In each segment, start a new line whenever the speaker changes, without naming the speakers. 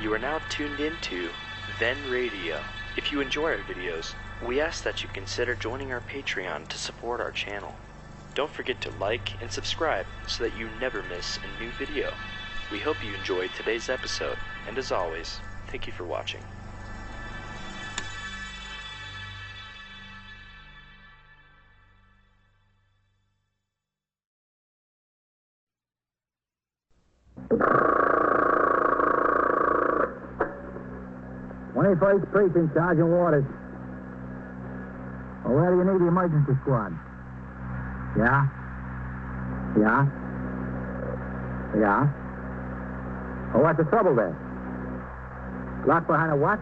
You are now tuned into Then Radio. If you enjoy our videos, we ask that you consider joining our Patreon to support our channel. Don't forget to like and subscribe so that you never miss a new video. We hope you enjoyed today's episode, and as always, thank you for watching.
First Precinct, Sergeant Waters. Well, where do you need the emergency squad? Yeah? Yeah? Yeah? Oh, what's the trouble there? Locked behind a what?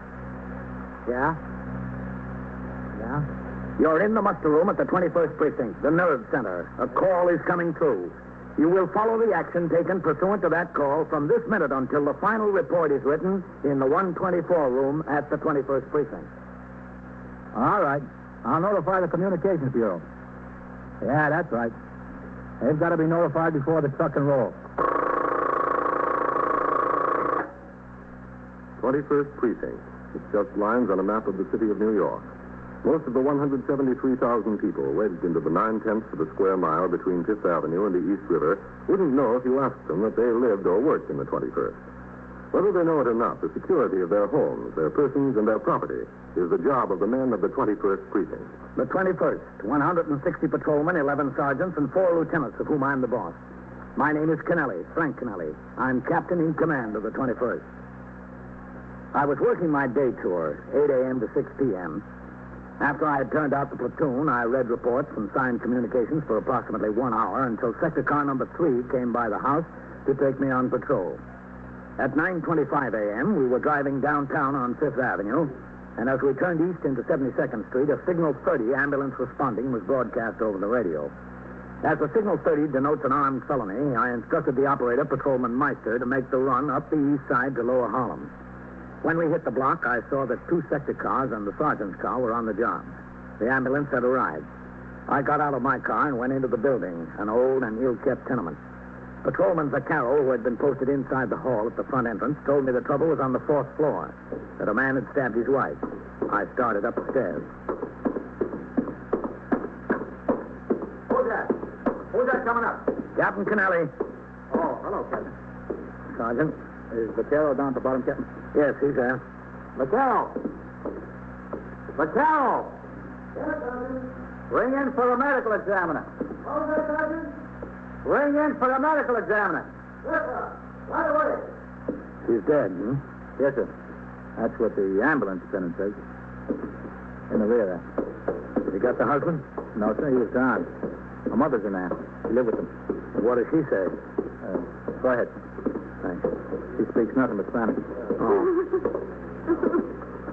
Yeah? Yeah?
You're in the muster room at the 21st Precinct, the nerve center. A call is coming through. You will follow the action taken pursuant to that call from this minute until the final report is written in the 124 room at the 21st Precinct.
All right. I'll notify the Communications Bureau. Yeah, that's right. They've got to be notified before the truck can roll.
21st Precinct. It's just lines on a map of the city of New York. Most of the 173,000 people wedged into the 9/10 of a square mile between Fifth Avenue and the East River wouldn't know if you asked them that they lived or worked in the 21st. Whether they know it or not, the security of their homes, their persons, and their property is the job of the men of the 21st Precinct.
The 21st, 160 patrolmen, 11 sergeants, and 4 lieutenants, of whom I'm the boss. My name is Kennelly, Frank Kennelly. I'm captain in command of the 21st. I was working my day tour, 8 a.m. to 6 p.m., After I had turned out the platoon, I read reports and signed communications for approximately 1 hour until sector car number 3 came by the house to take me on patrol. At 9:25 a.m., we were driving downtown on 5th Avenue, and as we turned east into 72nd Street, a Signal 30 ambulance responding was broadcast over the radio. As the Signal 30 denotes an armed felony, I instructed the operator, Patrolman Meister, to make the run up the east side to Lower Harlem. When we hit the block, I saw that 2 sector cars and the sergeant's car were on the job. The ambulance had arrived. I got out of my car and went into the building, an old and ill-kept tenement. Patrolman Vaccaro, who had been posted inside the hall at the front entrance, told me the trouble was on the 4th floor, that a man had stabbed his wife. I started up the stairs.
Who's that? Who's that coming up?
Captain Kennelly.
Oh, hello, Captain.
Sergeant.
Is Vaccaro down at the bottom, Captain?
Yes, he's there.
Vaccaro! Vaccaro!
Yes, Sergeant.
Ring in for a medical examiner.
What was that, Sergeant?
Ring in for a medical examiner.
Yes, sir. Right away.
She's dead, hmm? Yes, sir. That's what the ambulance attendant says. In the rear there.
You got the husband?
No, sir, he was gone. Her mother's in there. She lived with him.
What does she say?
Go ahead.
Thanks.
She speaks nothing but Spanish.
Oh.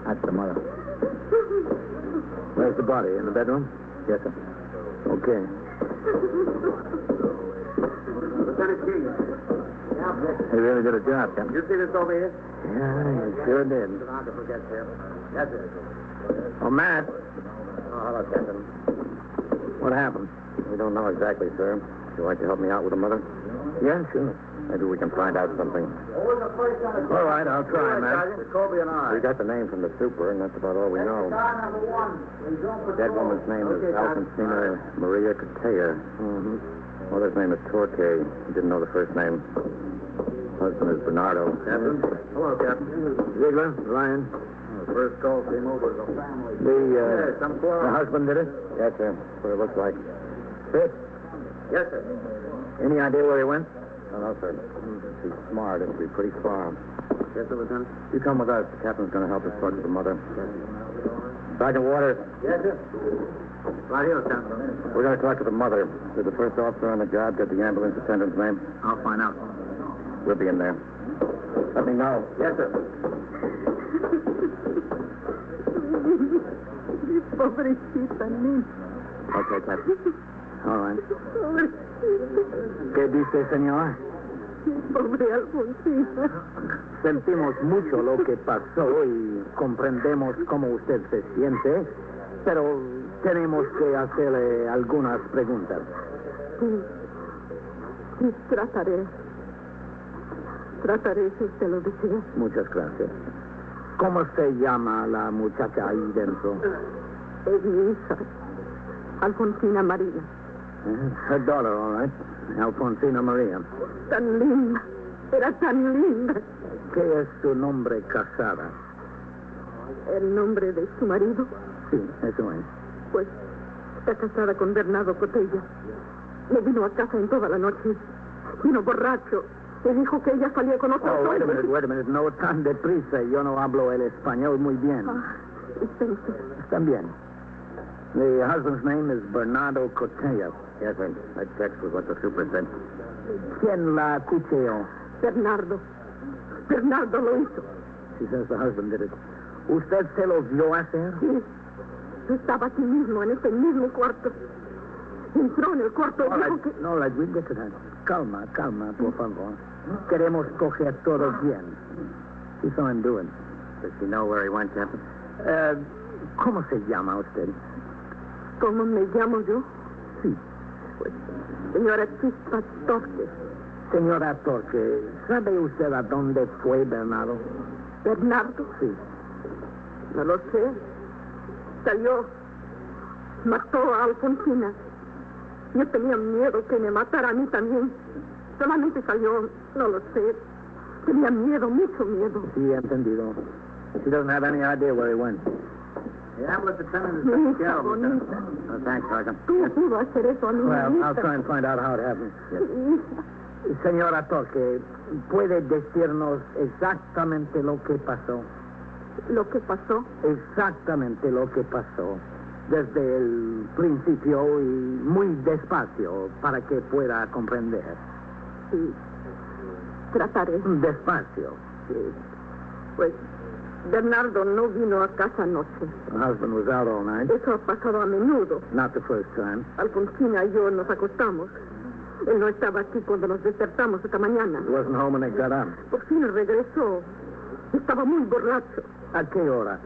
That's the mother.
Where's the body? In the bedroom?
Yes, sir.
Okay.
Lieutenant King. He really did a job, Captain.
You see this over here? Yeah, you sure did.
Hard to forget, sir. Yes, sir.
Oh, Matt.
Oh, hello, Captain.
What happened?
We don't know exactly, sir. Would you like to help me out with the mother?
Yeah, sure.
Maybe we can find out something.
All right, I'll try, Matt.
Jacoby and I. We got the name from the super, and that's about all we know. The dead woman's name is Alfonsina Maria Catella.
Mm-hmm.
Mother's name is Torque. He didn't know the first name. Husband is Bernardo.
Captain?
Hello, Captain.
Ziegler, Ryan.
The first call came over as a family.
The husband did it?
Yes, sir. That's what it looks like.
Fit?
Yes, sir.
Any idea where he went?
No, sir. He's smart. It'll be pretty far.
Yes, sir, Lieutenant.
You come with us. The captain's going to help us talk to the mother. Sergeant Waters.
Yes, sir. Right here, Lieutenant.
We're going to talk to the mother. Did the first officer on the job get the ambulance attendant's name?
I'll find out.
We'll be in there. Let me know.
Yes, sir.
Pobrecita, niña.
Okay, Captain.
All right.
Pobrecita.
¿Qué dice, señor?
Pobre Alfonsina.
Sentimos mucho lo que pasó y comprendemos cómo usted se siente, pero tenemos que hacerle algunas preguntas.
Sí. Sí, trataré. Trataré si usted lo desea.
Muchas gracias. ¿Cómo se llama la muchacha ahí dentro?
Es mi hija, Alfonsina María.
Her daughter, all right. Alfonsina María.
Tan linda. Era tan linda.
¿Qué es su nombre casada?
¿El nombre de su marido?
Sí, eso es.
Pues está casada con Bernardo Cotella. No vino a casa en toda la noche. Vino borracho. Le dijo que ella salía con otro
Oh, wait a
hombre.
minute. No tan deprisa. Yo no hablo el español muy bien.
Dispense.
Están bien. The husband's name is Bernardo Cotella. Yes, that checks with what the super said. ¿Quién la cucheó?
Bernardo. Bernardo lo hizo.
She says the husband did it. ¿Usted se lo vio hacer?
Sí. Estaba aquí mismo, en este mismo cuarto. Entró en el cuarto y dijo que...
No, we'll get to that. Calma, por favor. Queremos coger todo bien. She saw him do it. Does she know where he went, Captain? ¿Cómo se llama usted?
¿Cómo me llamo yo?
Sí.
Pues, señora Chispa Torque.
Señora Torque, ¿sabe usted a dónde fue Bernardo?
¿Bernardo?
Sí.
No lo sé. Salió. Mató a Alfonsina. Yo tenía miedo que me matara a mí también. Solamente salió, no lo sé. Tenía miedo, mucho miedo.
Sí, entendido. She doesn't have any idea where he went. Yeah, but the tenant is
Mi hija bonita.
Oh, thanks, Sergeant.
¿Tú pudo hacer eso a mi
Well,
hija?
I'll try and find out how it happened.
Mi hija.
Señora Torque, ¿puede decirnos exactamente lo que pasó?
Lo que pasó.
Exactamente lo que pasó. Desde el principio y muy despacio para que pueda comprender.
Sí. Trataré.
Despacio.
Sí. Pues Bernardo no vino a casa anoche.
The husband was out all night.
Eso ha pasado a menudo.
Not the first time.
Alfonsina y yo nos acostamos. Él no estaba aquí cuando nos despertamos esta mañana.
He wasn't home when they got up.
Por fin regresó. Estaba muy borracho.
¿A qué hora?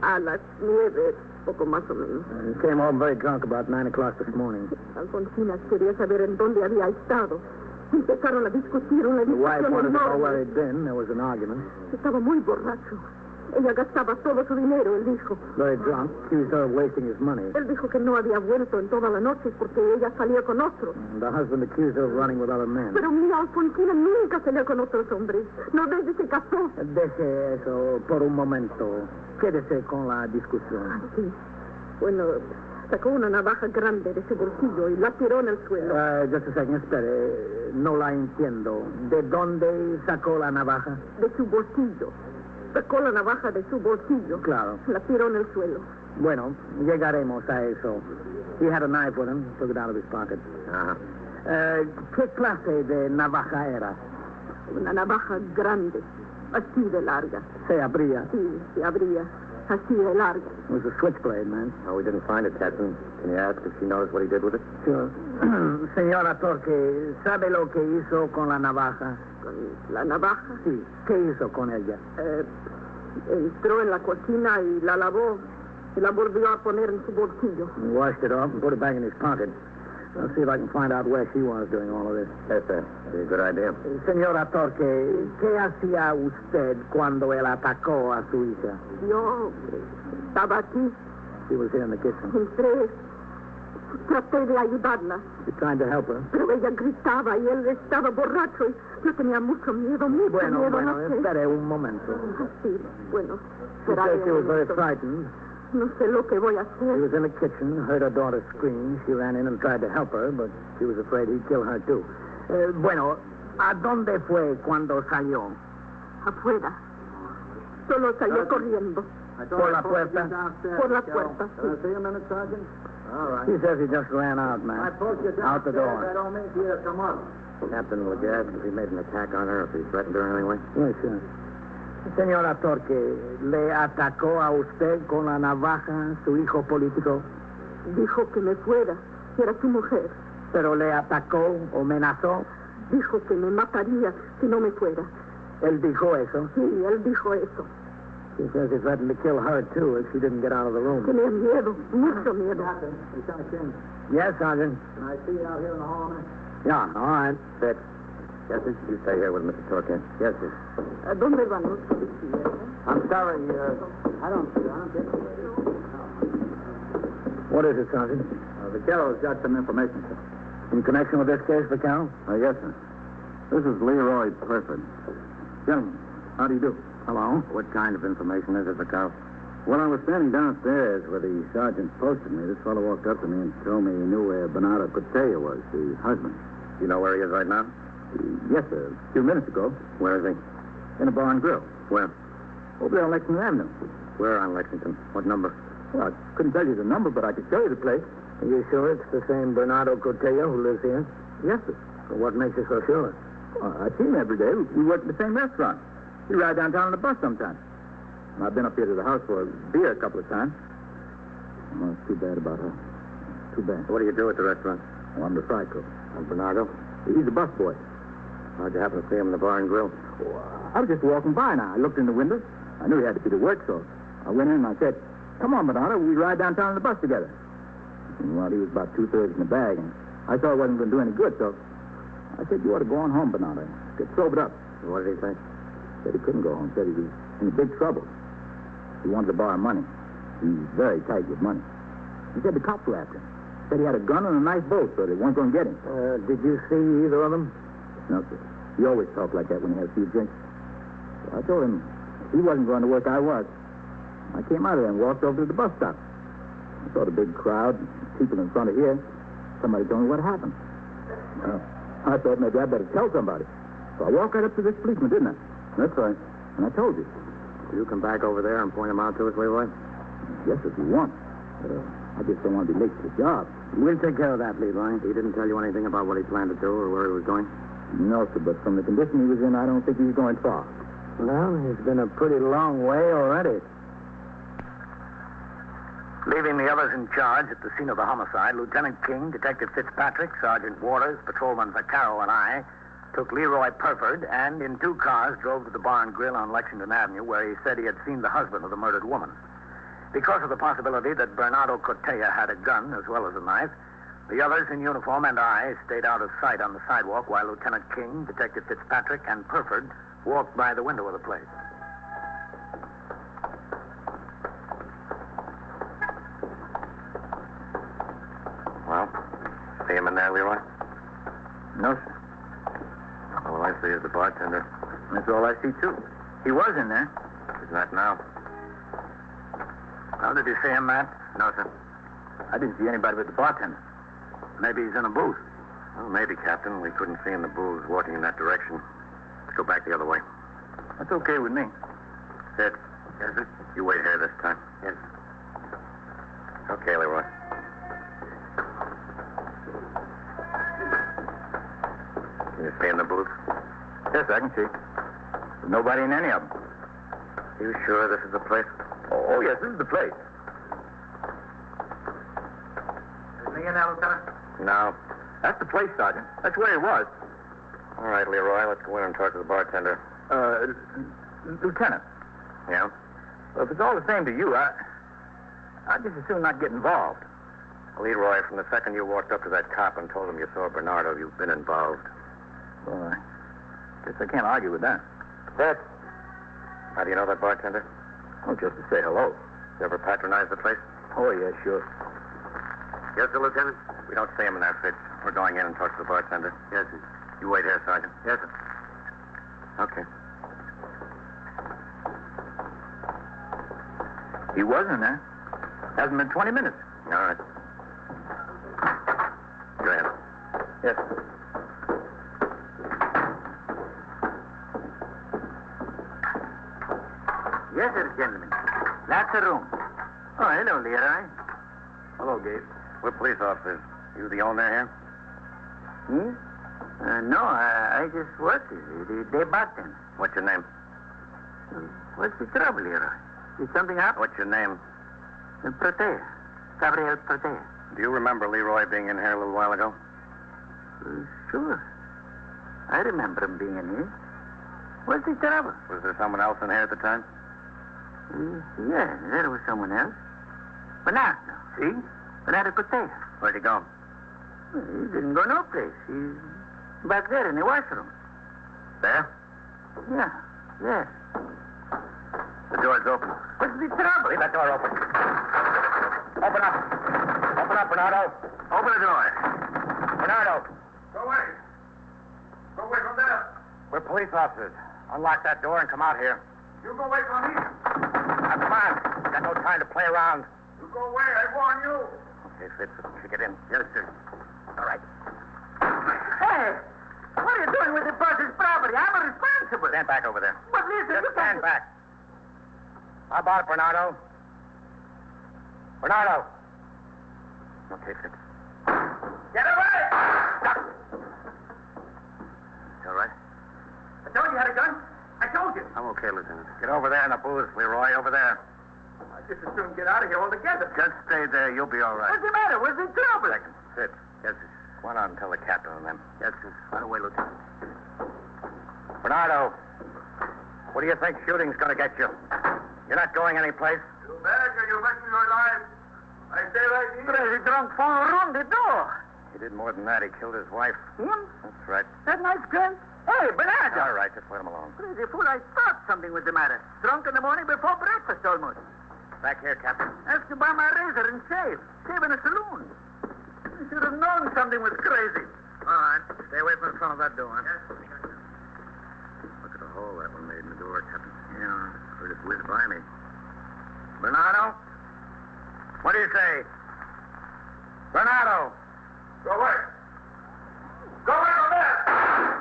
A las 9, poco más o menos.
He came home very drunk about 9 o'clock this morning.
Alfonsina quería saber en dónde había estado. Empezaron a discutir una
The wife
discusión
wanted to know where
enorme.
he'd been. There was an argument.
Estaba muy borracho. Ella gastaba todo su dinero, él dijo.
Very drunk. Accused her of wasting his money.
Él dijo que no había vuelto en toda la noche porque ella salía con otros.
The husband accused her of running with other men.
Pero mi Alfonsina nunca salía con otros hombres. No desde que se casó.
Deje eso por un momento. Quédese con la discusión.
Sí. Bueno, sacó una navaja grande de su bolsillo y la tiró en el suelo.
Just a second, espere. No la entiendo. ¿De dónde sacó la navaja?
De su bolsillo. Sacó la navaja de su bolsillo.
Claro.
La tiró en el suelo.
Bueno, llegaremos a eso. He had a knife with him. Took it out of his pocket. ¿Qué clase de navaja era?
Una navaja grande, así de larga.
Se abría.
Sí, se abría, así de larga.
It was a switchblade, man.
No, we didn't find it, Captain. Can you ask if she knows what he did with it?
Sure. Señora Torque, ¿sabe lo que hizo con la navaja?
Con la navaja.
Sí. ¿Qué hizo con ella?
Entró en la cocina y la lavó. Y la volvió a poner en su bolsillo.
He washed it off and put it back in his pocket. I'll see if I can find out where she was doing all of this.
Yes, sir. Be a good idea.
Señora Torque, ¿qué hacía usted cuando él atacó a su hija?
Yo estaba aquí,
She was here in the kitchen.
entré, traté de ayudarla.
You trying to help her?
Pero ella gritaba y él estaba borracho y yo tenía mucho miedo,
Bueno,
no sé.
espere un momento.
Sí, bueno,
She
será
said
de
she was very
momento.
frightened.
No sé lo que voy a
She
hacer.
was in the kitchen, heard her daughter scream. She ran in and tried to help her, but she was afraid he'd kill her, too. Bueno, ¿a dónde fue cuando salió?
Afuera. Solo salió corriendo.
¿Por la puerta?
Por la puerta, sí.
See you a minute, Sergeant? All right.
He says he just ran out, man. Out the door.
don't mean for you to come up. Captain, would you ask if he made an attack on her, if he threatened her in any way?
Yes, sir. Señora Torque, ¿le atacó a usted con la navaja su hijo político?
Dijo que me fuera, que era su mujer.
¿Pero le atacó o amenazó?
Dijo que me mataría si no me fuera.
¿Él dijo eso?
Sí, él dijo eso.
He says he threatened to kill her, too, if she didn't get out of the room.
Tenía miedo, mucho miedo.
Yes, Sergeant.
Can I see you out here in the hall, man?
Yeah, all right.
Sit.
Yes, sir. You stay here with Mr. Torquay. Yes, sir.
¿Dónde van los policías?
I'm sorry, I don't get it. What is it, Sergeant? The Carroll's got some information, sir. In connection with this case, the Carroll? Yes, sir. This is Leroy Perford. Gentlemen, how do you do? Hello. What kind of information is it, the Carroll? Well, I was standing downstairs where the sergeant posted me. This fellow walked up to me and told me he knew where Bernardo Cortella was, the husband. You know where he is right now? Yes, sir. A few minutes ago. Where is he? In a bar and grill. Where? Over there on Lexington Avenue. Where on Lexington? What number? Well, I couldn't tell you the number, but I could show you the place. Are you sure it's the same Bernardo Cortella who lives here? Yes, sir. Well, what makes you so sure? Well, I see him every day. We work at the same restaurant. We ride downtown on the bus sometimes. And I've been up here to the house for a beer a couple of times. Oh, it's too bad about her. Too bad. What do you do at the restaurant? Well, I'm the fry cook. And Bernardo? He's the bus boy. How'd you happen to see him in the bar and grill? Oh, I was just walking by now. I looked in the window. I knew he had to be to work, so I went in and I said, "Come on, Bernardo, we ride downtown on the bus together." And, well, he was about 2/3 in the bag, and I thought it wasn't going to do any good, so I said, "You ought to go on home, Bernardo. Get sobered up." And what did he say? Said he couldn't go home. Said he was in big trouble. He wanted to borrow money. He's very tight with money. He said the cops were after him. Said he had a gun and a nice boat, so they weren't going to get him. Did you see either of them? No, sir. He always talked like that when he had a few drinks. So I told him if he wasn't going to work, I was. I came out of there and walked over to the bus stop. I saw the big crowd, people in front of here. Somebody told me what happened. Well, I thought maybe I'd better tell somebody. So I walked right up to this policeman, didn't I? That's right. And I told you. Will you come back over there and point him out to us, Leroy? Yes, if you want. I just don't want to be late to the job. We'll take care of that, Leroy. He didn't tell you anything about what he planned to do or where he was going? No, sir, but from the condition he was in, I don't think he's going far. Well, he's been a pretty long way already. Leaving the others in charge at the scene of the homicide, Lieutenant King, Detective Fitzpatrick, Sergeant Waters, Patrolman Vaccaro, and I took Leroy Perford and in 2 cars drove to the bar and grill on Lexington Avenue where he said he had seen the husband of the murdered woman. Because of the possibility that Bernardo Cortella had a gun as well as a knife, the others in uniform and I stayed out of sight on the sidewalk while Lieutenant King, Detective Fitzpatrick, and Perford walked by the window of the place. Well, see him in there, Leroy? No, sir. All I see is the bartender. That's all I see, too. He was in there. He's not now. How did you see him, Matt? No, sir. I didn't see anybody but the bartender. Maybe he's in a booth. Well, maybe, Captain. We couldn't see in the booth walking in that direction. Let's go back the other way. That's okay with me. Sid. Yes, sir? You wait here this time. Yes. Okay, Leroy. Can you see in the booth? Yes, I can see. There's nobody in any of them. You sure this is the place? Oh, yes, this is the place. Is he in there, Lieutenant? No. That's the place, Sergeant. That's where he was. All right, Leroy, let's go in and talk to the bartender. Lieutenant. Yeah? Well, if it's all the same to you, I'd just as soon not get involved. Leroy, from the second you walked up to that cop and told him you saw Bernardo, you've been involved. Well, I guess I can't argue with that. Ted. How do you know that bartender? Oh, just to say hello. You ever patronize the place? Oh, yeah, sure. Yes, sir, Lieutenant? We don't see him in that fit. We're going in and talk to the bartender. Yes, sir. You wait here, Sergeant. Yes, sir. Okay. He was in there. Hasn't been 20 minutes. All right. Go ahead. Yes, sir. Yes, sir, gentlemen. That's the room. Oh, hello, Leroy. Hello, Gabe. We're police officers. You the owner here? No, I just work the bartender. What's your name? What's the trouble, Leroy? Did something happen? What's your name? Protea. Gabriel Protea. Do you remember Leroy being in here a little while ago? Sure. I remember him being in here. What's the trouble? Was there someone else in here at the time? Yeah, there was someone else. Bernardo. See? Bernardo Cortella. Where'd he go? He didn't go no place. He's back there in the washroom. There?
Yeah.
The door's open.
What's the trouble?
Leave that door open. Open up. Open up, Bernardo. Open the door. Bernardo.
Go away. Go away from there.
We're police officers. Unlock that door and come out here.
You go away from me.
Now, come on. We've got no time to play around.
You go away. I warn you.
Okay, Fitz, should get in. Yes, sir. All right.
Hey, what are you doing with the boss's property? I'm responsible.
Stand back over there.
But listen,
Just
you
stand
can't...
back. How about it, Bernardo? Bernardo. Okay, Fitz.
Get away!
Stop. It's all right.
I told you had a gun. I told you.
I'm okay, Lieutenant. Get over there in the booth, Leroy, over there.
I just as soon get out of here altogether.
Just stay there. You'll be all right.
What's the matter? What's the trouble?
Second. Fitz. Yes, sir. Why not and tell the captain and them? Yes, sir. Right away, Lieutenant. Bernardo, what do you think shooting's going to get you? You're not going anyplace.
You badger, you risking your life. I stay right here.
Crazy drunk fall around the door.
He did more than that. He killed his wife.
Him?
That's right.
That nice gun? Hey, Bernardo.
All right, just let him alone.
Crazy fool, I thought something was the matter. Drunk in the morning before breakfast almost.
Back here, Captain.
Asked to buy my razor and shave. Shave in a saloon. You should have known something was crazy.
All right. Stay away from the front of that door. Look at the hole that one made in the door, Captain. Yeah, heard it whiz by me. Bernardo? What do you say? Bernardo!
Go away. Go away from there.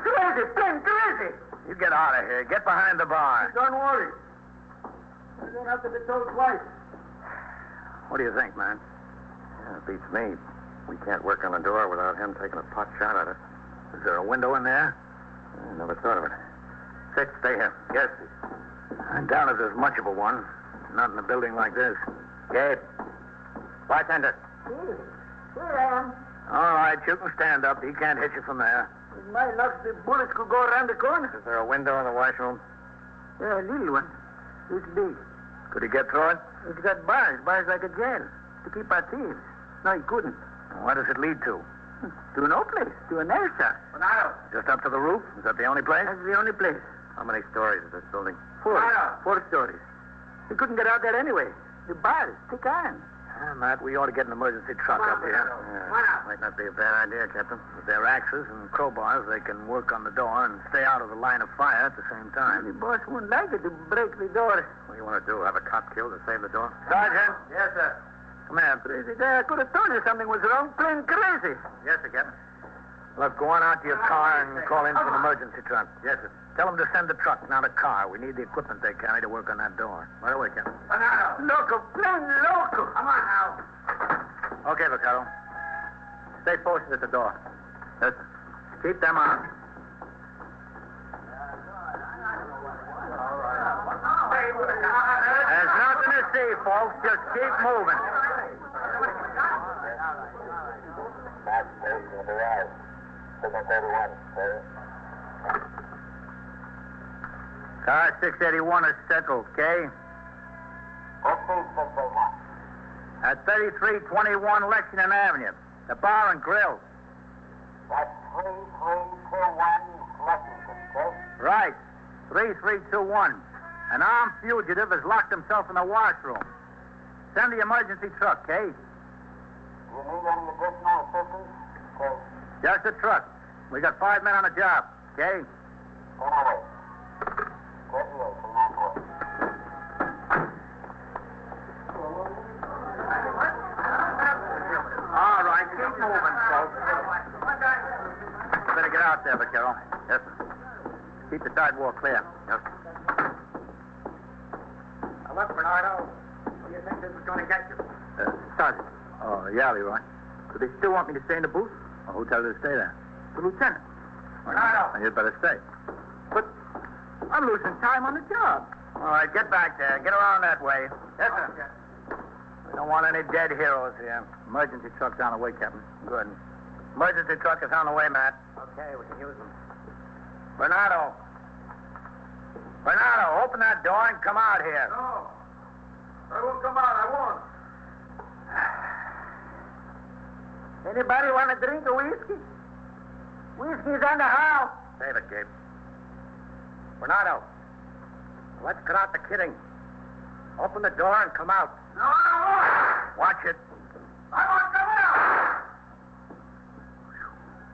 Crazy, plain crazy.
You get out of here. Get behind the bar.
Don't worry. You don't have to be told twice.
What do you think, man? Yeah, it beats me. We can't work on the door without him taking a pot shot at it. Is there a window in there? I never thought of it. Fitz, stay here. Yes, sir. I doubt if there's much of a one. Not in a building like this. Gabe. Bartender.
Here I am.
All right, you can stand up. He can't hit you from there.
With my luck, the bullets could go around the corner.
Is there a window in the washroom?
Yeah, a little one. This big.
Could he get through it?
It's got bars like a jail, to keep our thieves. No, he couldn't.
What does it lead to?
To no place, to an air shaft.
Bernardo.
Just up to the roof? Is that the only place?
That's the only place.
How many stories is this building?
Four.
Bernardo.
4 stories. He couldn't get out there anyway. The bars, thick iron.
Matt, we ought to get an emergency truck
Come on,
up here.
Bernardo. Come on out.
Might not be a bad idea, Captain. With their axes and crowbars, they can work on the door and stay out of the line of fire at the same
The
time.
boss wouldn't like it to break the door.
What do you want to do? Have a cop killed to save the door? Sergeant!
Yes, sir.
Come here.
Crazy guy, I could have told you something was wrong. Plain crazy.
Yes, sir, Captain. Look, go on out to your car and call in for an emergency truck. Yes, sir. Tell them to send the truck, not a car. We need the equipment they carry to work on that door. Right away, Captain.
Bernardo.
Loco, plain loco.
Come on now.
Okay, Vaccaro. Stay posted at the door. Yes, sir. Keep them on. There's nothing to see, folks. Just keep moving. Car 681 is settled, okay? At 3321 Lexington Avenue, the bar and grill.
That's 3321 Lexington, okay?
Right, 3321. An armed fugitive has locked himself in the washroom. Send the emergency truck, okay?
Do you need any additional assistance? Okay.
Just a truck. We got 5 men on the job, okay?
On our way. Get here, 394.
All right, keep moving, folks. Better get out there, Vaquero. Yes, sir. Keep the sidewalk clear. Yes, sir. Now, look, Bernardo. What do you think this is going to get you? Sergeant. Oh, yeah, Leroy. Do they still want me to stay in the booth? Well, who tells you to stay there? The lieutenant.
Bernardo.
You'd better stay.
But I'm losing time on the job.
All right, get back there. Get around that way.
Yes, sir.
We don't want any dead heroes here. Emergency truck's on the way, Captain. Good. Emergency truck is on the way, Matt. Okay, we can use them. Bernardo. Bernardo, open that door and come out here.
No. I won't come out. I won't.
Anybody want a drink of whiskey? Whiskey's on the house.
Save it, Gabe. Bernardo, let's cut out the kidding. Open the door and come out.
No, I don't want.
Watch it.
I want to come out.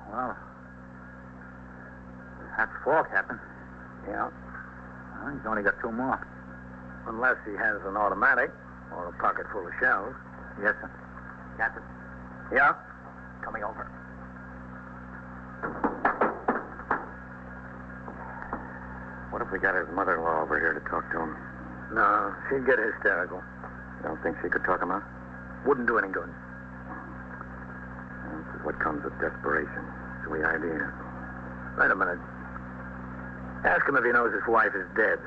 Well, that's 4, Captain.
Yeah.
Well, he's only got 2 more.
Unless he has an automatic or a pocket full of shells.
Yes, sir. Captain.
Yeah? Coming over.
What if we got his mother-in-law over here to talk to him?
No, she'd get hysterical.
You don't think she could talk him out?
Wouldn't do any good.
This is what comes with desperation. Silly idea.
Wait a minute. Ask him if he knows his wife is dead.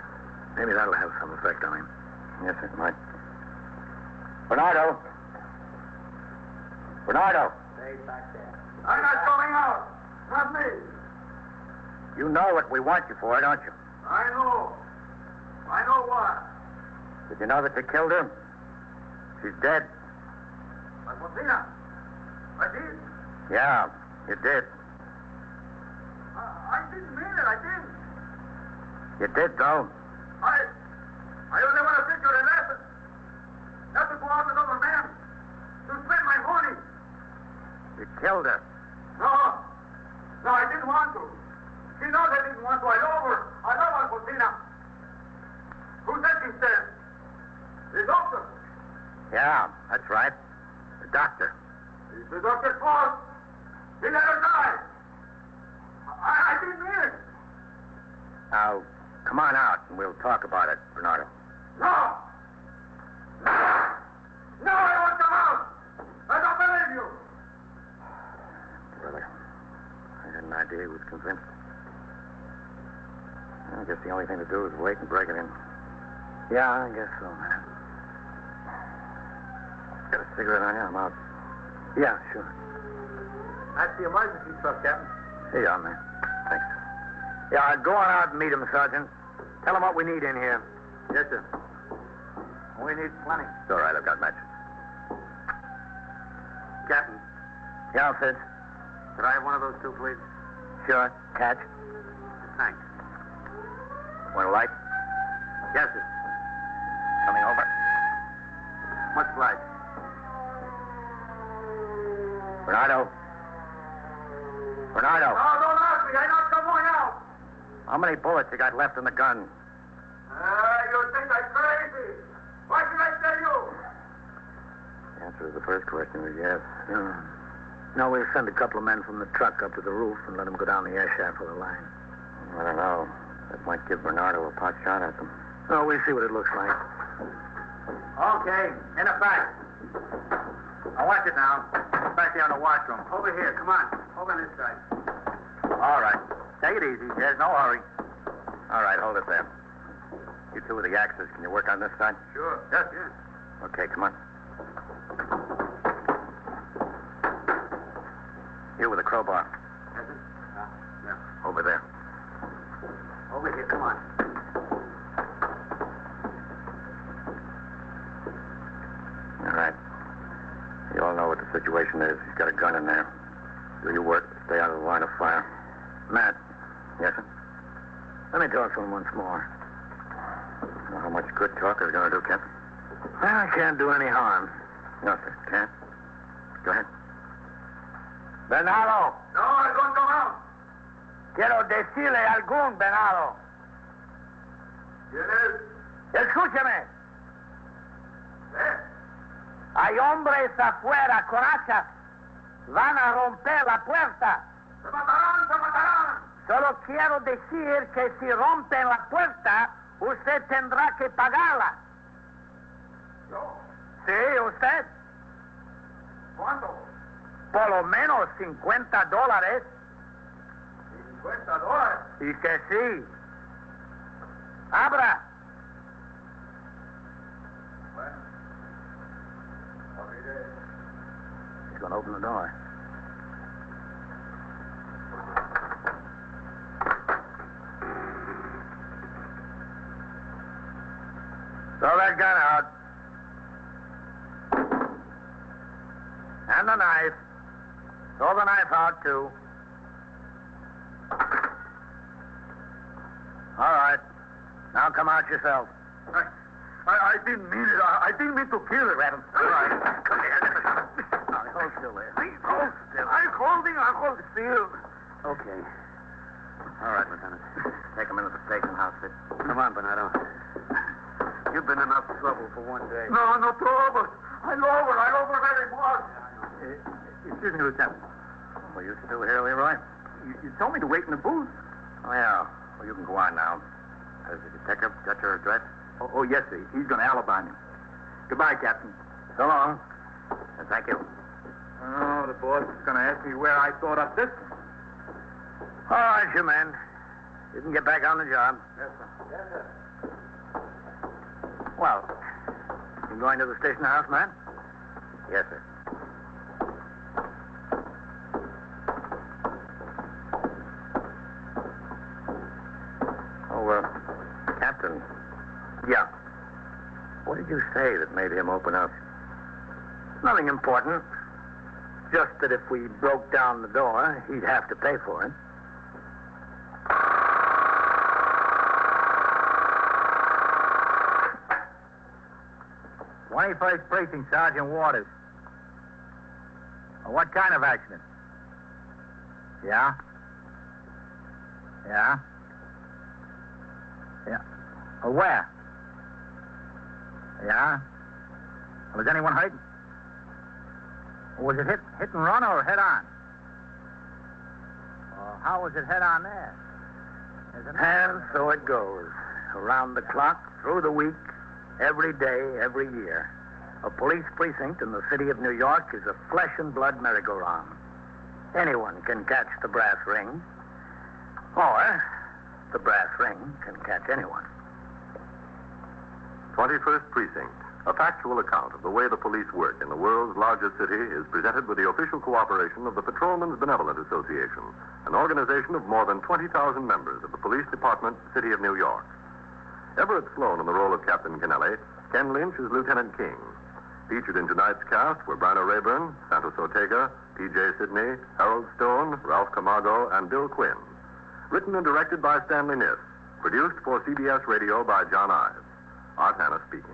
Maybe that'll have some effect on him.
Yes, it might. Bernardo! Bernardo!
Stay back there.
I'm not going out. Not me.
You know what we want you for, don't you?
I know. I know what.
Did you know that you killed her? She's dead.
Alfonsina. I did.
Yeah, you did.
I didn't mean it. I didn't.
You did, though.
I only want to teach you a lesson. Not to go out with other men. To spend my money.
You killed her.
No. No, I didn't want to. She knows I didn't want to. I love her. I love Alfonsina. Who said she's dead? The doctor.
Yeah, that's right. The doctor.
It's the doctor's fault. He let her die. I didn't mean it.
Now, come on out and we'll talk about it, Bernardo.
No. No. No, I won't come out. I don't believe you.
Brother, I had an idea he was convinced. I guess the only thing to do is wait and break it in.
Yeah, I guess so, man.
Got a cigarette on you? I'm out.
Yeah, sure.
That's the emergency truck, Captain.
Here you are, man.
Thanks.
Yeah, go on out and meet him, Sergeant. Tell him what we need in here.
Yes, sir.
We need plenty.
It's all right, I've got matches.
Captain. Yeah, Fitz.
Could I have one of those 2, please?
Sure. Catch.
Thanks. Want a light?
Yes, sir.
Coming over.
Much obliged.
Bernardo. Bernardo.
No, don't ask me. I'm not going out.
How many bullets you got left in the gun?
You think I'm crazy. Why should I tell you?
The answer to the first question is yes.
No, we'll send a couple of men from the truck up to the roof and let them go down the air shaft with a line.
I don't know. That might give Bernardo a pot shot at them.
Oh, we'll see what it looks like.
Okay, in effect. I watch it now. Back there in the washroom.
Over here, come on. Over this side.
All right. Take it easy. There's no hurry. All right, hold it there. You two with the axes, can you work on this side?
Sure.
Yes. Yeah. Okay, come on. You with the crowbar.
Yes, sir. Yeah.
Over there.
Over here, come on.
All right. You all know what the situation is. He's got a gun in there. Do your work. Stay out of the line of fire.
Matt,
Yes, sir?
let me talk to him once more.
Know how much good talk is going to do, Captain?
I can't do any harm.
No, sir. Can't? Go ahead.
Bernardo,
No, I don't come out.
quiero decirle algún, Bernardo.
¿Quién es?
Escúcheme.
¿Eh?
Hay hombres afuera con hachas. Van a romper la puerta.
Se matarán, se matarán.
Solo quiero decir que si rompen la puerta, usted tendrá que pagarla.
¿Yo?
Sí, usted.
¿Cuánto?
Por lo menos $50.
$50.
Dice sí. Abra.
Bueno. Abriré.
He's going to open the door. Throw that gun out. And the knife. Throw the knife out, too. All right. Now come out yourself.
I didn't mean it. I didn't mean to kill him.
Grab him. All right. Come here. Now, hold still there. Hold still.
I'm holding still.
Okay. All right, Lieutenant. Take him into the station house. Come on, Bernardo. You've been enough trouble for one day.
No trouble. I over very much.
Excuse me, Lieutenant. Well, you still here, Leroy?
You told me to wait in the booth.
Oh, yeah. Well, you can go on now. Has the detective got your address?
Oh yes, sir. He's going to alibi me. Goodbye, Captain.
So long. And thank you.
Oh, the boss is going to ask me where I thought up this one.
All right, you men. You can get back on the job.
Yes, sir. Yes, sir.
Well, you going to the station house, man? Yes, sir. Oh, Captain.
Yeah.
What did you say that made him open up?
Nothing important. Just that if we broke down the door, he'd have to pay for it.
"21st Precinct, Sergeant Waters. What kind of accident?" Yeah? Yeah? Yeah. Where? Yeah? Was anyone hurt? Was it hit and run or head on? How was it head on there?
And so it goes. Around the clock, through the week, every day, every year. A police precinct in the city of New York is a flesh and blood merry-go-round. Anyone can catch the brass ring. Or the brass ring can catch anyone.
21st Precinct, a factual account of the way the police work in the world's largest city, is presented with the official cooperation of the Patrolmen's Benevolent Association, an organization of more than 20,000 members of the Police Department, City of New York. Everett Sloan in the role of Captain Kennelly, Ken Lynch is Lieutenant King. Featured in tonight's cast were Bryna Rayburn, Santos Ortega, T.J. Sidney, Harold Stone, Ralph Camargo, and Bill Quinn. Written and directed by Stanley Niss. Produced for CBS Radio by John Ives. Art Hanna speaking.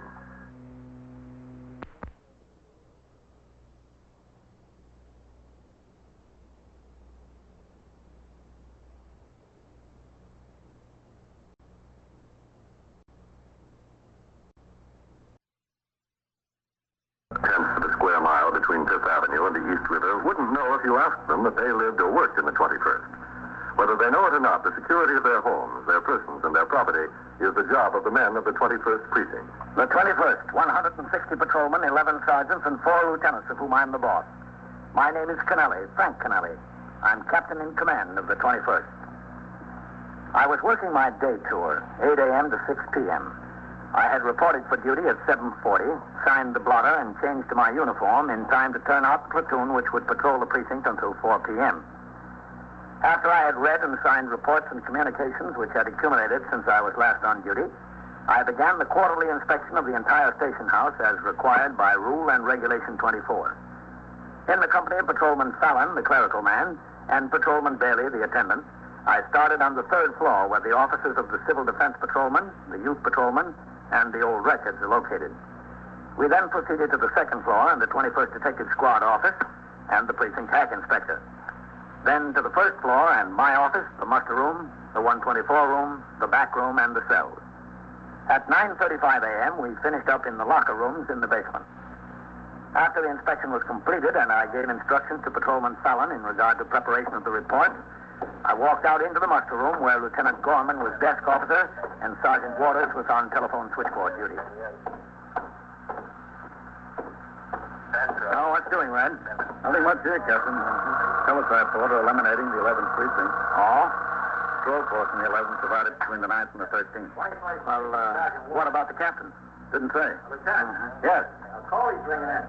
Tenths of a square mile between Fifth Avenue and the East River wouldn't know if you asked them that they lived or worked in the 21st. Whether they know it or not, the security of their homes, their persons, and their property is the job of the men of the 21st Precinct.
The 21st, 160 patrolmen, 11 sergeants, and 4 lieutenants, of whom I'm the boss. My name is Kennelly, Frank Kennelly. I'm captain in command of the 21st. I was working my day tour, 8 a.m. to 6 p.m. I had reported for duty at 7:40, signed the blotter, and changed to my uniform in time to turn out the platoon which would patrol the precinct until 4 p.m. After I had read and signed reports and communications which had accumulated since I was last on duty, I began the quarterly inspection of the entire station house as required by Rule and Regulation 24. In the company of Patrolman Fallon, the clerical man, and Patrolman Bailey, the attendant, I started on the 3rd floor where the offices of the Civil Defense Patrolman, the Youth Patrolman, and the Old Records are located. We then proceeded to the 2nd floor and the 21st Detective Squad office and the Precinct Hack Inspector. Then to the 1st floor and my office, the muster room, the 124 room, the back room, and the cells. At 9:35 a.m., we finished up in the locker rooms in the basement. After the inspection was completed and I gave instructions to Patrolman Fallon in regard to preparation of the report, I walked out into the muster room where Lieutenant Gorman was desk officer and Sergeant Waters was on telephone switchboard duty. Oh, what's doing, Red?
Nothing much here, Captain. Teletype order eliminating the 11th Precinct.
Oh?
Patrol force in the 11th divided between the 9th and the 13th.
Well, what about the captain?
Didn't say.
Lieutenant.
Yes.
A call he's bringing in.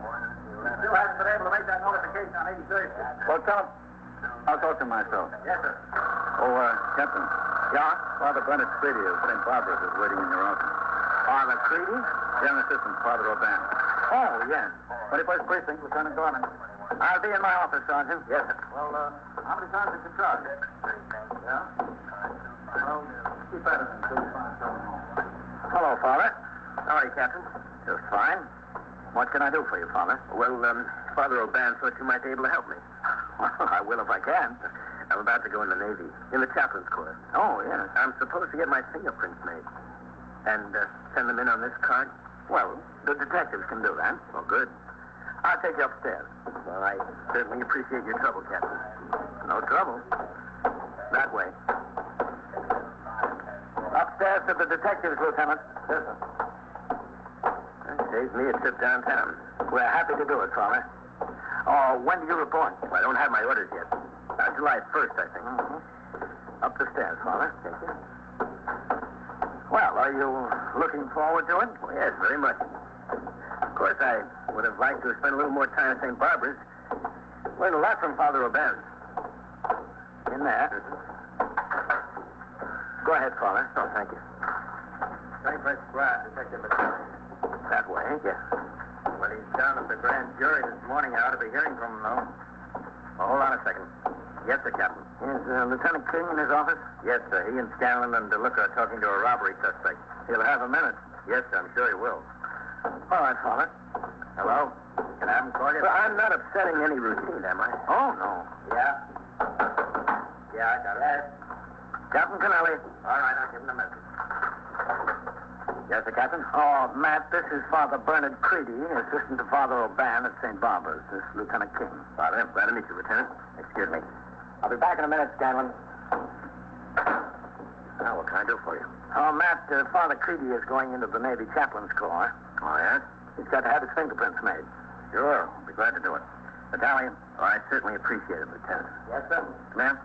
Still hasn't been able to make that notification on 83rd.
Well, tell him. I'll talk to him myself.
Yes, sir.
Oh, Captain.
Yeah?
Father Bennett Creedy of St. Barbara's is waiting in your office.
Father Creedy?
Young assistant, Father O'Ban.
Oh, yes.
21st Precinct, Lieutenant Gorman.
I'll be in my office, Sergeant.
Yes, sir.
Well, how many times did you charge? Yeah? Well, Be better than 35 coming home.
Hello, Father. How are you, Captain? Just fine. What can I do for you, Father?
Well, Father O'Ban thought you might be able to help me.
Well, I will if I can.
I'm about to go in the Navy, in the chaplain's corps.
Oh, yes.
I'm supposed to get my fingerprints made and send them in on this card.
Well, the detectives can do that.
Oh, good.
I'll take you upstairs.
Well, I certainly appreciate your trouble, Captain.
No trouble.
That way.
Upstairs to the detectives, Lieutenant. Yes, sir.
That saves me a trip downtown.
We're happy to do it, Father. Oh, when do you report?
Well, I don't have my orders yet. July 1st, I think.
Mm-hmm. Up the stairs, Father. Thank you. Well, are you looking forward to it?
Oh, yes, very much. Of course, I would have liked to have spent a little more time at St. Barbara's. Learned a lot from Father O'Ban.
In there. Go ahead, Father.
Oh, thank you.
21st Squad, Detective Battalion.
That way, yes.
Well, he's down at the grand jury this morning. I ought to be hearing from him, though.
Oh, hold on a second. Yes, sir, Captain.
Is Lieutenant King in his office?
Yes, sir. He and Scanlon and DeLuca are talking to a robbery suspect.
He'll have a minute.
Yes, sir, I'm sure he will.
All right, Father.
Hello? Can I have him call you? Well, I'm not upsetting any routine, am I?
Oh, no.
Yeah? Yeah, I got it.
Captain Kennelly.
All right, I'll give him the message.
Yes, sir, Captain?
Oh, Matt, this is Father Bernard Creedy, assistant to Father O'Ban at St. Barbara's. This is Lieutenant King.
Father, glad to meet you, Lieutenant.
Excuse me. I'll be back in a minute, Scanlon.
Now, what can I do for you?
Oh, Matt, Father Creedy is going into the Navy chaplain's corps.
Oh, yes?
He's got to have his fingerprints made.
Sure. I'll be glad to do it. Battalion? Oh, I certainly appreciate it, Lieutenant.
Yes, sir.
Ma'am?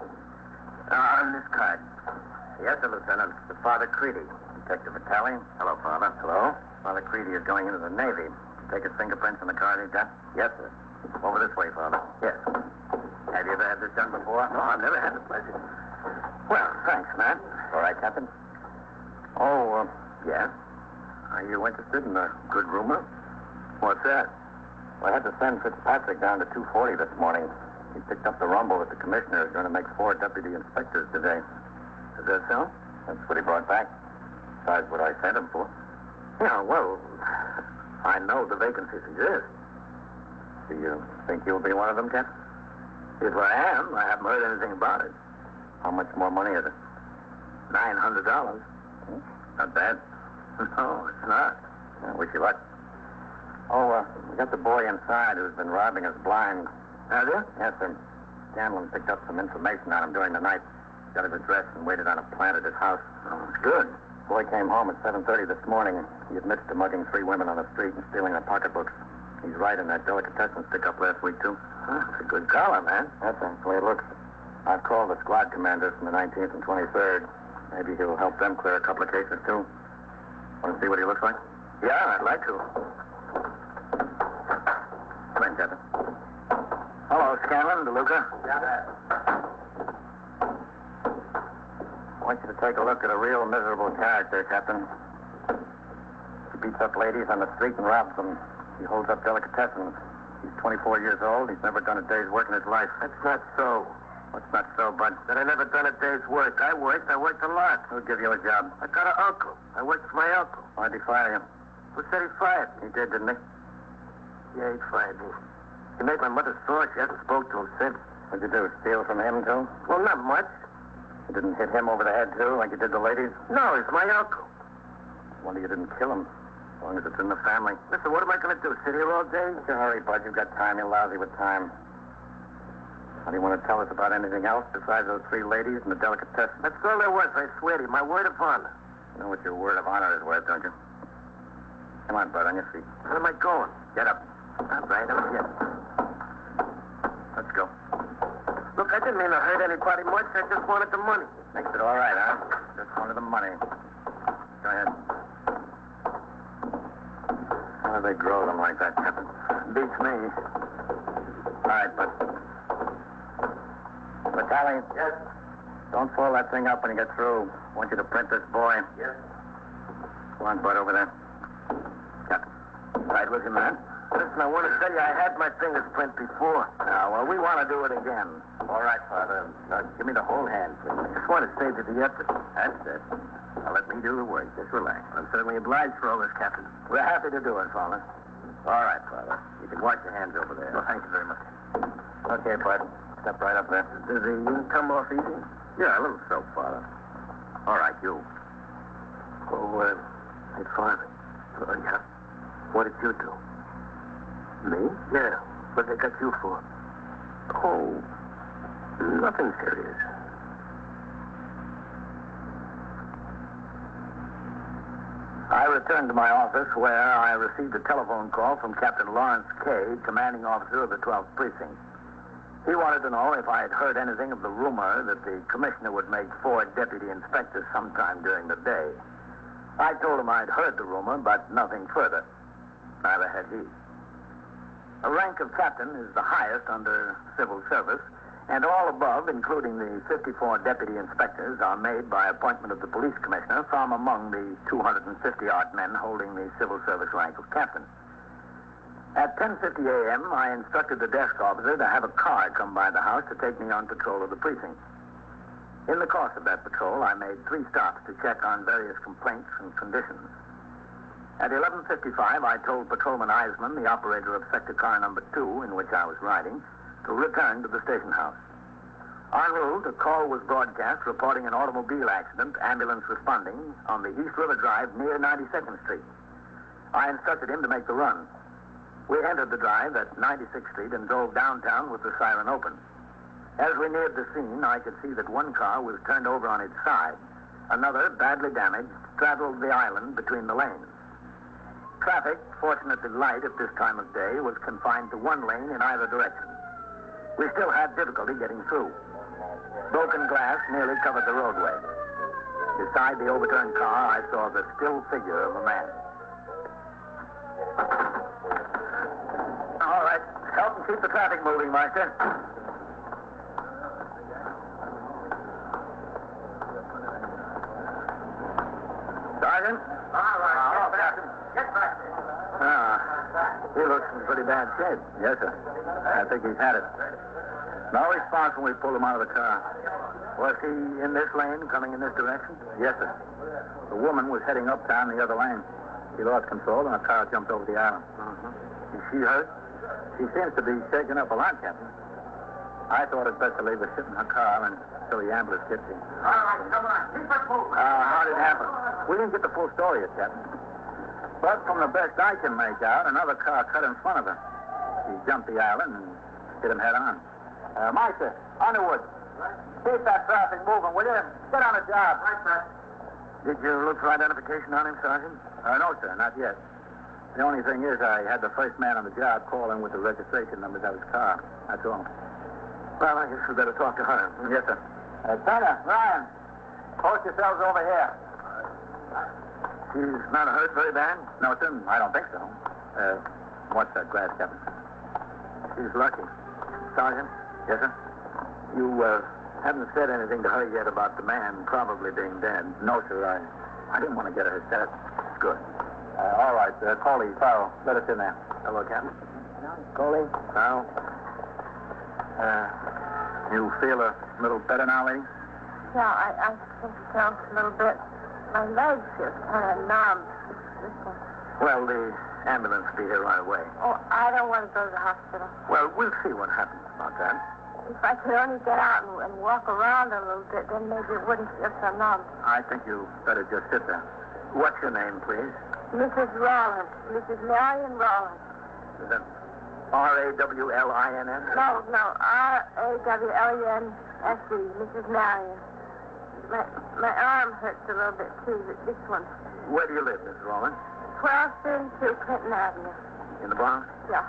On this card.
Yes, sir, Lieutenant. It's Father Creedy, Detective Battalion.
Hello, Father.
Hello? Father Creedy is going into the Navy. Take his fingerprints in the card he's got?
Yes, sir.
Over this way, Father.
Yes.
Have you ever had this done before?
No, I've never had the pleasure.
Well, thanks, Matt.
All right, Captain.
Oh,
Yeah?
are you interested in a good rumor?
What's that?
Well, I had to send Fitzpatrick down to 240 this morning. He picked up the rumble that the commissioner is going to make 4 deputy inspectors today.
Is that so?
That's what he brought back. Besides what I sent him for.
Yeah, well, I know the vacancies exist.
Do you think you'll be one of them, Captain?
If I am, I haven't heard anything about it.
How much more money is it?
$900.
Not bad.
No, it's not.
I wish you luck. Oh, we got the boy inside who's been robbing us blind.
Have you?
Yes, sir. Scanlon picked up some information on him during the night. Got his address and waited on a plant at his house.
Oh, it's good.
Boy came home at 7:30 this morning. He admits to mugging 3 women on the street and stealing their pocketbooks. He's right in that delicatessen stick-up last week, too.
That's a good collar, man.
That's the way it looks. I've called the squad commanders from the 19th and 23rd. Maybe he'll help them clear a couple of cases, too. Want to see what he looks like?
Yeah, I'd like to.
Come in, Captain. Hello, Scanlon, DeLuca.
Yeah,
I want you to take a look at a real miserable character, Captain. He beats up ladies on the street and robs them. He holds up delicatessens. He's 24 years old. He's never done a day's work in his life.
That's not so.
What's not so, Bud?
That I never done a day's work. I worked a lot.
Who'll give you a job?
I got an uncle. I worked for my uncle.
Why'd he fire you?
Who said he fired me?
He did, didn't he?
Yeah, he fired me. He made my mother sore. She hasn't spoke to him since.
What'd you do, steal from him, too?
Well, not much.
You didn't hit him over the head, too, like you did the ladies?
No, he's my uncle.
Wonder you didn't kill him. As long as it's in the family.
Listen, what am I going to do? Sit here all day?
Don't you hurry, Bud. You've got time. You're lousy with time. How do you want to tell us about anything else besides those 3 ladies and the delicatessen?
That's all there was, I swear to you. My word of honor.
You know what your word of honor is worth, don't you? Come on, Bud, on your feet.
Where am I going?
Get up.
All right, I'm here.
Let's go.
Look, I didn't mean to hurt anybody much. I just wanted the money.
Makes it all right, huh? Just wanted the money. Go ahead. How do they grow them like that, Captain?
Beats me.
All right, but... Vitaly?
Yes.
Don't fold that thing up when you get through. I want you to print this boy.
Yes.
Go on, Bud, over there. Captain.
Right with you, man. Listen, I want to tell you I had my fingerprint before. Well, we want to do it again. All right, Father. Give me the whole hand, please. I just want to save you the effort. That's it. Now, let me do the work. Just relax. I'm certainly obliged for all this, Captain. We're happy to do it, Father. All right, Father. You can wash your hands over there. Well, thank you very much. Okay, Bud. Step right up there. Does the ink come off easy? Yeah, a little soap, Father. All right, you. Oh, it's Father. Oh, yeah. What did you do? Me? Yeah. What they got you for? Oh, nothing serious. I returned to my office where I received a telephone call from Captain Lawrence Kay, commanding officer of the 12th Precinct. He wanted to know if I had heard anything of the rumor that the commissioner would make 4 deputy inspectors sometime during the day. I told him I'd heard the rumor, but nothing further. Neither had he. The rank of captain is the highest under civil service, and all above, including the 54 deputy inspectors, are made by appointment of the police commissioner from among the 250-odd men holding the civil service rank of captain. At 10:50 a.m., I instructed the desk officer to have a car come by the house to take me on patrol of the precinct. In the course of that patrol, I made 3 stops to check on various complaints and conditions. At 11:55, I told Patrolman Eisman, the operator of sector car number 2, in which I was riding, to return to the station house. En route, a call was broadcast reporting an automobile accident, ambulance responding, on the East River Drive near 92nd Street. I instructed him to make the run. We entered the drive at 96th Street and drove downtown with the siren open. As we neared the scene, I could see that one car was turned over on its side. Another, badly damaged, straddled the island between the lanes. Traffic, fortunately light at this time of day, was confined to one lane in either direction. We still had difficulty getting through. Broken glass nearly covered the roadway. Beside the overturned car, I saw the still figure of a man. All right, help and keep the traffic moving, Master. Sergeant?
All right, get back.
He looks in pretty bad shape. Yes, sir. I think he's had it. No response when we pulled him out of the car. Was he in this lane, coming in this direction? Yes, sir. The woman was heading uptown the other lane. She lost control and a car jumped over the island. Is she hurt? She seems to be shaken up a lot, Captain. I thought it best to leave her sit in her car until the ambulance gets here.
All right, come on. Keep it moving.
How did it happen? We didn't get the full story yet, Captain. But from the best I can make out, another car cut in front of her. She jumped the island and hit him head on. Meister, Underwood, keep that traffic moving, will you? Get on the job.
Right, sir.
Did you look for identification on him, Sergeant? No, sir, not yet. The only thing is I had the first man on the job call in with the registration numbers of his car. That's all. Well, I guess we better talk to her. Yes, sir. Turner, Ryan, post yourselves over here. She's not hurt very bad? No, sir, I don't think so. What's that glass, Captain? She's lucky. Sergeant? Yes, sir? You, haven't said anything to her yet about the man probably being dead. No, sir, I didn't want to get her upset. Good. All right, Coley, Farrell, let us in there. Hello, Captain. Coley? Farrell? You feel a little better now, lady?
Yeah, I think so, a little bit. My legs feel kind of numb. This one.
Well, the ambulance will be here right away.
Oh, I don't want to go to the hospital.
Well, we'll see what happens about that.
If I could only get out and walk around a little bit, then maybe it wouldn't feel so numb.
I think you better just sit there. What's your name, please?
Mrs. Rawlins. Mrs. Marion Rawlins.
Is that R-A-W-L-I-N-S?
No, R-A-W-L-E-N-S-E. Mrs. Marion. My arm hurts a little bit, too, this one.
Where do you live, Miss Rawlins?
1232 Clinton Avenue.
In the Bronx?
Yeah.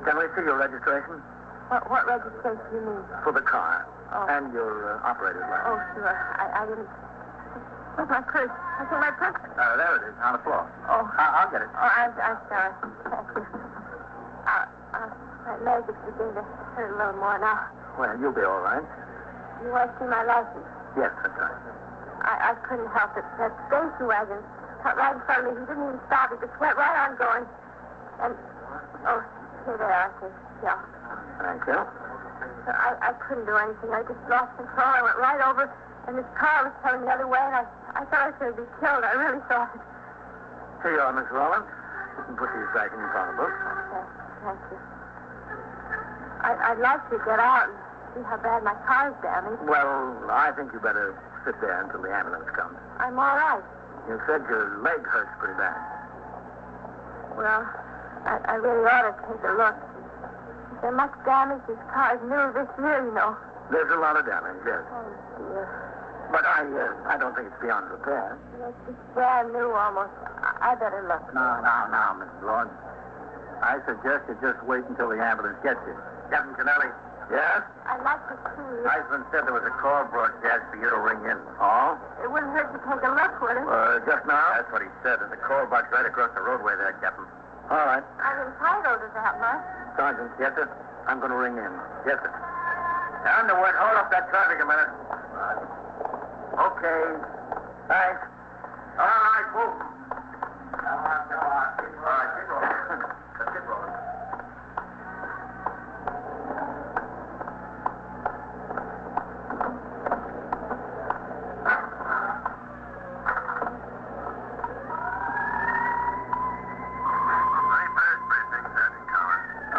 Can we see your registration?
What registration you mean?
For the car.
Oh.
And your operator's license.
Oh, sure. I didn't... Where's my purse? I think my purse...
There it is, on the floor.
Oh.
I'll get it.
Oh, I'm sorry. Thank you. My leg is beginning to hurt a little more now.
Well, you'll be all right.
You want to see my license?
Yes, that's right.
I couldn't help it. That station wagon cut right in front of me. He didn't even stop. He just went right on going. And, oh, here they are, I think. Yeah.
Thank you.
I couldn't do anything. I just lost control. I went right over, and this car was coming the other way, and I thought I was going to be killed. I really thought it.
Here you are, Miss Rollins. You can put these back in your pocketbook.
Okay, thank you. I'd like to get out and see how bad my car's damaged.
Well, I think you better sit there until the ambulance comes.
I'm all right.
You said your leg hurts pretty bad.
Well, I really ought to take a look. Is there much damage? This car's new this year, you know.
There's a lot of damage, yes.
Oh, dear.
But I don't think it's beyond repair.
It's brand new almost. I better look.
No, Mrs. Lawrence. I suggest you just wait until the ambulance gets you. Captain Kennelly. Yes?
I'd like to see.
Heisman said there was a call broadcast for you to ring in. Oh?
It wouldn't hurt to take a look, would it?
Just now? That's what he said. There's a call box right across the roadway there, Captain. All right.
I'm entitled to that much.
Sergeant. Yes, sir? I'm going to ring in. Yes, sir. Underwood, hold up that traffic a minute. Okay. Thanks. All right, move. Come on. Keep rolling. All right, keep rolling. Let's keep rolling.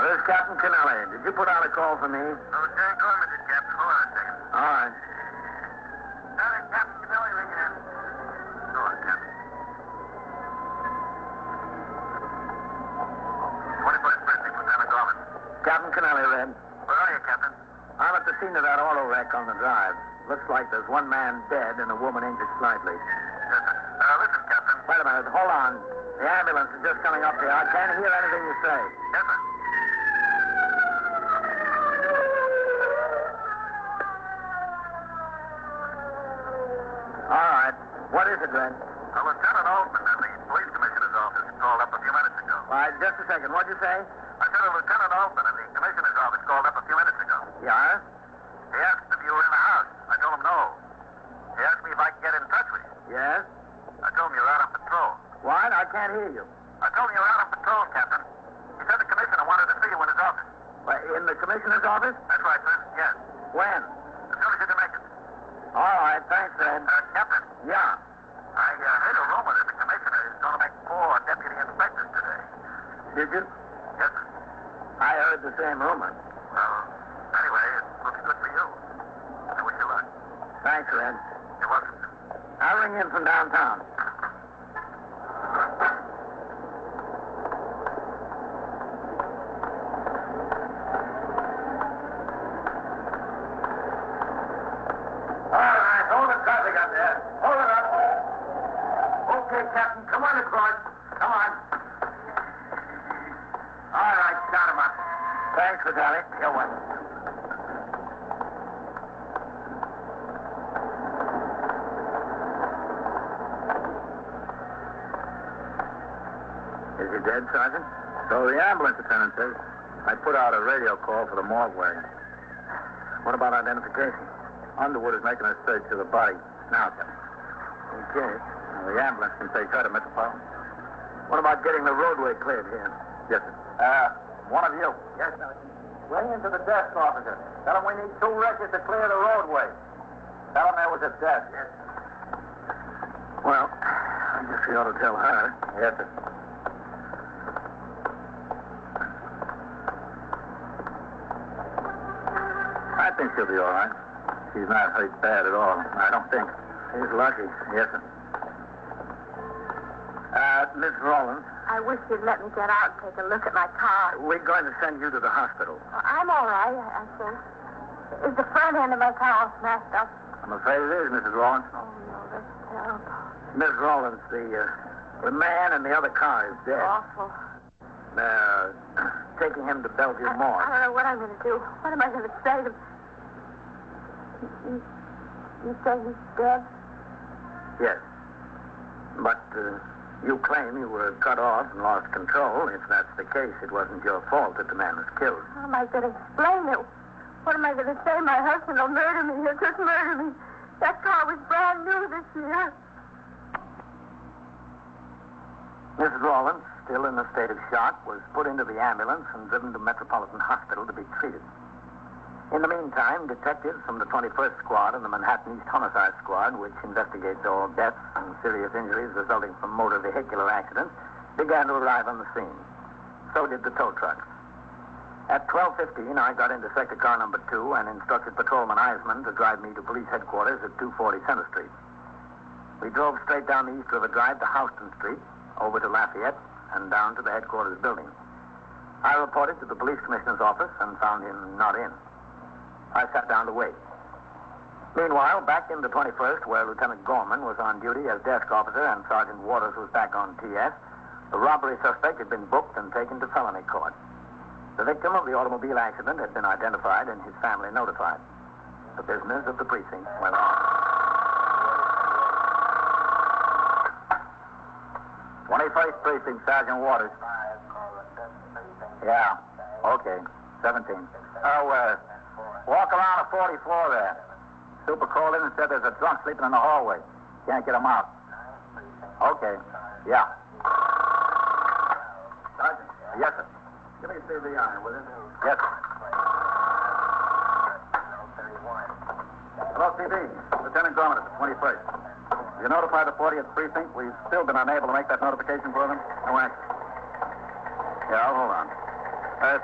This is Captain Kennelly. Did you put out a call for me?
Lieutenant Gorman did, Captain. Hold on a second.
All right.
Captain Kennelly ringing in. Go on, Captain. 21st Precinct, Lieutenant Gorman.
Captain Kennelly, Red.
Where are you, Captain?
I'm at the scene of that auto wreck on the drive. Looks like there's one man dead and a woman injured slightly.
Yes, sir. Listen, Captain.
Wait a minute. Hold on. The ambulance is just coming up here. I can't hear anything you say.
Yes, sir.
All right. What is it, Red?
Lieutenant Altman at the police commissioner's office called up a few minutes ago.
All right, just a second. What'd you say?
I said Lieutenant Altman at the commissioner's office called up a few minutes ago.
Yeah?
He asked if you were in the house. I told him no. He asked me if I could get in touch with you.
Yes?
I told him you were out on patrol.
What? I can't hear you.
I told him you were out on patrol, Captain. He said the commissioner wanted to see you in his office.
In the commissioner's office?
That's right, sir. Yes.
When?
As soon as you can make it.
All right, thanks, Red.
Captain,
Yeah.
I heard a rumor that the commissioner is going to make 4 deputy inspectors today.
Did you?
Yes, sir.
I heard the same rumor.
Well, anyway, it looks good for you. I wish you luck.
Thanks, Red.
You're welcome, sir.
I'll ring in from downtown.
All right, hold the traffic up there. Hold it up. Okay, Captain, come on across. Come on. All right, start him up.
Thanks, Vitaly.
You're welcome.
Is he dead, Sergeant? So the ambulance attendant says. I put out a radio call for the morgue wagon. What about identification? Underwood is making a search of the body now, Captain. Okay. Now, the ambulance can take her to Metropolitan. What about getting the roadway cleared here? Yes, sir. One of you.
Yes, Sergeant.
Ring into the desk officer. Tell him we need 2 wreckers to clear the roadway. Tell him there was a death.
Yes.
Well, I guess we ought to tell her. Yes, sir. I think she'll be all right. She's not hurt bad at all. I don't think. He's lucky. Yes, sir. Miss Rollins,
I wish you'd let me get out and take a look at my car.
we're going to send you to the hospital.
I'm all right, I think. Is the front end of my car all smashed up?
I'm afraid it is, Mrs. Rollins.
Oh, no, that's terrible.
Miss Rollins, the man in the other car is dead.
Awful.
They're taking him to Bellevue Morgue.
I don't know what I'm going to do. What am I going to say to him? You say he's dead?
Yes. But you claim you were cut off and lost control. If that's the case, it wasn't your fault that the man was killed.
How am I going to explain it? What am I going to say? My husband will murder me. He'll just murder me. That car was brand new this year.
Mrs. Rollins, still in a state of shock, was put into the ambulance and driven to Metropolitan Hospital to be treated. In the meantime, detectives from the 21st Squad and the Manhattan East Homicide Squad, which investigates all deaths and serious injuries resulting from motor vehicular accidents, began to arrive on the scene. So did the tow trucks. At 12:15, I got into sector car number 2 and instructed Patrolman Eisman to drive me to police headquarters at 240 Center Street. We drove straight down the East River Drive to Houston Street, over to Lafayette, and down to the headquarters building. I reported to the police commissioner's office and found him not in. I sat down to wait. Meanwhile, back in the 21st, where Lieutenant Gorman was on duty as desk officer and Sergeant Waters was back on TS, the robbery suspect had been booked and taken to felony court. The victim of the automobile accident had been identified and his family notified. The business of the precinct went on. 21st Precinct, Sergeant Waters. Yeah, okay, 17. Walk around the 40th floor there. Super called in and said there's a drunk sleeping in the hallway. Can't get him out. Okay, yeah. Sergeant? Yes, sir. Give me a CVI, will you? Yes, sir. Hello, CV. Lieutenant Gorman at the 21st. You notified the 40th Precinct? We've still been unable to make that notification for them. No action. Yeah, I'll hold on.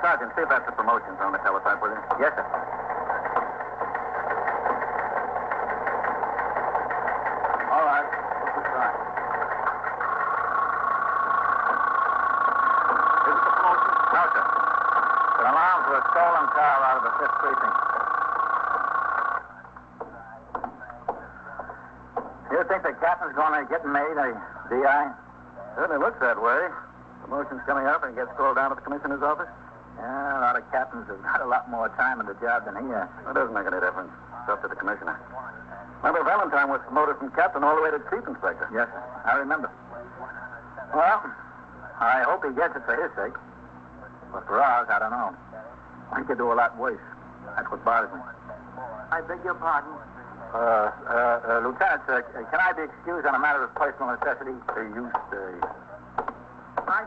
Sergeant, see if that's the promotions on the teletype, will you? Yes, sir. All right. What's the time? Is it the promotion? No, sir. It's an alarm for a stolen car out of the 5th Precinct. You think the captain's going to get made a DI? Certainly looks that way. Promotion's coming up and gets called down to the commissioner's office. Yeah, a lot of captains have got a lot more time in the job than he has. It doesn't make any difference. It's up to the commissioner. Remember, Valentine was promoted from captain all the way to chief inspector. Yes, sir. I remember. Well, I hope he gets it for his sake. But for ours, I don't know. He could do a lot worse. That's what bothers me. I beg your pardon? Lieutenant, can I be excused on a matter of personal necessity? I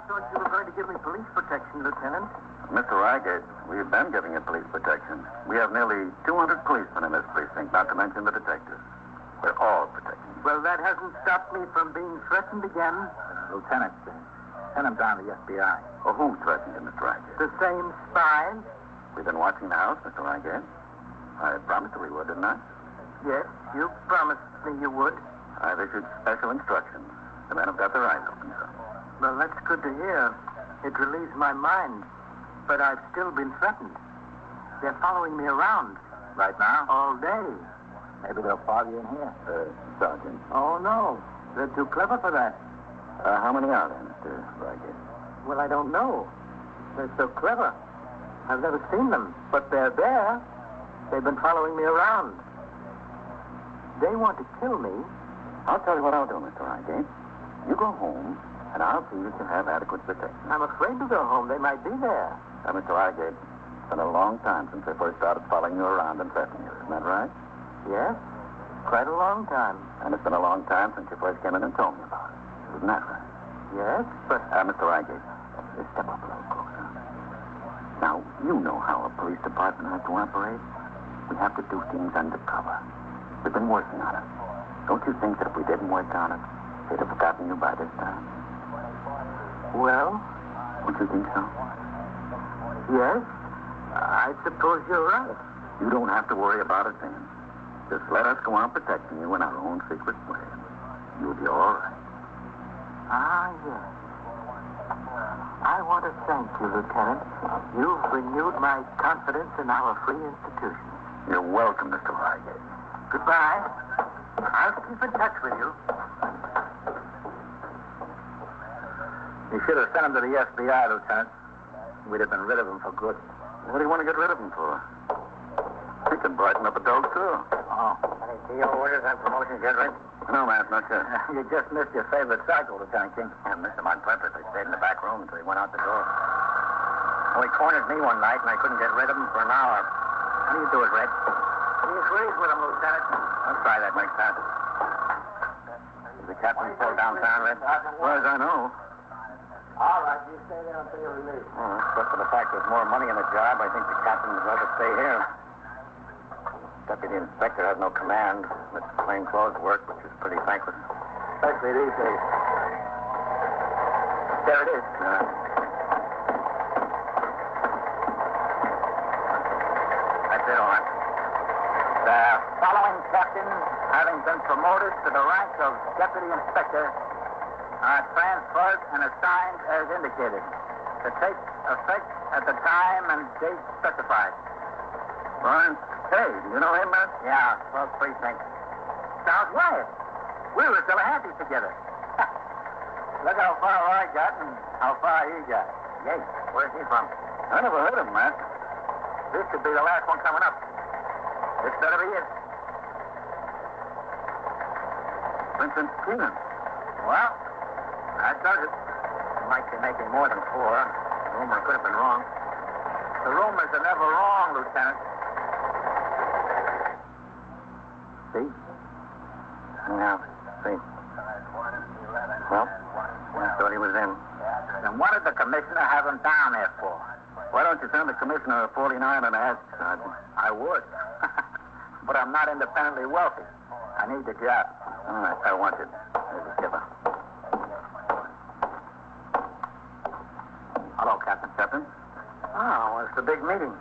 thought you were going to give me police protection, Lieutenant.
Mr. Reigate, we've been giving you police protection. We have nearly 200 policemen in this precinct, not to mention the detectives. They're all protected.
Well, that hasn't stopped me from being threatened again. Lieutenant, send him down to the FBI.
Oh, who threatened you, Mr. Reigate?
The same spies?
We've been watching the house, Mr. Reigate. I promised we would, didn't I?
Yes, you promised me you would.
I've issued special instructions. The men have got their eyes open, sir.
Well, that's good to hear. It relieves my mind. But I've still been threatened. They're following me around.
Right now?
All day.
Maybe they'll follow you in here. Sergeant.
Oh, no. They're too clever for that.
How many are there, Mr. Reigate?
Well, I don't know. They're so clever. I've never seen them. But they're there. They've been following me around. They want to kill me.
I'll tell you what I'll do, Mr. Reigate. You go home, and I'll see that you have adequate protection.
I'm afraid to go home. They might be there.
Now, Mr. Reigate, it's been a long time since they first started following you around and threatening you. Isn't that right?
Yes. Quite a long time.
And it's been a long time since you first came in and told me about it. Isn't that right?
Yes, but...
Mr. Reigate, just step up a little closer. Now, you know how a police department has to operate. We have to do things undercover. We've been working on it. Don't you think that if we didn't work on it, they'd have forgotten you by this time?
Well?
Don't you think so?
Yes. I suppose you're right.
You don't have to worry about a thing. Just let us go on protecting you in our own secret way. You'll be all right.
Ah, yes. I want to thank you, Lieutenant. You've renewed my confidence in our free institutions.
You're welcome, Mr. Reigate.
Goodbye. I'll keep in touch with you. You should have sent him to the FBI, Lieutenant. We'd have been rid of him for good.
What do you want to get rid of him for? He could brighten up a dog, too.
Oh. Any TO orders on promotions yet, Rick?
No, man, not yet.
You just missed your favorite cycle, Lieutenant King.
I missed him on purpose. I stayed in the back room until he went out the door.
Well, he cornered me one night, and I couldn't get rid of him for an hour. How do you do it, Red? He agrees with him, Lieutenant.
I'll try that next time. Is the captain still downtown, Red? As far as I know.
All right, you stay there until you're released.
Except for the fact there's more money in the job, I think the captain would rather stay here. Deputy inspector has no command. It's plainclothes work, which is pretty thankless.
Especially these days.
There it is. That's it, all right. The following captain, having been promoted to the rank of deputy inspector, are transferred and assigned as indicated, to take effect at the time and date specified.
Lawrence K. You know him, man?
Yeah, 12th precinct. Sounds right. We were still handy together. Look how far I got and how far he got. Yates, where's he from?
I never heard of him, man.
This could be the last one coming up. This better be it.
Vincent Keenan.
Well, that does it. He might be making more than 4. The rumor could have been wrong. The rumors are never wrong, Lieutenant. See? Yeah, see. Well, I thought he was in. Then what did the commissioner have him down there for?
Why don't you send the commissioner a 49 and ask, Sergeant?
I would. But I'm not independently wealthy. I need the job.
All right, I want it. There's a skipper.
Hello, Captain.
Captain?
Oh, what's the big meeting?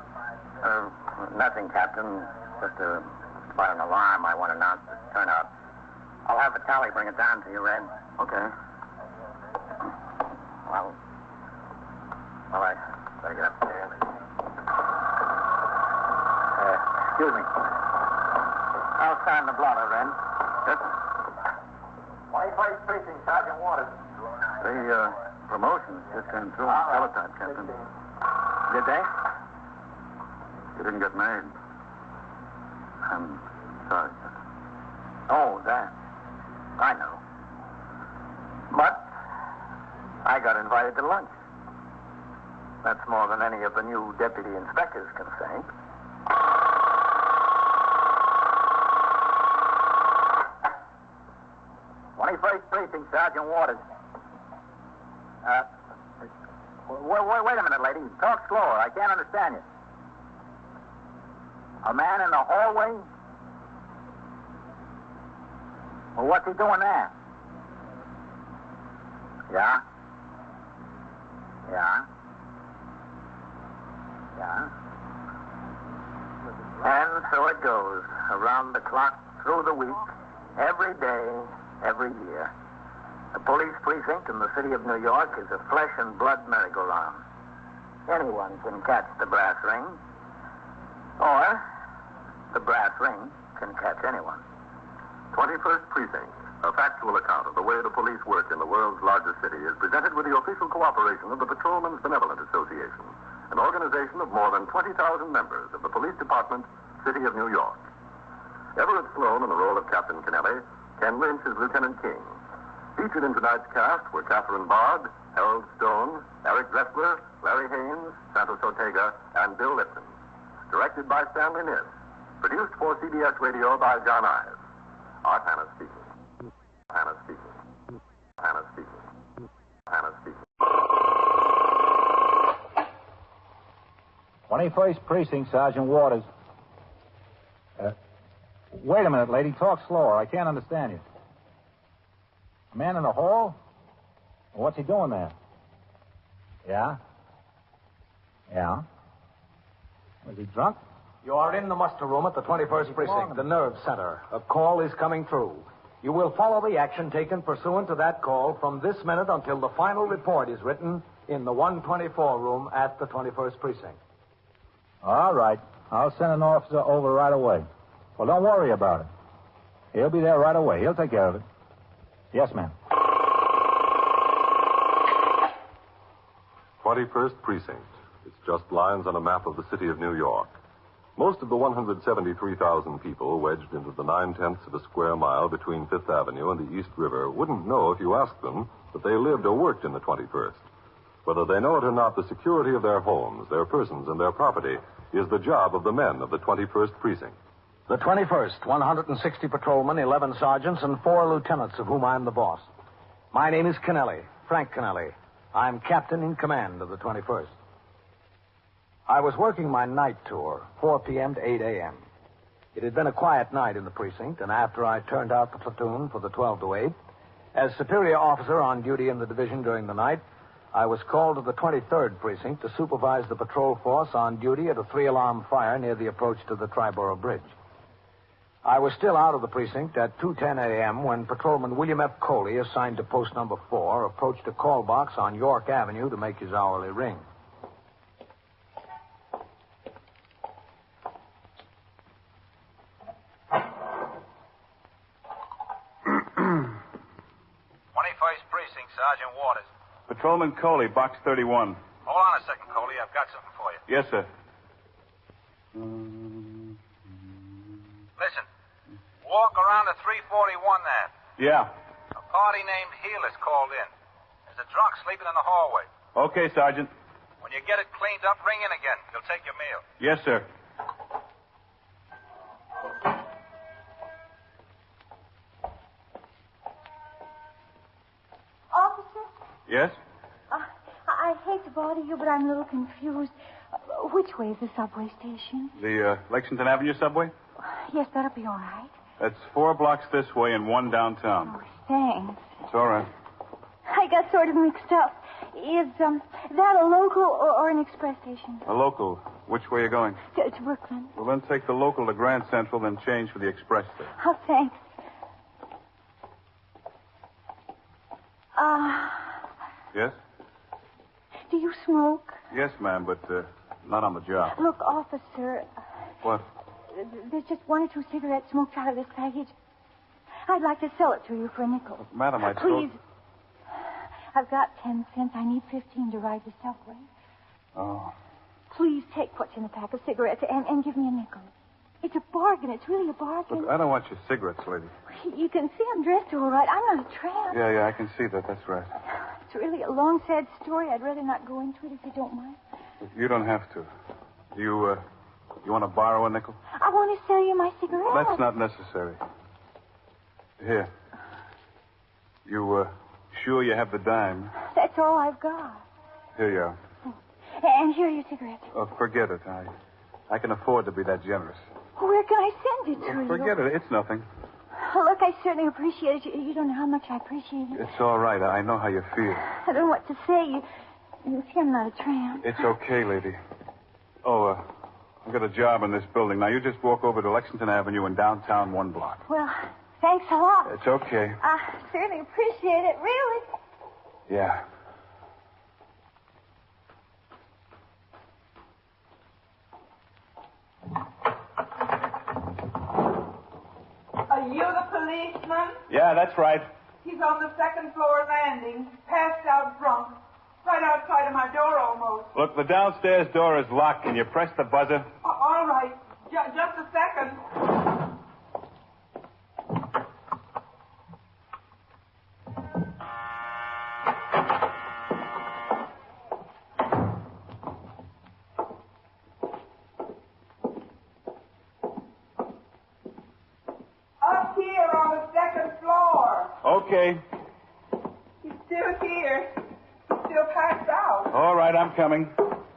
Nothing, Captain. Just about an alarm I want to announce the turnout. I'll have the tally bring it down to you, Red.
Okay.
Well, all right. Better get upstairs. Excuse me. I'll sign the blotter, Red.
Yes?
21st Precinct, Sergeant Waters.
The promotions just came through on teletype, Captain.
Did they?
You didn't get married. I'm sorry, Captain.
Oh, that. I know. But I got invited to lunch. That's more than any of the new deputy inspectors can say. First Precinct, Sergeant Waters. Wait a minute, lady. Talk slower. I can't understand you. A man in the hallway? Well, what's he doing there? Yeah? Yeah? Yeah? And so it goes, around the clock, through the week, every day, every year. The police precinct in the city of New York is a flesh and blood merry-go-round. Anyone can catch the brass ring, or the brass ring can catch anyone.
21st Precinct, a factual account of the way the police work in the world's largest city, is presented with the official cooperation of the Patrolmen's Benevolent Association, an organization of more than 20,000 members of the Police Department, City of New York. Everett Sloan in the role of Captain Kennelly, Ken Lynch as Lieutenant King. Featured in tonight's cast were Catherine Bard, Harold Stone, Eric Dressler, Larry Haynes, Santos Ortega, and Bill Lipton. Directed by Stanley Niss. Produced for CBS Radio by John Ives. Art Hannah speaking. Hannah speaking. Hannah speaking. Hannah speaking.
21st Precinct, Sergeant Waters. Wait a minute, lady. Talk slower. I can't understand you. A man in the hall? What's he doing there? Yeah? Yeah? Was he drunk?
You are in the muster room at the 21st Precinct, the nerve center. A call is coming through. You will follow the action taken pursuant to that call from this minute until the final report is written in the 124 room at the 21st Precinct.
All right. I'll send an officer over right away. Well, don't worry about it. He'll be there right away. He'll take care of it. Yes, ma'am.
21st Precinct. It's just lines on a map of the city of New York. Most of the 173,000 people wedged into the 9/10 of a square mile between Fifth Avenue and the East River wouldn't know if you asked them that they lived or worked in the 21st. Whether they know it or not, the security of their homes, their persons, and their property is the job of the men of the 21st Precinct.
The 21st, 160 patrolmen, 11 sergeants, and 4 lieutenants, of whom I'm the boss. My name is Kennelly, Frank Kennelly. I'm captain in command of the 21st. I was working my night tour, 4 p.m. to 8 a.m. It had been a quiet night in the precinct, and after I turned out the platoon for the 12 to 8, as superior officer on duty in the division during the night, I was called to the 23rd precinct to supervise the patrol force on duty at a 3-alarm fire near the approach to the Triborough Bridge. I was still out of the precinct at 2:10 a.m. when Patrolman William F. Coley, assigned to post number 4, approached a call box on York Avenue to make his hourly ring.
Sergeant Waters.
Patrolman Coley, box 31.
Hold on a second, Coley. I've got something for you.
Yes, sir.
Listen. Walk around to 341 there.
Yeah.
A party named Healer's called in. There's a drunk sleeping in the hallway.
Okay, Sergeant.
When you get it cleaned up, ring in again. You'll take your meal.
Yes, sir.
Officer?
Yes?
I hate to bother you, but I'm a little confused. Which way is the subway station?
The Lexington Avenue subway?
Yes, that'll be all right.
That's 4 blocks this way and 1 downtown.
Oh, thanks.
It's all right.
I got sort of mixed up. Is that a local or an express station?
A local. Which way are you going?
To Brooklyn.
Well, then take the local to Grand Central, then change for the express there.
Oh, thanks.
Yes?
Do you smoke?
Yes, ma'am, but not on the job.
Look, officer.
What?
There's just 1 or 2 cigarettes smoked out of this package. I'd like to sell it to you for a nickel.
Look, madam, I
Please. I've got 10 cents. I need 15 to ride the subway.
Oh.
Please take what's in the pack of cigarettes and give me a nickel. It's a bargain. It's really a bargain.
Look, I don't want your cigarettes, lady.
You can see I'm dressed all right. I'm not a tramp.
Yeah, I can see that. That's right.
It's really a long, sad story. I'd rather not go into it if you don't mind.
You don't have to. You want to borrow a nickel?
I want to sell you my cigarettes.
That's not necessary. Here. You, sure you have the dime?
That's all I've got.
Here you are.
And here are your cigarettes.
Oh, forget it. I can afford to be that generous.
Where can I send it to you?
Forget it. It's nothing.
Oh, look, I certainly appreciate it. You don't know how much I appreciate it.
It's all right. I know how you feel.
I don't know what to say. You see, I'm not a tramp.
It's okay, lady. Oh, I've got a job in this building. Now, you just walk over to Lexington Avenue in downtown 1 block.
Well, thanks a lot.
It's okay.
I certainly appreciate it, really.
Yeah.
Are you the policeman?
Yeah, that's right.
He's on the 2nd floor landing, passed out drunk, right outside of my door almost.
Look, the downstairs door is locked. Can you press the buzzer?
All right. Just a second. Up here on the 2nd floor.
Okay.
He's still here. He's still passed out.
All right, I'm coming.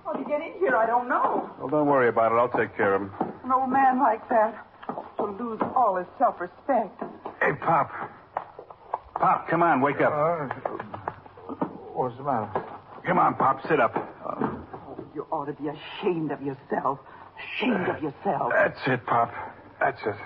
How to get in here, I don't know.
Well, don't worry about it. I'll take care of him.
An old man like that will lose all his self-respect.
Hey, Pop. Pop, come on, wake up.
What's the matter?
Come on, Pop, sit up.
You ought to be ashamed of yourself. Ashamed of yourself.
That's it, Pop. That's it.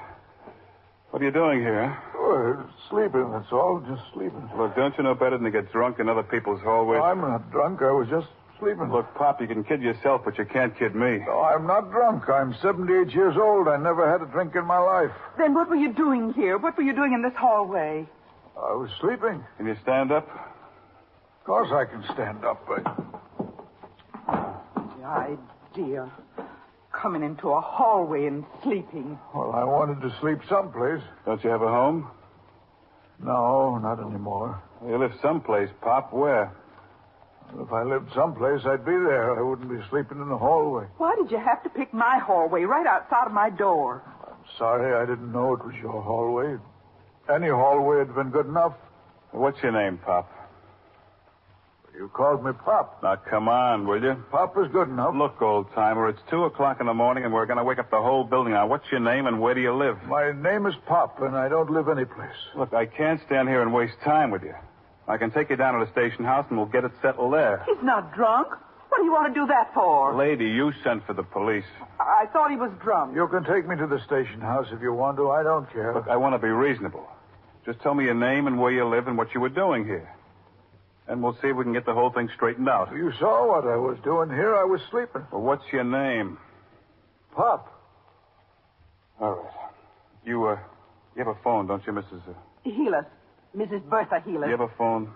What are you doing here, huh?
Oh, sleeping, that's all. Just sleeping.
Look, don't you know better than to get drunk in other people's hallways?
I'm not drunk. I was just sleeping.
Look, Pop, you can kid yourself, but you can't kid me.
No, I'm not drunk. I'm 78 years old. I never had a drink in my life.
Then what were you doing here? What were you doing in this hallway?
I was sleeping.
Can you stand up?
Of course I can stand up, but...
The idea. Coming into a hallway and sleeping.
Well, I wanted to sleep someplace.
Don't you have a home?
No, not anymore.
You live someplace, Pop. Where?
If I lived someplace, I'd be there. I wouldn't be sleeping in the hallway.
Why did you have to pick my hallway right outside of my door?
I'm sorry. I didn't know it was your hallway. Any hallway had been good enough.
What's your name, Pop?
You called me Pop.
Now, come on, will you?
Pop is good enough.
Look, old-timer, it's 2 o'clock in the morning, and we're going to wake up the whole building. Now, what's your name, and where do you live?
My name is Pop, and I don't live anyplace.
Look, I can't stand here and waste time with you. I can take you down to the station house, and we'll get it settled there.
He's not drunk. What do you want to do that for?
Lady, you sent for the police.
I thought he was drunk.
You can take me to the station house if you want to. I don't care.
Look, I want to be reasonable. Just tell me your name and where you live and what you were doing here. And we'll see if we can get the whole thing straightened out.
You saw what I was doing here. I was sleeping.
Well, what's your name?
Pop.
All right. You have a phone, don't you, Mrs.
Heelis. Mrs. Bertha Heelis.
You have a phone?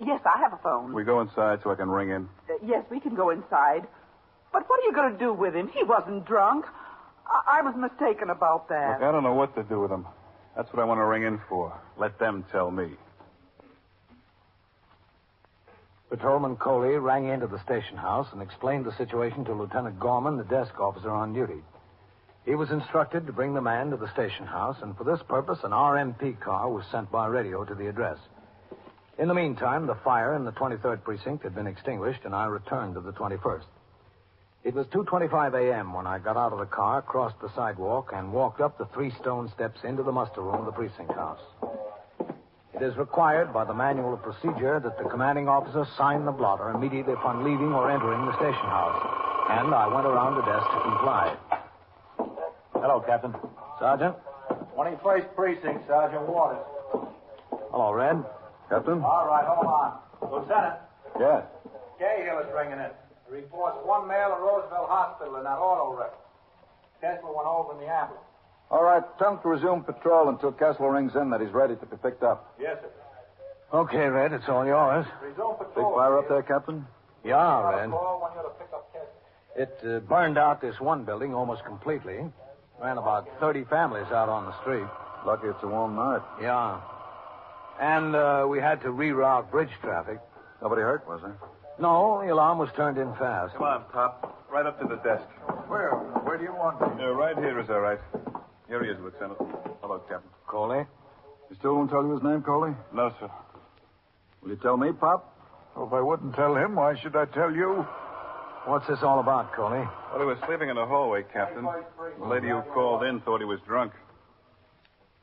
Yes, I have a phone.
We go inside so I can ring in.
Yes, we can go inside. But what are you going to do with him? He wasn't drunk. I was mistaken about that.
Look, I don't know what to do with him. That's what I want to ring in for. Let them tell me.
Patrolman Coley rang into the station house and explained the situation to Lieutenant Gorman, the desk officer on duty. He was instructed to bring the man to the station house, and for this purpose, an RMP car was sent by radio to the address. In the meantime, the fire in the 23rd Precinct had been extinguished, and I returned to the 21st. It was 2:25 a.m. when I got out of the car, crossed the sidewalk, and walked up the 3 stone steps into the muster room of the precinct house. It is required by the manual of procedure that the commanding officer sign the blotter immediately upon leaving or entering the station house, and I went around the desk to comply.
Hello, Captain.
Sergeant?
21st Precinct, Sergeant Waters.
Hello, Red.
Captain?
All right, hold on. Lieutenant.
Yes.
Cahill is ringing in. He reports 1 male at Roosevelt Hospital in that auto wreck. Kessler went over in the ambulance.
All right, tell him to resume patrol until Kessler rings in that he's ready to be picked up.
Yes, sir.
Okay, Red, it's all yours.
Resume
Big
patrol.
fire up there, Captain?
Yeah, Red.
Call when you're to pick up Kessler.
It burned out this one building almost completely. Ran about 30 families out on the street.
Lucky it's a warm night.
Yeah. And we had to reroute bridge traffic.
Nobody hurt, was there?
No, the alarm was turned in fast.
Come on, Pop. Right up to the desk.
Where do you want me?
Right here is all right. Here he is, Lieutenant. Hello, Captain.
Coley?
You still won't tell you his name, Coley?
No, sir.
Will you tell me, Pop?
Well, if I wouldn't tell him, why should I tell you?
What's this all about, Coley?
Well, he was sleeping in the hallway, Captain. The lady who called in thought he was drunk.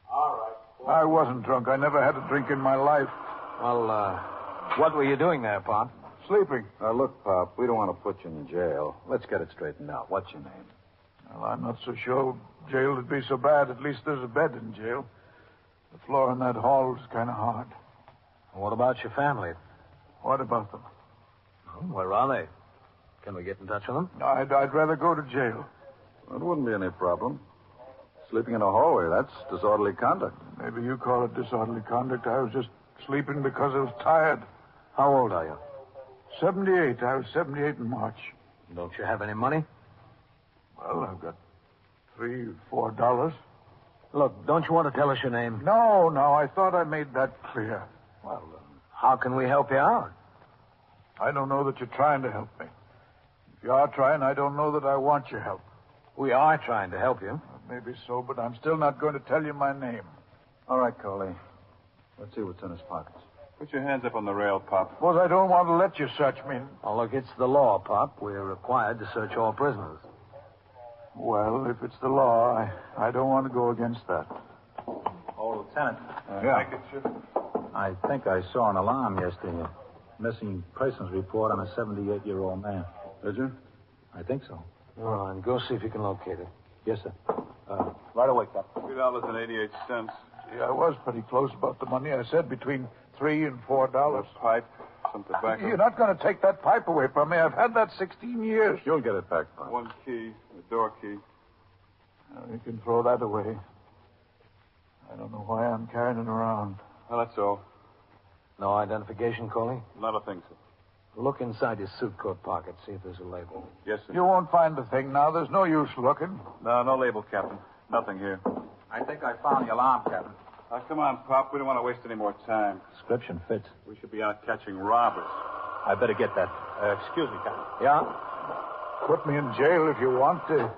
All right.
I wasn't drunk. I never had a drink in my life.
Well, what were you doing there, Pop?
Sleeping.
Now, look, Pop, we don't want to put you in jail. Let's get it straightened out. What's your name?
Well, I'm not so sure jail would be so bad. At least there's a bed in jail. The floor in that hall is kind of hard.
What about your family?
What about them?
Where are they? Can we get in touch with them?
I'd rather go to jail.
Well, it wouldn't be any problem. Sleeping in a hallway, that's disorderly conduct.
Maybe you call it disorderly conduct. I was just sleeping because I was tired.
How old are you?
78. I was 78 in March.
Don't you have any money?
Well, I've got $3, $4.
Look, don't you want to tell us your name?
No. I thought I made that clear.
Well, how can we help you out?
I don't know that you're trying to help me. If you are trying, I don't know that I want your help.
We are trying to help you.
Maybe so, but I'm still not going to tell you my name.
All right, Coley. Let's see what's in his pockets.
Put your hands up on the rail, Pop.
Suppose I don't want to let you search me.
Oh, look, it's the law, Pop. We're required to search all prisoners.
Well, if it's the law, I don't want to go against that.
Oh, Lieutenant.
Yeah.
I think I saw an alarm yesterday. A missing persons report on a 78-year-old man.
Did you?
I think so.
All right, go see if you can locate it.
Yes, sir. Right away, Captain.
$3.88.
Yeah, I was pretty close about the money. I said between $3 and $4.
A pipe, some tobacco.
You're not going to take that pipe away from me. I've had that 16 years.
You'll get it back, Pop.
One key, a door key.
You can throw that away. I don't know why I'm carrying it around.
Well, that's all.
No identification, Coley?
Not a thing, sir.
Look inside his suit coat pocket, see if there's a label.
Yes, sir.
You won't find the thing now. There's no use looking.
No label, Captain. Nothing here.
I think I found the alarm, Captain.
Now, come on, Pop. We don't want to waste any more time.
Description fits.
We should be out catching robbers.
I better get that. Excuse me, Captain.
Yeah?
Put me in jail if you want to.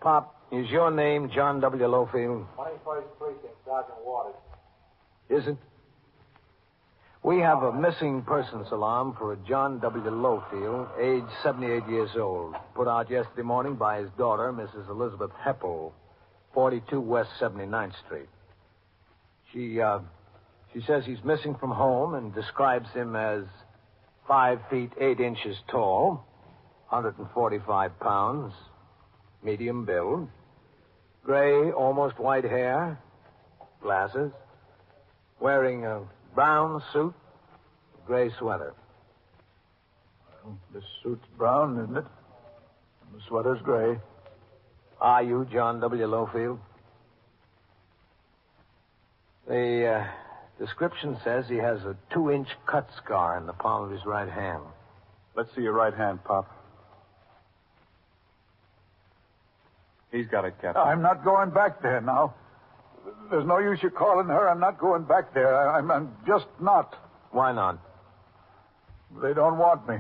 Pop, is your name John W. Lowfield?
21st Precinct, Sergeant Waters.
Is it? We have a missing persons alarm for a John W. Lowfield, age 78 years old, put out yesterday morning by his daughter, Mrs. Elizabeth Heppel, 42 West 79th Street. She says he's missing from home and describes him as 5 feet 8 inches tall, 145 pounds, medium build, gray, almost white hair, glasses, wearing a brown suit, gray sweater.
Well, this suit's brown, isn't it? And the sweater's gray.
Are you John W. Lowfield? The description says he has a 2-inch cut scar in the palm of his right hand.
Let's see your right hand, Pop. He's got it, Captain.
I'm not going back there now. There's no use you calling her. I'm not going back there. I'm just not.
Why not?
They don't want me.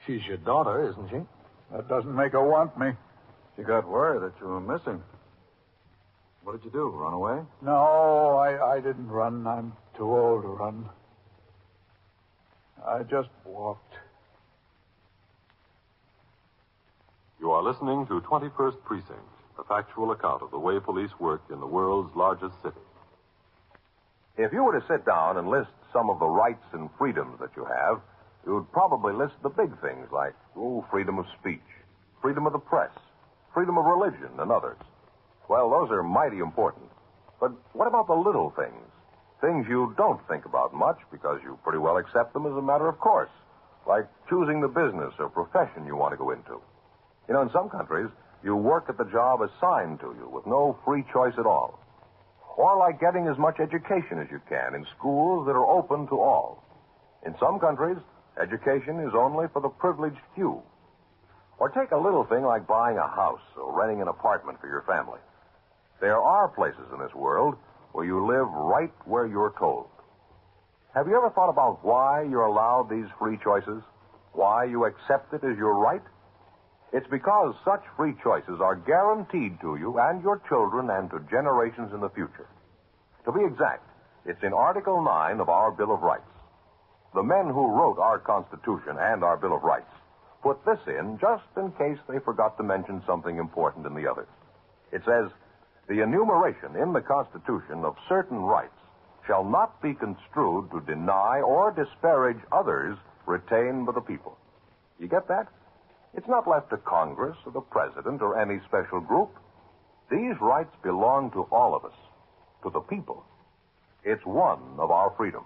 She's your daughter, isn't she?
That doesn't make her want me.
She got word that you were missing. What did you do? Run away?
No, I didn't run. I'm too old to run. I just walked.
You are listening to 21st Precinct, a factual account of the way police work in the world's largest city.
If you were to sit down and list some of the rights and freedoms that you have, you'd probably list the big things like, freedom of speech, freedom of the press, freedom of religion, and others. Well, those are mighty important. But what about the little things? Things you don't think about much because you pretty well accept them as a matter of course, like choosing the business or profession you want to go into. You know, in some countries, you work at the job assigned to you with no free choice at all. Or like getting as much education as you can in schools that are open to all. In some countries, education is only for the privileged few. Or take a little thing like buying a house or renting an apartment for your family. There are places in this world where you live right where you're told. Have you ever thought about why you're allowed these free choices? Why you accept it as your right? It's because such free choices are guaranteed to you and your children and to generations in the future. To be exact, it's in Article 9 of our Bill of Rights. The men who wrote our Constitution and our Bill of Rights put this in just in case they forgot to mention something important in the others. It says, the enumeration in the Constitution of certain rights shall not be construed to deny or disparage others retained by the people. You get that? It's not left to Congress or the President or any special group. These rights belong to all of us, to the people. It's one of our freedoms.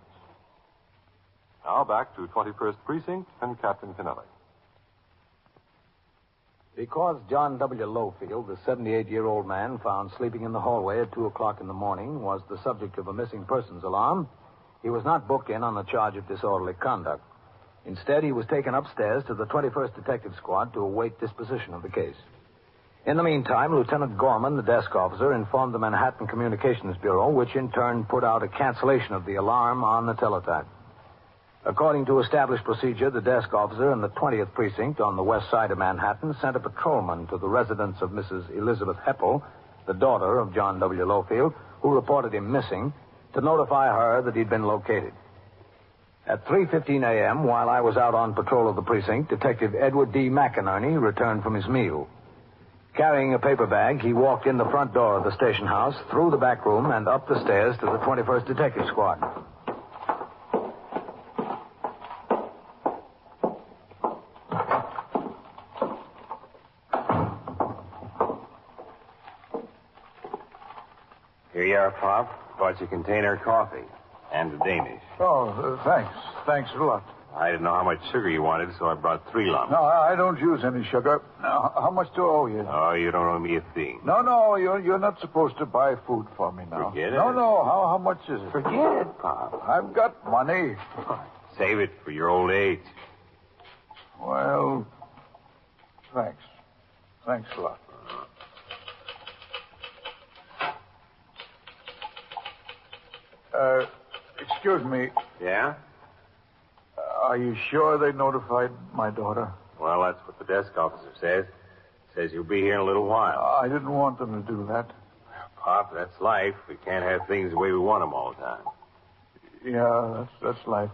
Now back to 21st Precinct and Captain Kennelly.
Because John W. Lowfield, the 78-year-old man found sleeping in the hallway at 2 o'clock in the morning, was the subject of a missing persons alarm, he was not booked in on the charge of disorderly conduct. Instead, he was taken upstairs to the 21st Detective Squad to await disposition of the case. In the meantime, Lieutenant Gorman, the desk officer, informed the Manhattan Communications Bureau, which in turn put out a cancellation of the alarm on the teletype. According to established procedure, the desk officer in the 20th Precinct on the west side of Manhattan sent a patrolman to the residence of Mrs. Elizabeth Heppel, the daughter of John W. Lowfield, who reported him missing, to notify her that he'd been located. At 3:15 a.m., while I was out on patrol of the precinct, Detective Edward D. McInerney returned from his meal. Carrying a paper bag, he walked in the front door of the station house, through the back room, and up the stairs to the 21st Detective Squad.
Here you are, Pop. Bought you container of coffee. And a Danish.
Oh, thanks. Thanks a lot.
I didn't know how much sugar you wanted, so I brought 3 lumps.
No, I don't use any sugar. Now, how much do I owe you?
Oh, you don't owe me a thing.
No, you're not supposed to buy food for me now.
Forget it.
No, how much is it?
Forget it, Pop.
I've got money.
Save it for your old age.
Well, thanks. Thanks a lot. Excuse me.
Yeah?
Are you sure they notified my daughter?
Well, that's what the desk officer says. Says you'll be here in a little while.
I didn't want them to do that.
Pop, that's life. We can't have things the way we want them all the time.
Yeah, that's life.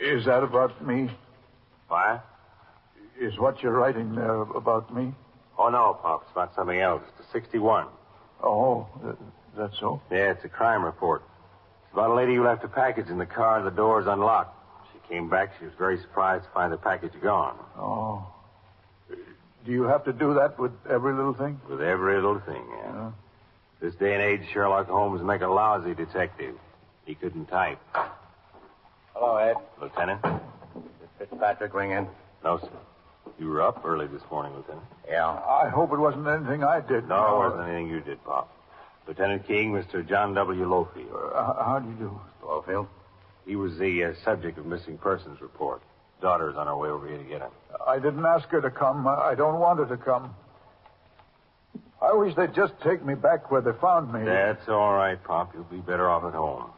Is that about me?
What?
Is what you're writing there about me?
Oh, no, Pop. It's about something else. It's a 61.
Oh, that's so?
Yeah, it's a crime report. It's about a lady who left a package in the car and the door's unlocked. She came back. She was very surprised to find the package gone.
Oh. Do you have to do that with every little thing?
With every little thing, yeah. This day and age, Sherlock Holmes make a lousy detective. He couldn't type.
Hello, Ed.
Lieutenant?
Did Fitzpatrick ring in?
No, sir. You were up early this morning, Lieutenant.
Yeah.
I hope it wasn't anything I did.
No, it wasn't anything you did, Pop. Lieutenant King, Mr. John W. Lofield.
How do you do?
Lofield?
He was the subject of missing persons report. Daughter's on her way over here to get him.
I didn't ask her to come. I don't want her to come. I wish they'd just take me back where they found me.
That's all right, Pop. You'll be better off at home.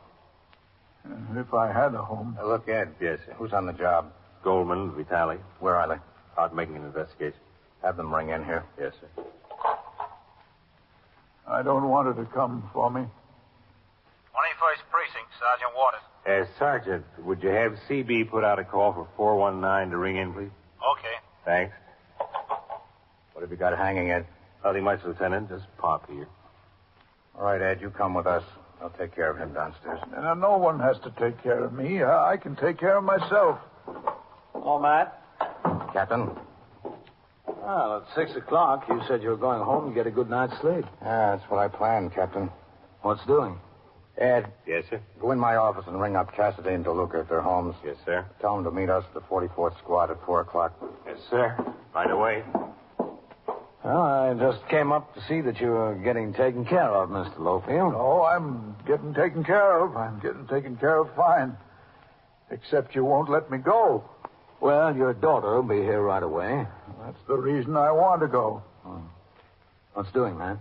If I had a home.
Look, Ed.
Yes, sir.
Who's on the job?
Goldman, Vitali.
Where are they?
Out making an investigation.
Have them ring in here.
Yes, sir.
I don't want her to come for me.
21st Precinct, Sergeant Waters.
Sergeant, would you have CB put out a call for 419 to ring in, please?
Okay.
Thanks.
What have you got hanging, Ed?
Nothing much, Lieutenant. Just Pop here.
All right, Ed, you come with us. I'll take care of him downstairs.
Now, no one has to take care of me. I can take care of myself.
Oh, Matt.
Captain?
Well, at 6 o'clock, you said you were going home and get a good night's sleep.
Yeah, that's what I planned, Captain.
What's doing?
Ed.
Yes, sir?
Go in my office and ring up Cassidy and DeLuca at their homes.
Yes, sir.
Tell them to meet us at the 44th Squad at 4 o'clock.
Yes, sir. Right away.
Well, I just came up to see that you were getting taken care of, Mr. Lofield.
Oh, I'm getting taken care of. I'm getting taken care of fine. Except you won't let me go.
Well, your daughter will be here right away.
That's the reason I want to go.
Oh. What's doing, man?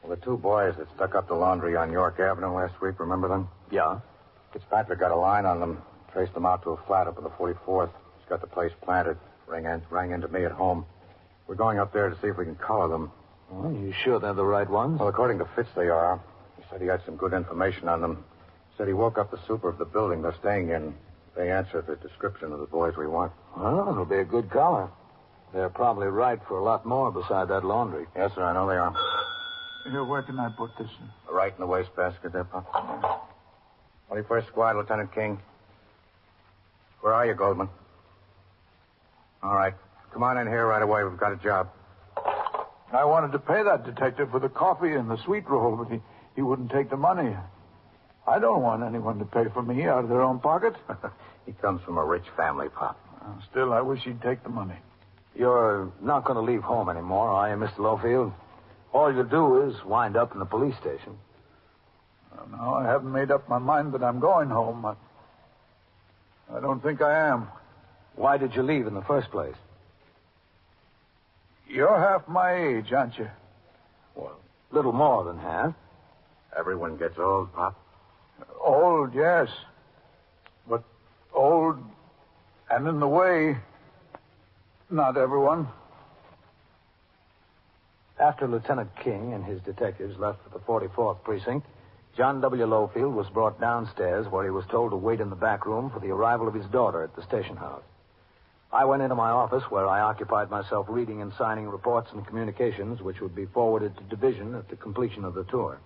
Well, the two boys that stuck up the laundry on York Avenue last week, remember them?
Yeah.
Fitzpatrick got a line on them, traced them out to a flat up at the 44th. He's got the place planted. Rang into me at home. We're going up there to see if we can collar them.
Well, you sure they're the right ones?
Well, according to Fitz, they are. He said he had some good information on them. Said he woke up the super of the building they're staying in. They answered the description of the boys we want.
Well, it'll be a good collar. They're probably right for a lot more beside that laundry.
Yes, sir, I know they are.
Here, where can I put this?
Right in the wastebasket there, Pop. 21st Squad, Lieutenant King. Where are you, Goldman? All right. Come on in here right away. We've got a job.
I wanted to pay that detective for the coffee and the sweet roll, but he wouldn't take the money. I don't want anyone to pay for me out of their own pocket.
He comes from a rich family, Pop.
Still, I wish he'd take the money.
You're not going to leave home anymore, are you, Mr. Lofield? All you'll do is wind up in the police station.
No, I haven't made up my mind that I'm going home. I don't think I am.
Why did you leave in the first place?
You're half my age, aren't you?
Well, little more than half.
Everyone gets old, Pop.
Old, yes. But old and in the way, not everyone.
After Lieutenant King and his detectives left for the 44th Precinct, John W. Lofield was brought downstairs where he was told to wait in the back room for the arrival of his daughter at the station house. I went into my office where I occupied myself reading and signing reports and communications which would be forwarded to division at the completion of the tour.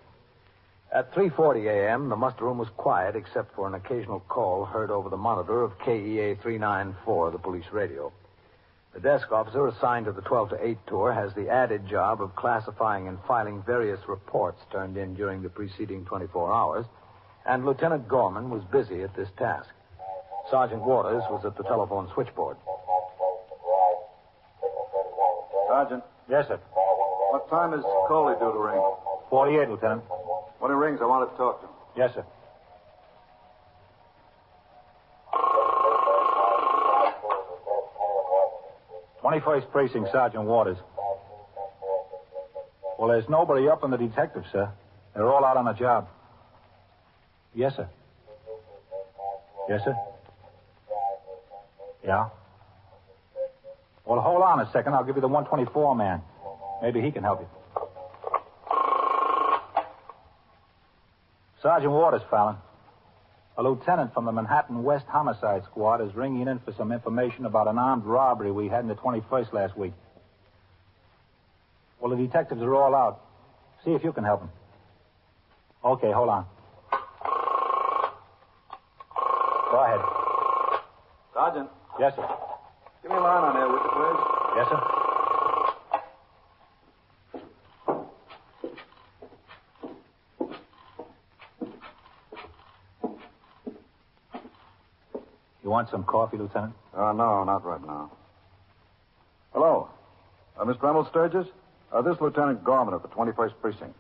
At 3:40 a.m., the muster room was quiet except for an occasional call heard over the monitor of KEA 394, the police radio. The desk officer assigned to the 12 to 8 tour has the added job of classifying and filing various reports turned in during the preceding 24 hours, and Lieutenant Gorman was busy at this task. Sergeant Waters was at the telephone switchboard.
Sergeant.
Yes, sir.
What time is Coley due to ring?
48, Lieutenant.
When he rings, I want to talk to him.
Yes, sir.
'21st Precinct, Sergeant Waters. Well, there's nobody up in the detective, sir. They're all out on a job. Yes, sir. Yes, sir. Yeah? Well, hold on a second. I'll give you the 124 man. Maybe he can help you. Sergeant Waters, Fallon. A lieutenant from the Manhattan West Homicide Squad is ringing in for some information about an armed robbery we had in the 21st last week. Well, the detectives are all out. See if you can help them. Okay, hold on. Go ahead.
Sergeant.
Yes, sir.
Give me a line on there, would you, please?
Yes, sir. You want some coffee, Lieutenant?
No, not right now. Hello. Mr. Reynolds Sturgis? This is Lieutenant Gorman of the 21st Precinct.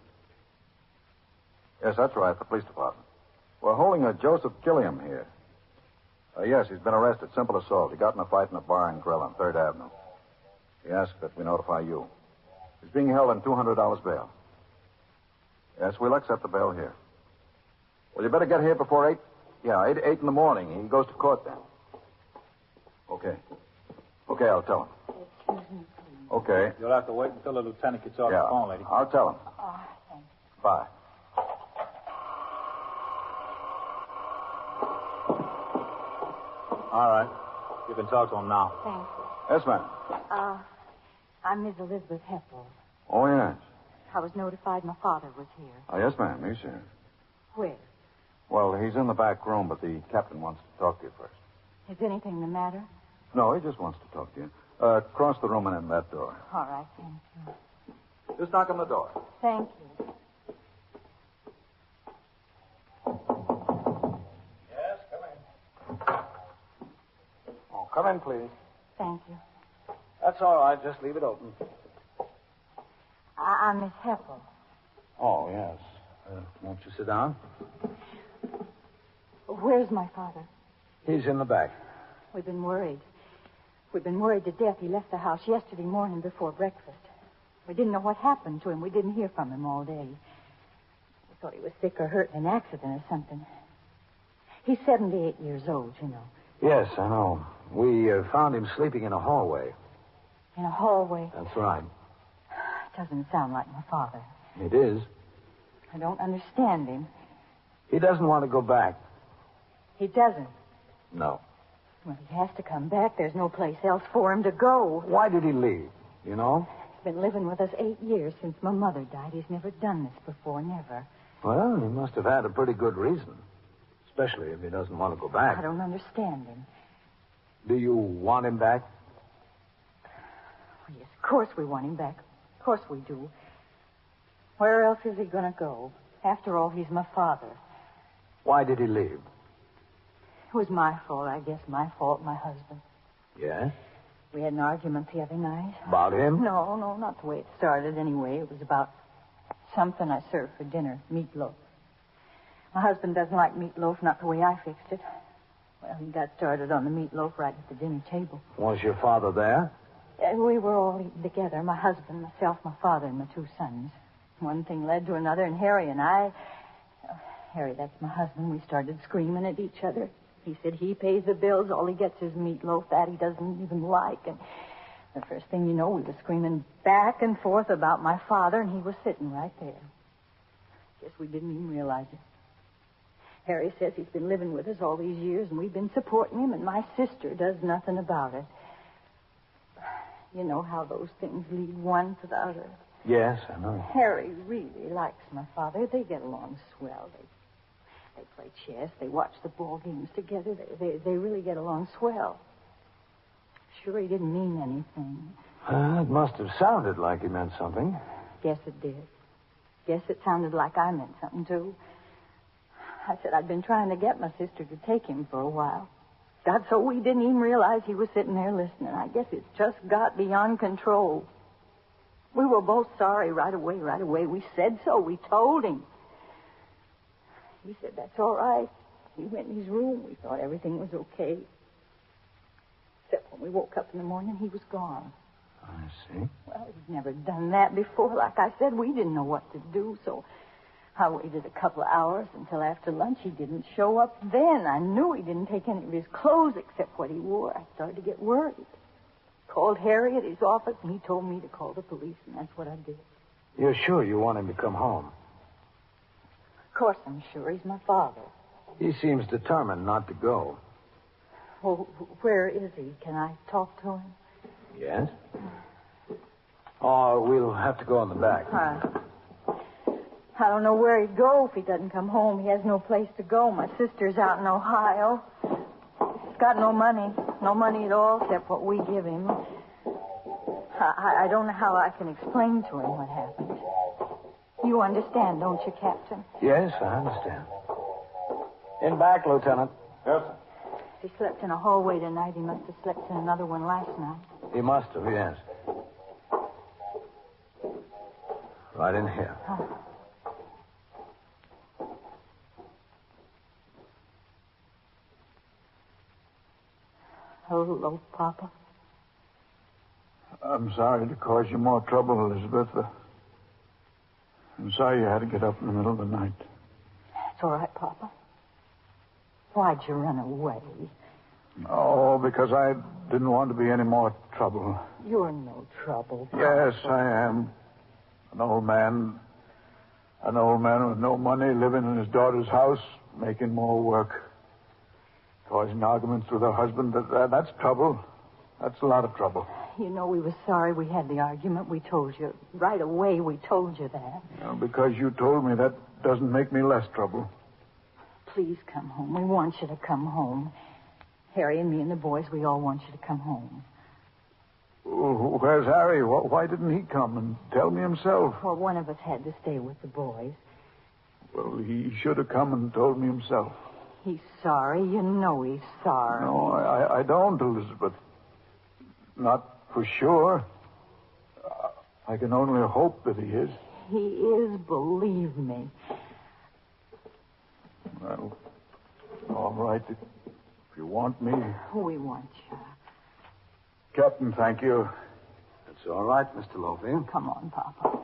Yes, that's right, the police department. We're holding a Joseph Gilliam here. Yes, he's been arrested. Simple assault. He got in a fight in a bar and grill on 3rd Avenue. He asked that we notify you. He's being held on $200 bail. Yes, we'll accept the bail here. Well, you better get here before 8. Yeah, 8 in the morning. He goes to court then. Okay. Okay, I'll tell him.
Excuse me, please.
Okay.
You'll have to wait until the lieutenant gets off the phone, lady.
I'll tell him.
Oh, thanks.
Bye.
All right. You can talk to him now.
Thanks.
Yes, ma'am.
I'm Miss Elizabeth Heffel.
Oh, yes.
I was notified my father was here.
Oh, yes, ma'am. He's here.
Where?
Well, he's in the back room, but the captain wants to talk to you first.
Is anything the matter?
No, he just wants to talk to you. Cross the room and in that door.
All right, thank you.
Just knock on the door.
Thank you.
Yes, come in. Oh, come in, please.
Thank you.
That's all right. Just leave it open.
I'm Miss Heffel.
Oh, yes. Won't you sit down?
Where's my father?
He's in the back.
We've been worried. We've been worried to death. He left the house yesterday morning before breakfast. We didn't know what happened to him. We didn't hear from him all day. We thought he was sick or hurt in an accident or something. He's 78 years old, you know.
Yes, I know. We found him sleeping in a hallway.
In a hallway?
That's right.
It doesn't sound like my father.
It is.
I don't understand him.
He doesn't want to go back.
He doesn't.
No.
Well, he has to come back. There's no place else for him to go.
Why did he leave? You know?
He's been living with us 8 years since my mother died. He's never done this before, never.
Well, he must have had a pretty good reason. Especially if he doesn't want to go back.
I don't understand him.
Do you want him back?
Well, yes, of course we want him back. Of course we do. Where else is he going to go? After all, he's my father.
Why did he leave?
It was my fault, I guess. My fault, my husband.
Yes?
We had an argument the other night.
About him?
No, not the way it started anyway. It was about something I served for dinner, meatloaf. My husband doesn't like meatloaf, not the way I fixed it. Well, he got started on the meatloaf right at the dinner table.
Was your father there?
We were all eating together, my husband, myself, my father, and my 2 sons. One thing led to another, and Harry and I... Harry, that's my husband, we started screaming at each other. He said he pays the bills, all he gets is meatloaf, that he doesn't even like. And the first thing you know, we were screaming back and forth about my father, and he was sitting right there. Guess we didn't even realize it. Harry says he's been living with us all these years, and we've been supporting him, and my sister does nothing about it. You know how those things lead one to the other.
Yes, I know.
Harry really likes my father. They get along swell. They play chess. They watch the ball games together. They really get along swell. Sure, he didn't mean anything.
It must have sounded like he meant something.
Guess it did. Guess it sounded like I meant something, too. I said I'd been trying to get my sister to take him for a while. Got so we didn't even realize he was sitting there listening. I guess it just got beyond control. We were both sorry right away. We said so. We told him. He said, that's all right. He went in his room. We thought everything was okay. Except when we woke up in the morning, he was gone.
I see.
Well, he'd never done that before. Like I said, we didn't know what to do, so I waited a couple of hours until after lunch. He didn't show up then. I knew he didn't take any of his clothes except what he wore. I started to get worried. Called Harry at his office, and he told me to call the police, and that's what I did.
You're sure you want him to come home?
Of course I'm sure. He's my father.
He seems determined not to go.
Well, where is he? Can I talk to him?
Yes? Oh, we'll have to go in the back.
I don't know where he'd go if he doesn't come home. He has no place to go. My sister's out in Ohio. He's got no money. No money at all except what we give him. I don't know how I can explain to him what happened. You understand, don't you, Captain?
Yes, I understand. In back, Lieutenant.
Yes, sir.
If he slept in a hallway tonight, he must have slept in another one last night.
He must have, yes. Right in here.
Hello, Papa.
I'm sorry to cause you more trouble, Elizabeth. I'm sorry you had to get up in the middle of the night.
It's all right, Papa. Why'd you run away?
Oh, because I didn't want to be any more trouble.
You're no trouble, Papa.
Yes, I am. An old man with no money, living in his daughter's house, making more work, causing arguments with her husband. That's trouble. That's a lot of trouble.
You know, we were sorry we had the argument. We told you. Right away, we told you that.
Because you told me, that doesn't make me less trouble.
Please come home. We want you to come home. Harry and me and the boys, we all want you to come home.
Where's Harry? Why didn't he come and tell me himself?
Well, one of us had to stay with the boys.
Well, he should have come and told me himself.
He's sorry. You know he's sorry.
No, I don't, Elizabeth. Not for sure. I can only hope that he is.
He is, believe me.
Well, all right. If you want me.
We want you.
Captain, thank you.
It's all right, Mr. Lofield.
Come on, Papa.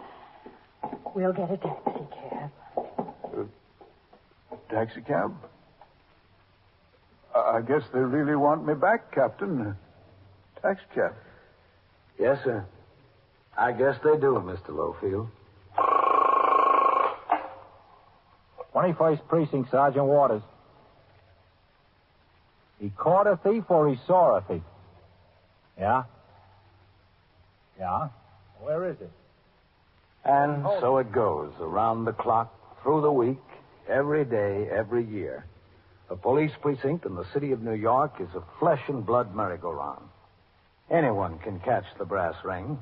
We'll get a taxi cab.
A taxi cab? I guess they really want me back, Captain. Taxi cab.
Yes, sir. I guess they do, Mr. Lofield.
21st Precinct, Sergeant Waters. He caught a thief or he saw a thief? Yeah? Yeah? Where is it?
And so it goes, around the clock, through the week, every day, every year. A police precinct in the city of New York is a flesh and blood merry-go-round. Anyone can catch the brass ring.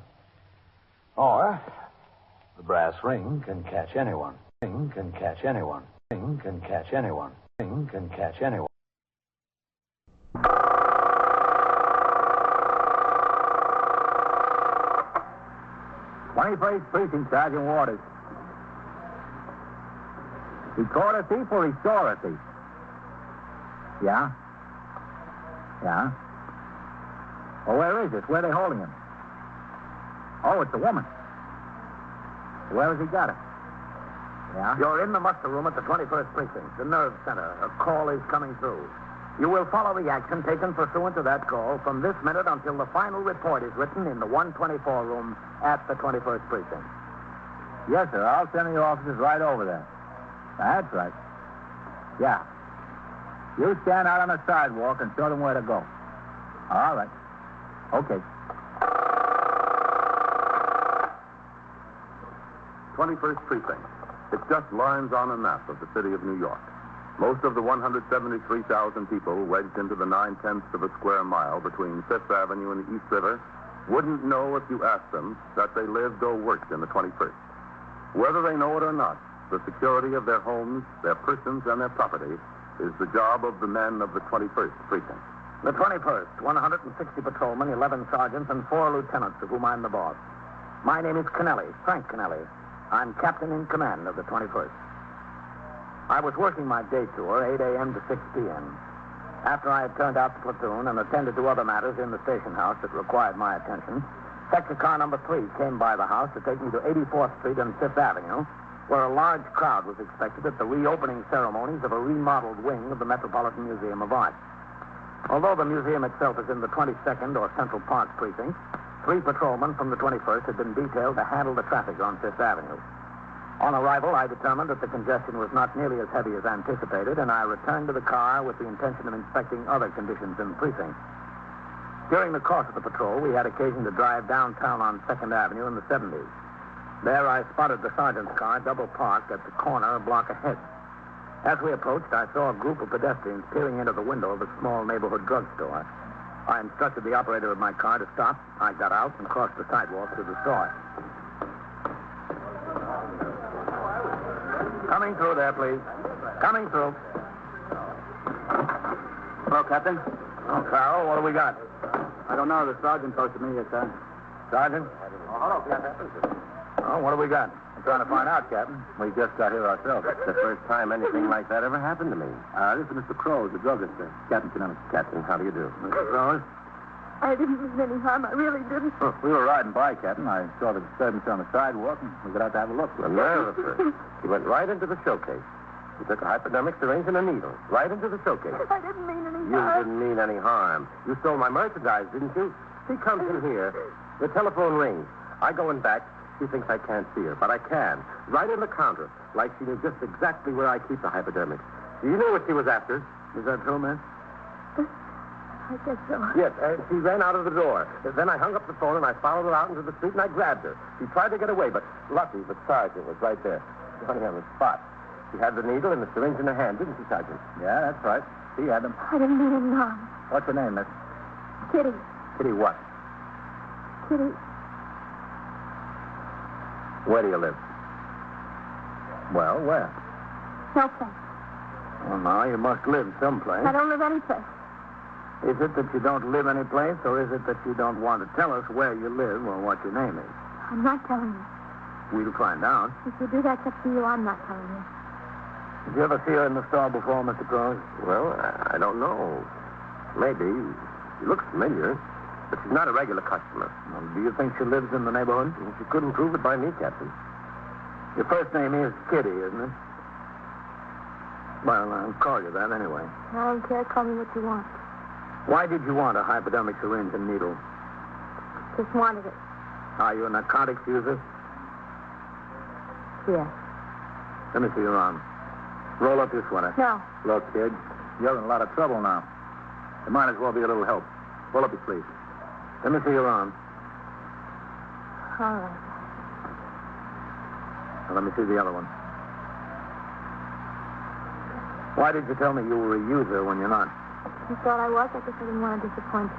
Or the brass ring can catch anyone. Ring can catch anyone. Ring can catch anyone. Ring can catch anyone.
21st Precinct, Sergeant Waters. He caught a thief or he saw a thief? Yeah? Yeah? Well, where is it? Where are they holding him? Oh, it's a woman. Where has he got her? Yeah?
You're in the muster room at the 21st Precinct, the nerve center. A call is coming through. You will follow the action taken pursuant to that call from this minute until the final report is written in the 124 room at the 21st Precinct.
Yes, sir. I'll send the officers right over there. That's right. Yeah. You stand out on the sidewalk and show them where to go. All right. Okay.
21st Precinct. It's just lines on a map of the city of New York. Most of the 173,000 people wedged into the 9/10 of a square mile between Fifth Avenue and the East River wouldn't know if you asked them that they lived or worked in the 21st. Whether they know it or not, the security of their homes, their persons, and their property is the job of the men of the 21st Precinct.
The 21st, 160 patrolmen, 11 sergeants, and 4 lieutenants, of whom I'm the boss. My name is Kennelly, Frank Kennelly. I'm captain in command of the 21st. I was working my day tour, 8 a.m. to 6 p.m. After I had turned out the platoon and attended to other matters in the station house that required my attention, sector car number 3 came by the house to take me to 84th Street and 5th Avenue, where a large crowd was expected at the reopening ceremonies of a remodeled wing of the Metropolitan Museum of Art. Although the museum itself is in the 22nd or Central Park Precinct, 3 patrolmen from the 21st had been detailed to handle the traffic on 5th Avenue. On arrival, I determined that the congestion was not nearly as heavy as anticipated, and I returned to the car with the intention of inspecting other conditions in the precinct. During the course of the patrol, we had occasion to drive downtown on 2nd Avenue in the 70s. There, I spotted the sergeant's car double parked at the corner a block ahead. As we approached, I saw a group of pedestrians peering into the window of a small neighborhood drugstore. I instructed the operator of my car to stop. I got out and crossed the sidewalk to the store. Coming through there, please. Coming through.
Hello, Captain.
Oh, Carol, what do we got?
I don't know. The sergeant posted me here, sir.
Sergeant?
Hello, Captain.
Oh, what do we got? I'm trying to find out, Captain.
We just got here ourselves.
It's the first time anything like that ever happened to me.
This is Mr. Crowe, the druggist, sir. Captain Kennelly.
Captain, how do you do?
Mr. Rose?
I didn't mean any harm. I really didn't.
Well, we were riding by, Captain. I saw the disturbance on the sidewalk, and we got out to have a look.
The nerve of her. He went right into the showcase. He took a hypodermic syringe and a needle. Right into the showcase.
I didn't mean any
You
harm.
didn't mean any harm. You stole my merchandise, didn't you? She comes in here. The telephone rings. I go in back. She thinks I can't see her, but I can. Right in the counter, like she knew just exactly where I keep the hypodermic. You knew what she was after.
Is that true, man?
I guess so.
Yes, she ran out of the door. Then I hung up the phone and I followed her out into the street and I grabbed her. She tried to get away, but lucky the sergeant was right there, running on the spot. She had the needle and the syringe in her hand, didn't she, Sergeant?
Yeah, that's right. He had them.
I didn't mean any harm.
What's your name, miss?
Kitty.
Kitty what?
Kitty.
Where do you live?
Well, where?
No place.
Well, now, you must live someplace.
I don't live any place.
Is it that you don't live any place, or is it that you don't want to tell us where you live or what your name is?
I'm not telling you.
We'll find out.
If you do, that's up to you. I'm not telling you.
Did you ever see her in the store before, Mr. Crowe?
Well, I don't know. Maybe. She looks familiar, but she's not a regular customer.
Well, do you think she lives in the neighborhood?
She couldn't prove it by me, Captain.
Your first name is Kitty, isn't it? Well, I'll call you that anyway.
I don't care. Call me what you want.
Why did you want a hypodermic syringe and needle?
Just wanted it.
Are you a narcotics user?
Yes.
Let me see your arm. Roll up your sweater.
No.
Look, kid, you're in a lot of trouble now. There might as well be a little help. Roll up your sleeve.
Let me see your arm.
All right.
Now, let me see the other one. Why did you tell me you were a user when you're not?
You thought I was? I guess I didn't want to disappoint you.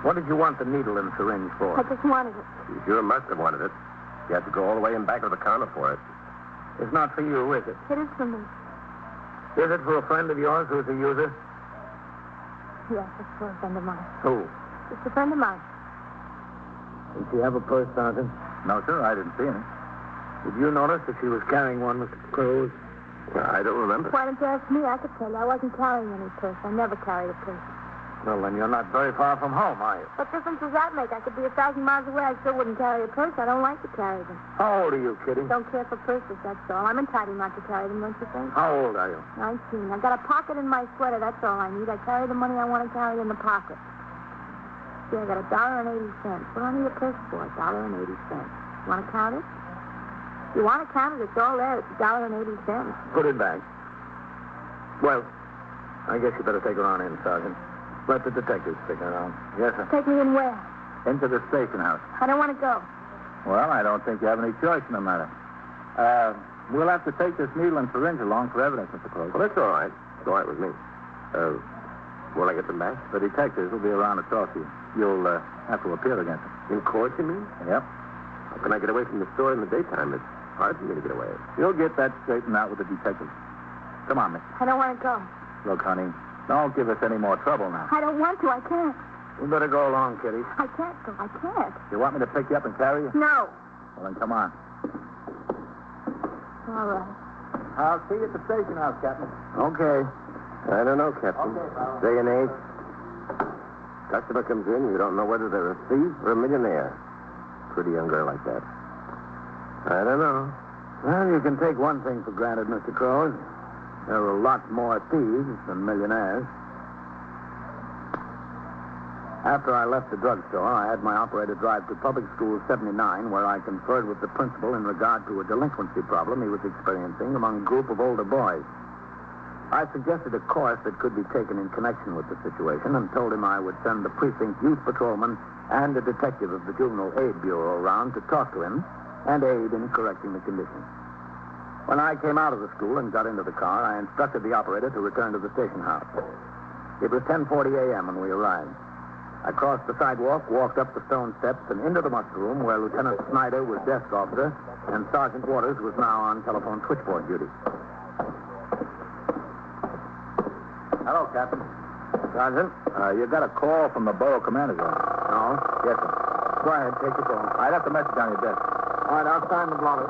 What did you want the needle and syringe for?
I just wanted it.
You sure must have wanted it. You had to go all the way in back of the counter for it.
It's not for you, is it?
It is for me.
Is it for a friend of yours who's a user?
Yes, it's for a friend of mine.
Who?
It's a friend of mine.
Did she have a purse, Sergeant?
No, sir, I didn't see any.
Did you notice that she was carrying one, Mr. Cruz?
I don't remember.
Why didn't you ask me? I could tell you. I wasn't carrying any purse. I never carried a purse.
Well, then you're not very far from home, are you?
What difference does that make? I could be 1,000 miles away. I still wouldn't carry a purse. I don't like to carry them.
How old are you, Kitty?
Don't care for purses, that's all. I'm entitled not to carry them, don't you think?
How old are you?
19. I've got a pocket in my sweater. That's all I need. I carry the money I want to carry in the pocket. See, I got $1.80. What do I need a purse for? $1.80. You want to count it? You want to count it? It's all there. It's $1.80.
Put it back. Well, I guess you better take her on in, Sergeant. Let the detectives stick around.
Yes, sir.
Take me in where?
Into the station house.
I don't want to go.
Well, I don't think you have any choice in the matter. We'll have to take this needle and syringe along for evidence, Mr. Crowe.
Well, that's all right. It's all right with me. Will I get them back?
The detectives will be around to talk to you. You'll have to appeal against them.
In court, you mean?
Yep.
How can I get away from the store in the daytime? It's hard for me to get away.
You'll get that straightened out with the detectives. Come on, miss.
I don't want to go.
Look, honey, don't give us any more trouble now.
I don't want to. I can't.
We better go along, Kitty.
I can't go. I can't.
You want me to pick you up and carry you?
No.
Well, then come on.
All right.
I'll see you at the station house, Captain.
Okay.
I don't know, Captain.
Okay, pal.
Day and age. Customer comes in, you don't know whether they're a thief or a millionaire. Pretty young girl like that. I don't know.
Well, you can take one thing for granted, Mr. Crowe. There are a lot more thieves than millionaires. After I left the drugstore, I had my operator drive to Public School 79, where I conferred with the principal in regard to a delinquency problem he was experiencing among a group of older boys. I suggested a course that could be taken in connection with the situation and told him I would send the precinct youth patrolman and a detective of the Juvenile Aid Bureau around to talk to him and aid in correcting the conditions. When I came out of the school and got into the car, I instructed the operator to return to the station house. It was 10:40 a.m. when we arrived. I crossed the sidewalk, walked up the stone steps, and into the muster room where Lieutenant Snyder was desk officer and Sergeant Waters was now on telephone switchboard duty.
Hello, Captain. Sergeant, you got a call from the borough commander's office.
No?
Yes, sir.
Go ahead, take your phone.
I left a message on your desk.
All right, I'll sign the blotter.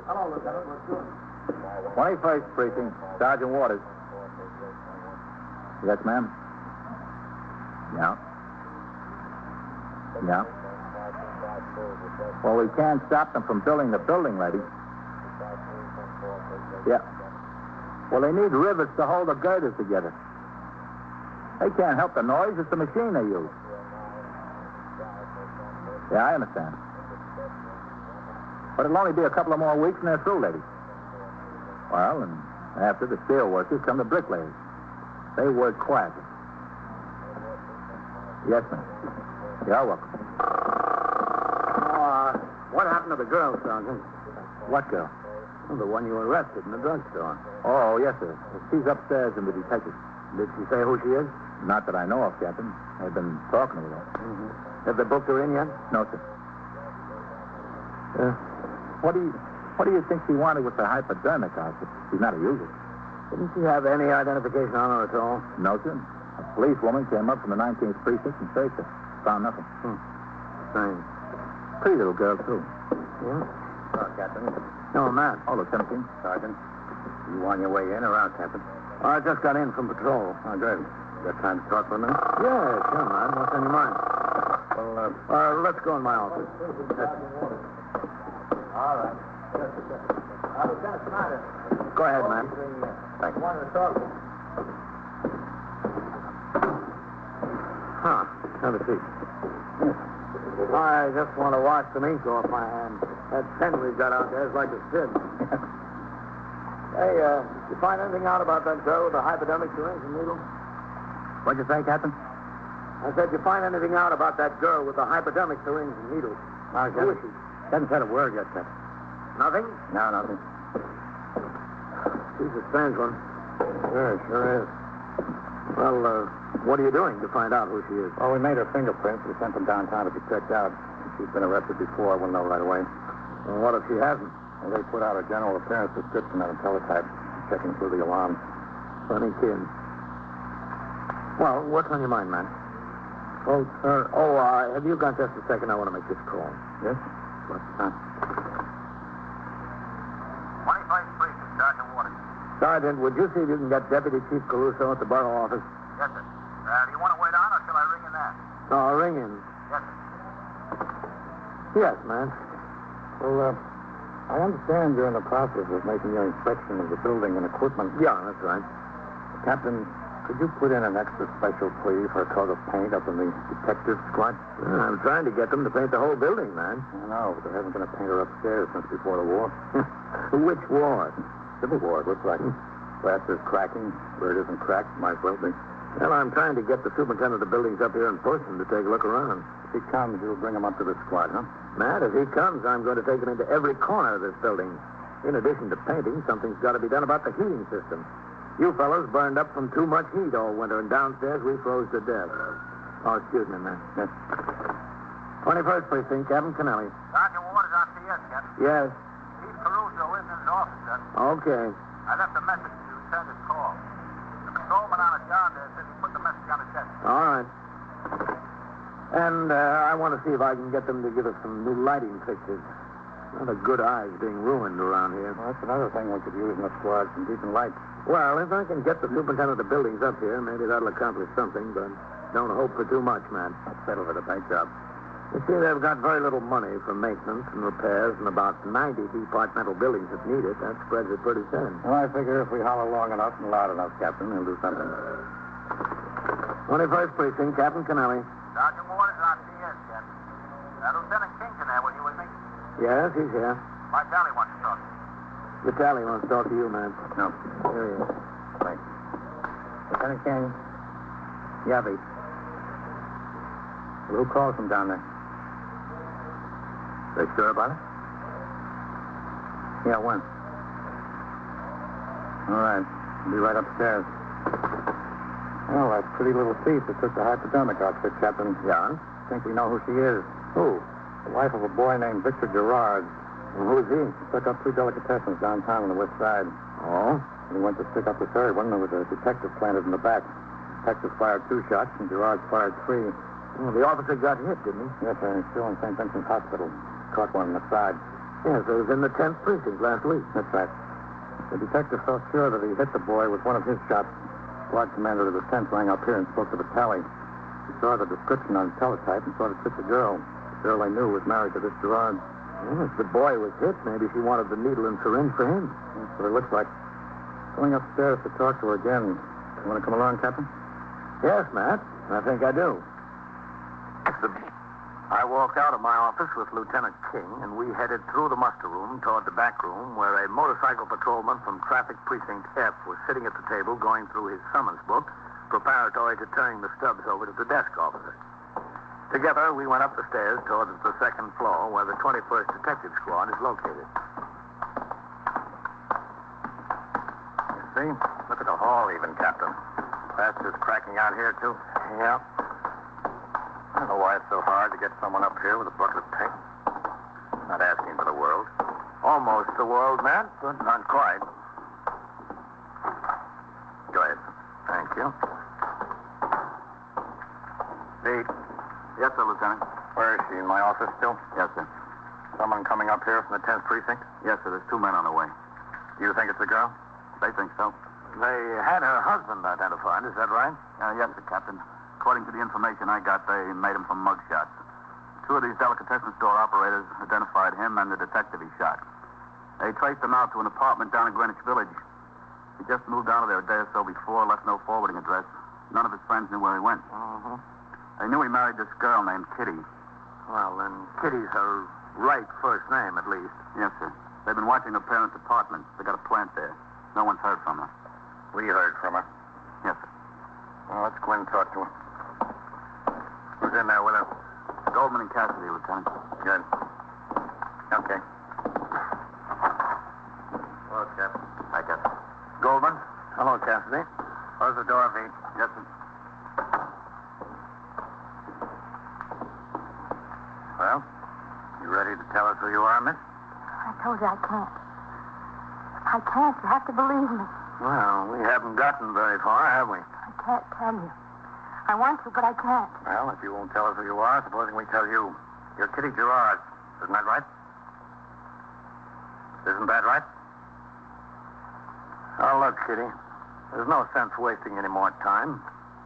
Hello, Lieutenant. What's doing?
21st Precinct, Sergeant Waters. Yes, ma'am. Yeah. Yeah. Well, we can't stop them from building the building, lady. Yeah. Well, they need rivets to hold the girders together. They can't help the noise. It's the machine they use. Yeah, I understand. But it'll only be a couple of more weeks and they're through, lady. Well, and after the steel workers come the bricklayers. They work quietly. Yes, ma'am. You're welcome.
What happened to the girl, Sergeant?
What girl?
Well, the one you arrested in the drugstore.
Oh, yes, sir. She's upstairs in the detective.
Did she say who she is?
Not that I know of, Captain. I've been talking with her.
Mm-hmm. Have they booked her in yet?
No, sir. What do you think she wanted with the hypodermic outfit? She's not a user.
Didn't she have any identification on her at all?
No, sir. A policewoman came up from the 19th precinct and searched her. Found nothing.
Strange.
Pretty little girl, too.
Yeah?
Captain.
No, Matt.
Oh, Lieutenant King.
Sergeant. You on your way in or out, Captain? I just got in from patrol.
Oh, good. Got time to talk for a minute?
Yeah, sure, man. What's on your mind? Well, let's go in my office.
All right. Lieutenant Snyder.
Go ahead, man.
Thank you. Wanted to talk.
Have a seat. I just want to wash some ink off my hand. That pen we've got out there is like a sieve. Hey, you find anything out about that girl with the hypodermic syringe and needle?
What'd you say, Captain?
I said, you find anything out about that girl with the hypodermic syringe and needle? Who is she?
Hasn't said a word yet, Captain.
Nothing?
No, nothing.
She's a strange one.
Sure is.
Well, what are you doing to find out who she is?
Well, we made her fingerprints. We sent them downtown to be checked out. She's been arrested before. We'll know right away.
Well, what if she hasn't?
Well, they put out a general appearance description on a teletype, checking through the alarm.
Funny kid. Well, what's on your mind, man? Oh, have you got just a second? I want to make this call.
Yes? What's the time?
21st Precinct, Sergeant Waters.
Sergeant, would you see if you can get Deputy Chief Caruso at the borough office?
Yes, sir. Do you want to wait on, or shall I ring in there?
No, I'll ring in.
Yes, sir.
Yes, man.
Well, I understand you're in the process of making your inspection of the building and equipment.
Yeah, that's right.
Captain, could you put in an extra special plea for a coat of paint up in the detective squad?
I'm trying to get them to paint the whole building, man.
I know, but there hasn't been a painter upstairs since before the war.
Which war?
Civil War, it looks like. Glass is cracking. Where it isn't cracked, might well be.
Well, I'm trying to get the superintendent of buildings up here in person to take a look around.
If he comes, you'll bring him up to the squad, huh?
Matt, if he comes, I'm going to take him into every corner of this building. In addition to painting, something's got to be done about the heating system. You fellows burned up from too much heat all winter, and downstairs we froze to death. Oh, excuse me, man.
Yes.
21st Precinct, Captain Kennelly.
Sergeant Waters on CS, Captain.
Yes.
Chief Caruso isn't in his office, sir.
Okay.
I left a message to return his call. The patrolman on a job there says he put the message on his desk.
All right. And I want to see if I can get them to give us some new lighting fixtures. Not a good eye's being ruined around here.
Well, that's another thing we could use in the squad, some decent lights.
Well, if I can get the superintendent of buildings up here, maybe that'll accomplish something, but don't hope for too much, man.
I'll settle for the paint job.
You see, they've got very little money for maintenance and repairs and about 90 departmental buildings that need it. That spreads it pretty thin.
Well, I figure if we holler long enough and loud enough, Captain, he'll do something.
21st Precinct, Captain Kennelly.
Sergeant Waters on CS, Captain. Lieutenant King's in there with you with me.
Yes, he's here.
My tally wants to talk to you.
Vitaly wants to talk to you, man.
No.
Here he is.
Thanks.
Lieutenant King. Yeah, Pete. Who calls from down there?
They sure about it?
Yeah, when? All right. I'll be right upstairs. Oh, that pretty little thief that took the hypodermic outfit, Captain.
Yeah?
Think we know who she is.
Who?
The wife of a boy named Victor Gerard.
And who's he?
Took up 3 delicatessens downtown on the west side.
Oh?
He went to stick up the third one. There was a detective planted in the back. Detective fired 2 shots, and Gerard fired 3.
Well, the officer got hit, didn't he?
Yes, sir. He's still in St. Vincent's Hospital. Caught one in the side.
Yes, it was in the 10th precinct last week.
That's right. The detective felt sure that he hit the boy with one of his shots. Squad commander of the 10th rang up here and spoke to Vitaly. He saw the description on teletype and thought it fit the girl. The girl I knew was married to this Gerard.
Well, if the boy was hit, maybe she wanted the needle and syringe for him.
That's what it looks like. Going upstairs to talk to her again. You want to come along, Captain?
Yes, Matt. I think I do. I walked out of my office with Lieutenant King, and we headed through the muster room toward the back room where a motorcycle patrolman from Traffic Precinct F was sitting at the table going through his summons book, preparatory to turning the stubs over to the desk officer. Together, we went up the stairs towards the second floor where the 21st Detective Squad is located.
You see? Look at the hall even, Captain. Fast is cracking out here, too.
Yeah.
I don't know why it's so hard to get someone up here with a bucket of paint. Not asking for the world.
Almost the world, Matt, but not quite.
Go ahead. Thank you. Pete.
Yes, sir, Lieutenant.
Where is she? In my office still?
Yes, sir.
Someone coming up here from the 10th precinct?
Yes, sir. There's 2 men on the way.
You think it's a girl?
They think so.
They had her husband identified, is that right?
Yes, sir, Captain. According to the information I got, they made him from mugshots. 2 of these delicatessen store operators identified him and the detective he shot. They traced him out to an apartment down in Greenwich Village. He just moved out of there a day or so before, left no forwarding address. None of his friends knew where he went.
Mm-hmm.
They knew he married this girl named Kitty.
Well, then Kitty's her right first name, at least.
Yes, sir. They've been watching her parents' apartment. They got a plant there. No one's heard from her.
We heard from her.
Yes, sir.
Well, let's go in and talk to her. Who's in there with her?
Goldman and Cassidy, Lieutenant.
Good. Okay. Hello, Captain.
Hi, Captain.
Goldman. Hello, Cassidy. Close the door, Pete.
Yes, sir.
Well, you ready to tell us who you are, miss?
I told you I can't. I can't. You have to believe me.
Well, we haven't gotten very far, have we?
I can't tell you. I want to, but I can't.
Well, if you won't tell us who you are, supposing we tell you. You're Kitty Gerard. Isn't that right? Isn't that right? Oh, look, Kitty. There's no sense wasting any more time.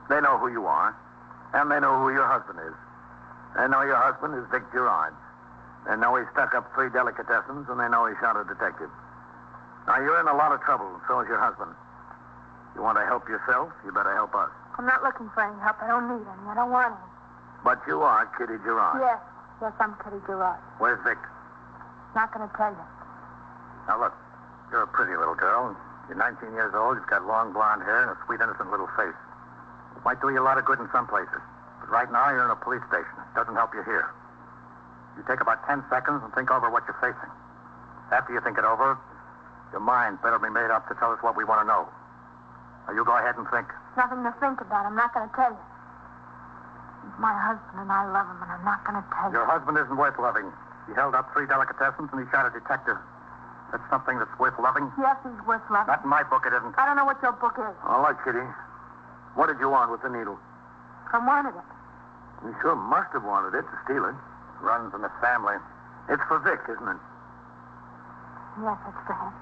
They know who you are, and they know who your husband is. They know your husband is Vic Gerard. They know he stuck up 3 delicatessens, and they know he shot a detective. Now, you're in a lot of trouble, and so is your husband. You want to help yourself, you better help us.
I'm not looking for any help. I don't need any. I don't want any.
But you are Kitty Gerard.
Yes. Yes, I'm Kitty Gerard.
Where's Vic?
Not going to tell you.
Now, look, you're a pretty little girl. You're 19 years old. You've got long blonde hair and a sweet, innocent little face. Might do you a lot of good in some places. But right now, you're in a police station. It doesn't help you here. You take about 10 seconds and think over what you're facing. After you think it over, your mind better be made up to tell us what we want to know. Now, you go ahead and think.
Nothing to think about. I'm not going to tell you. He's my husband, and I love him, and I'm not going to tell you.
Your husband isn't worth loving. He held up 3 delicatessens, and he shot a detective. That's something that's worth loving?
Yes, he's worth loving.
Not in my book, it isn't.
I don't know what your book is.
All right, Kitty. What did you want with the needle?
I wanted it.
You sure must have wanted it to steal it. Runs in the family. It's for Vic, isn't it?
Yes, it's for him.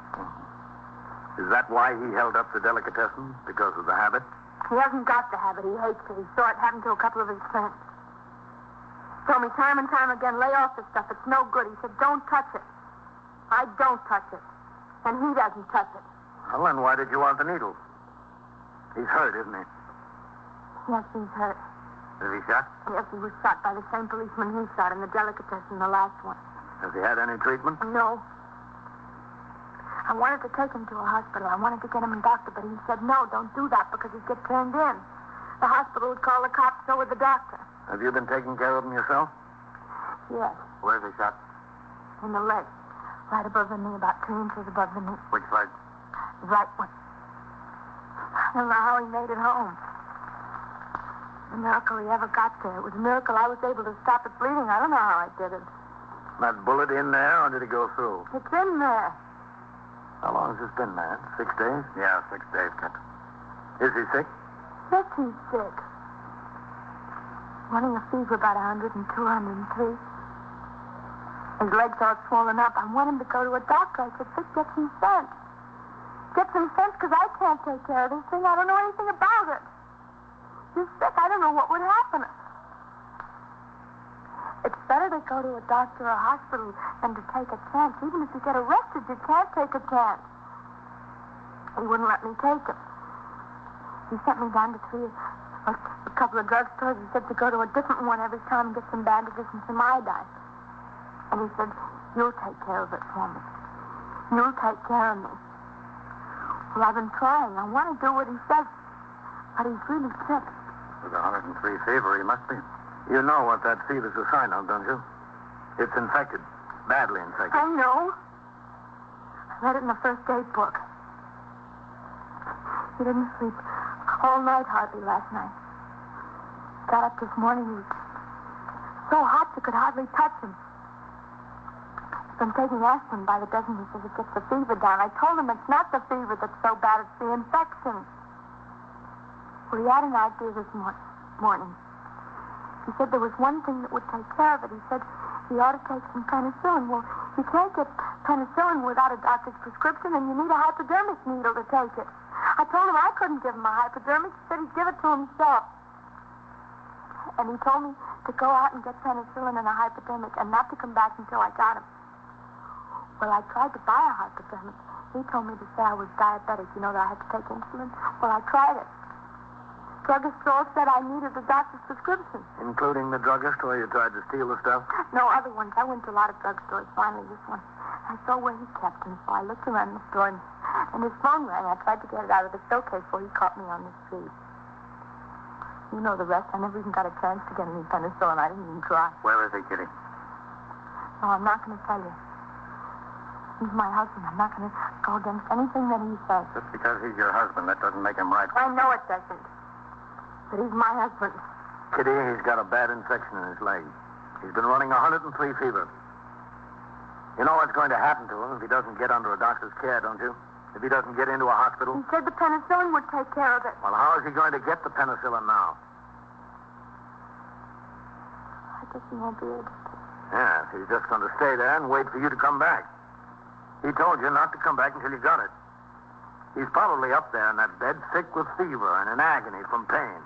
Is that why he held up the delicatessen? Because of the habit?
He hasn't got the habit. He hates it. He saw it happen to a couple of his friends. Told me time and time again, lay off this stuff. It's no good. He said, don't touch it. I don't touch it. And he doesn't touch it.
Well, then why did you want the needle? He's hurt, isn't he?
Yes, he's hurt.
Is he shot?
Yes, he was shot by the same policeman he shot in the delicatessen, the last one.
Has he had any treatment?
No. I wanted to take him to a hospital. I wanted to get him a doctor, but he said, no, don't do that because he'd get turned in. The hospital would call the cops, so would the doctor.
Have you been taking care of him yourself?
Yes,
Where's he shot?
in the leg. Right above the knee, about 2 inches above the knee.
Which leg?
The right one. I don't know how he made it home. A miracle he ever got there. It was a miracle I was able to stop it bleeding. I don't know how I did it.
That bullet in there, or did it go through?
It's in there.
How long has this been, man? 6 days? Yeah, 6 days, Captain. Is he sick?
Yes, he's sick. Running a fever about 102, 103. His legs all swollen up. I want him to go to a doctor. I said, Vic, get some sense. Get some sense, because I can't take care of this thing. I don't know anything about it. He's sick. I don't know what would happen. It's better to go to a doctor or a hospital than to take a chance. Even if you get arrested, you can't take a chance. He wouldn't let me take him. He sent me down to a couple of drugstores. He said to go to a different one every time and get some bandages and some iodine. And he said, you'll take care of it for me. You'll take care of me. Well, I've been trying. I want to do what he says, but he's really sick.
With 103 fever, he must be. You know what that fever's a sign of, don't you? It's infected. Badly infected.
I know. I read it in the first aid book. He didn't sleep all night hardly last night. Got up this morning. He was so hot you could hardly touch him. He's been taking aspirin by the dozen. He says it gets the fever down. I told him it's not the fever that's so bad. It's the infection. Well, he had an idea this morning. He said there was one thing that would take care of it. He said he ought to take some penicillin. Well, you can't get penicillin without a doctor's prescription, and you need a hypodermic needle to take it. I told him I couldn't give him a hypodermic. He said he'd give it to himself. And he told me to go out and get penicillin and a hypodermic and not to come back until I got him. Well, I tried to buy a hypodermic. He told me to say I was diabetic, that I had to take insulin. Well, I tried it. Druggist all said I needed a doctor's prescription.
Including the druggist where you tried to steal the stuff?
No, other ones. I went to a lot of drugstores. Finally, this one. I saw where he kept them, so I looked around the store, and his phone rang. I tried to get it out of the showcase before he caught me on the street. You know the rest. I never even got a chance to get any penicillin. I didn't even try.
Where is he, Kitty?
No, I'm not going to tell you. He's my husband. I'm not going to go against anything that he says.
Just because he's your husband, that doesn't make him right.
I know it doesn't. But he's my husband.
Kitty, he's got a bad infection in his leg. He's been running 103 fever. You know what's going to happen to him if he doesn't get under a doctor's care, don't you? If he doesn't get into a hospital?
He said the penicillin would take care of it.
Well, how is he going to get the penicillin now?
I guess he won't be able to.
Yes, he's just going to stay there and wait for you to come back. He told you not to come back until you got it. He's probably up there in that bed, sick with fever and in agony from pain.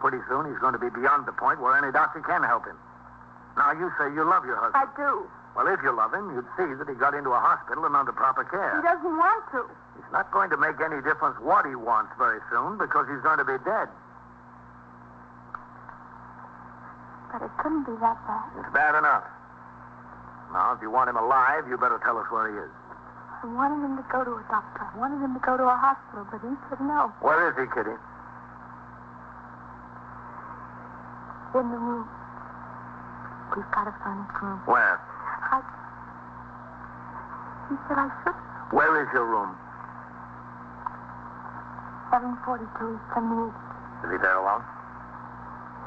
Pretty soon he's going to be beyond the point where any doctor can help him. Now, you say you love your husband.
I do.
Well, if you love him, you'd see that he got into a hospital and under proper care.
He doesn't want to.
It's not going to make any difference what he wants very soon because he's going to be dead.
But it couldn't be that bad.
It's bad enough. Now, if you want him alive, you better tell us where he is.
I wanted him to go to a doctor. I wanted him to go to a hospital, but he said no.
Where is he, Kitty?
In the room. We've got a furnished room.
Where?
He said I should.
Where is your room?
742 East 78th.
Is he there alone?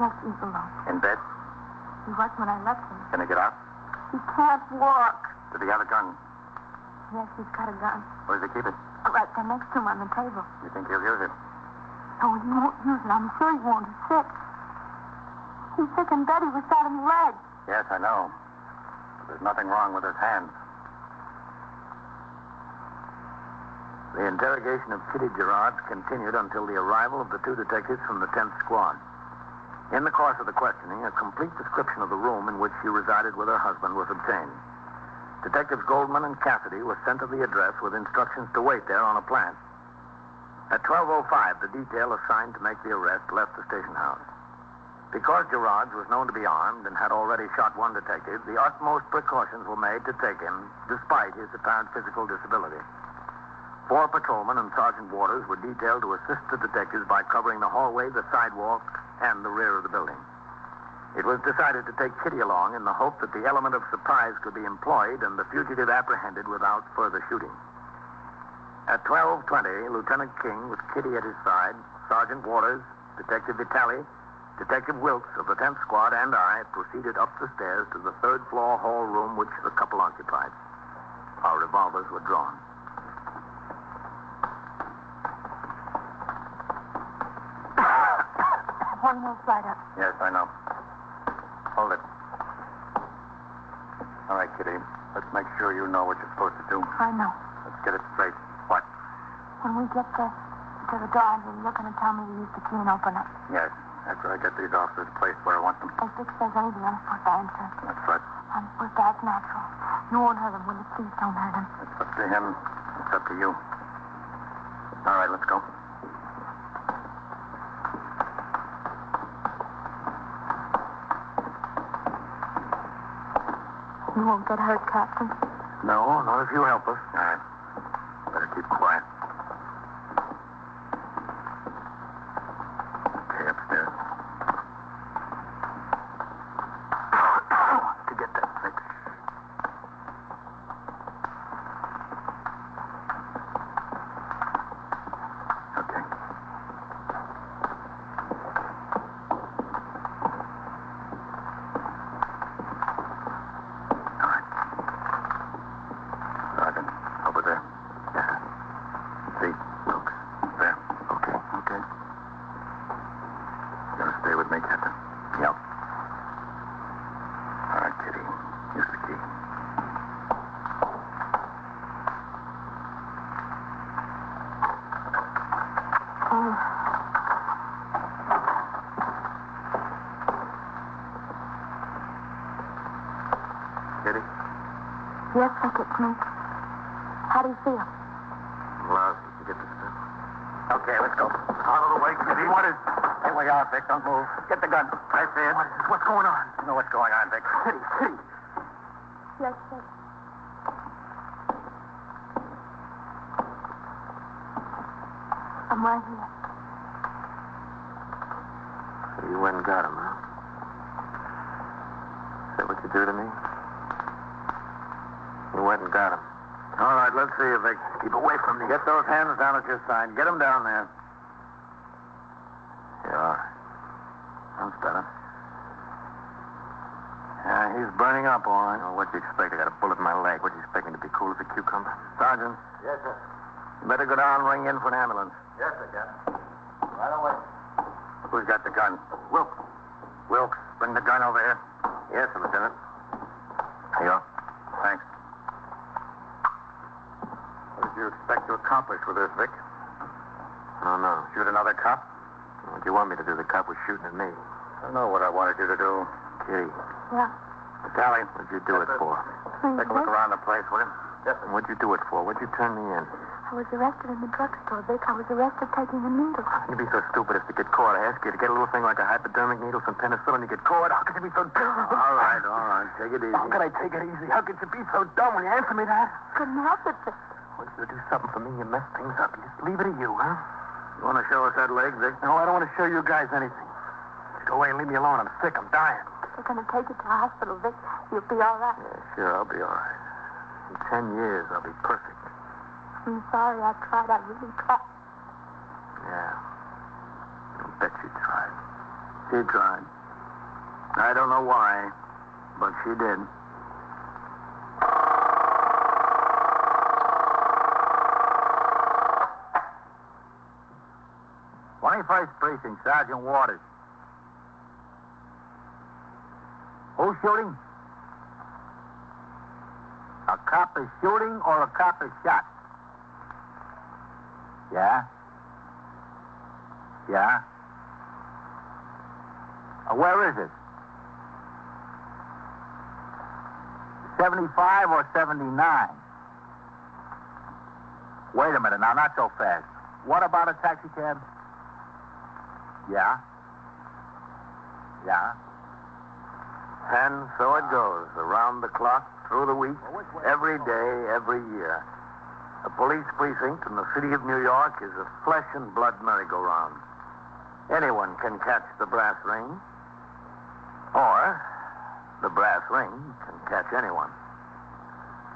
Yes, he's alone.
In bed?
He was when I left him.
Can he get out?
He can't walk.
Did he have a gun?
Yes, he's got a gun.
Where does he keep it?
Right there next to him on the table.
You think he'll use it?
No, he won't use it. I'm sure he won't. He's sick. He's sick in bed. He was shot in the leg.
Yes, I know. But there's nothing wrong with his hands. The interrogation of Kitty Gerard continued until the arrival of the two detectives from the 10th Squad. In the course of the questioning, a complete description of the room in which she resided with her husband was obtained. Detectives Goldman and Cassidy were sent to the address with instructions to wait there on a plant. At 12:05, the detail assigned to make the arrest left the station house. Because Gerards was known to be armed and had already shot one detective, the utmost precautions were made to take him, despite his apparent physical disability. 4 patrolmen and Sergeant Waters were detailed to assist the detectives by covering the hallway, the sidewalk, and the rear of the building. It was decided to take Kitty along in the hope that the element of surprise could be employed and the fugitive apprehended without further shooting. At 12:20, Lieutenant King, with Kitty at his side, Sergeant Waters, Detective Vitale, Detective Wilkes of the 10th Squad, and I proceeded up the stairs to the 3rd floor hall room which the couple occupied. Our revolvers were drawn.
One more slide up.
Yes, I know. Hold it. All right, Kitty. Let's make sure you know what you're supposed to do.
I know.
Let's get it straight. What?
When we get there to the door, you're going to tell me to use the key and open it.
Yes. After I get these officers placed where I want them.
If Vic says anything, I'm supposed to answer.
That's right.
I'm supposed to act natural. You won't hurt him, will you? Please don't hurt him.
It's up to him. It's up to you. All right, let's go.
You won't get hurt, Captain.
No, not if you help us. All right. Better keep quiet. Okay, upstairs. To get that fixed. Okay. Sergeant, over there. Yeah. See, Wilkes. There. Okay. Okay. You gonna stay with me, Captain? Yep. All right, Kitty. Here's the key. Kitty?
Yes, Vic, it's me. How do you feel?
Lousy. You get this stuff? Okay, let's go. Out of the way, Kitty. What is... Here we are, Vic. Don't move. Get the gun. I see it. What's going on? You know what's going on, Vic. Kitty, Kitty.
Yes, Vic. I'm right here.
So you went and got him, huh? Is that what you do to me? You went and got him. All right, let's see you, Vic. Keep away from me. Get those hands down at your side. Get them down there. Yeah. That's better. Yeah, he's burning up, all right. Well, what'd you expect? I got a bullet in my leg. What do you expect me to be cool as a cucumber? Sergeant.
Yes, sir.
You better go down and ring in for an ambulance.
Yes, sir, Captain. Right away.
Who's got the gun? Wilkes. Wilkes, bring the gun over here. Yes, sir, Lieutenant. Here you are. Thanks. What did you expect to accomplish with this, Vic? I don't know. Shoot another cop? What do you want me to do? The cop was shooting at me. I know what I wanted you to do. Kitty.
Yeah.
Vitaly, what'd you do it for?
Please,
Take a look
Vic.
around the place, will you? Yes, sir. What'd you do it for? What'd you turn me in?
I was arrested in the drugstore, Vic. I was arrested taking a needle.
How can you be so stupid as to get caught? I ask you to get a little thing like a hypodermic needle, some penicillin, you get caught. How could you be so dumb? All right. Take it easy. How could I take it easy? How could you be so dumb when you answer me that?
Couldn't help it, Vic.
I want you to do something for me. You mess things up. You just leave it to you, huh? You want to show us that leg, Vic? No, I don't want to show you guys anything. Just go away and leave me alone. I'm sick. I'm dying.
They're going to take you to the hospital, Vic. You'll be all right.
Yeah, sure. I'll be all right. In 10 years, I'll be perfect.
I'm sorry I tried. I really tried.
Yeah. I bet you tried. She tried. I don't know why, but she did.
First Precinct, Sergeant Waters. Who's shooting? A cop is shooting or a cop is shot? Yeah? Yeah? Where is it? 75 or 79? Wait a minute now, not so fast.
What about a taxi cab? Yeah. Yeah.
And so it goes, around the clock, through the week, every day, every year. A police precinct in the city of New York is a flesh and blood merry-go-round. Anyone can catch the brass ring, or the brass ring can catch anyone.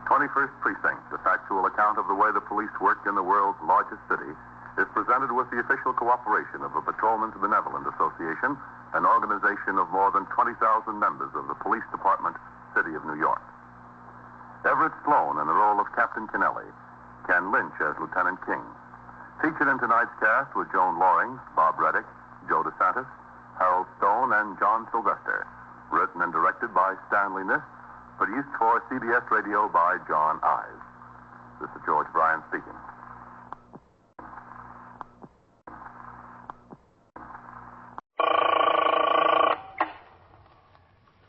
21st Precinct, a factual account of the way the police work in the world's largest city, is presented with the official cooperation of the Patrolmen's Benevolent Association, an organization of more than 20,000 members of the Police Department, City of New York. Everett Sloan in the role of Captain Kennelly, Ken Lynch as Lieutenant King. Featured in tonight's cast were Joan Loring, Bob Reddick, Joe DeSantis, Harold Stone, and John Sylvester. Written and directed by Stanley Nist. Produced for CBS Radio by John Ives. This is George Bryan speaking.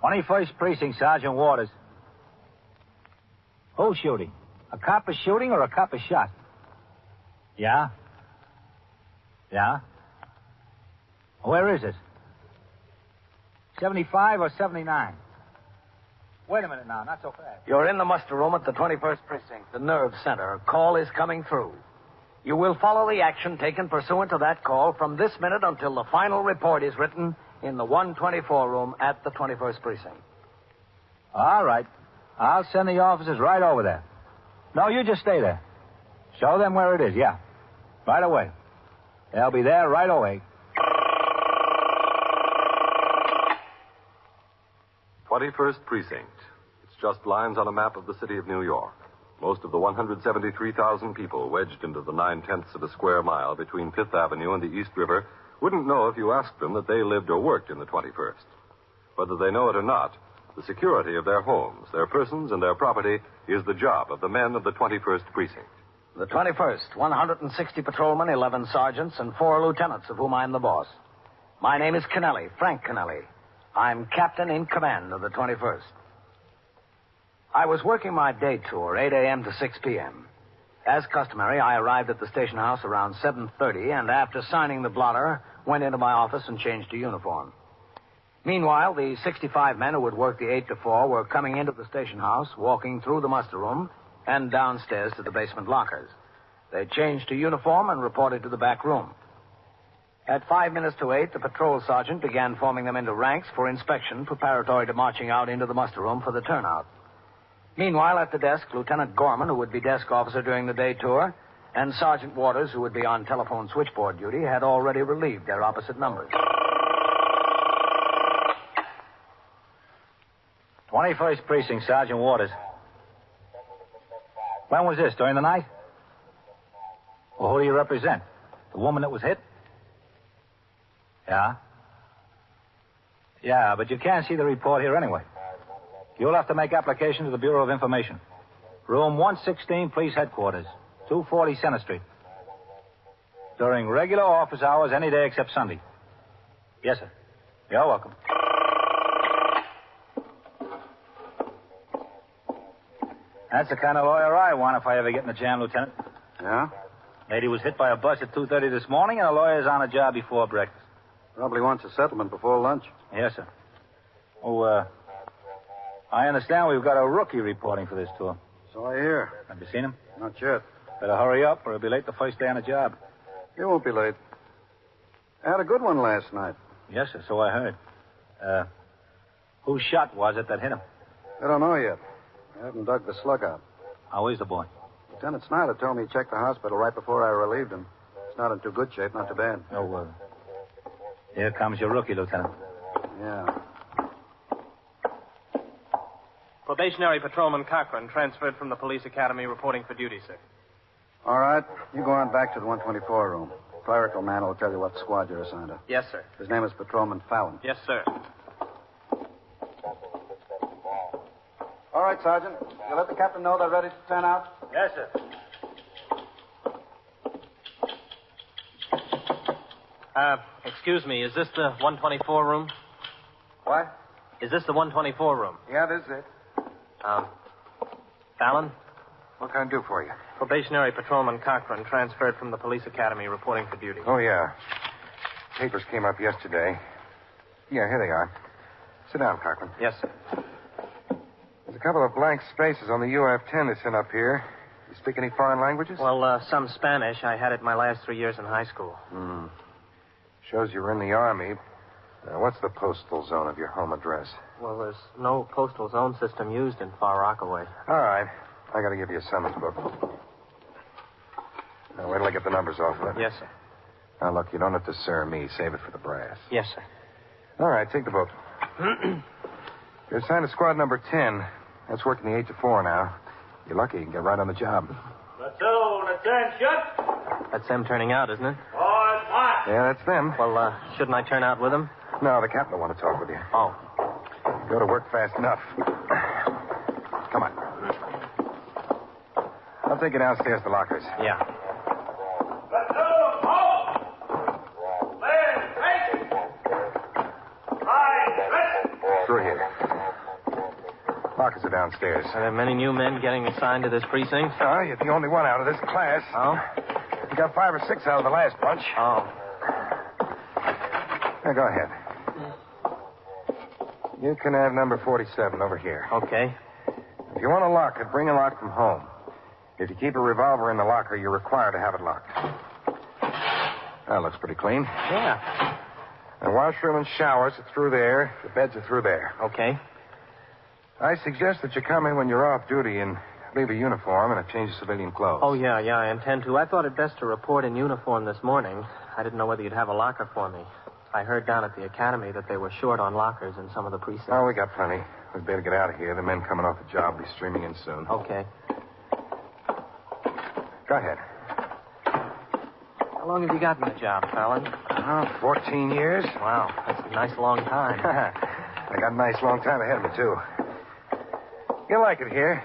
"21st Precinct, Sergeant Waters." Who's shooting? A cop is shooting or a cop is shot? Yeah? Yeah? Where is it? 75 or 79? Wait a minute now, not so fast.
You're in the muster room at the 21st Precinct, the nerve center. A call is coming through. You will follow the action taken pursuant to that call from this minute until the final report is written in the 124 room at the 21st Precinct.
All right. I'll send the officers right over there. No, you just stay there. Show them where it is, yeah. Right away. They'll be there right away.
21st Precinct. It's just lines on a map of the city of New York. Most of the 173,000 people wedged into the 9/10 of a square mile between Fifth Avenue and the East River wouldn't know if you asked them that they lived or worked in the 21st. Whether they know it or not, the security of their homes, their persons, and their property is the job of the men of the 21st Precinct.
The 21st, 160 patrolmen, 11 sergeants, and 4 lieutenants, of whom I'm the boss. My name is Kennelly, Frank Kennelly. I'm captain in command of the 21st. I was working my day tour, 8 a.m. to 6 p.m. As customary, I arrived at the station house around 7:30, and after signing the blotter, went into my office and changed to uniform. Meanwhile, the 65 men who would work the 8 to 4 were coming into the station house, walking through the muster room, and downstairs to the basement lockers. They changed to uniform and reported to the back room. At 5 minutes to 8, the patrol sergeant began forming them into ranks for inspection, preparatory to marching out into the muster room for the turnout. Meanwhile, at the desk, Lieutenant Gorman, who would be desk officer during the day tour, and Sergeant Waters, who would be on telephone switchboard duty, had already relieved their opposite numbers.
21st Precinct, Sergeant Waters. When was this? During the night? Well, who do you represent? The woman that was hit? Yeah? Yeah, but you can't see the report here anyway. You'll have to make application to the Bureau of Information. Room 116, Police Headquarters, 240 Center Street. During regular office hours, any day except Sunday. Yes, sir. You're welcome. That's the kind of lawyer I want if I ever get in a jam, Lieutenant.
Yeah?
Lady was hit by a bus at 2:30 this morning, and a lawyer's on a job before breakfast.
Probably wants a settlement before lunch.
Yes, sir. Oh, I understand we've got a rookie reporting for this tour.
So I hear.
Have you seen him?
Not yet.
Better hurry up, or he'll be late the first day on the job.
He won't be late. I had a good one last night.
Yes, sir, so I heard. Whose shot was it that hit him?
I don't know yet. I haven't dug the slug out.
How is the boy?
Lieutenant Snyder told me he checked the hospital right before I relieved him. He's not in too good shape, not too bad.
Oh, here comes your rookie, Lieutenant.
Yeah.
Probationary Patrolman Cochran, transferred from the police academy, reporting for duty, sir.
All right. You go on back to the 124 room. Clerical man will tell you what squad you're assigned to.
Yes, sir.
His name is Patrolman Fallon.
Yes, sir.
All right, Sergeant. You let the captain know they're ready to turn out?
Yes, sir.
Excuse me, is this the 124 room?
What?
Is this the 124 room?
Yeah, this is it.
Fallon?
What can I do for you?
Probationary Patrolman Cochran transferred from the police academy reporting for duty.
Oh, yeah. Papers came up yesterday. Yeah, here they are. Sit down, Cochran.
Yes, sir.
There's a couple of blank spaces on the UF-10 they sent up here. You speak any foreign languages?
Well, some Spanish. I had it my last 3 years in high school.
Shows you were in the Army. What's the postal zone of your home address?
Well, there's no postal zone system used in Far Rockaway.
All right. I got to give you a summons book. Now, wait till I get the numbers off of it.
Yes, sir.
Now, look, you don't have to sir me. Save it for the brass.
Yes, sir.
All right, take the book. You're assigned to squad number 10. That's working the 8 to 4 now. You're lucky you can get right on the job.
Platoon, attention.
That's them turning out, isn't it?
All right.
Yeah, that's them.
Well, shouldn't I turn out with them?
No, the captain will want to talk with you.
Oh.
Go to work fast enough. Come on. I'll take you downstairs to lockers.
Yeah.
Platoon, halt. Land, face. Right, listen.
Through here. Lockers are downstairs.
Are there many new men getting assigned to this precinct?
No, you're the only one out of this class.
Oh?
You got 5 or 6 out of the last bunch.
Oh.
Now, go ahead. You can have number 47 over here.
Okay.
If you want to lock it, bring a lock from home. If you keep a revolver in the locker, you're required to have it locked. That looks pretty clean.
Yeah.
The washroom and showers are through there. The beds are through there.
Okay.
I suggest that you come in when you're off duty and leave a uniform and a change of civilian clothes.
Oh, yeah, I intend to. I thought it best to report in uniform this morning. I didn't know whether you'd have a locker for me. I heard down at the academy that they were short on lockers in some of the precincts.
Oh, we got plenty. We'd better get out of here. The men coming off the job will be streaming in soon.
Okay.
Go ahead.
How long have you got in the job, Fallon?
14 years.
Wow, that's a nice long time.
I got a nice long time ahead of me, too. You'll like it here.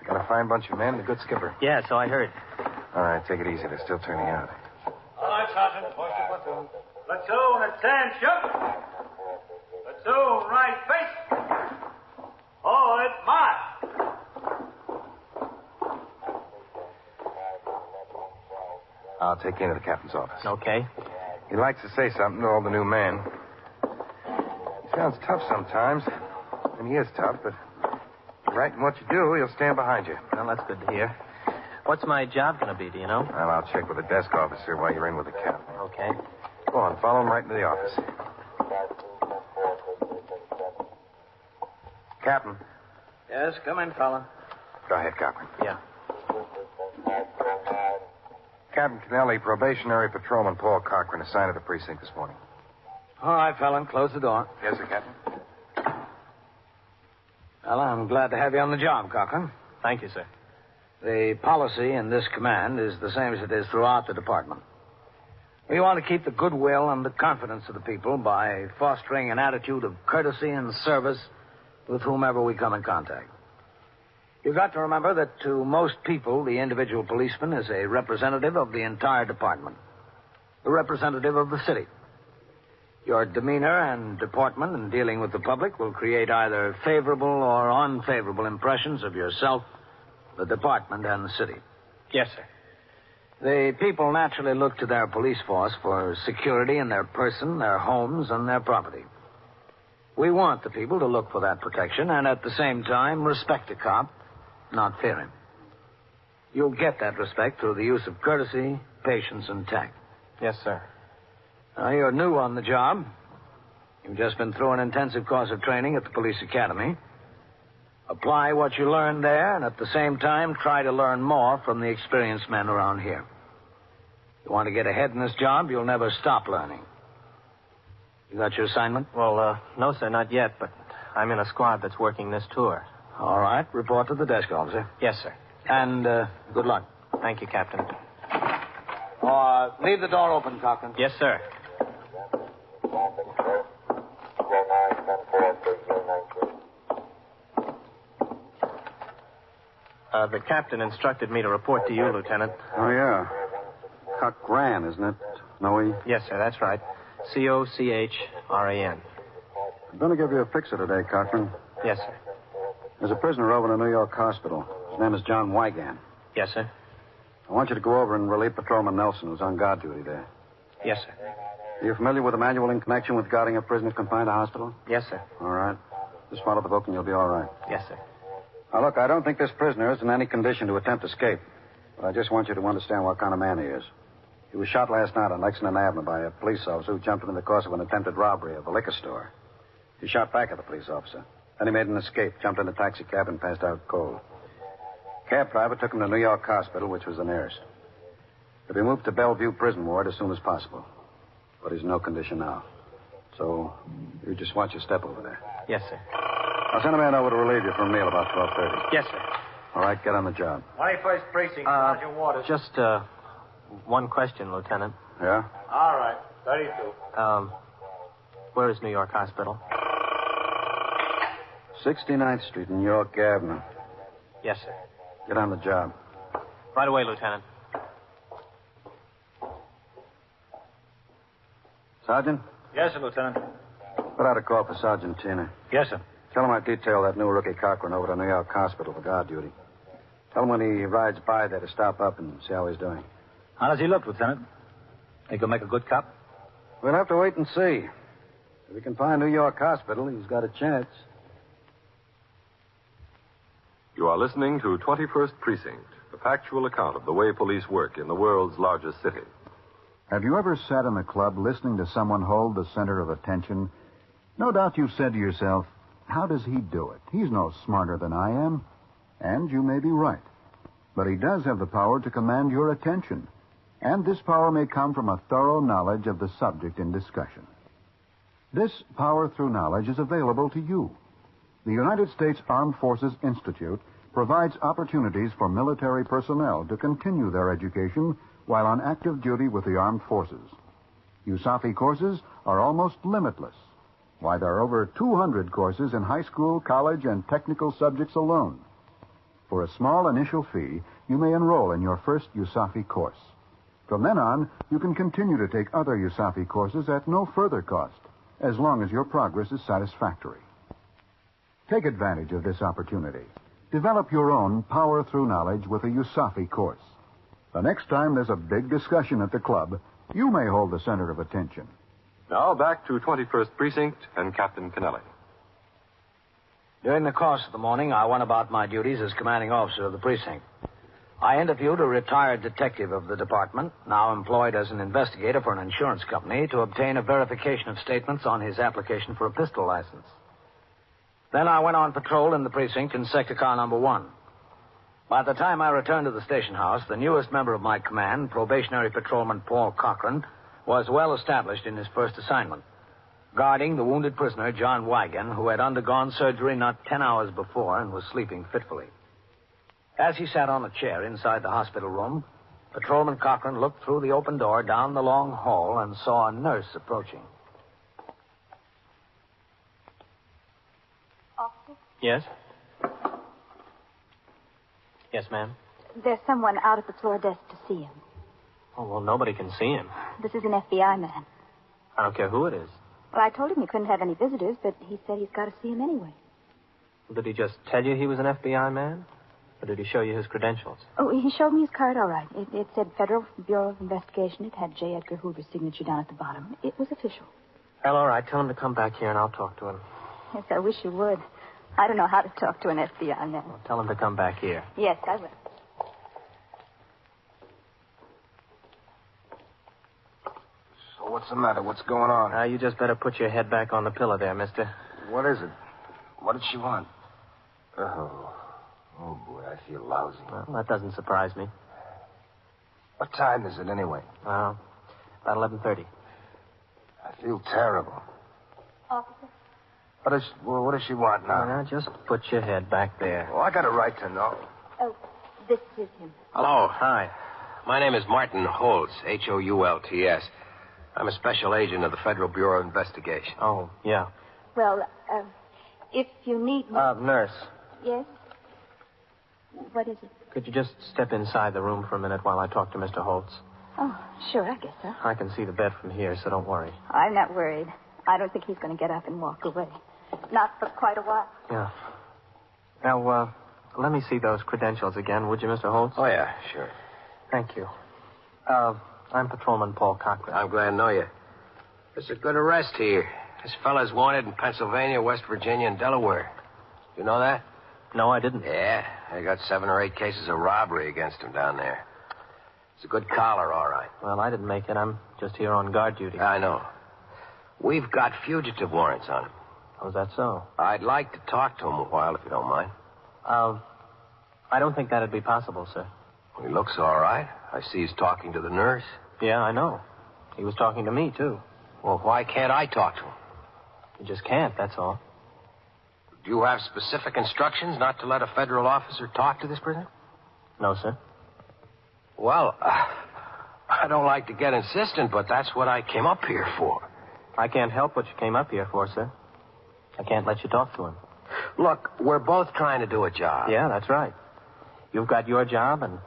Got a fine bunch of men and a good skipper.
Yeah, so I heard.
All right, take it easy. They're still turning out.
All right, Sergeant. Push the platoon. Platoon, attention. Platoon, right face. Forward, march.
I'll take you into the captain's office.
Okay.
He likes to say something to all the new men. He sounds tough sometimes. And he is tough, but right in what you do, he'll stand behind you.
Well, that's good to hear. What's my job going to be, do you know?
Well, I'll check with the desk officer while you're in with the captain.
Okay.
Go on, follow him right into the office. Captain.
Yes, come in, fella.
Go ahead, Captain.
Yeah.
Captain Kennelly, probationary patrolman Paul Cochran assigned to the precinct this morning.
All right, fella, close the door.
Yes, sir, Captain.
Well, I'm glad to have you on the job, Cochran.
Thank you, sir.
The policy in this command is the same as it is throughout the department. We want to keep the goodwill and the confidence of the people by fostering an attitude of courtesy and service with whomever we come in contact. You've got to remember that to most people, the individual policeman is a representative of the entire department, a representative of the city. Your demeanor and deportment in dealing with the public will create either favorable or unfavorable impressions of yourself, the department, and the city.
Yes, sir.
The people naturally look to their police force for security in their person, their homes, and their property. We want the people to look for that protection and at the same time respect a cop, not fear him. You'll get that respect through the use of courtesy, patience, and tact.
Yes, sir.
Now, you're new on the job. You've just been through an intensive course of training at the police academy. Apply what you learned there, and at the same time, try to learn more from the experienced men around here. You want to get ahead in this job, you'll never stop learning. You got your assignment?
Well, no, sir, not yet, but I'm in a squad that's working this tour.
All right, report to the desk officer.
Yes, sir.
And good luck.
Thank you, Captain.
Leave the door open, Cochran.
Yes, sir. The captain instructed me to report to you, Lieutenant.
Oh, yeah. Cochran, isn't it? Noe?
Yes, sir, that's right. Cochran.
I'm going to give you a fixer today, Cochran.
Yes, sir.
There's a prisoner over in a New York hospital. His His name is John Wygan.
Yes, sir.
I want you to go over and relieve Patrolman Nelson, who's on guard duty there.
Yes, sir.
Are you familiar with the manual in connection with guarding a prisoner confined to hospital?
Yes, sir.
All right. Just follow the book and you'll be all right.
Yes, sir.
Now, look, I don't think this prisoner is in any condition to attempt escape. But I just want you to understand what kind of man he is. He was shot last night on Lexington Avenue by a police officer who jumped him in the course of an attempted robbery of a liquor store. He shot back at the police officer. Then he made an escape, jumped in a taxi cab, and passed out cold. Cab driver took him to New York Hospital, which was the nearest. He'll be moved to Bellevue Prison Ward as soon as possible. But he's in no condition now. So you just watch your step over there.
Yes, sir.
I'll send a man over to relieve you for a meal about 12:30.
Yes, sir.
All right, get on the job.
21st Precinct, Sergeant Waters.
Just one question, Lieutenant.
Yeah?
All right, 32.
Where is New York Hospital?
69th Street, New York Avenue.
Yes, sir.
Get on the job.
Right away, Lieutenant.
Sergeant?
Yes, sir, Lieutenant.
Put out a call for Sergeant Tina.
Yes, sir.
Tell him I detail that new rookie Cochran over to New York Hospital for guard duty. Tell him when he rides by there to stop up and see how he's doing.
How does he look, Lieutenant? Think he'll make a good cop?
We'll have to wait and see. If we can find New York Hospital, he's got a chance.
You are listening to 21st Precinct, a factual account of the way police work in the world's largest city.
Have you ever sat in a club listening to someone hold the center of attention? No doubt you've said to yourself, how does he do it? He's no smarter than I am. And you may be right. But he does have the power to command your attention. And this power may come from a thorough knowledge of the subject in discussion. This power through knowledge is available to you. The United States Armed Forces Institute provides opportunities for military personnel to continue their education while on active duty with the armed forces. USAFI courses are almost limitless. Why, there are over 200 courses in high school, college, and technical subjects alone. For a small initial fee, you may enroll in your first USAFI course. From then on, you can continue to take other USAFI courses at no further cost, as long as your progress is satisfactory. Take advantage of this opportunity. Develop your own power through knowledge with a USAFI course. The next time there's a big discussion at the club, you may hold the center of attention.
Now back to 21st Precinct and Captain Kennelly.
During the course of the morning, I went about my duties as commanding officer of the precinct. I interviewed a retired detective of the department, now employed as an investigator for an insurance company, to obtain a verification of statements on his application for a pistol license. Then I went on patrol in the precinct in sector car number 1. By the time I returned to the station house, the newest member of my command, probationary patrolman Paul Cochran, was well established in his first assignment, guarding the wounded prisoner, John Wygan, who had undergone surgery not 10 hours before and was sleeping fitfully. As he sat on a chair inside the hospital room, Patrolman Cochran looked through the open door down the long hall and saw a nurse approaching.
Officer?
Yes? Yes, ma'am.
There's someone out at the floor desk to see him.
Oh, well, nobody can see him.
This is an FBI man.
I don't care who it is.
Well, I told him he couldn't have any visitors, but he said he's got to see him anyway.
Did he just tell you he was an FBI man? Or did he show you his credentials?
Oh, he showed me his card, all right. It said Federal Bureau of Investigation. It had J. Edgar Hoover's signature down at the bottom. It was official.
Well, all right. Tell him to come back here and I'll talk to him.
Yes, I wish you would. I don't know how to talk to an FBI man.
Well, tell him to come back here.
Yes, I will.
So what's the matter? What's going on?
You just better put your head back on the pillow there, mister.
What is it? What did she want? Oh, boy, I feel lousy.
Well, that doesn't surprise me.
What time is it, anyway?
About 11:30.
I feel terrible.
Officer?
What does she want now?
Now, just put your head back there.
Well, I got a right to know.
Oh, this is him.
Hello.
Hi.
My name is Martin Holtz, Hoults. I'm a special agent of the Federal Bureau of Investigation.
Oh, yeah.
Well, if you need me...
Nurse.
Yes? What is it?
Could you just step inside the room for a minute while I talk to Mr. Holtz?
Oh, sure, I guess so.
I can see the bed from here, so don't worry.
I'm not worried. I don't think he's going to get up and walk away. Not for quite a while.
Yeah. Now, let me see those credentials again, would you, Mr. Holtz?
Oh, yeah, sure.
Thank you. I'm Patrolman Paul Cochran.
I'm glad to know you. It's a good arrest here. This fella's wanted in Pennsylvania, West Virginia, and Delaware. You know that?
No, I didn't.
Yeah, they got 7 or 8 cases of robbery against him down there. It's a good collar, all right.
Well, I didn't make it. I'm just here on guard duty.
I know. We've got fugitive warrants on him.
Oh, is that so?
I'd like to talk to him a while, if you don't mind.
I don't think that'd be possible, sir.
Well, he looks all right. I see he's talking to the nurse.
Yeah, I know. He was talking to me, too.
Well, why can't I talk to him?
You just can't, that's all.
Do you have specific instructions not to let a federal officer talk to this prisoner?
No, sir.
Well, I don't like to get insistent, but that's what I came up here for.
I can't help what you came up here for, sir. I can't let you talk to him.
Look, we're both trying to do a job.
Yeah, that's right. You've got your job, and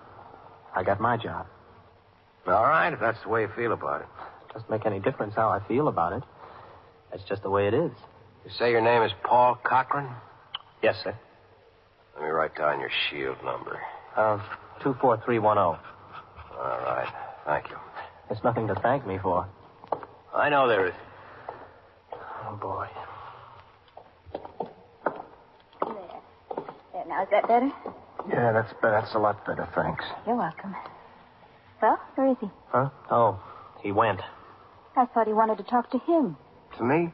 I got my job.
All right, if that's the way you feel about it.
Doesn't make any difference how I feel about it. That's just the way it is.
You say your name is Paul Cochran?
Yes, sir.
Let me write down your shield number.
24310.
All right. Thank you.
There's nothing to thank me for.
I know there is.
Oh, boy.
There, now, is that better?
Yeah, that's a lot better, thanks.
You're welcome. Well, where is he?
Huh? Oh, he went.
I thought he wanted to talk to him.
To me?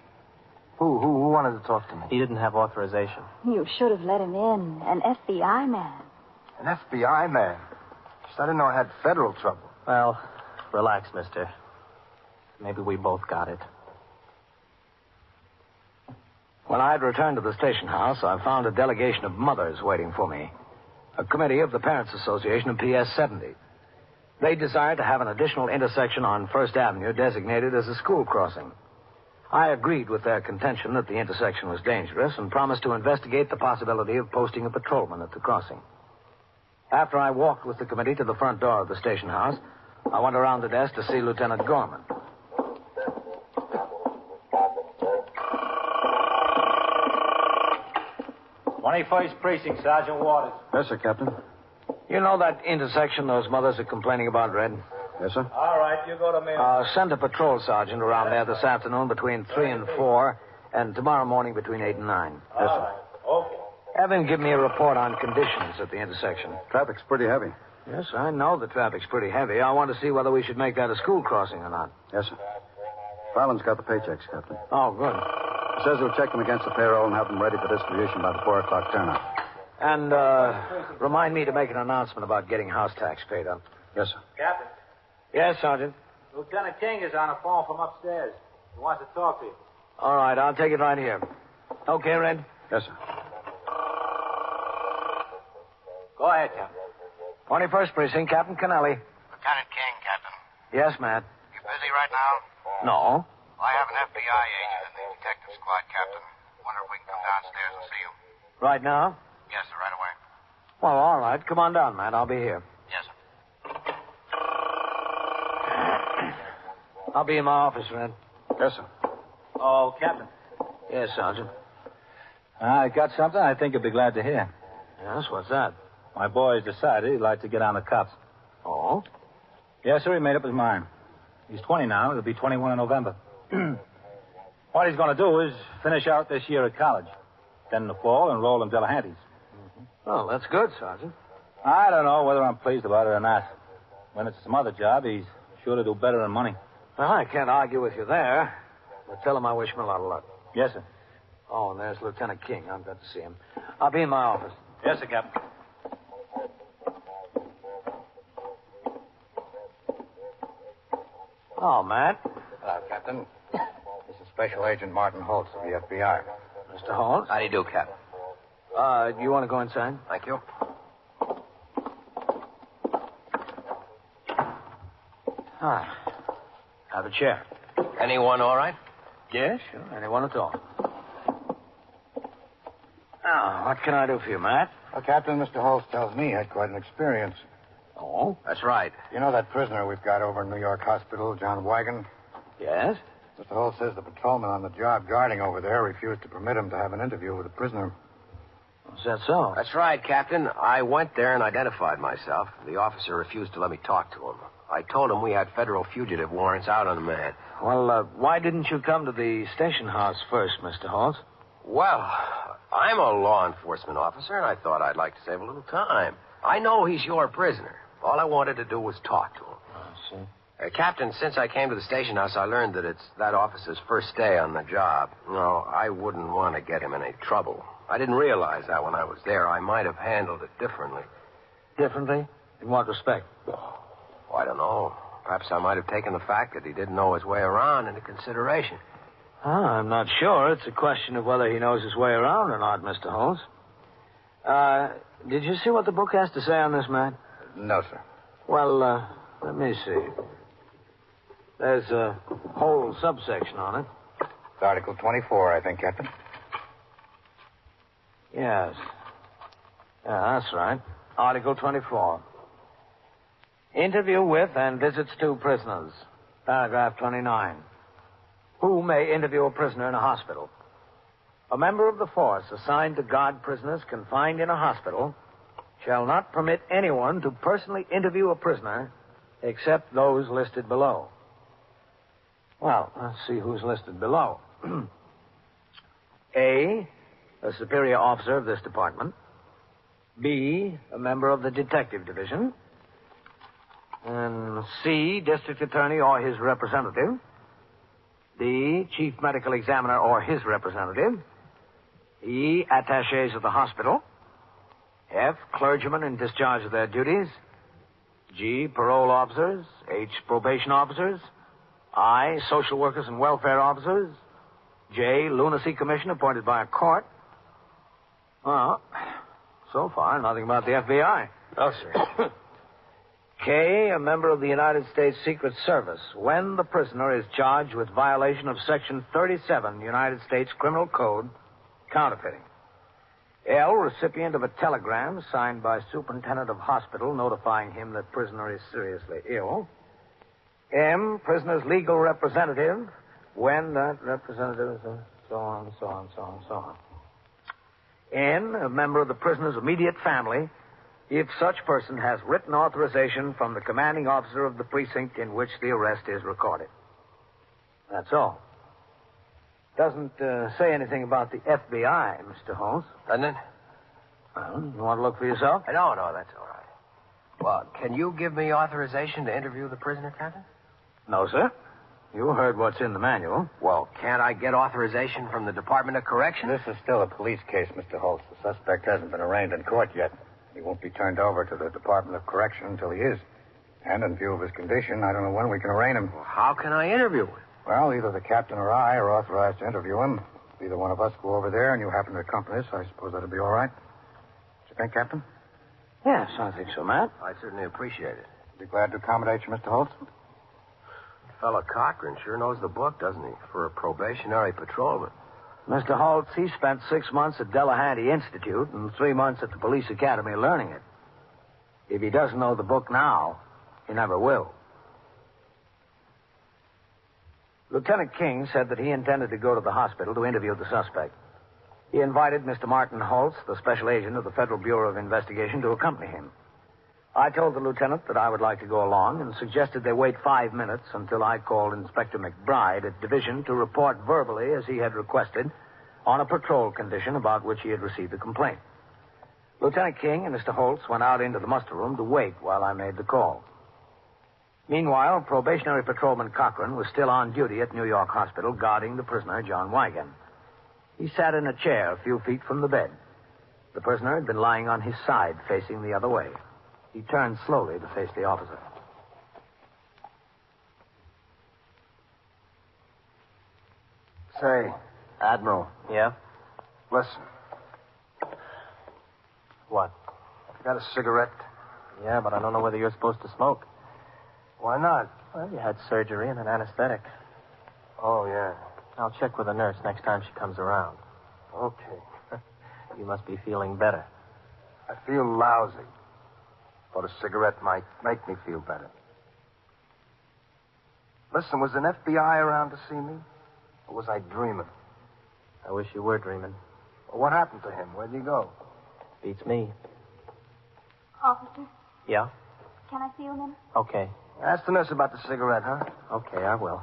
Who wanted to talk to me?
He didn't have authorization.
You should have let him in. An FBI man.
An FBI man? Just I didn't know I had federal trouble.
Well, relax, mister. Maybe we both got it.
When I'd returned to the station house, I found a delegation of mothers waiting for me. A committee of the Parents Association of PS 70. They desired to have an additional intersection on First Avenue designated as a school crossing. I agreed with their contention that the intersection was dangerous and promised to investigate the possibility of posting a patrolman at the crossing. After I walked with the committee to the front door of the station house, I went around the desk to see Lieutenant Gorman.
"21st Precinct, Sergeant Waters."
Yes, sir, Captain.
You know that intersection those mothers are complaining about, Red?
Yes, sir.
All right, you go to me.
Send a patrol sergeant around there this afternoon between 3 and 4, and tomorrow morning between 8 and 9.
Yes, sir.
Okay.
Have him give me a report on conditions at the intersection.
Traffic's pretty heavy.
Yes, I know the traffic's pretty heavy. I want to see whether we should make that a school crossing or not.
Yes, sir. Fallon's got the paychecks, Captain.
Oh, good.
He says he'll check them against the payroll and have them ready for distribution by the 4 o'clock turnout.
And, remind me to make an announcement about getting house tax paid up.
Yes, sir.
Captain,
Yes, Sergeant.
Lieutenant King is on a phone from upstairs. He wants to talk to you.
All right, I'll take it right here. Okay, Red?
Yes, sir.
Go ahead, Captain.
21st Precinct, Captain Kennelly.
Lieutenant King, Captain.
Yes, Matt.
You busy right now?
No.
Well, I have an FBI agent in the detective squad, Captain. Wonder if we can come downstairs and see you.
Right now?
Yes, sir, right away.
Well, all right. Come on down, Matt. I'll be here.
Yes, sir.
I'll be in my office, Red.
Yes, sir.
Oh, Captain.
Yes, Sergeant.
I got something I think you'll be glad to hear.
Yes, what's that?
My boy's decided he'd like to get on the cops.
Oh?
Yes, sir, he made up his mind. He's 20 now. He'll be 21 in November. What he's going to do is finish out this year at college. Then in the fall, enroll in Delahanty's.
Well, that's good, Sergeant.
I don't know whether I'm pleased about it or not. When it's some other job, he's sure to do better in money.
Well, I can't argue with you there. But tell him I wish him a lot of luck.
Yes, sir.
Oh, and there's Lieutenant King. I've got to see him. I'll be in my office.
Yes, sir, Captain.
Oh, Matt.
Hello, Captain. This is Special Agent Martin Holtz of the FBI.
Mr. Holtz?
How do you do, Captain?
Do you want to go inside?
Thank you.
Ah. Have a chair.
Anyone all right?
Yes, sure. Anyone at all. Now, what can I do for you, Matt?
Well, Captain, Mr. Holtz tells me he had quite an experience.
Oh?
That's right.
You know that prisoner we've got over in New York Hospital, John Wigan?
Yes?
Mr. Holtz says the patrolman on the job guarding over there refused to permit him to have an interview with the prisoner.
Is that so?
That's right, Captain. I went there and identified myself. The officer refused to let me talk to him. I told him we had federal fugitive warrants out on the man.
Well, why didn't you come to the station house first, Mr. Holtz?
Well, I'm a law enforcement officer, and I thought I'd like to save a little time. I know he's your prisoner. All I wanted to do was talk to him.
I see.
Captain, since I came to the station house, I learned that it's that officer's first day on the job. No, I wouldn't want to get him in any trouble. I didn't realize that when I was there. I might have handled it differently.
Differently? In what respect?
Oh, I don't know. Perhaps I might have taken the fact that he didn't know his way around into consideration.
I'm not sure. It's a question of whether he knows his way around or not, Mr. Holmes. Did you see what the book has to say on this man?
No, sir.
Well, let me see. There's a whole subsection on it.
It's Article 24, I think, Captain.
Yes. Yeah, that's right. Article 24. Interview with and visits to prisoners. Paragraph 29. Who may interview a prisoner in a hospital? A member of the force assigned to guard prisoners confined in a hospital shall not permit anyone to personally interview a prisoner except those listed below. Well, let's see who's listed below. A superior officer of this department. B, a member of the detective division. And C, district attorney or his representative. D, chief medical examiner or his representative. E, attachés of the hospital. F, clergymen in discharge of their duties. G, parole officers. H, probation officers. I, social workers and welfare officers. J, lunacy commission appointed by a court. Well, so far, nothing about the FBI.
No, sir.
K, a member of the United States Secret Service, when the prisoner is charged with violation of Section 37, United States Criminal Code, counterfeiting. L, recipient of a telegram signed by superintendent of hospital notifying him that prisoner is seriously ill. M, prisoner's legal representative, when that representative is so on, so on, so on, so on. N, a member of the prisoner's immediate family, if such person has written authorization from the commanding officer of the precinct in which the arrest is recorded. That's all. Doesn't say anything about the FBI, Mr. Holmes.
Doesn't it?
Well, you want to look for yourself?
No, that's all right. Well, can you give me authorization to interview the prisoner, Captain?
No, sir. You heard what's in the manual.
Well, can't I get authorization from the Department of Corrections?
This is still a police case, Mr. Holtz. The suspect hasn't been arraigned in court yet. He won't be turned over to the Department of Correction until he is. And in view of his condition, I don't know when we can arraign him.
Well, how can I interview him?
Well, either the captain or I are authorized to interview him. If either one of us go over there and you happen to accompany us, I suppose that'll be all right. What you think, Captain?
Yes, I think so, Matt.
I certainly appreciate it.
Be glad to accommodate you, Mr. Holtz.
Fellow Cochran sure knows the book, doesn't he? For a probationary patrolman.
Mr. Holtz, he spent 6 months at Delahanty Institute and 3 months at the police academy learning it. If he doesn't know the book now, he never will. Lieutenant King said that he intended to go to the hospital to interview the suspect. He invited Mr. Martin Holtz, the special agent of the Federal Bureau of Investigation, to accompany him. I told the lieutenant that I would like to go along and suggested they wait 5 minutes until I called Inspector McBride at Division to report verbally, as he had requested, on a patrol condition about which he had received a complaint. Lieutenant King and Mr. Holtz went out into the muster room to wait while I made the call. Meanwhile, probationary patrolman Cochran was still on duty at New York Hospital guarding the prisoner, John Wigan. He sat in a chair a few feet from the bed. The prisoner had been lying on his side, facing the other way. He turned slowly to face the officer.
Say, Admiral.
Yeah?
Listen.
What?
Got a cigarette?
Yeah, but I don't know whether you're supposed to smoke.
Why not?
Well, you had surgery and an anesthetic.
Oh, yeah.
I'll check with the nurse next time she comes around.
Okay.
You must be feeling better.
I feel lousy. But a cigarette might make me feel better. Listen, was an FBI around to see me? Or was I dreaming?
I wish you were dreaming.
Well, what happened to him? Where'd he go?
Beats me.
Officer,
Yeah?
can I see you a minute?
Okay.
Ask the nurse about the cigarette, huh?
Okay, I will.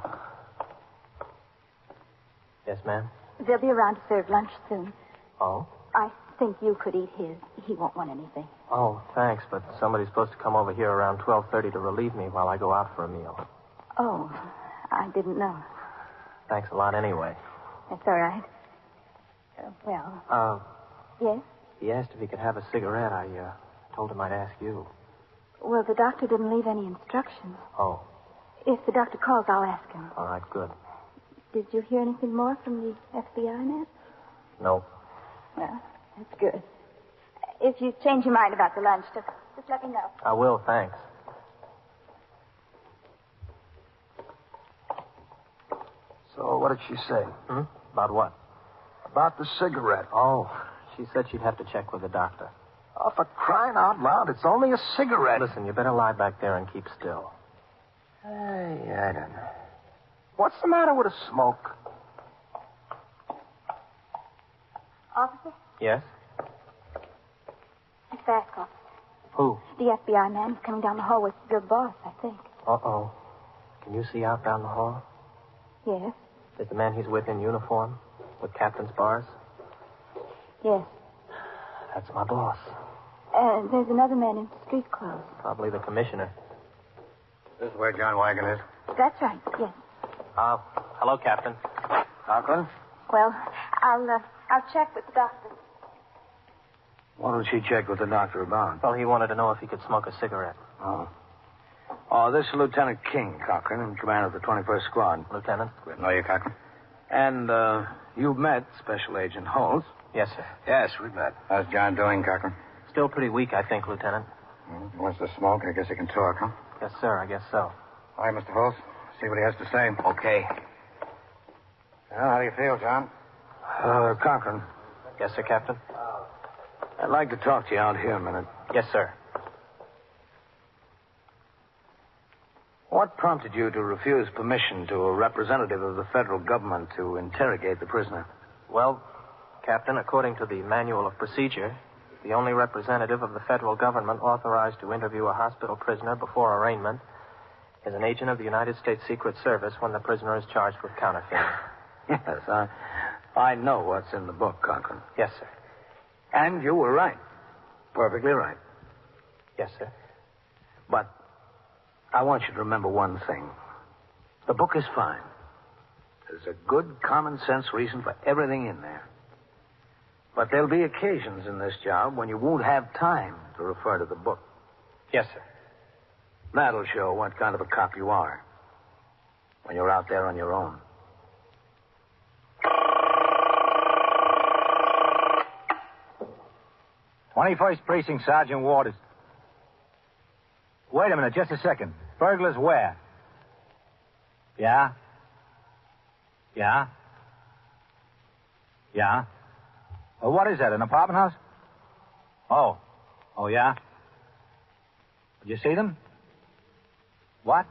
Yes, ma'am?
They'll be around to serve lunch soon.
Oh?
I think you could eat his. He won't want anything.
Oh, thanks, but somebody's supposed to come over here around 12:30 to relieve me while I go out for a meal.
Oh, I didn't know.
Thanks a lot anyway.
That's all right. Yes?
He asked if he could have a cigarette. I told him I'd ask you.
Well, the doctor didn't leave any instructions.
Oh,
If the doctor calls, I'll ask him.
all right, good.
Did you hear anything more from the FBI man?
No.
Well, that's good. If you change your mind about the lunch, just let me know.
I will, thanks.
So what did she say?
About what?
About the cigarette.
Oh, she said she'd have to check with the doctor.
Oh, for crying out loud, it's only a cigarette.
Listen, you better lie back there and keep still.
Hey, I don't know. What's the matter with a smoke?
Officer?
Yes?
He's back, officer.
Who?
The FBI man is coming down the hall with your boss, I think.
Uh-oh. Can you see out down the hall?
Yes?
Is the man he's with in uniform? With captain's bars?
Yes.
That's my boss.
There's another man in street clothes.
Probably the commissioner.
This is where John Wagon is.
That's right, yes.
Hello, Captain.
Conklin?
Well, I'll check with the doctor.
What did she check with the doctor about?
Well, he wanted to know if he could smoke a cigarette.
Oh. Oh, this is Lieutenant King, Cochran, in command of the 21st Squad.
Lieutenant?
No, you, Cochran.
And, you've met Special Agent Holtz.
Yes, sir.
Yes, we've met.
How's John doing, Cochran?
Still pretty weak, I think, Lieutenant.
He wants to smoke. I guess he can talk, huh?
Yes, sir. I guess so.
All right, Mr. Holtz. See what he has to say.
Okay.
Well, how do you feel, John?
Cochran.
Yes, sir, Captain?
I'd like to talk to you out here a minute.
Yes, sir.
What prompted you to refuse permission to a representative of the federal government to interrogate the prisoner?
Well, Captain, according to the Manual of Procedure, the only representative of the federal government authorized to interview a hospital prisoner before arraignment is an agent of the United States Secret Service when the prisoner is charged with counterfeiting.
Yes, I know what's in the book, Cochran.
Yes, sir.
And you were right. Perfectly right.
Yes, sir.
But I want you to remember one thing. The book is fine. There's a good common sense reason for everything in there. But there'll be occasions in this job when you won't have time to refer to the book.
Yes, sir.
That'll show what kind of a cop you are when you're out there on your own.
"21st Precinct, Sergeant Waters." Wait a minute, just a second. Burglars where? Yeah? Yeah? Yeah? What is that, an apartment house? Oh. Oh, yeah? Did you see them? What?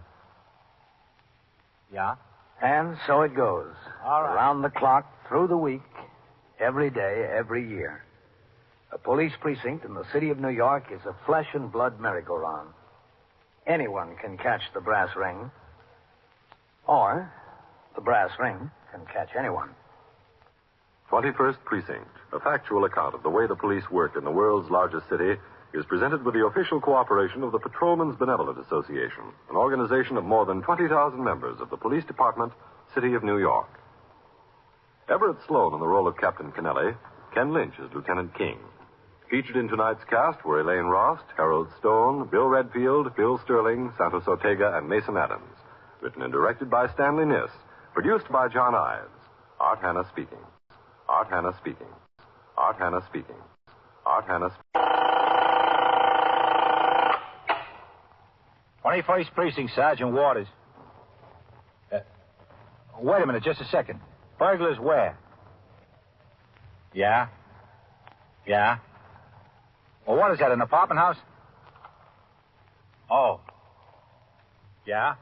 Yeah?
And so it goes.
All right.
Around the clock, through the week, every day, every year. A police precinct in the city of New York is a flesh and blood merry-go-round. Anyone can catch the brass ring, or the brass ring can catch anyone.
21st Precinct, a factual account of the way the police work in the world's largest city, is presented with the official cooperation of the Patrolmen's Benevolent Association, an organization of more than 20,000 members of the Police Department, City of New York. Everett Sloan in the role of Captain Kennelly, Ken Lynch as Lieutenant King. Featured in tonight's cast were Elaine Rost, Harold Stone, Bill Redfield, Bill Sterling, Santos Ortega, and Mason Adams. Written and directed by Stanley Niss. Produced by John Ives. Art Hanna speaking. Art Hanna speaking. Art Hanna speaking. Art Hanna speaking.
21st Precinct, Sergeant Waters. Wait a minute, just a second. Burglars where? Yeah? Yeah? Well, what is that, an apartment house? Oh. Yeah?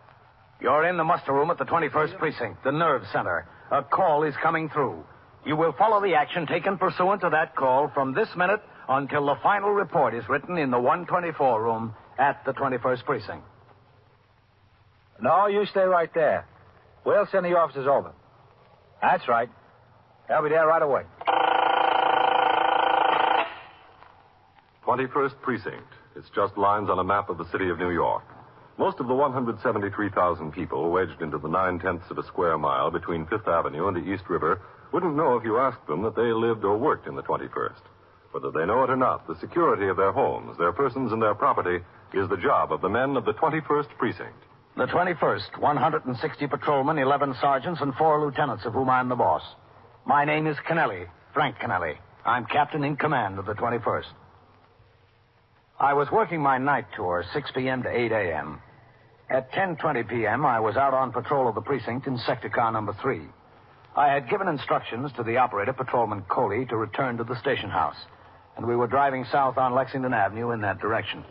You're in the muster room at the 21st Precinct, the nerve center. A call is coming through. You will follow the action taken pursuant to that call from this minute
until the final report is written in the 124 room at the 21st Precinct.
No, you stay right there. We'll send the officers over. That's right. They'll be there right away.
21st Precinct. It's just lines on a map of the city of New York. Most of the 173,000 people wedged into the 9/10 of a square mile between Fifth Avenue and the East River wouldn't know if you asked them that they lived or worked in the 21st. Whether they know it or not, the security of their homes, their persons, and their property is the job of the men of the 21st Precinct.
The 21st, 160 patrolmen, 11 sergeants, and 4 lieutenants, of whom I'm the boss. My name is Kennelly, Frank Kennelly. I'm captain in command of the 21st. I was working my night tour, 6 p.m. to 8 a.m. At 10:20 p.m., I was out on patrol of the precinct in sector car number 3. I had given instructions to the operator, Patrolman Coley, to return to the station house, and we were driving south on Lexington Avenue in that direction.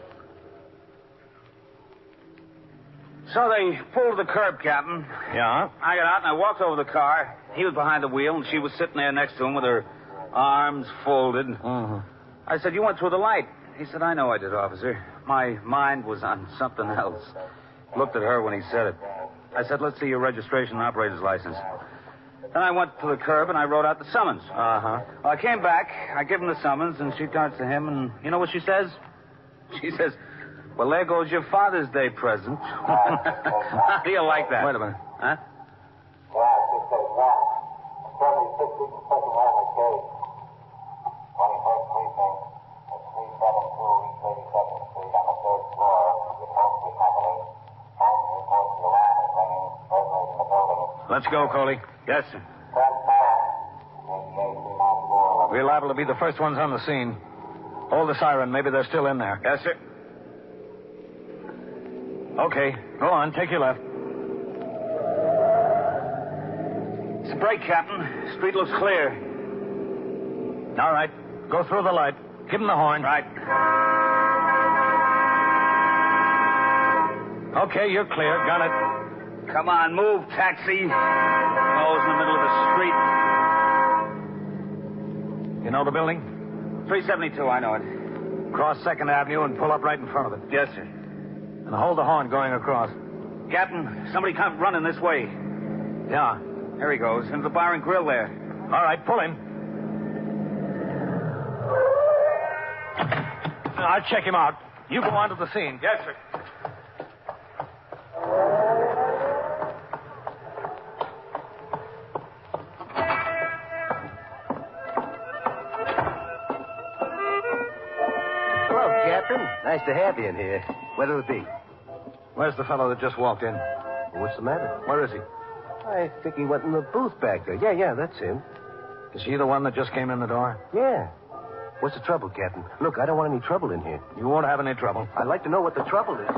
So they pulled the curb, Captain.
Yeah?
I got out and I walked over the car. He was behind the wheel, and she was sitting there next to him with her arms folded.
Mm-hmm.
I said, "You went through the light." He said, "I know I did, officer. My mind was on something else." Looked at her when he said it. I said, "Let's see your registration and operator's license." Then I went to the curb and I wrote out the summons.
Uh-huh.
Well, I came back, I give him the summons, and she turns to him, and you know what she says? She says, "Well, there goes your Father's Day present." How do you like that?
Wait a minute.
Huh?
Let's go, Coley.
Yes, sir.
We're liable to be the first ones on the scene. Hold the siren. Maybe they're still in there.
Yes, sir.
Okay. Go on. Take your left.
It's a break, Captain. Street looks clear.
All right. Go through the light. Give him the horn.
Right.
Okay, you're clear. Got it.
Come on, move, taxi. Oh, it's in the middle of the street.
You know the building?
372, I know it.
Cross 2nd Avenue and pull up right in front of it.
Yes, sir.
And hold the horn going across.
Captain, somebody come running this way.
Yeah.
There he goes, into the bar and grill there.
All right, pull him. I'll check him out. You go on to the scene.
Yes, sir.
Nice to have you in here. What'll it be?
Where's the fellow that just walked in?
What's the matter?
Where is he?
I think he went in the booth back there. Yeah, that's him.
Is he the one that just came in the door?
Yeah. What's the trouble, Captain? Look, I don't want any trouble in here.
You won't have any trouble.
I'd like to know what the trouble is.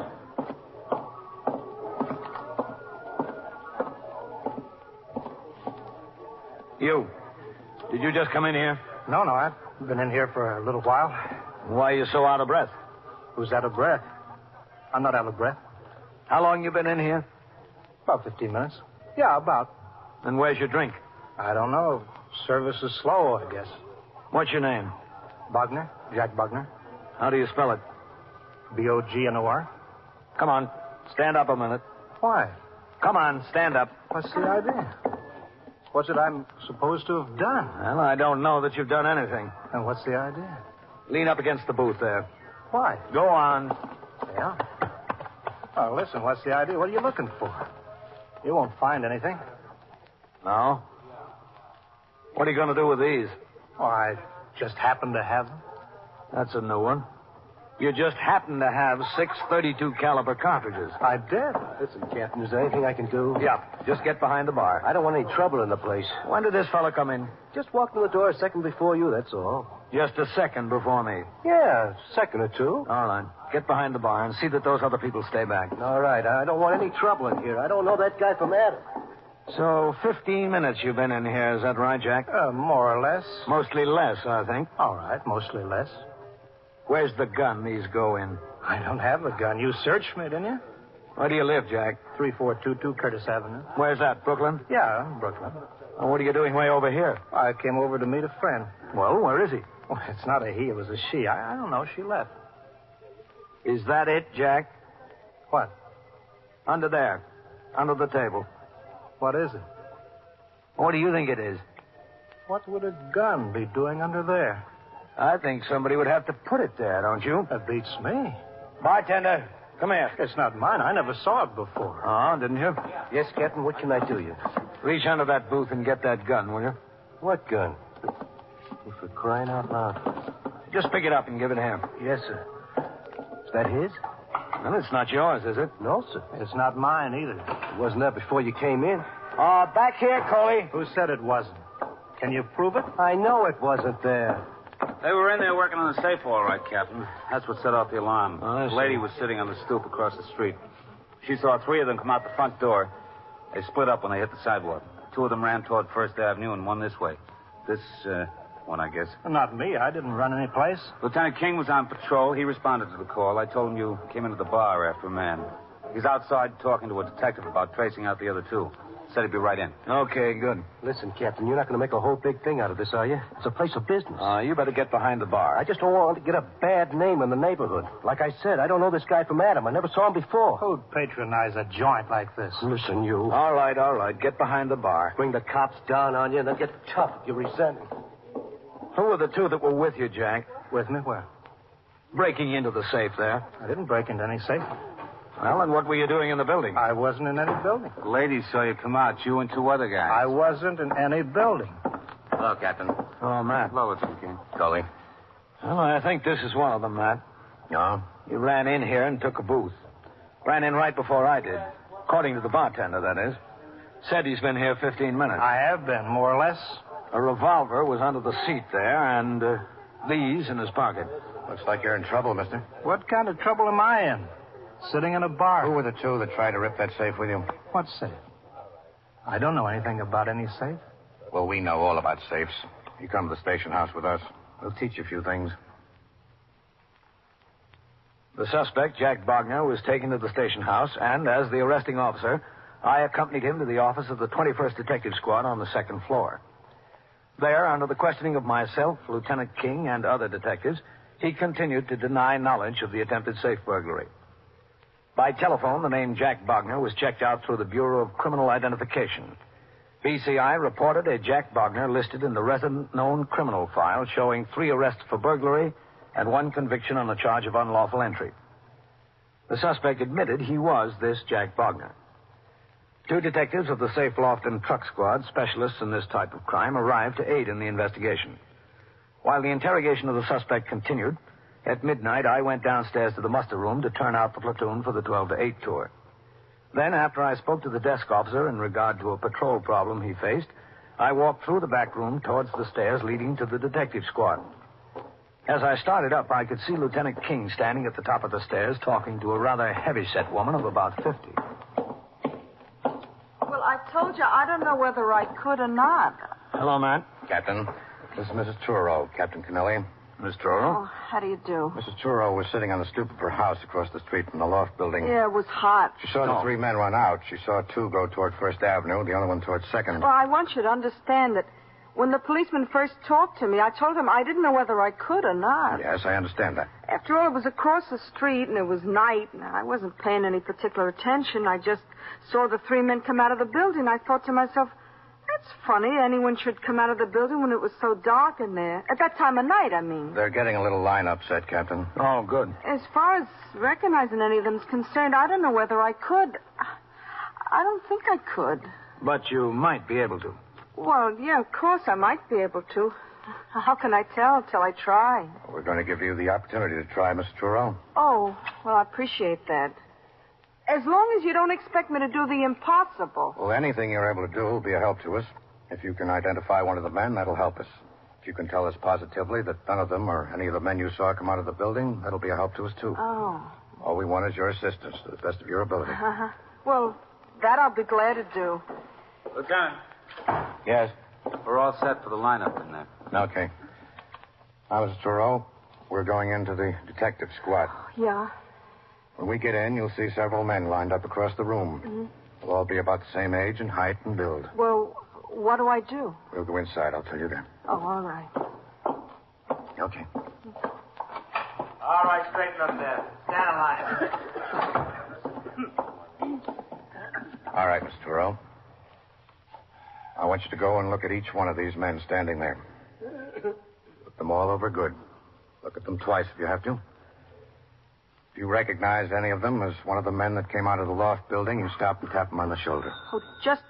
You. Did you just come in here?
No, I've been in here for a little while.
Why are you so out of breath?
Who's out of breath? I'm not out of breath.
How long you been in here?
About 15 minutes. Yeah, about.
And where's your drink?
I don't know. Service is slow, I guess.
What's your name?
Bogner. Jack Bogner.
How do you spell it?
Bognor.
Come on. Stand up a minute.
Why?
Come on, stand up.
What's the idea? What's it I'm supposed to have done?
Well, I don't know that you've done anything.
And what's the idea?
Lean up against the booth there.
Why?
Go on.
Yeah? Oh, listen, what's the idea? What are you looking for? You won't find anything.
No? What are you going to do with these?
Oh, I just happen to have them.
That's a new one. You just happen to have 6 .32 caliber cartridges.
I did.
Listen, Captain, is there anything I can do?
Yeah, just get behind the bar.
I don't want any trouble in the place.
When did this fella come in?
Just walked in the door a second before you, that's all.
Just a second before me.
Yeah, a second or two.
All right. Get behind the bar and see that those other people stay back.
All right. I don't want any trouble in here. I don't know that guy from Adam.
So, 15 minutes you've been in here. Is that right, Jack?
More or less.
Mostly less, I think.
All right, mostly less.
Where's the gun these go in?
I don't have the gun. You searched me, didn't you?
Where do you live, Jack?
3422 Curtis Avenue.
Where's that, Brooklyn?
Yeah, Brooklyn.
Well, what are you doing way over here?
I came over to meet a friend.
Well, where is he?
Well, it's not a he, it was a she. I don't know. She left.
Is that it, Jack?
What?
Under there. Under the table.
What is it?
What do you think it is?
What would a gun be doing under there?
I think somebody would have to put it there, don't you?
That beats me.
Bartender, come here.
It's not mine. I never saw it before.
Oh, didn't you?
Yes, Captain, what can I do you?
Reach under that booth and get that gun, will you?
What gun? Oh, for crying out loud.
Just pick it up and give it him.
Yes, sir. Is that his?
Well, it's not yours, is it?
No, sir.
It's not mine either.
It wasn't that before you came in.
Back here, Coley.
Who said it wasn't? Can you prove it?
I know it wasn't there.
They were in there working on the safe, all right, Captain. That's what set off the alarm.
Oh,
the lady was sitting on the stoop across the street. She saw three of them come out the front door. They split up when they hit the sidewalk. Two of them ran toward First Avenue and one this way. This one, I guess.
Not me. I didn't run any place.
Lieutenant King was on patrol. He responded to the call. I told him you came into the bar after a man. He's outside talking to a detective about tracing out the other two. Said he'd be right in.
Okay, good.
Listen, Captain, you're not going to make a whole big thing out of this, are you? It's a place of business.
You better get behind the bar.
I just don't want to get a bad name in the neighborhood. Like I said, I don't know this guy from Adam. I never saw him before.
Who'd patronize a joint like this?
Listen, you.
All right. Get behind the bar.
Bring the cops down on you and then get tough if you resent it.
Who were the two that were with you, Jack?
With me? Where?
Breaking into the safe there.
I didn't break into any safe.
Well, and what were you doing in the building?
I wasn't in any building.
The lady saw you come out, you and two other guys.
I wasn't in any building.
Hello, Captain.
Oh, Matt.
Hello, Lieutenant King.
Coley.
Well, I think this is one of them, Matt.
No?
He ran in here and took a booth. Ran in right before I did. According to the bartender, that is. Said he's been here 15 minutes.
I have been, more or less.
A revolver was under the seat there, and these in his pocket.
Looks like you're in trouble, mister.
What kind of trouble am I in? Sitting in a bar.
Who were the two that tried to rip that safe with you?
What safe? I don't know anything about any safe.
Well, we know all about safes. You come to the station house with us. We'll teach you a few things.
The suspect, Jack Bogner, was taken to the station house, and as the arresting officer, I accompanied him to the office of the 21st Detective Squad on the second floor. There, under the questioning of myself, Lieutenant King, and other detectives, he continued to deny knowledge of the attempted safe burglary. By telephone, the name Jack Bogner was checked out through the Bureau of Criminal Identification. BCI reported a Jack Bogner listed in the resident known criminal file showing 3 arrests for burglary and 1 conviction on a charge of unlawful entry. The suspect admitted he was this Jack Bogner. 2 detectives of the Safe Loft and Truck Squad, specialists in this type of crime, arrived to aid in the investigation. While the interrogation of the suspect continued, at midnight, I went downstairs to the muster room to turn out the platoon for the 12 to 8 tour. Then, after I spoke to the desk officer in regard to a patrol problem he faced, I walked through the back room towards the stairs leading to the detective squad. As I started up, I could see Lieutenant King standing at the top of the stairs talking to a rather heavy-set woman of about 50.
Well, I told you I don't know whether I could or not.
Hello, Matt.
Captain, this is Mrs. Turo, Captain Kennelly.
Miss Turo?
Oh, how do you do?
Mrs. Turo was sitting on the stoop of her house across the street from the loft building.
Yeah, it was hot.
She saw the 3 men run out. She saw 2 go toward First Avenue, the other one toward 2nd.
Well, I want you to understand that when the policeman first talked to me, I told him I didn't know whether I could or not.
Yes, I understand that.
After all, it was across the street, and it was night, and I wasn't paying any particular attention. I just saw the 3 men come out of the building. I thought to myself, that's funny. Anyone should come out of the building when it was so dark in there. At that time of night, I mean.
They're getting a little line upset, Captain.
Oh, good.
As far as recognizing any of them's concerned, I don't know whether I could. I don't think I could.
But you might be able to.
Well, yeah, of course I might be able to. How can I tell till I try?
We're going to give you the opportunity to try, Miss Turo.
Oh, well, I appreciate that. As long as you don't expect me to do the impossible.
Well, anything you're able to do will be a help to us. If you can identify one of the men, that'll help us. If you can tell us positively that none of them or any of the men you saw come out of the building, that'll be a help to us, too.
Oh.
All we want is your assistance to the best of your ability.
Well, that I'll be glad to do.
Lieutenant.
Yes?
We're all set for the lineup in there.
Okay. Now, Mrs. Turo, we're going into the detective squad.
Yeah.
When we get in, you'll see several men lined up across the room.
Mm-hmm.
They'll all be about the same age and height and build.
Well, what do I do?
We'll go inside. I'll tell you then.
Oh, all right.
Okay.
All right, straighten up there. Stand in line.
All right, Mr. Turrell. I want you to go and look at each one of these men standing there. Look them all over good. Look at them twice if you have to. If you recognize any of them as one of the men that came out of the loft building, you stop and tap them on the shoulder.
Oh, just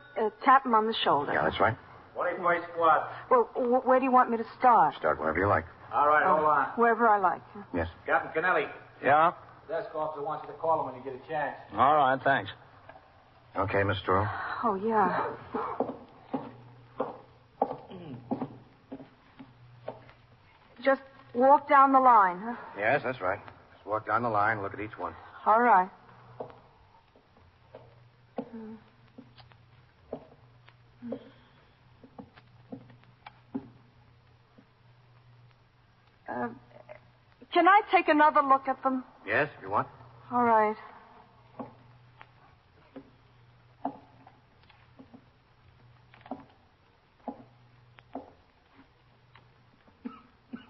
tap him on the shoulder.
Yeah, that's right.
21st squad.
Well, where do you want me to start?
Start wherever you like.
All right, hold on.
Wherever I like.
Yes.
Captain Kennelly.
Yeah?
Desk officer wants you to call him when you get a chance.
All right, thanks.
Okay, Mr. Turrell.
Oh, yeah. Just walk down the line, huh?
Yes, that's right. Just walk down the line, look at each one.
All right. Can I take another look at them?
Yes, if you want.
All right.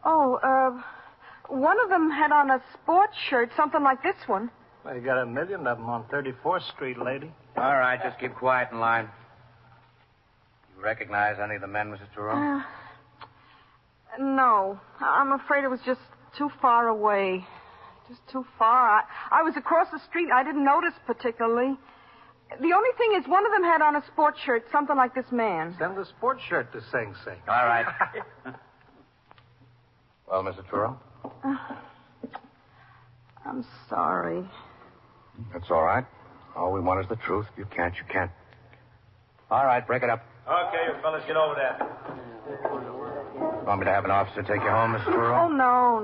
Oh, one of them had on a sports shirt, something like this one.
Well, you got a million of them on 34th Street, lady.
All right, just keep quiet in line. You recognize any of the men, Mrs. Turrell?
No. I'm afraid it was just too far away. Just too far. I was across the street. I didn't notice particularly. The only thing is one of them had on a sports shirt, something like this man.
Send the sports shirt to Sing Sing.
All right. Well, Mr. Turrell?
I'm sorry.
That's all right. All we want is the truth. If you can't, you can't. All right, break it up.
Okay, you fellas, get over there.
Want me to have an officer take you home, Mr.
Oh,
Turrell?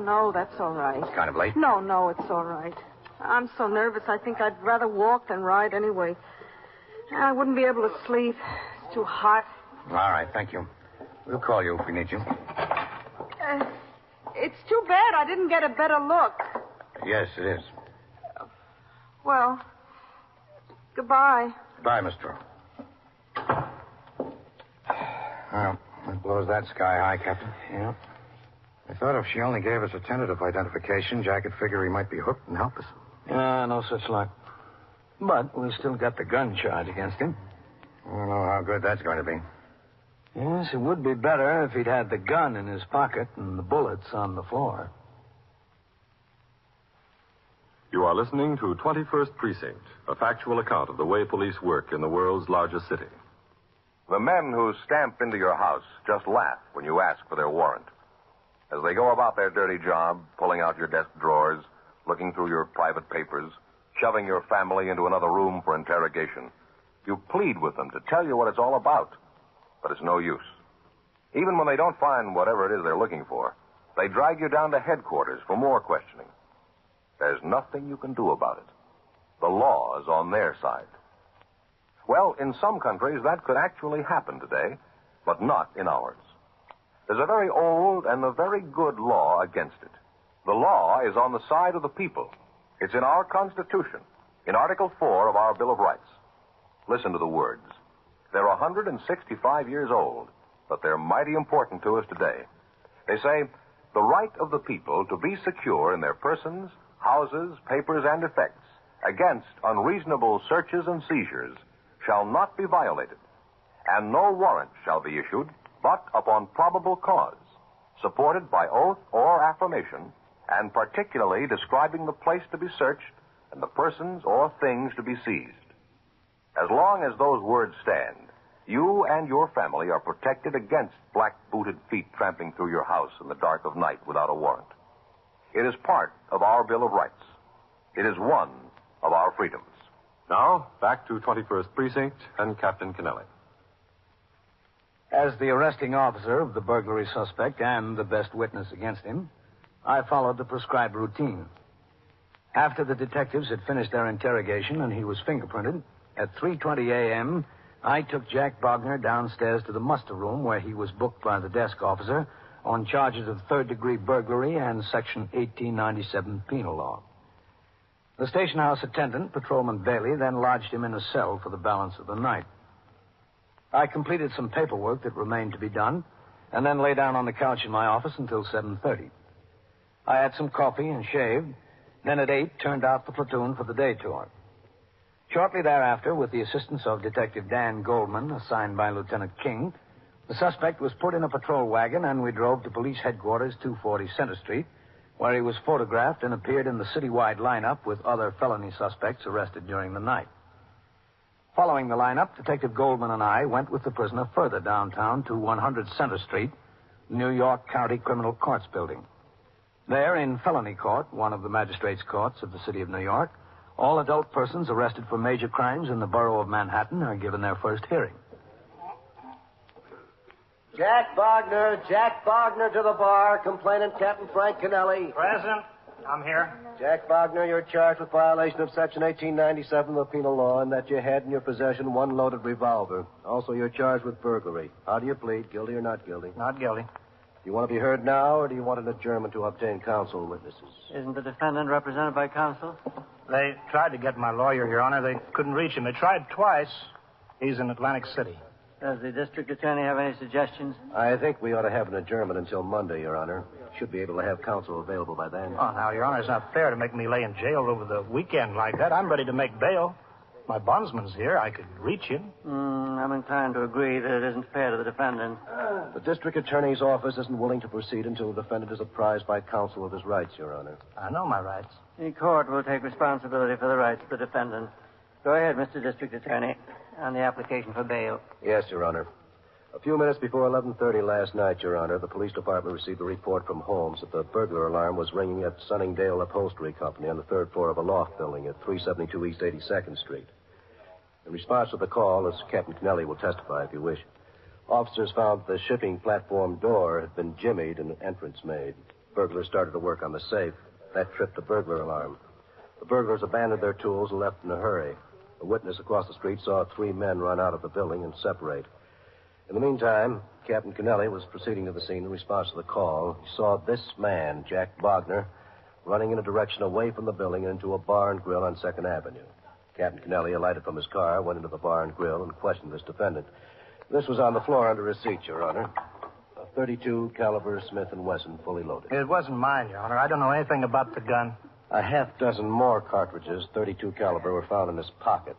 no, that's all right.
It's kind of late.
No, it's all right. I'm so nervous, I think I'd rather walk than ride anyway. I wouldn't be able to sleep. It's too hot.
All right, thank you. We'll call you if we need you.
It's too bad I didn't get a better look.
Yes, it is.
Well, goodbye.
Bye, Mr. Turrell. Well, that blows that sky high, Captain.
Yeah.
I thought if she only gave us a tentative identification, Jack would figure he might be hooked and help us.
No such luck. But we still got the gun charge against him.
I don't know how good that's going to be.
Yes, it would be better if he'd had the gun in his pocket and the bullets on the floor.
You are listening to 21st Precinct, a factual account of the way police work in the world's largest city.
The men who stamp into your house just laugh when you ask for their warrant. As they go about their dirty job, pulling out your desk drawers, looking through your private papers, shoving your family into another room for interrogation, you plead with them to tell you what it's all about. But it's no use. Even when they don't find whatever it is they're looking for, they drag you down to headquarters for more questioning. There's nothing you can do about it. The law is on their side. Well, in some countries, that could actually happen today, but not in ours. There's a very old and a very good law against it. The law is on the side of the people. It's in our Constitution, in Article 4 of our Bill of Rights. Listen to the words. They're 165 years old, but they're mighty important to us today. They say, the right of the people to be secure in their persons, houses, papers, and effects against unreasonable searches and seizures shall not be violated, and no warrant shall be issued but upon probable cause, supported by oath or affirmation, and particularly describing the place to be searched and the persons or things to be seized. As long as those words stand, you and your family are protected against black-booted feet tramping through your house in the dark of night without a warrant. It is part of our Bill of Rights. It is one of our freedoms.
Now, back to 21st Precinct and Captain Kennelly.
As the arresting officer of the burglary suspect and the best witness against him, I followed the prescribed routine. After the detectives had finished their interrogation and he was fingerprinted, at 3:20 a.m., I took Jack Bogner downstairs to the muster room where he was booked by the desk officer on charges of third-degree burglary and Section 1897 penal law. The station house attendant, Patrolman Bailey, then lodged him in a cell for the balance of the night. I completed some paperwork that remained to be done, and then lay down on the couch in my office until 7:30. I had some coffee and shaved. Then at 8, turned out the platoon for the day tour. Shortly thereafter, with the assistance of Detective Dan Goldman, assigned by Lieutenant King, the suspect was put in a patrol wagon and we drove to police headquarters, 240 Center Street, where he was photographed and appeared in the citywide lineup with other felony suspects arrested during the night. Following the lineup, Detective Goldman and I went with the prisoner further downtown to 100 Center Street, New York County Criminal Courts Building. There, in felony court, one of the magistrates' courts of the city of New York, all adult persons arrested for major crimes in the borough of Manhattan are given their first hearing.
Jack Bogner to the bar, complaining Captain Frank Kennelly.
Present. I'm here.
Jack Bogner, you're charged with violation of Section 1897 of the Penal Law, and that you had in your possession one loaded revolver. Also, you're charged with burglary. How do you plead, guilty or not guilty?
Not guilty.
Do you want to be heard now, or do you want an adjournment to obtain counsel and witnesses?
Isn't the defendant represented by counsel?
They tried to get my lawyer, Your Honor. They couldn't reach him. They tried twice. He's in Atlantic City.
Does the district attorney have any suggestions?
I think we ought to have an adjournment until Monday, Your Honor. Should be able to have counsel available by then.
Oh, now, Your Honor, it's not fair to make me lay in jail over the weekend like that. I'm ready to make bail. My bondsman's here. I could reach him.
I'm inclined to agree that it isn't fair to the defendant.
The district attorney's office isn't willing to proceed until the defendant is apprised by counsel of his rights, Your Honor.
I know my rights.
The court will take responsibility for the rights of the defendant. Go ahead, Mr. District Attorney, on the application for bail.
Yes, Your Honor. A few minutes before 11:30 last night, Your Honor, the police department received a report from Holmes that the burglar alarm was ringing at Sunningdale Upholstery Company on the third floor of a loft building at 372 East 82nd Street. In response to the call, as Captain Kennelly will testify if you wish, officers found the shipping platform door had been jimmied and an entrance made. Burglars started to work on the safe. That tripped the burglar alarm. The burglars abandoned their tools and left in a hurry. A witness across the street saw 3 men run out of the building and separate. In the meantime, Captain Kennelly was proceeding to the scene in response to the call. He saw this man, Jack Bogner, running in a direction away from the building and into a bar and grill on 2nd Avenue. Captain Kennelly alighted from his car, went into the bar and grill, and questioned this defendant. This was on the floor under his seat, Your Honor. A .32 caliber Smith & Wesson, fully loaded.
It wasn't mine, Your Honor. I don't know anything about the gun.
A half dozen more cartridges, .32 caliber, were found in his pocket.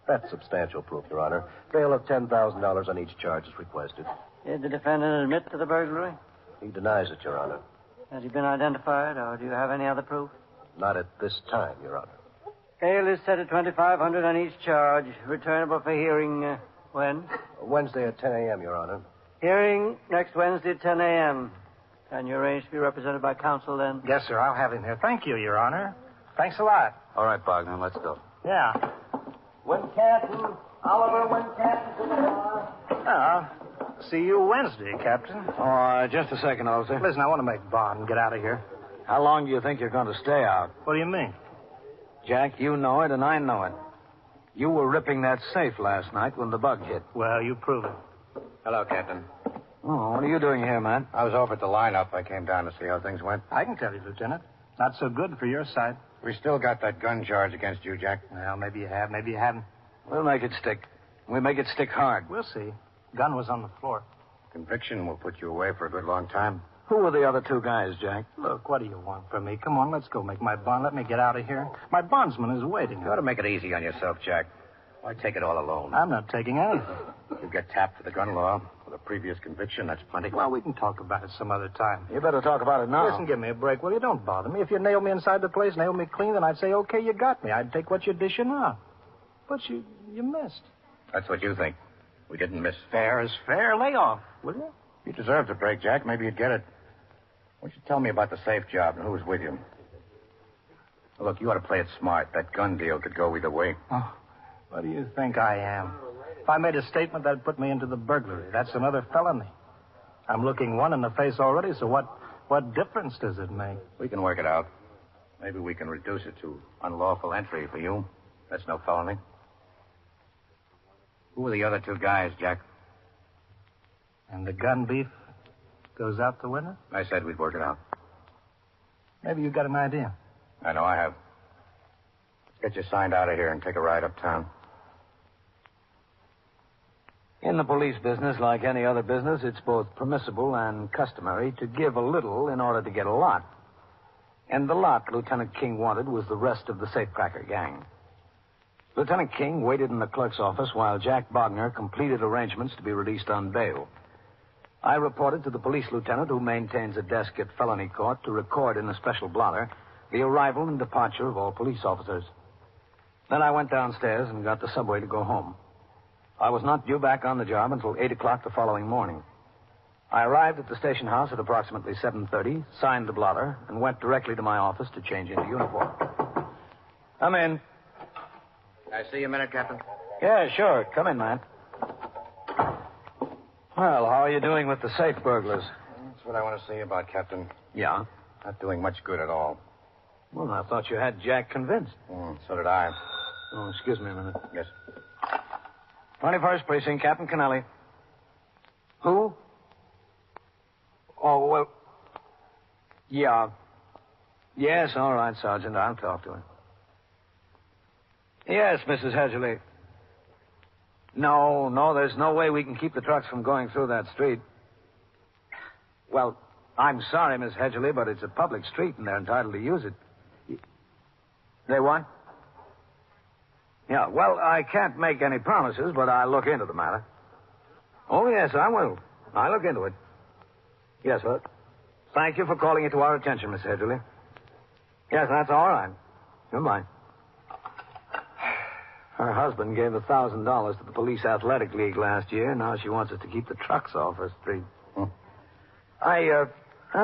That's substantial proof, Your Honor. Bail of $10,000 on each charge is requested.
Did the defendant admit to the burglary?
He denies it, Your Honor.
Has he been identified, or do you have any other proof?
Not at this time, Your Honor.
Bail is set at $2,500 on each charge. Returnable for hearing when?
Wednesday at 10 a.m., Your Honor.
Hearing next Wednesday at 10 a.m. Can you arrange to be represented by counsel then?
Yes, sir. I'll have him here. Thank you, Your Honor. Thanks a lot.
All right, Bogner, let's go.
Yeah.
Wincanton. Oliver Wincanton to the bar.
I'll see you Wednesday, Captain.
Oh, just a second, officer.
Listen, I want to make bond and get out of here.
How long do you think you're going to stay out?
What do you mean?
Jack, you know it and I know it. You were ripping that safe last night when the bug hit.
Well, you prove it.
Hello, Captain.
Oh, what are you doing here, man?
I was over at the lineup. I came down to see how things went.
I can tell you, Lieutenant. Not so good for your side.
We still got that gun charge against you, Jack.
Well, maybe you have, maybe you haven't.
We'll make it stick. We'll make it stick hard.
We'll see. Gun was on the floor.
Conviction will put you away for a good long time.
Who were the other 2 guys, Jack?
Look, what do you want from me? Come on, let's go make my bond. Let me get out of here. My bondsman is waiting.
You ought to make it easy on yourself, Jack. Why take it all alone?
I'm not taking anything.
You get tapped for the gun law with a previous conviction, that's plenty.
Well, we can talk about it some other time.
You better talk about it now.
Listen, give me a break. Well, you don't bother me. If you nail me inside the place, nail me clean, then I'd say, okay, you got me. I'd take what you're dishing out. But you missed.
That's what you think. We didn't miss.
Fair is fair. Lay off, will you?
You deserved a break, Jack. Maybe you'd get it. Why don't you tell me about the safe job and who was with you? Well, look, you ought to play it smart. That gun deal could go either way.
Oh, what do you think I am? If I made a statement, that'd put me into the burglary. That's another felony. I'm looking one in the face already, so what difference does it make?
We can work it out. Maybe we can reduce it to unlawful entry for you. That's no felony. Who were the other 2 guys, Jack?
And the gun beef goes out the window?
I said we'd work it out.
Maybe you got an idea.
I know I have. Get you signed out of here and take a ride uptown.
In the police business, like any other business, it's both permissible and customary to give a little in order to get a lot. And the lot Lieutenant King wanted was the rest of the safecracker gang. Lieutenant King waited in the clerk's office while Jack Bogner completed arrangements to be released on bail. I reported to the police lieutenant who maintains a desk at felony court to record in a special blotter the arrival and departure of all police officers. Then I went downstairs and got the subway to go home. I was not due back on the job until 8 o'clock the following morning. I arrived at the station house at approximately 7:30, signed the blotter, and went directly to my office to change into uniform. Come in.
Can I see you a minute, Captain?
Yeah, sure. Come in, man. Well, how are you doing with the safe burglars?
That's what I want to see about, Captain.
Yeah?
Not doing much good at all.
Well, I thought you had Jack convinced.
So did I.
Oh, excuse me a minute.
Yes.
21st Precinct, Captain Kennelly. Who? Oh, well... Yeah. Yes, all right, Sergeant. I'll talk to him. Yes, Mrs. Hedgerly. No, there's no way we can keep the trucks from going through that street. Well, I'm sorry, Miss Hedgerly, but it's a public street and they're entitled to use it. They what? Yeah, well, I can't make any promises, but I'll look into the matter. Oh, yes, I will. I'll look into it. Yes, sir. Thank you for calling it to our attention, Miss Hedgerly. Yes, that's all right. Goodbye. Her husband gave $1,000 to the Police Athletic League last year. Now she wants us to keep the trucks off her street. I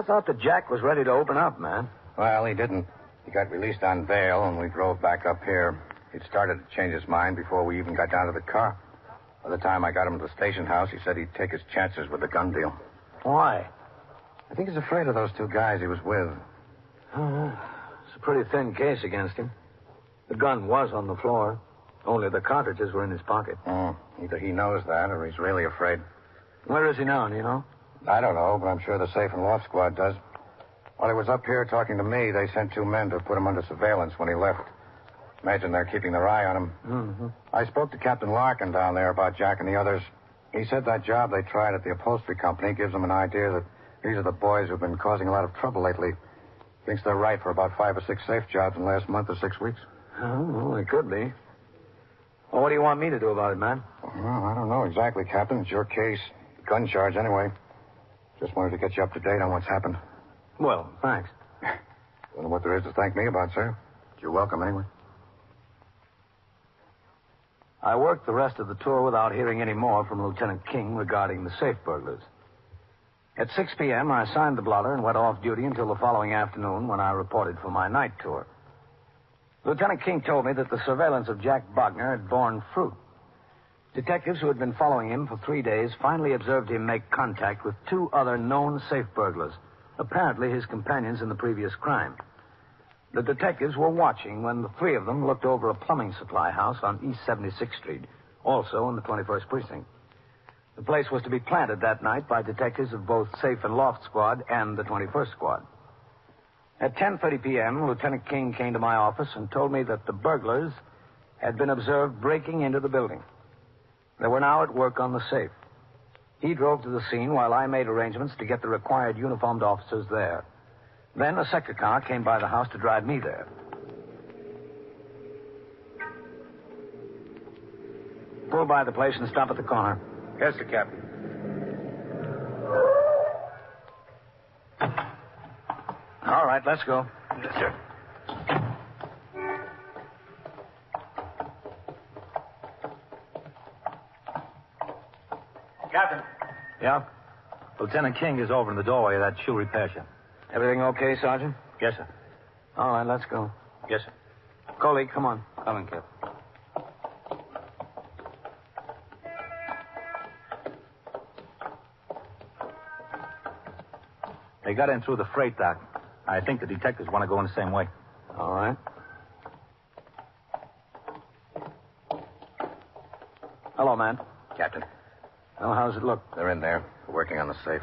thought that Jack was ready to open up, man.
Well, he didn't. He got released on bail, and we drove back up here. He'd started to change his mind before we even got down to the car. By the time I got him to the station house, he said he'd take his chances with the gun deal.
Why?
I think he's afraid of those two guys he was with.
It's a pretty thin case against him. The gun was on the floor. Only the cartridges were in his pocket.
Either he knows that or he's really afraid.
Where is he now, do you know?
I don't know, but I'm sure the safe and loft squad does. While he was up here talking to me, they sent 2 men to put him under surveillance when he left. Imagine they're keeping their eye on him.
Mm-hmm.
I spoke to Captain Larkin down there about Jack and the others. He said that job they tried at the upholstery company gives them an idea that these are the boys who've been causing a lot of trouble lately. Thinks they're right for about 5 or 6 safe jobs in the last month or 6 weeks.
Oh, well, they could be. Well, what do you want me to do about it, man?
Well, I don't know exactly, Captain. It's your case. Gun charge, anyway. Just wanted to get you up to date on what's happened.
Well, thanks.
Don't know what there is to thank me about, sir. You're welcome, anyway.
I worked the rest of the tour without hearing any more from Lieutenant King regarding the safe burglars. At 6 p.m., I signed the blotter and went off duty until the following afternoon when I reported for my night tour. Lieutenant King told me that the surveillance of Jack Bogner had borne fruit. Detectives who had been following him for 3 days finally observed him make contact with 2 other known safe burglars, apparently his companions in the previous crime. The detectives were watching when the 3 of them looked over a plumbing supply house on East 76th Street, also in the 21st Precinct. The place was to be planted that night by detectives of both Safe and Loft Squad and the 21st Squad. At 10:30 p.m., Lieutenant King came to my office and told me that the burglars had been observed breaking into the building. They were now at work on the safe. He drove to the scene while I made arrangements to get the required uniformed officers there. Then a sector car came by the house to drive me there. Pull by the place and stop at the corner.
Yes, sir, Captain.
All right, let's go.
Yes, sir.
Captain.
Yeah?
Lieutenant King is over in the doorway of that shoe repair shop.
Everything okay, Sergeant?
Yes, sir.
All right, let's go.
Yes, sir.
Coley, come on.
Coming, Captain. They got in through the freight dock. I think the detectives want to go in the same way.
All right. Hello, man.
Captain.
Well, how's it look?
They're in there. We're working on the safe.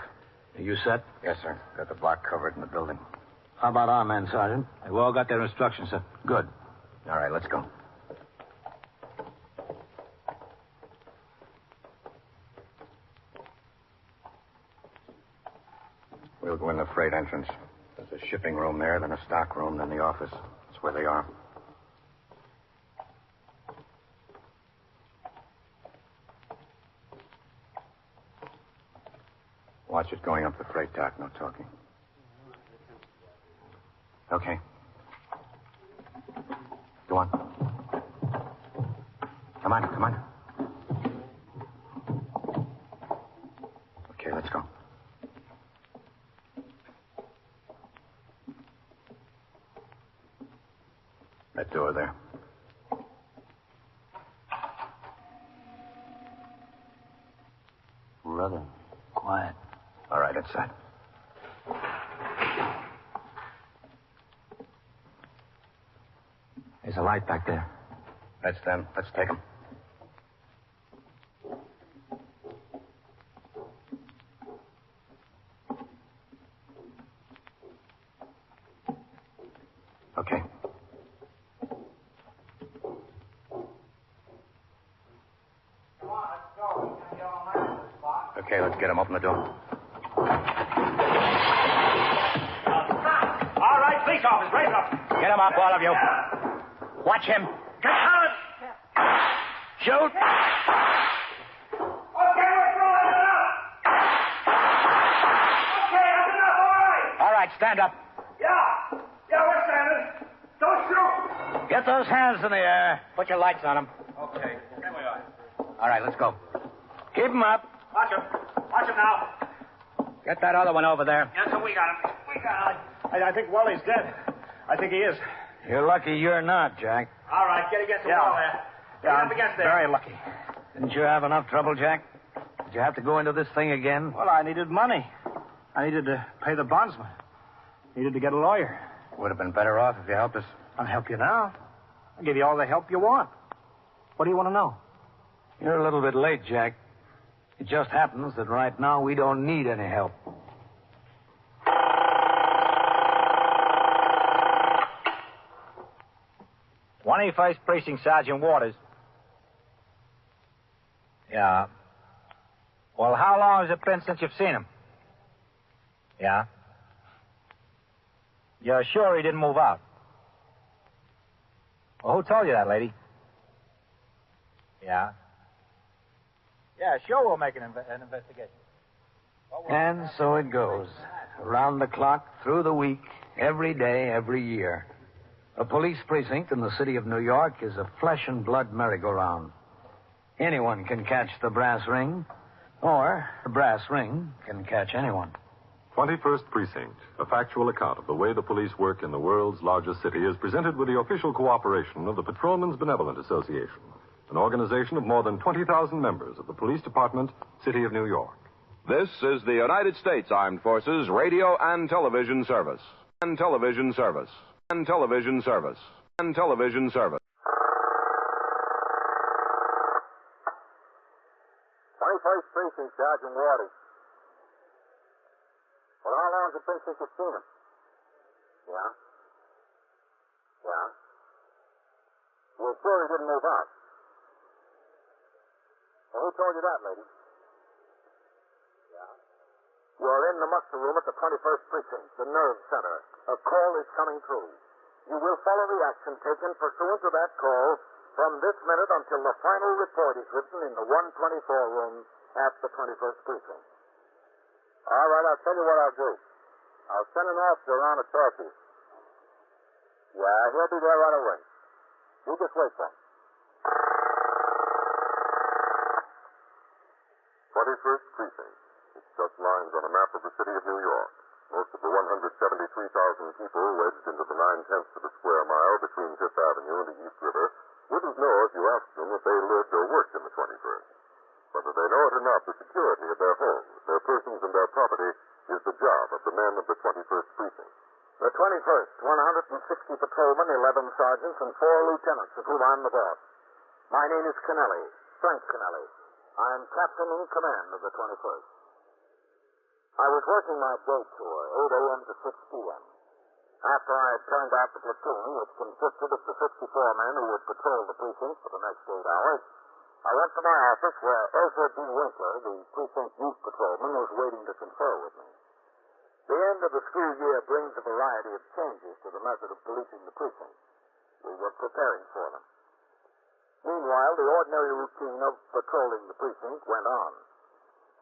Are you set?
Yes, sir. Got the block covered in the building.
How about our men, Sergeant?
They've all got their instructions, sir.
Good.
All right, let's go. We'll go in the freight entrance. There's a shipping room there, then a stock room, then the office. That's where they are. Watch it going up the freight dock. No talking. Okay. Go on. Come on. Okay, let's go. That door there.
Brother, quiet.
All right, inside.
There's a light back there.
That's them. Let's take them. Okay. Okay, let's get him. Open the door.
All right, police officers, raise up. Get him up, all of you. Watch him. Get out! Shoot!
Okay, we're throwing it out. Okay, that's enough, all right.
All right, stand up.
Yeah, we're standing. Don't shoot.
Get those hands in the air. Put your lights on them.
Okay, here we are.
All right, let's go. Keep him up.
Watch him now.
Get that other one over there.
Yes, sir, we got him. I think Wally's dead. I think he is.
You're lucky you're not, Jack.
All right, get against the wall there. Get up against there.
Very lucky.
Didn't you have enough trouble, Jack? Did you have to go into this thing again?
Well, I needed money. I needed to pay the bondsman. Needed to get a lawyer.
Would have been better off if you helped us.
I'll help you now. I'll give you all the help you want. What do you want to know?
You're a little bit late, Jack. It just happens that right now we don't need any help.
'21st Precinct, Sergeant Waters. Yeah. Well, how long has it been since you've seen him? Yeah. You're sure he didn't move out? Well, who told you that, lady? Yeah. Yeah, sure, we'll make an investigation.
And so it goes. Around the clock, through the week, every day, every year. A police precinct in the city of New York is a flesh and blood merry-go-round. Anyone can catch the brass ring, or the brass ring can catch anyone.
21st Precinct, a factual account of the way the police work in the world's largest city, is presented with the official cooperation of the Patrolmen's Benevolent Association, an organization of more than 20,000 members of the Police Department, City of New York.
This is the United States Armed Forces Radio and Television Service. And Television Service. And Television Service. And Television Service.
21st Precinct, Sergeant Waters. Well, how long has it been since you've seen him? Yeah? You're sure he didn't move out? Well, who told you that, lady? You're in the muster room at the 21st Precinct, the nerve center. A call is coming through. You will follow the action taken pursuant to that call from this minute until the final report is written in the 124 room at the 21st Precinct. All right, I'll tell you what I'll do. I'll send an officer around to talk to you. Yeah, he'll be there right away. You just wait for him.
21st Precinct. It's just lines on a map of the city of New York. Most of the 173,000 people wedged into the 9/10 of a square mile between Fifth Avenue and the East River wouldn't know if you asked them if they lived or worked in the 21st. Whether they know it or not, the security of their homes, their persons, and their property is the job of the men of the 21st Precinct.
The 21st, 160 patrolmen, 11 sergeants, and 4 lieutenants, of whom I'm the boss. My name is Kennelly, Frank Kennelly. I'm captain in command of the 21st. I was working my day tour, 8 a.m. to 6 p.m. After I had turned out the platoon, which consisted of the 64 men who would patrol the precinct for the next 8 hours, I went to my office where Ezra D. Winkler, the precinct youth patrolman, was waiting to confer with me. The end of the school year brings a variety of changes to the method of policing the precinct. We were preparing for them. Meanwhile, the ordinary routine of patrolling the precinct went on.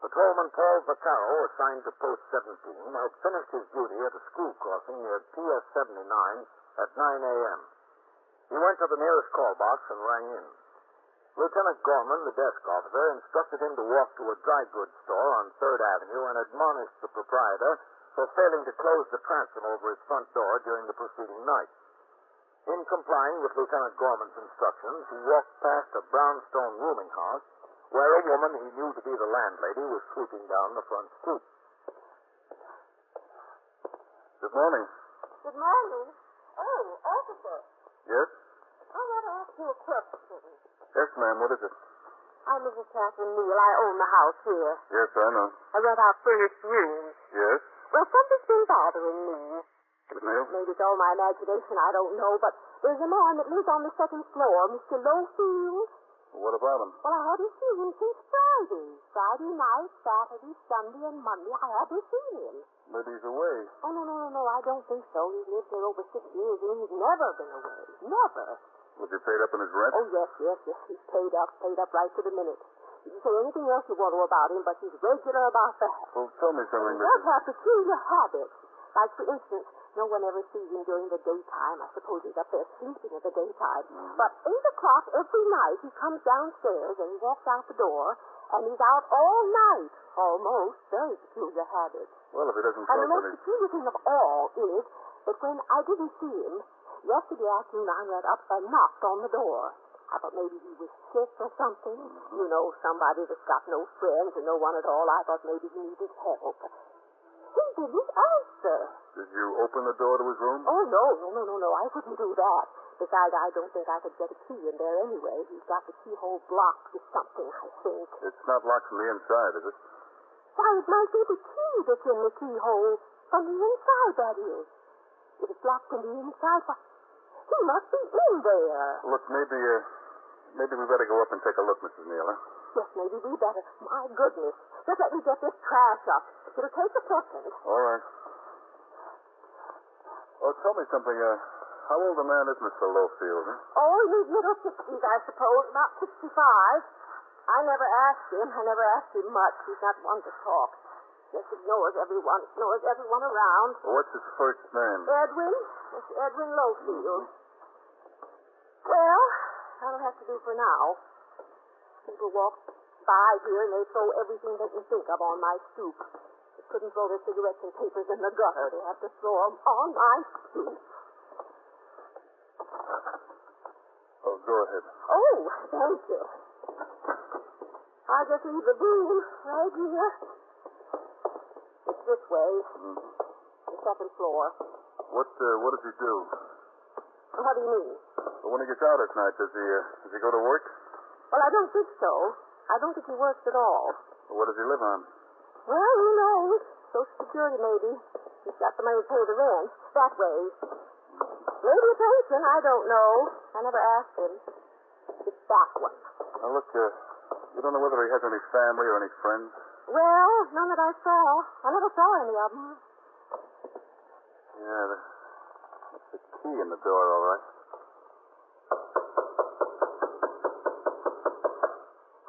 Patrolman Paul Vaccaro, assigned to Post 17, had finished his duty at a school crossing near PS 79 at 9 a.m. He went to the nearest call box and rang in. Lieutenant Gorman, the desk officer, instructed him to walk to a dry goods store on 3rd Avenue and admonished the proprietor for failing to close the transom over his front door during the preceding night. In complying with Lieutenant Gorman's instructions, he walked past a brownstone rooming house where a woman he knew to be the landlady was sweeping down the front stoop.
Good morning.
Good morning. Oh, officer.
Yes?
I want to ask you a question.
Yes, ma'am. What is it?
I'm Mrs. Catherine Neal. I own the house here.
Yes, I know.
I rent out furnished rooms.
Yes?
Well, something's been bothering me.
Neal?
Maybe it's all my imagination, I don't know, but there's a man that lives on the 2nd floor, Mr. Lowfield.
What about him?
Well, I hadn't seen him since Friday. Friday night, Saturday, Sunday, and Monday, I hadn't seen him.
Maybe he's away.
Oh, no, I don't think so. He's lived here over 6 years, and he's never been away. Never.
Was he paid up in his rent?
Oh, yes. He's paid up right to the minute. You can say anything else you want to about him, but he's regular about that.
Well, tell me something.
He does have peculiar habits. Like, for instance, no one ever sees him during the daytime. I suppose he's up there sleeping in the daytime. But 8 o'clock every night, he comes downstairs and he walks out the door, and he's out all night, almost. Very peculiar habits.
Well, if he doesn't
And the
talk
most peculiar thing of all is that when I didn't see him, yesterday afternoon I went up and knocked on the door. I thought maybe he was sick or something. You know, somebody that's got no friends and no one at all. I thought maybe he needed help. He didn't answer.
Did you open the door to his room?
Oh, no. I wouldn't do that. Besides, I don't think I could get a key in there anyway. He's got the keyhole blocked with something, I think.
It's not locked from the inside, is it?
Why, it might be the key that's in the keyhole. From the inside, that is. If it's locked from the inside, why, he must be in there.
Look, maybe we better go up and take a look, Mrs. Neal, huh?
Yes, maybe we better. My goodness. Just let me get this trash up. It'll take a second.
All right. Oh, tell me something. How old a man is Mr. Lowfield, huh?
Oh, he's middle 60s, I suppose. About 65. I never asked him much. He's not one to talk. Just ignores everyone around.
What's his first name?
Edwin. It's Edwin Lowfield. Well, that'll have to do for now. People walk by here and they throw everything they can think of on my stoop. They couldn't throw their cigarettes and papers in the gutter. They have to throw them on my stoop.
Oh, go ahead.
Oh, thank you. I'll just leave the broom right here. It's this way. The 2nd floor.
What does he do?
What do you mean?
Well, when he gets out at night, does he go to work?
Well, I don't think so. I don't think he works at all.
Well, what does he live on?
Well, who knows? Social Security, maybe. He's got the money to pay the rent. That way. Maybe a pension, I don't know. I never asked him. It's that one.
Now, look, you don't know whether he has any family or any friends?
Well, none that I saw. I never saw any of them.
Yeah, that's the key in the door, all right.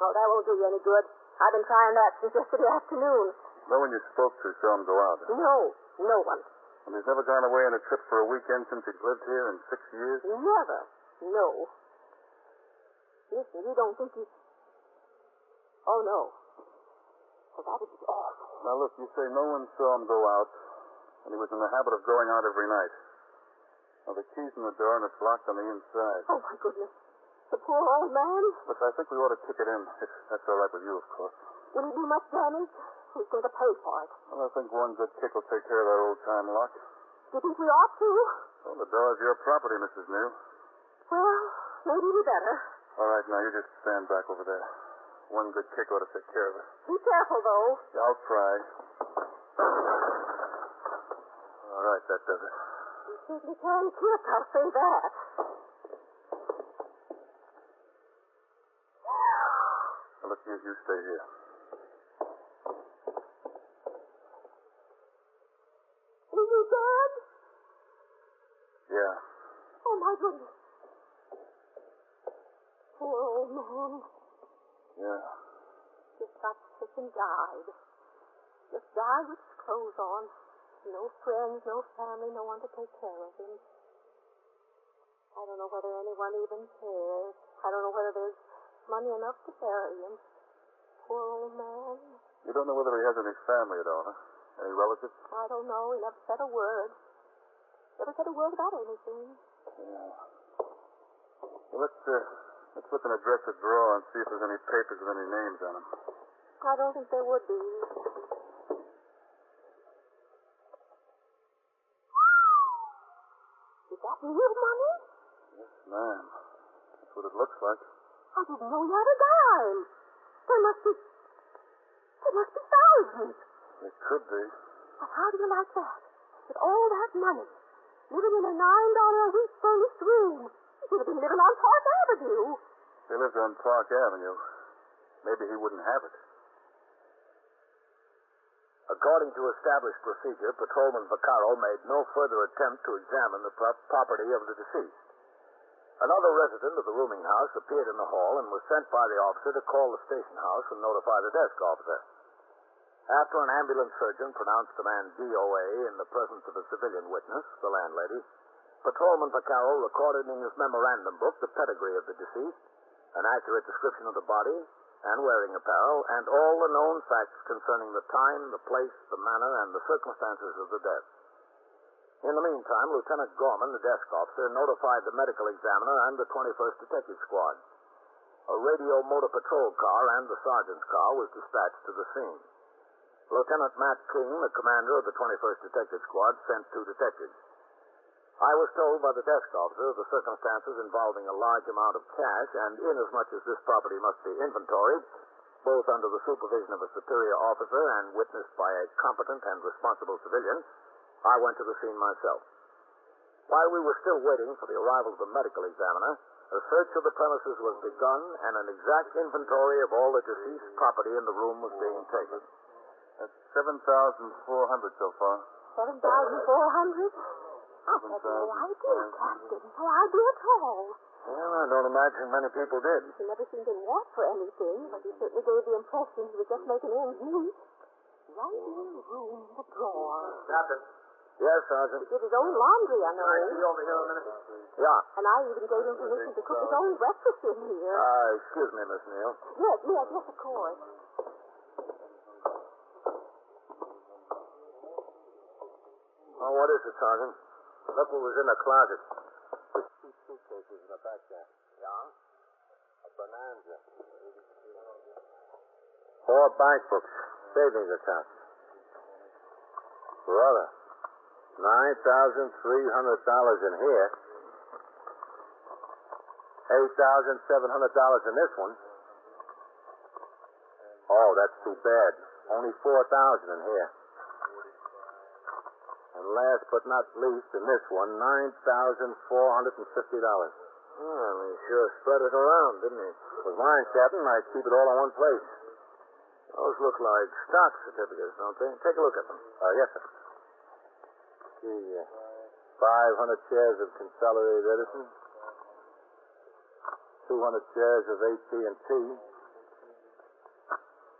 Oh, that won't do you any good. I've been trying that since yesterday afternoon.
No one you spoke to saw him go out.
No one.
And he's never gone away on a trip for a weekend since he's lived here in 6 years?
Never. No. Listen, you don't think he's... Oh, no. Well, that would be awful.
Now, look, you say no one saw him go out, and he was in the habit of going out every night. Now, the key's in the door, and it's locked on the inside.
Oh, my goodness. The poor old man.
Look, I think we ought to kick it in, if that's all right with you, of course.
Will he do much damage? Who's going to pay for it?
Well, I think one good kick will take care of that old-time lock.
Do you think we ought to?
Well, the door's your property, Mrs. Neal.
Well, maybe we better.
All right, now, you just stand back over there. One good kick ought to take care of it.
Be careful, though.
Yeah, I'll try. All right, that does it.
You certainly can kick, I'll say that.
Now, look, you stay here.
husband. Poor old man.
Yeah.
Just got sick and died. Just died with his clothes on. No friends, no family, no one to take care of him. I don't know whether anyone even cares. I don't know whether there's money enough to bury him. Poor old man.
You don't know whether he has any family at all, huh? Any relatives?
I don't know. He never said a word. Never said a word about anything.
Yeah. Well, let's look in a dresser drawer and see if there's any papers with any names on them.
I don't think there would be. Is that real money?
Yes, ma'am. That's what it looks like.
I didn't know he had a dime. There must be thousands.
It could be.
But how do you like that? With all that money, living in a $9 a week furnished room. He should have been living on Park Avenue.
If he lived on Park Avenue, maybe he wouldn't have it.
According to established procedure, Patrolman Vaccaro made no further attempt to examine the property of the deceased. Another resident of the rooming house appeared in the hall and was sent by the officer to call the station house and notify the desk officer. After an ambulance surgeon pronounced the man DOA in the presence of a civilian witness, the landlady, Patrolman Vaccaro recorded in his memorandum book the pedigree of the deceased, an accurate description of the body and wearing apparel, and all the known facts concerning the time, the place, the manner, and the circumstances of the death. In the meantime, Lieutenant Gorman, the desk officer, notified the medical examiner and the 21st Detective Squad. A radio motor patrol car and the sergeant's car was dispatched to the scene. Lieutenant Matt King, the commander of the 21st Detective Squad, sent 2 detectives. I was told by the desk officer of the circumstances involving a large amount of cash, and inasmuch as this property must be inventoried, both under the supervision of a superior officer and witnessed by a competent and responsible civilian, I went to the scene myself. While we were still waiting for the arrival of the medical examiner, a search of the premises was begun, and an exact inventory of all the deceased's property in the room was being taken.
That's 7,400 so far.
7,400? I had no idea, Captain. No idea at all.
Well, I don't imagine many people did.
He never seemed in want for anything, but he certainly gave the impression he was just making ends meet. Right in the room, in the drawer.
Captain. Yes, Sergeant.
He did his own laundry, I know.
Can I see you over here a minute? Yeah.
And I even gave him permission to cook his own breakfast in here.
Excuse me, Miss Neal.
Yes, of course.
Oh, what is it, Sergeant? Look what was in the closet. There's 2 suitcases in the back there. Yeah? A bonanza. 4 bank books. Savings accounts. Brother. $9,300 in here. $8,700 in this one. Oh, that's too bad. Only $4,000 in here. And last but not least, in this one, $9,450. Well, he sure spread it around, didn't he? It was mine, Captain. I keep it all in one place. Those look like stock certificates, don't they? Take a look at them. Yes, sir. See, 500 shares of Consolidated Edison, 200 shares of AT&T,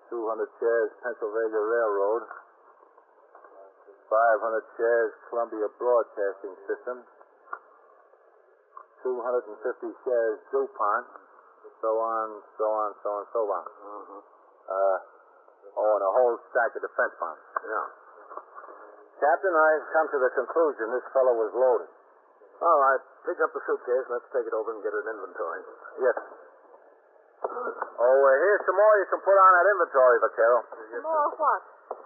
200 shares Pennsylvania Railroad, 500 shares Columbia Broadcasting System, 250 shares DuPont, so on. And a whole stack of defense bonds. Yeah. Captain, I've come to the conclusion this fellow was loaded. All right, pick up the suitcase. Let's take it over and get an inventory. Yes. Oh, here's some more you can put on that inventory, Vaccaro.
Some more what?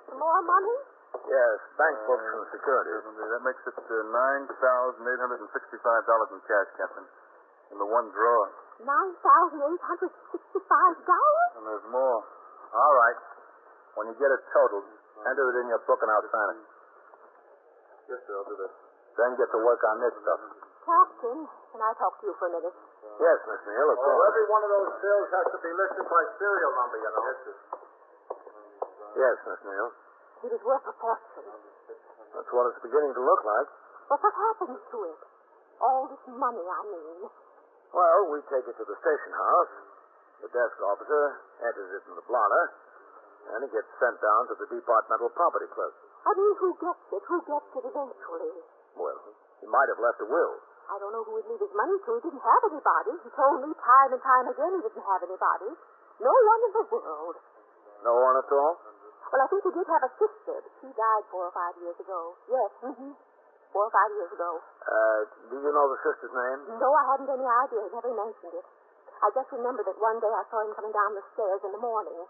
Some more money?
Yes, bank books and securities.
That makes it $9,865 in cash, Captain. In the one drawer.
$9,865?
And there's more.
All right. When you get it totaled, enter it in your book and I'll sign it.
Yes, sir, I'll do that.
Then get to work on this stuff.
Captain, can I talk to you for a minute?
Yes, Miss Neal, of course.
Every one of those bills has to be listed by serial number, you know.
Yes, sir.
Yes, Miss Neal.
It is worth a fortune.
That's what it's beginning to look like.
But what happens to it? All this money, I mean.
Well, we take it to the station house. The desk officer enters it in the blotter, and it gets sent down to the departmental property clerk.
I mean, who gets it? Who gets it eventually?
Well, he might have left a will.
I don't know who he'd leave his money to. He didn't have anybody. He told me time and time again he didn't have anybody. No one in the world.
No one at all?
Well, I think he did have a sister, but she died 4 or 5 years ago. Yes, 4 or 5 years ago.
Do you know the sister's name?
No, I hadn't any idea. He never mentioned it. I just remember that one day I saw him coming down the stairs in the morning,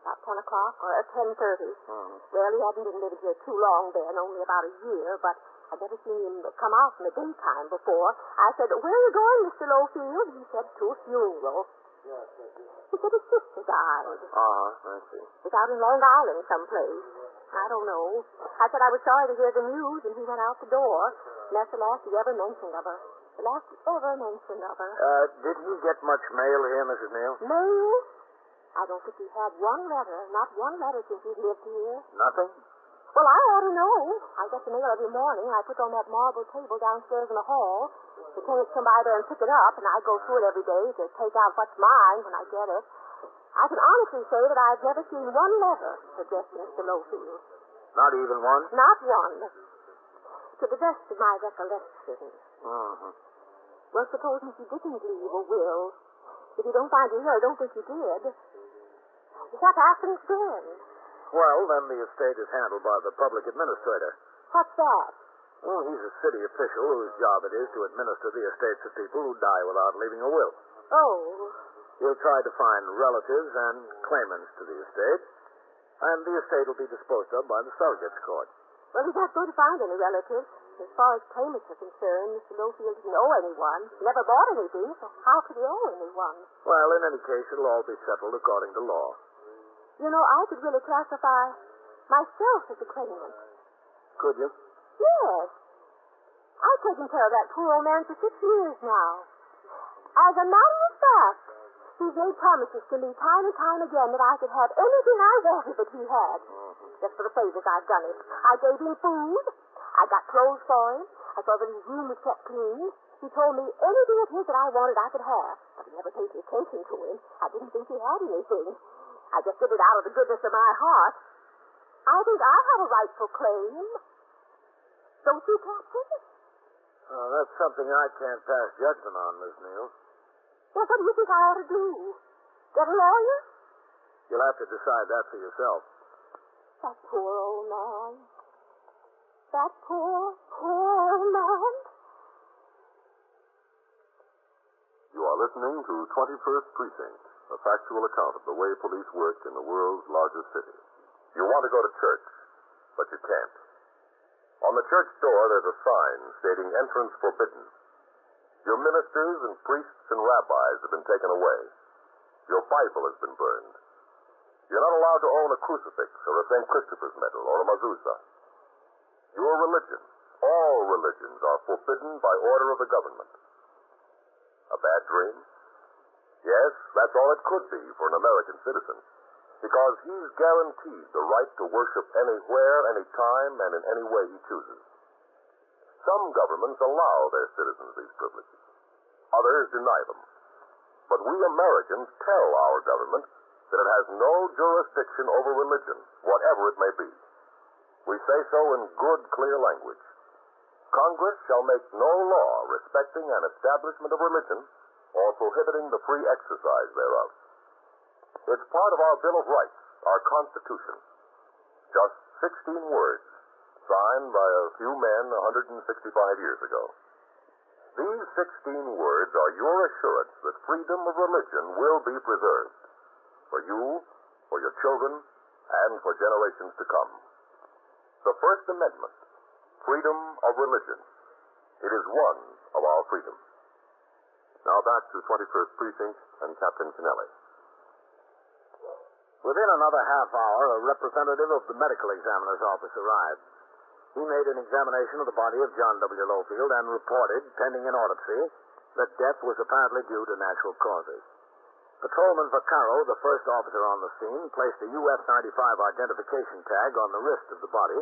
about 10 o'clock or 10:30. Well, he hadn't been living here too long then, only about a year, but I'd never seen him come out in the daytime before. I said, "Where are you going, Mr. Lowfield?" He said, "To a funeral." He said his sister died.
I see.
Was out in Long Island someplace. I don't know. I said I was sorry to hear the news, and he went out the door. And that's the last he ever mentioned of her. The last he ever mentioned of her.
Did he get much mail here, Mrs. Neal?
Mail? I don't think he had one letter. Not one letter since he lived here.
Nothing?
Well, I ought to know. I get the mail every morning. I put it on that marble table downstairs in the hall. The tenants come by there and pick it up, and I go through it every day to take out what's mine when I get it. I can honestly say that I've never seen one letter addressed to Mr. Lowfield.
Not even one?
Not one. To the best of my recollection. Well, supposing he didn't leave a will. If you don't find it here, I don't think he did. What happens then?
Well, then the estate is handled by the public administrator.
What's that?
Well, he's a city official whose job it is to administer the estates of people who die without leaving a will.
Oh.
He'll try to find relatives and claimants to the estate, and the estate will be disposed of by the surrogates court.
Well, he's not going to find any relatives. As far as claimants are concerned, Mr. Lowfield didn't owe anyone. He never bought anything, so how could he owe anyone?
Well, in any case, it'll all be settled according to law.
You know, I could really classify myself as a claimant.
Could you?
Yes. I've taken care of that poor old man for 6 years now. As a matter of fact, he's made promises to me time and time again that I could have anything I wanted that he had. Just for the favors I've done it. I gave him food. I got clothes for him. I saw that his room was kept clean. He told me anything of his that I wanted I could have. But he never paid any attention to him. I didn't think he had anything. I just did it out of the goodness of my heart. I think I have a rightful claim. Don't you, Captain?
That's something I can't pass judgment on, Miss Neal.
Well, what do you think I ought to do? Get a lawyer?
You'll have to decide that for yourself.
That poor old man. That poor old man.
You are listening to 21st Precinct, a factual account of the way police work in the world's largest city. You want to go to church, but you can't. On the church door, there's a sign stating entrance forbidden. Your ministers and priests and rabbis have been taken away. Your Bible has been burned. You're not allowed to own a crucifix or a St. Christopher's medal or a mezuzah. Your religion, all religions, are forbidden by order of the government. A bad dream? Yes, that's all it could be for an American citizen, because he's guaranteed the right to worship anywhere, anytime, and in any way he chooses. Some governments allow their citizens these privileges. Others deny them. But we Americans tell our government that it has no jurisdiction over religion, whatever it may be. We say so in good, clear language. Congress shall make no law respecting an establishment of religion or prohibiting the free exercise thereof. It's part of our Bill of Rights, our Constitution. Just 16 words, signed by a few men 165 years ago. These 16 words are your assurance that freedom of religion will be preserved. For you, for your children, and for generations to come. The First Amendment, freedom of religion. It is one of our freedoms. Now back to 21st Precinct and Captain Kennelly.
Within another half hour, a representative of the medical examiner's office arrived. He made an examination of the body of John W. Lowfield and reported, pending an autopsy, that death was apparently due to natural causes. Patrolman Vaccaro, the first officer on the scene, placed a US-95 identification tag on the wrist of the body,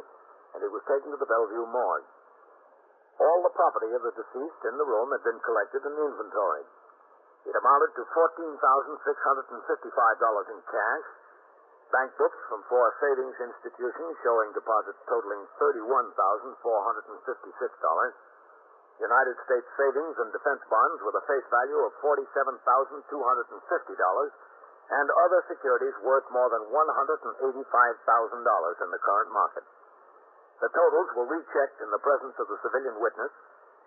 and it was taken to the Bellevue morgue. All the property of the deceased in the room had been collected and inventoried. It amounted to $14,655 in cash, bank books from 4 savings institutions showing deposits totaling $31,456, United States savings and defense bonds with a face value of $47,250, and other securities worth more than $185,000 in the current market. The totals were rechecked in the presence of the civilian witness,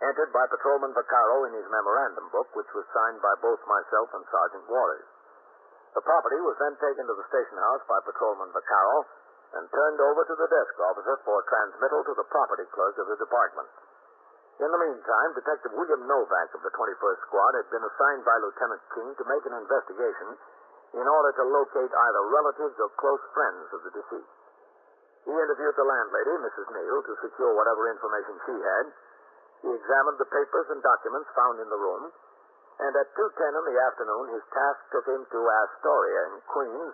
entered by Patrolman Vaccaro in his memorandum book, which was signed by both myself and Sergeant Waters. The property was then taken to the station house by Patrolman Vaccaro and turned over to the desk officer for transmittal to the property clerk of the department. In the meantime, Detective William Novak of the 21st Squad had been assigned by Lieutenant King to make an investigation in order to locate either relatives or close friends of the deceased. He interviewed the landlady, Mrs. Neal, to secure whatever information she had. He examined the papers and documents found in the room, and at 2:10 in the afternoon, his task took him to Astoria in Queens,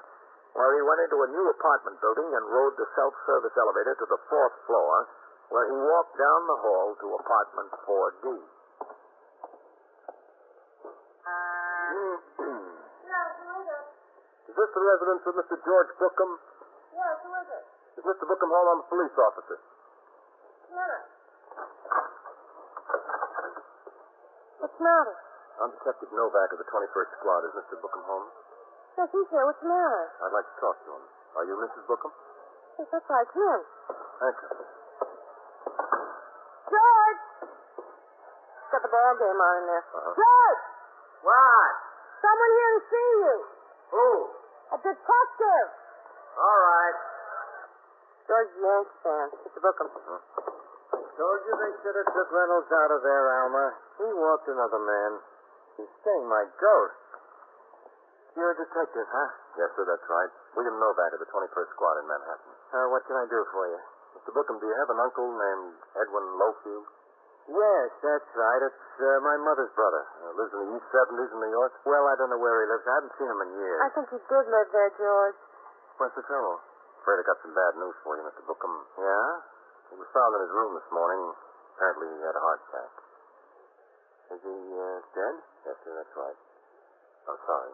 where he went into a new apartment building and rode the self-service elevator to the 4th floor, where he walked down the hall to apartment 4D.
Is this the residence of Mr. George Bookham?
Yes, who is it?
Is Mr. Bookham home? I'm a police officer.
Miller. What's the matter?
I'm Detective Novak of the 21st Squad. Is Mr. Bookham home?
Yes, he's here. What's the matter?
I'd like to talk to him. Are you Mrs. Bookham?
Yes, that's right. Come in.
Thank you.
George! Got the ball game on in there. George!
What?
Someone here to see you.
Who?
A detective.
All right.
George Yankee fan. Mr. Bookham.
Told you they should have took Reynolds out of there, Alma. He walked another man. He's staying my ghost. You're a detective, huh?
Yes, sir, that's right. William Novak of the 21st Squad in Manhattan.
What can I do for you?
Mr. Bookham, do you have an uncle named Edwin Lowfield?
Yes, that's right. It's my mother's brother.
Lives in the East 70s in New York?
Well, I don't know where he lives. I haven't seen him in years.
I think he did live there, George.
What's the trouble? Afraid I got some bad news for you, Mr. Bookham.
Yeah?
He was found in his room this morning. Apparently he had a heart attack.
Is he dead?
Yes, sir, that's right. I'm sorry.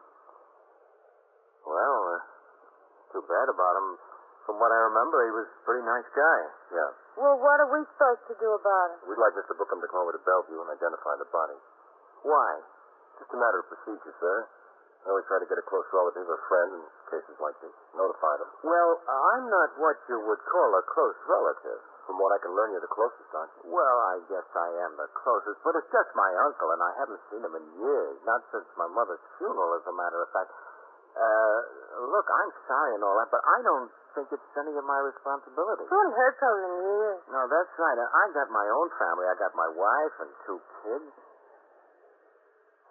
Well, too bad about him. From what I remember, he was a pretty nice guy.
Yeah.
Well, what are we supposed to do about it?
We'd like Mr. Bookham to come over to Bellevue and identify the body.
Why?
Just a matter of procedure, sir. I always try to get a close relative or friend in cases like this. Notify them.
Well, I'm not what you would call a close relative.
From what I can learn, you're the closest, aren't you?
Well, I guess I am the closest, but it's just my uncle, and I haven't seen him in years. Not since my mother's funeral, as a matter of fact. Look, I'm sorry and all that, but I don't think it's any of my responsibility.
You haven't heard from him in years.
No, that's right. I got my own family. I got my wife and 2 kids.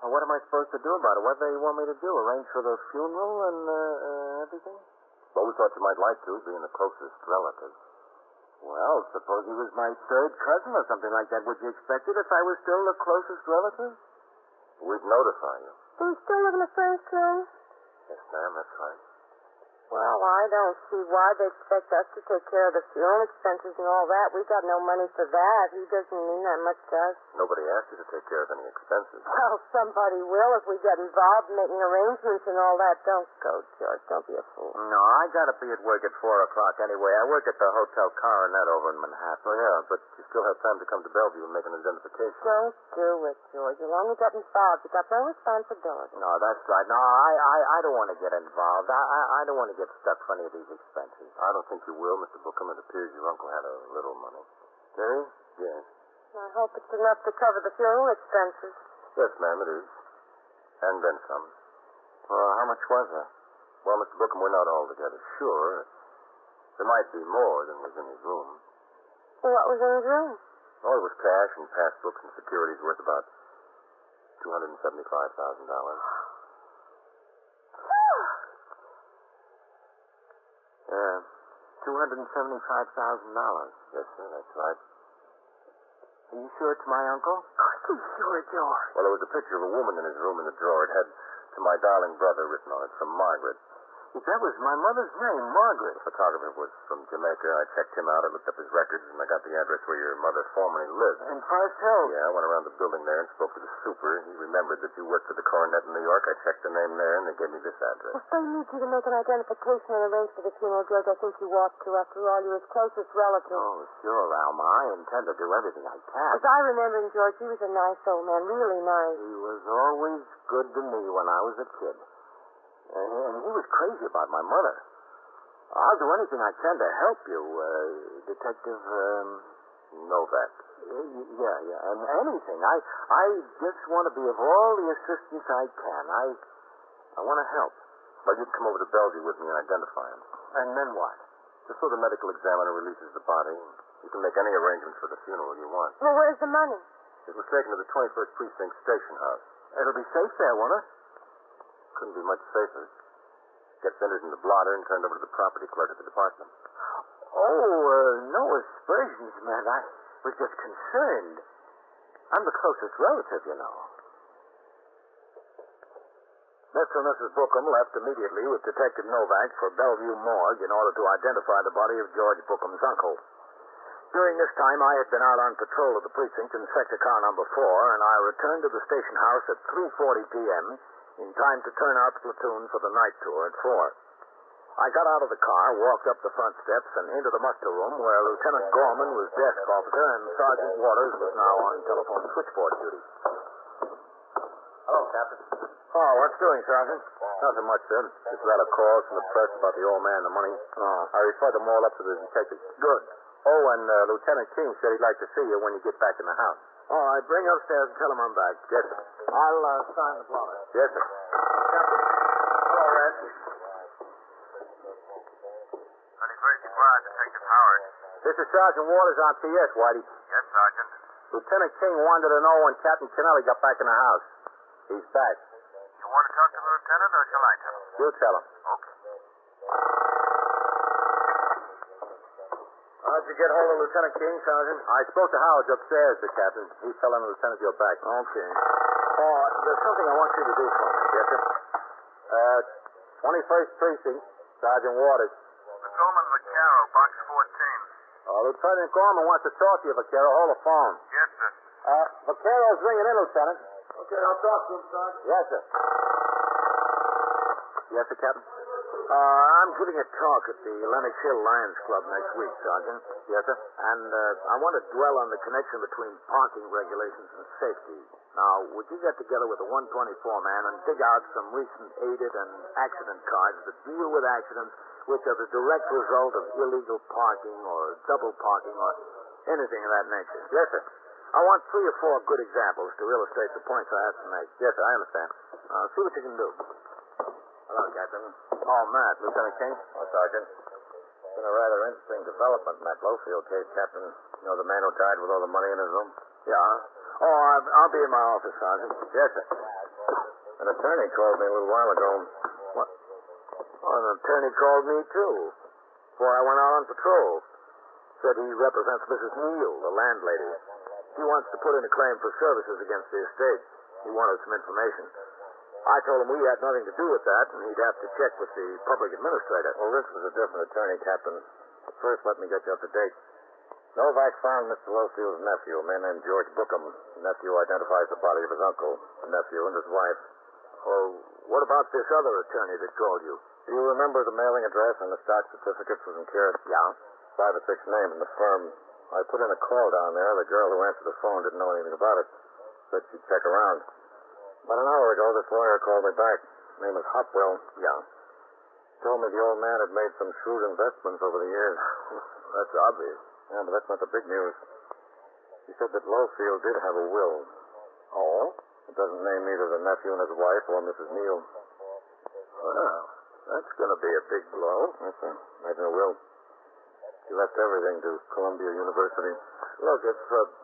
Well, what am I supposed to do about it? What do you want me to do? Arrange for the funeral and everything?
Well, we thought you might like to, being the closest relative.
Well, suppose he was my 3rd cousin or something like that. Would you expect it if I was still the closest relative?
We'd notify you.
Do you still live in a French room?
Yes, ma'am, that's right.
Well, I don't see why they expect us to take care of the funeral expenses and all that. We got no money for that. He doesn't mean that much to us.
Nobody asked you to take care of any expenses.
Well, somebody will if we get involved in making arrangements and all that. Don't go, George. Don't be a fool.
No, I gotta be at work at 4 o'clock anyway. I work at the Hotel Coronet over in Manhattan.
Oh, yeah, but you still have time to come to Bellevue and make an identification.
Don't do it, George. You'll only get involved. You got no responsibility.
No, that's right. No, I don't want to get involved. I don't want to get stuck for any of these expenses.
I don't think you will, Mr. Bookham. It appears your uncle had a little money.
Did he?
Yes.
I hope it's enough to cover the funeral expenses.
Yes, ma'am, it is. And then some.
Well, how much was that?
Well, Mr. Bookham, we're not altogether sure. There might be more than was in his room.
Well, what was in his room?
Oh, it was cash and passbooks and securities worth about $275,000.
$275,000.
Yes, sir, that's right.
Are you sure it's my uncle?
Of course he's sure, George.
Well, there was a picture of a woman in his room in the drawer. It had, "To my darling brother," written on it, from Margaret. That was my mother's name, Margaret. The photographer was from Jamaica. I checked him out. I looked up his records, and I got the address where your mother formerly lived.
In Forest Hill?
Yeah, I went around the building there and spoke to the super. He remembered that you worked for the coronet in New York. I checked the name there, and they gave me this address.
If they need you to make an identification and arrange for the funeral, George, I think you ought to. After all, you're his closest relative.
Oh, sure, Alma. I intend to do everything I can.
As I remember him, George, he was a nice old man, really nice.
He was always good to me when I was a kid. And he was crazy about my mother. I'll do anything I can to help you, Detective Novak. Yeah, and anything. I just want to be of all the assistance I can. I want to help. Well, you'd come over to Bellevue with me and identify him. And then what? Just so the medical examiner releases the body, you can make any arrangements for the funeral you want.
Well, where's the money?
It was taken to the 21st Precinct Station House. It'll be safe there, won't it? Couldn't be much safer. Gets entered in the blotter and turned over to the property clerk at the department.
No aspersions, man. I was just concerned. I'm the closest relative, you know. Mr. and Mrs. Bookham left immediately with Detective Novak for Bellevue Morgue in order to identify the body of George Bookham's uncle. During this time, I had been out on patrol of the precinct in sector car number 4, and I returned to the station house at 3:40 p.m., in time to turn out the platoon for the night tour at 4. I got out of the car, walked up the front steps, and into the muster room where Lieutenant Gorman was desk officer and Sergeant Waters was now on telephone switchboard duty.
Hello, Captain.
Oh, what's doing, Sergeant?
Nothing much, sir. Just got a call from the press about the old man and the money.
Oh.
I referred them all up to the detective.
Good.
Oh, and Lieutenant King said he'd like to see you when you get back in the house.
All right, bring upstairs and tell him I'm back.
Yes, sir.
I'll sign the blotter.
Yes, sir.
Hello, Red.
21st Squad, Detective Howard.
This is Sergeant Waters on PS, Whitey.
Yes, Sergeant.
Lieutenant King wanted to know when Captain Kennelly got back in the house. He's back.
You want to talk to the lieutenant, or shall I tell him?
You tell him.
Okay.
How'd you get hold of Lieutenant King, Sergeant?
I spoke to Howard upstairs, the captain. He's telling the lieutenant you're back.
Okay. Oh, there's something I want you to do for me.
Yes, sir. 21st Precinct, Sergeant Waters.
Patrolman Vaccaro, box 14.
Lieutenant Gorman wants to talk to you, Vaccaro. Hold the phone.
Yes, sir.
Vaccaro's ringing in, Lieutenant.
Okay, I'll talk to him, Sergeant.
Yes, sir. Yes, sir, Captain?
I'm giving a talk at the Lenox Hill Lions Club next week, Sergeant.
Yes, sir.
And I want to dwell on the connection between parking regulations and safety. Now, would you get together with the 124 man and dig out some recent aided and accident cards that deal with accidents which are the direct result of illegal parking or double parking or anything of that nature?
Yes, sir.
I want 3 or 4 good examples to illustrate the points I have to make.
Yes, sir, I understand.
See what you can do.
Hello, Captain.
Oh, Matt,
Lieutenant King? Oh, Sergeant. It's been a rather interesting development in that Blowfield case, Captain. You know the man who died with all the money in his room?
Yeah. Oh, I'll be in my office, Sergeant.
Yes, sir. An attorney called me a little while ago.
What? Oh, an attorney called me, too, before I went out on patrol. Said he represents Mrs. Neal, the landlady. He wants to put in a claim for services against the estate. He wanted some information. I told him we had nothing to do with that, and he'd have to check with the public administrator.
Well, this was a different attorney, Captain. But first, let me get you up to date. Novak found Mr. Lowfield's nephew, a man named George Bookham. The nephew identifies the body of his uncle, the nephew and his wife.
Well, what about this other attorney that called you?
Do you remember the mailing address and the stock certificates was in care?
Yeah.
5 or 6 names in the firm. I put in a call down there. The girl who answered the phone didn't know anything about it. Said she'd check around. About an hour ago, this lawyer called me back. His name is Hopwell.
Yeah.
Told me the old man had made some shrewd investments over the years.
That's obvious.
Yeah, but that's not the big news. He said that Lowfield did have a will.
Oh?
It doesn't name either the nephew and his wife or Mrs. Neal.
Well, that's going to be a big blow.
Yes, sir. Imagine a will. He left everything to Columbia University.
Look, if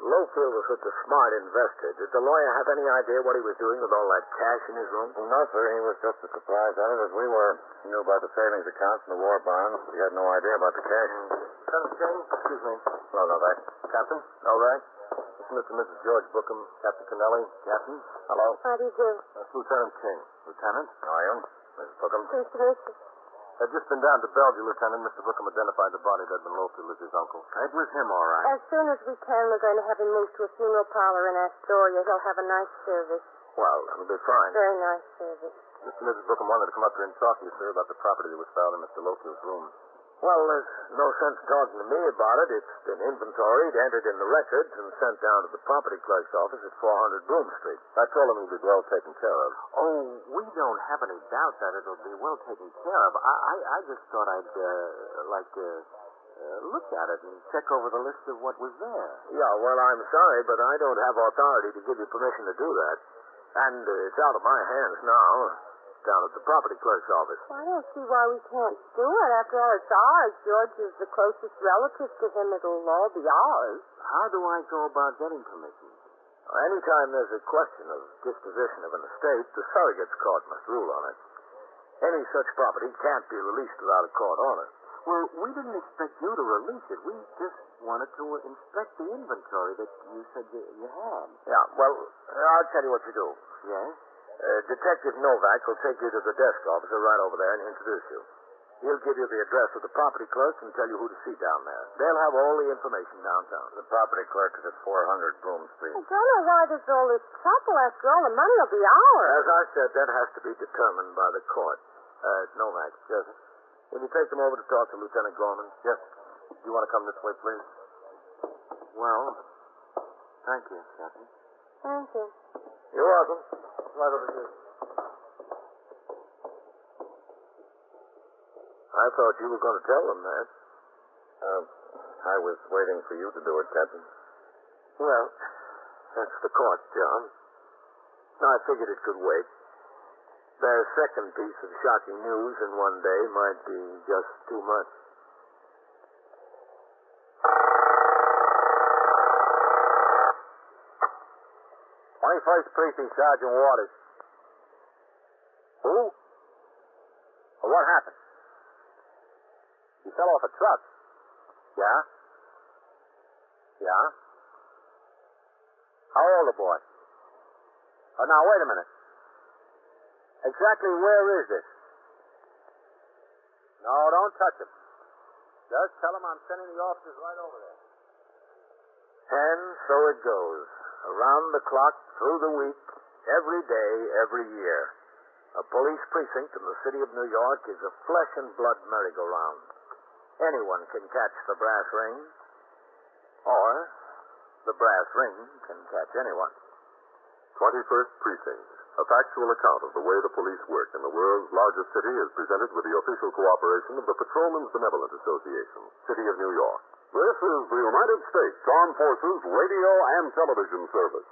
Lowfield was such a smart investor, did the lawyer have any idea what he was doing with all that cash in his room?
No, sir. He was just as surprised at it as we were. He knew about the savings accounts and the war bonds, but he had no idea about the cash.
Lieutenant King? Excuse me.
Hello, Novak.
Captain? All right.
This is Mr. and Mrs. George Bookham, Captain Kennelly.
Captain?
Hello.
How do you do?
That's Lieutenant King.
Lieutenant?
How are you? Mrs. Bookham.
Pleased to meet you.
I've just been down to Bellevue, Lieutenant. Mr. Bookham identified the body of Edmund Lowfield as his uncle. It was him, all right.
As soon as we can, we're going to have him moved to a funeral parlor in Astoria. He'll have a nice service.
Well, it'll be fine.
Very nice service.
Mrs. Bookham wanted to come up here and talk to you, sir, about the property that was found in Mr. Lowfield's room. Well, there's no sense talking to me about it. It's been inventoried, entered in the records, and sent down to the property clerk's office at 400 Broom Street. I told him he'd be well taken care of. Oh, we don't have any doubt that it'll be well taken care of. I just thought I'd like to look at it and check over the list of what was there. Yeah, well, I'm sorry, but I don't have authority to give you permission to do that. And it's out of my hands now. Down at the property clerk's office.
I don't see why we can't do it. After all, it's ours. George is the closest relative to him. It'll all be ours.
How do I go about getting permission? Anytime there's a question of disposition of an estate, the surrogate's court must rule on it. Any such property can't be released without a court order. Well, we didn't expect you to release it. We just wanted to inspect the inventory that you said you had. Yeah, well, I'll tell you what you do. Yes? Detective Novak will take you to the desk officer right over there and introduce you. He'll give you the address of the property clerk and tell you who to see down there. They'll have all the information downtown. The property clerk is at 400 Broom Street.
I don't know why there's all this trouble. After all, the money will be ours.
As I said, that has to be determined by the court. Novak, Joseph, will you take them over to talk to Lieutenant Gorman? Yes. Do you want to come this way, please? Well, thank you, Captain.
Thank you.
You're welcome. Right over here. I thought you were going to tell them that. I was waiting for you to do it, Captain. Well, that's the court, John. I figured it could wait. Their second piece of shocking news in one day might be just too much. 21st Precinct, Sergeant Waters. Who? Well, what happened? He fell off a truck. Yeah? Yeah? How old a boy? Oh, now, wait a minute. Exactly where is this? No, don't touch him. Just tell him I'm sending the officers right over there. And so it goes. Around the clock, through the week, every day, every year. A police precinct in the city of New York is a flesh and blood merry-go-round. Anyone can catch the brass ring, or the brass ring can catch anyone.
21st Precinct, a factual account of the way the police work in the world's largest city, is presented with the official cooperation of the Patrolmen's Benevolent Association, City of New York. This is the United States Armed Forces Radio and Television Service.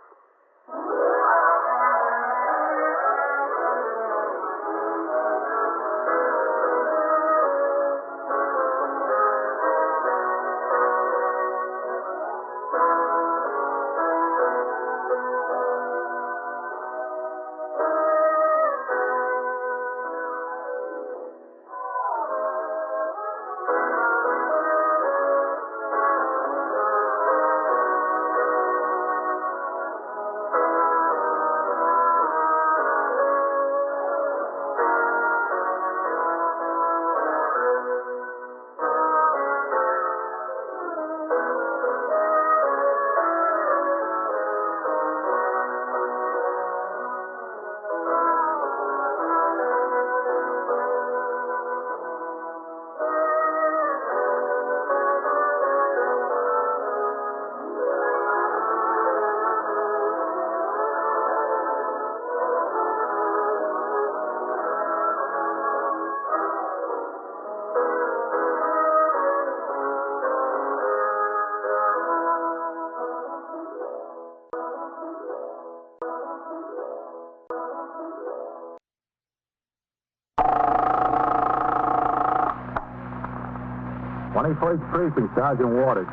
First Precinct, Sergeant Waters.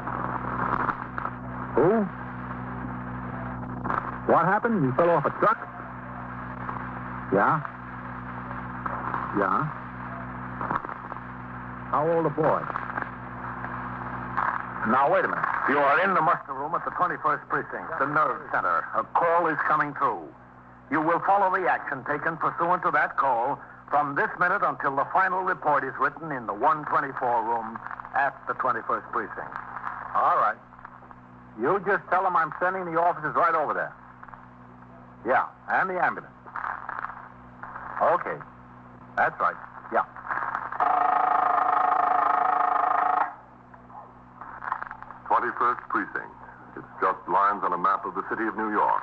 Who? What happened? You fell off a truck? Yeah? Yeah? How old a boy?
Now, wait a minute. You are in the muster room at the 21st Precinct, the nerve center. A call is coming through. You will follow the action taken pursuant to that call from this minute until the final report is written in the 124 room at the 21st Precinct.
All right. You just tell them I'm sending the officers right over there. Yeah, and the ambulance. Okay. That's right. Yeah.
21st Precinct. It's just lines on a map of the city of New York.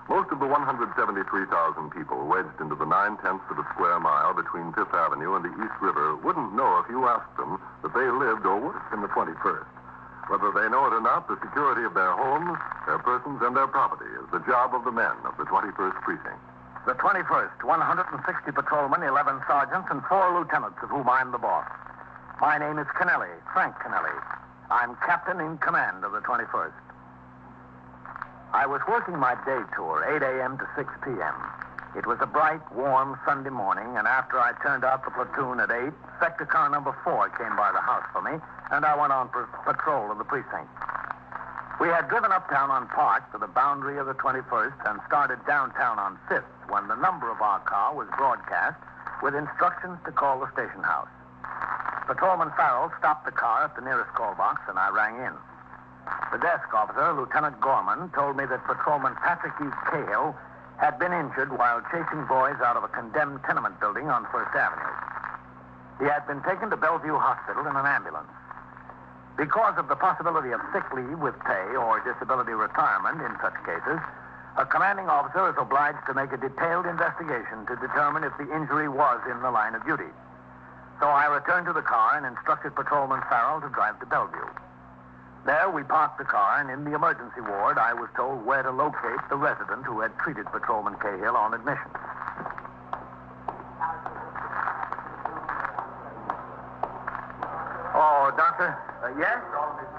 Most of the 173,000 people wedged into the 9/10 of a square mile between Fifth Avenue and the East River wouldn't know if you asked them that they lived or worked in the 21st. Whether they know it or not, the security of their homes, their persons, and their property is the job of the men of the 21st Precinct.
The 21st, 160 patrolmen, 11 sergeants, and 4 lieutenants, of whom I'm the boss. My name is Kennelly, Frank Kennelly. I'm captain in command of the 21st. I was working my day tour, 8 a.m. to 6 p.m. It was a bright, warm Sunday morning, and after I turned out the platoon at 8, sector car number 4 came by the house for me, and I went on patrol of the precinct. We had driven uptown on Park to the boundary of the 21st and started downtown on 5th when the number of our car was broadcast with instructions to call the station house. Patrolman Farrell stopped the car at the nearest call box, and I rang in. The desk officer, Lieutenant Gorman, told me that Patrolman Patrick E. Cahill had been injured while chasing boys out of a condemned tenement building on First Avenue. He had been taken to Bellevue Hospital in an ambulance. Because of the possibility of sick leave with pay or disability retirement in such cases, a commanding officer is obliged to make a detailed investigation to determine if the injury was in the line of duty. So I returned to the car and instructed Patrolman Farrell to drive to Bellevue. There, we parked the car, and in the emergency ward, I was told where to locate the resident who had treated Patrolman Cahill on admission. Oh, Doctor?
Yes?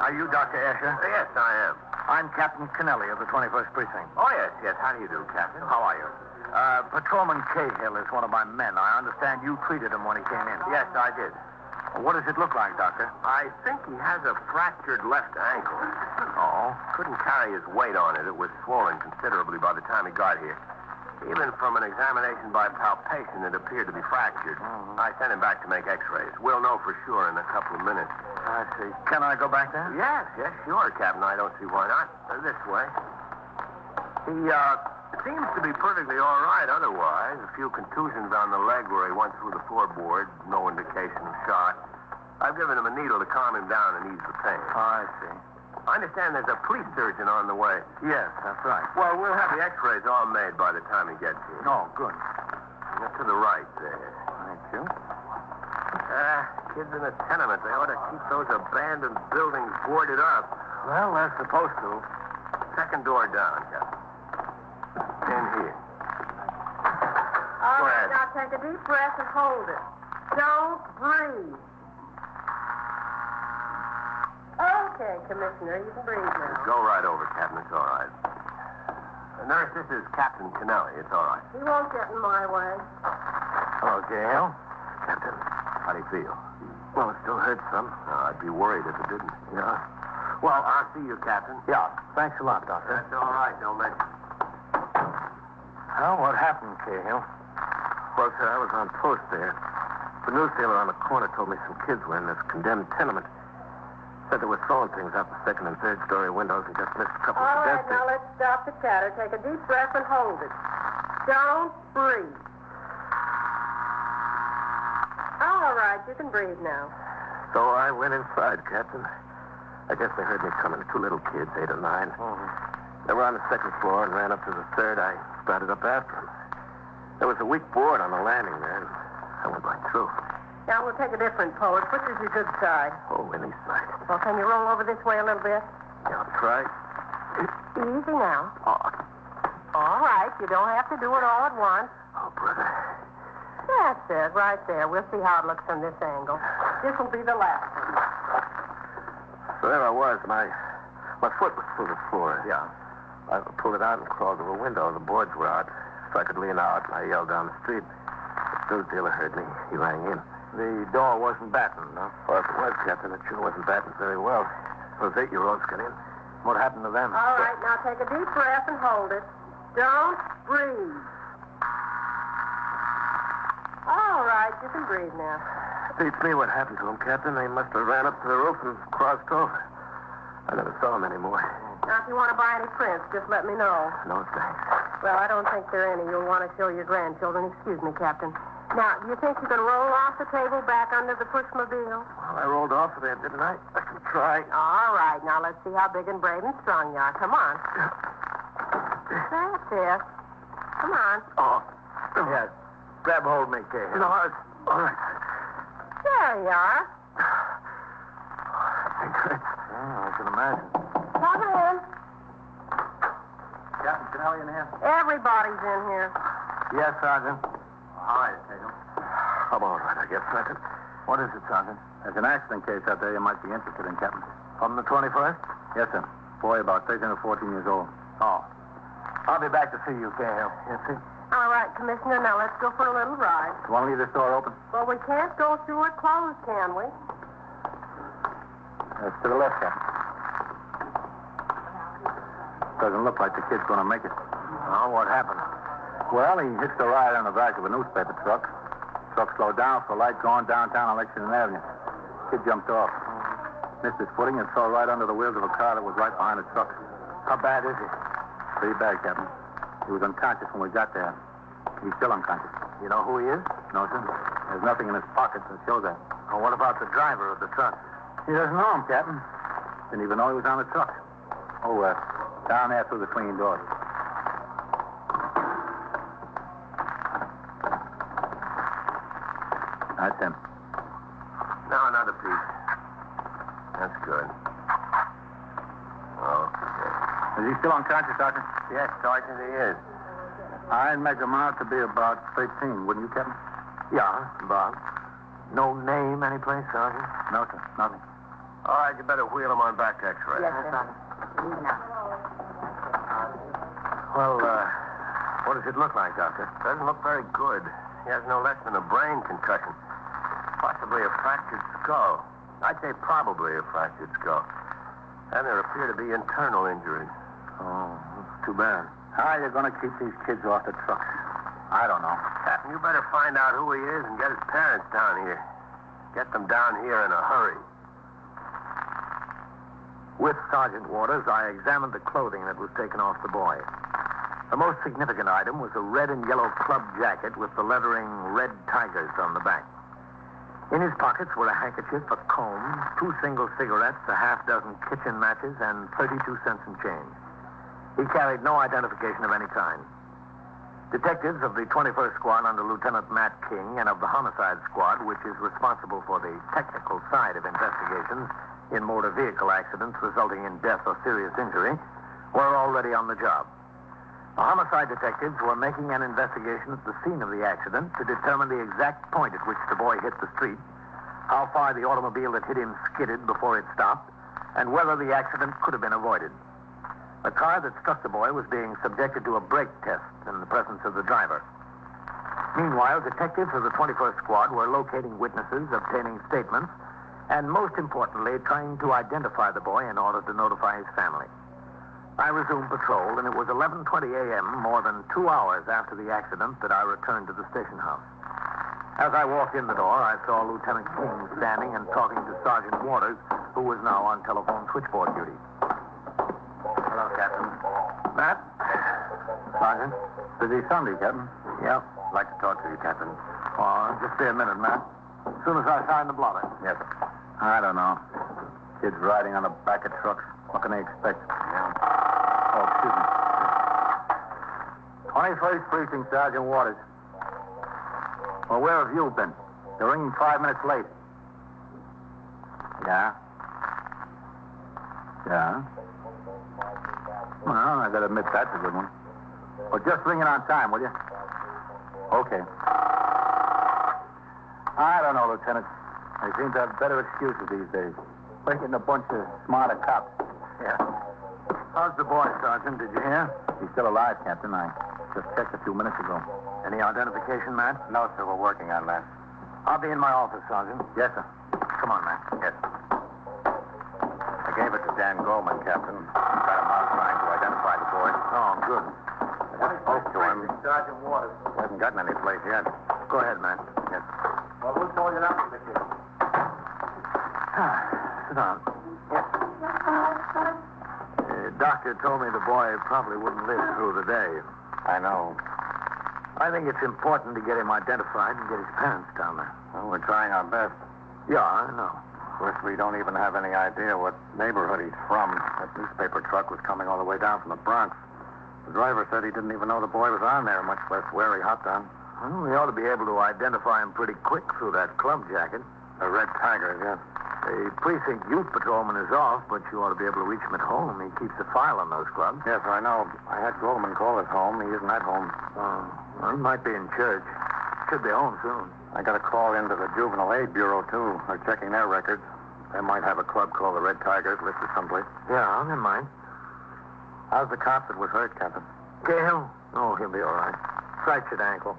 Are you Dr. Escher?
Yes, I am.
I'm Captain Kennelly of the 21st Precinct.
Oh, yes. How do you do, Captain?
How are you? Patrolman Cahill is one of my men. I understand you treated him when he came in.
Yes, I did.
What does it look like, Doctor?
I think he has a fractured left ankle.
Oh?
Couldn't carry his weight on it. It was swollen considerably by the time he got here. Even from an examination by palpation, it appeared to be fractured.
Mm-hmm.
I sent him back to make x-rays. We'll know for sure in a couple of minutes.
I see. Can I go back there?
Yes, sure, Captain. I don't see why not. This way. He, seems to be perfectly all right otherwise. A few contusions on the leg where he went through the floorboard. No indication of shot. I've given him a needle to calm him down and ease the pain.
Oh, I see.
I understand there's a police surgeon on the way.
Yes, that's right.
Well, we'll have the x-rays all made by the time he gets here.
Oh, good.
To the right there.
Thank you.
Kids in a tenement. They ought to keep those abandoned buildings boarded up.
Well, they're supposed to.
Second door down, Captain. In here.
All right, now take a deep breath and hold it. Don't breathe. Okay, Commissioner, you can breathe now.
Go right over, Captain. It's all right. Nurse, this is Captain Kennelly. It's all right.
He won't get in my way.
Hello, Gail.
Captain, how do you feel? Well, it still hurts some. I'd be worried if it didn't.
Yeah?
Well, I'll see you, Captain.
Yeah. Thanks a lot, Doctor.
That's all right. Don't mention it.
Well, what happened, Cahill?
Well, sir, I was on post there. The news dealer on the corner told me some kids were in this condemned tenement. Said they were throwing things out the second and third story windows and just missed a couple
All
of
right,
pedestrians.
now let's stop the chatter. Take a deep breath and hold it. Don't breathe. All right, you can breathe now.
So I went inside, Captain. I guess they heard me coming. 2 little kids, 8 or 9.
Mm-hmm.
They were on the second floor and ran up to the third. I started up after them. There was a weak board on the landing there, and I went right through.
Now we'll take a different pose. Which is your good side?
Oh, any side.
Well, can you roll over this way a little bit?
Yeah, I'll try.
Easy now.
Oh.
All right, you don't have to do it all at once.
Oh, brother.
That's it, right there. We'll see how it looks from this angle. This will be the last one.
So there I was. My foot was through the floor.
Yeah.
I pulled it out and crawled to a window. The boards were out, so I could lean out, and I yelled down the street. The news dealer heard me. He rang in.
The door wasn't battened, no?
Well, if it was, Captain, it sure wasn't battened very well. Those 8-year-olds got in.
What happened to them?
All right, now take a deep breath and hold it. Don't breathe. All right, you can breathe now.
Beats me what happened to him, Captain. They must have ran up to the roof and crossed over. I never saw him anymore.
Now, if you want to buy any prints, just let me know.
No, thanks.
Well, I don't think there are any you'll want to show your grandchildren. Excuse me, Captain. Now, do you think you can roll off the table back under the pushmobile?
Well, I rolled off of there, didn't I? I can try.
All right, now let's see how big and brave and strong you are. Come on. That's it. Come on.
Oh, yeah. Grab hold of me, Kay. No, it's all right.
There you are.
I can imagine.
Come in.
Captain Kennelly in here?
Everybody's in here.
Yes, Sergeant. All right, Tatum.
I'm all right, I guess, Sergeant.
What is it, Sergeant? There's an accident case out there you might be interested in, Captain. From the 21st? Yes, sir. Boy about 13 or 14 years old. Oh. I'll be back to see you, Cahill.
Yes, sir.
All right, Commissioner, now let's go for a little ride.
You want to leave this door open?
Well, we can't go through it closed, can we?
That's to the left, Captain. Doesn't look like the kid's going to make it.
Oh, what happened?
Well, he hitched a ride on the back of a newspaper truck. Truck slowed down for a light going downtown on Lexington Avenue. Kid jumped off. Missed his footing and fell right under the wheels of a car that was right behind the truck.
How bad is he?
Pretty bad, Captain. He was unconscious when we got there. He's still unconscious.
You know who he is?
No, sir. There's nothing in his pockets that shows that.
Oh, what about the driver of the truck?
He doesn't know him, Captain. Didn't even know he was on the truck. Oh, down there through the swinging doors. That's him.
Now another piece. That's good. Okay.
Is he still unconscious, Sergeant?
Yes, Sergeant, he is.
I'd make him out to be about 13, wouldn't you, Captain?
Yeah, Bob. No name anyplace, Sergeant?
No, sir. Nothing.
All right, you better wheel him on back to X-ray.
Yes, sir.
Well, what does it look like, Doctor? Doesn't look very good. He has no less than a brain concussion. Possibly a fractured skull. I'd say probably a fractured skull. And there appear to be internal injuries.
Oh, that's too bad. How are you going to keep these kids off the trucks? I don't know.
Captain, you better find out who he is and get his parents down here. Get them down here in a hurry.
With Sergeant Waters, I examined the clothing that was taken off the boy. The most significant item was a red and yellow club jacket with the lettering Red Tigers on the back. In his pockets were a handkerchief, a comb, 2 single cigarettes, a half dozen kitchen matches, and 32 cents in change. He carried no identification of any kind. Detectives of the 21st Squad under Lieutenant Matt King and of the Homicide Squad, which is responsible for the technical side of investigations in motor vehicle accidents resulting in death or serious injury, were already on the job. The homicide detectives were making an investigation at the scene of the accident to determine the exact point at which the boy hit the street, how far the automobile that hit him skidded before it stopped, and whether the accident could have been avoided. The car that struck the boy was being subjected to a brake test in the presence of the driver. Meanwhile, detectives of the 21st Squad were locating witnesses, obtaining statements, and most importantly, trying to identify the boy in order to notify his family. I resumed patrol, and it was 11:20 a.m., more than 2 hours after the accident, that I returned to the station house. As I walked in the door, I saw Lieutenant King standing and talking to Sergeant Waters, who was now on telephone switchboard duty. Hello, Captain. Matt? Sergeant? Busy Sunday, Captain. Yep. I'd like to talk to you, Captain. Oh, just be a minute, Matt. As soon as I sign the blotter. Yes, sir. I don't know. Kids riding on the back of trucks. What can they expect? Yeah. Oh, excuse me. 21st Precinct, Sergeant Waters. Well, where have you been? You're ringing 5 minutes late. Yeah? Yeah? Well, I gotta admit that's a good one. Well, just ring it on time, will you? Okay. I don't know, Lieutenant. They seem to have better excuses these days. Breaking a bunch of smarter cops. Yeah. How's the boy, Sergeant? Did you hear? He's still alive, Captain. I just checked a few minutes ago. Any identification, Matt? No, sir. We're working on that. I'll be in my office, Sergeant. Yes, sir. Come on, Matt. Yes. I gave it to Dan Goldman, Captain. Got him out trying to identify the boy. Oh, good. I just spoke to him. Sergeant Waters. He hasn't gotten any place yet. Go ahead, man. Yes.
Well, who's going out with the kid?
Sit down. Yes. Doctor told me the boy probably wouldn't live through the day.
I know.
I think it's important to get him identified and get his parents down there.
Well, we're trying our best.
Yeah, I know.
Of course, we don't even have any idea what neighborhood he's from. That newspaper truck was coming all the way down from the Bronx. The driver said he didn't even know the boy was on there, much less where he hopped on.
Well, we ought to be able to identify him pretty quick through that club jacket.
The Red Tigers, yes.
The precinct youth patrolman is off, but you ought to be able to reach him at home. He keeps a file on those clubs.
Yes, I know. I had Goldman call his home. He isn't at home.
Well, he might be in church. Should be home soon.
I got a call into the Juvenile Aid Bureau, too. They're checking their records. They might have a club called the Red Tigers listed someplace.
Yeah, never mind.
How's the cop that was hurt, Captain?
Gale? Oh, he'll be all right. Fractured ankle.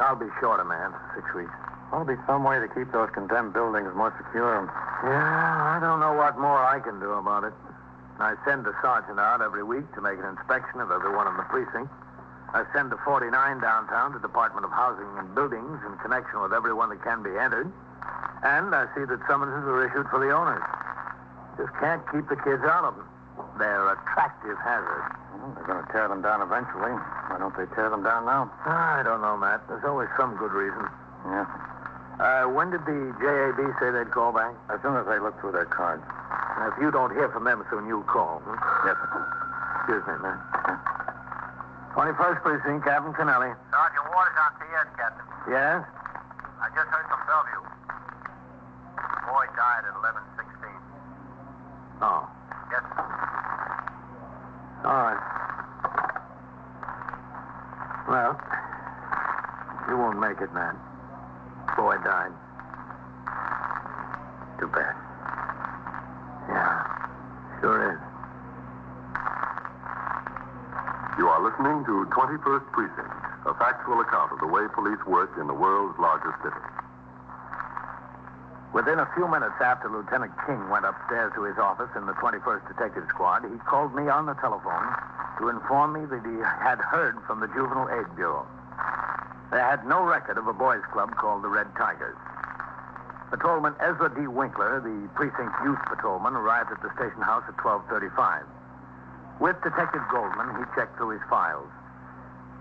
I'll be short a man. 6 weeks.
Ought to be some way to keep those condemned buildings more secure.
Yeah, I don't know what more I can do about it. I send a sergeant out every week to make an inspection of every one in the precinct. I send a 49 downtown to Department of Housing and Buildings in connection with everyone that can be entered. And I see that summonses are issued for the owners. Just can't keep the kids out of them. They're attractive hazards.
Well, they're going to tear them down eventually. Why don't they tear them down now?
I don't know, Matt. There's always some good reason.
Yeah.
When did the JAB say they'd call back?
As soon as they look through their cards.
Now, if you don't hear from them soon, you'll call.
Yes, sir.
Excuse me, man. 21st Precinct, Captain Kennelly.
Sergeant Waters on TS, Captain.
Yes?
I just heard from Bellevue. The boy died at 11:16.
Oh.
Yes, sir.
All right. Well, you won't make it, man. Boy died.
Too bad.
Yeah, sure is.
You are listening to 21st Precinct, a factual account of the way police work in the world's largest city.
Within a few minutes after Lieutenant King went upstairs to his office in the 21st Detective Squad, he called me on the telephone to inform me that he had heard from the Juvenile Aid Bureau. They had no record of a boys' club called the Red Tigers. Patrolman Ezra D. Winkler, the precinct youth patrolman, arrived at the station house at 12:35. With Detective Goldman, he checked through his files.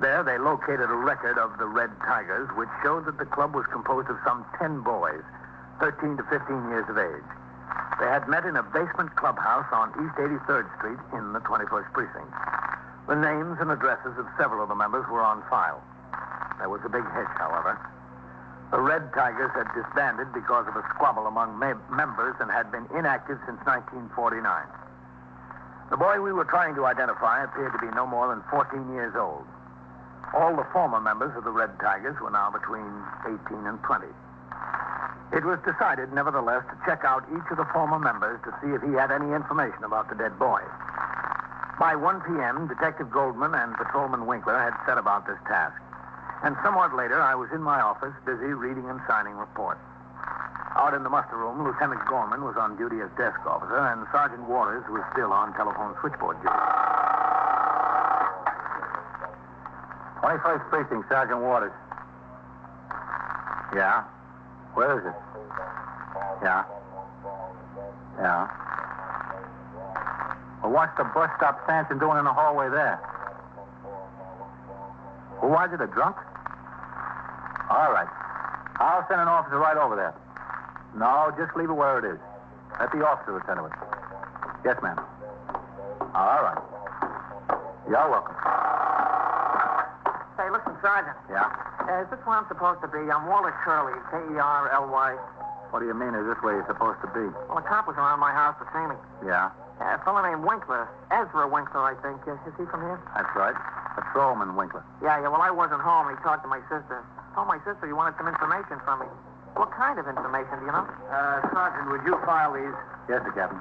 There, they located a record of the Red Tigers, which showed that the club was composed of some 10 boys, 13 to 15 years of age. They had met in a basement clubhouse on East 83rd Street in the 21st Precinct. The names and addresses of several of the members were on file. There was a big hitch, however. The Red Tigers had disbanded because of a squabble among members and had been inactive since 1949. The boy we were trying to identify appeared to be no more than 14 years old. All the former members of the Red Tigers were now between 18 and 20. It was decided, nevertheless, to check out each of the former members to see if he had any information about the dead boy. By 1 p.m., Detective Goldman and Patrolman Winkler had set about this task. And somewhat later, I was in my office, busy reading and signing reports. Out in the muster room, Lieutenant Gorman was on duty as desk officer, and Sergeant Waters was still on telephone switchboard duty.
21st Precinct, Sergeant Waters. Yeah? Where is it? Yeah? Yeah? Well, what's the bus stop Stanton doing in the hallway there? Who was it, a drunk? All right. I'll send an officer right over there. No, just leave it where it is. Let the officer attend to it. Yes, ma'am. All right. You're welcome.
Hey, listen, Sergeant.
Yeah?
Is this where I'm supposed to be? I'm Walter Curley, Kerly.
What do you mean, is this where you're supposed to be?
Well, a cop was around my house this evening.
Yeah?
A fellow named Winkler. Ezra Winkler, I think. Is he from here?
That's right. Patrolman Winkler.
Yeah, well, I wasn't home. He talked to my sister. Told my sister he wanted some information from me. What kind of information, do you know?
Sergeant, would you file these?
Yes, sir, Captain.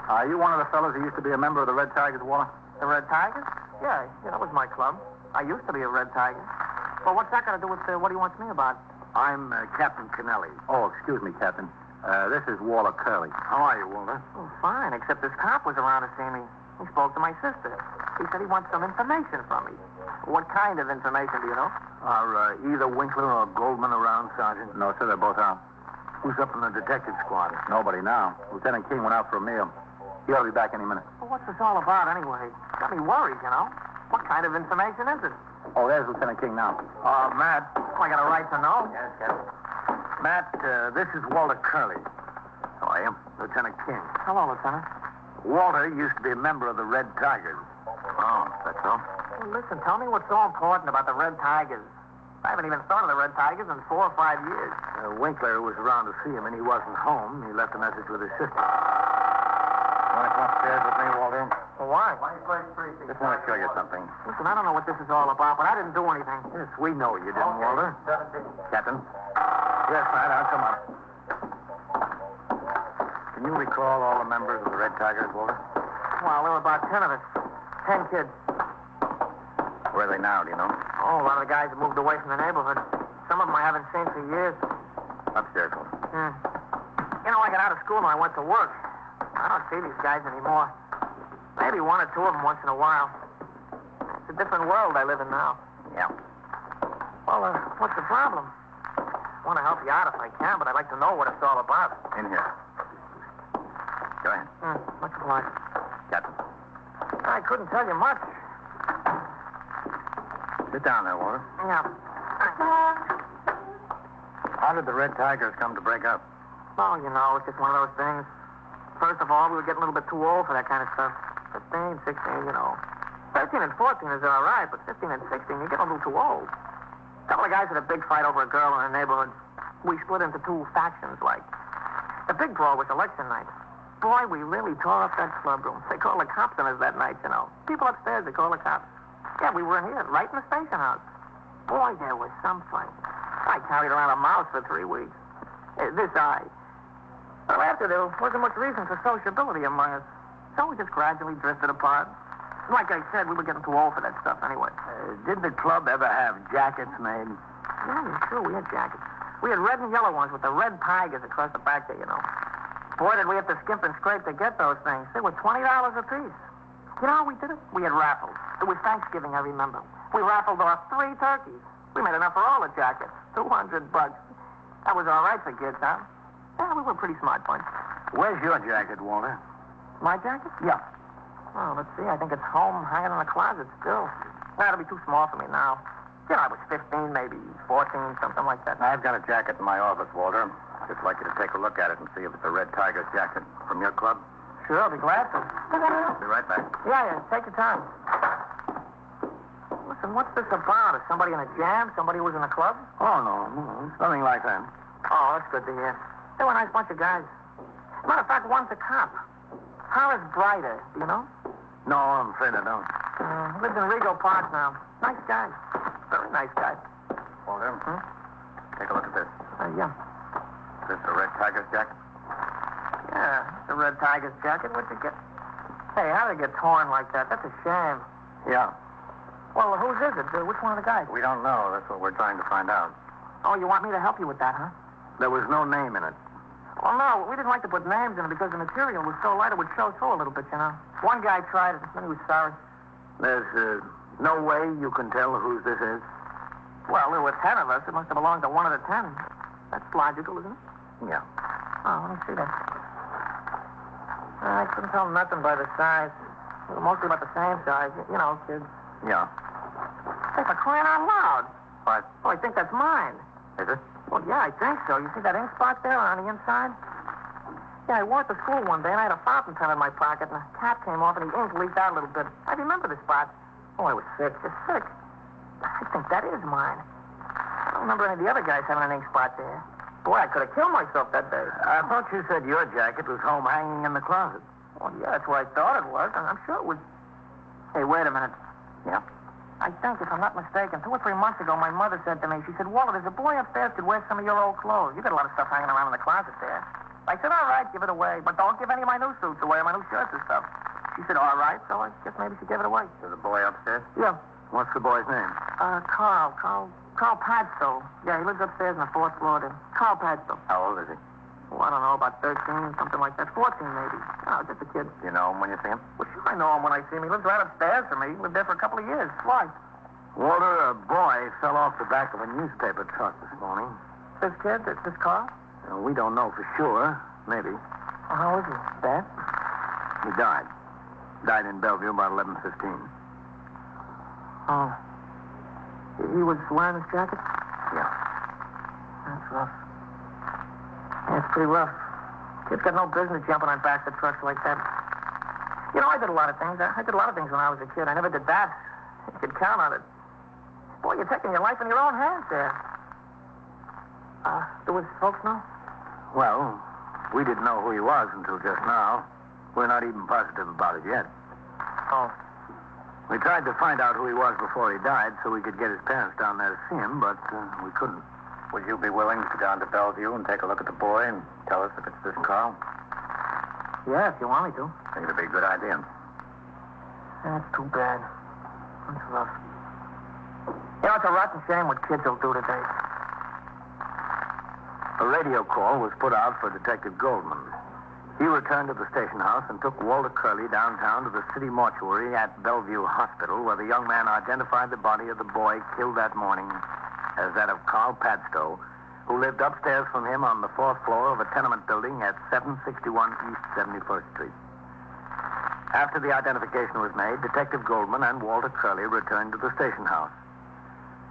Are you one of the fellows who used to be a member of the Red Tigers, Waller?
The Red Tigers? Yeah, that was my club. I used to be a Red Tiger. Well, what's that got to do with what he wants me about?
I'm Captain Kennelly.
Oh, excuse me, Captain. This is Walter Curley.
How are you, Walter?
Oh, fine, except this cop was around to see me. He spoke to my sister. He said he wants some information from me. What kind of information, do you know?
Are either Winkler or Goldman around, Sergeant? No, sir, they're both out. Who's up in the detective squad? Nobody now. Lieutenant King went out for a meal. He ought to be back any minute.
Well, what's this all about, anyway? Got me worried, you know. What kind of information is it?
Oh, there's Lieutenant King now. Matt.
I got a right to know.
Yes, Captain. Matt, this is Walter Curley. How are you? Lieutenant King.
Hello, Lieutenant.
Walter used to be a member of the Red Tigers. Oh, that's all?
Well, listen, tell me what's so important about the Red Tigers. I haven't even thought of the Red Tigers in 4 or 5 years.
Winkler was around to see him, and he wasn't home. He left a message with his sister. Want to come upstairs with me, Walter?
Well, why?
Just want to show you something.
Listen, I don't know what this is all about, but I didn't do anything.
Yes, we know you didn't, Walter. Captain? Yes, Matt, I'll come up. Can you recall all the members of the Red Tigers, Walter?
Well, there were about 10 of us. 10 kids.
Where are they now, do you know?
Oh, a lot of the guys have moved away from the neighborhood. Some of them I haven't seen for years.
Upstairs, Walter.
You know, I got out of school and I went to work. I don't see these guys anymore. Maybe 1 or 2 of them once in a while. It's a different world I live in now.
Yeah.
Well, what's the problem? I want to help you out if I can, but I'd like to know what it's all about.
In here. Go ahead.
Much obliged.
Captain.
I couldn't tell you much.
Sit down there, Walter.
Yeah.
How did the Red Tigers come to break up?
Oh, you know, it's just one of those things. First of all, we were getting a little bit too old for that kind of stuff. 15, 16, you know. 13 and 14 is all right, but 15 and 16, you get a little too old. A couple of guys had a big fight over a girl in the neighborhood. We split into 2 factions, like. The big brawl was election night. Boy, we really tore up that club room. They called the cops on us that night, you know. People upstairs, they called the cops. Yeah, we were in here, right in the station house. Boy, there was some fight. I carried around a mouse for 3 weeks. This eye. Well, after there wasn't much reason for sociability among us. So we just gradually drifted apart. Like I said, we were getting too old for that stuff anyway.
Did the club ever have jackets made?
Yeah, sure, we had jackets. We had red and yellow ones with the Red Tigers across the back there, you know. Boy, did we have to skimp and scrape to get those things. They were $20 a piece. You know how we did it? We had raffles. It was Thanksgiving, I remember. We raffled off 3 turkeys. We made enough for all the jackets. $200. That was all right for kids, huh? Yeah, we were a pretty smart bunch.
Where's your jacket, Walter?
My jacket?
Yeah.
Oh, let's see. I think it's home, hanging in the closet still. That'll be too small for me now. You know, I was 15, maybe 14, something like that.
I've got a jacket in my office, Walter. Just like you to take a look at it and see if it's a Red Tiger's jacket. From your club?
Sure, I'll be glad to.
Be right back.
Yeah, take your time. Listen, what's this about? Is somebody in a jam? Somebody who was in a club?
Oh, no. Nothing like that.
Oh, that's good to hear. They were a nice bunch of guys. Matter of fact, one's a cop. Horace Brighter, do you know?
No, I'm afraid I don't.
Lives in Rego Park now. Nice guy. Very nice guy.
Walter, take a look at this.
Yeah.
Is this a Red Tiger's jacket?
Yeah, it's a Red Tiger's jacket. What'd you get? Hey, how did it get torn like that? That's a shame.
Yeah.
Well, whose is it? Which one of the guys?
We don't know. That's what we're trying to find out.
Oh, you want me to help you with that, huh?
There was no name in it.
Well, no, we didn't like to put names in it because the material was so light it would show through a little bit, you know. One guy tried it, and he was sorry.
There's no way you can tell whose this is?
Well, there were 10 of us. It must have belonged to one of the 10. That's logical, isn't it?
Yeah.
Oh, let me see that. I couldn't tell nothing by the size. They were mostly about the same size. You know, kids.
Yeah.
Hey, for crying out loud.
What?
Oh, I think that's mine.
Is it?
Well, yeah, I think so. You see that ink spot there on the inside? Yeah, I wore it to school one day, and I had a fountain pen in my pocket, and the cap came off, and the ink leaked out a little bit. I remember the spot. Oh, I was sick, just sick. I think that is mine. I don't remember any of the other guys having an ink spot there. Boy, I could have killed myself that day.
I thought you said your jacket was home hanging in the closet.
Well, yeah, that's where I thought it was, and I'm sure it was. Hey, wait a minute.
Yeah?
I think, if I'm not mistaken, 2 or 3 months ago, my mother said to me, she said, Walter, there's a boy upstairs could wear some of your old clothes. You got a lot of stuff hanging around in the closet there. I said, all right, give it away, but don't give any of my new suits away, my new shirts and stuff. She said, all right, so I guess maybe she gave it away.
To the boy upstairs?
Yeah.
What's the boy's name?
Carl Padstow. Yeah, he lives upstairs on the 4th floor there. Carl Padstow.
How old is he?
Oh, I don't know, about 13, something like that. 14, maybe. Oh, just a kid.
You know him when you see him?
Well, sure I know him when I see him. He lives right upstairs from me. He lived there for a couple of years. Why?
Walter, a boy fell off the back of a newspaper truck this morning.
This kid? This car?
We don't know for sure. Maybe.
Well, how is he? Bad?
He died. Died in Bellevue about 11:15.
Oh. He was wearing his jacket?
Yeah.
That's rough. Yeah, it's pretty rough. Kid's got no business jumping on backs of trucks like that. You know, I did a lot of things. I did a lot of things when I was a kid. I never did that. You could count on it. Boy, you're taking your life in your own hands there. Do his folks know?
Well, we didn't know who he was until just now. We're not even positive about it yet.
Oh.
We tried to find out who he was before he died so we could get his parents down there to see him, but we couldn't. Would you be willing to go down to Bellevue and take a look at the boy and tell us if it's this Carl?
Yeah, if you want me to.
I think it'd be a good idea.
That's too bad. That's rough. You know, it's a rotten shame what kids will do today.
A radio call was put out for Detective Goldman. He returned to the station house and took Walter Curley downtown to the city mortuary at Bellevue Hospital, where the young man identified the body of the boy killed that morning as that of Carl Padstow, who lived upstairs from him on the 4th floor of a tenement building at 761 East 71st Street. After the identification was made, Detective Goldman and Walter Curley returned to the station house.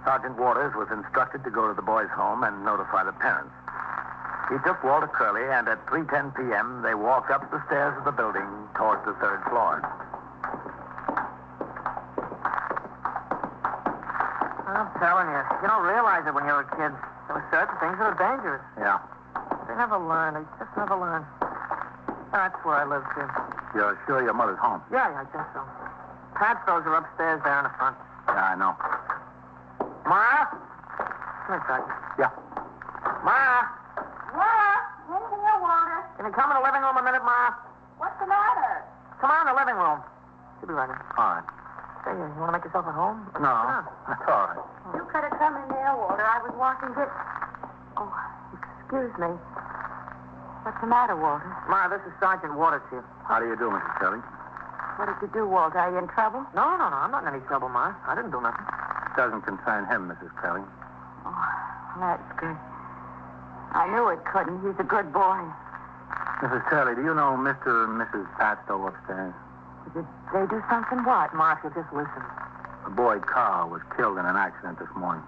Sergeant Waters was instructed to go to the boy's home and notify the parents. He took Walter Curley, and at 3:10 p.m., they walked up the stairs of the building towards the 3rd floor.
I'm telling you, you don't realize it when you're a kid. There are certain things that are dangerous.
Yeah.
They never learn. They just never learn. That's where I live, kid.
You're sure your mother's home?
Yeah, I think so. Padstows are upstairs there in the front.
Yeah, I know.
Ma? Come here, Sergeant.
Yeah.
Ma?
Yeah, in here, Walter.
Can you come in the living room a minute, Ma?
What's the matter?
Come on in the living room. She'll be right in.
All right.
Say, you want to make yourself at home?
No, that's all right.
You could have come in there, Walter. I was walking this. Oh, excuse me. What's the matter, Walter?
Ma, this is Sergeant Waters here.
How do you do, Mrs. Curley?
What did you do, Walter? Are you in trouble?
No, I'm not in any trouble, Ma. I didn't do nothing.
Doesn't concern him, Mrs. Curley.
Oh, that's good. I knew it couldn't. He's a good boy.
Mrs. Curley, do you know Mr. and Mrs. Padstow upstairs?
Did they do something? What?
Ma, if you just listen.
The boy Carl was killed in an accident this morning.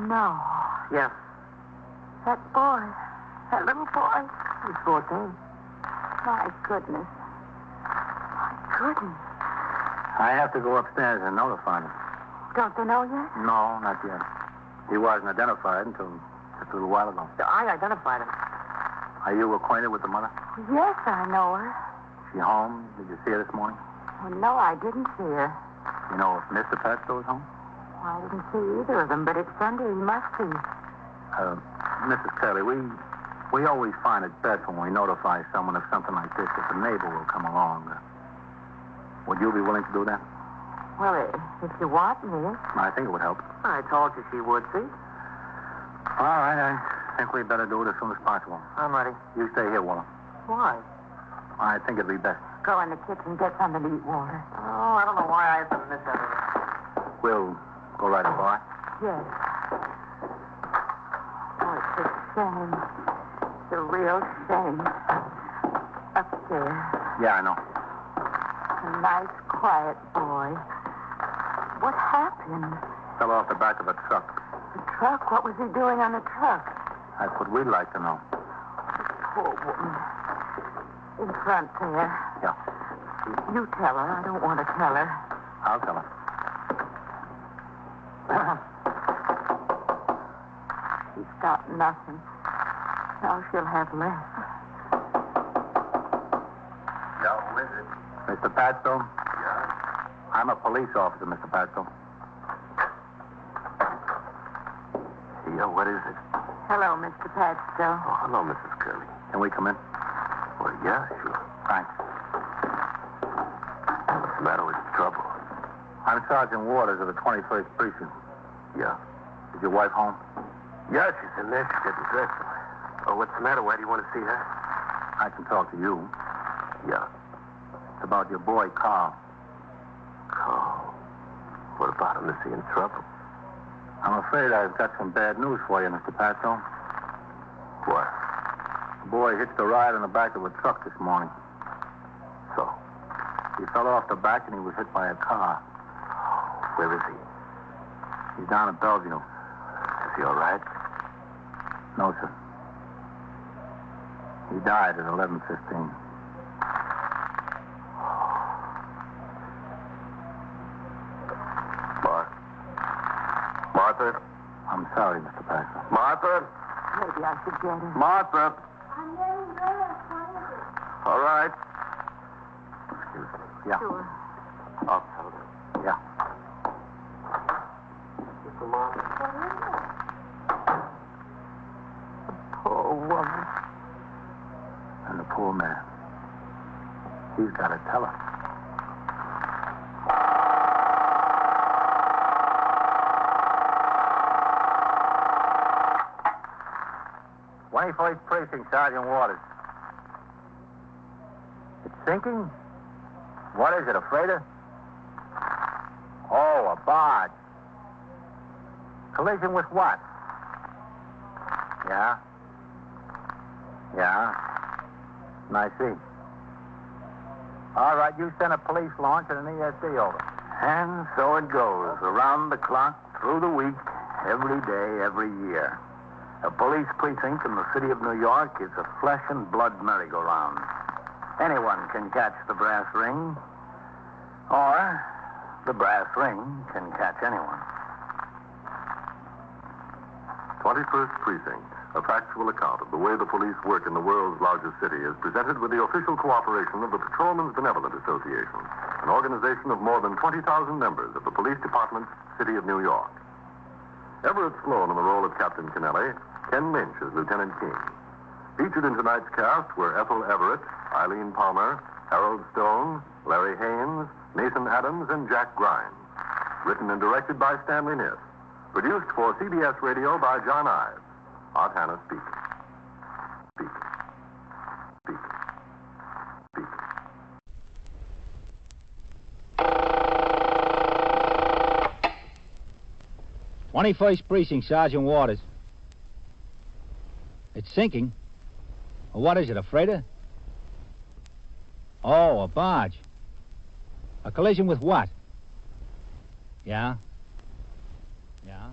No.
Yeah.
That boy. That little boy.
He's 14.
My goodness. My goodness.
I have to go upstairs and notify them.
Don't they know yet?
No, not yet. He wasn't identified until just a little while ago.
I identified him.
Are you acquainted with the mother?
Yes, I know her.
Is she home? Did you see her this morning?
Oh, no, I didn't see her.
You know if Mr. Padstow is home?
I didn't see either of them, but it's Sunday. He must be.
Mrs. Curley, we always find it best when we notify someone of something like this if a neighbor will come along. Would you be willing to do that?
Well, if you want me.
I think it would help.
I told you she would, see?
All right, I think we'd better do it as soon as possible.
I'm ready.
You stay here, Walter.
Why?
I think it'd be best.
Go in the kitchen, get something to eat, Walter.
Oh, I don't know why I have to miss everything.
We'll go right up, all right?
Yes. Oh, it's a shame. It's a real shame. Upstairs.
Yeah, I know.
A nice, quiet boy. What happened?
Fell off the back of a truck.
The truck? What was he doing on the truck?
That's what we'd like to know.
Poor woman. In front there.
Yeah.
You tell her. I don't want to tell her.
I'll tell her.
She's got nothing. Now she'll have less.
Yeah, who is it? Mr. Padstow? Yeah. I'm a police officer, Mr. Padstow. Yeah, what is it?
Hello, Mr. Padstow.
Oh, hello, Mrs. Curley. Can we come in? Well, yeah, sure. Thanks. What's the matter with trouble? I'm Sergeant Waters of the 21st Precinct. Yeah. Is your wife home?
Yeah, she's in there. She's getting dressed. Oh, what's the matter? Why do you want to see her?
I can talk to you.
Yeah. about your boy, Carl. Carl? What about him? Is he in trouble? I'm afraid I've got some bad news for you, Mr. Paso. What? The boy hitched a ride on the back of a truck this morning. So? He fell off the back and he was hit by a car. Where is he? He's down at Bellevue. Is he all right? No, sir. He died at 11:15. Martha? I'm sorry, Mr. Paso. Martha?
Maybe I should get him.
Martha?
I'm getting dressed. What is it?
All right. Excuse me. Yeah.
Sure.
I'll tell you. Yeah. Mr. Martha?
What is it? The poor woman.
And the poor man. He's got to tell her. 21st Precinct, Sergeant Waters. It's sinking? What is it, a freighter? Oh, a barge. Collision with what? Yeah? Yeah? I see. All right, you send a police launch and an ESD over. And so it goes, around the clock, through the week, every day, every year. A police precinct in the city of New York is a flesh and blood merry-go-round. Anyone can catch the brass ring, or the brass ring can catch anyone.
21st Precinct, a factual account of the way the police work in the world's largest city, is presented with the official cooperation of the Patrolmen's Benevolent Association, an organization of more than 20,000 members of the Police Department, City of New York. Everett Sloan in the role of Captain Kennelly, Ken Lynch as Lieutenant King. Featured in tonight's cast were Ethel Everett, Eileen Palmer, Harold Stone, Larry Haynes, Nathan Adams, and Jack Grimes. Written and directed by Stanley Niss. Produced for CBS Radio by John Ives. Art Hannah speaking. Speak. Speak. Speak.
"21st Precinct, Sergeant Waters. It's sinking. What is it, a freighter? Oh, a barge. A collision with what? Yeah? Yeah?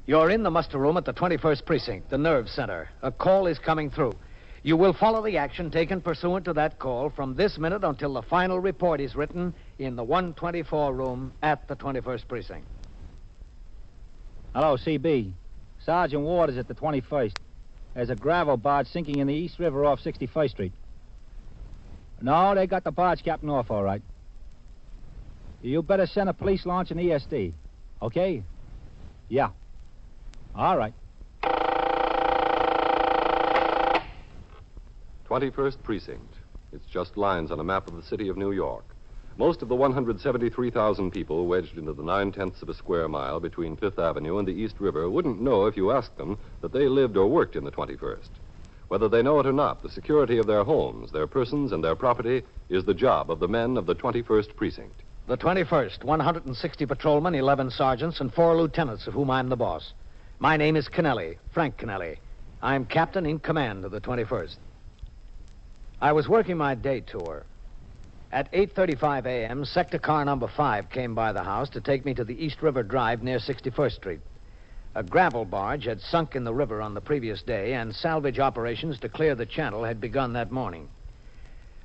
You're in the muster room at the 21st Precinct, the nerve center. A call is coming through. You will follow the action taken pursuant to that call from this minute until the final report is written in the 124 room at the 21st Precinct.
Hello, CB. Sergeant Waters at the 21st. There's a gravel barge sinking in the East River off 61st Street. No, they got the barge captain off all right. You better send a police launch and ESD. Okay? Yeah. All right.
21st Precinct. It's just lines on a map of the city of New York. Most of the 173,000 people wedged into the 9/10 of a square mile between Fifth Avenue and the East River wouldn't know if you asked them that they lived or worked in the 21st. Whether they know it or not, the security of their homes, their persons, and their property is the job of the men of the 21st Precinct.
The 21st, 160 patrolmen, 11 sergeants, and 4 lieutenants, of whom I'm the boss. My name is Kennelly, Frank Kennelly. I'm captain in command of the 21st. I was working my day tour. At 8:35 a.m., sector car number 5 came by the house to take me to the East River Drive near 61st Street. A gravel barge had sunk in the river on the previous day, and salvage operations to clear the channel had begun that morning.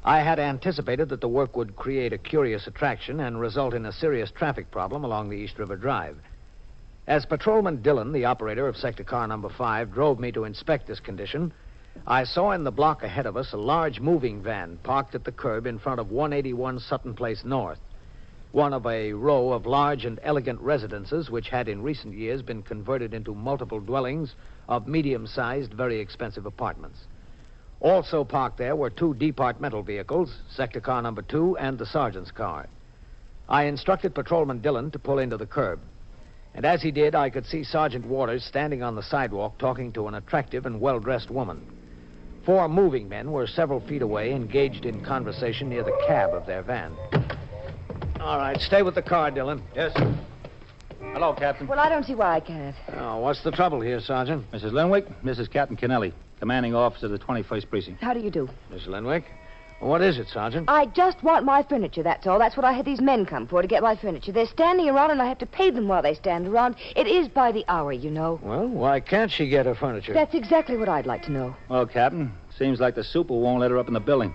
I had anticipated that the work would create a curious attraction and result in a serious traffic problem along the East River Drive. As Patrolman Dillon, the operator of sector car number 5, drove me to inspect this condition, I saw in the block ahead of us a large moving van parked at the curb in front of 181 Sutton Place North, one of a row of large and elegant residences which had in recent years been converted into multiple dwellings of medium-sized, very expensive apartments. Also parked there were 2 departmental vehicles, sector car number 2 and the sergeant's car. I instructed Patrolman Dillon to pull into the curb. And as he did, I could see Sergeant Waters standing on the sidewalk talking to an attractive and well-dressed woman.
4 moving men were several feet away, engaged in conversation near the cab of their van. All right, stay with the car, Dillon.
Yes. Hello, Captain.
Well, I don't see why I can't.
Oh, what's the trouble here, Sergeant?
Mrs. Linwick, this is Captain Kennelly, commanding officer of the 21st Precinct.
How do you do?
Miss Linwick? What is it, Sergeant?
I just want my furniture, that's all. That's what I had these men come for, to get my furniture. They're standing around, and I have to pay them while they stand around. It is by the hour, you know.
Well, why can't she get her furniture?
That's exactly what I'd like to know.
Well, Captain, seems like the super won't let her up in the building.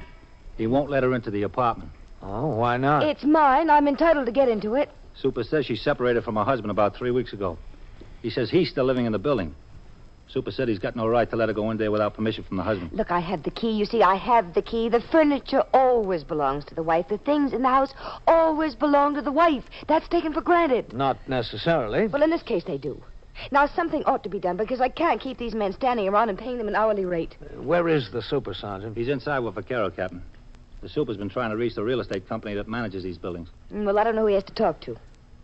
He won't let her into the apartment.
Oh, why not?
It's mine. I'm entitled to get into it.
Super says she separated from her husband about 3 weeks ago. He says he's still living in the building. Super said he's got no right to let her go in there without permission from the husband.
Look, I have the key. You see, I have the key. The furniture always belongs to the wife. The things in the house always belong to the wife. That's taken for granted.
Not necessarily.
Well, in this case, they do. Now, something ought to be done because I can't keep these men standing around and paying them an hourly rate.
Where is the super, Sergeant?
He's inside with Vaquero, Captain. The super's been trying to reach the real estate company that manages these buildings.
Well, I don't know who he has to talk to.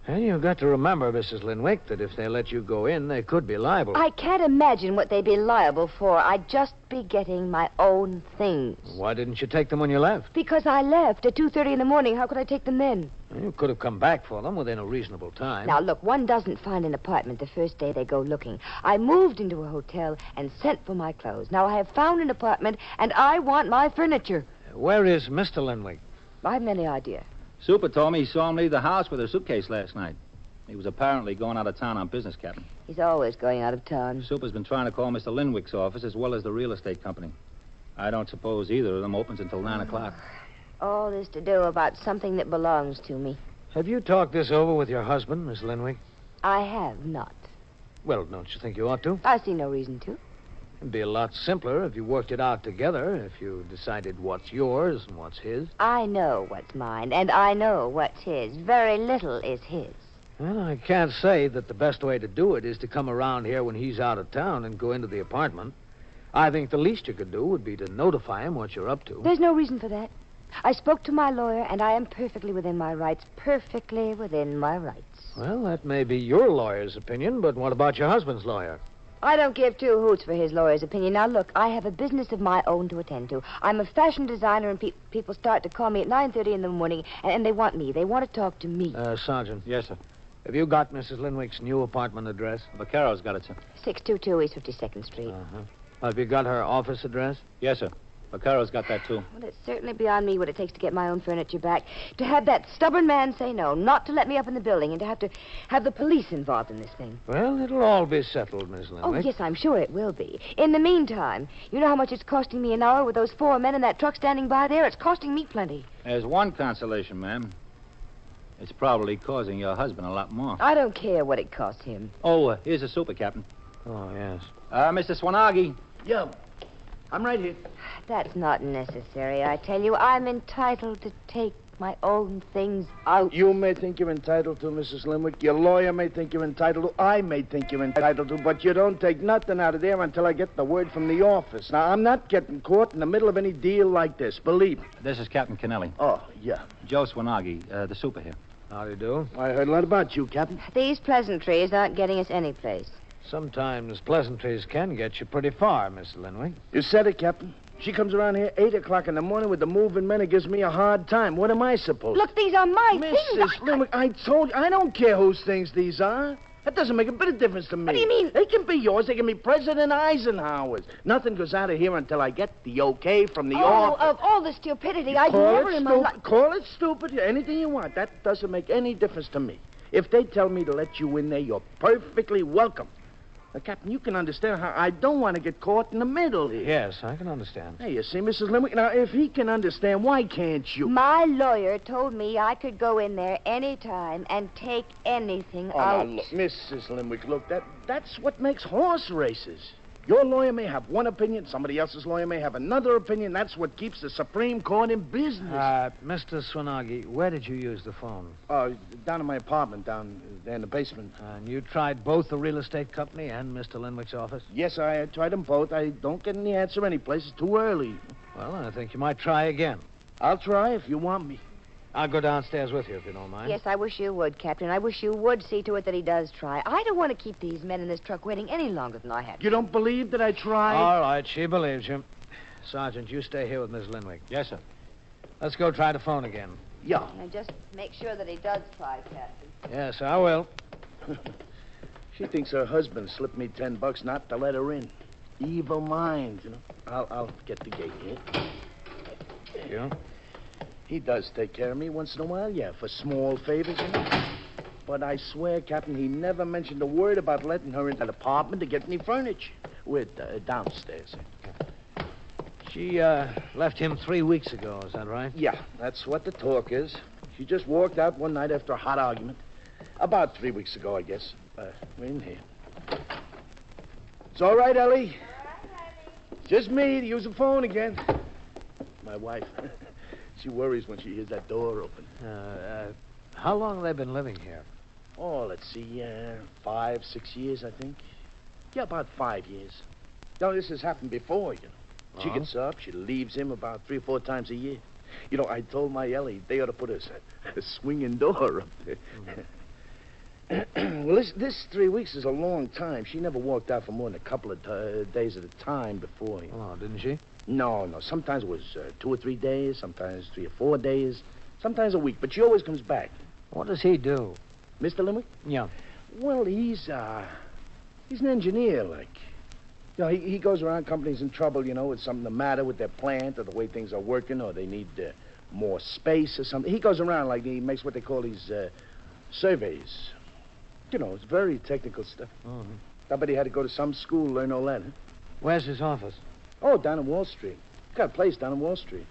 And you've got to remember, Mrs. Linwick, that if they let you go in, they could be liable.
I can't imagine what they'd be liable for. I'd just be getting my own things.
Why didn't you take them when you left?
Because I left at 2:30 in the morning. How could I take them then?
You could have come back for them within a reasonable time.
Now, look, one doesn't find an apartment the first day they go looking. I moved into a hotel and sent for my clothes. Now, I have found an apartment, and I want my furniture.
Where is Mr. Linwick?
I haven't any idea.
Super told me he saw him leave the house with her suitcase last night. He was apparently going out of town on business, Captain.
He's always going out of town.
Super's been trying to call Mr. Linwick's office as well as the real estate company. I don't suppose either of them opens until 9 o'clock.
All this to do about something that belongs to me.
Have you talked this over with your husband, Miss Linwick?
I have not.
Well, don't you think you ought to?
I see no reason to.
It'd be a lot simpler if you worked it out together, if you decided what's yours and what's his.
I know what's mine, and I know what's his. Very little is his.
Well, I can't say that the best way to do it is to come around here when he's out of town and go into the apartment. I think the least you could do would be to notify him what you're up to.
There's no reason for that. I spoke to my lawyer, and I am perfectly within my rights. Perfectly within my rights.
Well, that may be your lawyer's opinion, but what about your husband's lawyer?
I don't give 2 hoots for his lawyer's opinion. Now, look, I have a business of my own to attend to. I'm a fashion designer, and people start to call me at 9:30 in the morning, and they want me. They want to talk to me.
Sergeant.
Yes, sir.
Have you got Mrs. Linwick's new apartment address?
Vaquero's got it, sir.
622 East 52nd Street.
Uh-huh. Have you got her office address?
Yes, sir. Vaquero's got that, too.
Well, it's certainly beyond me what it takes to get my own furniture back. To have that stubborn man say no, not to let me up in the building, and to have the police involved in this thing.
Well, it'll all be settled, Miss Linwick.
Oh, yes, I'm sure it will be. In the meantime, you know how much it's costing me an hour with those 4 men in that truck standing by there? It's costing me plenty.
There's one consolation, ma'am. It's probably causing your husband a lot more.
I don't care what it costs him.
Oh, here's a super, Captain.
Oh, yes.
Mr. Swanagi.
Yeah, I'm right here.
That's not necessary, I tell you. I'm entitled to take my own things out.
You may think you're entitled to, Mrs. Linwick. Your lawyer may think you're entitled to. I may think you're entitled to. But you don't take nothing out of there until I get the word from the office. Now, I'm not getting caught in the middle of any deal like this. Believe me.
This is Captain Kennelly.
Oh, yeah.
Joe Swanagi, the super here.
How do you do?
I heard a lot about you, Captain.
These pleasantries aren't getting us any place.
Sometimes pleasantries can get you pretty far, Miss Linwick.
You said it, Captain. She comes around here 8 o'clock in the morning with the moving men and gives me a hard time. What am I supposed to...
Look, these are my
things. Mrs. Linwick, I told you, I don't care whose things these are. That doesn't make a bit of difference to me.
What do you mean?
They can be yours. They can be President Eisenhower's. Nothing goes out of here until I get the okay from the office.
Of all the stupidity, I'd never in my life...
Call it stupid, anything you want. That doesn't make any difference to me. If they tell me to let you in there, you're perfectly welcome. Now, Captain, you can understand how I don't want to get caught in the middle here.
Yes, I can understand.
Hey, you see, Mrs. Linwick, now, if he can understand, why can't you?
My lawyer told me I could go in there any time and take anything out.
Now, look, Mrs. Linwick, look, that's what makes horse races. Your lawyer may have one opinion, somebody else's lawyer may have another opinion. That's what keeps the Supreme Court in business.
Mr. Swanagi, where did you use the phone?
Down in my apartment, down there in the basement.
And you tried both the real estate company and Mr. Linwick's office?
Yes, I tried them both. I don't get any answer anyplace. It's too early.
Well, I think you might try again.
I'll try if you want me.
I'll go downstairs with you, if you don't mind.
Yes, I wish you would, Captain. I wish you would see to it that he does try. I don't want to keep these men in this truck waiting any longer than I have.
You don't believe that I tried?
All right, she believes you. Sergeant, you stay here with Miss Linwick.
Yes, sir.
Let's go try the phone again.
Yeah.
And just make sure that he does try, Captain.
Yes, I will.
She thinks her husband slipped me $10 not to let her in. Evil mind, you know. I'll get the gate here.
You?
He does take care of me once in a while, yeah, for small favors, you know. But I swear, Captain, he never mentioned a word about letting her into that apartment to get any furniture. We're downstairs.
She left him 3 weeks ago, is that right?
Yeah, that's what the talk is. She just walked out one night after a hot argument. About 3 weeks ago, I guess. We're in here. It's all right, Ellie. Just me to use the phone again. My wife. She worries when she hears that door open.
How long have they been living here?
Oh, let's see, 5, 6 years, I think. Yeah, about 5 years. No, this has happened before, you know. She gets up, she leaves him about 3 or 4 times a year. You know, I told my Ellie they ought to put a swinging door up there. Well, this 3 weeks is a long time. She never walked out for more than a couple of days at a time before. You know.
Oh, didn't she?
No. Sometimes it was 2 or 3 days, sometimes 3 or 4 days, sometimes a week. But she always comes back.
What does he do?
Mr. Limerick?
Yeah.
Well, he's an engineer, like. You know, he goes around companies in trouble, you know, with something the matter with their plant or the way things are working or they need more space or something. He goes around like he makes what they call these surveys. You know, it's very technical stuff.
Mm-hmm.
I bet he had to go to some school to learn all that, huh?
Where's his office?
Oh, down on Wall Street. Got a place down on Wall Street.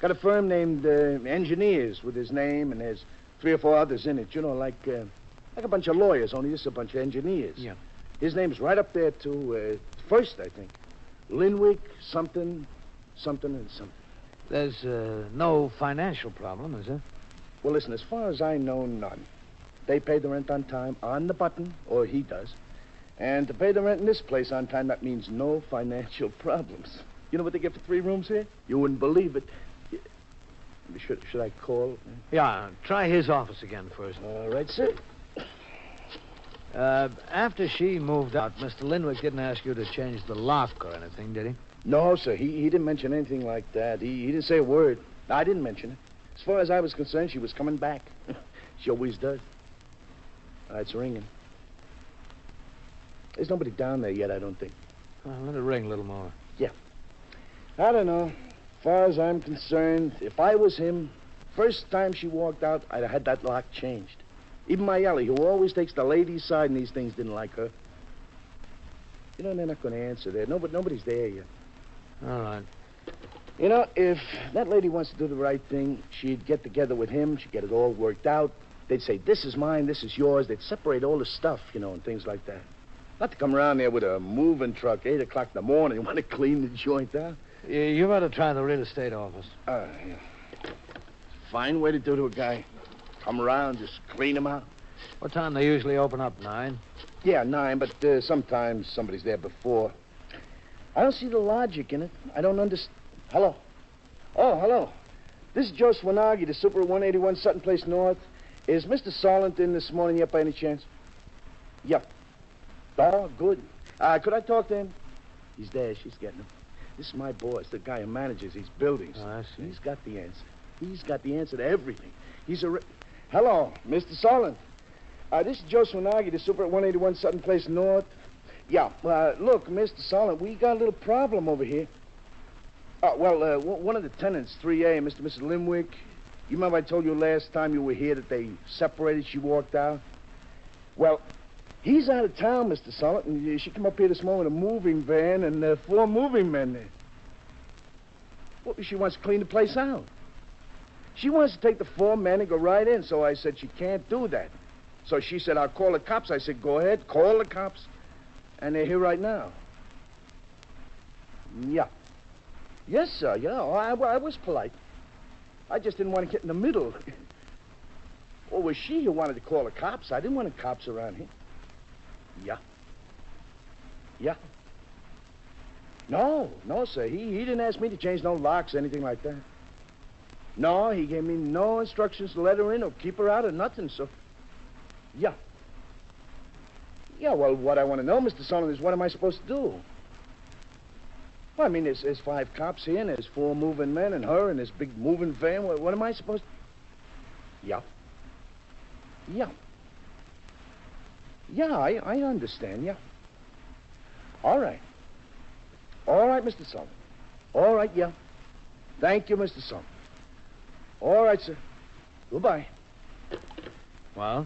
Got a firm named Engineers with his name, and there's 3 or 4 others in it. You know, like a bunch of lawyers, only this is a bunch of engineers.
Yeah.
His name's right up there, too. First, I think. Linwick, something, and something.
There's no financial problem, is there?
Well, listen, as far as I know, none. They pay the rent on time, on the button, or he does. And to pay the rent in this place on time, that means no financial problems. You know what they get for 3 rooms here? You wouldn't believe it. Should I call?
Yeah, try his office again first.
All right, sir.
After she moved out, Mr. Linwick didn't ask you to change the lock or anything, did he?
No, sir. He didn't mention anything like that. He didn't say a word. I didn't mention it. As far as I was concerned, she was coming back. She always does. It's ringing. There's nobody down there yet, I don't think.
Well, let it ring a little more.
Yeah. I don't know. As far as I'm concerned, if I was him, first time she walked out, I'd have had that lock changed. Even my Ellie, who always takes the lady's side in these things, didn't like her. You know, they're not going to answer there. Nobody's there yet.
All right.
You know, if that lady wants to do the right thing, she'd get together with him. She'd get it all worked out. They'd say, this is mine, this is yours. They'd separate all the stuff, you know, and things like that. Not to come around there with a moving truck, 8 o'clock in the morning, want to clean the joint out.
You better try the real estate office.
Yeah. Fine way to do to a guy. Come around, just clean him out.
What time they usually open up, 9?
Yeah, 9, but sometimes somebody's there before. I don't see the logic in it. I don't understand. Hello? Oh, hello. This is Joe Swanagi, the super at 181 Sutton Place North. Is Mr. Solent in this morning yet by any chance? Yeah. Oh, good. Could I talk to him? He's there. She's getting him. This is my boss, the guy who manages these buildings.
Oh, I see.
He's got the answer. He's got the answer to everything. He's a... Hello, Mr. Solent. This is Joe Swanagi, the super at 181 Sutton Place North. Yeah, look, Mr. Solent, we got a little problem over here. One of the tenants, 3A, Mr. and Mrs. Limwick. You remember I told you last time you were here that they separated, she walked out? Well, he's out of town, Mr. Solent, and she came up here this morning with a moving van and 4 moving men there. Well, she wants to clean the place out. She wants to take the 4 men and go right in, so I said she can't do that. So she said, I'll call the cops. I said, go ahead, call the cops. And they're here right now. Yeah. Yes, sir, yeah, I was polite. I just didn't want to get in the middle. Or was she who wanted to call the cops? I didn't want the cops around here. Yeah. Yeah. No, sir. He didn't ask me to change no locks or anything like that. No, he gave me no instructions to let her in or keep her out or nothing, so... Yeah. Yeah, well, what I want to know, Mr. Solomon, is what am I supposed to do? Well, I mean, there's 5 cops here, and there's 4 moving men, and her, and this big moving van. What am I supposed to... Yeah. Yeah. Yeah, I understand, yeah. All right. All right, Mr. Sullivan. All right, yeah. Thank you, Mr. Sullivan. All right, sir. Goodbye.
Well?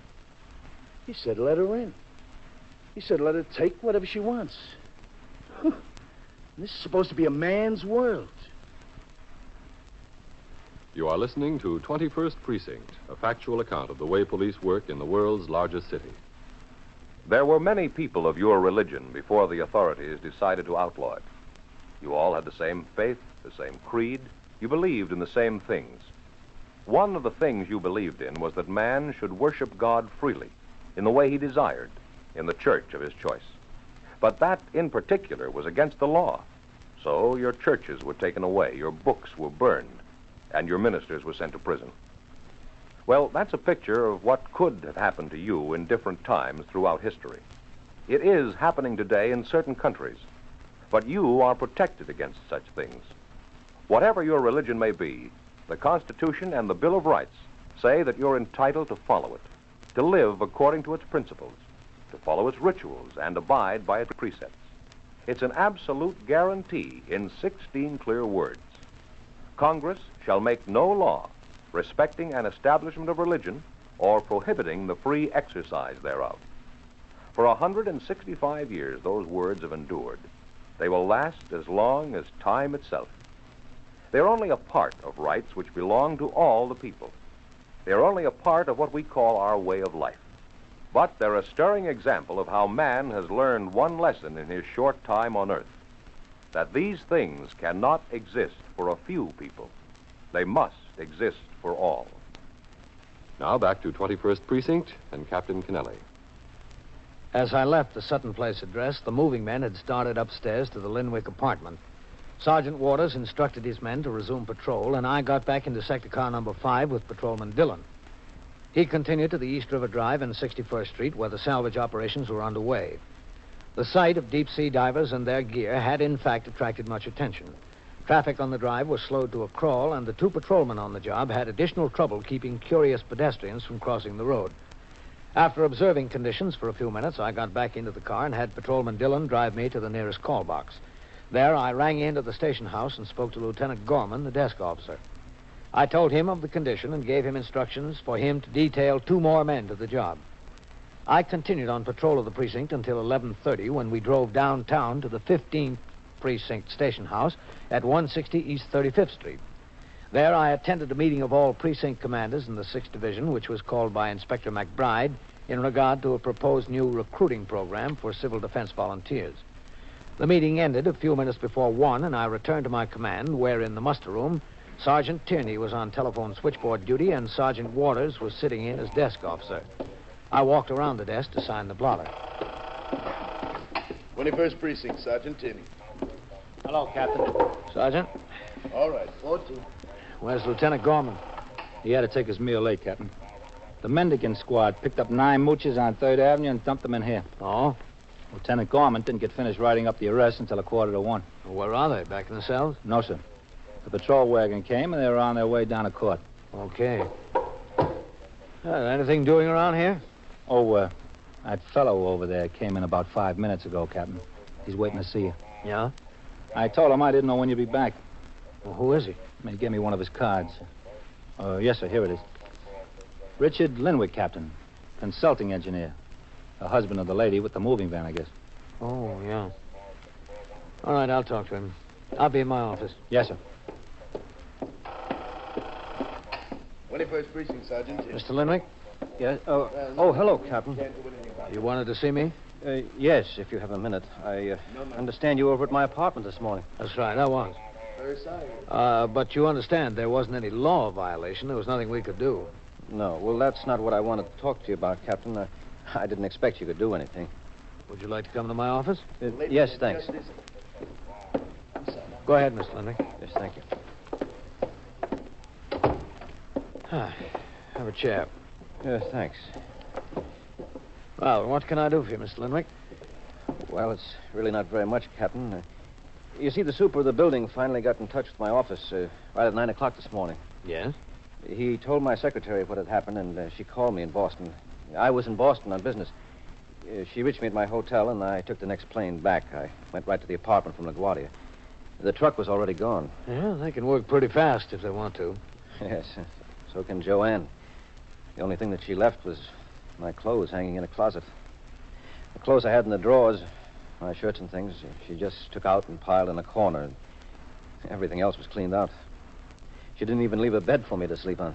He said let her in. He said let her take whatever she wants. This is supposed to be a man's world.
You are listening to 21st Precinct, a factual account of the way police work in the world's largest city.
There were many people of your religion before the authorities decided to outlaw it. You all had the same faith, the same creed. You believed in the same things. One of the things you believed in was that man should worship God freely, in the way he desired, in the church of his choice. But that, in particular, was against the law. So your churches were taken away, your books were burned, and your ministers were sent to prison. Well, that's a picture of what could have happened to you in different times throughout history. It is happening today in certain countries, but you are protected against such things. Whatever your religion may be, the Constitution and the Bill of Rights say that you're entitled to follow it, to live according to its principles, to follow its rituals and abide by its precepts. It's an absolute guarantee in 16 clear words. Congress shall make no law respecting an establishment of religion or prohibiting the free exercise thereof. For 165 years, those words have endured. They will last as long as time itself. They're only a part of rights which belong to all the people. They're only a part of what we call our way of life. But they're a stirring example of how man has learned one lesson in his short time on earth, that these things cannot exist for a few people. They must exist for all.
Now back to 21st Precinct and Captain Kennelly.
As I left the Sutton Place address, the moving men had started upstairs to the Linwick apartment. Sergeant Waters instructed his men to resume patrol, and I got back into sector car number 5 with Patrolman Dillon. He continued to the East River Drive and 61st Street, where the salvage operations were underway. The sight of deep-sea divers and their gear had, in fact, attracted much attention. Traffic on the drive was slowed to a crawl, and the 2 patrolmen on the job had additional trouble keeping curious pedestrians from crossing the road. After observing conditions for a few minutes, I got back into the car and had Patrolman Dillon drive me to the nearest call box. There, I rang into the station house and spoke to Lieutenant Gorman, the desk officer. I told him of the condition and gave him instructions for him to detail 2 more men to the job. I continued on patrol of the precinct until 11:30, when we drove downtown to the 15th Precinct Station House at 160 East 35th Street. There, I attended a meeting of all precinct commanders in the 6th Division, which was called by Inspector McBride in regard to a proposed new recruiting program for civil defense volunteers. The meeting ended a few minutes before 1, and I returned to my command, where in the muster room, Sergeant Tierney was on telephone switchboard duty, and Sergeant Waters was sitting in as desk officer. I walked around the desk to sign the blotter.
21st Precinct, Sergeant Tierney.
Hello, Captain.
Sergeant?
All right, 14.
Where's Lieutenant Gorman?
He had to take his meal late, Captain. The Mendigan squad picked up 9 mooches on 3rd Avenue and dumped them in here.
Oh?
Lieutenant Gorman didn't get finished writing up the arrest until 1:45.
Where are they? Back in the cells?
No, sir. The patrol wagon came, and they were on their way down to court.
Okay. Anything doing around here?
Oh, that fellow over there came in about 5 minutes ago, Captain. He's waiting to see you.
Yeah?
I told him I didn't know when you'd be back.
Well, who is he?
He gave me one of his cards. Yes, sir, here it is. Richard Linwick, Captain. Consulting engineer. The husband of the lady with the moving van, I guess.
Oh, yeah. All right, I'll talk to him. I'll be in my office.
Yes, sir.
21st Precinct, Sergeant.
Mr. Linwick?
Yes. Hello, Captain.
You wanted to see me?
Yes, if you have a minute. I understand you were over at my apartment this morning.
That's right, I was.
Very sorry.
But you understand there wasn't any law violation. There was nothing we could do.
No, well, that's not what I wanted to talk to you about, Captain. I didn't expect you could do anything.
Would you like to come to my office?
Yes, thanks.
Go ahead, Mr. Linwick.
Yes, thank you.
Have a chair.
Thanks.
Well, what can I do for you, Mr. Linwick?
Well, it's really not very much, Captain. You see, the super of the building finally got in touch with my office right at 9 o'clock this morning.
Yes?
He told my secretary what had happened, and she called me in Boston. I was in Boston on business. She reached me at my hotel, and I took the next plane back. I went right to the apartment from LaGuardia. The truck was already gone.
Yeah, they can work pretty fast if they want to.
Yes, so can Joanne. The only thing that she left was my clothes hanging in a closet. The clothes I had in the drawers, my shirts and things, she just took out and piled in a corner. Everything else was cleaned out. She didn't even leave a bed for me to sleep on.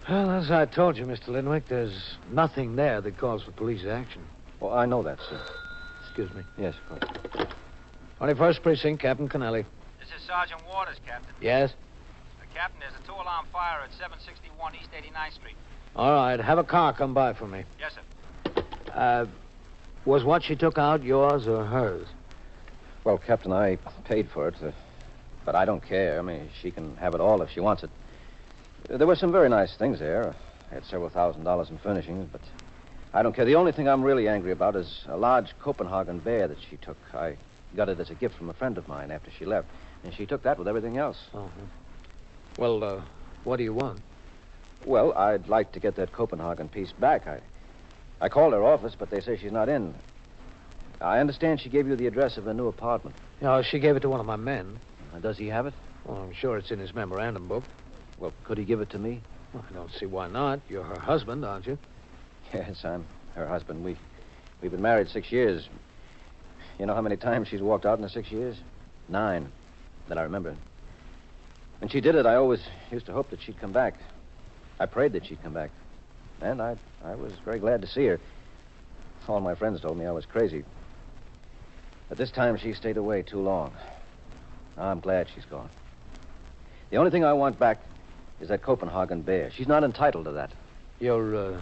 Well, as I told you, Mr. Linwick, there's nothing there that calls for police action.
Well, I know that, sir.
Excuse me.
Yes, of course.
21st Precinct, Captain Kennelly.
This is Sergeant Waters, Captain.
Yes?
Captain, there's a two-alarm fire at 761 East 89th Street.
All right, have a car come by for me.
Yes, sir.
Was what she took out yours or hers?
Well, Captain, I paid for it, but I don't care. I mean, she can have it all if she wants it. There were some very nice things there. I had several $1,000s in furnishings, but I don't care. The only thing I'm really angry about is a large Copenhagen bear that she took. I got it as a gift from a friend of mine after she left, and she took that with everything else.
Uh-huh. Well, what do you want?
Well, I'd like to get that Copenhagen piece back. I called her office, but they say she's not in. I understand she gave you the address of the new apartment.
No, she gave it to one of my men.
Does he have it?
Well, I'm sure it's in his memorandum book.
Well, could he give it to me?
Well, I don't see why not. You're her husband, aren't you?
Yes, I'm her husband. We've been married 6 years. You know how many times she's walked out in the 6 years? 9, that I remember. When she did it, I always used to hope that she'd come back. I prayed that she'd come back. And I was very glad to see her. All my friends told me I was crazy. But this time she stayed away too long. I'm glad she's gone. The only thing I want back is that Copenhagen bear. She's not entitled to that.
You're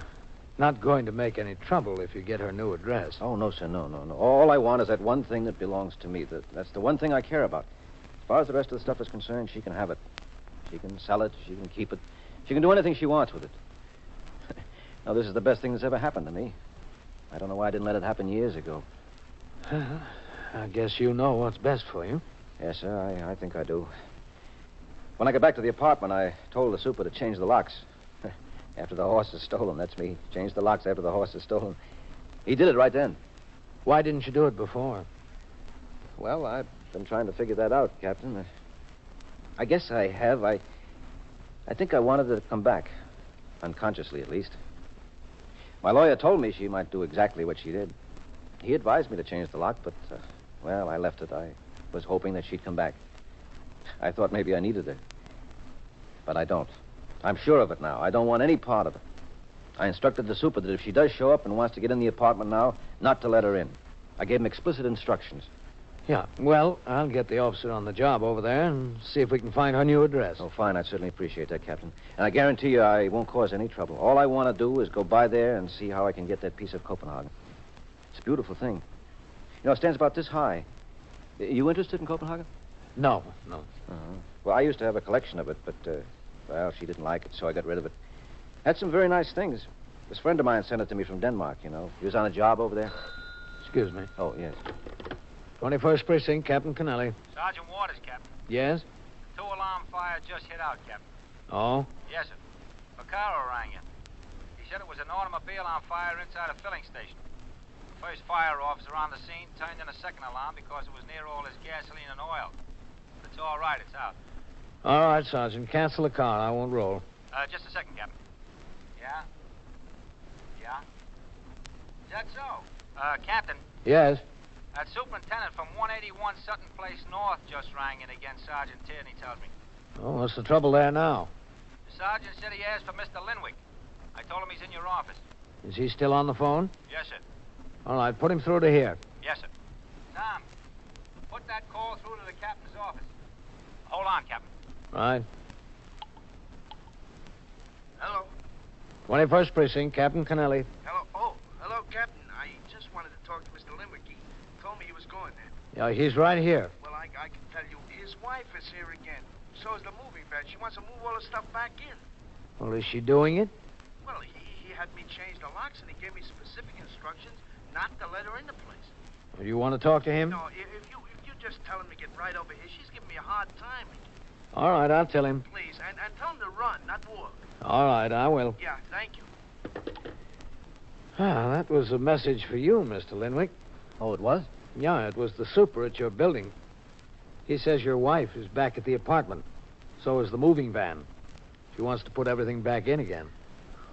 not going to make any trouble if you get her new address.
Oh, no, sir, no. All I want is that one thing that belongs to me. That's the one thing I care about. As far as the rest of the stuff is concerned, she can have it. She can sell it. She can keep it. She can do anything she wants with it. Now, this is the best thing that's ever happened to me. I don't know why I didn't let it happen years ago.
I guess you know what's best for you.
Yes, sir, I think I do. When I got back to the apartment, I told the super to change the locks. After the horse is stolen, that's me. Change the locks after the horse is stolen. He did it right then.
Why didn't you do it before?
Well, I've been trying to figure that out, Captain. I guess I have. I think I wanted her to come back. Unconsciously, at least. My lawyer told me she might do exactly what she did. He advised me to change the lock, but, I left it. I was hoping that she'd come back. I thought maybe I needed her. But I don't. I'm sure of it now. I don't want any part of it. I instructed the super that if she does show up and wants to get in the apartment now, not to let her in. I gave him explicit instructions.
Yeah, well, I'll get the officer on the job over there and see if we can find her new address.
Oh, fine. I'd certainly appreciate that, Captain. And I guarantee you I won't cause any trouble. All I want to do is go by there and see how I can get that piece of Copenhagen. It's a beautiful thing. You know, it stands about this high. You interested in Copenhagen?
No.
Uh-huh. Well, I used to have a collection of it, but, she didn't like it, so I got rid of it. Had some very nice things. This friend of mine sent it to me from Denmark, you know. He was on a job over there.
Excuse me.
Oh, yes.
21st Precinct, Captain Kennelly.
Sergeant Waters, Captain.
Yes?
The two-alarm fire just hit out, Captain.
Oh?
Yes, sir. Vaccaro rang in. He said it was an automobile on fire inside a filling station. The first fire officer on the scene turned in a second alarm because it was near all his gasoline and oil. But it's all right. It's out.
All right, Sergeant. Cancel the car. I won't roll.
Just a second, Captain. Yeah? Yeah? Is that so? Captain.
Yes?
That superintendent from 181 Sutton Place North just rang in again, Sergeant Tierney tells me.
Oh, what's the trouble there now?
The sergeant said he asked for Mr. Linwick. I told him he's in your office.
Is he still on the phone?
Yes, sir.
All right, put him through to here.
Yes, sir. Tom, put that call through to the captain's office. Hold on, Captain.
Right.
Hello.
21st Precinct, Captain Kennelly.
Hello. Oh, hello, Captain. I just wanted to talk to Mr. Linwick. He told me he was going there.
Yeah, he's right here.
Well, I can tell you, his wife is here again. So is the moving van. She wants to move all the stuff back in.
Well, is she doing it?
Well, he had me change the locks, and he gave me specific instructions not to let her in the place.
Do you want to talk to him?
No, if you just tell him to get right over here. She's giving me a hard time.
All right, I'll tell him.
Please, and tell him to run, not walk.
All right, I will.
Yeah, thank you.
Ah, that was a message for you, Mr. Linwick.
Oh, it was?
Yeah, it was the super at your building. He says your wife is back at the apartment. So is the moving van. She wants to put everything back in again.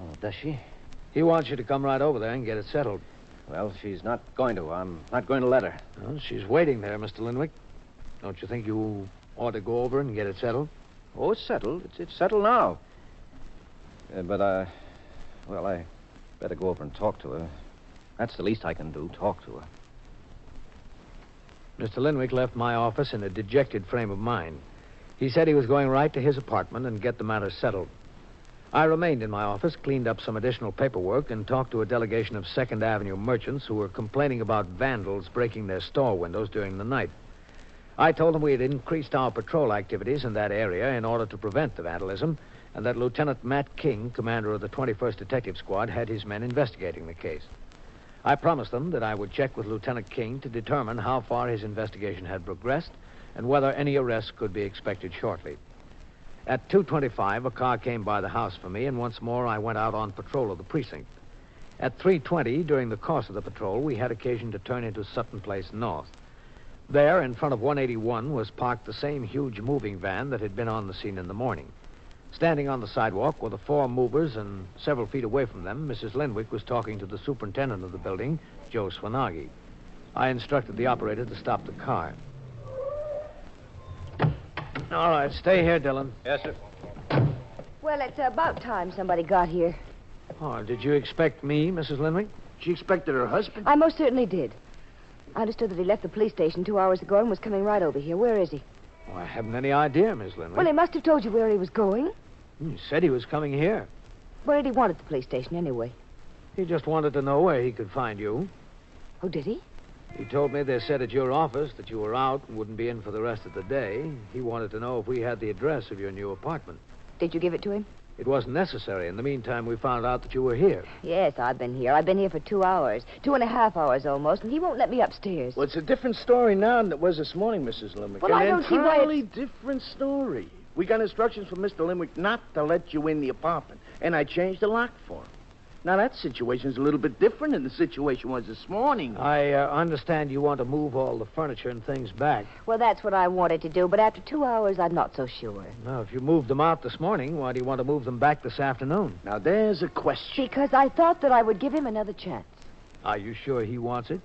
Oh, does she?
He wants you to come right over there and get it settled.
Well, she's not going to. I'm not going to let her.
Well, she's waiting there, Mr. Linwick. Don't you think you ought to go over and get it settled?
Oh, it's settled. It's settled now. But I better go over and talk to her. That's the least I can do, talk to her.
Mr. Linwick left my office in a dejected frame of mind. He said he was going right to his apartment and get the matter settled. I remained in my office, cleaned up some additional paperwork, and talked to a delegation of Second Avenue merchants who were complaining about vandals breaking their store windows during the night. I told them we had increased our patrol activities in that area in order to prevent the vandalism, and that Lieutenant Matt King, commander of the 21st Detective Squad, had his men investigating the case. I promised them that I would check with Lieutenant King to determine how far his investigation had progressed and whether any arrests could be expected shortly. At 2:25, a car came by the house for me, and once more I went out on patrol of the precinct. At 3:20, during the course of the patrol, we had occasion to turn into Sutton Place North. There, in front of 181, was parked the same huge moving van that had been on the scene in the morning. Standing on the sidewalk were the four movers, and several feet away from them, Mrs. Linwick was talking to the superintendent of the building, Joe Swanagi. I instructed the operator to stop the car. All right, stay here, Dillon.
Yes, sir.
Well, it's about time somebody got here.
Oh, did you expect me, Mrs. Linwick?
She expected her husband?
I most certainly did. I understood that he left the police station 2 hours ago and was coming right over here. Where is he?
Oh, I haven't any idea, Miss Linwick.
Well, he must have told you where he was going.
He said he was coming here.
Where did he want at the police station, anyway?
He just wanted to know where he could find you.
Oh, did he?
He told me they said at your office that you were out and wouldn't be in for the rest of the day. He wanted to know if we had the address of your new apartment.
Did you give it to him?
It wasn't necessary. In the meantime, we found out that you were here.
Yes, I've been here. I've been here for 2 hours. 2.5 hours almost, and he won't let me upstairs.
Well, it's a different story now than it was this morning, Mrs. Limwick.
Well, I don't see why
entirely different story. We got instructions from Mr. Limwick not to let you in the apartment, and I changed the lock for him. Now, that situation's a little bit different than the situation was this morning.
I understand you want to move all the furniture and things back.
Well, that's what I wanted to do, but after 2 hours, I'm not so sure.
Now, if you moved them out this morning, why do you want to move them back this afternoon?
Now, there's a question.
Because I thought that I would give him another chance.
Are you sure he wants it?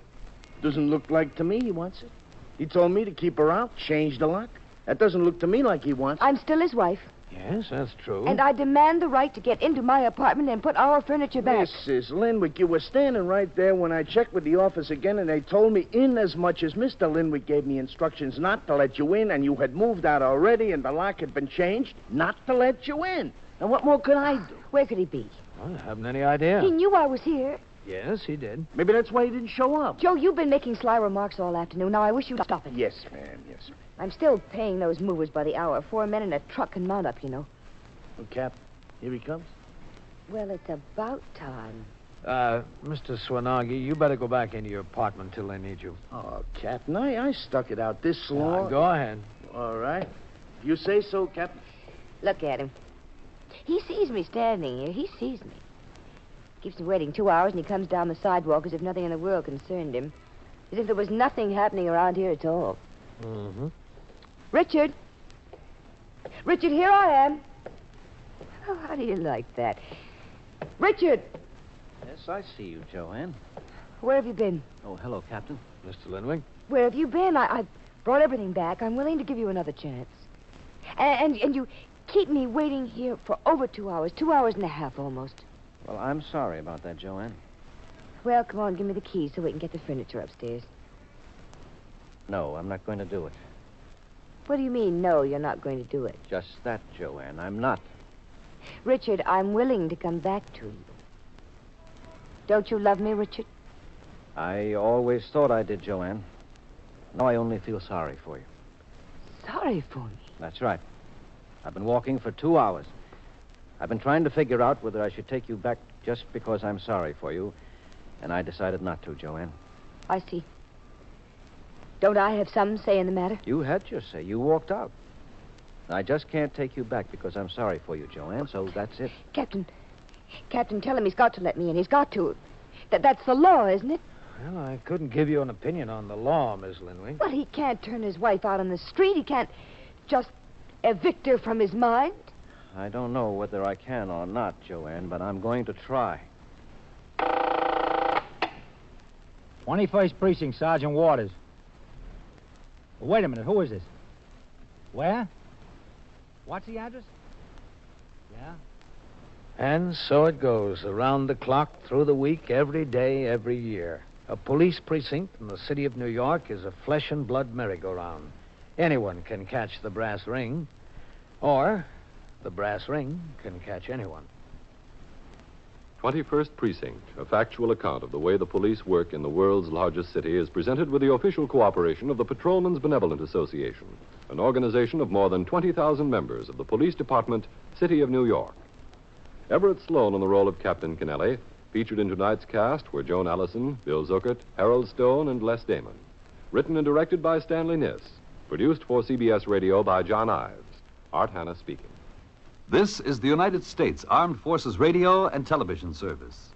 Doesn't look like to me he wants it. He told me to keep her out, change the lock. That doesn't look to me like he wants it.
I'm still his wife.
Yes, that's true.
And I demand the right to get into my apartment and put our furniture back.
Mrs. Linwick, you were standing right there when I checked with the office again, and they told me inasmuch as Mr. Linwick gave me instructions not to let you in, and you had moved out already, and the lock had been changed, not to let you in. Now, what more could I do?
Where could he be?
I haven't any idea.
He knew I was here.
Yes, he did.
Maybe that's why he didn't show up.
Joe, you've been making sly remarks all afternoon. Now, I wish you'd stop it.
Yes, ma'am. Yes, ma'am.
I'm still paying those movers by the hour. 4 men in a truck can mount up, you know.
Oh, Cap, here he comes.
Well, it's about time.
Mr. Swanagi, you better go back into your apartment till they need you.
Oh, Captain, I stuck it out this long.
Go ahead.
All right. You say so, Captain.
Look at him. He sees me standing here. He sees me. Keeps me waiting 2 hours, and he comes down the sidewalk as if nothing in the world concerned him. As if there was nothing happening around here at all.
Mm-hmm.
Richard! Richard, here I am. Oh, how do you like that? Richard!
Yes, I see you, Joanne.
Where have you been?
Oh, hello, Captain.
Mr. Linwick?
Where have you been? I brought everything back. I'm willing to give you another chance. And you keep me waiting here for over 2 hours. 2 hours and a half, almost.
Well, I'm sorry about that, Joanne.
Well, come on, give me the keys so we can get the furniture upstairs.
No, I'm not going to do it.
What do you mean, no, you're not going to do it?
Just that, Joanne. I'm not.
Richard, I'm willing to come back to you. Don't you love me, Richard?
I always thought I did, Joanne. Now I only feel sorry for you.
Sorry for me?
That's right. I've been walking for 2 hours. I've been trying to figure out whether I should take you back just because I'm sorry for you, and I decided not to, Joanne.
I see. Don't I have some say in the matter?
You had your say. You walked out. I just can't take you back because I'm sorry for you, Joanne, so that's it.
Captain, tell him he's got to let me in. He's got to. That's the law, isn't it?
Well, I couldn't give you an opinion on the law, Miss Linwick.
Well, he can't turn his wife out on the street. He can't just evict her from his mind.
I don't know whether I can or not, Joanne, but I'm going to try.
21st Precinct, Sergeant Waters. Well, wait a minute. Who is this? Where? What's the address? Yeah?
And so it goes, around the clock, through the week, every day, every year. A police precinct in the city of New York is a flesh and blood merry-go-round. Anyone can catch the brass ring, or the brass ring can catch anyone.
21st Precinct, a factual account of the way the police work in the world's largest city, is presented with the official cooperation of the Patrolmen's Benevolent Association, an organization of more than 20,000 members of the Police Department, City of New York. Everett Sloan in the role of Captain Kennelly. Featured in tonight's cast were Joan Allison, Bill Zuckert, Harold Stone, and Les Damon. Written and directed by Stanley Niss. Produced for CBS Radio by John Ives. Art Hanna speaking.
This is the United States Armed Forces Radio and Television Service.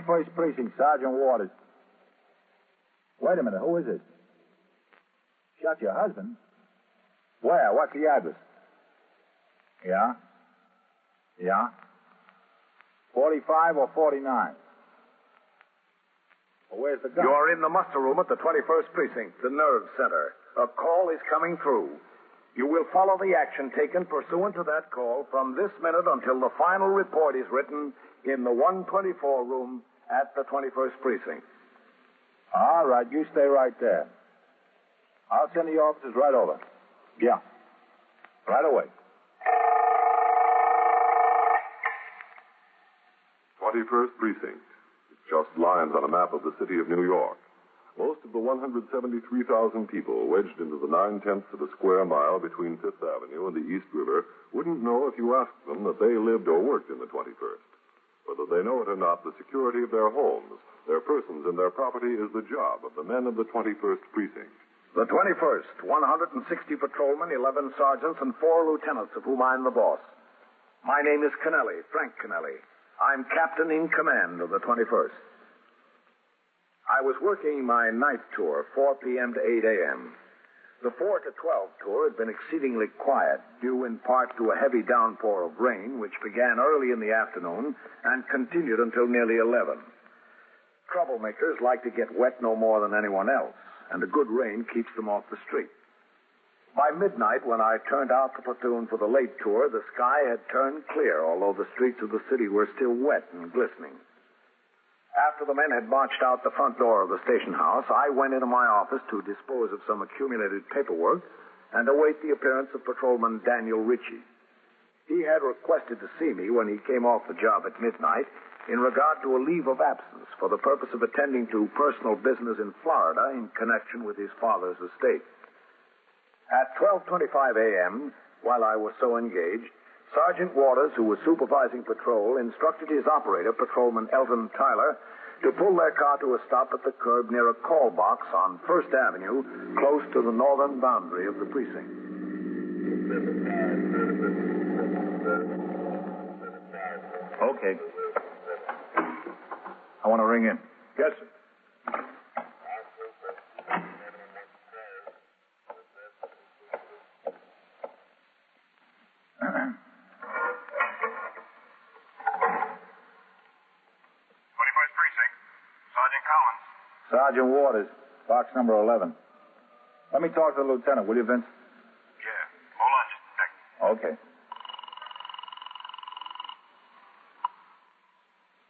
First Precinct, Sergeant Waters. Wait a minute, who is it? Shot your husband? Where? What's the address? Yeah? Yeah? 45 or 49? Well, where's the gun?
You are in the muster room at the 21st Precinct, the nerve center. A call is coming through. You will follow the action taken pursuant to that call from this minute until the final report is written in the 124 room at the 21st Precinct.
All right, you stay right there. I'll send the officers right over. Yeah. Right away.
21st Precinct. It's just lines on a map of the city of New York. Most of the 173,000 people wedged into the 9/10 of a square mile between Fifth Avenue and the East River wouldn't know if you asked them that they lived or worked in the 21st. Whether they know it or not, the security of their homes, their persons, and their property is the job of the men of the 21st Precinct.
The 21st, 160 patrolmen, 11 sergeants, and 4 lieutenants, of whom I'm the boss. My name is Kennelly, Frank Kennelly. I'm captain in command of the 21st. I was working my night tour, 4 p.m. to 8 a.m. The 4 to 12 tour had been exceedingly quiet, due in part to a heavy downpour of rain, which began early in the afternoon and continued until nearly 11. Troublemakers like to get wet no more than anyone else, and a good rain keeps them off the street. By midnight, when I turned out the platoon for the late tour, the sky had turned clear, although the streets of the city were still wet and glistening. After the men had marched out the front door of the station house, I went into my office to dispose of some accumulated paperwork and await the appearance of Patrolman Daniel Ritchie. He had requested to see me when he came off the job at midnight in regard to a leave of absence for the purpose of attending to personal business in Florida in connection with his father's estate. At 12:25 a.m., while I was so engaged, Sergeant Waters, who was supervising patrol, instructed his operator, Patrolman Elton Tyler, to pull their car to a stop at the curb near a call box on First Avenue, close to the northern boundary of the precinct.
Okay. I want to ring in. Yes, sir. Sergeant Waters, box number 11. Let me talk to the lieutenant, will you, Vince?
Yeah. Hold on just a second.
Okay.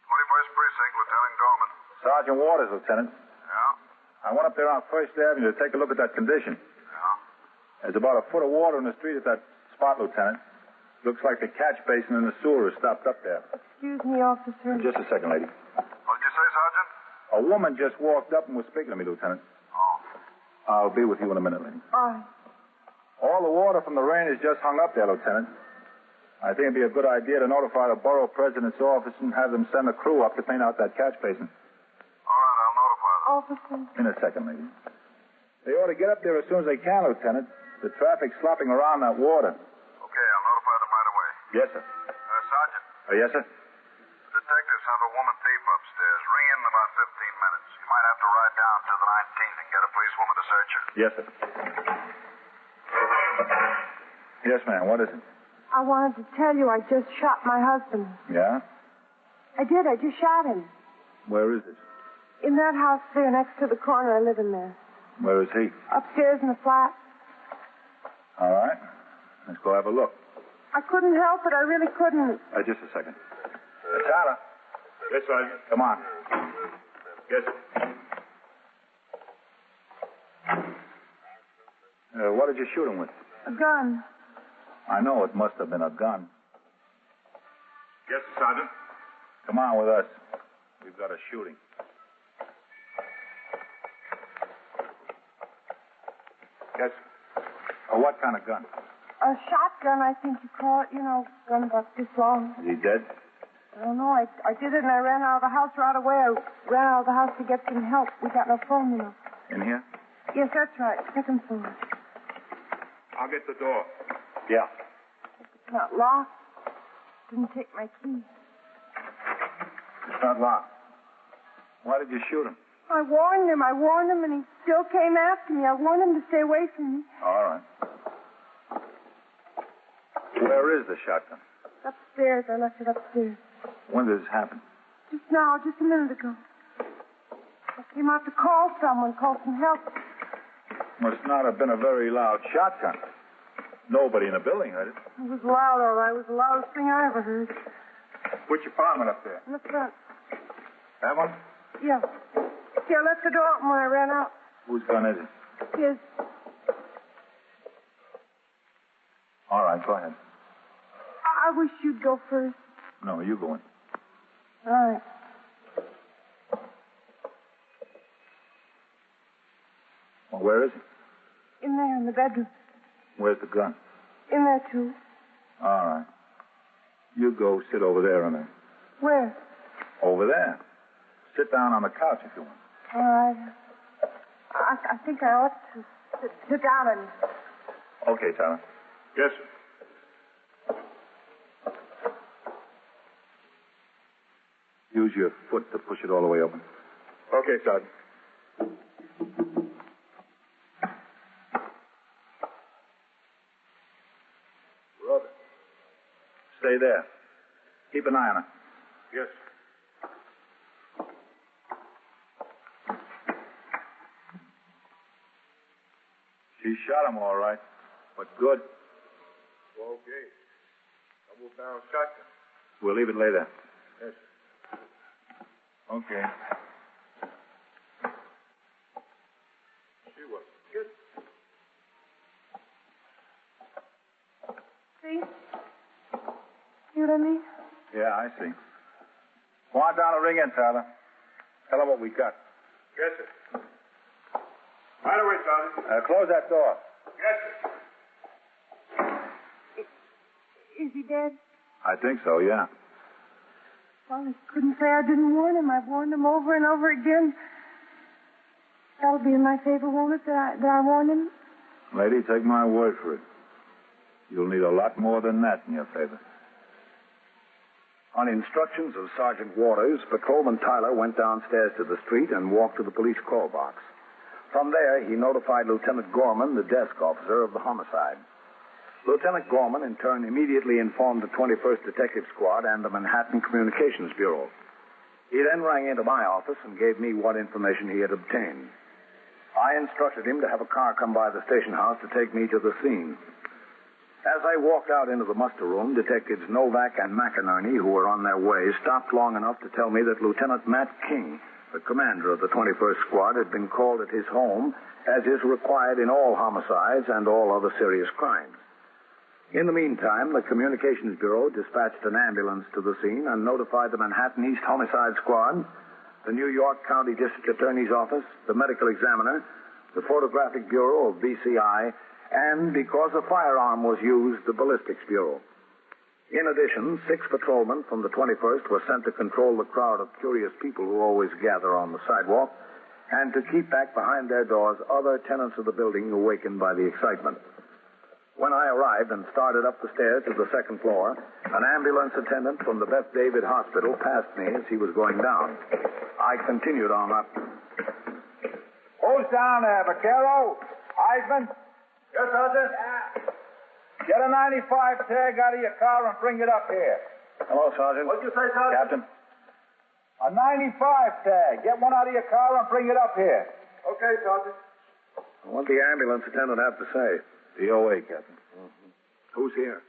21st Precinct, Lieutenant Gorman.
Sergeant Waters, Lieutenant.
Yeah?
I went up there on First Avenue to take a look at that condition.
Yeah?
There's about a foot of water in the street at that spot, Lieutenant. Looks like the catch basin in the sewer is stopped up there.
Excuse me, officer.
Just a second, lady.
What did you say, Sergeant?
A woman just walked up and was speaking to me, Lieutenant.
Oh.
I'll be with you in a minute, lady.
All right.
All the water from the rain is just hung up there, Lieutenant. I think it'd be a good idea to notify the borough president's office and have them send a crew up to clean out that catch basin.
All right, I'll notify them.
Officer.
In a second, lady. They ought to get up there as soon as they can, Lieutenant. The traffic's slopping around that water.
Okay, I'll notify them right away.
Yes, sir.
Sergeant.
Yes, sir?
The detectives have a woman thief upstairs. Ring in about 15 minutes. You might have to ride down to the 19th and get a policewoman to search her.
Yes, sir. Yes, ma'am. What is it?
I wanted to tell you I just shot my husband.
Yeah?
I did. I just shot him.
Where is it?
In that house there next to the corner. I live in there.
Where is he?
Upstairs in the flat.
All right. Let's go have a look.
I couldn't help it. I really couldn't.
Just a second. Tyler. Yes, Sergeant. Come on. Yes. What did you shoot him with?
A gun.
I know it must have been a gun. Yes, Sergeant. Come on with us. We've got a shooting. Yes. What kind of gun?
A shotgun, I think you call it. You know, gun about this long.
Is he dead?
I don't know. I did it and I ran out of the house right away. I ran out of the house to get some help. We got no phone, you know.
In here?
Yes, that's right. Second floor.
I'll get the door. Yeah.
It's not locked. Didn't take my key.
It's not locked. Why did you shoot him?
I warned him, and he still came after me. I warned him to stay away from me.
All right. Where is the shotgun?
Upstairs. I left it upstairs.
When did this happen?
Just now, just a minute ago. I came out to call someone, call some help.
Must not have been a very loud shotgun. Nobody in the building heard it.
It was loud, all right. It was the loudest thing I ever heard.
Which apartment up there?
In the front.
That one?
Yeah. See, I left the door open when I ran out.
Whose gun is it?
His.
All right, go ahead.
I wish you'd go first.
No, you go in.
All right.
Well, where is he?
In there, in the bedroom.
Where's the gun?
In there, too.
All right. You go sit over there on the...
Where?
Over there. Sit down on the couch if you want.
All right. I think I ought to sit down and...
Okay, Tyler. Yes, sir. Use your foot to push it all the way open. Okay, Sergeant. Brother. Stay there. Keep an eye on her. Yes. She shot him all right, but good.
Okay. Double-barrel shotgun.
We'll leave it lay there.
Yes.
Okay.
She was good.
See? See what I mean?
Yeah, I see. Go on down and ring in, Tyler. Tell them what we got.
Yes, sir. Right away, Sergeant.
Close that door.
Yes, sir.
Is he dead?
I think so, yeah.
Well, I couldn't say I didn't warn him. I've warned him over and over again. That'll be in my favor, won't it, that I warned him?
Lady, take my word for it. You'll need a lot more than that in your favor. On instructions of Sergeant Waters, Patrolman Tyler went downstairs to the street and walked to the police call box. From there, he notified Lieutenant Gorman, the desk officer of the homicide. Lieutenant Gorman, in turn, immediately informed the 21st Detective Squad and the Manhattan Communications Bureau. He then rang into my office and gave me what information he had obtained. I instructed him to have a car come by the station house to take me to the scene. As I walked out into the muster room, Detectives Novak and McInerney, who were on their way, stopped long enough to tell me that Lieutenant Matt King, the commander of the 21st Squad, had been called at his home, as is required in all homicides and all other serious crimes. In the meantime, the Communications Bureau dispatched an ambulance to the scene and notified the Manhattan East Homicide Squad, the New York County District Attorney's Office, the Medical Examiner, the Photographic Bureau of BCI, and, because a firearm was used, the Ballistics Bureau. In addition, 6 patrolmen from the 21st were sent to control the crowd of curious people who always gather on the sidewalk and to keep back behind their doors other tenants of the building awakened by the excitement. When I arrived and started up the stairs to the second floor, an ambulance attendant from the Beth David Hospital passed me as he was going down. I continued on up.
Who's down there, Vaquero? Eisman? Yes, Sergeant. Get a 95 tag out of your car and bring it up here.
Hello, Sergeant.
What'd you say, Sergeant?
Captain.
A 95 tag. Get one out of your car and bring it up here. Okay, Sergeant.
What'd the ambulance attendant have to say? The OA, Captain. Mm-hmm. Who's here?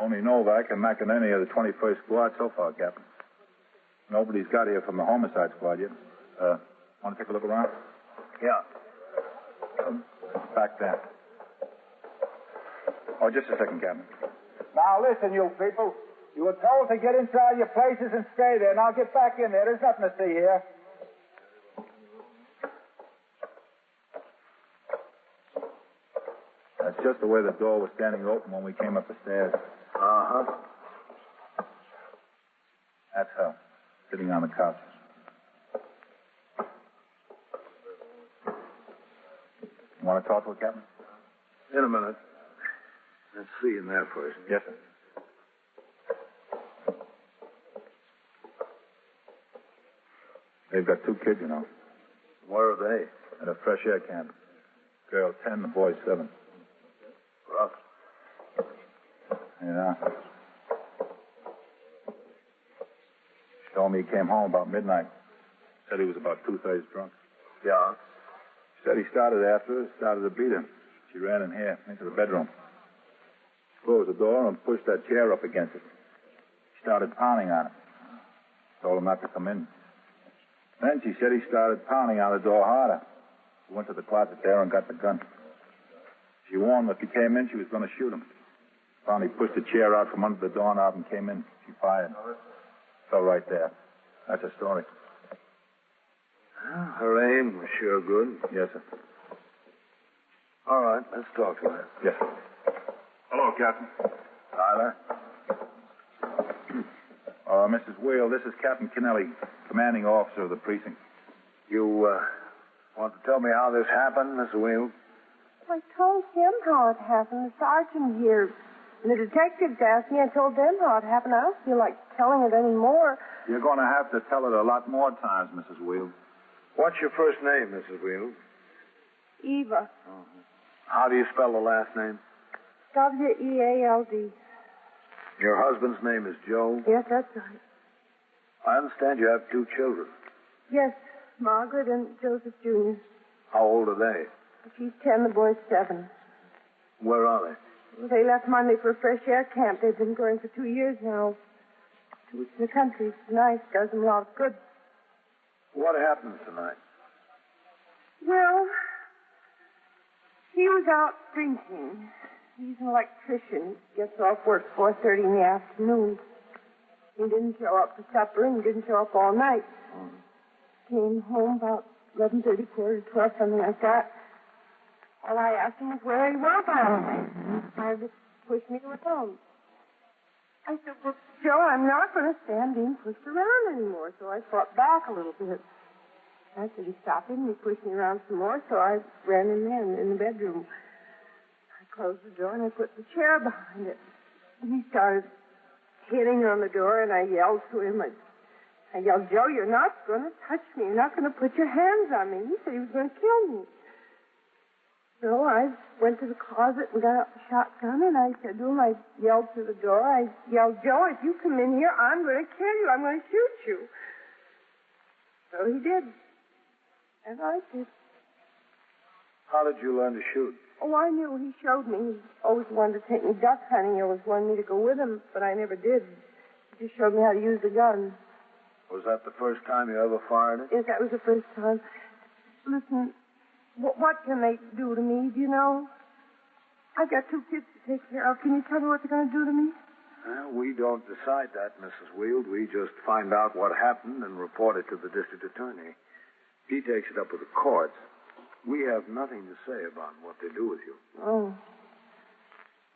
Only Novak and McInerney of the 21st Squad so far, Captain. Nobody's got here from the homicide squad yet. Want to take a look around? Yeah. Back there. Oh, just a second, Captain.
Now, listen, you people. You were told to get inside your places and stay there. Now, get back in there. There's nothing to see here.
That's just the way the door was standing open when we came up the stairs. Uh-huh. That's her, sitting on the couch. You want to talk to her, Captain? In a minute. Let's see in there first. Yes, sir. They've got 2 kids, you know. Where are they? At a fresh air camp. Girl 10, the boy 7. Rough. Yeah. She told me he came home about midnight. Said he was about 2/3 drunk. Yeah. She said he started after her, started to beat her. She ran in here, into the bedroom. Closed the door and pushed that chair up against it. She started pounding on it. Told him not to come in. Then she said he started pounding on the door harder. She went to the closet there and got the gun. She warned him if he came in, she was going to shoot him. Finally pushed the chair out from under the doorknob and came in. She fired. Fell right there. That's her story. Her aim was sure good. Yes, sir. All right, let's talk to her. Yes, sir. Hello, Captain. Tyler. Mrs. Wheel, this is Captain Kennelly, commanding officer of the precinct. You, want to tell me how this happened, Mrs. Wheel?
I told him how it happened. The sergeant here and the detectives asked me. I told them how it happened. I don't feel like telling it anymore.
You're going to have to tell it a lot more times, Mrs. Wheel. What's your first name, Mrs. Wheel?
Eva.
How do you spell the last name?
W-E-A-L-D.
Your husband's name is Joe?
Yes, that's right.
I understand you have 2 children.
Yes, Margaret and Joseph Jr.
How old are they?
She's 10, the boy's 7.
Where are they?
Well, they left Monday for a fresh air camp. They've been going for 2 years now. To the country. It's nice. Does them a lot of good.
What happened tonight?
Well, he was out drinking. He's an electrician. Gets off work 4:30 in the afternoon. He didn't show up for supper and he didn't show up all night. Came home about 11:30, 12, something like that. All I asked him was where he was all night. He tried to push me to his home. I said, well, Joe, I'm not going to stand being pushed around anymore. So I fought back a little bit. I said, he stopped him and he pushed me around some more, so I ran in there in the bedroom. I closed the door and I put the chair behind it. He started hitting on the door and I yelled to him. I yelled, Joe, you're not going to touch me. You're not going to put your hands on me. He said he was going to kill me. So I went to the closet and got out the shotgun, and I said to him, I yelled through the door, I yelled, Joe, if you come in here, I'm going to kill you. I'm going to shoot you. So he did. And I did.
How did you learn to shoot?
Oh, I knew. He showed me. He always wanted to take me duck hunting. He always wanted me to go with him, but I never did. He just showed me how to use the gun.
Was that the first time you ever fired it?
Yes, that was the first time. Listen, what can they do to me, do you know? I've got 2 kids to take care of. Can you tell me what they're going to do to me?
We don't decide that, Mrs. Wield. We just find out what happened and report it to the district attorney. He takes it up with the courts. We have nothing to say about what they do with you.
Oh.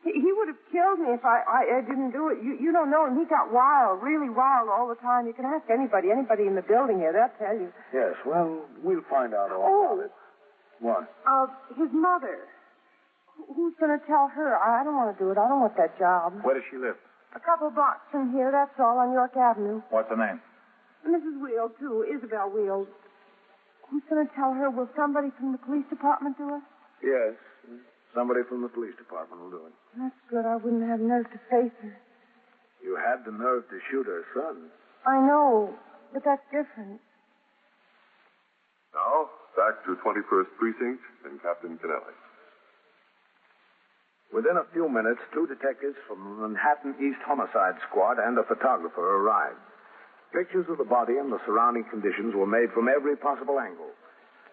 He would have killed me if I didn't do it. You don't know him. He got wild, really wild all the time. You can ask anybody in the building here. They'll tell you.
Yes, well, we'll find out all about it. What?
His mother. Who's going to tell her? I don't want to do it. I don't want that job.
Where does she live?
A couple blocks from here, that's all, on York Avenue.
What's her name?
Mrs. Wield, too. Isabel Wield. Who's going to tell her? Will somebody from the police department do it?
Yes. Somebody from the police department will do it.
That's good. I wouldn't have nerve to face her.
You had the nerve to shoot her son.
I know, but that's different.
Now, back to 21st Precinct and Captain Kennelly.
Within a few minutes, 2 detectives from the Manhattan East Homicide Squad and a photographer arrived. Pictures of the body and the surrounding conditions were made from every possible angle.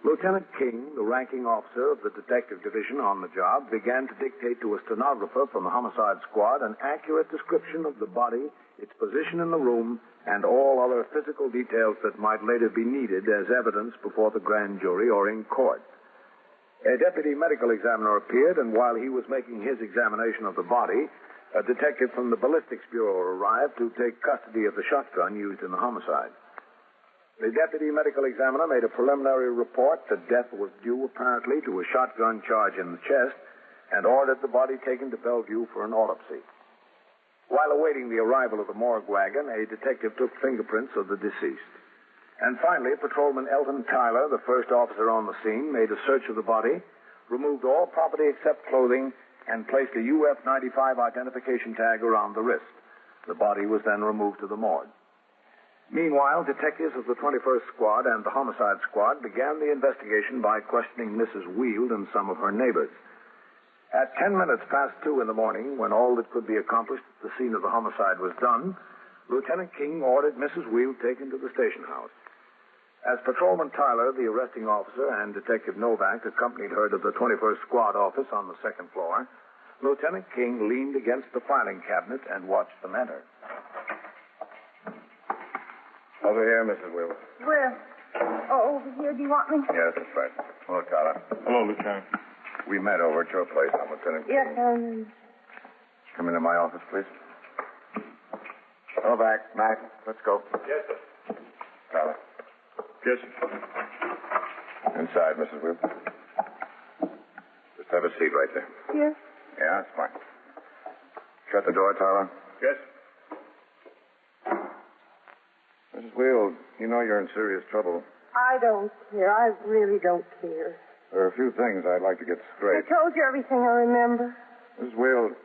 Lieutenant King, the ranking officer of the detective division on the job, began to dictate to a stenographer from the homicide squad an accurate description of the body, its position in the room, and all other physical details that might later be needed as evidence before the grand jury or in court. A deputy medical examiner appeared, and while he was making his examination of the body, a detective from the ballistics bureau arrived to take custody of the shotgun used in the homicide. The deputy medical examiner made a preliminary report that death was due apparently to a shotgun charge in the chest and ordered the body taken to Bellevue for an autopsy. While awaiting the arrival of the morgue wagon, a detective took fingerprints of the deceased. And finally, Patrolman Elton Tyler, the first officer on the scene, made a search of the body, removed all property except clothing, and placed a UF-95 identification tag around the wrist. The body was then removed to the morgue. Meanwhile, detectives of the 21st Squad and the Homicide Squad began the investigation by questioning Mrs. Wield and some of her neighbors. At 10 minutes past 2 in the morning, when all that could be accomplished at the scene of the homicide was done, Lieutenant King ordered Mrs. Wield taken to the station house. As Patrolman Tyler, the arresting officer, and Detective Novak accompanied her to the 21st Squad office on the second floor, Lieutenant King leaned against the filing cabinet and watched them enter.
Over here, Mrs. Wield.
Where? Oh, over here. Do you want me?
Yes, that's right. Hello, Tyler. Hello, Lieutenant. We met over at your place on Lieutenant King.
Yes,
Come into my office, please. Go back. Mac, let's go.
Yes, sir.
Tyler.
Yes, sir.
Inside, Mrs. Wield. Just have a seat right there.
Here?
Yeah, that's fine. Shut the door, Tyler.
Yes.
Mrs. Wield, you know you're in serious trouble.
I don't care. I really don't care.
There are a few things I'd like to get straight.
I told you everything I remember.
Mrs. Wield,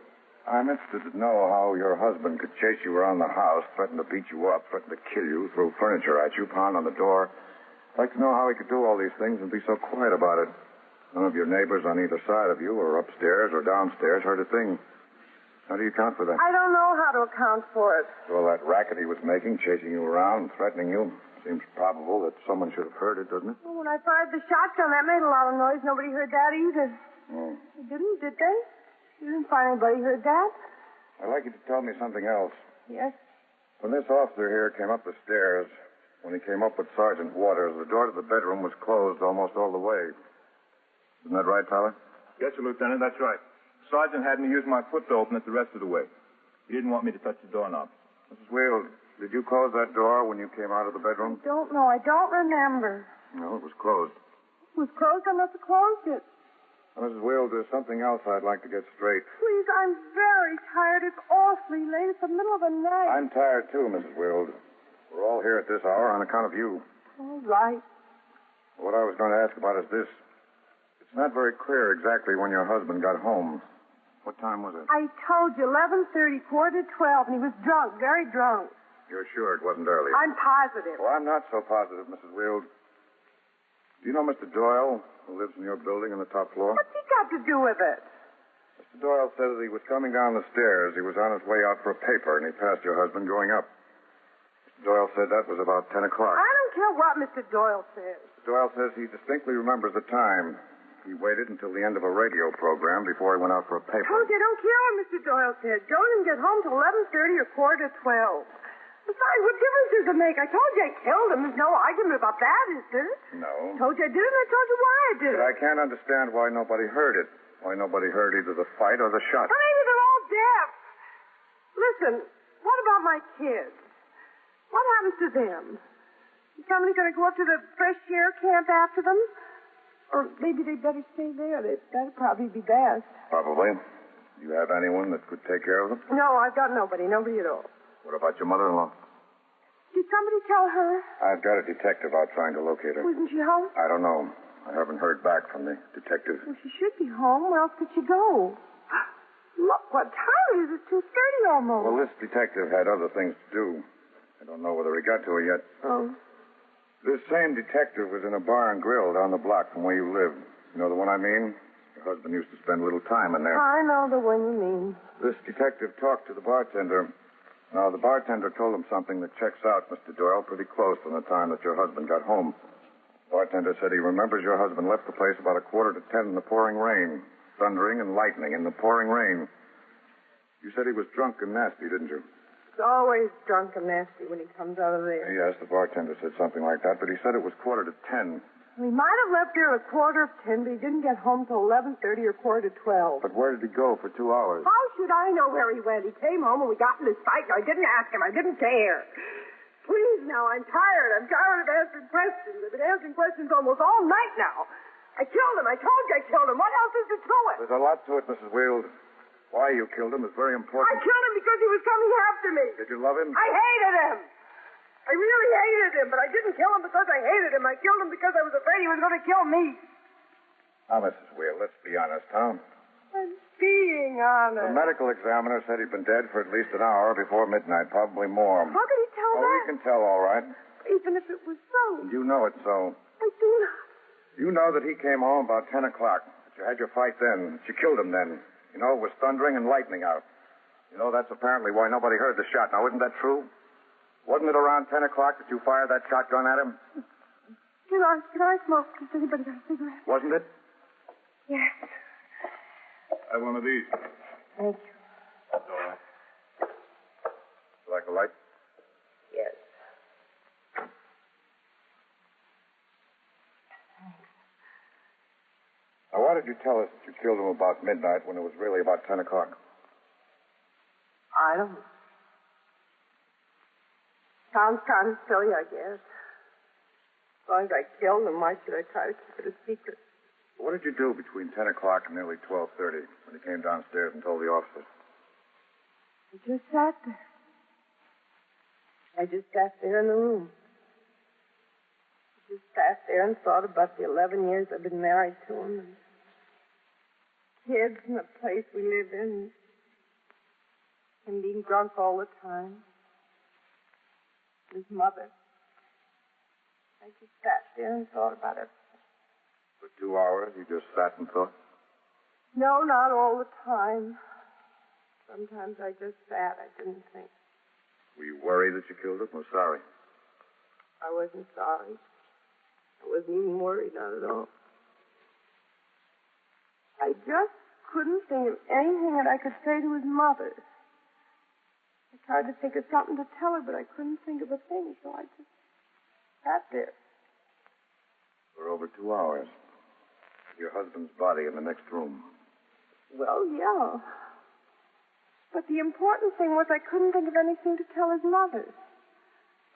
I'm interested to know how your husband could chase you around the house, threaten to beat you up, threaten to kill you, throw furniture at you, pound on the door. I'd like to know how he could do all these things and be so quiet about it. None of your neighbors on either side of you, or upstairs or downstairs, heard a thing. How do you account for that?
I don't know how to account for it.
Well, that racket he was making, chasing you around, threatening you, seems probable that someone should have heard it, doesn't it?
Well, when I fired the shotgun, that made a lot of noise. Nobody heard that either.
Oh.
They didn't, did they? You didn't find anybody heard that?
I'd like you to tell me something else.
Yes?
When this officer here came up the stairs, when he came up with Sergeant Waters, the door to the bedroom was closed almost all the way. Isn't that right, Tyler?
Yes, sir, Lieutenant, that's right. Sergeant had me use my foot to open it the rest of the way. He didn't want me to touch the doorknob.
Mrs. Wheel, did you close that door when you came out of the bedroom?
I don't know. I don't remember.
No, it was closed.
It was closed. I must have closed it.
Now, Mrs. Wheel, there's something else I'd like to get straight.
Please, I'm very tired. It's awfully late. It's the middle of the night.
I'm tired, too, Mrs. Wheel. We're all here at this hour on account of you.
All right.
What I was going to ask about is this. It's not very clear exactly when your husband got home. What time was it?
I told you, 11:30, 11:45, and he was drunk, very drunk.
You're sure it wasn't early?
I'm positive.
Well, I'm not so positive, Mrs. Wheel. Do you know Mr. Doyle, who lives in your building on the top floor?
What's he got to do with it?
Mr. Doyle said that he was coming down the stairs. He was on his way out for a paper, and he passed your husband going up. Mr. Doyle said that was about 10 o'clock.
I don't care what Mr. Doyle says.
Mr. Doyle says he distinctly remembers the time. He waited until the end of a radio program before he went out for a paper.
Told you, I don't care what Mr. Doyle said. Joe didn't get home till 11:30 or 11:45. Besides, what difference does it make? I told you I killed him. There's no argument about that, is there?
No.
Told you I did it, and I told you why I did it.
But I can't understand why nobody heard it. Why nobody heard either the fight or the shot.
Well, maybe they're all deaf. Listen, what about my kids? What happens to them? Is somebody going to go up to the fresh air camp after them? Or maybe they'd better stay there. That'd probably be best.
Probably. Do you have anyone that could take care of them?
No, I've got nobody at all.
What about your mother-in-law?
Did somebody tell her?
I've got a detective out trying to locate her.
Wasn't she home?
I don't know. I haven't heard back from the detective.
Well, she should be home. Where else could she go? Look, what time is it? 2:30 almost.
Well, this detective had other things to do. I don't know whether he got to her yet.
Oh.
This same detective was in a bar and grill down the block from where you live. You know the one I mean? Your husband used to spend a little time in there.
I know the one you mean.
This detective talked to the bartender. Now, the bartender told him something that checks out, Mr. Doyle, pretty close from the time that your husband got home. The bartender said he remembers your husband left the place about 9:45 in the pouring rain. Thundering and lightning in the pouring rain. You said he was drunk and nasty, didn't you?
He's always drunk and nasty when he comes out of there.
Yes, the bartender said something like that, but he said it was 9:45.
He might have left there at 10:15, but he didn't get home till 11:30 or 11:45.
But where did he go for 2 hours?
How should I know where he went? He came home and we got in this fight. I didn't ask him. I didn't care. Please, now, I'm tired. I'm tired of answering questions. I've been answering questions almost all night now. I killed him. I told you I killed him. What else is there to it?
There's a lot to it, Mrs. Wield. Why you killed him is very important.
I killed him because he was coming after me.
Did you love him?
I hated him. I really hated him, but I didn't kill him because I hated him. I killed him because I was afraid he was going to kill me.
Now, Mrs. Wield, let's be honest, huh?
I'm being honest.
The medical examiner said he'd been dead for at least an hour before midnight, probably more.
How could he tell that?
We can tell, all right.
Even if it was so.
You know it's so.
I do not.
You know that he came home about 10 o'clock. That you had your fight then. That you killed him then. You know, it was thundering and lightning out. You know, that's apparently why nobody heard the shot. Now, isn't that true? Wasn't it around 10 o'clock that you fired that shotgun at him?
Can I smoke? Has anybody got a cigarette?
Wasn't it?
Yes.
Have one of these.
Thank you.
All right. You like a light?
Yes.
Now, why did you tell us that you killed him about midnight when it was really about 10 o'clock?
I don't know. Sounds kind of silly, I guess. As long as I killed him, why should I try to keep it a secret?
What did you do between 10 o'clock and nearly 12:30 when you came downstairs and told the officers?
I just sat there. I just sat there in the room. I just sat there and thought about the 11 years I've been married to him and kids and the place we live in and being drunk all the time. His mother. I just sat there and thought about it.
For 2 hours, you just sat and thought?
No, not all the time. Sometimes I just sat. I didn't think.
Were you worried that you killed him or sorry?
I wasn't sorry. I wasn't even worried, not at all. I just couldn't think of anything that I could say to his mother. I tried to think of something to tell her, but I couldn't think of a thing, so I just sat there.
For over 2 hours. Your husband's body in the next room.
Well, yeah. But the important thing was I couldn't think of anything to tell his mother.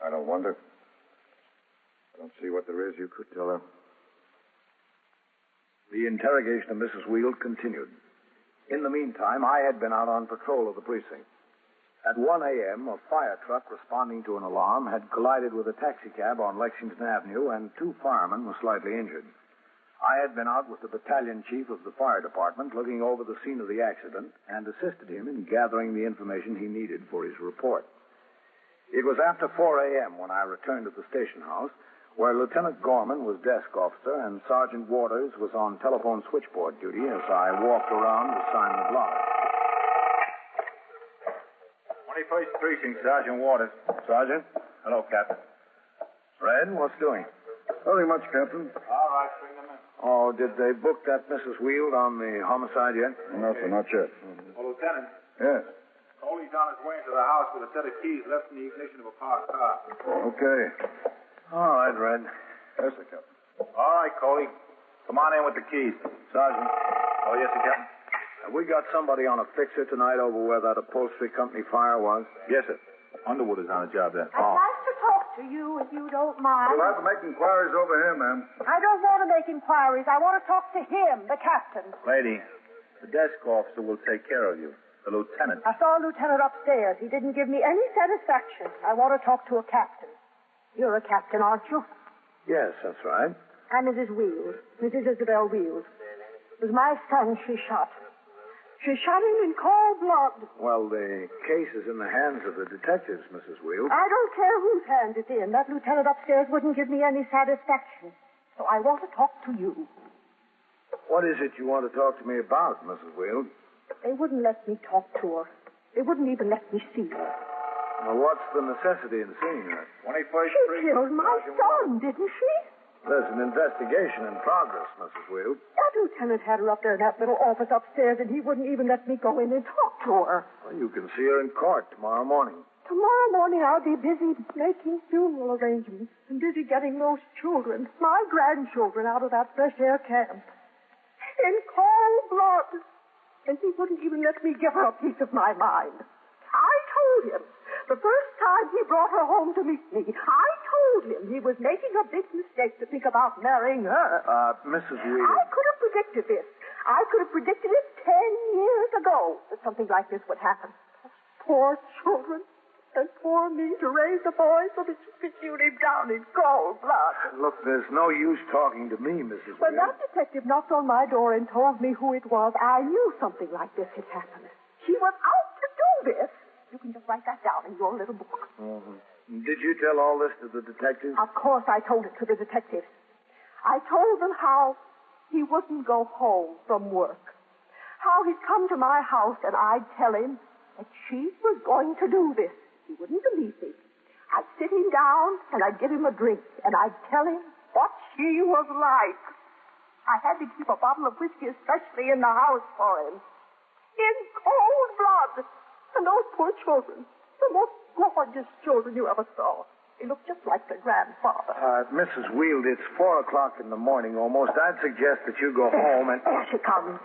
I don't wonder. I don't see what there is you could tell her.
The interrogation of Mrs. Wheeler continued. In the meantime, I had been out on patrol of the precinct. At 1 a.m., a fire truck responding to an alarm had collided with a taxicab on Lexington Avenue, and 2 firemen were slightly injured. I had been out with the battalion chief of the fire department looking over the scene of the accident and assisted him in gathering the information he needed for his report. It was after 4 a.m. when I returned to the station house, where Lieutenant Gorman was desk officer and Sergeant Waters was on telephone switchboard duty as I walked around to sign the log.
21st Precinct, Sergeant Waters.
Sergeant?
Hello, Captain.
Fred, what's doing?
Nothing much, Captain.
All right, bring them in.
Oh, did they book that Mrs. Wheeler on the homicide yet?
No, sir, not yet.
Oh, Lieutenant.
Yes.
Coley's on his way into the house with a set of keys left in the ignition of a parked car.
Okay.
All right, Red.
Yes, sir, Captain.
All right, Coley. Come on in with the keys.
Sergeant.
Oh, yes, sir, Captain.
Have we got somebody on a fixer tonight over where that upholstery company fire was?
Yes, sir. Underwood is on a job there.
I'd like to talk to you if you don't mind.
We'll have to make inquiries over here, ma'am.
I don't want to make inquiries. I want to talk to him, the captain.
Lady, the desk officer will take care of you. The lieutenant.
I saw a lieutenant upstairs. He didn't give me any satisfaction. I want to talk to a captain. You're a captain, aren't you?
Yes, that's right.
I'm Mrs. Wheels. Mrs. Isabel Wheels. It was my son she shot. She shot him in cold blood.
Well, the case is in the hands of the detectives, Mrs. Wheels.
I don't care whose hand it's in. That lieutenant upstairs wouldn't give me any satisfaction. So I want to talk to you.
What is it you want to talk to me about, Mrs. Wheels?
They wouldn't let me talk to her. They wouldn't even let me see her.
Well, what's the necessity in seeing her?
21st
She killed my son, didn't she?
There's an investigation in progress, Mrs. Wheels.
That lieutenant had her up there in that little office upstairs, and he wouldn't even let me go in and talk to her.
Well, you can see her in court tomorrow morning.
Tomorrow morning I'll be busy making funeral arrangements and busy getting those children, my grandchildren, out of that fresh air camp. In cold blood. And he wouldn't even let me give her a piece of my mind. I told him the first time he brought her home to meet me, I told him he was making a big mistake to think about marrying her.
Mrs. Wheeler.
I could have predicted this. I could have predicted it 10 years ago that something like this would happen. Poor children. And poor me to raise the boy so that you could shoot him down in cold blood.
Look, there's no use talking to me, Mrs.
When
Wheeler.
that detective knocked on my door and told me who it was, I knew something like this had happened. She was out to do this. You can just write that down in your little book.
Mm-hmm. Did you tell all this to the detectives?
Of course I told it to the detectives. I told them how he wouldn't go home from work. How he'd come to my house and I'd tell him that she was going to do this. He wouldn't believe me. I'd sit him down and I'd give him a drink and I'd tell him what she was like. I had to keep a bottle of whiskey especially in the house for him. In cold blood. And those poor children, the most gorgeous children you ever saw. They look just like their grandfather.
Mrs. Wheeler, it's 4 o'clock in the morning almost. I'd suggest that you go home and...
There she comes.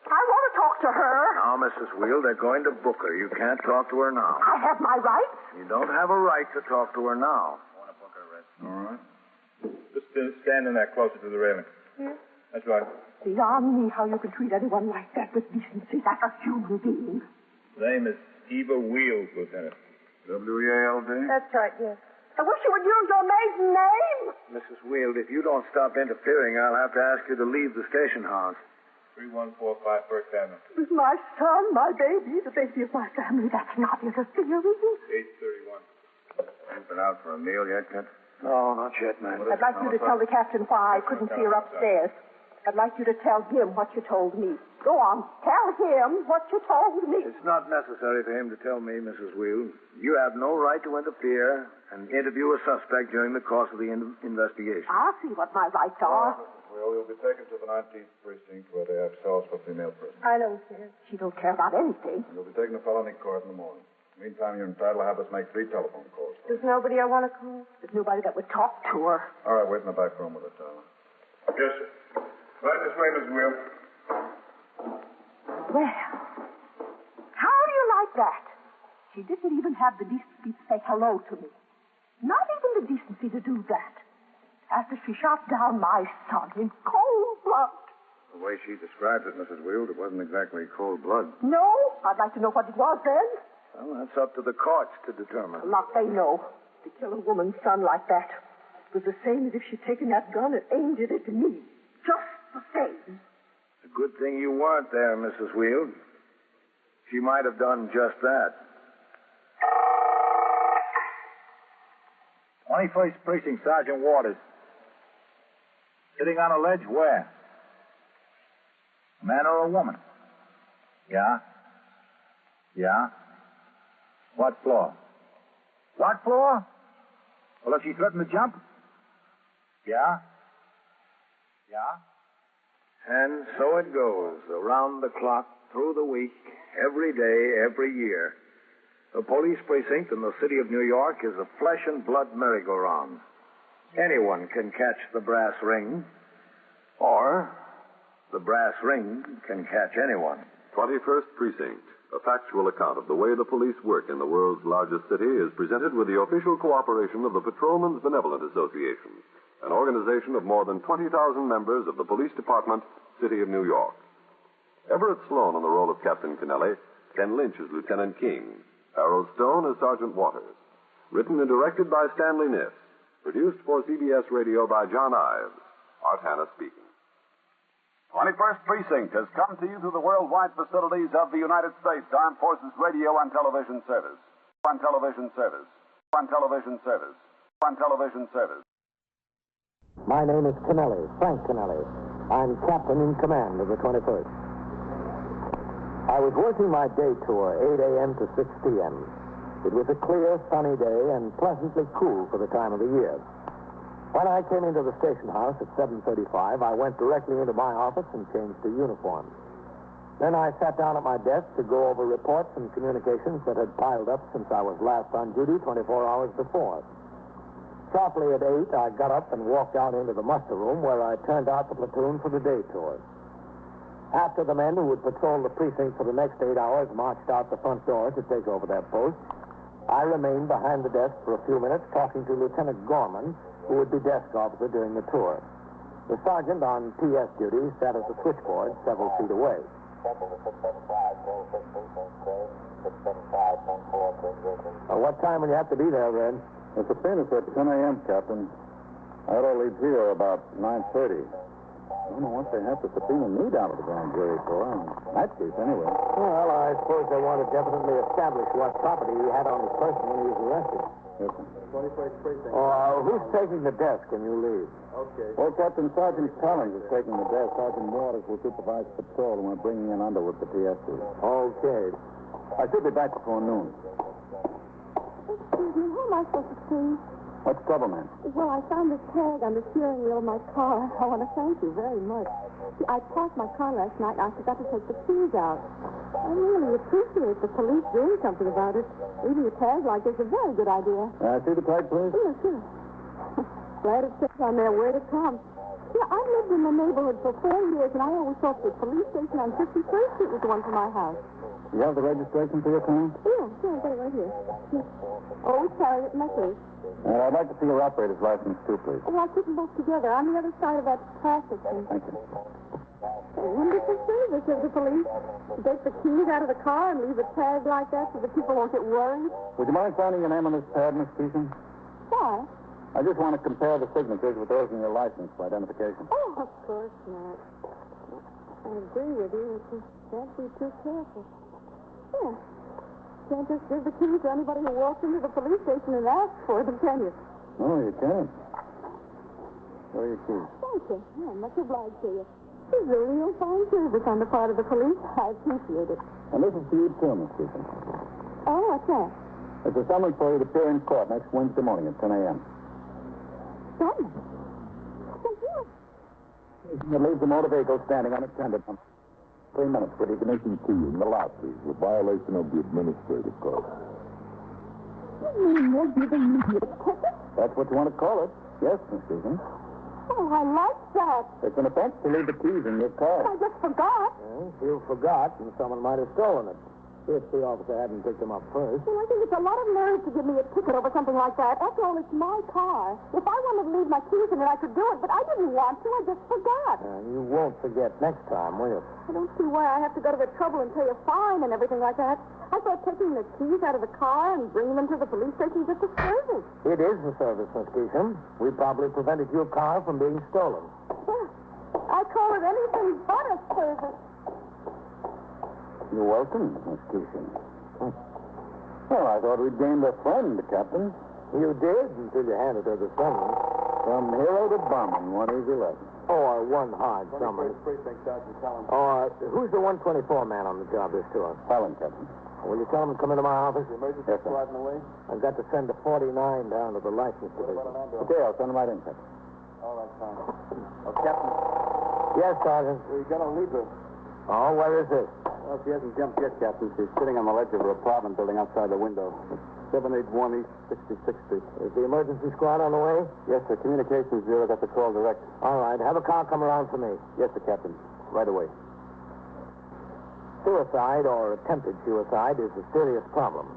I want to talk to her.
Now, Mrs. Wheeler, they're going to book her. You can't talk to her now.
I have my rights.
You don't have a right to talk to her now.
I want to book her, Red.
All right.
Just stand in there closer to the railing.
Yes.
That's right.
Beyond me how you can treat anyone like that with decency, like a human being.
The name is Eva Wheels, Lieutenant.
W-E-A-L-D?
That's right, yes. I wish you would use your maiden name.
Mrs. Wheeler, if you don't stop interfering, I'll have to ask you to leave the station house.
3145 First Avenue.
It was my son, my baby, the baby of my family. That's not interfering.
831.
You've been out for a meal yet, Kent?
No, not yet, man.
I'd like you to tell the captain why I couldn't see her upstairs. I'd like you to tell him what you told me. Go on. Tell him what you told me.
It's not necessary for him to tell me, Mrs. Wheeler. You have no right to interfere and interview a suspect during the course of the investigation.
I'll see what my rights are.
Will, you'll be taken to the 19th precinct where they have cells for female prisoners.
I don't care. She don't care about anything.
You'll be taken to felony court in the morning. Meantime, you're entitled to have us make 3 telephone calls.
There's nobody I want to call. There's nobody that would talk to her.
All right, wait in the back room with her, Tyler. Yes, sir. Right this way, Miss Will.
Well, how do you like that? She didn't even have the decency to say hello to me. Not even the decency to do that. After she shot down my son in cold blood.
The way she describes it, Mrs. Wield, it wasn't exactly cold blood.
No? I'd like to know what it was then.
Well, that's up to the courts to determine.
Not they know. To kill a woman's son like that was the same as if she'd taken that gun and aimed it at me. Just the same.
It's a good thing you weren't there, Mrs. Wield. She might have done just that.
21st Precinct, Sergeant Waters. Sitting on a ledge where? A man or a woman? Yeah? Yeah? What floor? What floor? Well, if she threatened to jump? Yeah? Yeah?
And so it goes, around the clock, through the week, every day, every year. The police precinct in the city of New York is a flesh and blood merry-go-round. Anyone can catch the brass ring, or the brass ring can catch anyone.
21st Precinct, a factual account of the way the police work in the world's largest city, is presented with the official cooperation of the Patrolmen's Benevolent Association, an organization of more than 20,000 members of the Police Department, City of New York. Everett Sloan in the role of Captain Kennelly, Ken Lynch as Lieutenant King, Harold Stone as Sergeant Waters. Written and directed by Stanley Niss. Produced for CBS Radio by John Ives. Art Hanna speaking.
21st Precinct has come to you through the worldwide facilities of the United States Armed Forces Radio and Television Service. On television service. On television service. On television service.
My name is Kennelly, Frank Kennelly. I'm captain in command of the 21st. I was working my day tour, 8 a.m. to 6 p.m. It was a clear, sunny day and pleasantly cool for the time of the year. When I came into the station house at 7:35, I went directly into my office and changed to uniform. Then I sat down at my desk to go over reports and communications that had piled up since I was last on duty 24 hours before. Sharply at 8, I got up and walked out into the muster room where I turned out the platoon for the day tour. After the men who would patrol the precinct for the next 8 hours marched out the front door to take over their posts, I remained behind the desk for a few minutes talking to Lieutenant Gorman, who would be desk officer during the tour. The sergeant on PS duty sat at the switchboard several feet away. What time will you have to be there, Red?
The subpoena's at 10 a.m., Captain. I ought to leave here about 9:30. I don't know what they have to subpoena me down to the grand jury for. In that case, anyway.
Well, I suppose they want to definitely establish what property he had on his person when he was arrested.
Yes, sir.
21st Precinct.
Who's taking the desk when you leave?
Okay.
Well, Captain Sergeant Collins is taking the desk. Sergeant Waters will supervise patrol, and we're bringing in Underwood for PS2.
Okay.
I should be back before noon.
Excuse me, who am I supposed to see?
What's trouble, man?
Well, I found this tag on the steering wheel of my car. I want to thank you very much. See, I parked my car last night and I forgot to take the keys out. I really appreciate the police doing something about it. Leaving a tag like this is a very good idea.
See the tag, please?
Yeah, sure. Glad it says on there where to come. Yeah, I've lived in the neighborhood for 4 years, and I always thought the police station on 51st Street was the one for my house.
You have the registration for your car?
Yeah, I've got it right here. Yeah. Always carry it in my purse.
I'd like to see your operator's license, too, please.
Oh, I'll put them both together on the other side of that traffic thing.
Thank you.
A wonderful service of the police. To take the keys out of the car and leave a tag like that so that people won't get worried.
Would you mind signing your name on this pad, Miss Keeson?
Why?
I just want to compare the signatures with those in your license for identification.
Oh, of course not. I agree with you. You can't be too careful. Yeah. Can't just give the keys to anybody who walks into the police station and asks for them, can you?
No, you can't. Show your keys.
Thank you. I'm much obliged to you. This is a real fine service on the part of the police. I appreciate it.
And this is for you, too, Miss Keeson.
Oh, what's that?
It's a summons for you to appear in court next Wednesday morning at 10 a.m.
Summons?
It leaves the motor vehicle standing unattended. 3 minutes for the ignition key in the lock, please. A violation of the administrative code.
You're giving me a ticket?
That's what you want to call it. Yes, Miss Susan.
Oh, I like that.
It's an offense to leave the keys in your car.
I just forgot.
Well, you forgot, and someone might have stolen it. If the officer hadn't picked him up first.
Well, I think it's a lot of nerve to give me a ticket over something like that. After all, it's my car. If I wanted to leave my keys in it, I could do it, but I didn't want to. I just forgot.
You won't forget next time, will you?
I don't see why I have to go to the trouble and pay a fine and everything like that. I thought taking the keys out of the car and bringing them to the police station is just a service.
It is a service, Miss Keesham. We probably prevented your car from being stolen.
I call it anything but a service.
You're welcome, Miss Keesham. Well, I thought we'd gained a friend, Captain.
You did, until you handed her the summons.
From hero to bum, one easy lesson.
Or one hard summons.
Precinct Sergeant Helen.
Or who's the 124 man on the job this tour?
Helen, Captain.
Will you tell him to come into my office?
Emergency squad in the way?
I've got to send a 49 down to the license division.
Okay, I'll send him right in, Captain. All right, fine. Oh, Captain.
Yes, Sergeant.
We're going to leave her.
Oh, where is this?
Well, she hasn't jumped yet, Captain. She's sitting on the ledge of her apartment building outside the window. 781 East 66th Street.
Is the emergency squad on the way?
Yes, sir. Communications bureau got the call direct.
All right. Have a car come around for me.
Yes, sir, Captain. Right away.
Suicide or attempted suicide is a serious problem.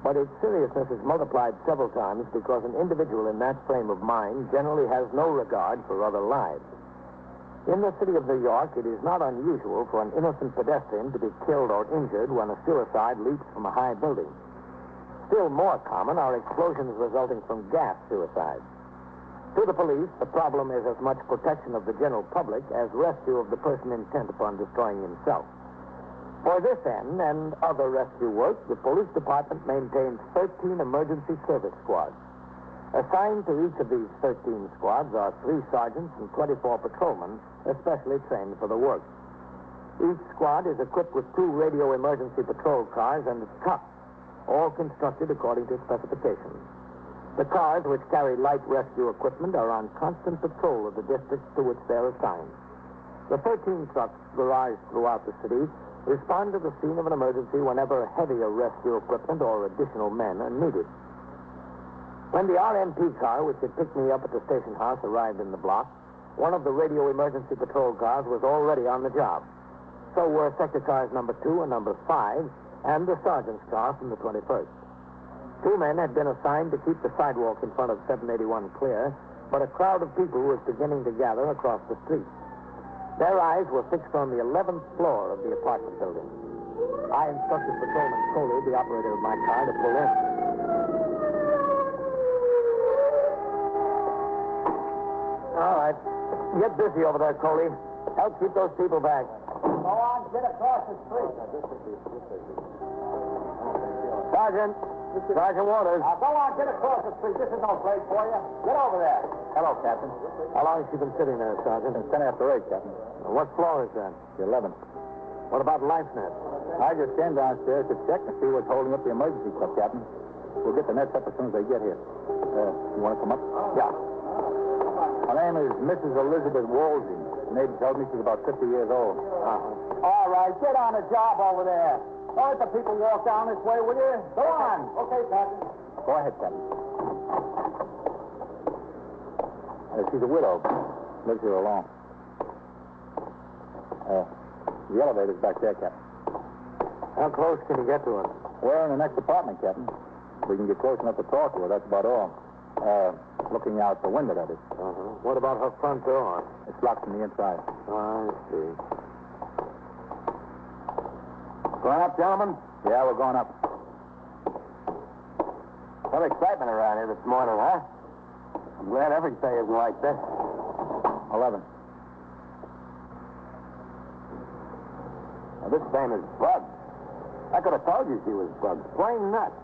But its seriousness is multiplied several times because an individual in that frame of mind generally has no regard for other lives. In the city of New York, it is not unusual for an innocent pedestrian to be killed or injured when a suicide leaps from a high building. Still more common are explosions resulting from gas suicides. To the police, the problem is as much protection of the general public as rescue of the person intent upon destroying himself. For this end and other rescue work, the police department maintains 13 emergency service squads. Assigned to each of these 13 squads are 3 sergeants and 24 patrolmen, especially trained for the work. Each squad is equipped with 2 radio emergency patrol cars and trucks, all constructed according to specifications. The cars, which carry light rescue equipment, are on constant patrol of the districts to which they're assigned. The 13 trucks garaged throughout the city respond to the scene of an emergency whenever heavier rescue equipment or additional men are needed. When the RMP car, which had picked me up at the station house, arrived in the block, one of the radio emergency patrol cars was already on the job. So were sector cars number 2 and number 5, and the sergeant's car from the 21st. 2 men had been assigned to keep the sidewalk in front of 781 clear, but a crowd of people was beginning to gather across the street. Their eyes were fixed on the 11th floor of the apartment building. I instructed Patrolman Coley, the operator of my car, to pull in. All right. Get busy over there, Coley. Help keep those people back.
Go on, get across the street.
Sergeant. Sergeant Waters.
Now, go on, get across the street. This is no place for you. Get over there.
Hello, Captain.
How long has she been sitting there, Sergeant?
It's 10 after 8, Captain.
What floor is that?
The 11th.
What about LifeNet?
I just came downstairs to check to see what's holding up the emergency truck, Captain. We'll get the nets up as soon as they get here. You want to come up?
Yeah.
Her name is Mrs. Elizabeth Wolsey. Neighbor tells me she's about 50 years old.
All right, get on the job over there. Don't let the people walk down this way, will you? Go on. Okay, Captain.
Go ahead, Captain. She's a widow. Lives here alone. The elevator's back there, Captain.
How close can you get to her?
We're in the next apartment, Captain. We can get close enough to talk to her, that's about all. Looking out the window, that is.
What about her front door?
It's locked from the inside.
I see.
Going up, gentlemen? Yeah, we're going up.
Some excitement around here this morning, huh? I'm glad every day isn't like this.
11.
Now, this dame is bugged. I could have told you she was bugged. Plain nuts.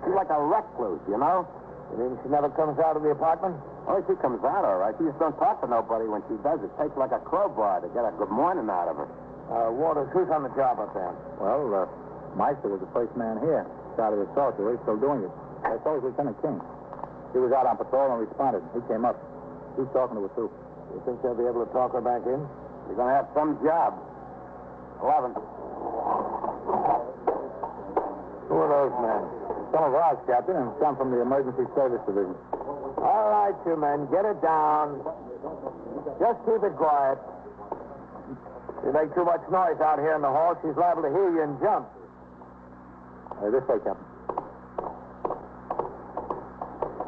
She's like a recluse, you know? You mean she never comes out of the apartment? Oh, she comes out all right. She just don't talk to nobody when she does. It takes like a crowbar to get a good morning out of her. Waters, who's on the job up there?
Well, Meister was the first man here. Started to talk to her. He's still doing it. So is Lieutenant King. He was out on patrol and responded. He came up. He's talking to her, too.
You think they'll be able to talk her back in? You're going to have some job. 11. Who are those men? Some of ours, Captain, and some from the Emergency Service Division. All right, you men, get it down. Just keep it quiet. You make too much noise out here in the hall, she's liable to hear you and jump. This way, Captain.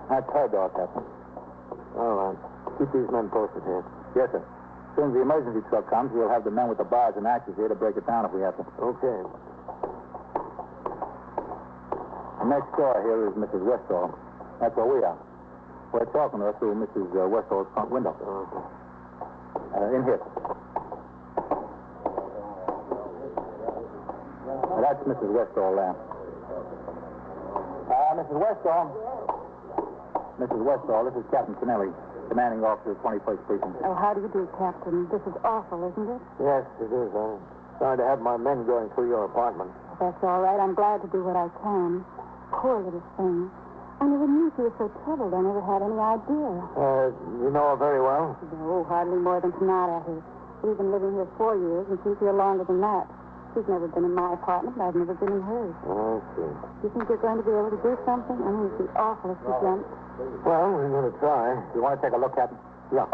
That's her door, Captain. All right. Keep these men posted here. Yes, sir. As soon as the emergency truck comes, we'll have the men with the bars and axes here to break it down if we have to. Okay. Next door here is Mrs. Westall. That's where we are. We're talking to her through Mrs. Westall's front window. In here. That's Mrs. Westall there. Mrs. Westall. Mrs. Westall, this is Captain Kennelly, commanding officer of 21st Precinct.
Oh, how do you do, Captain? This is awful, isn't it?
Yes, it is. I'm sorry to have my men going through your apartment.
That's all right. I'm glad to do what I can. Poor little thing. I never knew she was so troubled. I never had any idea.
You know her very well?
No, hardly more than Sonata here. We've been living here 4 years, and she's here longer than that. She's never been in my apartment, and I've never been in hers.
I see.
Do you think you're going to be able to do something? I mean, it'd be awful if she jumped.
Well, we're going to try. You want to take a look, Captain? Yeah.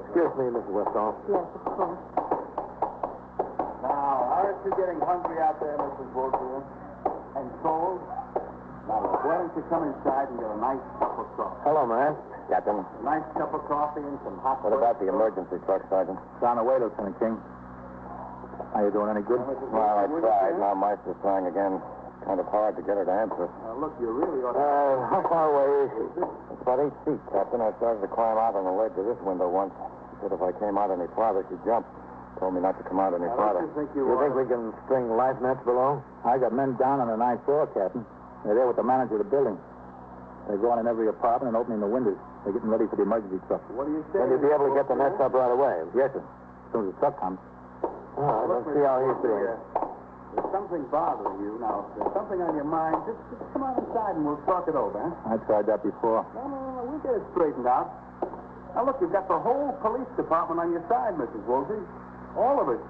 Excuse me, Mrs. Westall.
Yes, of course.
Now, aren't you getting hungry out there, Mrs. Woolsey? And cold? Now, why don't you come inside and get a nice cup of coffee? Hello, man. Captain. A nice cup of coffee and some hot... What about the emergency truck, Sergeant? It's on the way, Lieutenant King. Are you doing any good? Well, I tried. Now Meister's trying again. Kind of hard to get her to answer.
Look, you really ought to...
How far away is she? It's about 8 feet, Captain. I started to climb out on the ledge of this window once. She said if I came out any farther, she'd jump. Told me not to come out any farther.
You think
you think we can string life nets below? I got men down on the ninth floor, Captain. They're there with the manager of the building. They're going in every apartment and opening the windows. They're getting ready for the emergency truck.
What do you say?
Will you be able to get the nets up right away? Yes, sir. As soon as the truck comes. All right, let's see how he's doing.
There's something bothering you. Now, if there's something on your mind, just come on inside and we'll talk it over, huh?
I tried that before.
No, we'll get it straightened out. Now, look, you've got the whole police department on your side, Mrs. Woolsey. All of it.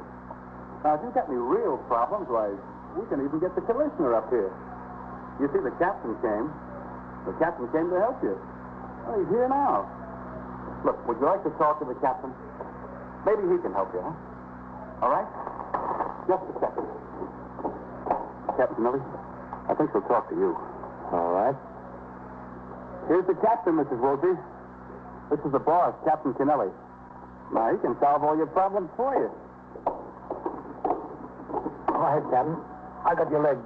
Now, if you've got any real problems, why, we can even get the commissioner up here. You see, the captain came. The captain came to help you. Well, he's here now. Look, would you like to talk to the captain? Maybe he can help you, huh? All right? Just a second. Captain Millie, I think she'll talk to you.
All right.
Here's the captain, Mrs. Woolsey. This is the boss, Captain Kennelly. Now, he can solve all your problems for you.
Go ahead, Captain. I got your leg.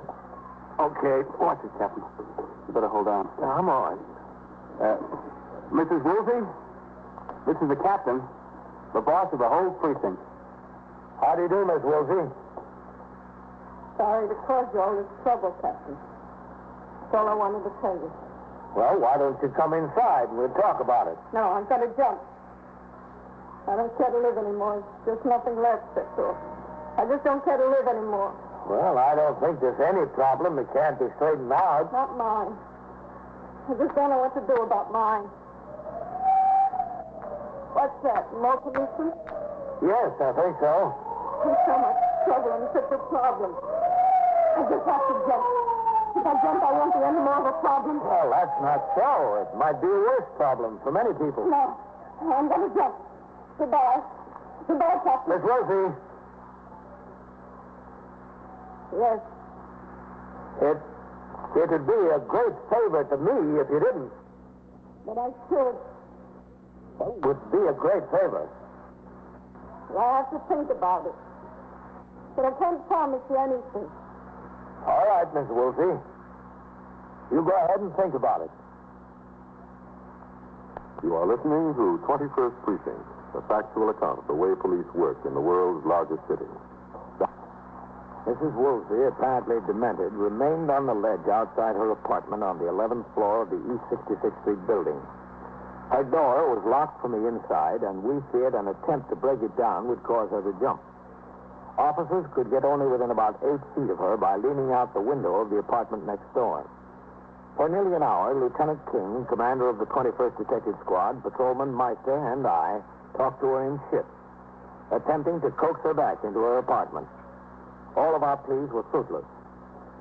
Okay. Watch it, Captain. You better hold on.
No, I'm all right.
Mrs. Woolsey, this is the captain, the boss of the whole precinct.
How do you do, Miss Woolsey?
Sorry to cause you all this trouble, Captain. That's all I wanted to tell you.
Well, why don't you come inside and we'll talk about it?
No, I'm going to jump. I don't care to live anymore. There's nothing left, that's all. I just don't care to live anymore.
Well, I don't think there's any problem that can't be straightened out.
Not mine. I just don't know what to do about mine. What's that? More policemen?
Yes, I think so.
There's so much trouble and such a problem. I just have to jump. If I jump, I won't be any more of a problem.
Well, that's not so. It might be a worse problem for many people.
No, I'm going to jump. Goodbye. Goodbye, Captain.
Miss Rosie.
Yes.
It'd be a great favor to me if you didn't.
But I should.
Well, it would be a great favor.
Well, I have to think about it. But I can't promise you anything.
All right, Miss Woolsey. You go ahead and think about it.
You are listening to 21st Precinct, a factual account of the way police work in the world's largest city.
Mrs. Woolsey, apparently demented, remained on the ledge outside her apartment on the 11th floor of the East 66th Street building. Her door was locked from the inside, and we feared an attempt to break it down would cause her to jump. Officers could get only within about 8 feet of her by leaning out the window of the apartment next door. For nearly an hour, Lieutenant King, commander of the 21st Detective Squad, Patrolman Meister, and I talked to her in shifts, attempting to coax her back into her apartment. All of our pleas were fruitless.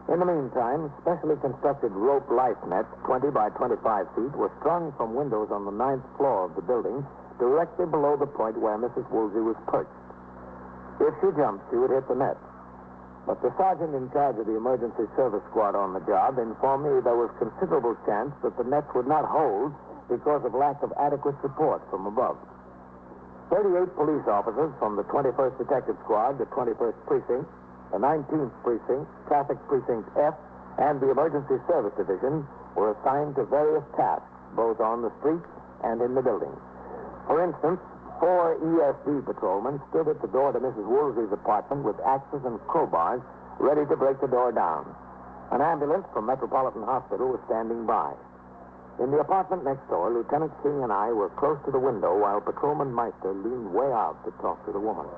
In the meantime, specially constructed rope life nets, 20 by 25 feet, were strung from windows on the 9th floor of the building, directly below the point where Mrs. Woolsey was perched. If she jumped, she would hit the net. But the sergeant in charge of the emergency service squad on the job informed me there was considerable chance that the nets would not hold because of lack of adequate support from above. 38 police officers from the 21st Detective Squad, the 21st Precinct, the 19th Precinct, Traffic Precinct F, and the Emergency Service Division were assigned to various tasks, both on the streets and in the building. For instance, 4 ESD patrolmen stood at the door to Mrs. Woolsey's apartment with axes and crowbars, ready to break the door down. An ambulance from Metropolitan Hospital was standing by. In the apartment next door, Lieutenant King and I were close to the window while Patrolman Meister leaned way out to talk to the woman.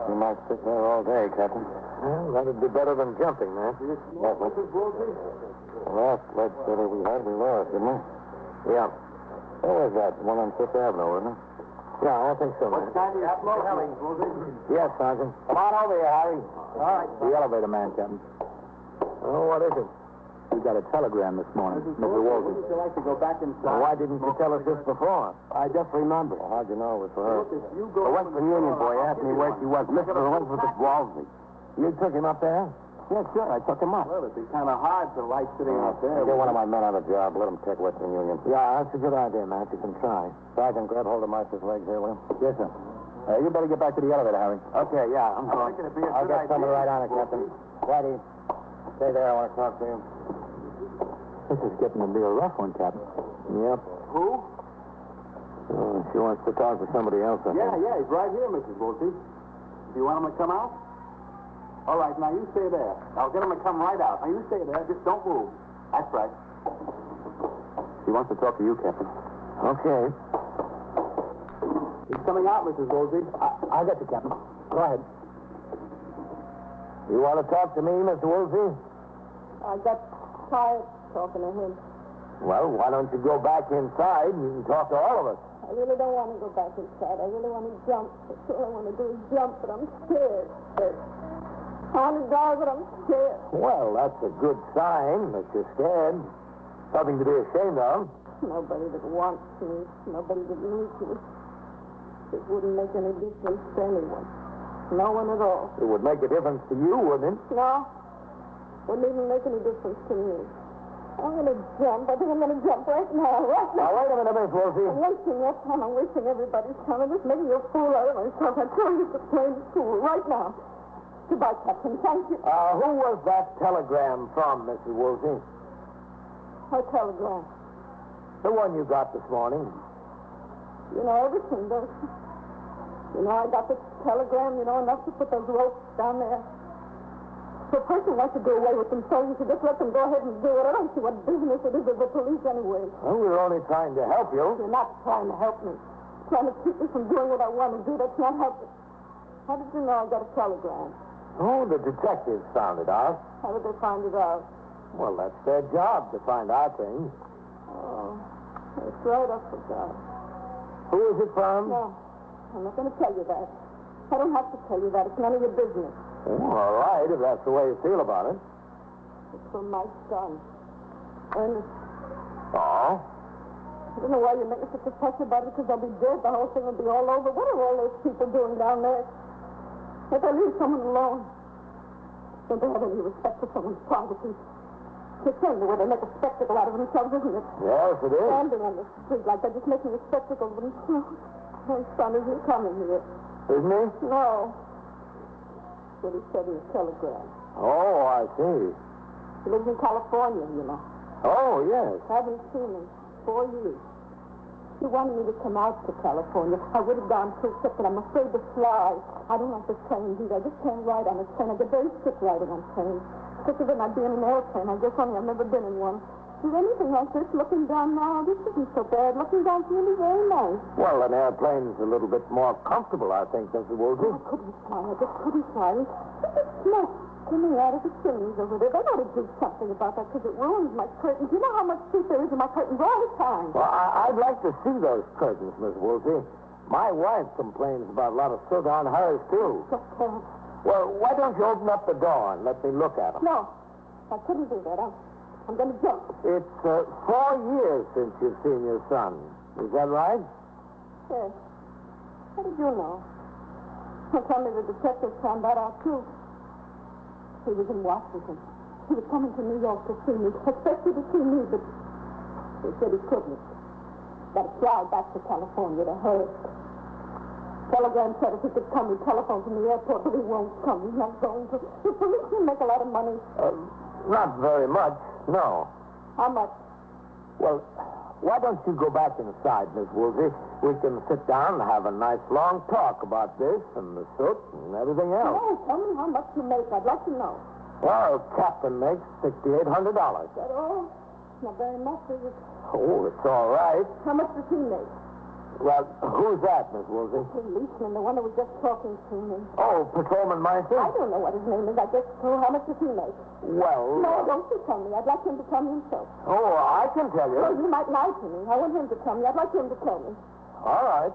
You might sit there all day, Captain.
Well, that'd be better than jumping, man.
What, Mrs. Woolsey? The last lead city we had, we lost, didn't we?
Yeah.
Where was that? One on Fifth Avenue, wasn't it?
Yeah, I think so, man.
What kind of smoke?
Yes, Sergeant.
Come on over here, Harry.
All right.
The elevator man, Captain.
Oh, what is it?
We got a telegram this morning. Mr. Woolsey.
Would you like to go back inside? Well, why didn't you tell us this before?
I just remembered. Well, how'd you know it was for her?
Look, if you go
The Western Union boy asked me where she was. Mr. Elizabeth Woolsey.
You took him up there?
Yes, sure. I took him up.
Well, it'd be kind of hard to light sitting out there.
Get one of my men on the job. Let him take Western Union.
Yeah, that's a good idea, Matt. You can try.
Sergeant, grab hold of Meister's legs here, will you?
Yes, sir.
You better get back to the elevator, Harry.
Okay, yeah. I'm going.
I'll get someone right on it, Captain. Daddy, stay there. I want to talk to you.
This is getting to be a rough one, Captain. Yep.
Who?
Oh, she wants to talk to somebody else, I think.
Yeah, he's right here, Mrs. Woolsey. Do you want him to come out? All right, now you stay there. I'll get him to come right out. Now you stay there. Just don't move. That's right. He wants to talk to you, Captain.
Okay.
He's coming out, Mrs. Woolsey.
I'll get you, Captain. Go ahead. You want to talk to me, Mr. Woolsey?
I got tired talking to him.
Well, why don't you go back inside and you can talk to all of us?
I really don't want to go back inside. I really want to jump. That's all I want to do is jump, but I'm scared. I want to die, but I'm scared.
Well, that's a good sign that you're scared. Nothing to be ashamed of.
Nobody that wants me. Nobody that needs me. It wouldn't make any difference to anyone. No one at all.
It would make a difference to you, wouldn't it?
No. Wouldn't even make any difference to me. I'm going to jump. I think I'm going to jump right now. Right now.
Now, wait a minute, Miss Woolsey.
I'm wasting your time. I'm wasting everybody's time. I'm just making a fool out of myself. I'm throwing you to plain school right now. Goodbye, Captain. Thank you.
Who was that telegram from, Mrs. Woolsey?
What telegram?
The one you got this morning.
You know everything, don't you? You know I got the telegram, you know enough to put those ropes down there. If a person wants to do away with them, so you should just let them go ahead and do it. I don't see what business it is of the police anyway.
Well, we're only trying to help you.
You're not trying to help me. Trying to keep me from doing what I want to do. That's not helping. How did you know I got a telegram?
Oh, the detectives found it out.
How did they find it out?
Well, that's their job to find out things.
Oh, that's right, I forgot.
Who is it from?
No, I'm not going to tell you that. I don't have to tell you that. It's none of your business.
Oh, all right, if that's the way you feel about it.
It's from my son, Ernest.
Oh?
I don't know why you're making such a fuss about it, because I'll be dead. The whole thing will be all over. What are all those people doing down there? If they leave someone alone, don't they have any respect for someone's privacy? It's the way they make a spectacle out of themselves, isn't it?
Yes, it is.
Standing on the street like that, just making a spectacle of themselves. My son isn't coming here.
Isn't he?
No. That's what he said in the telegram.
Oh, I see.
He lives in California, you know.
Oh, yes.
Haven't seen him 4 years. He wanted me to come out to California. I would have gone too, except that I'm afraid to fly. I don't like the trains either. I just can't ride on a train. I get very sick riding on trains. Sicker than I'd be in an airplane. I guess only I've never been in one. Is anything like this looking down now? This isn't so bad. Looking down's really very nice.
Well, an airplane's a little bit more comfortable, I think, Mrs. Woolsey.
I couldn't fly. I just couldn't fly. Look at the smoke coming out of the chimneys over there. They ought to do something about that because it ruins my curtains. You know how much sleep there is in my curtains all the time.
Well, I'd like to see those curtains, Miss Woolsey. My wife complains about a lot of soot on hers, too. Well, why don't you open up the door and let me look at them?
No, I couldn't do that. I'm going to jump.
It's 4 years since you've seen your son. Is that right?
Yes. How did you know? Well, tell me the detectives found that out, too. He was in Washington. He was coming to New York to see me. Expected to see me, but he said he couldn't. Got to fly back to California to Hearst. Telegram said if he could come, he'd telephone from the airport, but he won't come. He's not going to. The police can make a lot of money.
Not very much, no.
How much?
Well, why don't you go back inside, Miss Woolsey? We can sit down and have a nice long talk about this and the soot and everything else.
No, tell me how much you make. I'd like to know.
Well, Captain makes $6,800.
Is that all? Not very much, is it?
Oh, it's all right.
How much does he make?
Well, who's that, Miss Woolsey?
The policeman, the one who was just talking to me.
Oh, Patrolman Meister?
I don't know what his name is. I just told how much does he make?
Well...
No, don't you tell me. I'd like him to tell me himself.
Oh, I can tell you.
Well, you might lie to me. I want him to tell me. I'd like him to tell me.
All right.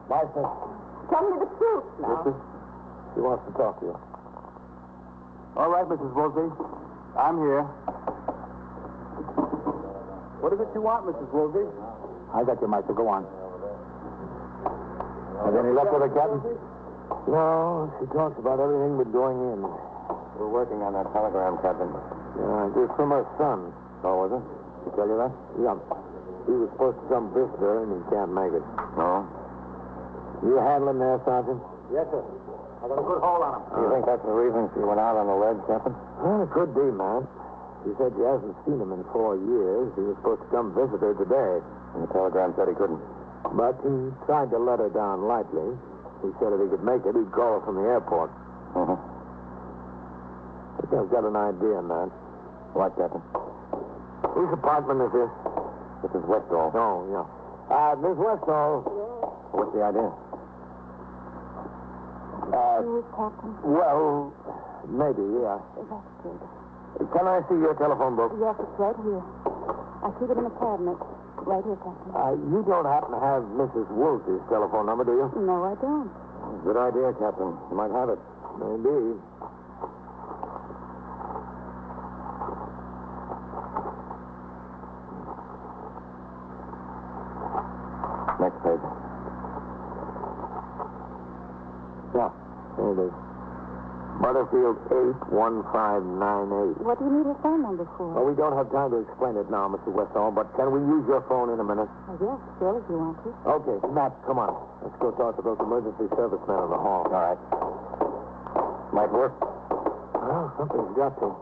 Meister.
Tell me the truth now.
He wants to talk to you. All right, Mrs. Woolsey. I'm here. What is it you want, Mrs. Woolsey? I got you, Meister. Go on. Has any luck with her, Captain? No, she talks about everything but going in.
We're working on that telegram, Captain.
Yeah, it was from her son.
Oh, was it?
Did she tell you that? Yeah. He was supposed to come visit her, and he can't make it.
No?
You handling there, Sergeant?
Yes, sir. I got a good hold on him. Do you think that's the reason she went out on the ledge, Captain?
Well, it could be, man. She said she hasn't seen him in 4 years. He was supposed to come visit her today.
And the telegram said he couldn't.
But he tried to let her down lightly. He said if he could make it, he'd call her from the airport.
Uh-huh.
I think I've got an idea, man.
What, Captain?
Whose apartment is this?
This is Westall.
Oh, yeah. Miss Westall.
What's the idea?
You, Captain?
Well, maybe, yeah.
That's good.
Can I see your telephone book?
Yes, it's right here. I keep it in the cabinet. Right here, Captain.
You don't happen to have Mrs. Woolsey's telephone number, do you?
No, I don't.
Good idea, Captain. You might have it. Maybe.
Next page.
Yeah, there it is. Butterfield 81598.
What do you need a phone number for?
Well, we don't have time to explain it now, Mr. Westall, but can we use your phone in a minute?
Yes, sure, if you want to.
Okay, Matt, come on. Let's go talk to those emergency servicemen in the hall.
All right. Might work.
Well, something's got to.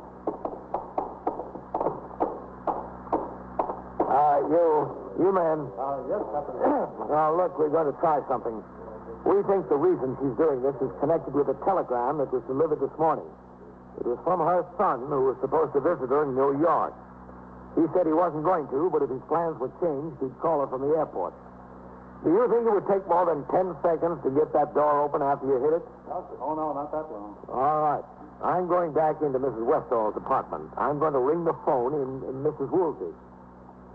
You man.
Yes, Captain.
Now, look, we're going to try something. We think the reason she's doing this is connected with a telegram that was delivered this morning. It was from her son, who was supposed to visit her in New York. He said he wasn't going to, but if his plans were changed, he'd call her from the airport. Do you think it would take more than 10 seconds to get that door open after you hit it?
Oh, no, not that long.
All right. I'm going back into Mrs. Westall's apartment. I'm going to ring the phone in Mrs. Woolsey.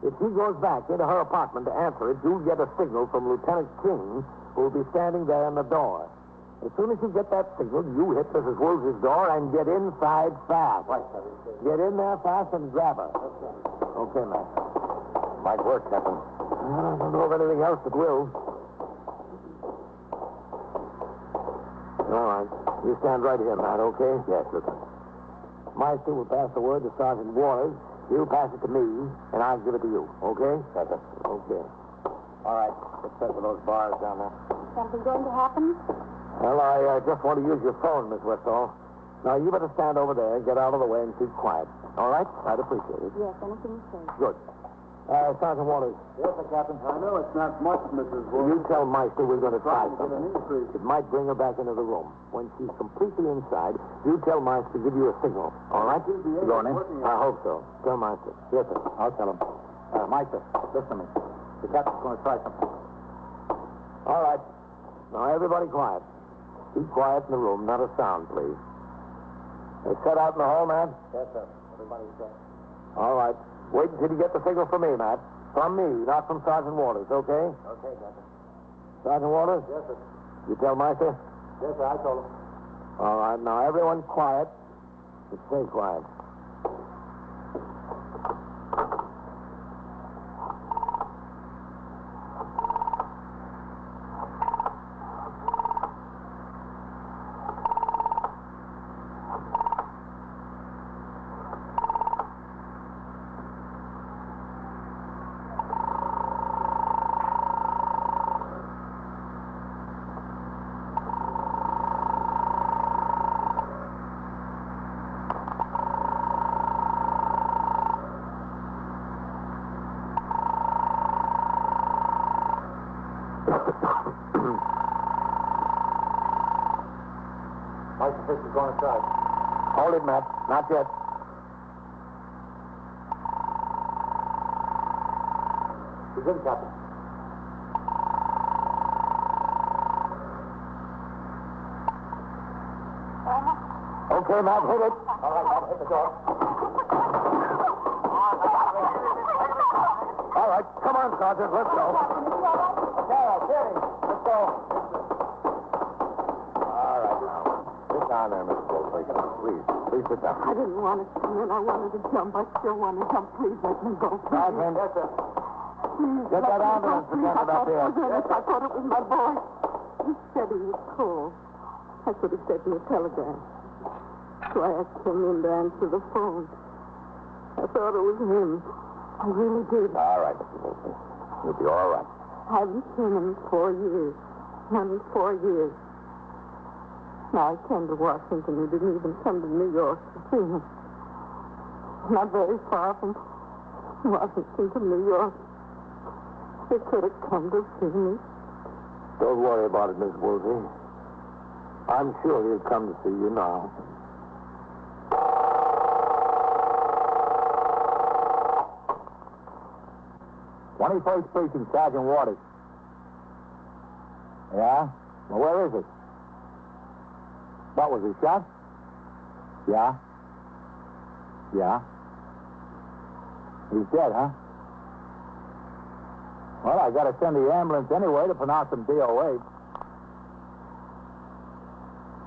If she goes back into her apartment to answer it, you'll get a signal from Lieutenant King, who will be standing there in the door. As soon as you get that signal, you hit Mrs. Woolsey's door and get inside fast.
Right,
Get in there fast and grab her. Okay, Matt.
Might work, Captain.
I don't know of anything else that will. All right. You stand right here, Matt, okay?
Yes, Lieutenant.
Meister will pass the word to Sergeant Waters. He'll pass it to me, and I'll give it to you, okay?
Captain.
Okay.
All right. Let's set for those bars down there.
Something going to happen?
Well, I just want to use your phone, Miss Westall. Now, you better stand over there, get out of the way, and keep quiet. All right? I'd appreciate it.
Yes, anything you say.
Good. Sergeant Waters.
Yes, sir, Captain. I know it's not much, Mrs.
You tell Meister we're going to try
Trying to get an
something.
increase.
It might bring her back into the room. When she's completely inside, you tell Meister to give you a signal. All right?
She'll be able
Going
to
in?
work me
I
out.
hope so. Tell Meister.
Yes, sir. I'll tell him. Meister, listen to me. The captain's going to try something.
All right. Now, everybody quiet. Keep quiet in the room. Not a sound, please. Set out in the hall, man?
Yes, sir. Everybody's set.
All right. Wait until you get the signal from me, Matt. From me, not from Sergeant Waters, okay?
Okay, Captain.
Sergeant Waters?
Yes, sir.
You tell Meister?
Yes, sir, I told him.
All right, now everyone quiet. Stay quiet.
Meister Fish is going inside.
Hold it, Matt. Not yet.
He's in, Captain.
Okay, Matt, hit it.
All right, Matt, hit the door.
All right, come on, Sergeant. Let's go.
Okay, steady. Let's go.
All right, now. Sit down there, Mr. Goldberg. Please sit down.
I didn't want to come in. I wanted to jump. I still want to jump. Please let me go.
Sergeant.
Yes, sir.
Please
Get that ambulance attendant up here.
I thought it was my boy. He said he was cold. I could have sent me a telegram. So I asked him in to answer the phone. I thought it was him. I really did.
All right, Mr. Goldberg. You'll be all right.
I haven't seen him in 4 years. Not in 4 years. Now, I came to Washington. He didn't even come to New York to see me. Not very far from Washington to New York. He could have come to see me.
Don't worry about it, Miss Woolsey. I'm sure he'll come to see you now.
'21st Precinct, Sergeant Waters. Yeah? Well, where is it? What, was he shot? Yeah? Yeah? He's dead, huh? Well, I gotta send the ambulance anyway to pronounce him DOA.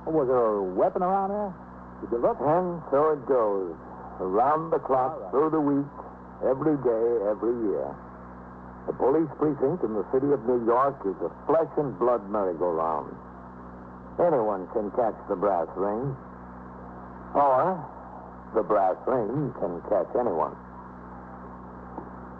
Was there a weapon around there? Did you look?
And so it goes. Around the clock, through the week, every day, every year. The police precinct in the city of New York is a flesh and blood merry-go-round. Anyone can catch the brass ring. Or the brass ring can catch anyone.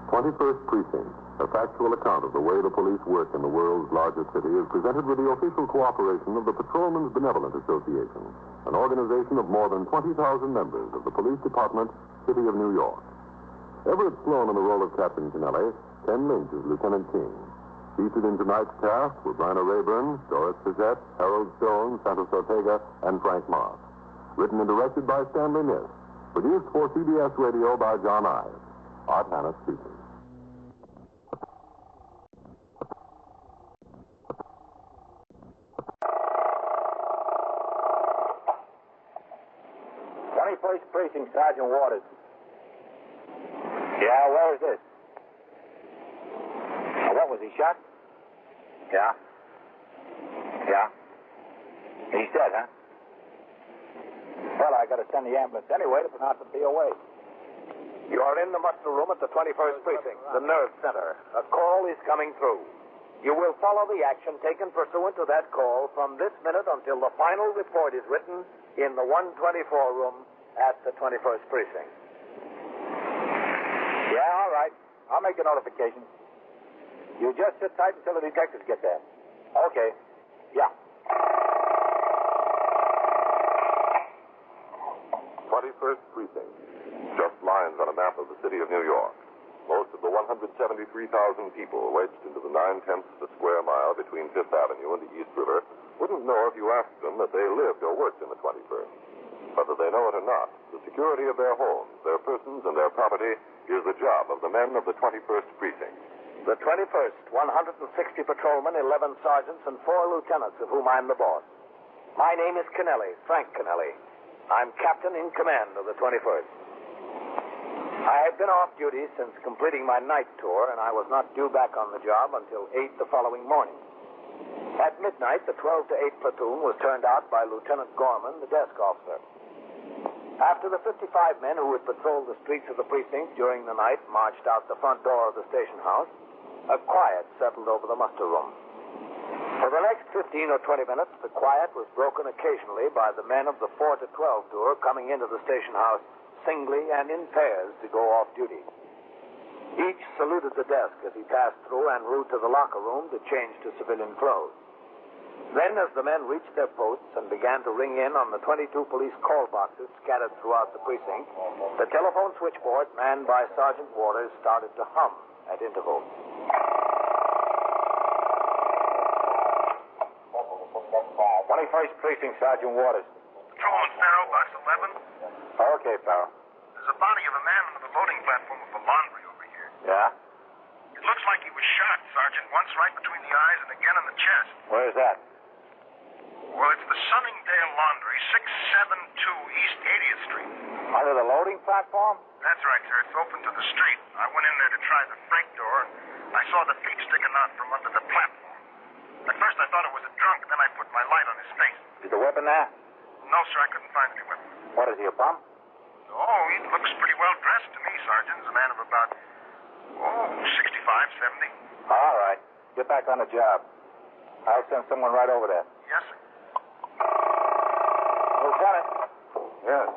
21st Precinct, a factual account of the way the police work in the world's largest city, is presented with the official cooperation of the Patrolmen's Benevolent Association, an organization of more than 20,000 members of the Police Department, City of New York. Everett Sloan in the role of Captain Kennelly, Ken Lynch as Lieutenant King. Featured in tonight's cast were Bryna Rayburn, Doris Suzette, Harold Stone, Santos Ortega, and Frank Mark. Written and directed by Stanley Niss. Produced for CBS Radio by John Ives. Art Hanna speaking.
'21st Precinct, Sergeant Waters. Yeah, where is this? What, was he shot? Yeah? Yeah? He's dead, huh? Well, I gotta send the ambulance anyway to pronounce him DOA.
You are in the muster room at the 21st Precinct, the nerve center. A call is coming through. You will follow the action taken pursuant to that call from this minute until the final report is written in the 124 room at the 21st Precinct.
Yeah, all right. I'll make a notification. You just sit tight until the detectives get there. Okay. Yeah.
21st Precinct. Just lines on a map of the city of New York. Most of the 173,000 people wedged into the 9/10 of a square mile between Fifth Avenue and the East River wouldn't know if you asked them that they lived or worked in the 21st. Whether they know it or not, the security of their homes, their persons, and their property is the job of the men of the 21st Precinct.
The 21st, 160 patrolmen, 11 sergeants, and 4 lieutenants, of whom I'm the boss. My name is Kennelly, Frank Kennelly. I'm captain in command of the 21st. I had been off duty since completing my night tour, and I was not due back on the job until 8 the following morning. At midnight, the 12 to 8 platoon was turned out by Lieutenant Gorman, the desk officer. After the 55 men who had patrolled the streets of the precinct during the night marched out the front door of the station house, a quiet settled over the muster room. For the next 15 or 20 minutes, the quiet was broken occasionally by the men of the 4 to 12 tour coming into the station house singly and in pairs to go off duty. Each saluted the desk as he passed through en route to the locker room to change to civilian clothes. Then, as the men reached their posts and began to ring in on the 22 police call boxes scattered throughout the precinct, the telephone switchboard manned by Sergeant Waters started to hum at intervals.
21st Precinct, Sergeant Waters.
Patrol on Farrow, box 11.
Okay, Farrow.
There's a body of a man under the loading platform of the laundry over here.
Yeah?
It looks like he was shot, Sergeant, once right between the eyes and again in the chest.
Where is that?
Well, it's the Sunningdale Laundry, 672 East 80th Street.
Under the loading platform?
That's right, sir. It's open to the street. I went in there to try the freight door, and I saw the feet sticking out from under the platform. At first, I thought it was a drunk, then I put my light on his face.
Is the weapon there?
No, sir, I couldn't find any weapon.
What is he, a bum?
Oh, he looks pretty well dressed to me, Sergeant. He's a man of about, 65, 70.
All right. Get back on the job. I'll send someone right over there.
Yes, sir.
Lieutenant.
Yes.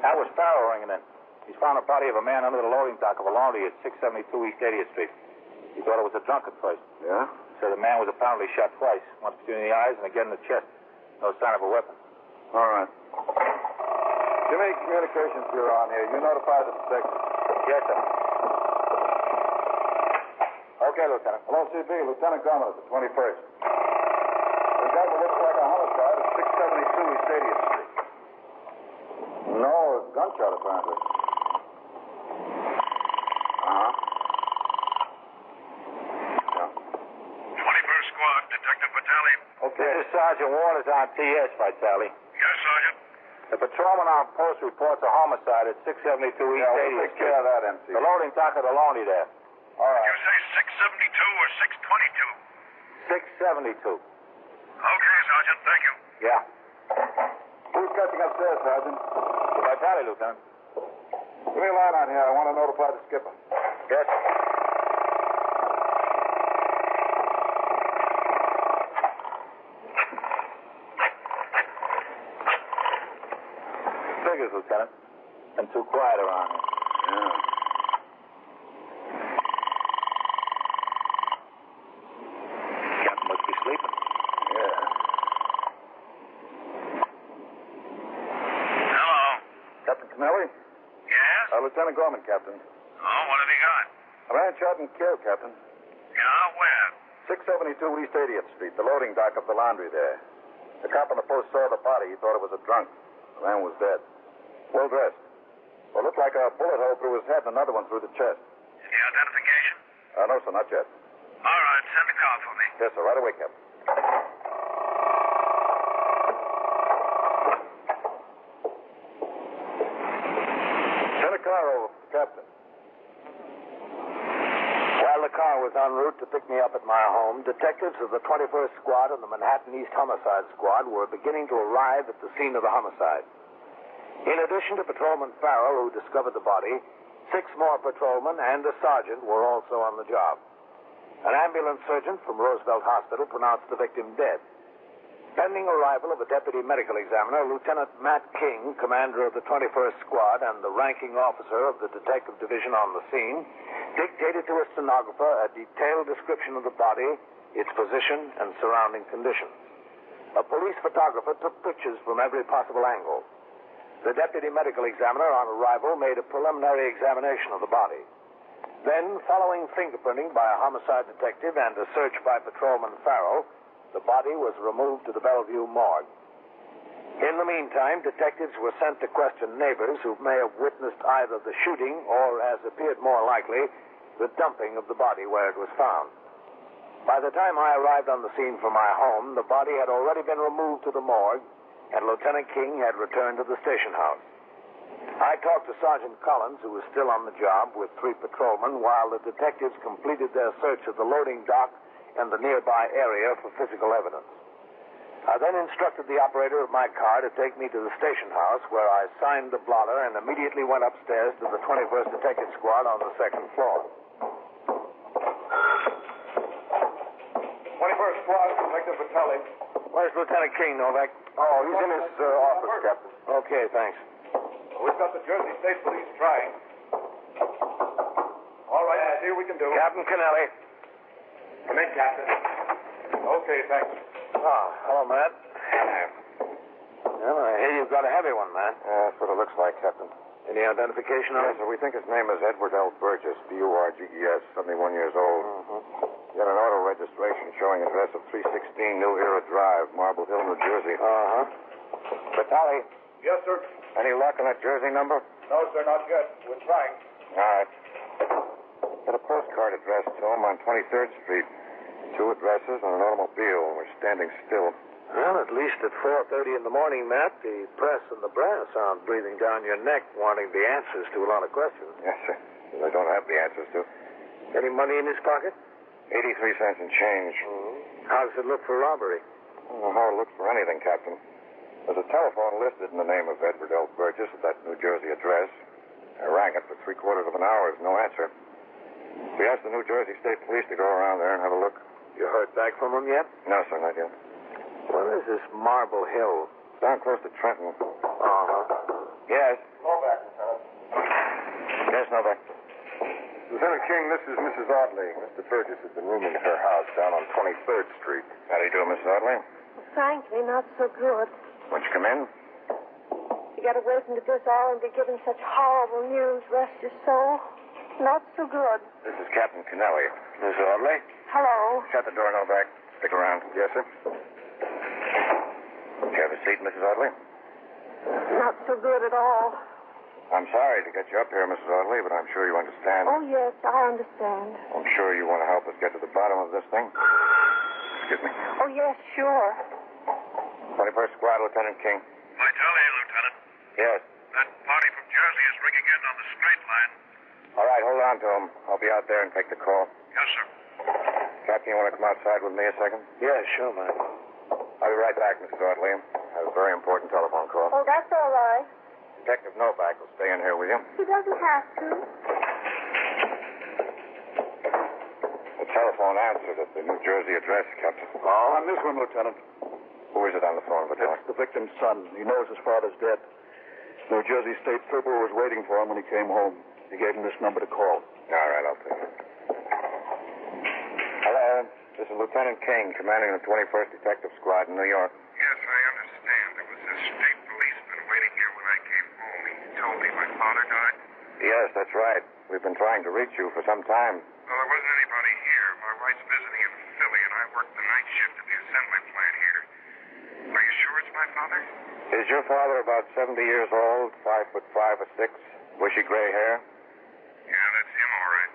That was Farrow ringing in. He's found a body of a man under the loading dock of a laundry at 672 East 80th Street. He thought it was a drunk at first.
Yeah?
So the man was apparently shot twice, once between the eyes and again in the chest. No sign of a weapon.
All right. Jimmy, Communications Bureau on here. You notify the detective.
Yes, sir. Okay, Lieutenant.
Hello, CB. Lieutenant Gorman at the 21st. There's got what looks like a homicide at 672 East 80th Street. No, a gunshot, apparently. Uh-huh.
21st Squad, Detective Vitale.
Okay. This is Sergeant Waters on TS, Vitale.
Yes, Sergeant.
The patrolman on post reports a homicide at 672 East 80th
We'll take
Street.
care of that, MC.
The loading dock of the laundry there.
All right.
You say 672 or 622?
672.
Okay, Sergeant. Thank you.
Yeah.
Who's catching upstairs, Sergeant?
Vitale, Lieutenant.
Give me a line on here. I want to notify the skipper.
Yes. Figures, Lieutenant. Been too quiet around here.
Yeah.
Captain must be sleeping.
Yeah.
Hello.
Captain Kennelly?
Yes?
Lieutenant Gorman, Captain.
Oh, what have you got?
A man shot and killed, Captain.
Yeah, where?
672 East 80th Street, the loading dock of the laundry there. The cop on the post saw the body. He thought it was a drunk. The man was dead. Well dressed. Well, looked like a bullet hole through his head and another one through the chest.
Any identification?
No, sir, not yet.
All right, send a car for me.
Yes, sir, right away, Captain. Send a car over for the captain.
While the car was en route to pick me up at my home, detectives of the 21st Squad and the Manhattan East Homicide Squad were beginning to arrive at the scene of the homicide. In addition to Patrolman Farrell, who discovered the body, 6 more patrolmen and a sergeant were also on the job. An ambulance surgeon from Roosevelt Hospital pronounced the victim dead. Pending arrival of a deputy medical examiner, Lieutenant Matt King, commander of the 21st Squad and the ranking officer of the detective division on the scene, dictated to a stenographer a detailed description of the body, its position, and surrounding conditions. A police photographer took pictures from every possible angle. The deputy medical examiner on arrival made a preliminary examination of the body. Then, following fingerprinting by a homicide detective and a search by Patrolman Farrell, the body was removed to the Bellevue morgue. In the meantime, detectives were sent to question neighbors who may have witnessed either the shooting or, as appeared more likely, the dumping of the body where it was found. By the time I arrived on the scene from my home, the body had already been removed to the morgue, and Lieutenant King had returned to the station house. I talked to Sergeant Collins, who was still on the job, with 3 patrolmen, while the detectives completed their search of the loading dock and the nearby area for physical evidence. I then instructed the operator of my car to take me to the station house, where I signed the blotter and immediately went upstairs to the 21st Detective Squad on the second floor.
21st Squad, Detective Vitelli.
Where's Lieutenant King, Novak?
Oh, he's in his office, Captain.
Okay, thanks.
We've got the Jersey State Police trying. All right, let's see what we can do.
Captain Kennelly.
Come in, Captain. Okay, thanks.
Hello, Matt. Well, I hear you've got a heavy one, man.
That's what it looks like, Captain.
Any identification on
Yes, sir. We think his name is Edward L. Burgess, B-U-R-G-E-S, 71 years old. He had an auto registration showing address of 316 New Era Drive, Marble Hill, New Jersey. Vitaly.
Yes, sir.
Any luck on that Jersey number?
No, sir, not yet. We're trying.
All right. Got a postcard addressed to him on 23rd Street. 2 addresses and an automobile. We're standing still.
Well, at least at 4:30 in the morning, Matt, the press and the brass aren't breathing down your neck wanting the answers to a lot of questions.
Yes, sir. I don't have the answers to.
Any money in his pocket?
83 cents in change.
How does it look for robbery?
I don't know how it looks for anything, Captain. There's a telephone listed in the name of Edward L. Burgess at that New Jersey address. I rang it for 3/4 of an hour. No answer. We asked the New Jersey State Police to go around there and have a look.
You heard back from him yet?
No, sir, not yet.
Where is this Marble Hill?
Down close to Trenton. Yes.
Novak, Lieutenant.
Yes, Novak.
Lieutenant King, this is Mrs. Audley. Mr. Burgess has been rooming at her house down on 23rd Street.
How do you do, Mrs. Audley?
Frankly, not so good.
Won't you come in?
You got away from the all and be given such horrible news. Rest your soul. Not so good.
This is Captain Kennelly.
Miss Audley?
Hello.
Shut the door, Novak. Stick around.
Yes, sir.
You have a seat, Mrs. Audley?
Not so good at all.
I'm sorry to get you up here, Mrs. Audley, but I'm sure you understand.
Oh, yes, I understand.
I'm sure you want to help us get to the bottom of this thing. Excuse me.
Oh, yes, sure.
21st Squad, Lieutenant King.
Vitaly, Lieutenant.
Yes.
That party from Jersey is ringing in on the straight line.
All right, hold on to him. I'll be out there and take the call.
Yes, sir.
Captain, you want to come outside with me a second?
Yeah, sure, man.
I'll be right back, Mrs. Audley. I have a very important telephone call.
Oh, that's all right.
Detective Novak will stay in here with you.
He doesn't have to.
The telephone answered at the New Jersey address, Captain.
Oh, on this one, Lieutenant.
Who is it on the phone, Vitaly?
It's the victim's son. He knows his father's dead. New Jersey State Trooper was waiting for him when he came home. He gave him this number to call.
All right, I'll take it. Hello. This is Lieutenant King, commanding the 21st Detective Squad in New York.
Yes, I understand. There was a state policeman waiting here when I came home. He told me my father died.
Yes, that's right. We've been trying to reach you for some time.
Well, there wasn't anybody here. My wife's visiting in Philly, and I work the night shift at the assembly plant here. Are you sure it's my father?
Is your father about 70 years old, 5'5" or 6, bushy gray hair?
Yeah, that's him, all right.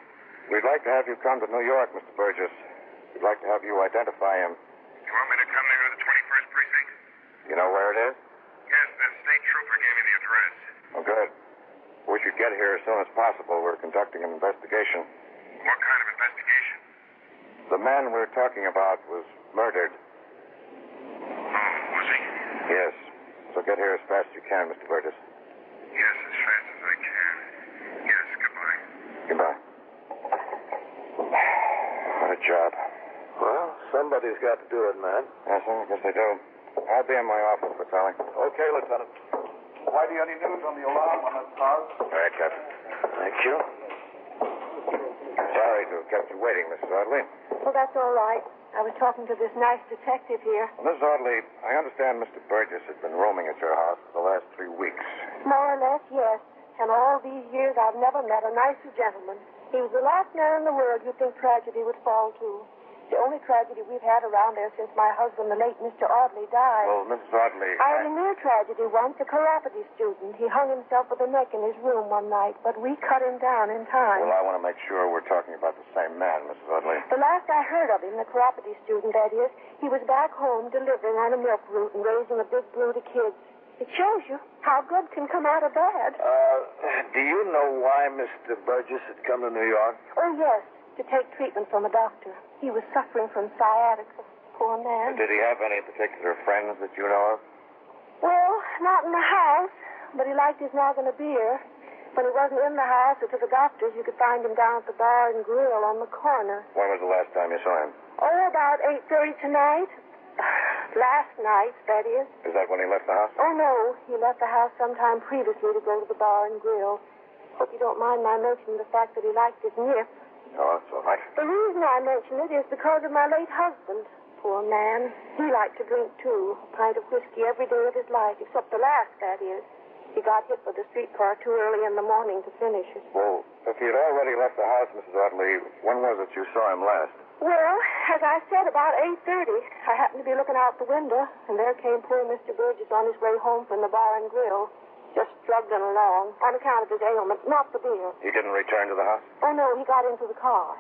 We'd like to have you come to New York, Mr. Burgess. We'd like to have you identify him.
You want me to come there to the 21st Precinct?
You know where it is?
Yes, the state trooper gave me the address.
Oh, good. We should get here as soon as possible. We're conducting an investigation.
What kind of investigation?
The man we're talking about was murdered.
Oh, was he?
Yes. So get here as fast as you can, Mr. Burgess.
Yes, as fast as I can. Yes, goodbye.
Goodbye. What a job.
Well, somebody's got to do it, man.
Yes, sir, I guess they do. I'll be in my office, Vitaly.
Okay, Lieutenant. Whitey, any news on the alarm on that car?
All right, Captain.
Thank you.
Sorry to have kept you waiting, Mrs. Audley.
Well, that's all right. I was talking to this nice detective here.
Well, Mrs. Audley, I understand Mr. Burgess has been roaming at your house for the last 3 weeks.
More or less, yes. And all these years, I've never met a nicer gentleman. He was the last man in the world you'd think tragedy would fall to. The only tragedy we've had around there since my husband, the late Mr. Audley, died.
Well, Mrs. Audley...
I had a near tragedy once, a chiropody student. He hung himself with a neck in his room one night, but we cut him down in time.
Well, I want to make sure we're talking about the same man, Mrs. Audley.
The last I heard of him, the chiropody student, that is, he was back home delivering on a milk route and raising a big brood of kids. It shows you how good can come out of bad.
Do you know why Mr. Burgess had come to New York?
Oh, yes. to take treatment from a doctor. He was suffering from sciatica. Poor man.
Did he have any particular friends that you know of?
Well, not in the house, but he liked his noggin of beer. When he wasn't in the house or to the doctor's, you could find him down at the bar and grill on the corner.
When was the last time you saw him?
Oh, about 8:30 tonight. Last night, that is.
Is that when he left the house?
Oh, no. He left the house sometime previously to go to the bar and grill. Hope you don't mind my mentioning the fact that he liked his nip.
Oh, that's all right.
The reason I mention it is because of my late husband. Poor man. He liked to drink, too. A pint of whiskey every day of his life, except the last, that is. He got hit with a streetcar too early in the morning to finish it.
Well, if he had already left the house, Mrs. Otley, when was it you saw him last?
Well, as I said, about 8:30. I happened to be looking out the window, and there came poor Mr. Burgess on his way home from the bar and grill, just struggling along on account of his ailment, not the beer.
He didn't return to the house?
Oh, no, he got into the car.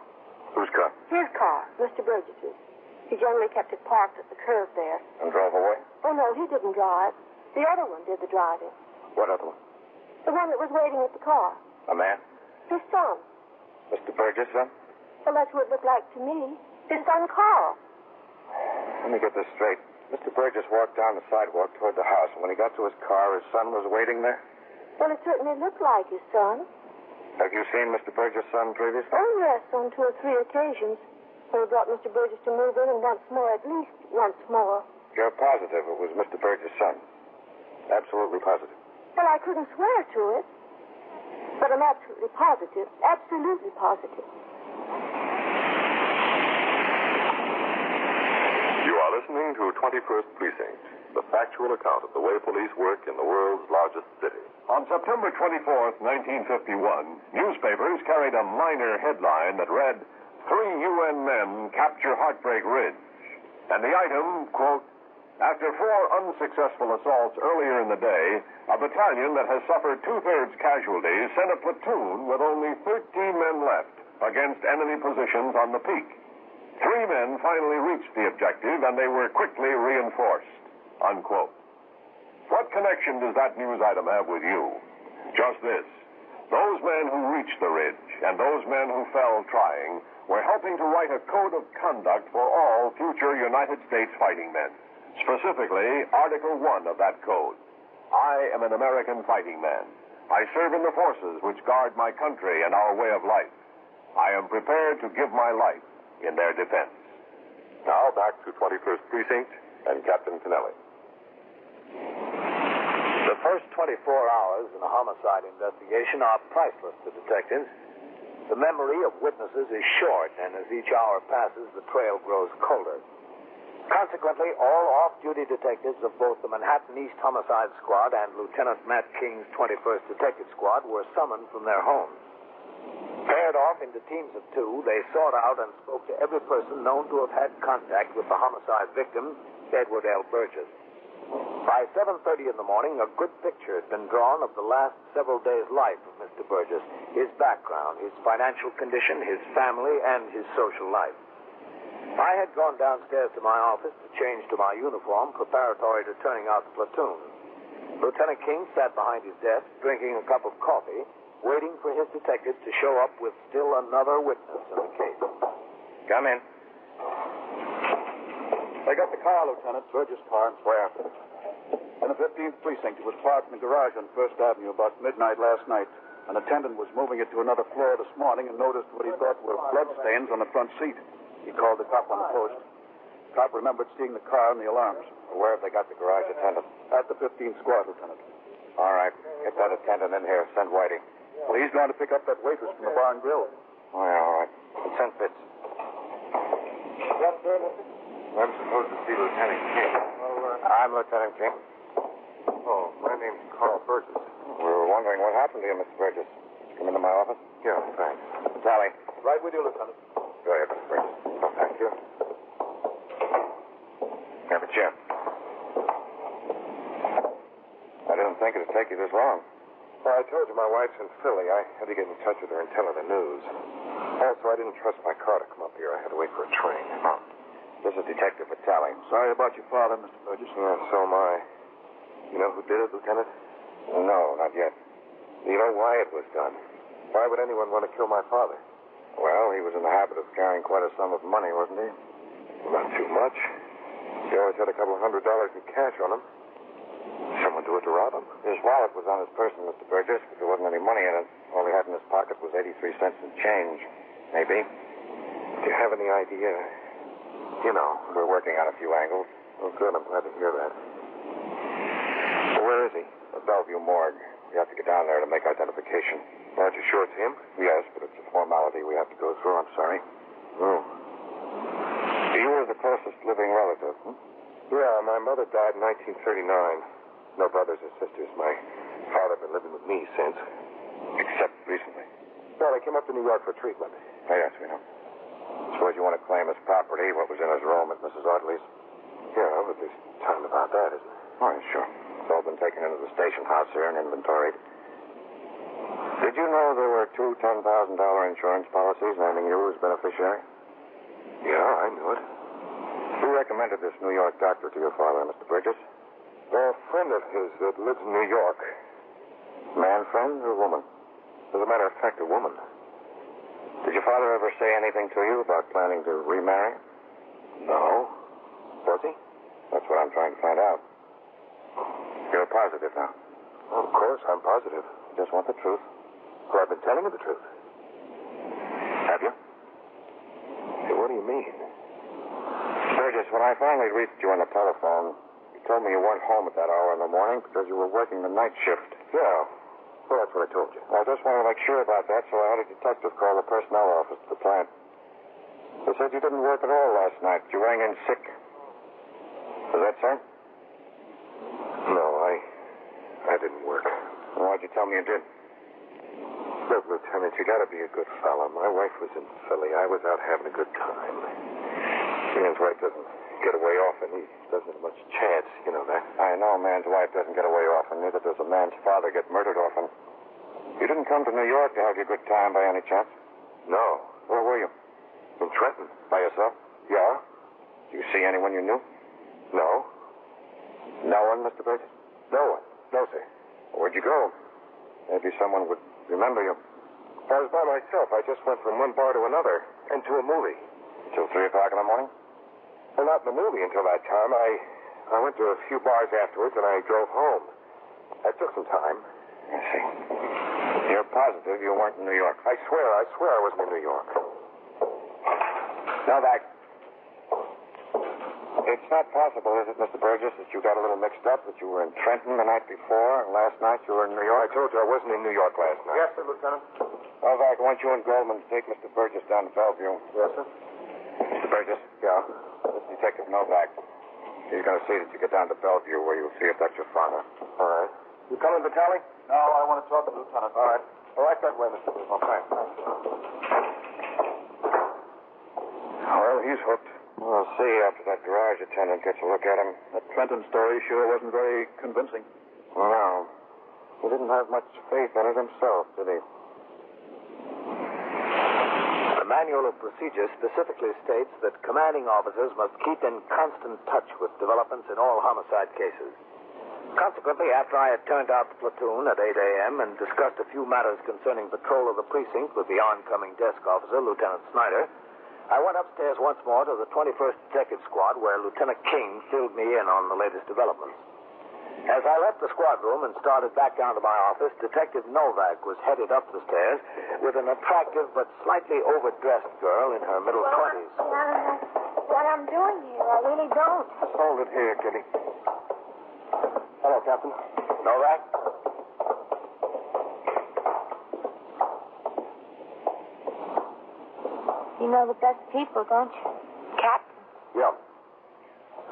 Whose car?
His car, Mr. Burgess's. He generally kept it parked at the curb there.
And drove away?
Oh, no, he didn't drive. The other one did the driving.
What other one?
The one that was waiting at the car.
A man?
His son.
Mr. Burgess, son?
Well, that's what it looked like to me. His son, Carl.
Let me get this straight. Mr. Burgess walked down the sidewalk toward the house, and when he got to his car, his son was waiting there?
Well, it certainly looked like his son.
Have you seen Mr. Burgess' son previously?
Oh, yes, on 2 or 3 occasions. When he brought Mr. Burgess to move in, and once more, at least once more.
You're positive it was Mr. Burgess' son? Absolutely positive?
Well, I couldn't swear to it. But I'm absolutely positive. Absolutely positive.
You are listening to 21st Precinct, the factual account of the way police work in the world's largest city.
On September 24th, 1951, newspapers carried a minor headline that read, 3 UN men capture Heartbreak Ridge. And the item, quote, after 4 unsuccessful assaults earlier in the day, a battalion that has suffered 2/3 casualties sent a platoon with only 13 men left against enemy positions on the peak. 3 men finally reached the objective, and they were quickly reinforced, unquote. What connection does that news item have with you? Just this. Those men who reached the ridge and those men who fell trying were helping to write a code of conduct for all future United States fighting men. Specifically, Article 1 of that code. I am an American fighting man. I serve in the forces which guard my country and our way of life. I am prepared to give my life in their defense.
Now back to 21st Precinct and Captain Kennelly.
The first 24 hours in a homicide investigation are priceless to detectives. The memory of witnesses is short, and as each hour passes, the trail grows colder. Consequently, all off-duty detectives of both the Manhattan East Homicide Squad and Lieutenant Matt King's 21st Detective Squad were summoned from their homes. Paired off into teams of 2, they sought out and spoke to every person known to have had contact with the homicide victim, Edward L. Burgess. By 7:30 in the morning, a good picture had been drawn of the last several days' life of Mr. Burgess, his background, his financial condition, his family, and his social life. I had gone downstairs to my office to change to my uniform, preparatory to turning out the platoon. Lieutenant King sat behind his desk, drinking a cup of coffee, waiting for his detectives to show up with still another witness in the case. Come in.
They got the car, Lieutenant. Burgess' car, and where? In the 15th Precinct. It was parked in the garage on 1st Avenue about midnight last night. An attendant was moving it to another floor this morning and noticed what he thought were blood stains on the front seat. He called the cop on the post. The cop remembered seeing the car and the alarms.
Where have they got the garage attendant?
At the 15th Squad, Lieutenant.
All right. Get that attendant in here. Send Whitey.
Well, he's going to pick up that waitress from the bar and grill.
Oh, yeah, all right. And send Fitz.
Yes, sir, Mr.
I'm supposed to see Lieutenant King. I'm Lieutenant King.
Oh, my name's Carl Burgess.
We were wondering what happened to you, Mr. Burgess. Come into my office?
Yeah, thanks.
Tally.
Right with you, Lieutenant.
Go ahead, Mr. Burgess. Oh, thank you. Have a chair. I didn't think it'd take you this long.
Well, I told you my wife's in Philly. I had to get in touch with her and tell her the news. Also, I didn't trust my car to come up here. I had to wait for a train.
Oh. This is Detective Vitale.
Sorry about your father, Mr. Burgess.
Yeah, so am I. You know who did it, Lieutenant?
No, not yet.
You know why it was done? Why would anyone want to kill my father?
Well, he was in the habit of carrying quite a sum of money, wasn't he?
Not too much. He always had a couple of $100 in cash on him. Someone do it to rob him?
His wallet was on his person, Mr. Burgess, but there wasn't any money in it. All he had in his pocket was 83 cents in change. Maybe.
Do you have any idea?
You know, we're working on a few angles.
Oh, good. I'm glad to hear that.
Well, where is he? The Bellevue morgue. We have to get down there to make identification.
Aren't you sure it's him?
Yes, but it's a formality we have to go through. I'm sorry.
Oh.
You were the closest living relative, hmm?
Yeah, my mother died in 1939. No brothers or sisters. My father been living with me since.
Except recently.
Well, I came up to New York for treatment.
Oh, yes, we know. Suppose you want to claim his property, what was in his room at Mrs. Audley's?
Yeah, but there's time about that, isn't there?
Oh, yeah, sure. It's all been taken into the station house here and inventoried. Did you know there were two $10,000 insurance policies naming you as beneficiary?
Yeah, I knew it.
Who recommended this New York doctor to your father, Mr. Burgess?
A friend of his that lives in New York.
Man friend or woman?
As a matter of fact, a woman.
Did your father ever say anything to you about planning to remarry?
No.
Was he? That's what I'm trying to find out. You're positive now?
Well, of course, I'm positive.
You just want the truth?
Well, I've been telling you the truth.
Have you?
Hey, what do you mean?
Burgess, when I finally reached you on the telephone, you told me you weren't home at that hour in the morning because you were working the night shift.
Yeah. Well, that's what I told you.
I just wanted to make sure about that, so I had a detective call the personnel office at the plant. They said you didn't work at all last night. You rang in sick. Is that so?
No, I didn't work.
Well, why'd you tell me you did?
Look, Lieutenant, you gotta be a good fellow. My wife was in Philly. I was out having a good time. Man's wife doesn't get away often. He doesn't have much chance, you know that.
I know a man's wife doesn't get away often. Neither does a man's father get murdered often. You didn't come to New York to have your good time by any chance?
No.
Where were you?
In Trenton.
By yourself?
Yeah.
Did you see anyone you knew?
No.
No one, Mr. Burgess?
No one. No, sir.
Where'd you go? Maybe someone would remember you.
I was by myself. I just went from one bar to another and to a movie.
Till 3 o'clock in the morning?
Well, not in the movie until that time. I went to a few bars afterwards and I drove home. That took some time.
I see. You're positive you weren't in New York?
I swear I wasn't in New York.
Novak. It's not possible, is it, Mr. Burgess, that you got a little mixed up, that you were in Trenton the night before, and last night you were in New York?
I told you I wasn't in New York last night.
Yes, sir, Lieutenant. Novak, I want you and Goldman to take Mr. Burgess down to Bellevue.
Yes, sir.
Mr. Burgess?
Yeah?
This Detective Novak. He's going to see that you get down to Bellevue where you'll see if that's your father.
All right. You coming, Vitaly?
No, I want to talk to the Lieutenant.
All right. All right, that way, Mr. Burgess.
Okay. Well, he's hooked. We'll see after that garage attendant gets a look at him.
That Trenton story sure wasn't very convincing.
No. He didn't have much faith in it himself, did he?
The Manual of Procedure specifically states that commanding officers must keep in constant touch with developments in all homicide cases. Consequently, after I had turned out the platoon at 8 a.m. and discussed a few matters concerning patrol of the precinct with the oncoming desk officer, Lieutenant Snyder, I went upstairs once more to the 21st Detective Squad, where Lieutenant King filled me in on the latest developments. As I left the squad room and started back down to my office, Detective Novak was headed up the stairs with an attractive but slightly overdressed girl in her middle 20s.
I don't know what I'm doing here. I really don't.
Just hold it here, Kitty.
Hello, Captain.
Novak?
You know the best people, don't you? Captain.
Yeah.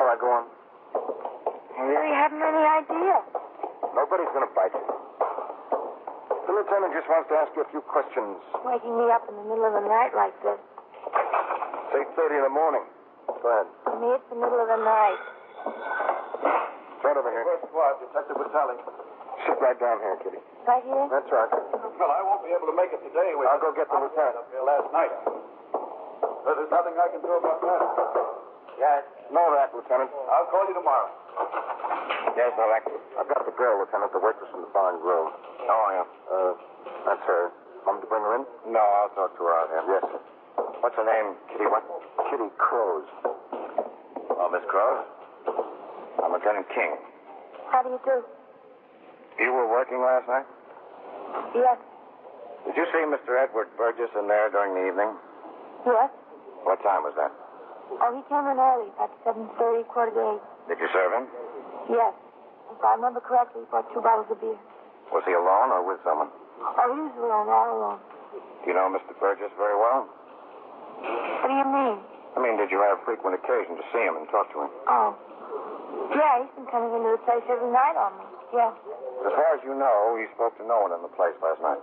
All right, go on.
I really haven't any idea.
Nobody's going to bite you. The lieutenant just wants to ask you a few questions.
Waking me up in the middle of the night like this.
It's 8:30 in the morning. Go ahead.
For me, it's the middle of the night.
Right over here.
First squad, Detective Vitaly.
Sit right down here, Kitty.
Right here?
That's right.
Well, I won't be able to make it today.
I'll go get the lieutenant.
Up here last night. But there's nothing I can do about that.
Yes. Know that, Lieutenant.
I'll call you tomorrow.
Yes, Novak.
I've got the girl, Lieutenant, the waitress in the bar and grill.
Oh, yeah.
That's her. Want me to bring her in? No, I'll talk to her out here. Yes, sir. What's her name, Kitty what? Kitty Crows. Oh, Miss Crows? I'm Lieutenant King.
How do you do?
You were working last night?
Yes.
Did you see Mr. Edward Burgess in there during the evening?
Yes?
What time was that?
Oh, he came in early, about 7:30, 7:45.
Did you serve him?
Yes. If I remember correctly, he bought 2 bottles of beer.
Was he alone or with someone?
Oh, he was alone, all alone.
Do you know Mr. Burgess very well?
What do you mean?
I mean, did you have frequent occasion to see him and talk to him?
Oh. Yeah, he's been coming into the place every night almost. Yeah.
As far as you know, he spoke to no one in the place last night.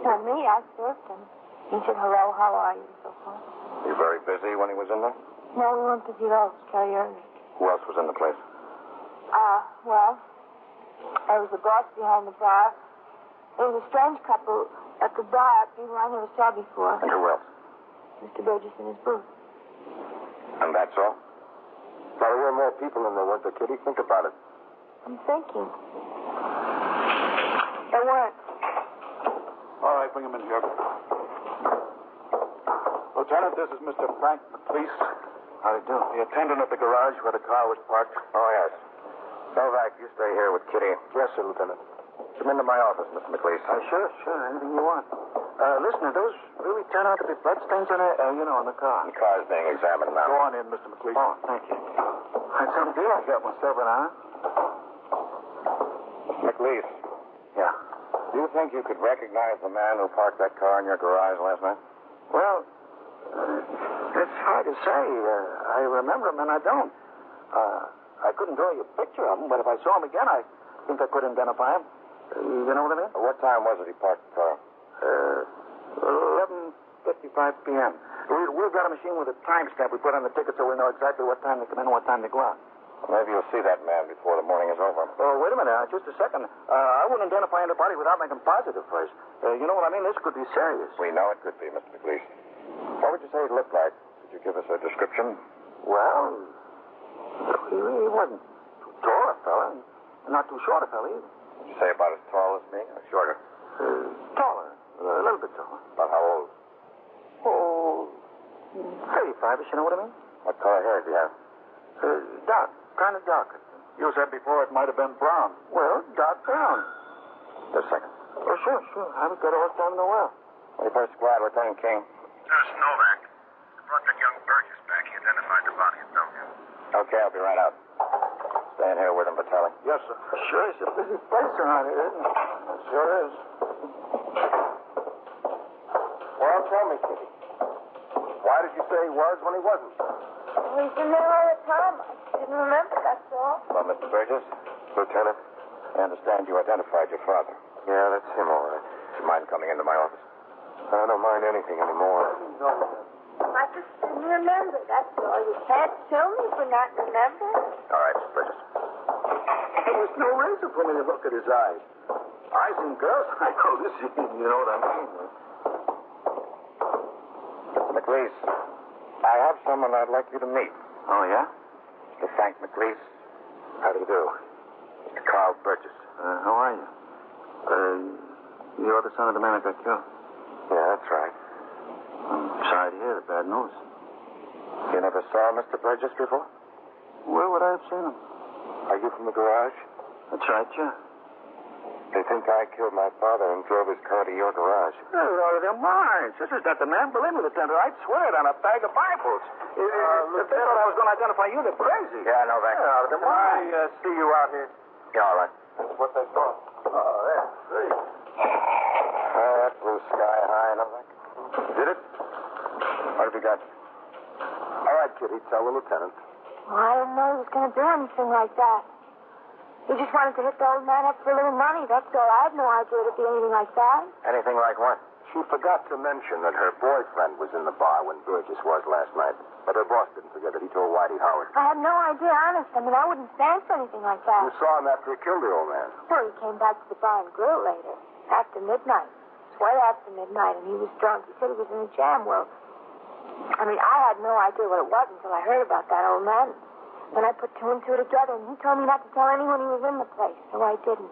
Not me. I served him. He said, hello, how are you, and so forth.
You very busy when he was in there?
No, we weren't busy at all. It was Carrie Early.
Who else was in the place?
Well, there was the boss behind the bar. There was a strange couple at the bar, people I never saw before.
And who else?
Mr. Burgess in his booth.
And that's all? Now, there were more people in there, weren't there, Kitty? Think about it.
I'm thinking. There weren't.
All right, bring him in here. Lieutenant, this is Mr. Frank McLeese.
How do you do?
The attendant at the garage where the car was parked.
Oh, yes. Novak, you stay here with Kitty.
Yes, sir, Lieutenant.
Come into my office, Mr. McLeese.
Sure. Anything you want. Listen, do those really turn out to be bloodstains on it? On the car?
The car's being examined now.
Go on in, Mr. McLeese.
Oh, thank you.
That's some deal I got myself in, huh?
McLeese.
Yeah.
Do you think you could recognize the man who parked that car in your garage last night?
Well, it's hard to say. I remember him and I don't. I couldn't draw you a picture of him, but if I saw him again, I think I could identify him. You know what I mean?
What time was it he parked the car?
11:55 p.m. We've got a machine with a timestamp we put on the ticket so we know exactly what time they come in and what time they go out.
Maybe you'll see that man before the morning is over.
Oh, wait a minute. Just a second. I wouldn't identify anybody without making positive first. You know what I mean? This could be serious.
We know it could be, Mr. McLeese. What would you say he looked like? Could you give us a description?
Well, he wasn't too tall a fella, and not too short a fella either.
Would you say about as tall as me or shorter?
Taller. A little bit taller.
About how old?
Oh, 35-ish, you know what I mean?
What color hair does he have?
Dark. Kind of dark. You said before it might have been brown. Well, dark brown.
Just a second.
Oh, sure. I haven't got all the time in the world.
21st Squad, Lieutenant King.
This is Novak. I brought that young Burgess back. He identified the body of Duncan.
Okay, I'll be right out. Staying here with him, Vitelli.
Yes, sir. Sure, it's a busy place around here, isn't it? It sure is.
Well, tell me, Kitty. Why did you say he was when he wasn't?
He's in there all the time. I didn't remember, that's all.
Well, Mr. Burgess, Lieutenant, I understand you identified your father. Yeah, that's him, all right. Do you mind coming into my office? I don't mind anything anymore.
I just didn't remember, that's all. You can't kill me for not remembering.
All right, Mr. Burgess.
There was no reason for me to look at his eyes. Eyes in girls, I know this. You know what I mean?
McLeese, I have someone I'd like you to meet.
Oh, yeah?
Mr. Frank McLeese. How do you do? Mr. Carl Burgess.
How are you? You're the son of the man that got killed.
Yeah, that's right.
I'm sorry to hear the bad news.
You never saw Mr. Burgess before?
Where would I have seen him?
Are you from the garage?
That's right, yeah.
They think I killed my father and drove his car to your garage.
They're out of their minds. This is not the man. Believe me, Lieutenant, I'd swear it on a bag of Bibles. If they thought I was going to identify you, they're crazy.
Yeah, I know that.
They're out of their minds.
I see you out here? Yeah, all right.
That's what they thought. Oh, there. See.
That blue sky high, Novak. Did it? What have you got? All right, Kitty, tell the lieutenant.
Well, I didn't know he was going to do anything like that. He just wanted to hit the old man up for a little money, that's all. I had no idea it'd be anything like that.
Anything like what? She forgot to mention that her boyfriend was in the bar when Burgess was last night. But her boss didn't forget that he told Whitey Howard.
I had no idea, honest. I mean, I wouldn't stand for anything like that.
You saw him after he killed the old man.
Well, he came back to the bar and grill later. After midnight. It's way after midnight, and he was drunk. He said he was in a jam. Well, I mean, I had no idea what it was until I heard about that old man. Then I put two and two together, and he told me not to tell anyone he was in the place, so I didn't.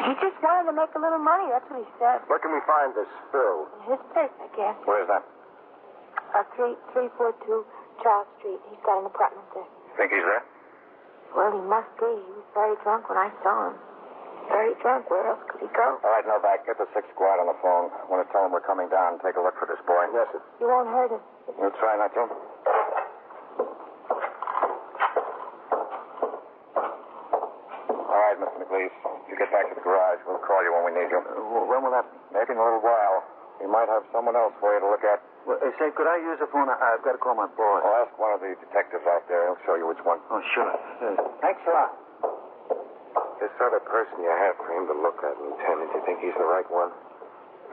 He just wanted to make a little money. That's what he said.
Where can we find this Phil?
His place, I guess.
Where's that?
342 Charles Street. He's got an apartment there.
Think he's there?
Well, he must be. He was very drunk when I saw him. Very drunk. Where else could he go?
All right, Novak, get the 6th squad on the phone. I want to tell them we're coming down and take a look for this boy. Yes, sir.
You won't hurt him.
We'll try not to. All right, Mr. McLeese. You get back to the garage. We'll call you when we need you.
When will that be?
Maybe in a little while. We might have someone else for you to look at.
Well, say, could I use the phone? I've got to call my boss.
I'll ask one of the detectives out there. He'll show you which one.
Oh, sure.
Thanks a lot. This other person you have for him to look at, Lieutenant, you think he's the right one?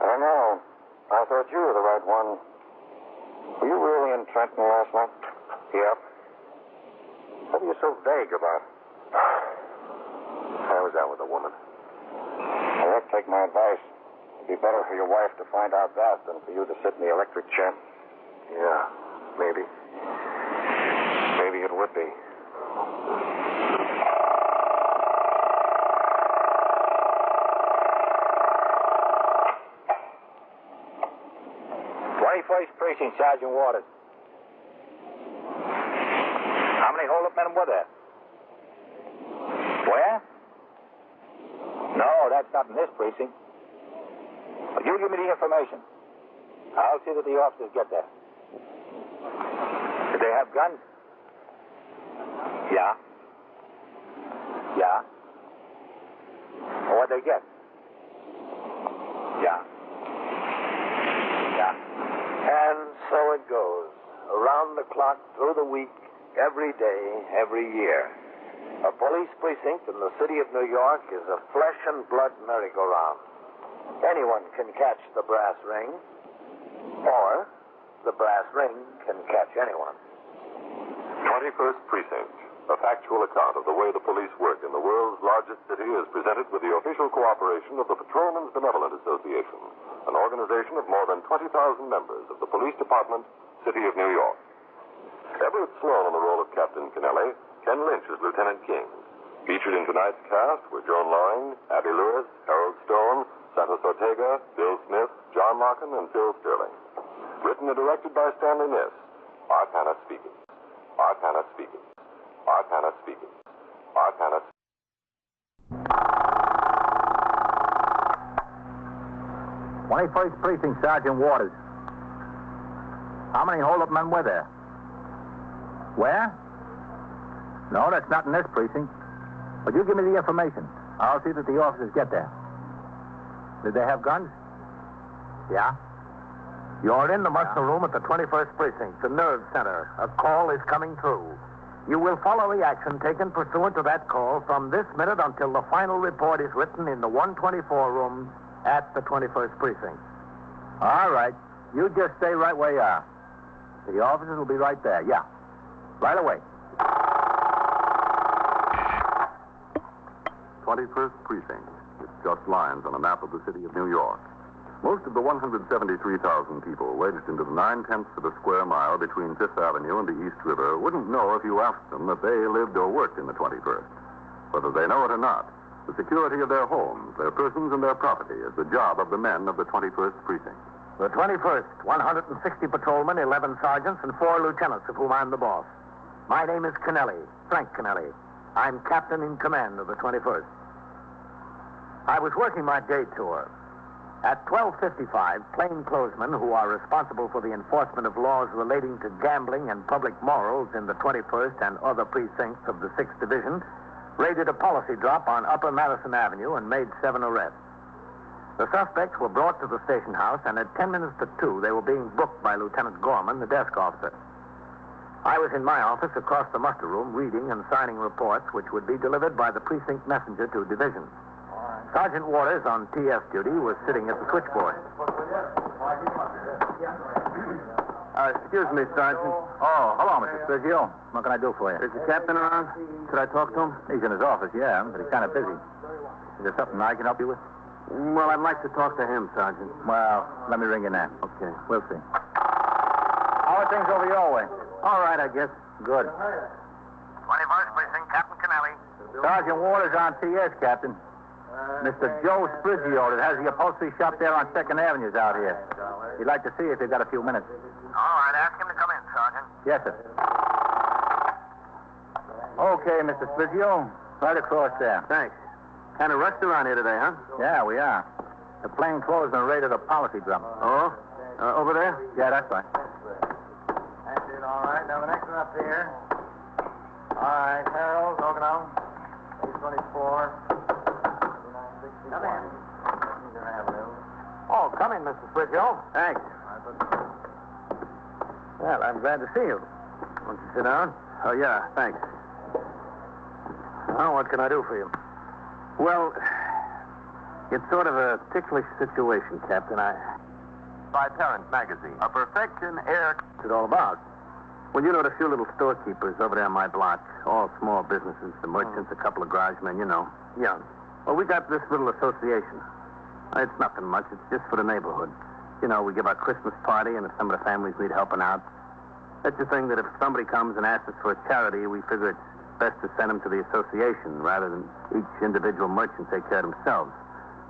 I don't know. I thought you were the right one. Were you really in Trenton last night? Yep. What are you so vague about? I was out with a woman. Well, look, take my advice. It'd be better for your wife to find out that than for you to sit in the electric chair. Yeah, maybe. Maybe it would be.
21st Precinct, Sergeant Waters. How many hold-up men were there? Where? No, that's not in this precinct. But you give me the information. I'll see that the officers get there. Did they have guns? Yeah. Yeah. What'd they get? Yeah. Yeah. And so it goes. Around the clock, through the week, every day, every year. A police precinct in the city of New York is a flesh and blood merry-go-round. Anyone can catch the brass ring, or the brass ring can catch anyone.
21st Precinct, a factual account of the way the police work in the world's largest city, is presented with the official cooperation of the Patrolmen's Benevolent Association, an organization of more than 20,000 members of the Police Department, City of New York. Everett Sloan in the role of Captain Kennelly, Ken Lynch as Lieutenant King. Featured in tonight's cast were Joan Loring, Abby Lewis, Harold Stone, Santos Ortega, Bill Smith, John Larkin, and Phil Sterling. Written and directed by Stanley Niss. Art Hannah speaking. Art Hannah speaking. Art Hannah speaking. Art Hannah speaking.
21st Precinct, Sergeant Waters. How many hold-up men were there? Where? No, that's not in this precinct. But you give me the information. I'll see that the officers get there. Did they have guns? Yeah. You're in the muster room at the 21st Precinct, the nerve center. A call is coming through. You will follow the action taken pursuant to that call from this minute until the final report is written in the 124 room at the 21st Precinct. All right. You just stay right where you are. The officers will be right there. Yeah. Right away.
21st Precinct. It's just lines on a map of the city of New York. Most of the 173,000 people wedged into the 9/10 of a square mile between Fifth Avenue and the East River wouldn't know if you asked them that they lived or worked in the 21st. Whether they know it or not, the security of their homes, their persons, and their property is the job of the men of the 21st Precinct.
The 21st, 160 patrolmen, 11 sergeants, and 4 lieutenants, of whom I'm the boss. My name is Kennelly, Frank Kennelly. I'm captain in command of the 21st. I was working my day tour. At 12:55, plainclothesmen who are responsible for the enforcement of laws relating to gambling and public morals in the 21st and other precincts of the 6th Division raided a policy drop on Upper Madison Avenue and made 7 arrests. The suspects were brought to the station house, and at 10 minutes to 2, they were being booked by Lieutenant Gorman, the desk officer. I was in my office across the muster room reading and signing reports which would be delivered by the precinct messenger to divisions. Sergeant Waters, on TS duty, was sitting at the switchboard.
Excuse me, Sergeant. Oh, hello, Mr. Sergio. What can I do for you? Is the captain around? Should I talk to him? He's in his office, yeah, but he's kind of busy. Is there something I can help you with? Well, I'd like to talk to him, Sergeant. Well, let me ring you now. Okay, we'll see. How are things over your way? All right, I guess. Good.
21st Precinct, Captain Kennelly.
Sergeant Waters on TS, Captain. Mr. Joe Sprigio that has the upholstery shop there on 2nd Avenue's out here. He'd like to see you if you've got a few minutes.
All right, ask him to come in, Sergeant.
Yes, sir. Okay, Mr. Sprigio. Right across there.
Thanks. Kind of rushed around here today, huh?
Yeah, we are. The plainclothesman raided a policy drum.
Oh? Over there?
Yeah, that's right.
That's it, all right. Now, the next one up here. All right, Harold, Ogono, 824, 3961. Come in. Cedar Avenue.
Oh, come in, Mr. Sprigio.
Thanks.
Well, I'm glad to see you. Won't you sit down?
Oh, yeah, thanks.
Well, what can I do for you?
Well, it's sort of a ticklish situation, Captain.
By Parent Magazine, a perfection air.
What's it all about? Well, you know, the few little storekeepers over there on my block, all small businesses, the merchants, a couple of garage men, you know, young. Well, we got this little association. It's nothing much. It's just for the neighborhood. You know, we give our Christmas party, and if some of the families need helping out, that's the thing that if somebody comes and asks us for a charity, we figure it's best to send them to the association rather than each individual merchant take care of themselves.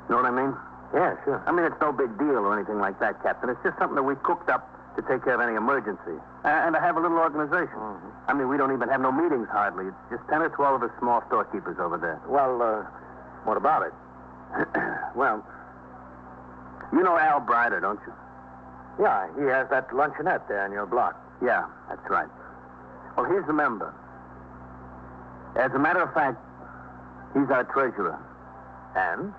You know what I mean?
Yeah, sure.
I mean, it's no big deal or anything like that, Captain. It's just something that we cooked up to take care of any emergency. And to have a little organization.
Mm-hmm.
I mean, we don't even have no meetings hardly. It's just 10 or 12 of us small storekeepers over there.
Well, what about it?
Well, you know Al Brider, don't you?
Yeah, he has that luncheonette there in your block.
Yeah, that's right. Well, he's the member. As a matter of fact, he's our treasurer.
And?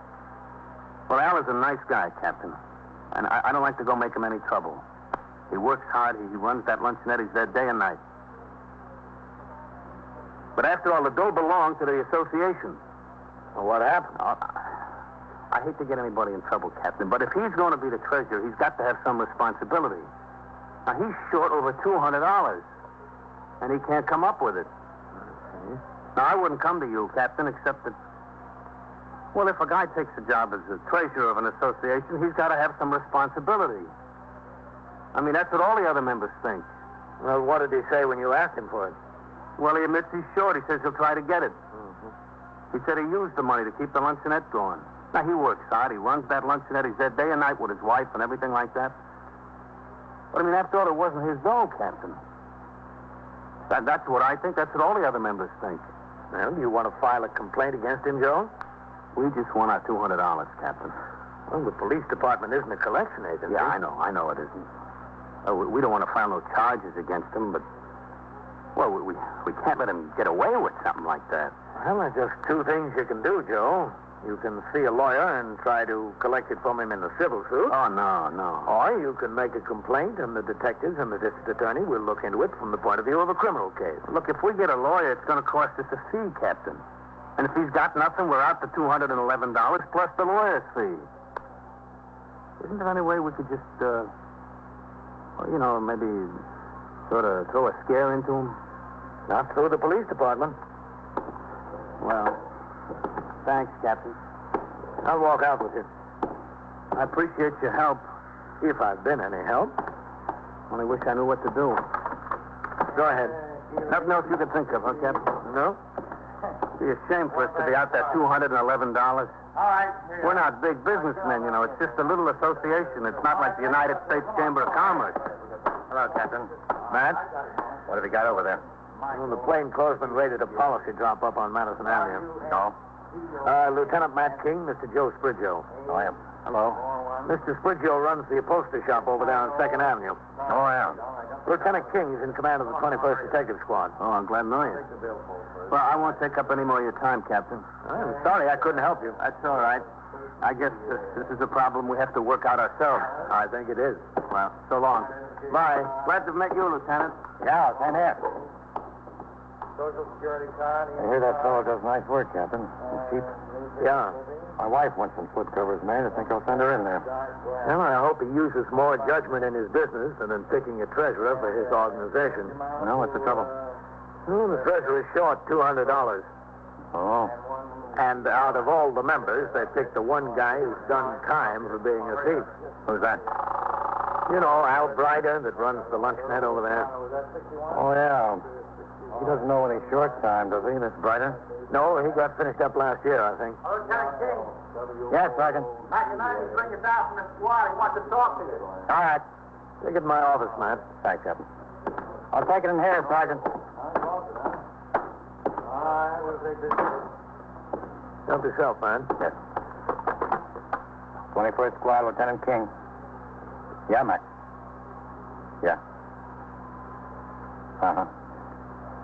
Well, Al is a nice guy, Captain. And I don't like to go make him any trouble. He works hard. He runs that luncheonette. He's there day and night. But after all, the dough belongs to the association.
Well, what happened?
I hate to get anybody in trouble, Captain, but if he's going to be the treasurer, he's got to have some responsibility. Now, he's short over $200, and he can't come up with it. Now, I wouldn't come to you, Captain, except that, well, if a guy takes a job as a treasurer of an association, he's got to have some responsibility. I mean, that's what all the other members think.
Well, what did he say when you asked him for it?
Well, he admits he's short. He says he'll try to get it. He said he used the money to keep the luncheonette going. Now, he works hard. He runs that luncheonette. He's there day and night with his wife and everything like that. But, I mean, after all, it wasn't his dough, Captain. That's what I think. That's what all the other members think.
Well, do you want to file a complaint against him, Joe?
We just want our $200, Captain.
Well, the police department isn't a collection agency.
Yeah, I know it isn't. We don't want to file no charges against him, but, well, we can't let him get away with something like that.
Well, there's just two things you can do, Joe. You can see a lawyer and try to collect it from him in a civil suit.
Oh, no.
Or you can make a complaint, and the detectives and the district attorney will look into it from the point of view of a criminal case.
Look, if we get a lawyer, it's going to cost us a fee, Captain. And if he's got nothing, we're out the $211 plus the lawyer's fee. Isn't there any way we could just, maybe sort of throw a scare into him?
Not through the police department.
Well, thanks, Captain.
I'll walk out with you.
I appreciate your help.
If I've been any help.
Only wish I knew what to do.
Go ahead.
Nothing else you can think of, huh, Captain?
No?
It'd be a shame for us to be out that $211.
All right.
We're not big businessmen, you know. It's just a little association. It's not like the United States Chamber of Commerce.
Hello, Captain. Matt? What have you got over there? Well, the plainclothesman raided a policy drop up on Madison Avenue.
No?
Lieutenant Matt King, Mr. Joe Sprigio.
Oh, yeah.
Hello. Mr. Sprigio runs the upholstery shop over there on 2nd Avenue.
Oh, yeah.
Lieutenant King's in command of the 21st Detective Squad.
Oh, I'm glad to know you. Well, I won't take up any more of your time, Captain.
I'm sorry I couldn't help you.
That's all right. I guess this is a problem we have to work out ourselves.
I think it is.
Well, so long. Bye. Glad to have met you, Lieutenant.
Yeah, same here.
Social Security card.
I hear that fellow does nice work, Captain. Cheap. Yeah. My wife wants some foot covers made. I think I'll send her in there. Well, I hope he uses more judgment in his business than in picking a treasurer for his organization.
Well, what's the trouble?
Well, the treasurer's short $200.
Oh.
And out of all the members, they picked the one guy who's done time for being a thief.
Who's that?
You know, Al Brider that runs the lunch net over there. Oh, yeah. He doesn't know any short time, does he, Miss Brider? No, he got finished up last year, I think.
Lieutenant King.
Yes, Sergeant.
McInerney's bring you down from the squad. He wants to talk to you.
All right. Take it to my office, man. Thanks, Captain. I'll take it in here, Sergeant.
All right, we'll take this.
Help yourself, man. Yes. 21st Squad, Lieutenant King. Yeah, Mac. Yeah. Uh-huh.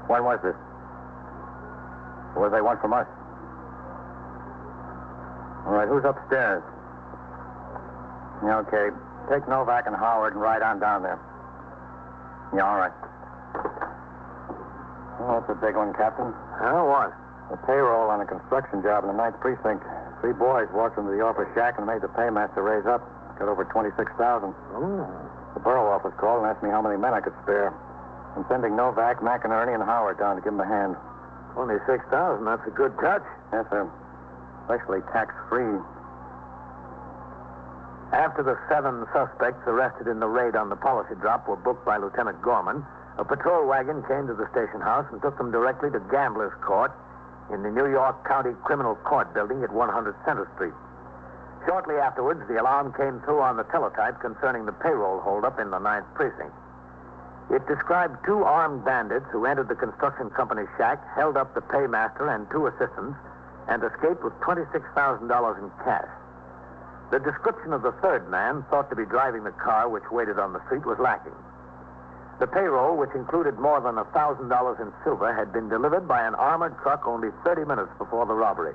When was this? What do they want from us? All right, who's upstairs? Yeah, okay. Take Novak and Howard and ride on down there. Yeah, all right. Well, that's a big one, Captain. What? The payroll on a construction job in the 9th Precinct. 3 boys walked into the office shack and made the paymaster raise up. Got over $26,000.
Oh.
The borough office called and asked me how many men I could spare. I'm sending Novak, McInerney, and Howard down to give them a hand. 26,000, that's a good touch. Yes, sir. Especially tax-free. After the 7 suspects arrested in the raid on the policy drop were booked by Lieutenant Gorman, a patrol wagon came to the station house and took them directly to Gamblers Court in the New York County Criminal Court building at 100 Center Street. Shortly afterwards, the alarm came through on the teletype concerning the payroll holdup in the 9th Precinct. It described 2 armed bandits who entered the construction company's shack, held up the paymaster and 2 assistants, and escaped with $26,000 in cash. The description of the 3rd man, thought to be driving the car which waited on the street, was lacking. The payroll, which included more than $1,000 in silver, had been delivered by an armored truck only 30 minutes before the robbery.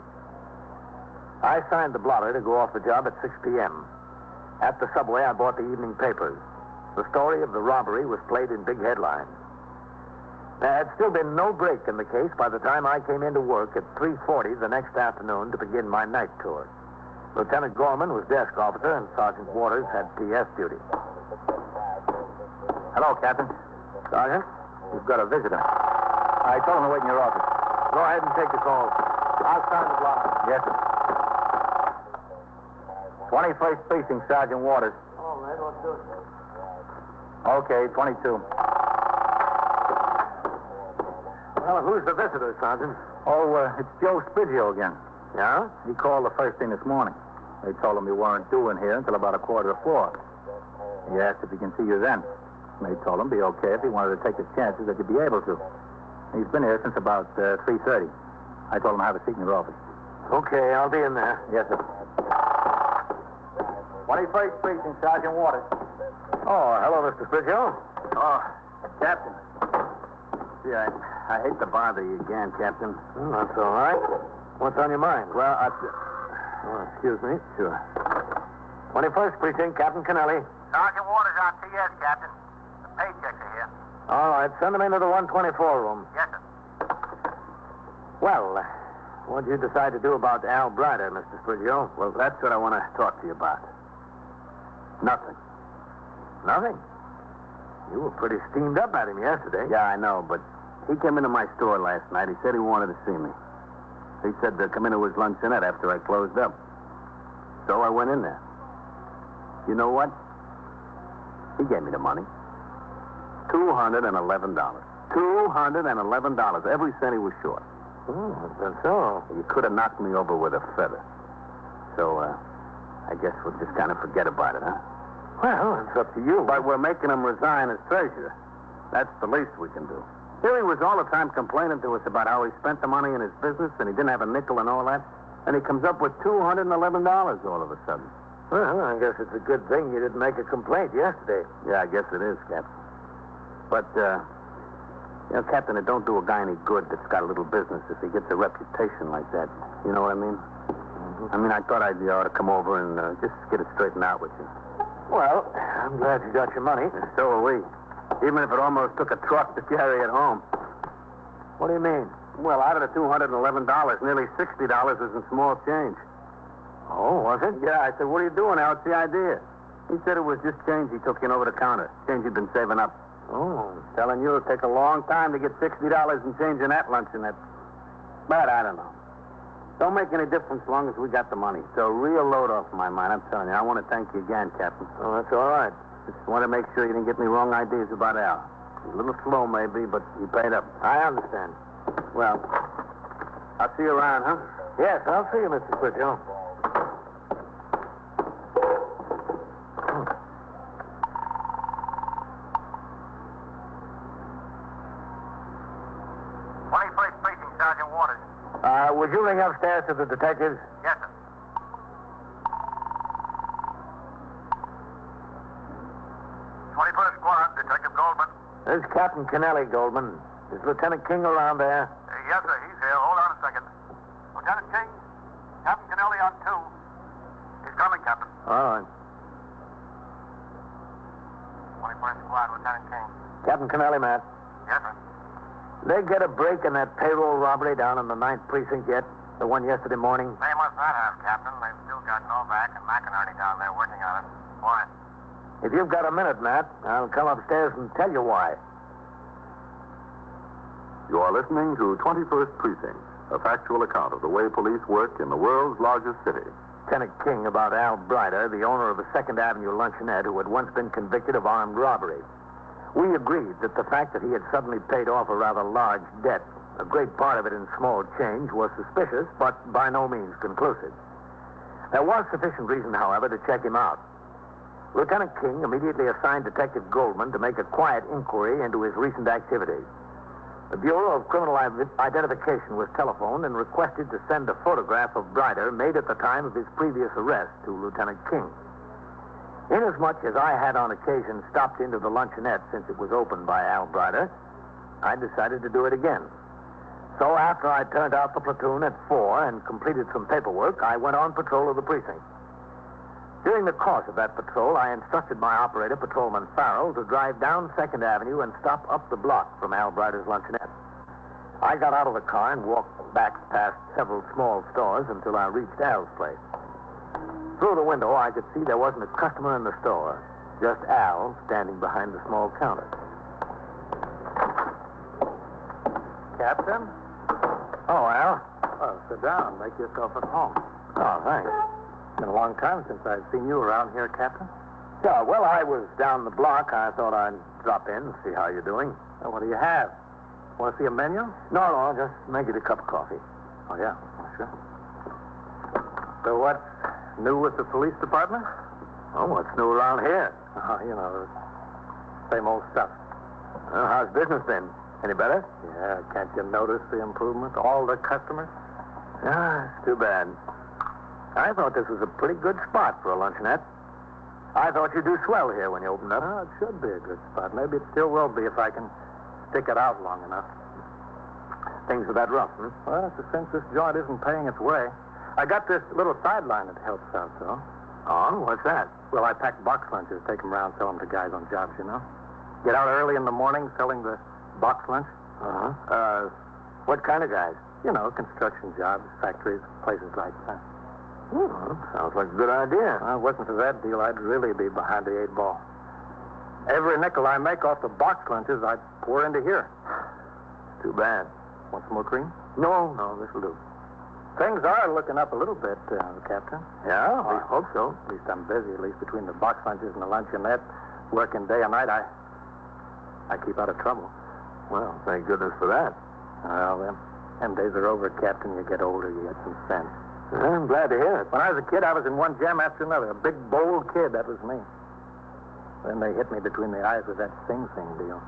I signed the blotter to go off the job at 6 p.m. At the subway, I bought the evening papers. The story of the robbery was played in big headlines. There had still been no break in the case by the time I came into work at 3:40 the next afternoon to begin my night tour. Lieutenant Gorman was desk officer, and Sergeant Waters had PS duty. Hello, Captain. Sergeant, you've got a visitor. I told him to wait in your office. Go ahead and take the call. I'll sign the blotter. Yes, sir. 21st Precinct, Sergeant Waters.
Oh, man, let's do it.
Okay, 22. Well, who's the visitor, Sergeant? It's Joe Spiggio again. Yeah? He called the first thing this morning. They told him you weren't due in here until about 3:45. He asked if he can see you then. They told him it'd be okay if he wanted to take his chances that you'd be able to. He's been here since about 3:30. I told him to have a seat in your office. Okay, I'll be in there. Yes, sir. 21st Precinct, Sergeant Waters. Oh, hello, Mr. Spiggio. Oh, Captain. Gee, I hate to bother you again, Captain. That's all right. What's on your mind? Well, excuse me. Sure. 21st Precinct, Captain Kennelly.
Sergeant Waters on TS, Captain. The paychecks are here.
All right, send them into the 124 room.
Yes, sir.
Well, what'd you decide to do about Al Brider, Mr. Spiggio? Well, that's what I want to talk to you about. Nothing. Nothing? You were pretty steamed up at him yesterday. Yeah, I know, but he came into my store last night. He said he wanted to see me. He said to come into his luncheonette after I closed up. So I went in there. You know what? He gave me the money. $211. $211. Every cent he was short. Oh, that's so. You could have knocked me over with a feather. So, I guess we'll just kind of forget about it, huh? Well, it's up to you. But we're making him resign as treasurer. That's the least we can do. Here he was all the time complaining to us about how he spent the money in his business and he didn't have a nickel and all that. And he comes up with $211 all of a sudden. Well, I guess it's a good thing you didn't make a complaint yesterday. Yeah, I guess it is, Captain. But, Captain, it don't do a guy any good that's got a little business if he gets a reputation like that. You know what I mean? Mm-hmm. I mean, I thought I ought to come over and just get it straightened out with you. Well, I'm glad you got your money. And so are we. Even if it almost took a truck to carry it home. What do you mean? Well, out of the $211, nearly $60 was in small change. Oh, was it? Yeah, I said, what are you doing, Al? What's the idea? He said it was just change he took in over the counter. Change he'd been saving up. Oh, I'm telling you, it'll take a long time to get $60 in change in that luncheonette. But I don't know. Don't make any difference as long as we got the money. It's a real load off my mind, I'm telling you. I want to thank you again, Captain. Oh, that's all right. Just want to make sure you didn't get any wrong ideas about Al. He's a little slow, maybe, but he paid up. I understand. Well, I'll see you around, huh? Yes, I'll see you, Mr. Critchell. Would you ring upstairs to the detectives?
Yes, sir. 21st Squad, Detective Goldman.
This is Captain Kennelly, Goldman. Is Lieutenant King around there?
Yes, sir, he's here. Hold on a second. Lieutenant King, Captain Kennelly on 2. He's coming, Captain.
All right.
21st Squad, Lieutenant King.
Captain Kennelly, Matt.
Yes, sir.
They get a break in that payroll robbery down in the 9th Precinct yet? The one yesterday morning?
They must not have, Captain. They've still got Novak and McInerney down there working on it. Why?
If you've got a minute, Matt, I'll come upstairs and tell you why.
You are listening to 21st Precinct, a factual account of the way police work in the world's largest city.
Lieutenant King about Al Brider, the owner of the 2nd Avenue luncheonette who had once been convicted of armed robbery. We agreed that the fact that he had suddenly paid off a rather large debt, a great part of it in small change, was suspicious, but by no means conclusive. There was sufficient reason, however, to check him out. Lieutenant King immediately assigned Detective Goldman to make a quiet inquiry into his recent activities. The Bureau of Criminal Identification was telephoned and requested to send a photograph of Brider made at the time of his previous arrest to Lieutenant King. Inasmuch as I had on occasion stopped into the luncheonette since it was opened by Al Brider, I decided to do it again. So after I turned out the platoon at 4 and completed some paperwork, I went on patrol of the precinct. During the course of that patrol, I instructed my operator, Patrolman Farrell, to drive down 2nd Avenue and stop up the block from Al Brider's luncheonette. I got out of the car and walked back past several small stores until I reached Al's place. Through the window, I could see there wasn't a customer in the store, just Al standing behind the small counter.
Captain?
Oh, Al?
Oh, sit down. Make yourself at home.
Oh, thanks.
It's been a long time since I've seen you around here, Captain.
Yeah, well, I was down the block. I thought I'd drop in and see how you're doing.
Well, what do you have? Want to see a menu?
No, just make it a cup of coffee.
Oh, yeah. Oh, sure. So what's new with the police department?
Oh, what's new around here?
Oh, you know, same old stuff.
Well, how's business been? Any better?
Yeah, can't you notice the improvement? All the customers?
Ah, it's too bad. I thought this was a pretty good spot for a luncheonette. I thought you'd do swell here when you opened up.
Oh, it should be a good spot. Maybe it still will be if I can stick it out long enough.
Things are that rough, hmm?
Well, it's a cinch this joint isn't paying its way. I got this little sideline that helps out, though.
Oh, what's that?
Well, I pack box lunches, take them around, sell them to guys on jobs, you know. Get out early in the morning selling the box lunch.
Uh-huh. What kind of guys?
You know, construction jobs, factories, places like that.
Oh, sounds like a good idea.
Well, if it wasn't for that deal, I'd really be behind the 8 ball. Every nickel I make off the box lunches, I pour into here.
Too bad.
Want some more cream?
No, this'll do.
Things are looking up a little bit, Captain.
Yeah, I hope so.
At least I'm busy, at least between the box lunches and the luncheonette. Working day and night, I keep out of trouble.
Well, thank goodness for that.
Well, them days are over, Captain. You get older, you get some sense.
I'm glad to hear it.
When I was a kid, I was in one jam after another. A big, bold kid, that was me. Then they hit me between the eyes with that Sing Sing deal.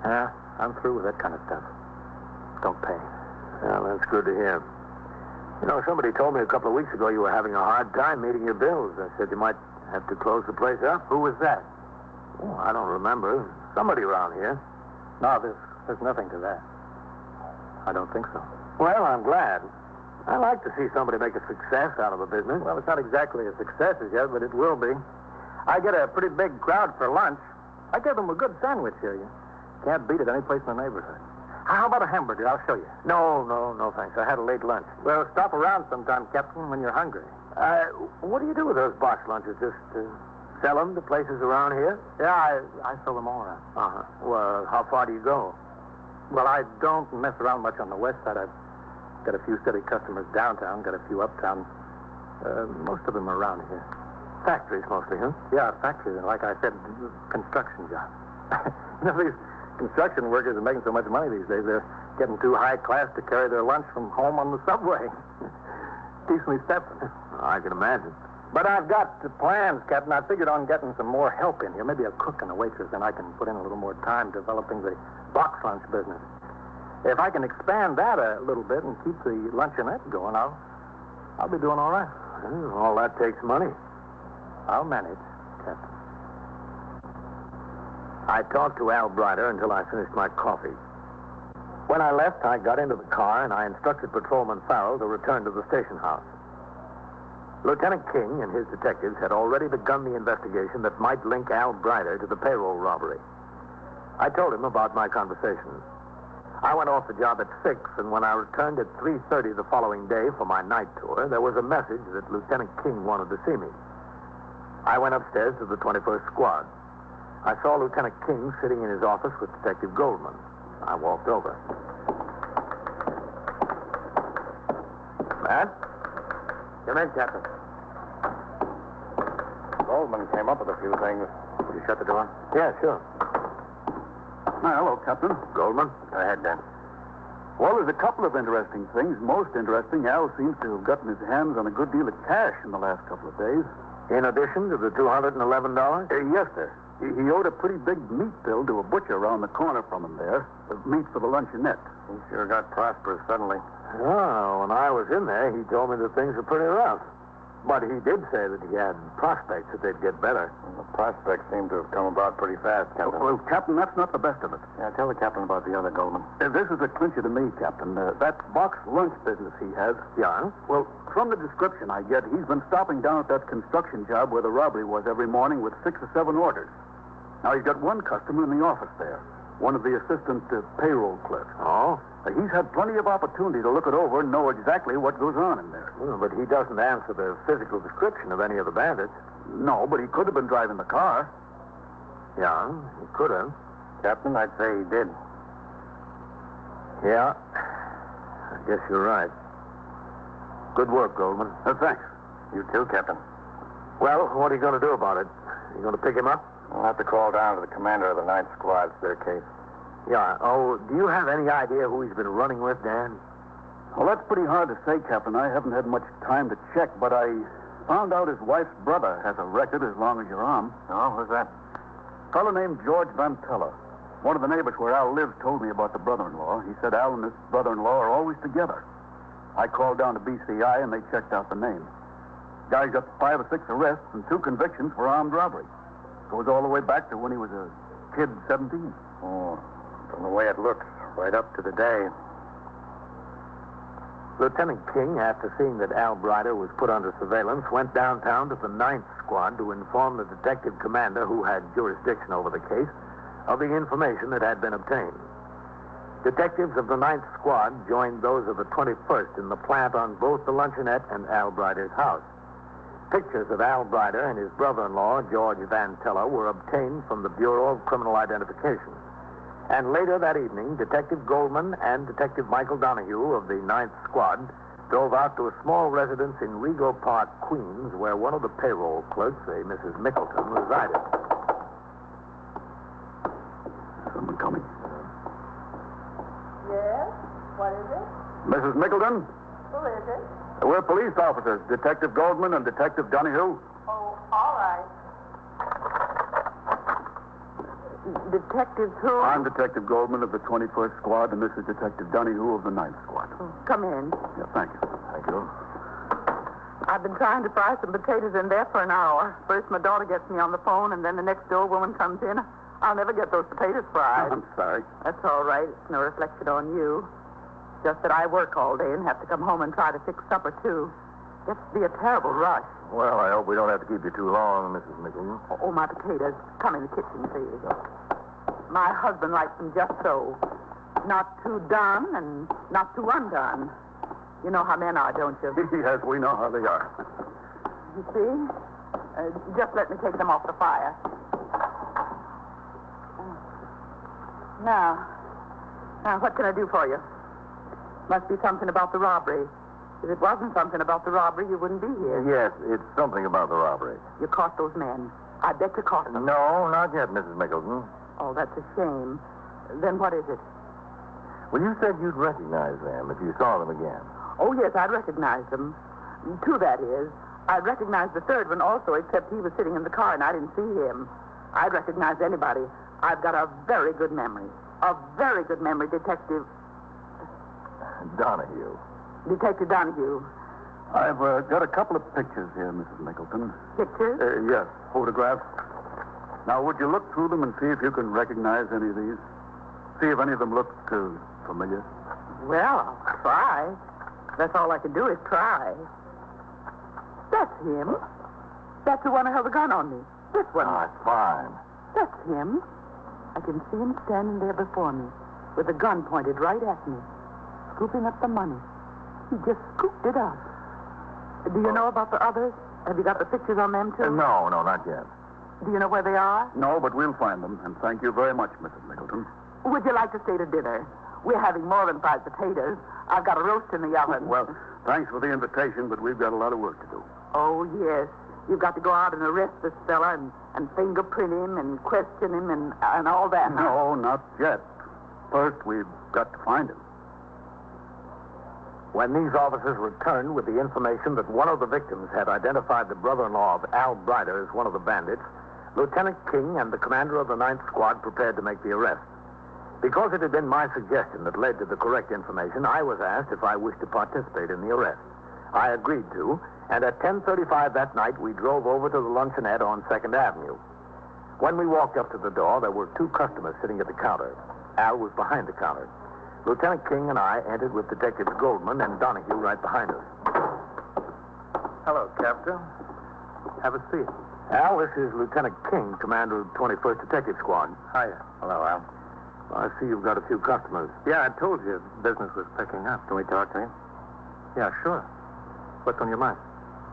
Yeah, I'm through with that kind of stuff. Don't pay.
Well, that's good to hear. You know, somebody told me a couple of weeks ago you were having a hard time meeting your bills. I said you might have to close the place up.
Who was that?
Oh, I don't remember. Somebody around here.
No, there's nothing to that. I don't think so.
Well, I'm glad. I like to see somebody make a success out of a business.
Well, it's not exactly a success as yet, but it will be. I get a pretty big crowd for lunch. I give them a good sandwich here. You can't beat it any place in the neighborhood. How about a hamburger? I'll show you.
No, thanks. I had a late lunch.
Well, stop around sometime, Captain, when you're hungry.
What do you do with those box lunches? Just sell them to places around here?
Yeah, I sell them all around.
Uh-huh. Well, how far do you go?
Well, I don't mess around much on the west side. I've got a few steady customers downtown, got a few uptown. Most of them are around here.
Factories mostly, huh?
Yeah, factories. And like I said, construction jobs. These construction workers are making so much money these days, they're getting too high class to carry their lunch from home on the subway. Keeps me stepping.
I can imagine.
But I've got plans, Captain. I figured on getting some more help in here, maybe a cook and a waitress, then I can put in a little more time developing the box lunch business. If I can expand that a little bit and keep the luncheonette going, I'll be doing all right.
Well, all that takes money.
I'll manage, Captain.
I talked to Al Brider until I finished my coffee.
When I left, I got into the car and I instructed Patrolman Farrell to return to the station house. Lieutenant King and his detectives had already begun the investigation that might link Al Brider to the payroll robbery. I told him about my conversation. I went off the job at 6, and when I returned at 3:30 the following day for my night tour, there was a message that Lieutenant King wanted to see me. I went upstairs to the 21st Squad. I saw Lieutenant King sitting in his office with Detective Goldman. I walked over.
Matt?
Come in, Captain.
Goldman came up with a few things. Will you shut the door?
Yeah, sure.
Hello, Captain.
Goldman?
Go ahead, Dan.
Well, there's a couple of interesting things. Most interesting, Al seems to have gotten his hands on a good deal of cash in the last couple of days.
In addition to the $211?
Yes, sir. He owed a pretty big meat bill to a butcher around the corner from him there. Meat for the luncheonette.
He sure got prosperous suddenly. Oh, when I was in there, he told me that things were pretty rough. But he did say that he had prospects that they'd get better.
The prospects seem to have come about pretty fast, Captain. Well, Captain, that's not the best of it.
Yeah, tell the captain about the other, Goldman.
This is a clincher to me, Captain. That box lunch business he has.
Yeah?
Well, from the description I get, he's been stopping down at that construction job where the robbery was every morning with 6 or 7 orders. Now, he's got one customer in the office there, one of the assistant payroll clerks.
Oh?
He's had plenty of opportunity to look it over and know exactly what goes on in there.
Well, but he doesn't answer the physical description of any of the bandits.
No, but he could have been driving the car.
Yeah, he could have.
Captain, I'd say he did.
Yeah, I guess you're right. Good work, Goldman.
Thanks.
You too, Captain. Well, what are you going to do about it? You going to pick him up?
I'll have to call down to the commander of the 9th Squad. It's their case.
Yeah. Oh, do you have any idea who he's been running with, Dan?
Well, that's pretty hard to say, Captain. I haven't had much time to check, but I found out his wife's brother has a record as long as your arm.
Oh, who's that?
A fellow named George Vantella. One of the neighbors where Al lives told me about the brother-in-law. He said Al and his brother-in-law are always together. I called down to BCI, and they checked out the name. Guy's got 5 or 6 arrests and 2 convictions for armed robbery. Goes all the way back to when he was a kid, 17.
Oh, from the way it looks, right up to the day. Lieutenant King, after seeing that Al Brider was put under surveillance, went downtown to the 9th Squad to inform the detective commander who had jurisdiction over the case of the information that had been obtained. Detectives of the 9th Squad joined those of the 21st in the plant on both the luncheonette and Al Brider's house. Pictures of Al Brider and his brother-in-law, George Vantella, were obtained from the Bureau of Criminal Identification. And later that evening, Detective Goldman and Detective Michael Donahue of the 9th Squad drove out to a small residence in Rego Park, Queens, where one of the payroll clerks, a Mrs. Mickleton, resided.
Someone coming.
Yes? What is it?
Mrs. Mickleton?
Who is it?
We're police officers, Detective Goldman and Detective Donahue.
Oh, all right. Detective who?
I'm Detective Goldman of the 21st Squad, and this is Detective Donahue of the 9th Squad.
Come in.
Yeah, thank you.
Thank you.
I've been trying to fry some potatoes in there for an hour. First my daughter gets me on the phone, and then the next door woman comes in. I'll never get those potatoes fried.
I'm sorry.
That's all right. It's no reflection on you. Just that I work all day and have to come home and try to fix supper, too. Gets to be a terrible rush.
Well, I hope we don't have to keep you too long, Mrs. Mickleton.
Oh, my potatoes. Come in the kitchen, please. My husband likes them just so. Not too done and not too undone. You know how men are, don't you?
Yes, we know how they are.
You see? Just let me take them off the fire. Now, what can I do for you? Must be something about the robbery. If it wasn't something about the robbery, you wouldn't be here.
Yes, it's something about the robbery.
You caught those men. I bet you caught them.
No, not yet, Mrs. Mickelson.
Oh, that's a shame. Then what is it?
Well, you said you'd recognize them if you saw them again.
Oh, yes, I'd recognize them. Two, that is. I'd recognize the third one also, except he was sitting in the car and I didn't see him. I'd recognize anybody. I've got a very good memory. A very good memory, Detective...
Donahue.
Detective Donahue.
I've got a couple of pictures here, Mrs. Mickelson.
Pictures?
Yes, photographs. Now, would you look through them and see if you can recognize any of these? See if any of them look familiar?
Well, I'll try. That's all I can do is try. That's him. That's the one who held the gun on me. This one.
Ah, fine.
That's him. I can see him standing there before me with the gun pointed right at me, scooping up the money. He just scooped it up. Do you know about the others? Have you got the pictures on them, too?
No, not yet.
Do you know where they are?
No, but we'll find them. And thank you very much, Mrs. Mickelson.
Would you like to stay to dinner? We're having more than fried potatoes. I've got a roast in the oven.
Well, thanks for the invitation, but we've got a lot of work to do.
Oh, yes. You've got to go out and arrest this fella and fingerprint him and question him and all that.
No, not yet. First, we've got to find him.
When these officers returned with the information that one of the victims had identified the brother-in-law of Al Brider as one of the bandits, Lieutenant King and the commander of the 9th Squad prepared to make the arrest. Because it had been my suggestion that led to the correct information, I was asked if I wished to participate in the arrest. I agreed to, and at 10:35 that night, we drove over to the luncheonette on 2nd Avenue. When we walked up to the door, there were two customers sitting at the counter. Al was behind the counter. Lieutenant King and I entered with Detectives Goldman and Donahue right behind us.
Hello, Captain. Have a seat.
Al, this is Lieutenant King, commander of 21st Detective Squad.
Hiya. Hello, Al.
I see you've got a few customers.
Yeah, I told you business was picking up. Can we talk to you? Yeah, sure. What's on your mind?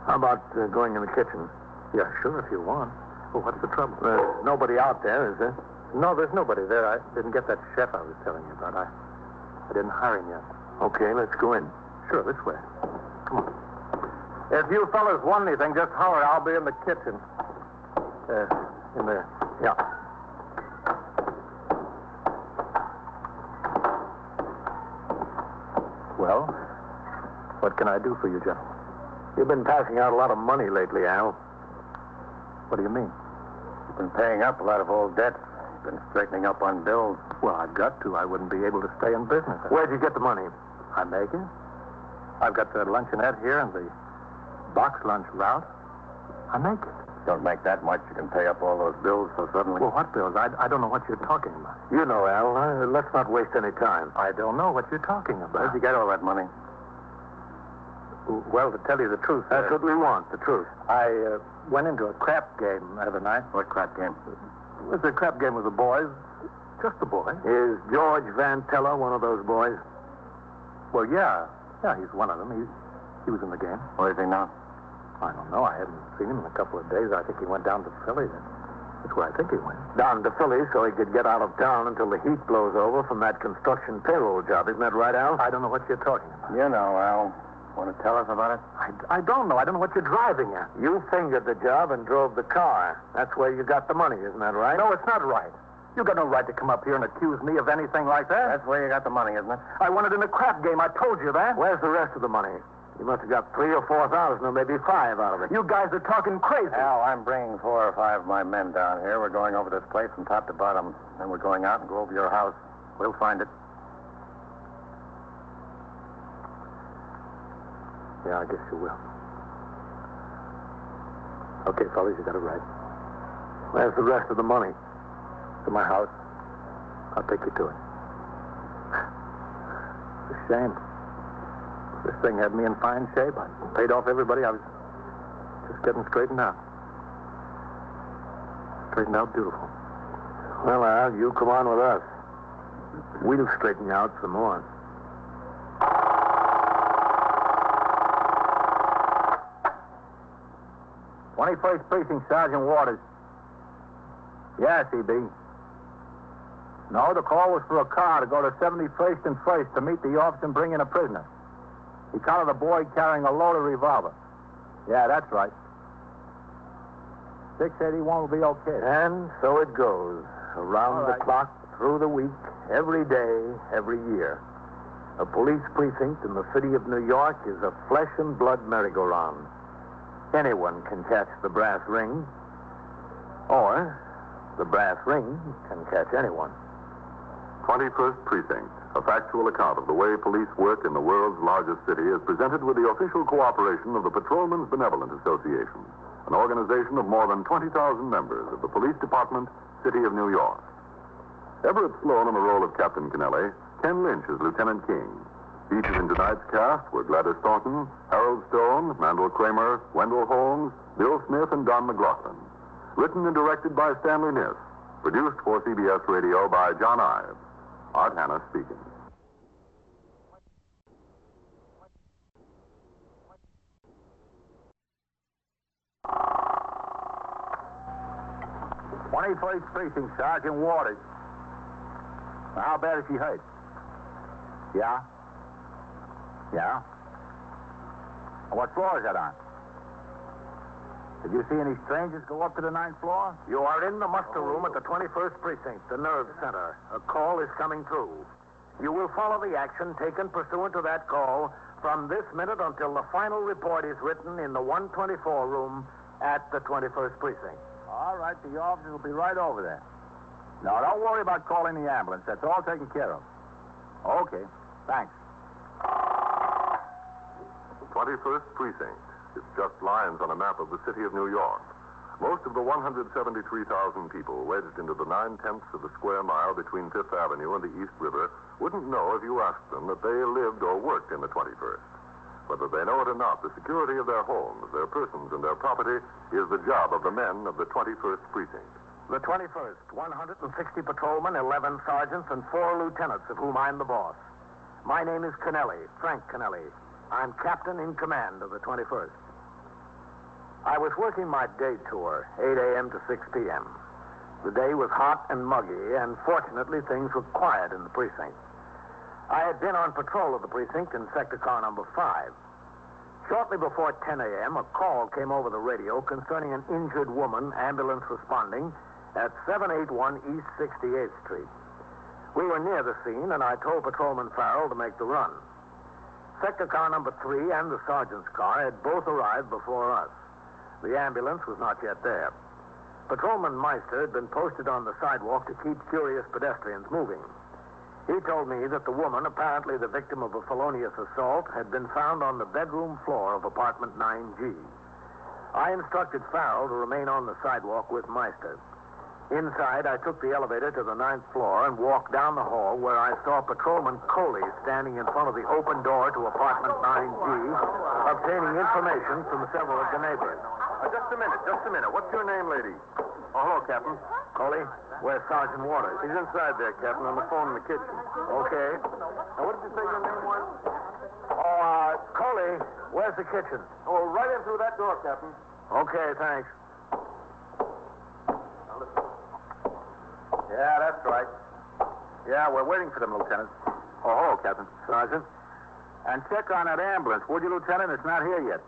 How about going in the kitchen?
Yeah, sure, if you want. Well, what's the trouble?
There's nobody out there, is there?
No, there's nobody there. I didn't get that chef I was telling you about. I didn't hire him yet.
Okay, let's go in.
Sure, this way. Come on. If you fellas want anything, just holler. I'll be in the kitchen. In there.
Yeah.
Well, what can I do for you, General?
You've been passing out a lot of money lately, Al.
What do you mean?
You've been paying up a lot of old debts. You've been straightening up on bills.
Well, I've got to. I wouldn't be able to stay in business.
Where'd you get the money?
I make it. I've got the luncheonette here and the box lunch route. I make it.
Don't make that much. You can pay up all those bills so suddenly.
Well, what bills? I don't know what you're talking about.
You know, Al. Let's not waste any time.
I don't know what you're talking about.
Where'd you get all that money?
Well, to tell you the truth...
That's what we want, the truth.
I went into a crap game the other night.
What crap game?
It was a crap game with the boys. Just the boys.
Is George Van Teller one of those boys?
Well, yeah. Yeah, he's one of them. He was in the game.
Where is he now?
I don't know. I haven't seen him in a couple of days. I think he went down to Philly. That's where I think he went.
Down to Philly so he could get out of town until the heat blows over from that construction payroll job. Isn't that right, Al?
I don't know what you're talking about.
You know, Al. Want to tell us about it?
I don't know. I don't know what you're driving at.
You fingered the job and drove the car. That's where you got the money, isn't that right?
No, it's not right. You got no right to come up here and accuse me of anything like that.
That's where you got the money, isn't it?
I won it in a crap game. I told you that.
Where's the rest of the money? You must have got 3,000 or 4,000 or maybe 5 out of it.
You guys are talking crazy.
Al, I'm bringing 4 or 5 of my men down here. We're going over this place from top to bottom. Then we're going out and go over your house. We'll find it.
Yeah, I guess you will. Okay, fellas, you got it right.
Where's the rest of the money?
To my house. I'll take you to it. It's a shame. This thing had me in fine shape. I paid off everybody. I was just getting straightened out. Straightened out beautiful.
Well, Al, you come on with us. We'll straighten you out some more.
First Precinct, Sergeant Waters. Yes, E.B. No, the call was for a car to go to 71st and 1st to meet the officer and bring in a prisoner.
He collared a boy carrying a loaded revolver. Yeah, that's right. 681 will be okay.
And so it goes. Around the clock, through the week, every day, every year. A police precinct in the city of New York is a flesh and blood merry-go-round. Anyone can catch the brass ring, or the brass ring can catch anyone.
21st Precinct, a factual account of the way police work in the world's largest city, is presented with the official cooperation of the Patrolmen's Benevolent Association, an organization of more than 20,000 members of the Police Department, City of New York. Everett Sloan in the role of Captain Kennelly, Ken Lynch as Lieutenant King. Featured in tonight's cast were Gladys Thornton, Harold Stone, Mandel Kramer, Wendell Holmes, Bill Smith, and Don McLaughlin. Written and directed by Stanley Niss. Produced for CBS Radio by John Ives. Art Hanna speaking.
'21st Precinct, Sergeant Waters. How bad is she hurt? Yeah? Yeah? What floor is that on? Did you see any strangers go up to the 9th floor?
You are in the muster room at the 21st Precinct, the nerve center. A call is coming through. You will follow the action taken pursuant to that call from this minute until the final report is written in the 124 room at the 21st Precinct.
All right, the officers will be right over there. No, don't worry about calling the ambulance. That's all taken care of. Okay, thanks.
21st Precinct. It's just lines on a map of the city of New York. Most of the 173,000 people wedged into the 9/10 of the square mile between Fifth Avenue and the East River wouldn't know if you asked them that they lived or worked in the 21st. Whether they know it or not, the security of their homes, their persons, and their property is the job of the men of the 21st Precinct.
The 21st, 160 patrolmen, 11 sergeants, and 4 lieutenants, of whom I'm the boss. My name is Kennelly, Frank Kennelly. I'm captain in command of the 21st. I was working my day tour, 8 a.m. to 6 p.m. The day was hot and muggy, and fortunately things were quiet in the precinct. I had been on patrol of the precinct in sector car number 5. Shortly before 10 a.m., a call came over the radio concerning an injured woman, ambulance responding, at 781 East 68th Street. We were near the scene, and I told Patrolman Farrell to make the run. Sector car number 3 and the sergeant's car had both arrived before us. The ambulance was not yet there. Patrolman Meister had been posted on the sidewalk to keep curious pedestrians moving. He told me that the woman, apparently the victim of a felonious assault, had been found on the bedroom floor of apartment 9G. I instructed Farrell to remain on the sidewalk with Meister. Inside, I took the elevator to the 9th floor and walked down the hall where I saw Patrolman Coley standing in front of the open door to apartment 9G, obtaining information from several of the neighbors.
Just a minute. What's your name, lady? Oh, hello, Captain.
Coley, where's Sergeant Waters?
He's inside there, Captain, on the phone in the kitchen.
Okay.
Now, what did you say your name was?
Coley, where's the kitchen?
Oh, right in through that door, Captain.
Okay, thanks.
Yeah, that's right. Yeah, we're waiting for them, Lieutenant. Oh, hello, Captain.
Sergeant?
And check on that ambulance, would you, Lieutenant? It's not here yet.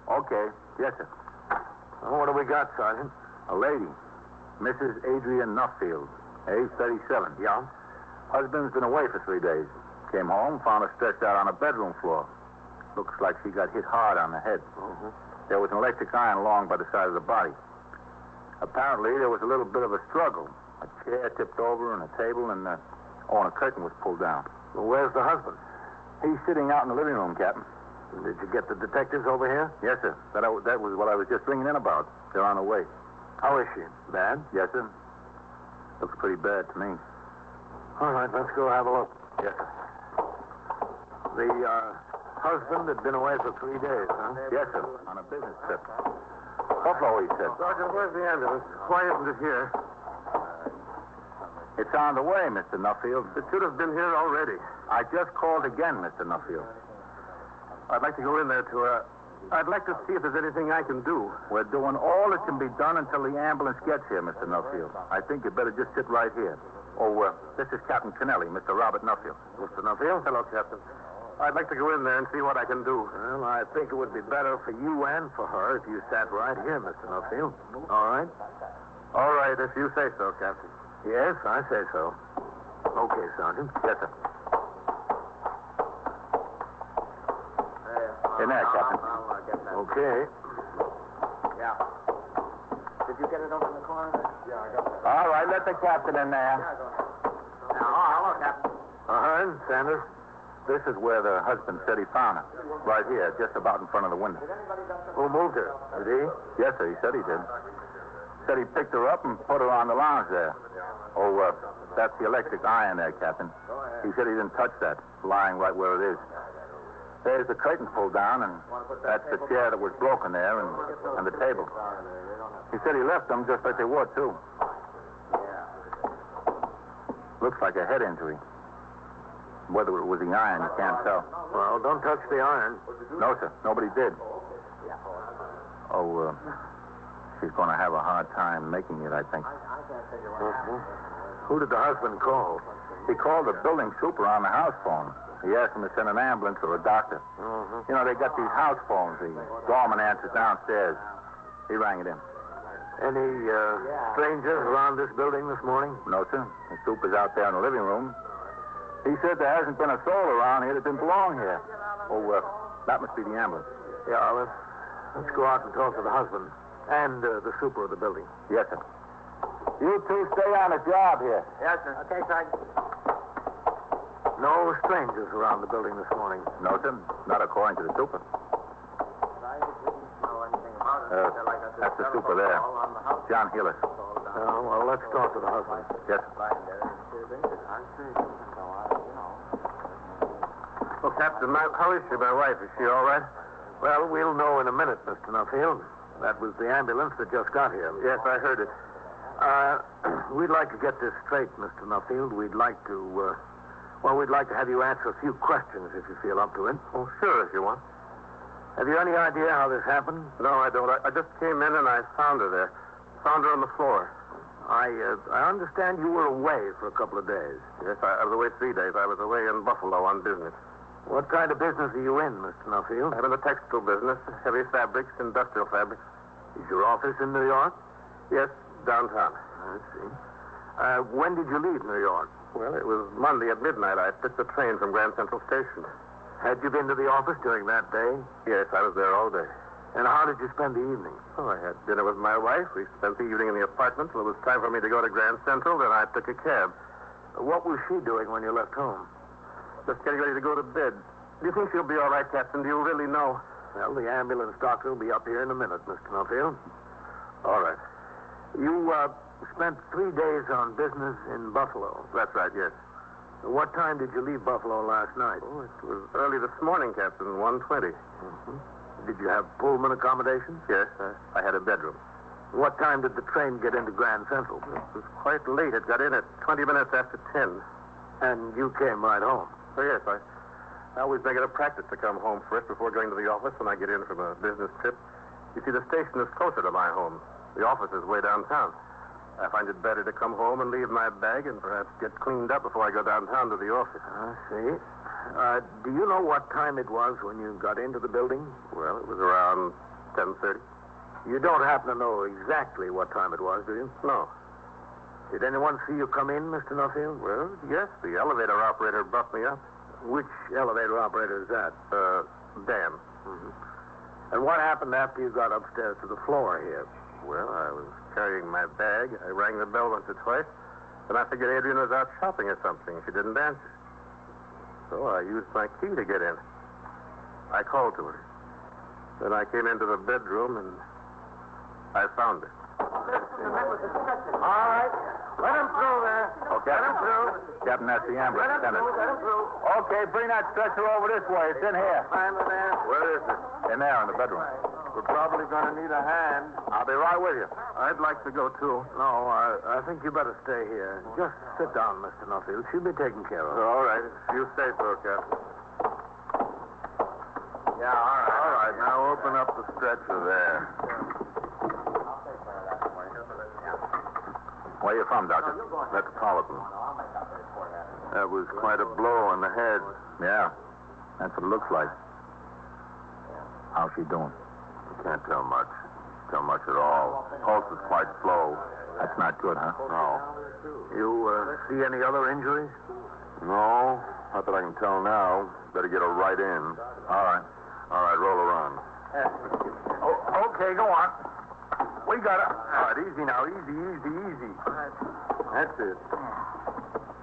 Okay. Yes, sir.
What do we got, Sergeant?
A lady. Mrs. Adrian Nuffield, age 37.
Yeah?
Husband's been away for 3 days. Came home, found her stretched out on a bedroom floor. Looks like she got hit hard on the head.
Mm-hmm.
There was an electric iron along by the side of the body. Apparently, there was a little bit of a struggle. A chair tipped over and a table, and a curtain was pulled down.
Well, where's the husband?
He's sitting out in the living room, Captain.
Did you get the detectives over here?
Yes, sir. That was what I was just ringing in about. They're on the way.
How is she? Bad?
Yes, sir. Looks pretty bad to me.
All right, let's go have a look.
Yes, sir.
The husband had been away for 3 days, huh?
Yes, sir. On a business trip. Buffalo, he said.
Sergeant, where's the ambulance? Why isn't it here?
It's on the way, Mr. Nuffield.
It should have been here already.
I just called again, Mr. Nuffield.
I'd like to go in there I'd like to see if there's anything I can do.
We're doing all that can be done until the ambulance gets here, Mr. Nuffield. I think you'd better just sit right here. Oh, this is Captain Kennelly, Mr. Robert Nuffield.
Mr. Nuffield? Hello, Captain.
I'd like to go in there and see what I can do.
Well, I think it would be better for you and for her if you sat right here, Mr. Nuffield. All right?
All right, if you say so, Captain.
Yes, I say so. Okay, Sergeant.
Yes, sir.
In there, Captain.
I'll get that.
Okay.
Yeah. Did you get it over in the corner? Yeah, I got that.
All right, let the captain in there.
Yeah, go ahead. Hello, Captain.
Sanders. This is where the husband said he found her. Right here, just about in front of the window.
Who moved her?
Did he? Yes, sir. He said he did. Said he picked her up and put her on the lounge there. Oh, that's the electric iron there, Captain. He said he didn't touch that. It's lying right where it is. There's the curtain pulled down, and that's the chair that was broken there, and the table. He said he left them just like they were, too. Looks like a head injury. Whether it was the iron, you can't tell.
Well, don't touch the iron.
No, sir. Nobody did. Oh, she's going to have a hard time making it, I think.
Who did the husband call?
He called the building super on the house phone. He asked him to send an ambulance or a doctor. You know, they got these house phones. The doorman answers downstairs. He rang it in.
Any strangers around this building this morning?
No, sir. The super's out there in the living room. He said there hasn't been a soul around here that didn't belong here. Oh, that must be the ambulance.
Yeah, let's go out and talk to the husband and the super of the building.
Yes, sir. You two stay on the job here.
Yes, sir. Okay, Sergeant.
No strangers around the building this morning.
No, sir. Not according to the super. That's the super there. John Hillis.
Well, let's talk to the husband.
Yes, sir.
Well, Captain, how is she, my wife? Is she all right? Well, we'll know in a minute, Mr. Nuffield. That was the ambulance that just got here. Yes, I heard it. We'd like to get this straight, Mr. Nuffield. We'd like to have you answer a few questions if you feel up to it. Oh, sure, if you want. Have you any idea how this happened? No, I don't. I just came in and I found her there. Found her on the floor. I understand you were away for a couple of days. Yes, I was away 3 days. I was away in Buffalo on business. What kind of business are you in, Mr. Nuffield? I'm in the textile business, heavy fabrics, industrial fabrics. Is your office in New York? Yes, downtown. I see. When did you leave New York? Well, it was Monday at midnight. I took the train from Grand Central Station. Had you been to the office during that day? Yes, I was there all day. And how did you spend the evening? Oh, I had dinner with my wife. We spent the evening in the apartment till it was time for me to go to Grand Central. Then I took a cab. What was she doing when you left home? Just getting ready to go to bed. Do you think she'll be all right, Captain? Do you really know? Well, the ambulance doctor will be up here in a minute, Mr. Nuffield. All right. You spent 3 days on business in Buffalo. That's right, yes. What time did you leave Buffalo last night? Oh, it was early this morning, Captain, 1:20. Mm-hmm. Did you have Pullman accommodations? Yes, I had a bedroom. What time did the train get into Grand Central? It was quite late. It got in at 20 minutes after 10. And you came right home? Oh, yes, I always make it a practice to come home first before going to the office when I get in from a business trip. You see, the station is closer to my home. The office is way downtown. I find it better to come home and leave my bag and perhaps get cleaned up before I go downtown to the office. I see. Do you know what time it was when you got into the building? Well, it was around 10:30. You don't happen to know exactly what time it was, do you? No. Did anyone see you come in, Mr. Nuffield? Well, yes, the elevator operator bumped me up. Which elevator operator is that? Dan. Mm-hmm. And what happened after you got upstairs to the floor here? Well, I was carrying my bag. I rang the bell once or twice. Then I figured Adrian was out shopping or something. She didn't answer. So I used my key to get in. I called to her. Then I came into the bedroom and I found her. All right. Let him through there.
Okay.
Let him through.
Captain, that's the ambulance.
Let him through.
Okay, bring that stretcher over this way. It's in here.
Find her there.
Where is it? In there, in the bedroom.
We're probably going to need a hand.
I'll be right with you.
I'd like to go, too. No, I think you better stay here. Just sit down, Mr. Nuffield. She'll be taken care of.
All right. You say so, Captain.
Yeah, all right.
All right, now open up the stretcher there. Where you from, Doctor?
Metropolitan.
That was quite a blow on the head. Yeah.
That's what it looks like. How's she doing?
You can't tell much. Tell much at all. Pulse is quite slow.
That's not good, huh?
No.
You see any other injuries?
No, not that I can tell now. Better get her right in.
All right.
All right, roll her on.
Okay, go on. We got it.
All right, easy now. Easy. That's it.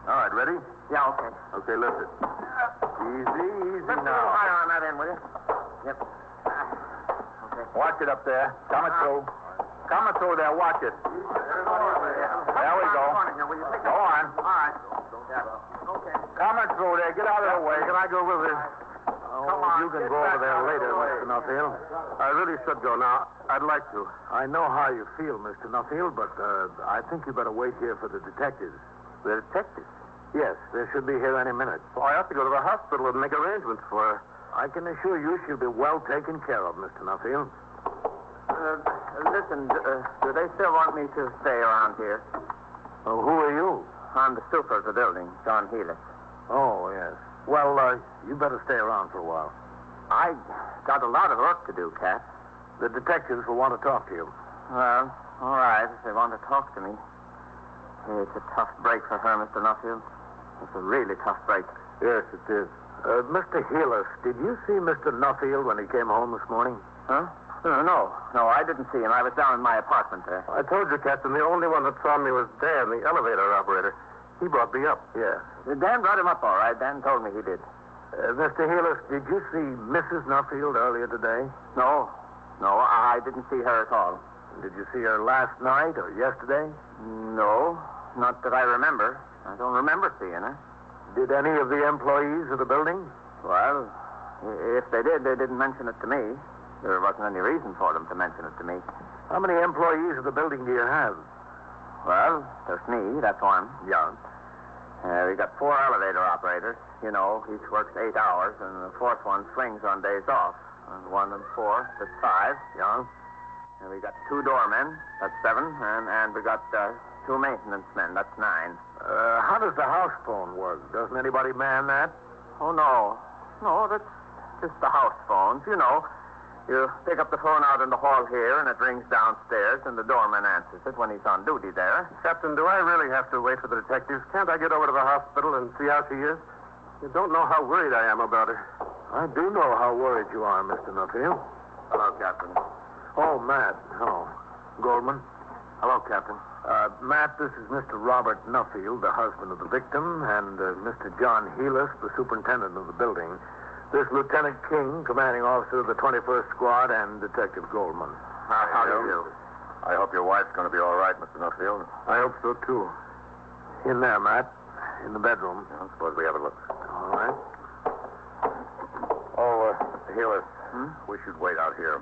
All right, ready?
Yeah, okay.
Okay, lift it. Easy
Lift a
now.
little higher on that end, will you? Yep. Okay. Watch it up there. Coming through. Coming through there. Watch it. There we go. Go on. All right. Okay. Coming through there. Get out of the way. Can I go with this?
Come on, you can go over there later, Mr. Nuffield. I really should go now. I'd like to.
I know how you feel, Mr. Nuffield, but I think you better wait here for the detectives.
The detectives?
Yes, they should be here any minute.
Well, I have to go to the hospital and make arrangements for her.
I can assure you she'll be well taken care of, Mr. Nuffield.
Listen, do they still want me to stay around here?
Oh, who are you?
I'm the super of the building, John Healy.
Oh, yes. Well, you better stay around for a while.
I got a lot of work to do, Cat.
The detectives will want to talk to you.
Well, all right, if they want to talk to me. It's a tough break for her, Mr. Nuffield. It's a really tough break.
Yes, it is. Mr. Healis, did you see Mr. Nuffield when he came home this morning?
Huh? No, I didn't see him. I was down in my apartment there.
I told you, Captain, the only one that saw me was Dan, the elevator operator. He brought me up. Yeah.
Dan brought him up, all right. Dan told me he did.
Mr. Healis, did you see Mrs. Nuffield earlier today?
No, I didn't see her at all.
Did you see her last night or yesterday?
No, not that I remember. I don't remember seeing her.
Did any of the employees of the building?
Well, if they did, they didn't mention it to me. There wasn't any reason for them to mention it to me.
How many employees of the building do you have?
Well, there's me, that's one.
Yeah.
We got 4 elevator operators. You know, each works 8 hours, and the 4th one swings on days off. And 1 and 4, that's 5.
Yeah.
And we got 2 doormen, that's 7. And we got 2 maintenance men, that's 9.
How does the house phone work? Doesn't anybody man that?
Oh, no. No, that's just the house phones. You know, you pick up the phone out in the hall here, and it rings downstairs, and the doorman answers it when he's on duty there.
Captain, do I really have to wait for the detectives? Can't I get over to the hospital and see how she is? You don't know how worried I am about her. I do know how worried you are, Mr. Nuffield.
Hello, Captain.
Oh, Matt. Hello. Goldman.
Hello, Captain.
Matt, this is Mr. Robert Nuffield, the husband of the victim, and Mr. John Healis, the superintendent of the building. This Lieutenant King, commanding officer of the 21st Squad, and Detective Goldman.
How do you do?
I hope your wife's going to be all right, Mr. Nuffield.
I hope so, too. In there, Matt. In the bedroom.
I suppose we have a look.
All right.
Oh, Mr. Healis, we should wait out here.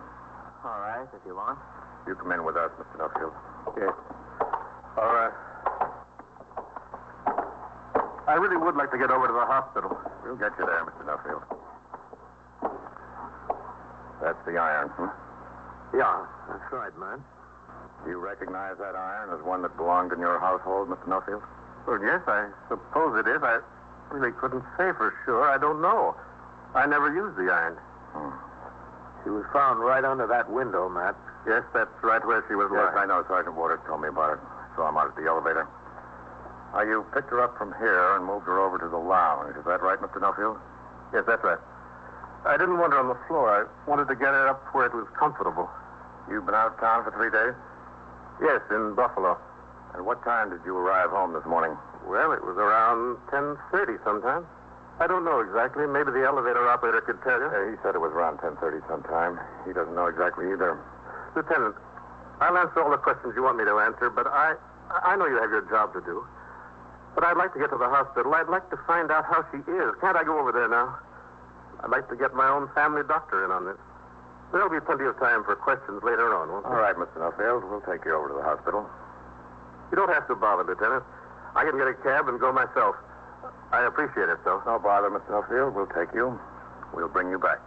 All right, if you want.
You come in with us, Mr. Nuffield.
Yes.
All right. I really would like to get over to the hospital.
We'll get you there, Mr. Nuffield. That's the iron,
Yeah, that's right, man.
Do you recognize that iron as one that belonged in your household, Mr. Nuffield?
Well, yes, I suppose it is. I really couldn't say for sure. I don't know. I never used the iron. She was found right under that window, Matt. Yes, that's right where she was
Yes,
lying.
I know. Sergeant Waters told me about it. I saw him out at the elevator. Now, you picked her up from here and moved her over to the lounge. Is that right, Mr. Nuffield?
Yes, that's right. I didn't want her on the floor. I wanted to get her up where it was comfortable.
You've been out of town for 3 days?
Yes, in Buffalo.
At what time did you arrive home this morning?
Well, it was around 10:30 sometime. I don't know exactly. Maybe the elevator operator could tell you.
He said it was around 10:30 sometime. He doesn't know exactly either.
Lieutenant, I'll answer all the questions you want me to answer, but I know you have your job to do. But I'd like to get to the hospital. I'd like to find out how she is. Can't I go over there now? I'd like to get my own family doctor in on this. There'll be plenty of time for questions later on, won't there?
All right, Mr. Nuffield. We'll take you over to the hospital.
You don't have to bother, Lieutenant. I can get a cab and go myself. I appreciate it, though.
No bother, Mr. Nuffield. We'll take you. We'll bring you back.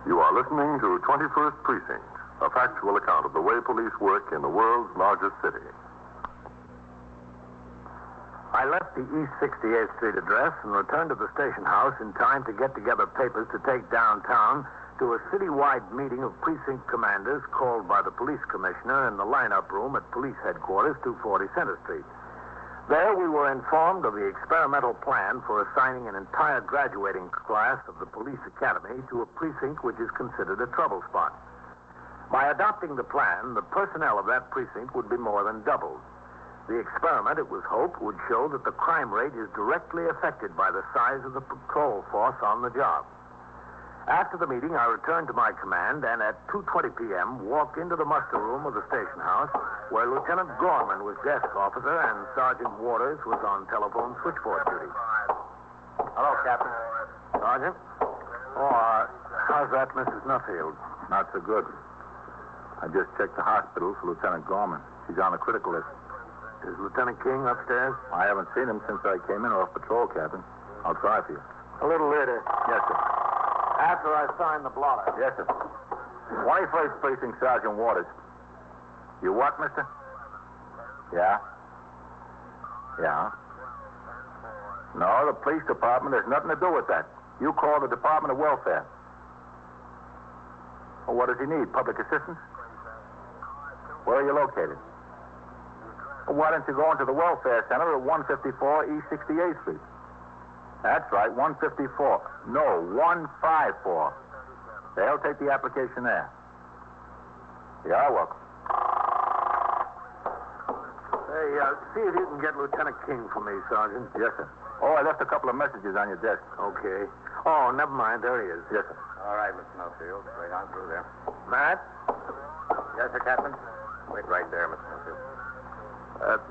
You are listening to 21st Precinct, a factual account of the way police work in the world's largest city.
I left the East 68th Street address and returned to the station house in time to get together papers to take downtown to a citywide meeting of precinct commanders called by the police commissioner in the lineup room at police headquarters, 240 Center Street. There we were informed of the experimental plan for assigning an entire graduating class of the police academy to a precinct which is considered a trouble spot. By adopting the plan, the personnel of that precinct would be more than doubled. The experiment, it was hoped, would show that the crime rate is directly affected by the size of the patrol force on the job. After the meeting, I returned to my command and at 2:20 p.m. walked into the muster room of the station house where Lieutenant Gorman was desk officer and Sergeant Waters was on telephone switchboard duty.
Hello, Captain.
Sergeant? How's that, Mrs. Nuffield?
Not so good. I just checked the hospital for Lieutenant Gorman. She's on the critical list.
Is Lieutenant King upstairs?
I haven't seen him since I came in off patrol, Captain. I'll try for you.
A little later.
Yes, sir.
After I sign the blotter.
Yes, sir. 21st Precinct Sergeant Waters. You what, mister? Yeah? Yeah? No, the police department has nothing to do with that. You call the Department of Welfare. Well, what does he need? Public assistance? Where are you located? Well, why don't you go into the Welfare Center at 154 East 68th Street? That's right, 154. No, 154. They'll take the application there. You're welcome.
Hey, see if you can get Lieutenant King for me, Sergeant.
Yes, sir. Oh, I left a couple of messages on your desk.
Okay. Oh, never mind. There he is.
Yes, sir.
All right, Mr. Nuffield. Right on through there.
Matt?
Yes, sir, Captain? Wait right there, Mr. Nuffield.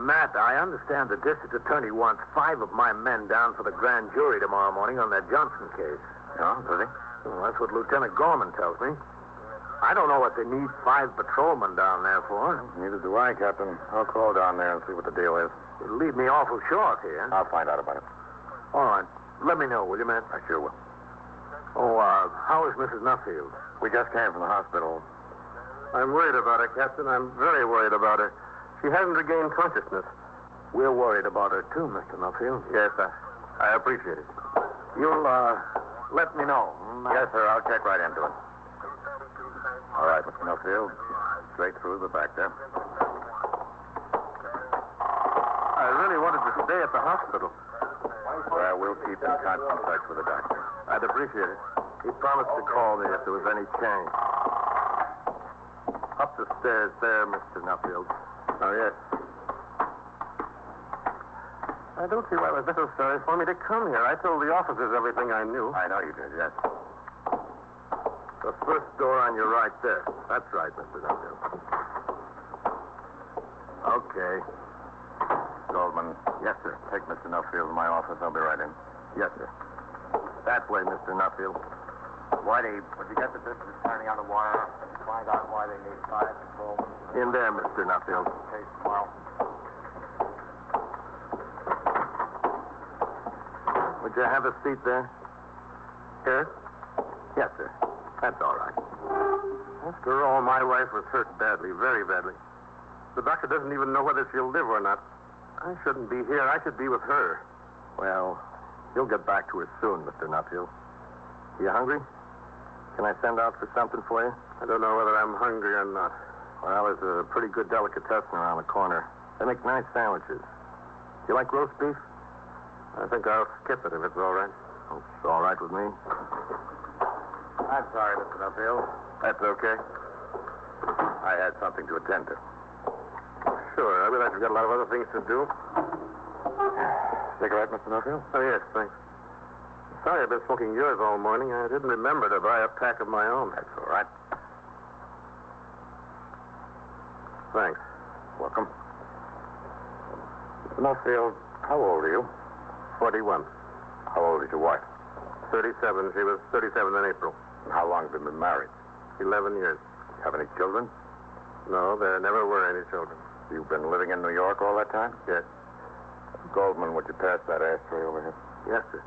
Matt, I understand the district attorney wants 5 of my men down for the grand jury tomorrow morning on that Johnson case.
Oh, does he?
Well, that's what Lieutenant Gorman tells me. I don't know what they need 5 patrolmen down there for.
Neither do I, Captain. I'll call down there and see what the deal is.
It'll leave me awful short here.
I'll find out about it.
All right. Let me know, will you, Matt?
I sure will.
Oh, how is Mrs. Nuffield?
We just came from the hospital.
I'm worried about her, Captain. I'm very worried about her. She hasn't regained consciousness. We're worried about her, too, Mr. Nuffield.
Yes, sir. I appreciate it.
You'll, let me know.
Yes, sir. I'll check right into it. All right, Mr. Nuffield. Straight through the back there.
I really wanted to stay at the hospital.
Well, we'll keep in constant touch with the doctor.
I'd appreciate it. He promised to call me if there was any change. Up the stairs there, Mr. Nuffield.
Oh, yes.
I don't see why it was necessary for me to come here. I told the officers everything I knew.
I know you did, yes.
The first door on your right there. That's right, Mr. Nuffield. Okay.
Goldman.
Yes, sir.
Take Mr. Nuffield to my office. I'll be right in.
Yes, sir. That way, Mr. Nuffield.
Whitey, would you get the district attorney on the wire? Find out why they need 5 patrolmen.
In there, Mr. Nuffield.
Case tomorrow.
Would you have a seat there? Here? Yes, sir. That's all right. After all, my wife was hurt badly, very badly. The doctor doesn't even know whether she'll live or not. I shouldn't be here. I should be with her. Well, you'll get back to her soon, Mr. Nuffield. You hungry? Can I send out for something for you? I don't know whether I'm hungry or not. Well, there's a pretty good delicatessen around the corner. They make nice sandwiches. Do you like roast beef? I think I'll skip it if it's all right. Oh, it's all right with me.
I'm sorry, Mr. Nuffield.
That's okay.
I had something to attend to.
Sure. I realize you've got a lot of other things to do.
Cigarette, Mr. Nuffield?
Oh, yes, thanks. Sorry, I've been smoking yours all morning. I didn't remember to buy a pack of my own.
That's all right.
Thanks.
Welcome. Mr. Nuffield, how old are you?
41.
How old is your wife?
37. She was 37 in April.
And how long have you been married?
11 years.
Have any children?
No, there never were any children.
You've been living in New York all that time?
Yes.
Goldman, would you pass that ashtray over here?
Yes, sir.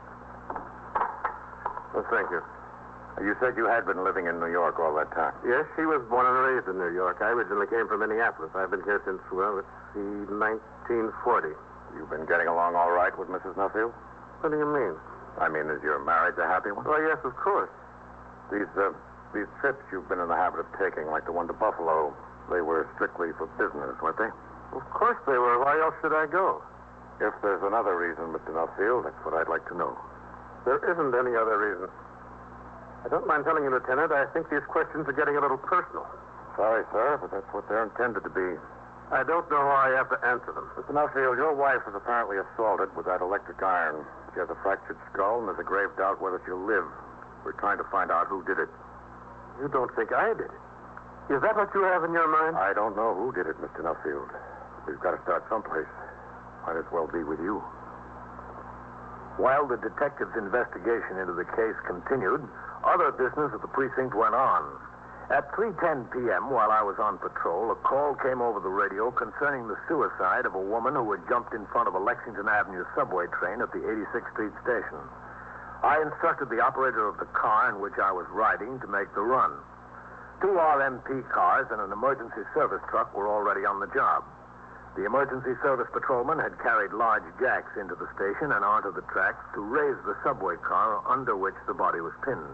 Well, thank you.
You said you had been living in New York all that time.
Yes, she was born and raised in New York. I originally came from Minneapolis. I've been here since, well, let's see, 1940.
You've been getting along all right with Mrs. Nuffield?
What do you mean?
I mean, is your marriage a happy one?
Well, yes, of course.
These trips you've been in the habit of taking, like the one to Buffalo, they were strictly for business, weren't they?
Of course they were. Why else should I go?
If there's another reason, Mr. Nuffield, that's what I'd like to know.
There isn't any other reason. I don't mind telling you, Lieutenant, I think these questions are getting a little personal.
Sorry, sir, but that's what they're intended to be.
I don't know how I have to answer them.
Mr. Nuffield, your wife was apparently assaulted with that electric iron. She has a fractured skull, and there's a grave doubt whether she'll live. We're trying to find out who did it.
You don't think I did it? Is that what you have in your mind?
I don't know who did it, Mr. Nuffield. We've got to start someplace. Might as well be with you.
While the detective's investigation into the case continued, other business at the precinct went on. At 3:10 p.m., while I was on patrol, a call came over the radio concerning the suicide of a woman who had jumped in front of a Lexington Avenue subway train at the 86th Street station. I instructed the operator of the car in which I was riding to make the run. 2 RMP cars and an emergency service truck were already on the job. The emergency service patrolman had carried large jacks into the station and onto the tracks to raise the subway car under which the body was pinned.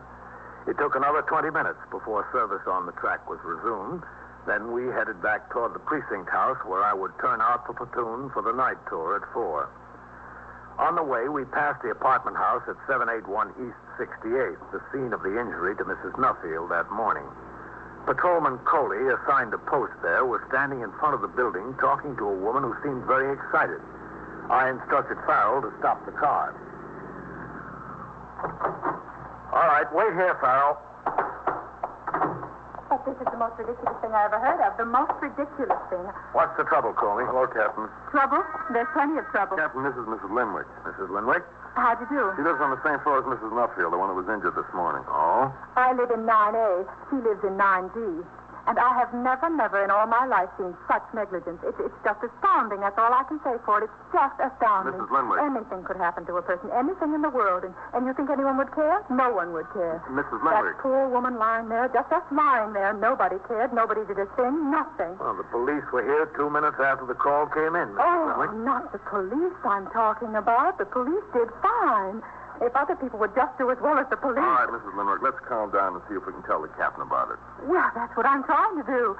It took another 20 minutes before service on the track was resumed. Then we headed back toward the precinct house where I would turn out the platoon for the night tour at 4. On the way, we passed the apartment house at 781 East 68th, the scene of the injury to Mrs. Nuffield that morning. Patrolman Coley, assigned to post there, was standing in front of the building talking to a woman who seemed very excited. I instructed Farrell to stop the car. All right, wait here, Farrell.
But this is the most ridiculous thing I ever heard of. The most ridiculous thing.
What's the trouble, Coley?
Hello, Captain.
Trouble? There's plenty of trouble.
Captain, this is Mrs. Linwick.
Mrs. Linwick?
How'd you do?
She lives on the same floor as Mrs. Nuffield, the one that was injured this morning.
Oh?
I live in 9A. She lives in 9G. And I have never in all my life seen such negligence. It's just astounding. That's all I can say for it. It's just astounding.
Mrs. Linwick.
Anything could happen to a person. Anything in the world. And you think anyone would care? No one would care.
Mrs. Linwick.
That poor woman lying there, just lying there. Nobody cared. Nobody did a thing. Nothing.
Well, the police were here 2 minutes after the call came in, Mrs. Linwick.
Not the police I'm talking about. The police did fine. If other people would just do as well as the police.
All right, Mrs. Linwick, let's calm down and see if we can tell the captain about it.
Well, that's what I'm trying to do.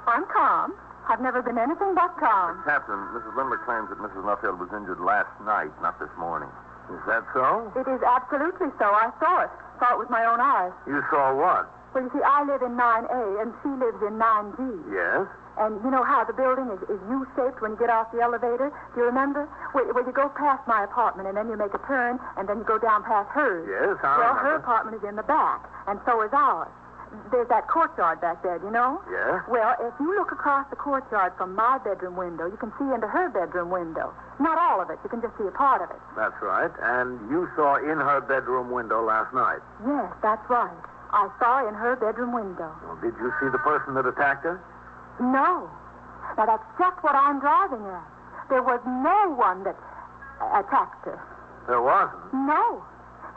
I'm calm. I've never been anything but calm.
Captain, Mrs. Linwick claims that Mrs. Nuffield was injured last night, not this morning.
Is that so?
It is absolutely so. I saw it. Saw it with my own eyes.
You saw what?
Well, you see, I live in 9A, and she lives in 9G.
Yes?
And you know how the building is U-shaped when you get off the elevator? Do you remember? Well, you go past my apartment, and then you make a turn, and then you go down past hers.
Yes, I
Well,
remember.
her apartment is in the back, and so is ours. There's that courtyard back there, do you know?
Yeah?
Well, if you look across the courtyard from my bedroom window, you can see into her bedroom window. Not all of it. You can just see a part of it.
That's right. And you saw in her bedroom window last night.
Yes, that's right. I saw in her bedroom window.
Well, did you see the person that attacked her?
No. Now, that's just what I'm driving at. There was no one that attacked her.
There wasn't?
No.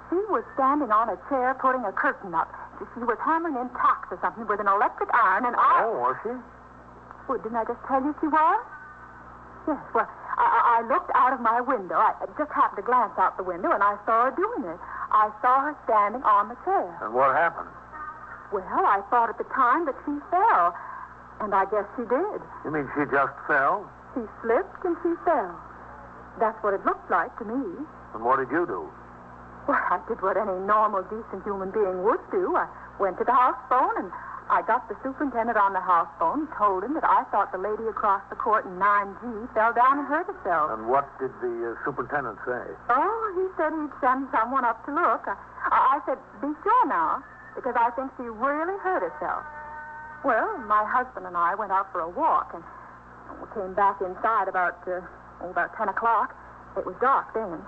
She was standing on a chair putting a curtain up. She was hammering in tacks or something with an electric iron, and
Oh, was she?
Well, didn't I just tell you she was? Yes, well, I looked out of my window. I just happened to glance out the window, and I saw her doing it. I saw her standing on the chair.
And what happened?
Well, I thought at the time that she fell, and I guess she did.
You mean she just fell?
She slipped and she fell. That's what it looked like to me.
And what did you do?
Well, I did what any normal, decent human being would do. I went to the house phone, and I got the superintendent on the house phone and told him that I thought the lady across the court in 9G fell down and hurt herself.
And what did the superintendent say?
Oh, he said he'd send someone up to look. I said, be sure now, because I think she really hurt herself. Well, my husband and I went out for a walk, and we came back inside about 10 o'clock. It was dark then.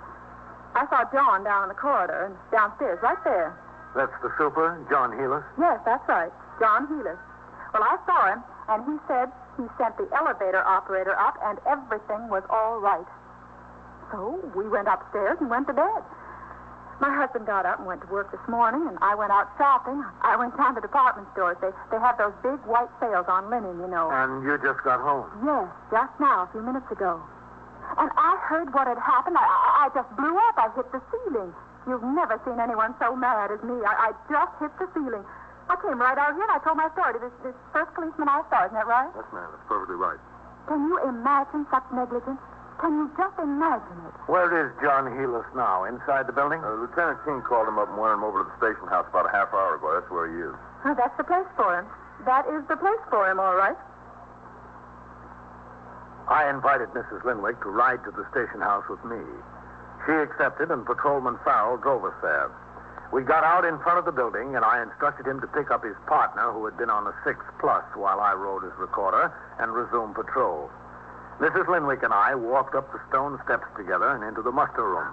I saw John down in the corridor and downstairs, right there.
That's the super, John Heelis?
Yes, that's right. John Heelis. Well, I saw him, and he said he sent the elevator operator up, and everything was all right. So we went upstairs and went to bed. My husband got up and went to work this morning, and I went out shopping. I went down to department stores. They have those big white sales on linen, you know.
And you just got home?
Yes, just now, a few minutes ago. And I heard what had happened. I just blew up. I hit the ceiling. You've never seen anyone so mad as me. I just hit the ceiling. I came right out here and I told my story to this first policeman I saw. Isn't that right?
Yes, ma'am. That's perfectly right.
Can you imagine such negligence? Can you just imagine it?
Where is John Heelis now? Inside the building?
Lieutenant King called him up and wanted him over to the station house about a half hour ago. That's where he is.
Oh, that's the place for him. That is the place for him, all right.
I invited Mrs. Linwick to ride to the station house with me. She accepted, and Patrolman Farrell drove us there. We got out in front of the building, and I instructed him to pick up his partner, who had been on the 6 Plus, while I rode his recorder, and resume patrol. Mrs. Linwick and I walked up the stone steps together and into the muster room.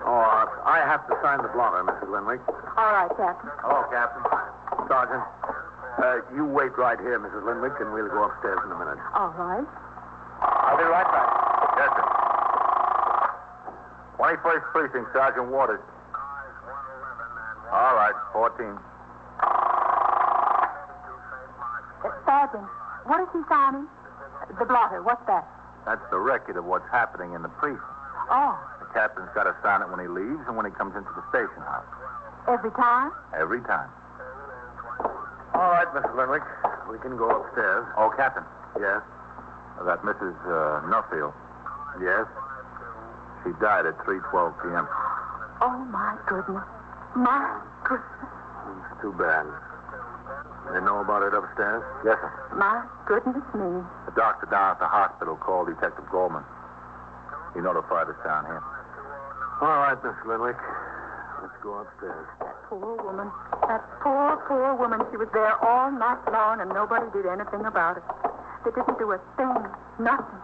Oh, I have to sign the blotter, Mrs. Linwick.
All right, Captain.
Hello, Captain. Sergeant, you wait right here, Mrs. Linwick, and we'll go upstairs in a minute.
All right.
I'll be right back. Yes, sir. 21st Precinct, Sergeant Waters. All right, 14.
Sergeant, what is he signing? The blotter, what's that?
That's the record of what's happening in the precinct.
Oh,
The captain's got to sign it when he leaves and when he comes into the station house.
every time?
Every time.
All right, Mrs. Linwick. We can go upstairs.
Oh, Captain.
Yes?
That Mrs. Nuffield.
Yes?
She died at 3:12 p.m.
Oh, my goodness. My goodness.
It's too bad. They know about it upstairs?
Yes, sir.
My goodness me.
The doctor down at the hospital called Detective Goldman. He notified us down here.
All right, Miss Linwick. Let's go upstairs.
That poor woman. That poor woman. She was there all night long, and nobody did anything about it. They didn't do a thing. Nothing.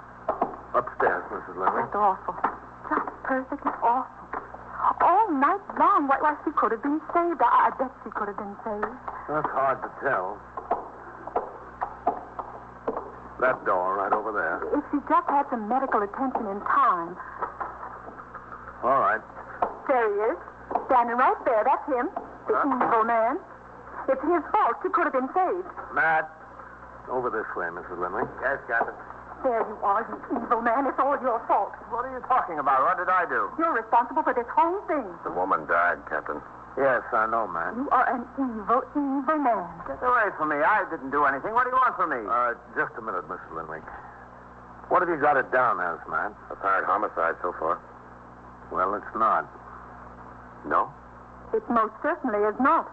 Upstairs, Mrs. Linwick.
Just awful. Just perfectly awful. All night long. Why, she could have been saved. I bet she could have been saved.
That's hard to tell. That door right over there.
If she just had some medical attention in time.
All right.
There he is. Standing right there. That's him. The evil man. It's his fault. She could have been saved.
Matt, over this way, Mrs. Linwick.
Yes, Captain.
There you are, you evil man. It's all your fault.
What are you talking about? What did I do?
You're responsible for this whole thing.
The woman died, Captain.
Yes, I know, Matt.
You are an evil man.
Get away from me. I didn't do anything. What do you want from me?
Just a minute, Mrs. Linwick. What have you got it down as, Matt?
Apparent homicide so far.
Well, it's not.
No?
It most certainly is not.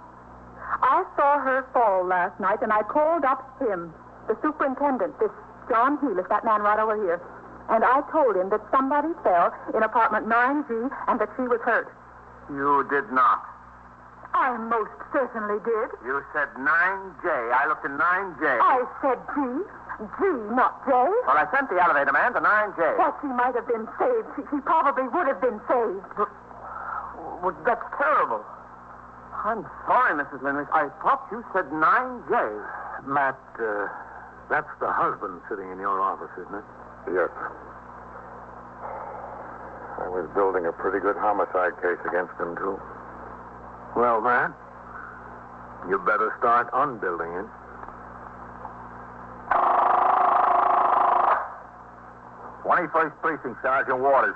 I saw her fall last night, and I called up him, the superintendent, this John Heelis, that man right over here. And I told him that somebody fell in apartment 9G and that she was hurt.
You did not.
I most certainly did.
You said 9J. I looked at 9J.
I said G. G, not J.
Well, I sent the elevator man to 9J.
Well, she might have been saved. She probably would have been saved.
Well, that's terrible. I'm sorry, Mrs. Linwick. I thought you said 9J.
Matt, that's the husband sitting in your office, isn't it?
Yes. I was building a pretty good homicide case against him, too.
Well, Matt, you better start unbuilding it.
'21st Precinct, Sergeant Waters.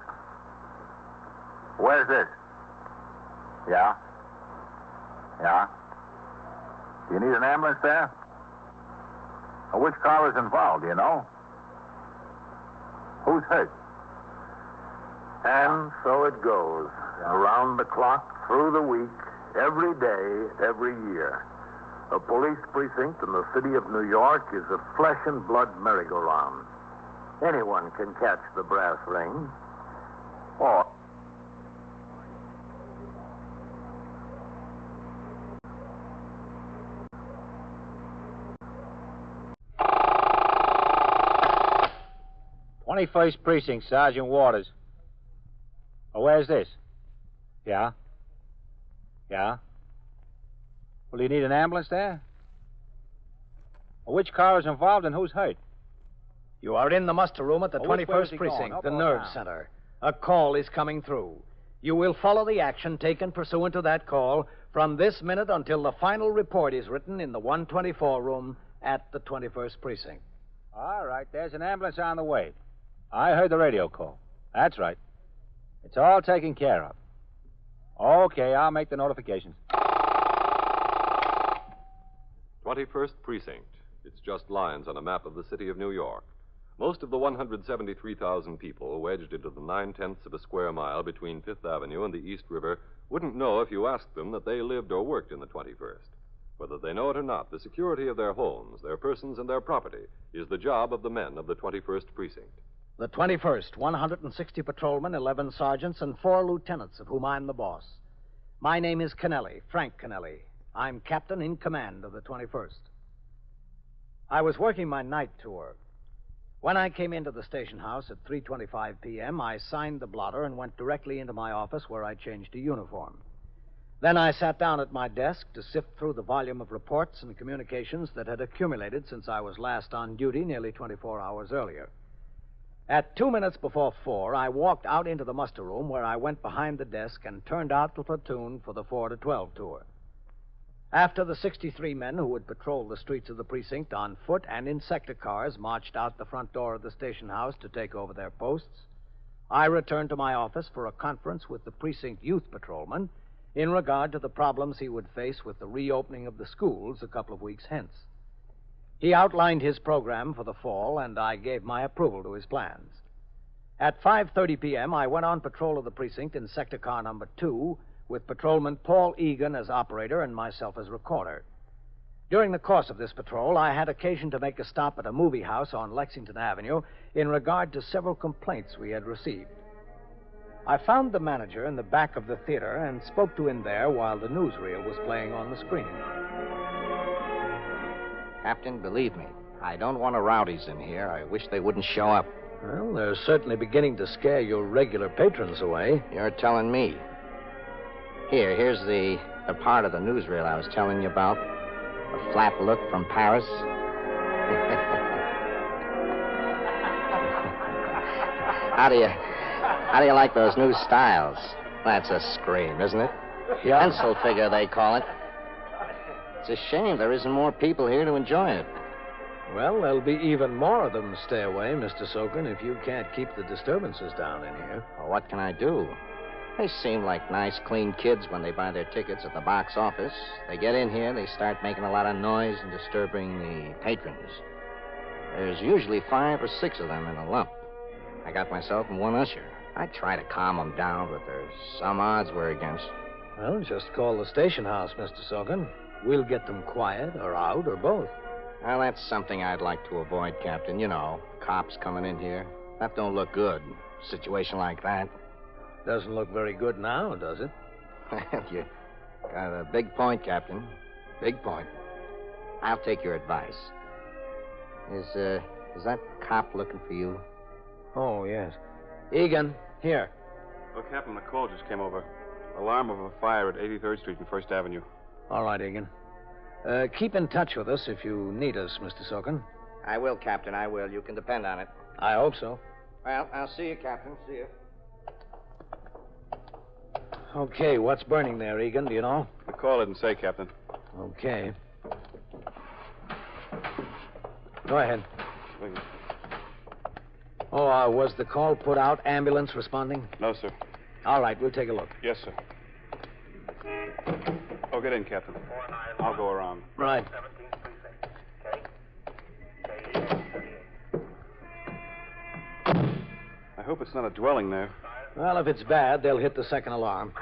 Where's this? Yeah? Yeah? Do you need an ambulance there? Which car is involved, do you know? Who's hurt?
And so it goes. Around the clock, through the week, every day, every year. A police precinct in the city of New York is a flesh and blood merry-go-round. Anyone can catch the brass ring. Or...
'21st Precinct, Sergeant Waters. Oh, where's this? Yeah? Yeah? Well, do you need an ambulance there? Well, which car is involved and who's hurt?
You are in the muster room at the
Which way is
21st
he going,
Precinct,
up
the
or
nerve
down?
center. A call is coming through. You will follow the action taken pursuant to that call from this minute until the final report is written in the 124 room at the 21st Precinct.
All right, there's an ambulance on the way. I heard the radio call. That's right. It's all taken care of. Okay, I'll make the notifications.
21st Precinct. It's just lines on a map of the city of New York. Most of the 173,000 people wedged into the 9/10 of a square mile between Fifth Avenue and the East River wouldn't know if you asked them that they lived or worked in the 21st. Whether they know it or not, the security of their homes, their persons, and their property is the job of the men of the 21st Precinct.
The 21st, 160 patrolmen, 11 sergeants, and 4 lieutenants, of whom I'm the boss. My name is Kennelly, Frank Kennelly. I'm captain in command of the 21st. I was working my night tour. When I came into the station house at 3:25 p.m., I signed the blotter and went directly into my office where I changed to uniform. Then I sat down at my desk to sift through the volume of reports and communications that had accumulated since I was last on duty nearly 24 hours earlier. At 2 minutes before 4, I walked out into the muster room where I went behind the desk and turned out the platoon for the 4 to 12 tour. After the 63 men who would patrol the streets of the precinct on foot and in sector cars marched out the front door of the station house to take over their posts, I returned to my office for a conference with the precinct youth patrolman in regard to the problems he would face with the reopening of the schools a couple of weeks hence. He outlined his program for the fall, and I gave my approval to his plans. At 5:30 p.m., I went on patrol of the precinct in sector car number 2, with patrolman Paul Egan as operator and myself as recorder. During the course of this patrol, I had occasion to make a stop at a movie house on Lexington Avenue in regard to several complaints we had received. I found the manager in the back of the theater and spoke to him there while the newsreel was playing on the screen.
Captain, believe me, I don't want rowdies in here. I wish they wouldn't show up.
Well, they're certainly beginning to scare your regular patrons away.
You're telling me. Here's the part of the newsreel I was telling you about. A flat look from Paris. How do you like those new styles? That's a scream, isn't it?
Yeah.
Pencil figure, they call it. It's a shame there isn't more people here to enjoy it.
Well, there'll be even more of them stay away, Mr. Sokin, if you can't keep the disturbances down in here.
Well, what can I do? They seem like nice, clean kids when they buy their tickets at the box office. They get in here, they start making a lot of noise and disturbing the patrons. There's usually 5 or 6 of them in a lump. I got myself and one usher. I try to calm them down, but there's some odds we're against.
Well, just call the station house, Mr. Sokin. We'll get them quiet or out or both.
Well, that's something I'd like to avoid, Captain. You know, cops coming in here. That don't look good. A situation like that.
Doesn't look very good now, does it?
You got a big point, Captain. Big point. I'll take your advice. Is that cop looking for you?
Oh, yes. Egan, here.
Well, Captain, the call just came over. Alarm of a fire at 83rd Street and 1st Avenue.
All right, Egan. Keep in touch with us if you need us, Mr. Sokin.
I will, Captain, I will. You can depend on it.
I hope so.
Well, I'll see you, Captain. See you.
Okay, what's burning there, Egan? Do you know?
The call didn't say, Captain.
Okay. Go ahead. Oh, was the call put out? Ambulance responding?
No, sir.
All right, we'll take a look.
Yes, sir. Oh, get in, Captain. I'll go around.
Right.
I hope it's not a dwelling there.
Well, if it's bad, they'll hit the second alarm.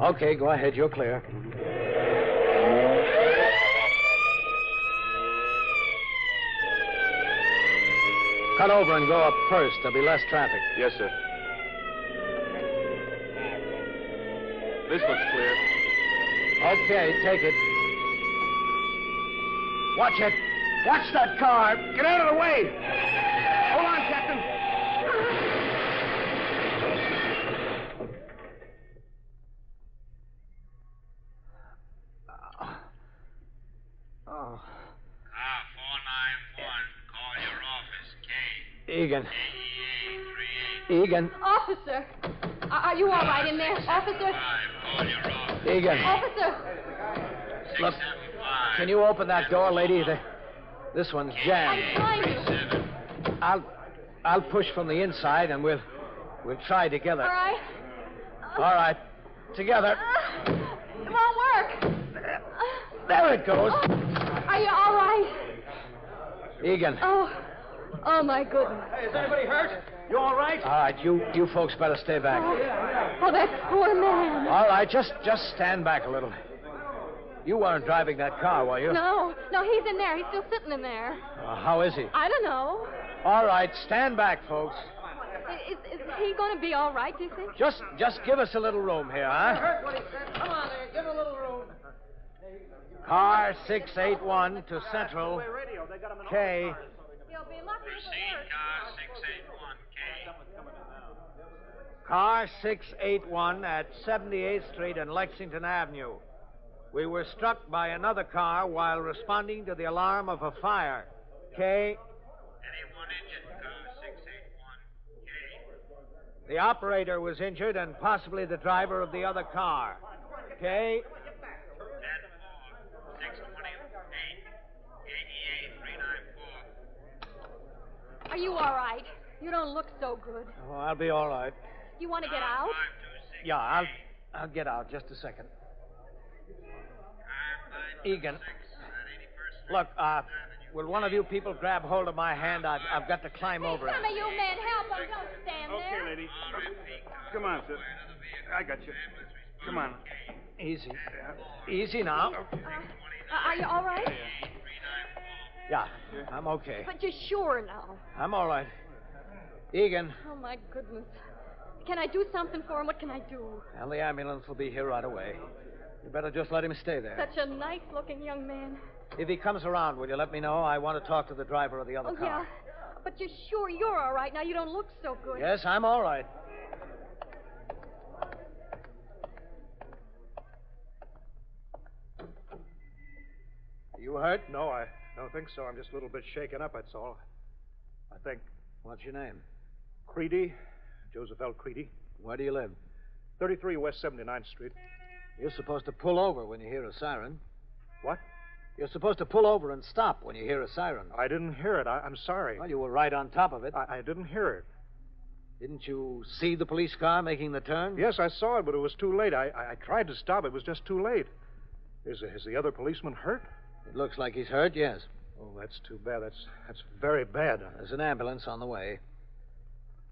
Okay, go ahead. You're clear. Cut over and go up first. There'll be less traffic.
Yes, sir. This looks clear.
Okay, take it. Watch it. Watch that car. Get out of the way. Hold on, Captain. Oh.
491. Call your office. K.
Egan.
AEA 38.
Egan.
Officer. Are you all right in there? Officer.
Call your office.
Egan.
Officer.
Look, can you open that door, lady? This one's jammed.
I'm trying to.
I'll push from the inside, and we'll try together.
All right.
All right. Together.
It won't work.
There it goes.
Are you all right?
Egan.
Oh, my goodness.
Hey, is anybody hurt? You all right? All right, you folks better stay back.
Oh, that poor man.
All right, just stand back a little. You weren't driving that car, were you?
No, he's in there. He's still sitting in there.
How is he?
I don't know.
All right, stand back, folks.
Is he going to be all right, do you think?
Just give us a little room here, huh?
Come on there, give a little room.
Car 681 to Central. K.
He'll be lucky
Proceed, car 681K.
Car 681 at 78th Street and Lexington Avenue. We were struck by another car while responding to the alarm of a fire. K.
Anyone injured, car 681K.
The operator was injured and possibly the driver of the other car. K.
10-4, 628, AEA 394.
Are you all right? You don't look so good.
Oh, I'll be all right.
You want to get out?
Yeah, I'll get out. Just a second. Egan. Look, will one of you people grab hold of my hand? I've got to climb over it.
Some of you men help him. Don't stand there.
Okay, lady. Come on, sis. I got you. Come on.
Easy. Easy now.
Are you all right?
Yeah, I'm okay.
But you're sure now?
I'm all right. Egan.
Oh, my goodness. Can I do something for him? What can I do?
Well, the ambulance will be here right away. You better just let him stay there.
Such a nice-looking young man.
If he comes around, will you let me know? I want to talk to the driver of the other car.
Yeah. But you're sure you're all right now? You don't look so good.
Yes, I'm all right.
You hurt? No, I don't think so. I'm just a little bit shaken up, that's all. I think.
What's your name?
Creedy. Joseph L. Creedy.
Where do you live?
33 West 79th Street.
You're supposed to pull over when you hear a siren.
What?
You're supposed to pull over and stop when you hear a siren.
I didn't hear it. I'm sorry.
Well, you were right on top of it.
I didn't hear it.
Didn't you see the police car making the turn?
Yes, I saw it, but it was too late. I tried to stop. It was just too late. Is the other policeman hurt?
It looks like he's hurt, yes.
Oh, that's too bad. That's very bad.
There's an ambulance on the way.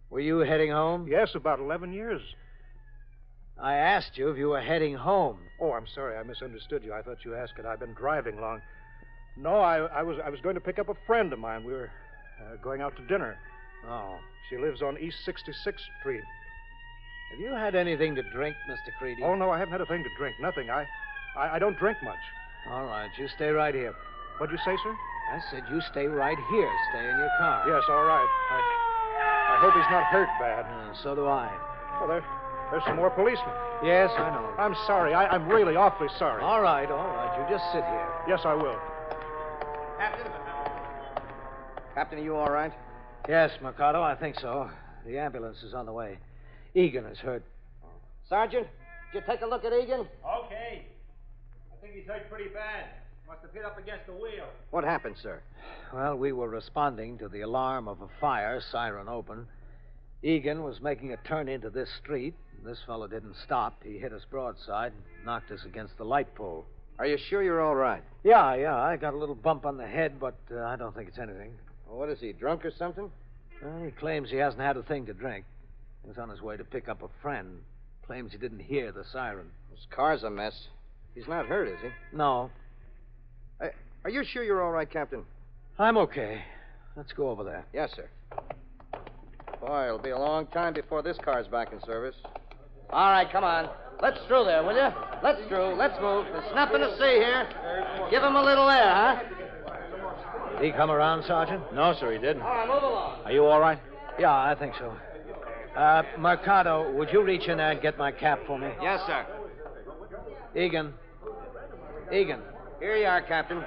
Were you heading home?
Yes, about 11 years.
I asked you if you were heading home.
Oh, I'm sorry. I misunderstood you. I thought you asked it. I've been driving long. No, I was going to pick up a friend of mine. We were going out to dinner.
Oh.
She lives on East 66th Street.
Have you had anything to drink, Mr. Creedy?
Oh, no, I haven't had a thing to drink. Nothing. I don't drink much.
All right, you stay right here.
What'd you say, sir?
I said you stay right here. Stay in your car.
Yes, all right. I hope he's not hurt bad.
So do I.
Well, there's some more policemen.
Yes, I know.
I'm sorry. I'm really awfully sorry.
All right. You just sit here.
Yes, I will.
Captain, are you all right?
Yes, Mercado, I think so. The ambulance is on the way. Egan is hurt.
Sergeant, did you take a look at Egan?
Okay. I think he's hurt pretty bad. Must have hit up against the wheel.
What happened, sir?
Well, we were responding to the alarm of a fire, siren open. Egan was making a turn into this street. This fellow didn't stop. He hit us broadside, knocked us against the light pole.
Are you sure you're all right?
Yeah. I got a little bump on the head, but I don't think it's anything.
Well, what is he, drunk or something?
He claims he hasn't had a thing to drink. He was on his way to pick up a friend. Claims he didn't hear the siren.
His car's a mess. He's not hurt, is he?
No.
Are you sure you're all right, Captain?
I'm okay. Let's go over there.
Yes, sir. Boy, it'll be a long time before this car's back in service. All right, come on. Let's through there, will you? Let's through. Let's move. There's nothing to see here. Give him a little air, huh?
Did he come around, Sergeant?
No, sir, he didn't.
All right, move along.
Are you all right?
Yeah, I think so. Mercado, would you reach in there and get my cap for me?
Yes, sir.
Egan.
Here you are, Captain.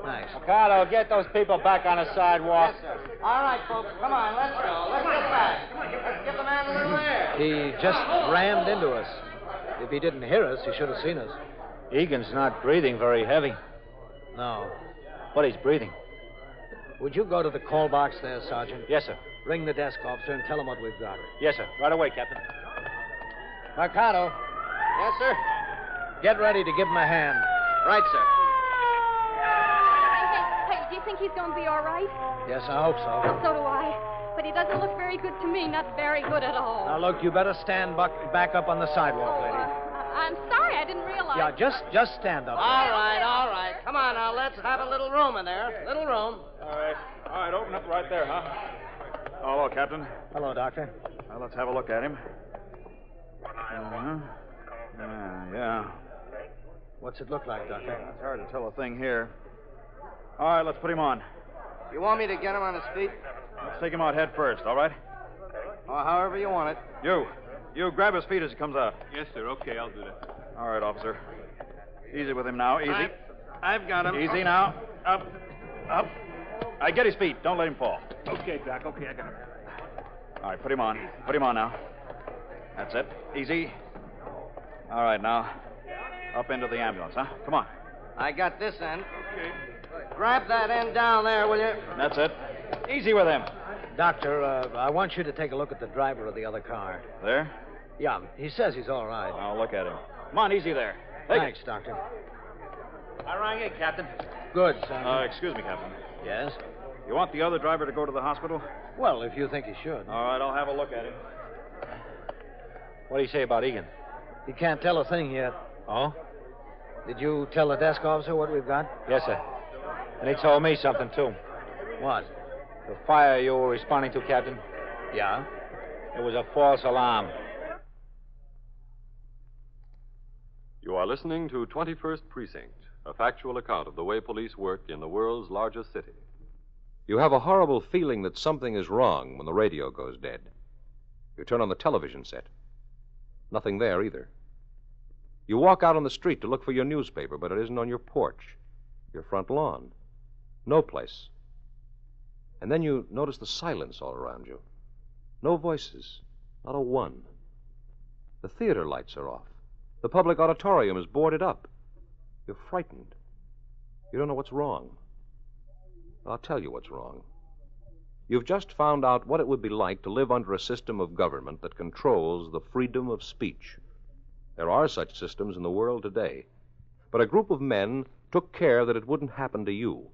Thanks.
Mercado, get those people back on the sidewalk.
Yes, sir. All right, folks, come on, let's go. Let's get back. Let's give the man a little air.
He just rammed into us. If he didn't hear us, he should have seen us.
Egan's not breathing very heavy.
No.
But he's breathing.
Would you go to the call box there, Sergeant?
Yes, sir.
Ring the desk officer and tell him what we've got.
Yes, sir. Right away, Captain.
Mercado.
Yes, sir?
Get ready to give him a hand.
Right, sir.
Hey, do you think he's going to be all right?
Yes, I hope so.
So do I. But he doesn't look very good to me. Not very good at all.
Now, look, you better stand back up on the sidewalk, lady.
I'm sorry. I didn't realize.
Yeah, just stand up.
All right. Come on now. Let's have a little room in there. Little room.
All right, open up right there, huh? Hello, Captain.
Hello, Doctor.
Well, let's have a look at him. Yeah.
What's it look like, Doctor?
It's hard to tell a thing here. All right, let's put him on.
You want me to get him on his feet?
Let's take him out head first, all right?
Or however you want it.
You grab his feet as he comes out.
Yes, sir. Okay, I'll do that.
All right, officer. Easy with him now. Easy.
I've got him.
Easy now. Up. All right, get his feet. Don't let him fall.
Okay, Doc. Okay, I got him.
All right, put him on. Put him on now. That's it. Easy. All right, now. Up into the ambulance, huh? Come on.
I got this end. Okay. Grab that end down there, will you?
That's it. Easy with him.
Doctor, I want you to take a look at the driver of the other car.
There?
Yeah, he says he's all right.
I'll look at him. Come on, easy there.
Thanks, Doctor.
I rang in, Captain.
Good, Sergeant.
Excuse me, Captain.
Yes?
You want the other driver to go to the hospital?
Well, if you think he should.
All right, I'll have a look at him.
What do you say about Egan?
He can't tell a thing yet.
Oh?
Did you tell the desk officer what we've got?
Yes, sir. And he told me something, too.
What?
The fire you were responding to, Captain?
Yeah?
It was a false alarm.
You are listening to 21st Precinct, a factual account of the way police work in the world's largest city. You have a horrible feeling that something is wrong when the radio goes dead. You turn on the television set. Nothing there either. You walk out on the street to look for your newspaper, but it isn't on your porch, your front lawn. No place. And then you notice the silence all around you. No voices, not a one. The theater lights are off. The public auditorium is boarded up. You're frightened. You don't know what's wrong. Well, I'll tell you what's wrong. You've just found out what it would be like to live under a system of government that controls the freedom of speech. There are such systems in the world today. But a group of men took care that it wouldn't happen to you.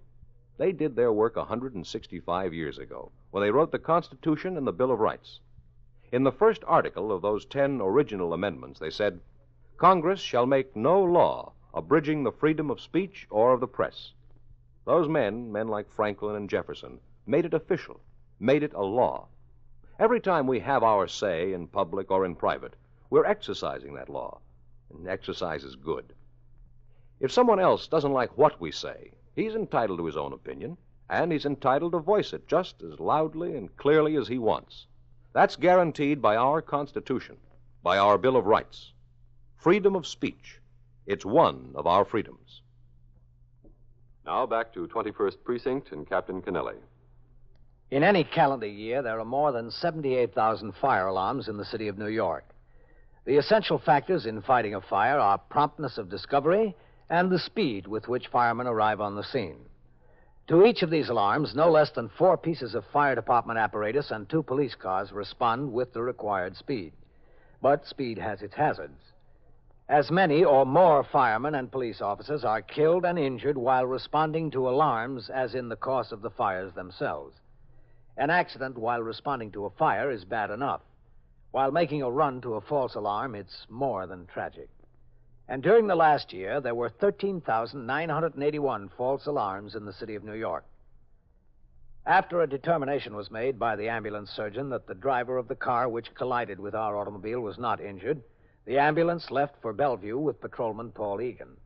They did their work 165 years ago, when they wrote the Constitution and the Bill of Rights. In the first article of those 10 original amendments, they said, Congress shall make no law abridging the freedom of speech or of the press. Those men like Franklin and Jefferson, made it official, made it a law. Every time we have our say in public or in private, we're exercising that law, and exercise is good. If someone else doesn't like what we say, he's entitled to his own opinion, and he's entitled to voice it just as loudly and clearly as he wants. That's guaranteed by our Constitution, by our Bill of Rights. Freedom of speech. It's one of our freedoms. Now back to 21st Precinct and Captain Kennelly.
In any calendar year, there are more than 78,000 fire alarms in the city of New York. The essential factors in fighting a fire are promptness of discovery and the speed with which firemen arrive on the scene. To each of these alarms, no less than 4 pieces of fire department apparatus and 2 police cars respond with the required speed. But speed has its hazards. As many or more firemen and police officers are killed and injured while responding to alarms as in the course of the fires themselves. An accident while responding to a fire is bad enough. While making a run to a false alarm, it's more than tragic. And during the last year, there were 13,981 false alarms in the city of New York. After a determination was made by the ambulance surgeon that the driver of the car which collided with our automobile was not injured, the ambulance left for Bellevue with Patrolman Paul Egan.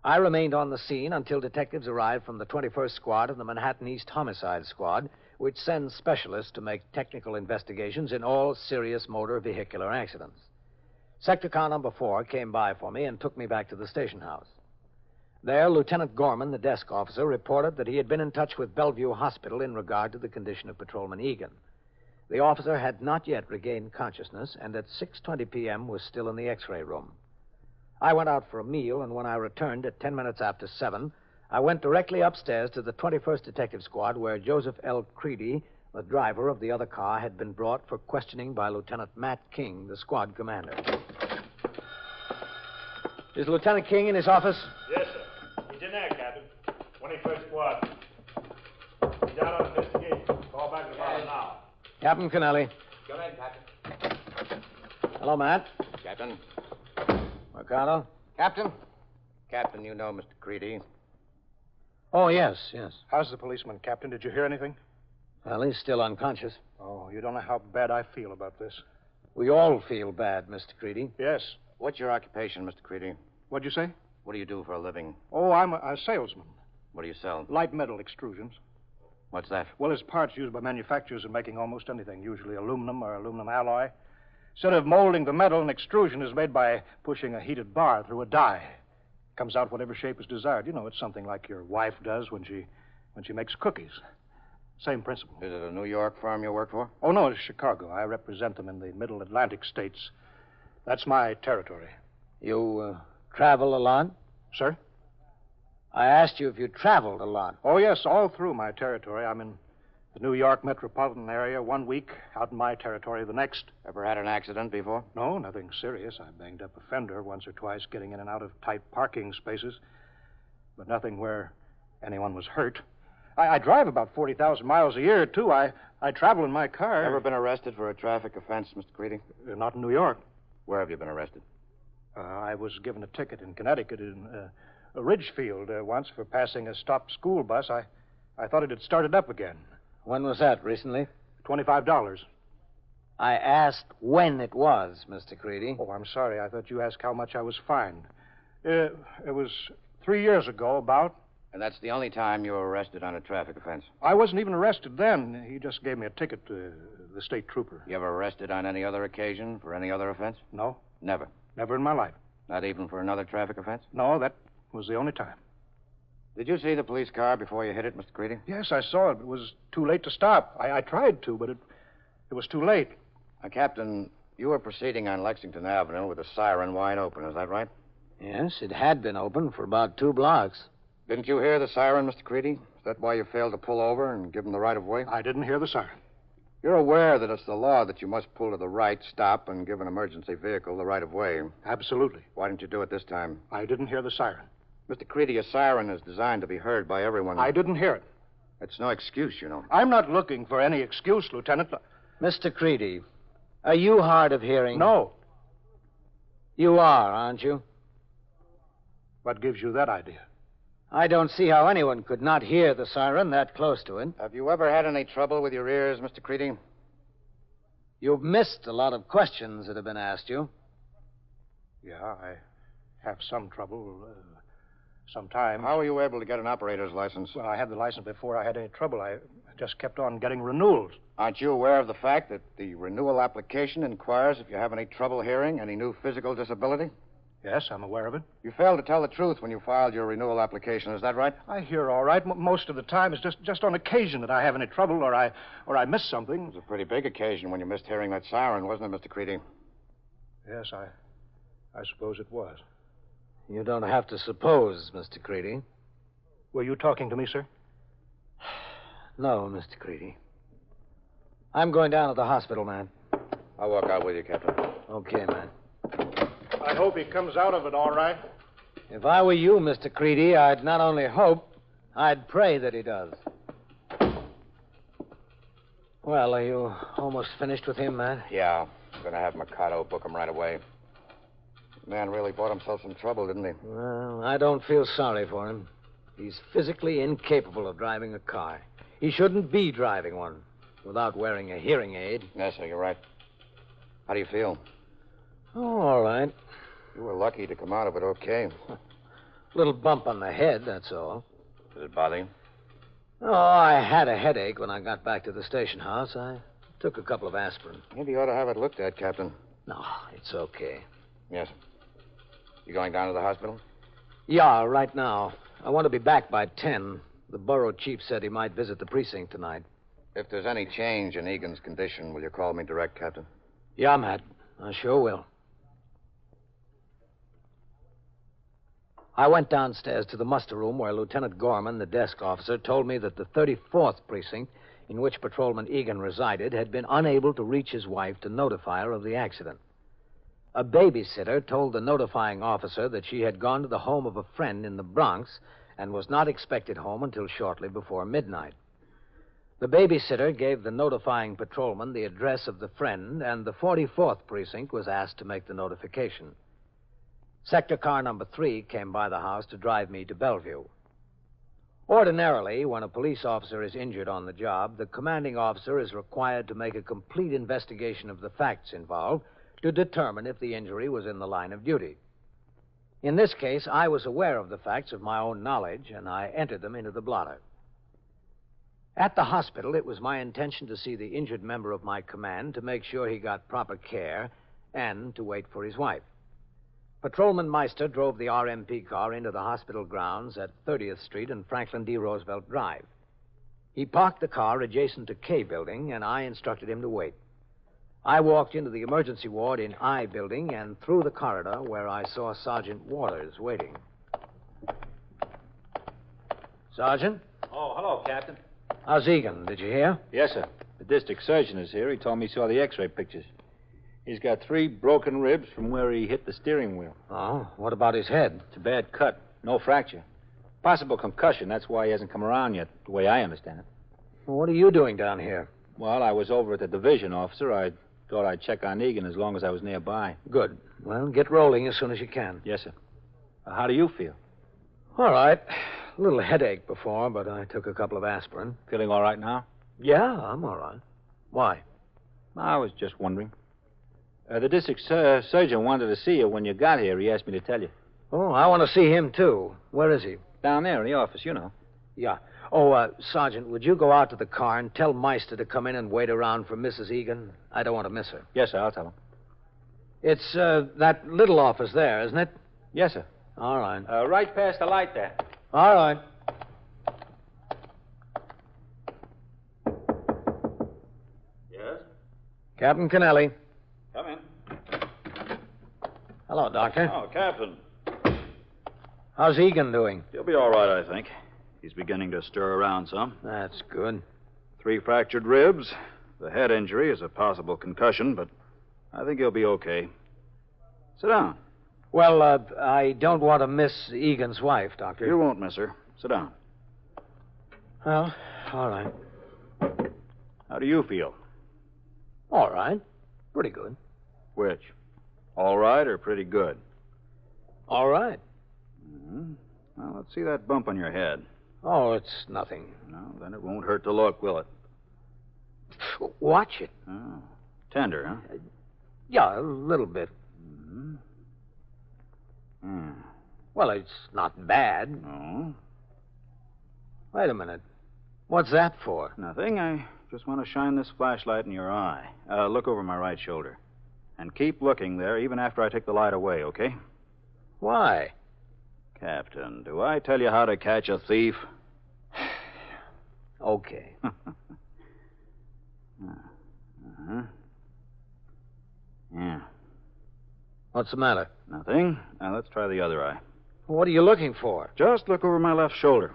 I remained on the scene until detectives arrived from the 21st Squad of the Manhattan East Homicide Squad, which sends specialists to make technical investigations in all serious motor vehicular accidents. Sector car number 4 came by for me and took me back to the station house. There, Lieutenant Gorman, the desk officer, reported that he had been in touch with Bellevue Hospital in regard to the condition of Patrolman Egan. The officer had not yet regained consciousness, and at 6:20 p.m. was still in the X-ray room. I went out for a meal, and when I returned at 10 minutes after 7, I went directly upstairs to the 21st Detective Squad, where Joseph L. Creedy, the driver of the other car, had been brought for questioning by Lieutenant Matt King, the squad commander. Is Lieutenant King in his office?
Yes, sir. He's in there, Captain. 21st Squad. He's out on investigation. Call back in about an hour.
Captain Kennelly.
Come in, Captain.
Hello, Matt.
Captain.
Mercado?
Captain. Captain, you know Mr. Creedy.
Oh, yes.
How's the policeman, Captain? Did you hear anything?
Well, he's still unconscious.
Oh, you don't know how bad I feel about this.
We all feel bad, Mr. Creedy.
Yes.
What's your occupation, Mr. Creedy?
What'd you say?
What do you do for a living?
Oh, I'm a salesman.
What do you sell?
Light metal extrusions.
What's that?
Well, it's parts used by manufacturers in making almost anything, usually aluminum or aluminum alloy. Instead of molding the metal, an extrusion is made by pushing a heated bar through a die. Comes out whatever shape is desired. You know, it's something like your wife does when she makes cookies. Same principle.
Is it a New York firm you work for?
Oh, no, it's Chicago. I represent them in the Middle Atlantic states. That's my territory.
You travel a lot?
Sir?
I asked you if you traveled a lot.
Oh, yes, all through my territory. I'm in the New York metropolitan area 1 week, out in my territory the next.
Ever had an accident before?
No, nothing serious. I banged up a fender once or twice getting in and out of tight parking spaces, but nothing where anyone was hurt. I drive about 40,000 miles a year, too. I travel in my car.
Ever been arrested for a traffic offense, Mr. Creedy?
Not in New York.
Where have you been arrested?
I was given a ticket in Connecticut in Ridgefield once for passing a stopped school bus. I thought it had started up again.
When was that, recently?
$25.
I asked when it was, Mr. Creedy.
Oh, I'm sorry. I thought you asked how much I was fined. It was 3 years ago, about.
And that's the only time you were arrested on a traffic offense?
I wasn't even arrested then. He just gave me a ticket to the state trooper.
You ever arrested on any other occasion for any other offense?
No.
Never?
Never in my life.
Not even for another traffic offense?
No, that was the only time.
Did you see the police car before you hit it, Mr. Creedy?
Yes, I saw it. It was too late to stop. I tried to, but it was too late.
Captain, you were proceeding on Lexington Avenue with the siren wide open, is that right?
Yes, it had been open for about 2 blocks.
Didn't you hear the siren, Mr. Creedy? Is that why you failed to pull over and give them the right of way?
I didn't hear the siren.
You're aware that it's the law that you must pull to the right, stop, and give an emergency vehicle the right of way.
Absolutely.
Why didn't you do it this time?
I didn't hear the siren.
Mr. Creedy, a siren is designed to be heard by everyone.
I didn't hear it.
It's no excuse, you know.
I'm not looking for any excuse, Lieutenant.
Mr. Creedy, are you hard of hearing?
No.
You are, aren't you?
What gives you that idea?
I don't see how anyone could not hear the siren that close to it.
Have you ever had any trouble with your ears, Mr. Creedy?
You've missed a lot of questions that have been asked you.
Yeah, I have some trouble sometimes.
How were you able to get an operator's license?
Well, I had the license before I had any trouble. I just kept on getting renewals.
Aren't you aware of the fact that the renewal application inquires if you have any trouble hearing, any new physical disability?
Yes, I'm aware of it.
You failed to tell the truth when you filed your renewal application, is that right?
I hear all right. Most of the time, it's just on occasion that I have any trouble or I miss something.
It was a pretty big occasion when you missed hearing that siren, wasn't it, Mr. Creedy?
Yes, I suppose it was.
You don't have to suppose, Mr. Creedy.
Were you talking to me, sir?
No, Mr. Creedy. I'm going down to the hospital, man.
I'll walk out with you, Captain.
Okay, man.
I hope he comes out of it all right.
If I were you, Mr. Creedy, I'd not only hope, I'd pray that he does. Well, are you almost finished with him, man?
Yeah. I'm going to have Mercado book him right away. The man really bought himself some trouble, didn't he?
Well, I don't feel sorry for him. He's physically incapable of driving a car. He shouldn't be driving one without wearing a hearing aid.
Yes, sir, you're right. How do you feel?
Oh, all right.
You were lucky to come out of it okay.
Little bump on the head, that's all.
Did it bother you?
Oh, I had a headache when I got back to the station house. I took a couple of aspirin.
Maybe you ought to have it looked at, Captain.
No, it's okay.
Yes. You going down to the hospital?
Yeah, right now. I want to be back by 10. The borough chief said he might visit the precinct tonight.
If there's any change in Egan's condition, will you call me direct, Captain?
Yeah, Matt. I sure will. I went downstairs to the muster room where Lieutenant Gorman, the desk officer, told me that the 34th precinct, in which Patrolman Egan resided, had been unable to reach his wife to notify her of the accident. A babysitter told the notifying officer that she had gone to the home of a friend in the Bronx and was not expected home until shortly before midnight. The babysitter gave the notifying patrolman the address of the friend, and the 44th precinct was asked to make the notification. Sector car number 3 came by the house to drive me to Bellevue. Ordinarily, when a police officer is injured on the job, the commanding officer is required to make a complete investigation of the facts involved to determine if the injury was in the line of duty. In this case, I was aware of the facts of my own knowledge, and I entered them into the blotter. At the hospital, it was my intention to see the injured member of my command to make sure he got proper care and to wait for his wife. Patrolman Meister drove the RMP car into the hospital grounds at 30th Street and Franklin D. Roosevelt Drive. He parked the car adjacent to K Building, and I instructed him to wait. I walked into the emergency ward in I Building and through the corridor where I saw Sergeant Waters waiting. Sergeant?
Oh, hello, Captain.
How's Egan? Did you hear?
Yes, sir. The district surgeon is here. He told me he saw the x-ray pictures. He's got 3 broken ribs from where he hit the steering wheel.
Oh, what about his head?
It's a bad cut. No fracture. Possible concussion. That's why he hasn't come around yet, the way I understand it.
Well, what are you doing down here?
Well, I was over at the division, officer. I thought I'd check on Egan as long as I was nearby.
Good. Well, get rolling as soon as you can.
Yes, sir. How do you feel?
All right. A little headache before, but I took a couple of aspirin.
Feeling all right now?
Yeah, I'm all right. Why?
I was just wondering. The district surgeon wanted to see you when you got here. He asked me to tell you.
Oh, I want to see him, too. Where is he?
Down there in the office, you know.
Yeah. Oh, Sergeant, would you go out to the car and tell Meister to come in and wait around for Mrs. Egan? I don't want to miss her.
Yes, sir, I'll tell him.
It's that little office there, isn't it?
Yes, sir.
All right.
Right past the light there.
All right.
Yes?
Captain Kennelly.
Come in.
Hello, Doctor.
Oh, Captain.
How's Egan doing?
He'll be all right, I think. He's beginning to stir around some.
That's good.
3 fractured ribs. The head injury is a possible concussion, but I think he'll be okay. Sit down.
Well, I don't want to miss Egan's wife, Doctor.
You won't miss her. Sit down.
Well, all right.
How do you feel?
All right. Pretty good.
Which? All right or pretty good?
All right.
Mm-hmm. Well, let's see that bump on your head.
Oh, it's nothing.
No, then it won't hurt to look, will it?
Watch it.
Oh. Tender, huh?
Yeah, a little bit.
Mm-hmm. Hmm.
Well, it's not bad.
No.
Wait a minute. What's that for?
Nothing. I just want to shine this flashlight in your eye. Look over my right shoulder. And keep looking there even after I take the light away, okay?
Why?
Captain, do I tell you how to catch a thief?
Okay.
Uh-huh. Yeah.
What's the matter?
Nothing. Now, let's try the other eye.
What are you looking for?
Just look over my left shoulder.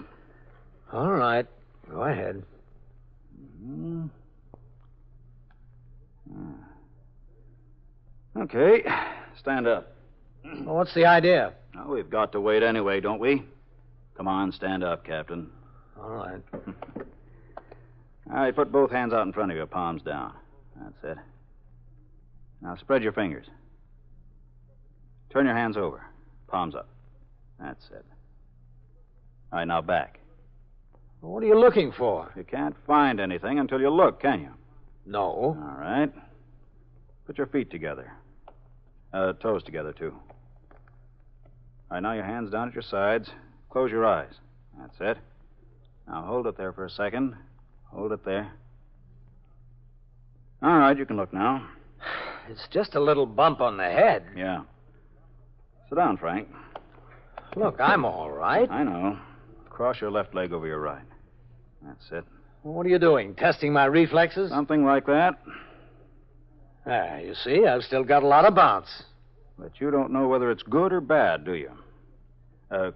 All right. Go ahead.
Mm-hmm. Okay. Stand up.
Well, what's the idea?
Well, we've got to wait anyway, don't we? Come on, stand up, Captain.
All right.
All right, put both hands out in front of you, palms down. That's it. Now, spread your fingers. Turn your hands over. Palms up. That's it. All right, now back.
What are you looking for?
You can't find anything until you look, can you?
No.
All right. Put your feet together. Toes together, too. All right, now your hands down at your sides. Close your eyes. That's it. Now hold it there for a second. Hold it there. All right, you can look now.
It's just a little bump on the head.
Yeah. Sit down, Frank.
Look, I'm all right.
I know. Cross your left leg over your right. That's it.
What are you doing? Testing my reflexes?
Something like that.
You see, I've still got a lot of bounce.
But you don't know whether it's good or bad, do you?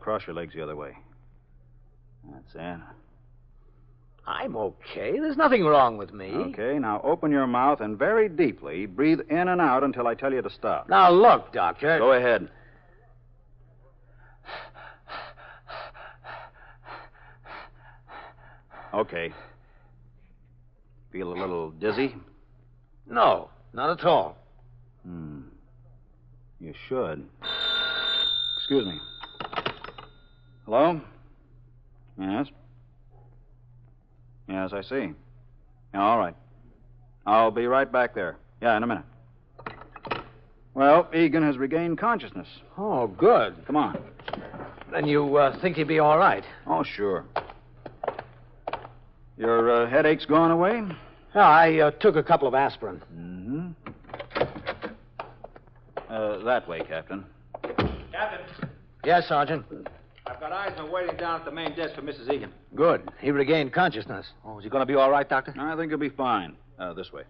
Cross your legs the other way. That's it.
I'm okay. There's nothing wrong with me.
Okay, now open your mouth and very deeply breathe in and out until I tell you to stop.
Now, look, Doctor.
Go ahead. Okay. Feel a little dizzy?
No, not at all.
You should. Excuse me. Hello? Yes? Yes, I see. Yeah, all right. I'll be right back there. Yeah, in a minute. Well, Egan has regained consciousness.
Oh, good.
Come on.
Then you think he'd be all right?
Oh, sure. Your headache's gone away?
Yeah, I took a couple of aspirin.
That way, Captain.
Captain,
Yes, Sergeant.
I've got Eisner waiting down at the main desk for Mrs. Egan.
Good. He regained consciousness.
Oh, is he going to be all right, Doctor?
I think he'll be fine. This way.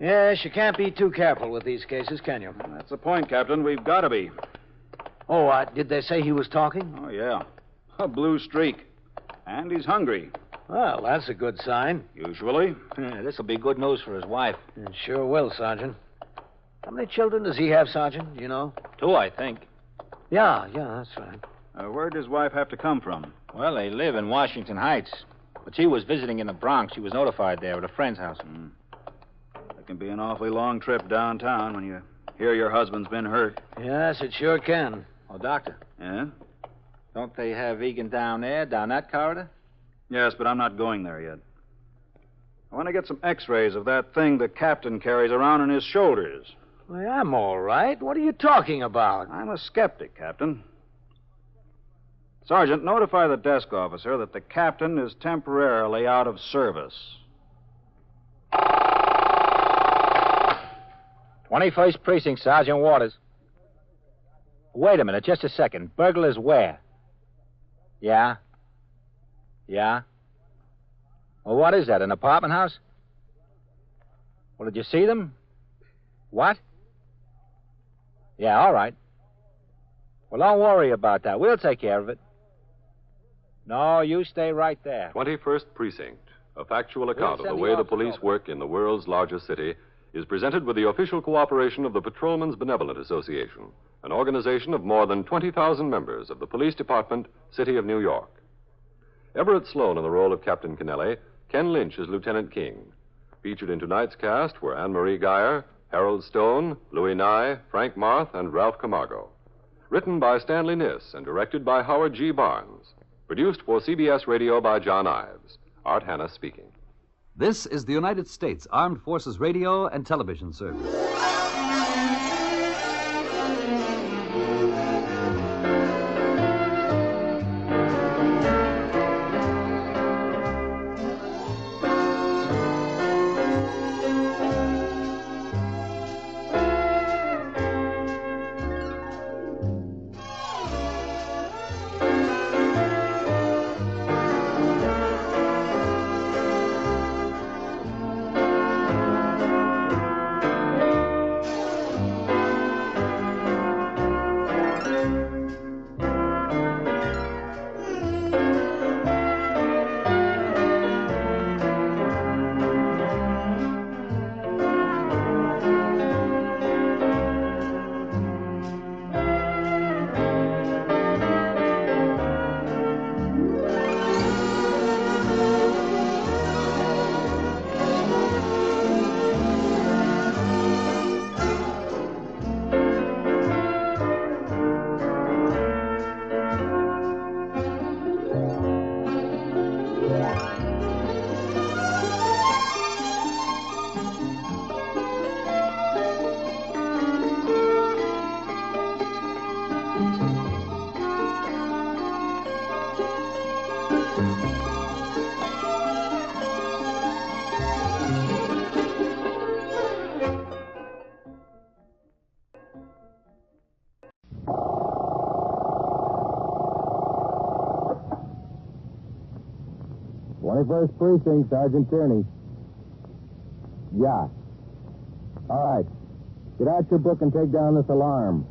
Yes, you can't be too careful with these cases, can you?
That's the point, Captain. We've got to be.
Oh, did they say he was talking?
Oh, yeah. A blue streak. And he's hungry.
Well, that's a good sign.
Usually.
Yeah, this will be good news for his wife.
It sure will, Sergeant. How many children does he have, Sergeant? Do you know?
2, I think.
Yeah, that's right.
Where'd his wife have to come from?
Well, they live in Washington Heights. But she was visiting in the Bronx. She was notified there at a friend's house.
That can be an awfully long trip downtown when you hear your husband's been hurt.
Yes, it sure can.
Oh, Doctor.
Yeah?
Don't they have Egan down there, down that corridor?
Yes, but I'm not going there yet. I want to get some x-rays of that thing the captain carries around on his shoulders.
Well, I'm all right. What are you talking about?
I'm a skeptic, Captain. Sergeant, notify the desk officer that the captain is temporarily out of service.
21st Precinct, Sergeant Waters. Wait a minute, just a second. Burglars where? Yeah? Yeah? Well, what is that, an apartment house? Well, did you see them? What? Yeah, all right. Well, don't worry about that. We'll take care of it. No, you stay right there.
21st Precinct, a factual account of the way the police work in the world's largest city, is presented with the official cooperation of the Patrolmen's Benevolent Association, an organization of more than 20,000 members of the Police Department, City of New York. Everett Sloan in the role of Captain Kennelly, Ken Lynch as Lieutenant King. Featured in tonight's cast were Anne-Marie Geyer, Harold Stone, Louis Nye, Frank Marth, and Ralph Camargo. Written by Stanley Niss and directed by Howard G. Barnes. Produced for CBS Radio by John Ives. Art Hanna speaking.
This is the United States Armed Forces Radio and Television Service.
First Precinct, Sergeant Tierney. Yeah. All right. Get out your book and take down this alarm.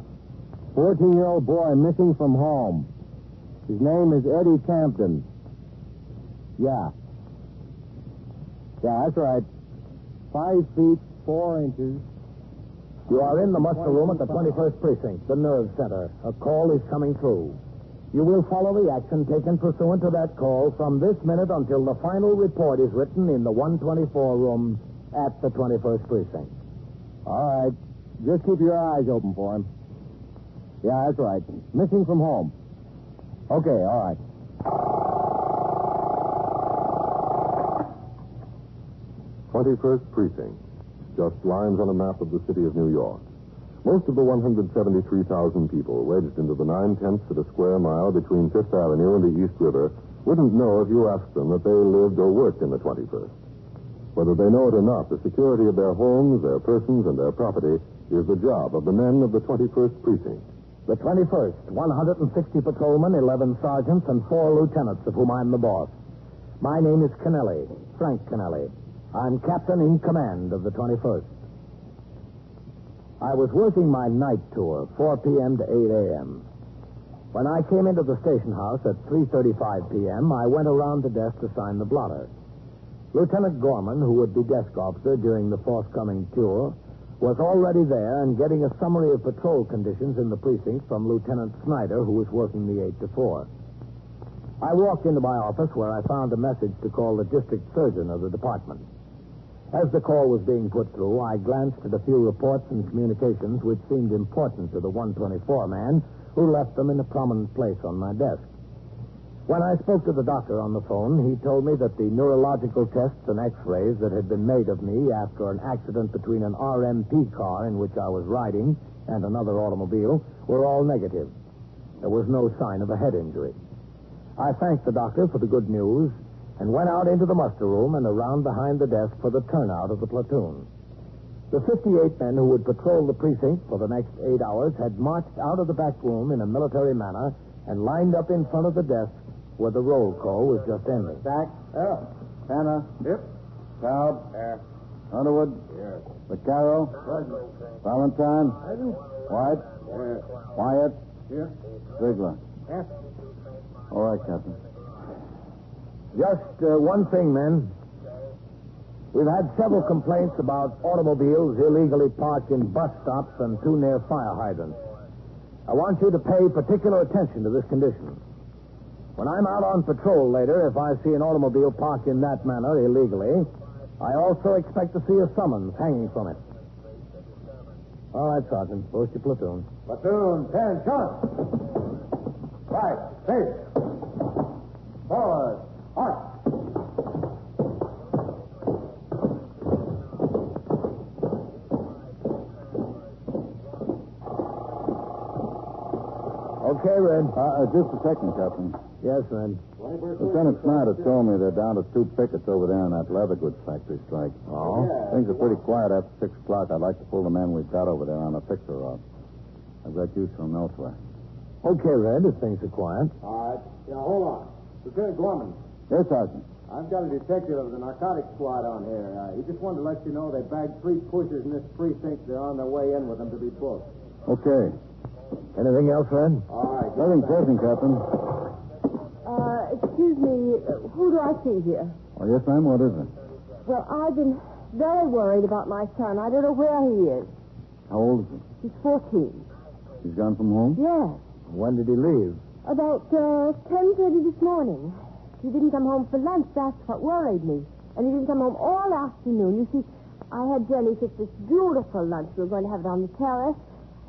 14-year-old boy missing from home. His name is Eddie Campton. Yeah. Yeah, that's right. 5 feet, 4 inches.
You are in the muster room at the 21st Precinct, the nerve center. A call is coming through. You will follow the action taken pursuant to that call from this minute until the final report is written in the 124 room at the 21st Precinct.
All right. Just keep your eyes open for him. Yeah, that's right. Missing from home. Okay, all right.
21st Precinct. Just lines on a map of the city of New York. Most of the 173,000 people wedged into the 9/10 of a square mile between Fifth Avenue and the East River wouldn't know if you asked them that they lived or worked in the 21st. Whether they know it or not, the security of their homes, their persons, and their property is the job of the men of the 21st Precinct.
The 21st, 160 patrolmen, 11 sergeants, and 4 lieutenants, of whom I'm the boss. My name is Kennelly, Frank Kennelly. I'm captain in command of the 21st. I was working my night tour, 4 p.m. to 8 a.m. When I came into the station house at 3:35 p.m., I went around the desk to sign the blotter. Lieutenant Gorman, who would be desk officer during the forthcoming tour, was already there and getting a summary of patrol conditions in the precinct from Lieutenant Snyder, who was working the 8 to 4. I walked into my office where I found a message to call the district surgeon of the department. As the call was being put through, I glanced at a few reports and communications which seemed important to the 124 man who left them in a prominent place on my desk. When I spoke to the doctor on the phone, he told me that the neurological tests and x-rays that had been made of me after an accident between an RMP car in which I was riding and another automobile were all negative. There was no sign of a head injury. I thanked the doctor for the good news and went out into the muster room and around behind the desk for the turnout of the platoon. The 58 men who would patrol the precinct for the next 8 hours had marched out of the back room in a military manner and lined up in front of the desk where the roll call was just ending.
Stack. Yeah. Hannah. Yep. Taub. Here. Underwood. Here. Vaccaro. Present. Valentine. Present. White. Here. Wyatt. Here. Ziegler.
Yes.
All right, Captain.
Just one thing, men. We've had several complaints about automobiles illegally parked in bus stops and too near fire hydrants. I want you to pay particular attention to this condition. When I'm out on patrol later, if I see an automobile parked in that manner illegally, I also expect to see a summons hanging from it. All right, Sergeant. Post your platoon.
Platoon, 10, shot. Right, face. Forward. March.
Okay, Red.
Just a second, Captain.
Yes, Red.
Lieutenant Snyder told me they're down to 2 pickets over there in that leather goods factory strike.
Oh?
Yeah. Things are pretty quiet after 6 o'clock. I'd like to pull the men we've got over there on a fixer route. I've got use for them elsewhere.
Okay, Red, if things are quiet.
All right. Yeah, hold on. Lieutenant Gorman. Yes, Sergeant.
I've got a detective of the narcotics squad on here. He just wanted to let you know they bagged 3 pushers in this precinct. They're on their way in with them to be booked.
Okay.
Anything else, Red?
All right.
Nothing pressing, Captain.
Excuse me, who do I see here?
Oh, yes, ma'am. What is it?
Well, I've been very worried about my son. I don't know where he is.
How old is he?
He's 14.
He's gone from home?
Yes.
When did he leave?
About 10:30 this morning. He didn't come home for lunch. That's what worried me. And he didn't come home all afternoon. You see, I had Jenny fix this beautiful lunch. We were going to have it on the terrace.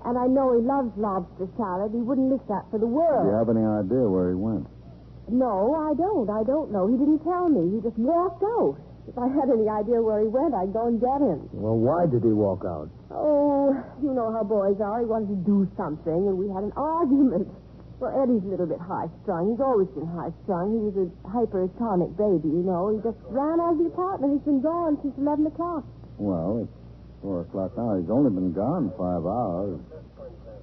And I know he loves lobster salad. He wouldn't miss that for the world.
Do you have any idea where he went?
No, I don't. I don't know. He didn't tell me. He just walked out. If I had any idea where he went, I'd go and get him.
Well, why did he walk out?
Oh, you know how boys are. He wanted to do something, and we had an argument. Well, Eddie's a little bit high-strung. He's always been high-strung. He was a hypertonic baby, you know. He just ran out of the apartment. He's been gone since 11 o'clock.
Well, it's 4 o'clock now. He's only been gone 5 hours.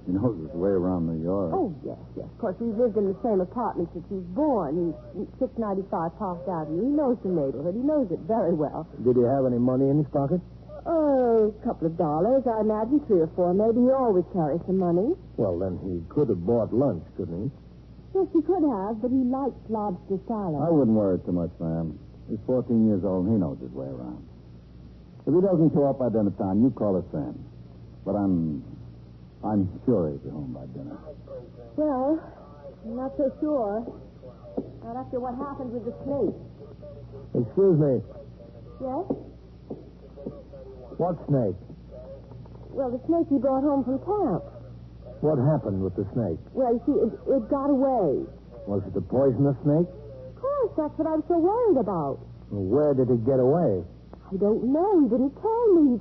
He knows his way around New York.
Oh, yes, yes. Of course, we've lived in the same apartment since he was born. He's 695 Park Avenue. He knows the neighborhood. He knows it very well.
Did he have any money in his pocket?
Oh, a couple of dollars. I imagine 3 or 4. Maybe he always carries some money.
Well, then he could have bought lunch, couldn't he?
Yes, he could have, but he likes lobster salad.
I wouldn't worry too much, ma'am. He's 14 years old and he knows his way around. If he doesn't show up by dinner time, you call us then. But I'm sure he'll be home by dinner.
Well, I'm not so sure. Not after what happened with the snake.
Excuse me.
Yes?
What snake?
Well, the snake he brought home from camp.
What happened with the snake?
Well, you see, it got away.
Was it a poisonous snake?
Of course, that's what I was so worried about.
Well, where did it get away?
I don't know. He didn't tell me.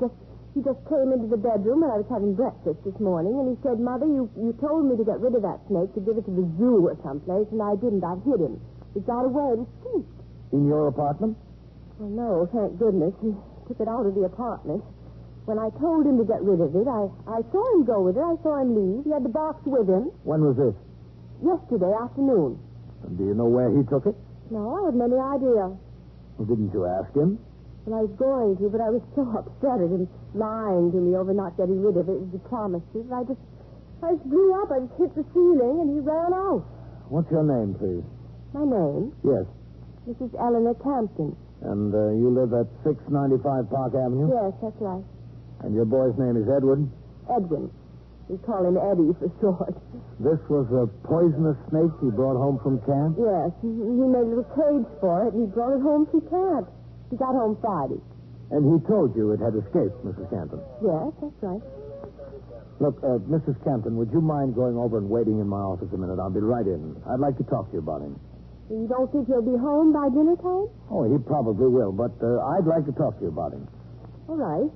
He just came into the bedroom when I was having breakfast this morning, and he said, Mother, you told me to get rid of that snake, to give it to the zoo or someplace, and I didn't. I hid him. It got away. It escaped.
In your apartment?
Well, no, thank goodness. He took it out of the apartment. When I told him to get rid of it, I saw him go with it. I saw him leave. He had the box with him.
When was this?
Yesterday afternoon.
And do you know where he took it?
No, I haven't any idea.
Well, didn't you ask him?
Well, I was going to, but I was so upset at him lying to me over not getting rid of it as he promised to. I just blew up. I just hit the ceiling, and he ran out.
What's your name, please?
My name?
Yes.
Mrs. Eleanor Campton.
And you live at 695 Park Avenue?
Yes, that's right.
And your boy's name is Edward?
Edwin. We call him Eddie for short.
This was a poisonous snake he brought home from camp?
Yes. He made a little cage for it, and he brought it home from camp. He got home Friday.
And he told you it had escaped, Mrs. Campton?
Yes, that's right.
Look, Mrs. Campton, would you mind going over and waiting in my office a minute? I'll be right in. I'd like to talk to you about him.
You don't think he'll be home by dinner time?
Oh, he probably will, but I'd like to talk to you about him.
All right.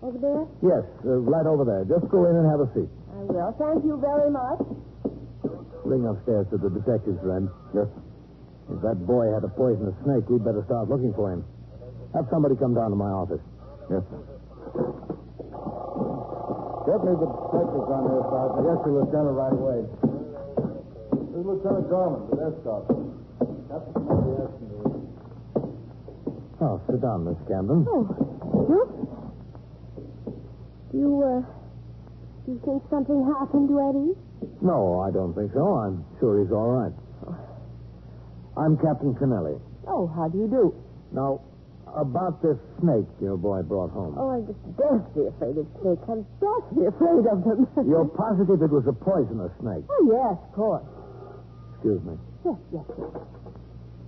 Over there?
Yes, right over there. Just go in and have a seat.
I will. Thank you very much.
Ring upstairs to the detective's friend. Yes. If that boy had a poisonous snake, we'd better start looking for him. Have somebody come down to my office.
Yes, sir. Get me the detectives on there, Sergeant. Yes, sir, Lieutenant, right away. This is Lieutenant Gorman, the desk officer. That's what somebody asked me.
Oh, sit down, Miss Campbell.
Oh, do you think something happened to Eddie?
No, I don't think so. I'm sure he's all right. I'm Captain Kennelly.
Oh, how do you do?
Now, about this snake your boy brought home.
Oh, I'm just deathly afraid of snakes. I'm deathly afraid of them.
You're positive it was a poisonous snake?
Oh, yes, of course.
Excuse me.
Yes.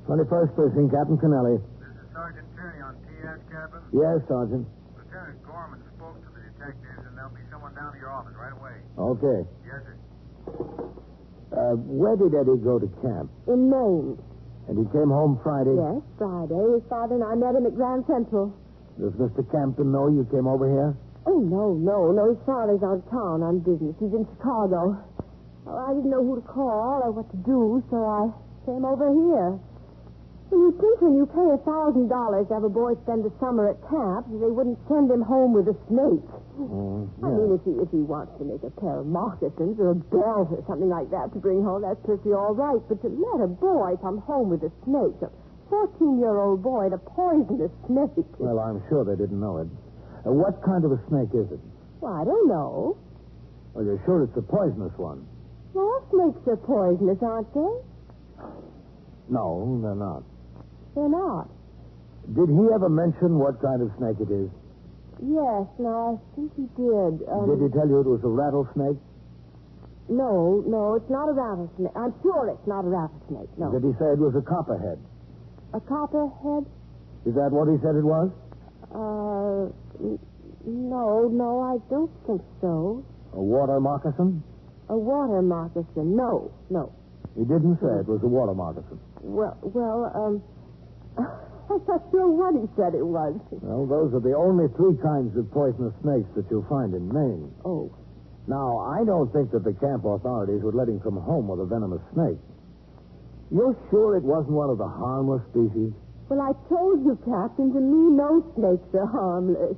21st Precinct, Captain Kennelly.
This is Sergeant Tierney on TS, Captain.
Yes, Sergeant.
Lieutenant Gorman spoke to the detectives, and there'll be someone down to your office right away.
Okay.
Yes, sir.
Where did Eddie go to camp?
In Maine.
And he came home Friday?
Yes, Friday. His father and I met him at Grand Central.
Does Mr. Campton know you came over here?
Oh, no. His father's out of town on business. He's in Chicago. Well, I didn't know who to call or what to do, so I came over here. Well, you'd think when you pay $1,000 to have a boy spend the summer at camp, they wouldn't send him home with a snake.
Yeah.
I mean, if he wants to make a pair of moccasins or a belt or something like that to bring home, that's perfectly all right. But to let a boy come home with a snake, a 14-year-old boy, and a poisonous snake.
Well, I'm sure they didn't know it. What kind of a snake is it?
Well, I don't know.
Well, you're sure it's a poisonous one?
Well, snakes are poisonous, aren't they?
No, they're not.
They're not.
Did he ever mention what kind of snake it is?
Yes, no, I think he did.
Did he tell you it was a rattlesnake?
No, it's not a rattlesnake. I'm sure it's not a rattlesnake, no.
Did he say it was a copperhead?
A copperhead?
Is that what he said it was?
No, I don't think so.
A water moccasin?
A water moccasin, no.
He didn't say it was a water moccasin.
Well, I'm not sure what he said it was.
Well, those are the only 3 kinds of poisonous snakes that you'll find in Maine.
Oh.
Now, I don't think that the camp authorities would let him come home with a venomous snake. You're sure it wasn't one of the harmless species?
Well, I told you, Captain, to me, no snakes are harmless.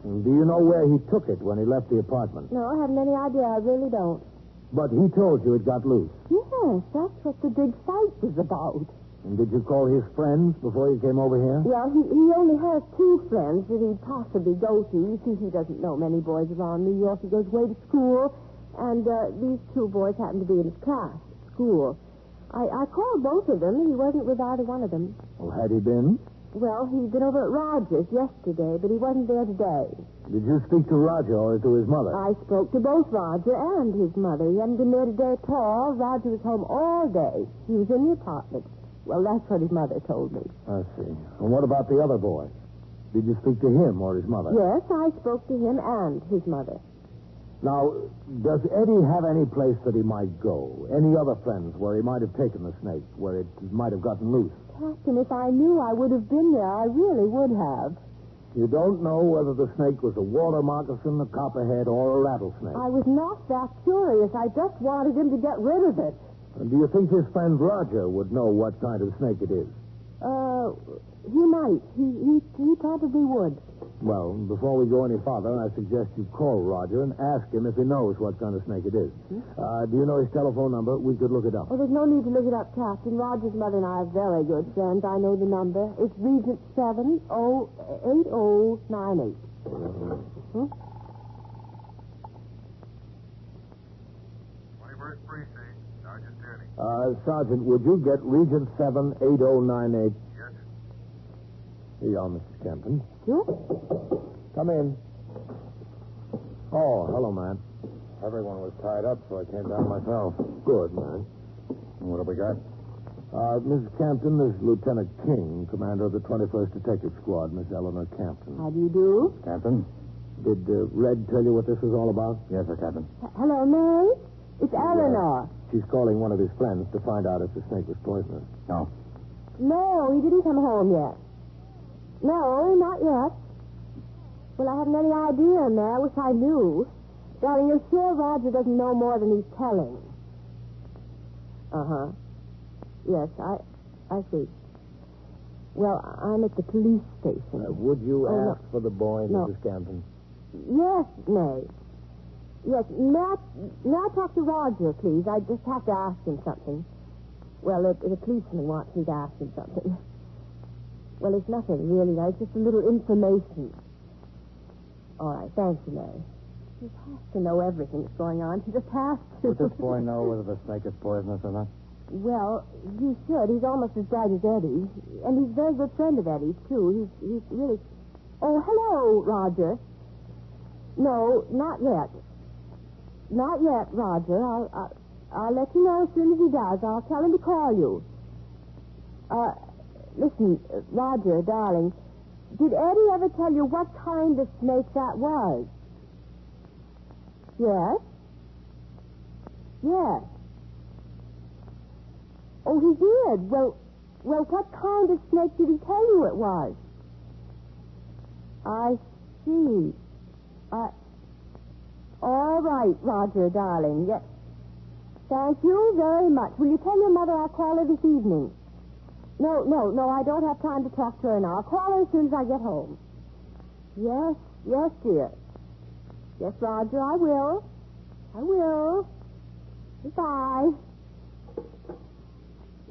And do you know where he took it when he left the apartment?
No, I haven't any idea. I really don't.
But he told you it got loose.
Yes, that's what the big fight was about.
And did you call his friends before you came over here?
Well, he only has 2 friends that he'd possibly go to. You see, he doesn't know many boys around New York. He goes away to school, and these 2 boys happen to be in his class at school. I called both of them. He wasn't with either one of them.
Well, had he been?
Well, he'd been over at Roger's yesterday, but he wasn't there today.
Did you speak to Roger or to his mother?
I spoke to both Roger and his mother. He hadn't been there today at all. Roger was home all day. He was in the apartment. Well, that's what his mother told me.
I see. And what about the other boy? Did you speak to him or his mother?
Yes, I spoke to him and his mother.
Now, does Eddie have any place that he might go? Any other friends where he might have taken the snake, where it might have gotten loose?
Captain, if I knew I would have been there, I really would have.
You don't know whether the snake was a water moccasin, a copperhead, or a rattlesnake?
I was not that curious. I just wanted him to get rid of it.
And do you think his friend Roger would know what kind of snake it is?
He might. He probably would.
Well, before we go any farther, I suggest you call Roger and ask him if he knows what kind of snake it is. Do you know his telephone number? We could look it up.
Oh, there's no need to look it up, Captain. Roger's mother and I are very good friends. I know the number. It's Regent 78098.
21st Precinct, Sergeant Tierney.
Sergeant, would you get Regent 78098?
Yes, sir.
Here you are, Mrs. Campton.
You?
Come in. Oh, hello, man. Everyone was tied up, so I came down myself. Good, man.
What have we got?
Mrs. Campton, this is Lieutenant King, commander of the 21st Detective Squad, Miss Eleanor Campton.
How do you do?
Captain?
Did Red tell you what this was all about?
Yes, sir, Captain.
Hello, Mary. It's Eleanor.
She's calling one of his friends to find out if the snake was poisonous.
No.
No, he didn't come home yet. No, not yet. Well, I haven't any idea, Mary. I wish I knew. Darling, you're sure Roger doesn't know more than he's telling? Uh-huh. Yes, I see. Well, I'm at the police station.
Would you ask
no.
for the boy,
No.
Mrs. Campton?
Yes, May. Yes, may I talk to Roger, please? I just have to ask him something. Well, the policeman wants me to ask him something. Well, it's nothing, really. It's just a little information. All right, thank you, May. He has to know everything that's going on. He just has to.
Would this boy know whether the snake is poisonous or not?
Well, he should. He's almost as bright as Eddie. And he's a very good friend of Eddie's, too. He's really... Oh, hello, Roger. No, not yet. Not yet, Roger. I'll let you know as soon as he does. I'll tell him to call you. Listen, Roger, darling, did Eddie ever tell you what kind of snake that was? Yes? Yes. Oh, he did? Well, what kind of snake did he tell you it was? I see. All right, Roger, darling. Yes. Thank you very much. Will you tell your mother I'll call her this evening? No, I don't have time to talk to her now. I'll call her as soon as I get home. Yes, dear. Yes, Roger, I will. Goodbye.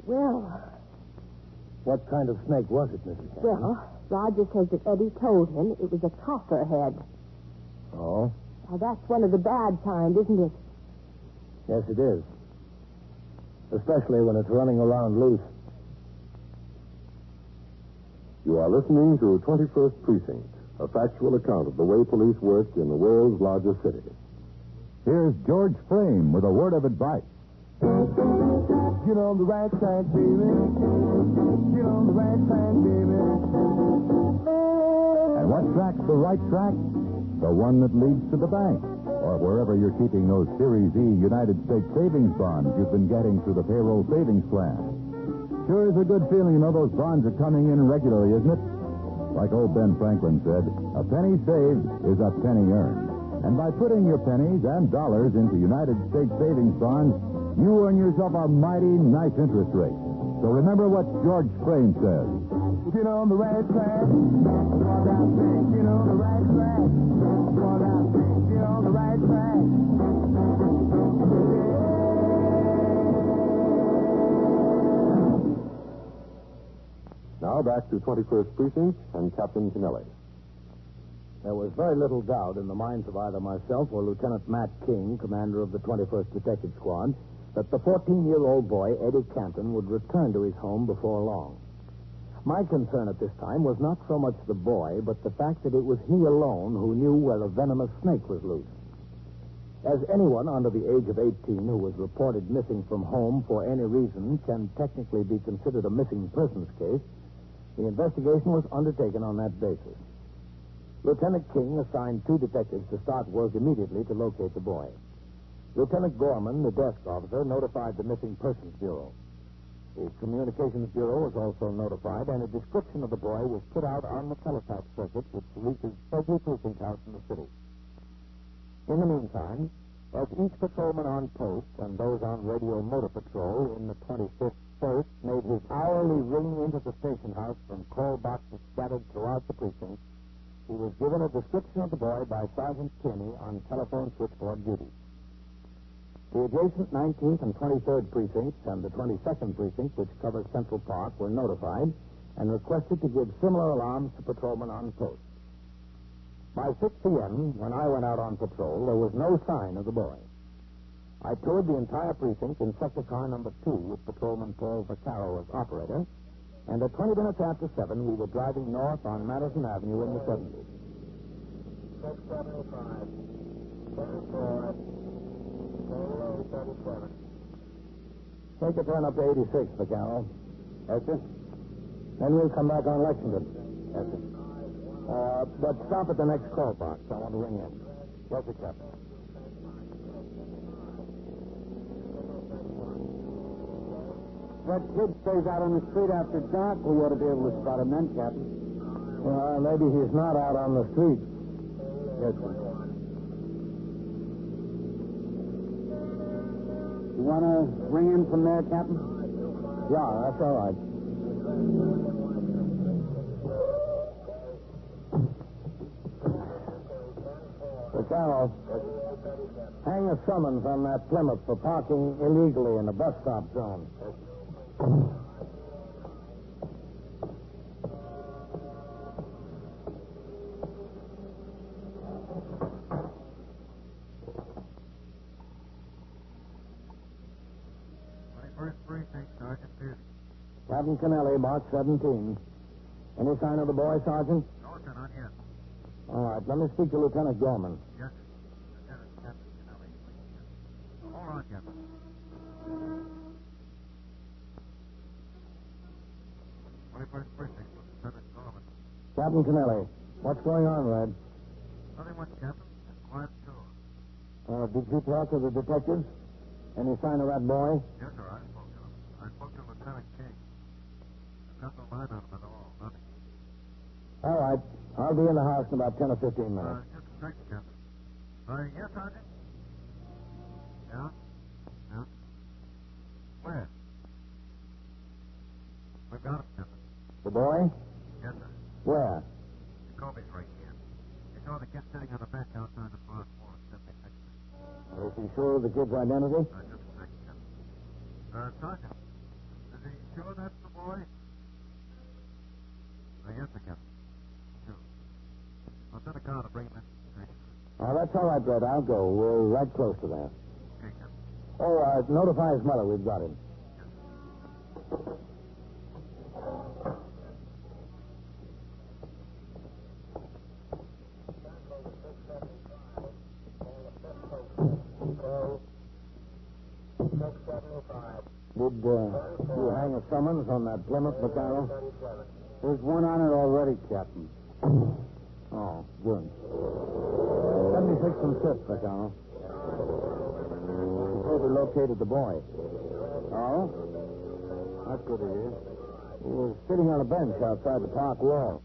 Well...
What kind of snake was it, Mrs. Campton?
Well, Roger says that Eddie told him it was a copperhead.
Oh?
Now, that's one of the bad kind, isn't it?
Yes, it is. Especially when it's running around loose.
You are listening to 21st Precinct, a factual account of the way police work in the world's largest city.
Here's George Frame with a word of advice.
Get on the right track, baby. Get on the right track, baby.
And what track's the right track? The one that leads to the bank, or wherever you're keeping those Series E United States savings bonds you've been getting through the payroll savings plan. Sure is a good feeling to know those bonds are coming in regularly, isn't it? Like old Ben Franklin said, a penny saved is a penny earned. And by putting your pennies and dollars into United States savings bonds, you earn yourself a mighty nice interest rate. So remember what George Frame says.
Get on the right track. What I say, get on the right track. What I say, get on the right track.
back to 21st Precinct and Captain Kennelly.
There was very little doubt in the minds of either myself or Lieutenant Matt King, commander of the 21st Detective Squad, that the 14-year-old boy, Eddie Canton, would return to his home before long. My concern at this time was not so much the boy, but the fact that it was he alone who knew where a venomous snake was loose. As anyone under the age of 18 who was reported missing from home for any reason can technically be considered a missing persons case, the investigation was undertaken on that basis. Lieutenant King assigned 2 detectives to start work immediately to locate the boy. Lieutenant Gorman, the desk officer, notified the Missing Persons Bureau. The Communications Bureau was also notified, and a description of the boy was put out on the teletype circuit which reaches every precinct house in the city. In the meantime, as each patrolman on post and those on radio motor patrol in the 25th First made his hourly ring into the station house from call boxes scattered throughout the precinct, he was given a description of the boy by Sergeant Tierney on telephone switchboard duty. The adjacent 19th and 23rd precincts and the 22nd precinct, which covers Central Park, were notified and requested to give similar alarms to patrolmen on post. By 6 p.m., when I went out on patrol, there was no sign of the boy. I toured the entire precinct in sector car number 2 with Patrolman Paul Vaccaro as operator, and at 20 minutes after 7, we were driving north on Madison Avenue in the 70s. 675, 34, 37. Take a turn up to 86, Vaccaro. Yes, sir. Then we'll come back on Lexington. Yes, sir. But stop at the next call box. I want to ring in. Yes, sir, Captain.
That kid stays out on the street after dark. We ought to be able to spot him then, Captain.
Well, maybe he's not out on the street. Yes, sir.
You want to ring in from there, Captain?
Yeah, that's all right. Vaccaro, hang a summons on that Plymouth for parking illegally in the bus stop zone. Captain Kennelly, Mark 17. Any sign of the boy, Sergeant?
No, sir, not yet.
All right, let me speak to Lieutenant Gorman.
Yes, sir. Lieutenant Captain Kennelly. Hold on, Captain. First precinct, Lieutenant Gorman.
Captain Kennelly, what's going on, Red?
Nothing much, Captain. It's quiet, too.
Did you talk to the detectives? Any sign of that boy?
Yes, sir, I spoke to him. I spoke to Lieutenant King. I've got no line on him at all. Nothing.
All right. I'll be in the house in about 10 or 15 minutes.
Just a second, Captain. Yes, Sergeant? Yeah? Yeah? Where? We've got him, Captain.
The boy?
Yes, sir.
Where?
Jacoby's right here. You saw the kid sitting on the bench outside the front wall at 76th.
Is he sure of the kid's identity?
Just a second, Captain. Sergeant, is he sure that's the boy? Yes, sir, Captain. Sure. I'll send a car to bring him in.
Oh, that's all right, Red. I'll go. We're right close to there.
Okay, Captain.
Oh, notify his mother. We've got him. Did you hang a summons on that Plymouth, Vaccaro?
There's one on it already, Captain.
Oh, good. 76th and 5th, Vaccaro. We located the boy.
Oh? That's good to hear.
He was sitting on a bench outside the park wall.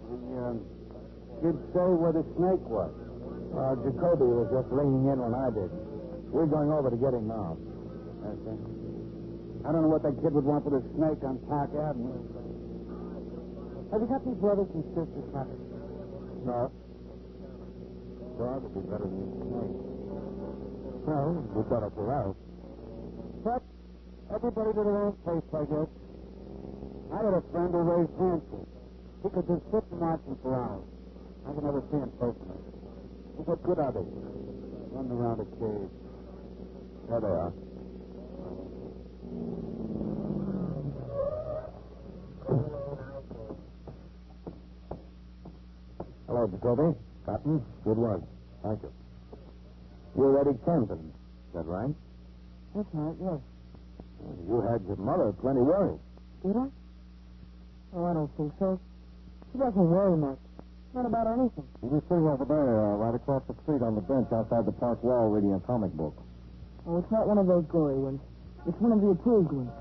The kid say where the snake was?
Jacoby was just ringing in when I did. We're going over to get him now.
Yes, sir. I don't know what that kid would want with a snake on Park Avenue. Have you got any brothers and sisters, Captain?
No. Dog would be better than a snake. Well, we better for out.
But everybody to their own place, I guess. I had a friend who raised hamsters. He could just sit and watch them for hours. I can never see him personally. But what good are they? Running around a cage. There they are.
Hello, Jacoby. Cotton, good work. Thank you. You're Eddie Camden, is that right?
That's right, yes.
You had your mother plenty worried.
Did I? Oh, I don't think so. She doesn't worry much. Not about anything.
He was sitting over there, right across the street on the bench outside the park wall reading a comic book.
Oh, it's not one of those gory ones. It's one of the approved ones.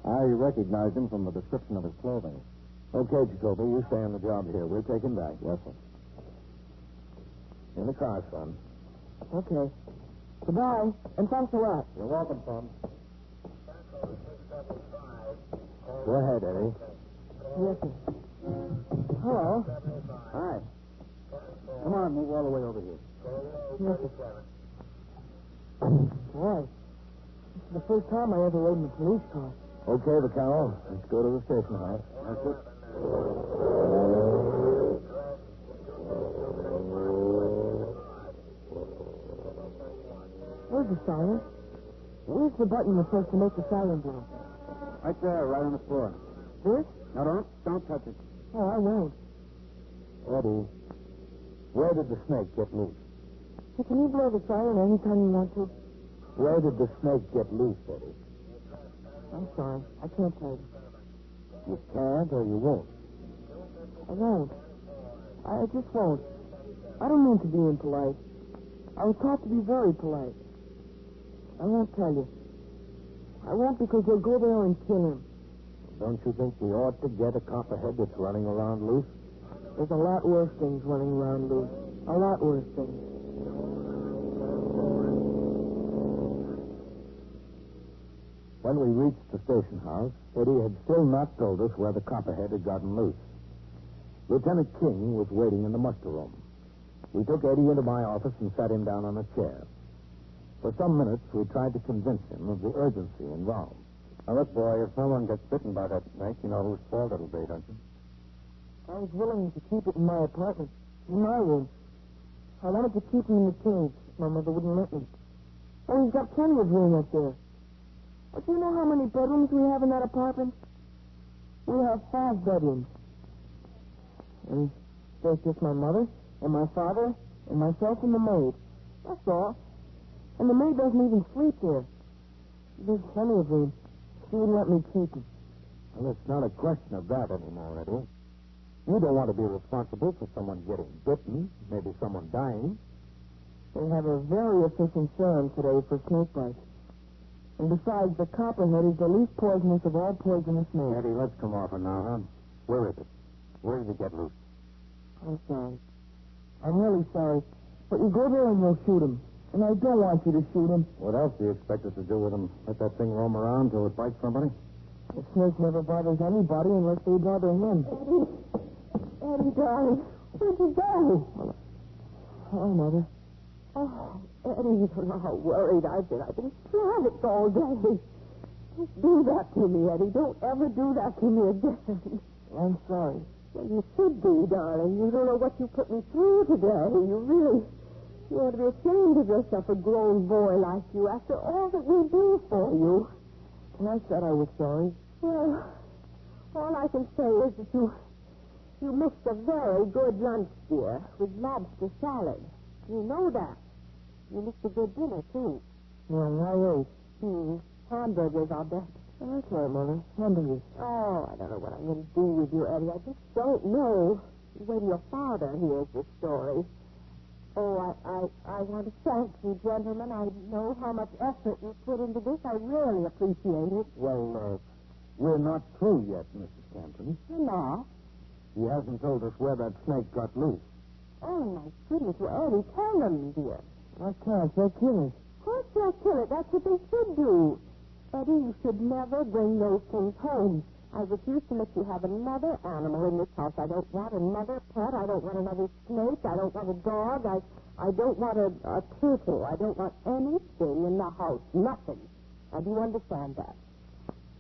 I recognized him from the description of his clothing. Okay, Jacoby, you stay on the job here. We'll take him back. Yes, sir. In the car, son.
Okay. Goodbye, and thanks a lot.
You're welcome, son. Go ahead, Eddie.
Yes, sir. Hello.
Hi. Come on, move all the way over here.
Yes, sir. Boy, this is the first time I ever rode in a police car.
Okay, Vaccaro. Let's go to the station house. That's it.
Where's the siren? Where's the button you're supposed to make the siren blow?
Right there, right on the floor.
This?
No, don't touch it.
Oh, I won't.
Eddie, where did the snake get loose?
Hey, can you blow the siren anytime you want to?
Where did the snake get loose, Eddie?
I'm sorry. I can't tell you.
You can't or you won't?
I won't. I just won't. I don't mean to be impolite. I was taught to be very polite. I won't tell you. I won't because they'll go there and kill him.
Don't you think we ought to get a copperhead that's running around loose?
There's a lot worse things running around loose. A lot worse things.
When we reached the station house, Eddie had still not told us where the copperhead had gotten loose. Lieutenant King was waiting in the muster room. We took Eddie into my office and sat him down on a chair. For some minutes, we tried to convince him of the urgency involved. Now, look, boy, if someone gets bitten by that snake, you know whose fault it'll be, don't you?
I was willing to keep it in my apartment, in my room. I wanted to keep him in the cage. My mother wouldn't let me. Oh, he's got plenty of room up there. But do you know how many bedrooms we have in that apartment? We have 5 bedrooms. And there's just my mother and my father and myself and the maid. That's all. And the maid doesn't even sleep there. There's plenty of room. She wouldn't let me keep him.
Well, it's not a question of that anymore, Eddie. You don't want to be responsible for someone getting bitten, maybe someone dying.
They have a very efficient serum today for snake bites. And besides, the copperhead is the least poisonous of all poisonous snakes.
Eddie, let's come off it now, huh? Where is it? Where did it get loose?
I'm sorry. I'm really sorry. But you go there and you'll shoot him. And I don't want you to shoot him.
What else do you expect us to do with him? Let that thing roam around till it bites somebody?
The snake never bothers anybody unless they bother him. Eddie, darling, where'd you go? Hello, Mother.
Oh, Eddie, you don't know how worried I've been. I've been frantic all day. Don't do that to me, Eddie. Don't ever do that to me again.
I'm sorry.
Well, you should be, darling. You don't know what you put me through today. You ought to be ashamed of yourself, a grown boy like you, after all that we do for you.
And I said I was sorry.
Well, all I can say is that you missed a very good lunch, dear, with lobster salad. You know that. You missed a good dinner, too.
Yeah, I ate.
Hamburgers, I'll bet.
That's right, Mother. Hamburgers.
Oh, I don't know what I'm going to do with you, Eddie. I just don't know. When your father hears this story. Oh, I want to thank you, gentlemen. I know how much effort you put into this. I really appreciate it.
Well, we're not through yet, Mrs. Campton.
You're not?
He hasn't told us where that snake got loose.
Oh, my goodness. Well, Eddie, tell them, dear.
I can't. They'll kill it.
Of course they'll kill it. That's what they should do. Eddie, you should never bring those things home. I refuse to let you have another animal in this house. I don't want another pet. I don't want another snake. I don't want a dog. I don't want a turtle. I don't want anything in the house. Nothing. Now, do you understand that?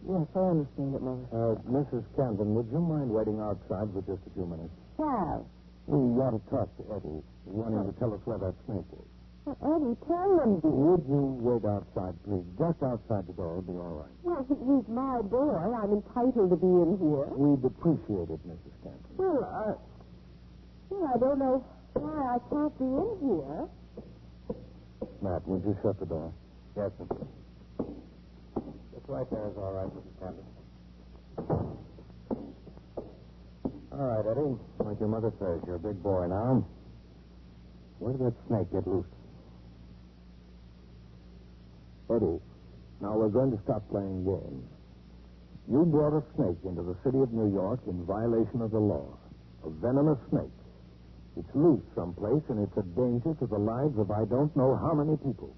Yes, I understand it, Mother.
Mrs. Camden, would you mind waiting outside for just a few minutes?
How?
We want to talk to Eddie. We want him to tell us where that snake is.
Well, Eddie, tell him.
Would you wait outside, please? Just outside the door. It'll be all right.
Well, he's my boy. I'm entitled to be in here.
We'd appreciate it, Mrs. Camden.
Well, I don't know why I can't be in here.
Matt, would you shut the door? Yes, sir. It's right there is all right, Mrs. Camden. All right, Eddie. Like your mother says, you're a big boy now. Where did that snake get loose? Eddie, now we're going to stop playing games. You brought a snake into the city of New York in violation of the law. A venomous snake. It's loose someplace, and it's a danger to the lives of I don't know how many people.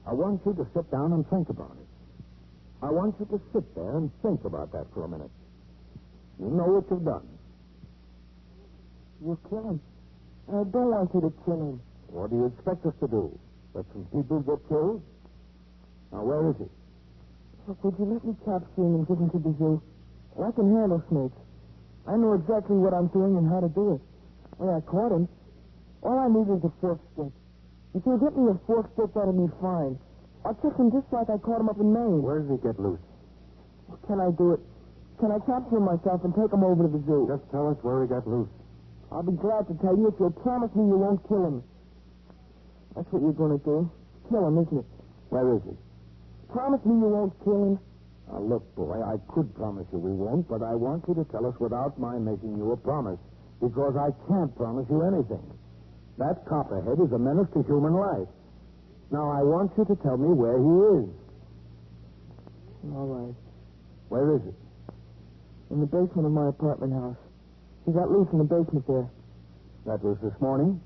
I want you to sit down and think about it. I want you to sit there and think about that for a minute. You know what you've done.
You kill him. I don't want you to kill him.
What do you expect us to do? Let some people get killed? Now, where is he?
Look, would you let me capture him and give him to the zoo? Well, I can handle snakes. I know exactly what I'm doing and how to do it. Well, I caught him. All I need is a fork stick. If you'll get me a fork stick, that'll be fine. I'll catch him just like I caught him up in Maine.
Where does he get loose?
Well, can I do it? Can I capture him myself and take him over to the zoo?
Just tell us where he got loose.
I'll be glad to tell you if you'll promise me you won't kill him. That's what you're going to do. Kill him, isn't it?
Where is he?
Promise me you won't kill him.
Now, look, boy, I could promise you we won't, but I want you to tell us without my making you a promise, because I can't promise you anything. That Copperhead is a menace to human life. Now, I want you to tell me where he is.
All right.
Where is he?
In the basement of my apartment house. He got loose in the basement there.
That was this morning?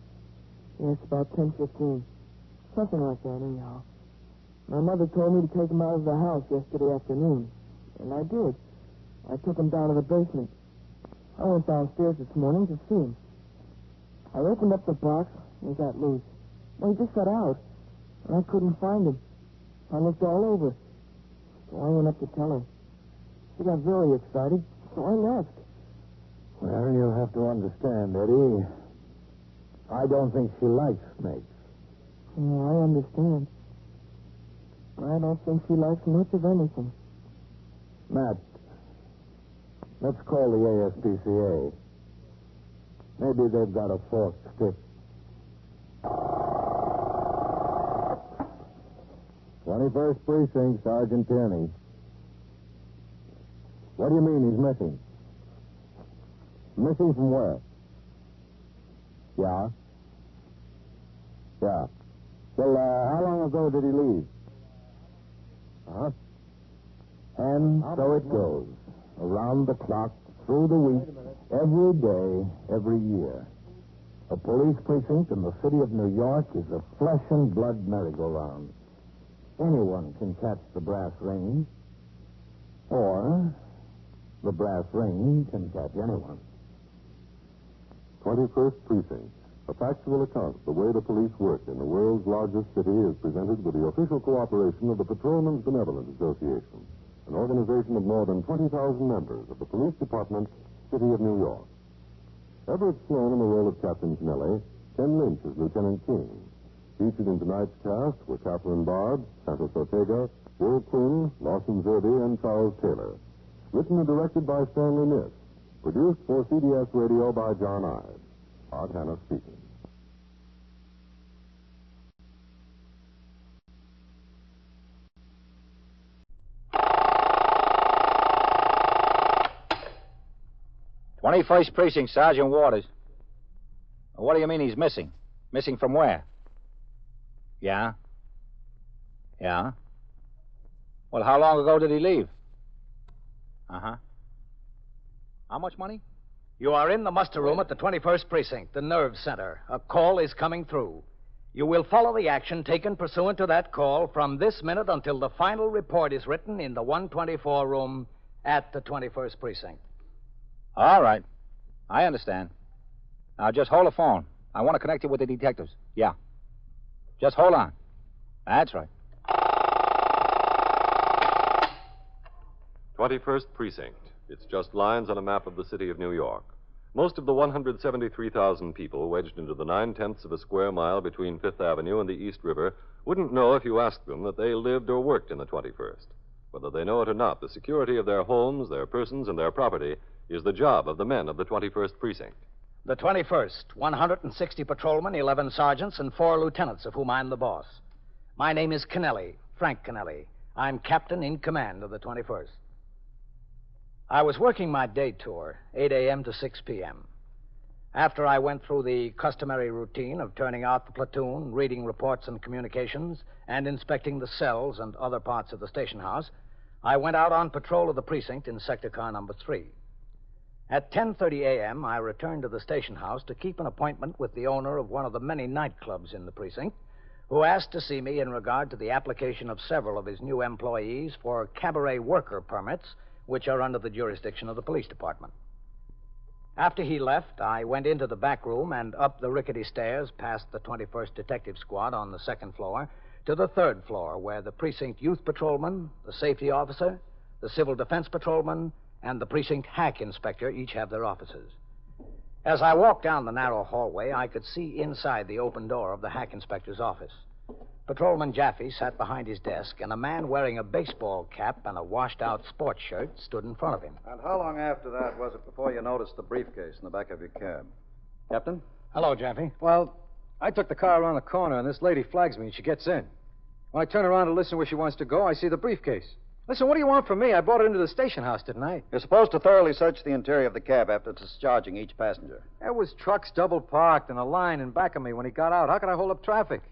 Yes, about 10:15. Something like that, anyhow. My mother told me to take him out of the house yesterday afternoon. And I did. I took him down to the basement. I went downstairs this morning to see him. I opened up the box, and he got loose. Well, he just got out, and I couldn't find him. I looked all over. So I went up to tell her. She got very excited, so I left.
Well, you'll have to understand, Eddie. I don't think she likes snakes.
Yeah, I understand. I don't think she likes much of anything.
Matt, let's call the ASPCA. Maybe they've got a forked stick. 21st Precinct, Sergeant Tierney. What do you mean he's missing? Missing from where? Yeah? Yeah. Well, how long ago did he leave? Uh-huh. And so it goes. Around the clock, through the week, every day, every year. A police precinct in the city of New York is a flesh and blood merry-go-round. Anyone can catch the brass ring, or the brass ring can catch anyone.
21st Precinct. A factual account of the way the police work in the world's largest city is presented with the official cooperation of the Patrolmen's Benevolent Association, an organization of more than 20,000 members of the Police Department, City of New York. Everett Sloan in the role of Captain Kennelly, Ken Lynch as Lieutenant King. Featured in tonight's cast were Catherine Bard, Santos Ortega, Will Quinn, Lawson Zerby, and Charles Taylor. Written and directed by Stanley Niss. Produced for CBS Radio by John Ives. Art Hannah speaking.
"21st Precinct, Sergeant Waters. What do you mean he's missing? Missing from where? Yeah? Yeah? Well, how long ago did he leave? Uh-huh. How much money?
You are in the muster room at the 21st Precinct, the nerve center. A call is coming through. You will follow the action taken pursuant to that call from this minute until the final report is written in the 124 room at the 21st Precinct.
All right. I understand. Now, just hold the phone. I want to connect you with the detectives. Yeah. Just hold on. That's right.
21st Precinct. It's just lines on a map of the city of New York. Most of the 173,000 people wedged into the 9/10 of a square mile between Fifth Avenue and the East River wouldn't know if you asked them that they lived or worked in the 21st. Whether they know it or not, the security of their homes, their persons, and their property is the job of the men of the 21st Precinct.
The 21st, 160 patrolmen, 11 sergeants, and 4 lieutenants, of whom I'm the boss. My name is Kennelly, Frank Kennelly. I'm captain in command of the 21st. I was working my day tour, 8 a.m. to 6 p.m. After I went through the customary routine of turning out the platoon, reading reports and communications, and inspecting the cells and other parts of the station house, I went out on patrol of the precinct in sector car number 3. At 10:30 a.m., I returned to the station house to keep an appointment with the owner of one of the many nightclubs in the precinct, who asked to see me in regard to the application of several of his new employees for cabaret worker permits, which are under the jurisdiction of the police department. After he left, I went into the back room and up the rickety stairs past the 21st Detective Squad on the 2nd floor to the 3rd floor, where the precinct youth patrolman, the safety officer, the civil defense patrolman, and the precinct hack inspector each have their offices. As I walked down the narrow hallway, I could see inside the open door of the hack inspector's office. Patrolman Jaffe sat behind his desk, and a man wearing a baseball cap and a washed-out sports shirt stood in front of him.
And how long after that was it before you noticed the briefcase in the back of your cab?
Captain?
Hello, Jaffe.
Well, I took the car around the corner, and this lady flags me, and she gets in. When I turn around to listen where she wants to go, I see the briefcase. Listen, what do you want from me? I brought it into the station house, didn't I?
You're supposed to thoroughly search the interior of the cab after discharging each passenger.
There was trucks double parked and a line in back of me when he got out. How could I hold up traffic?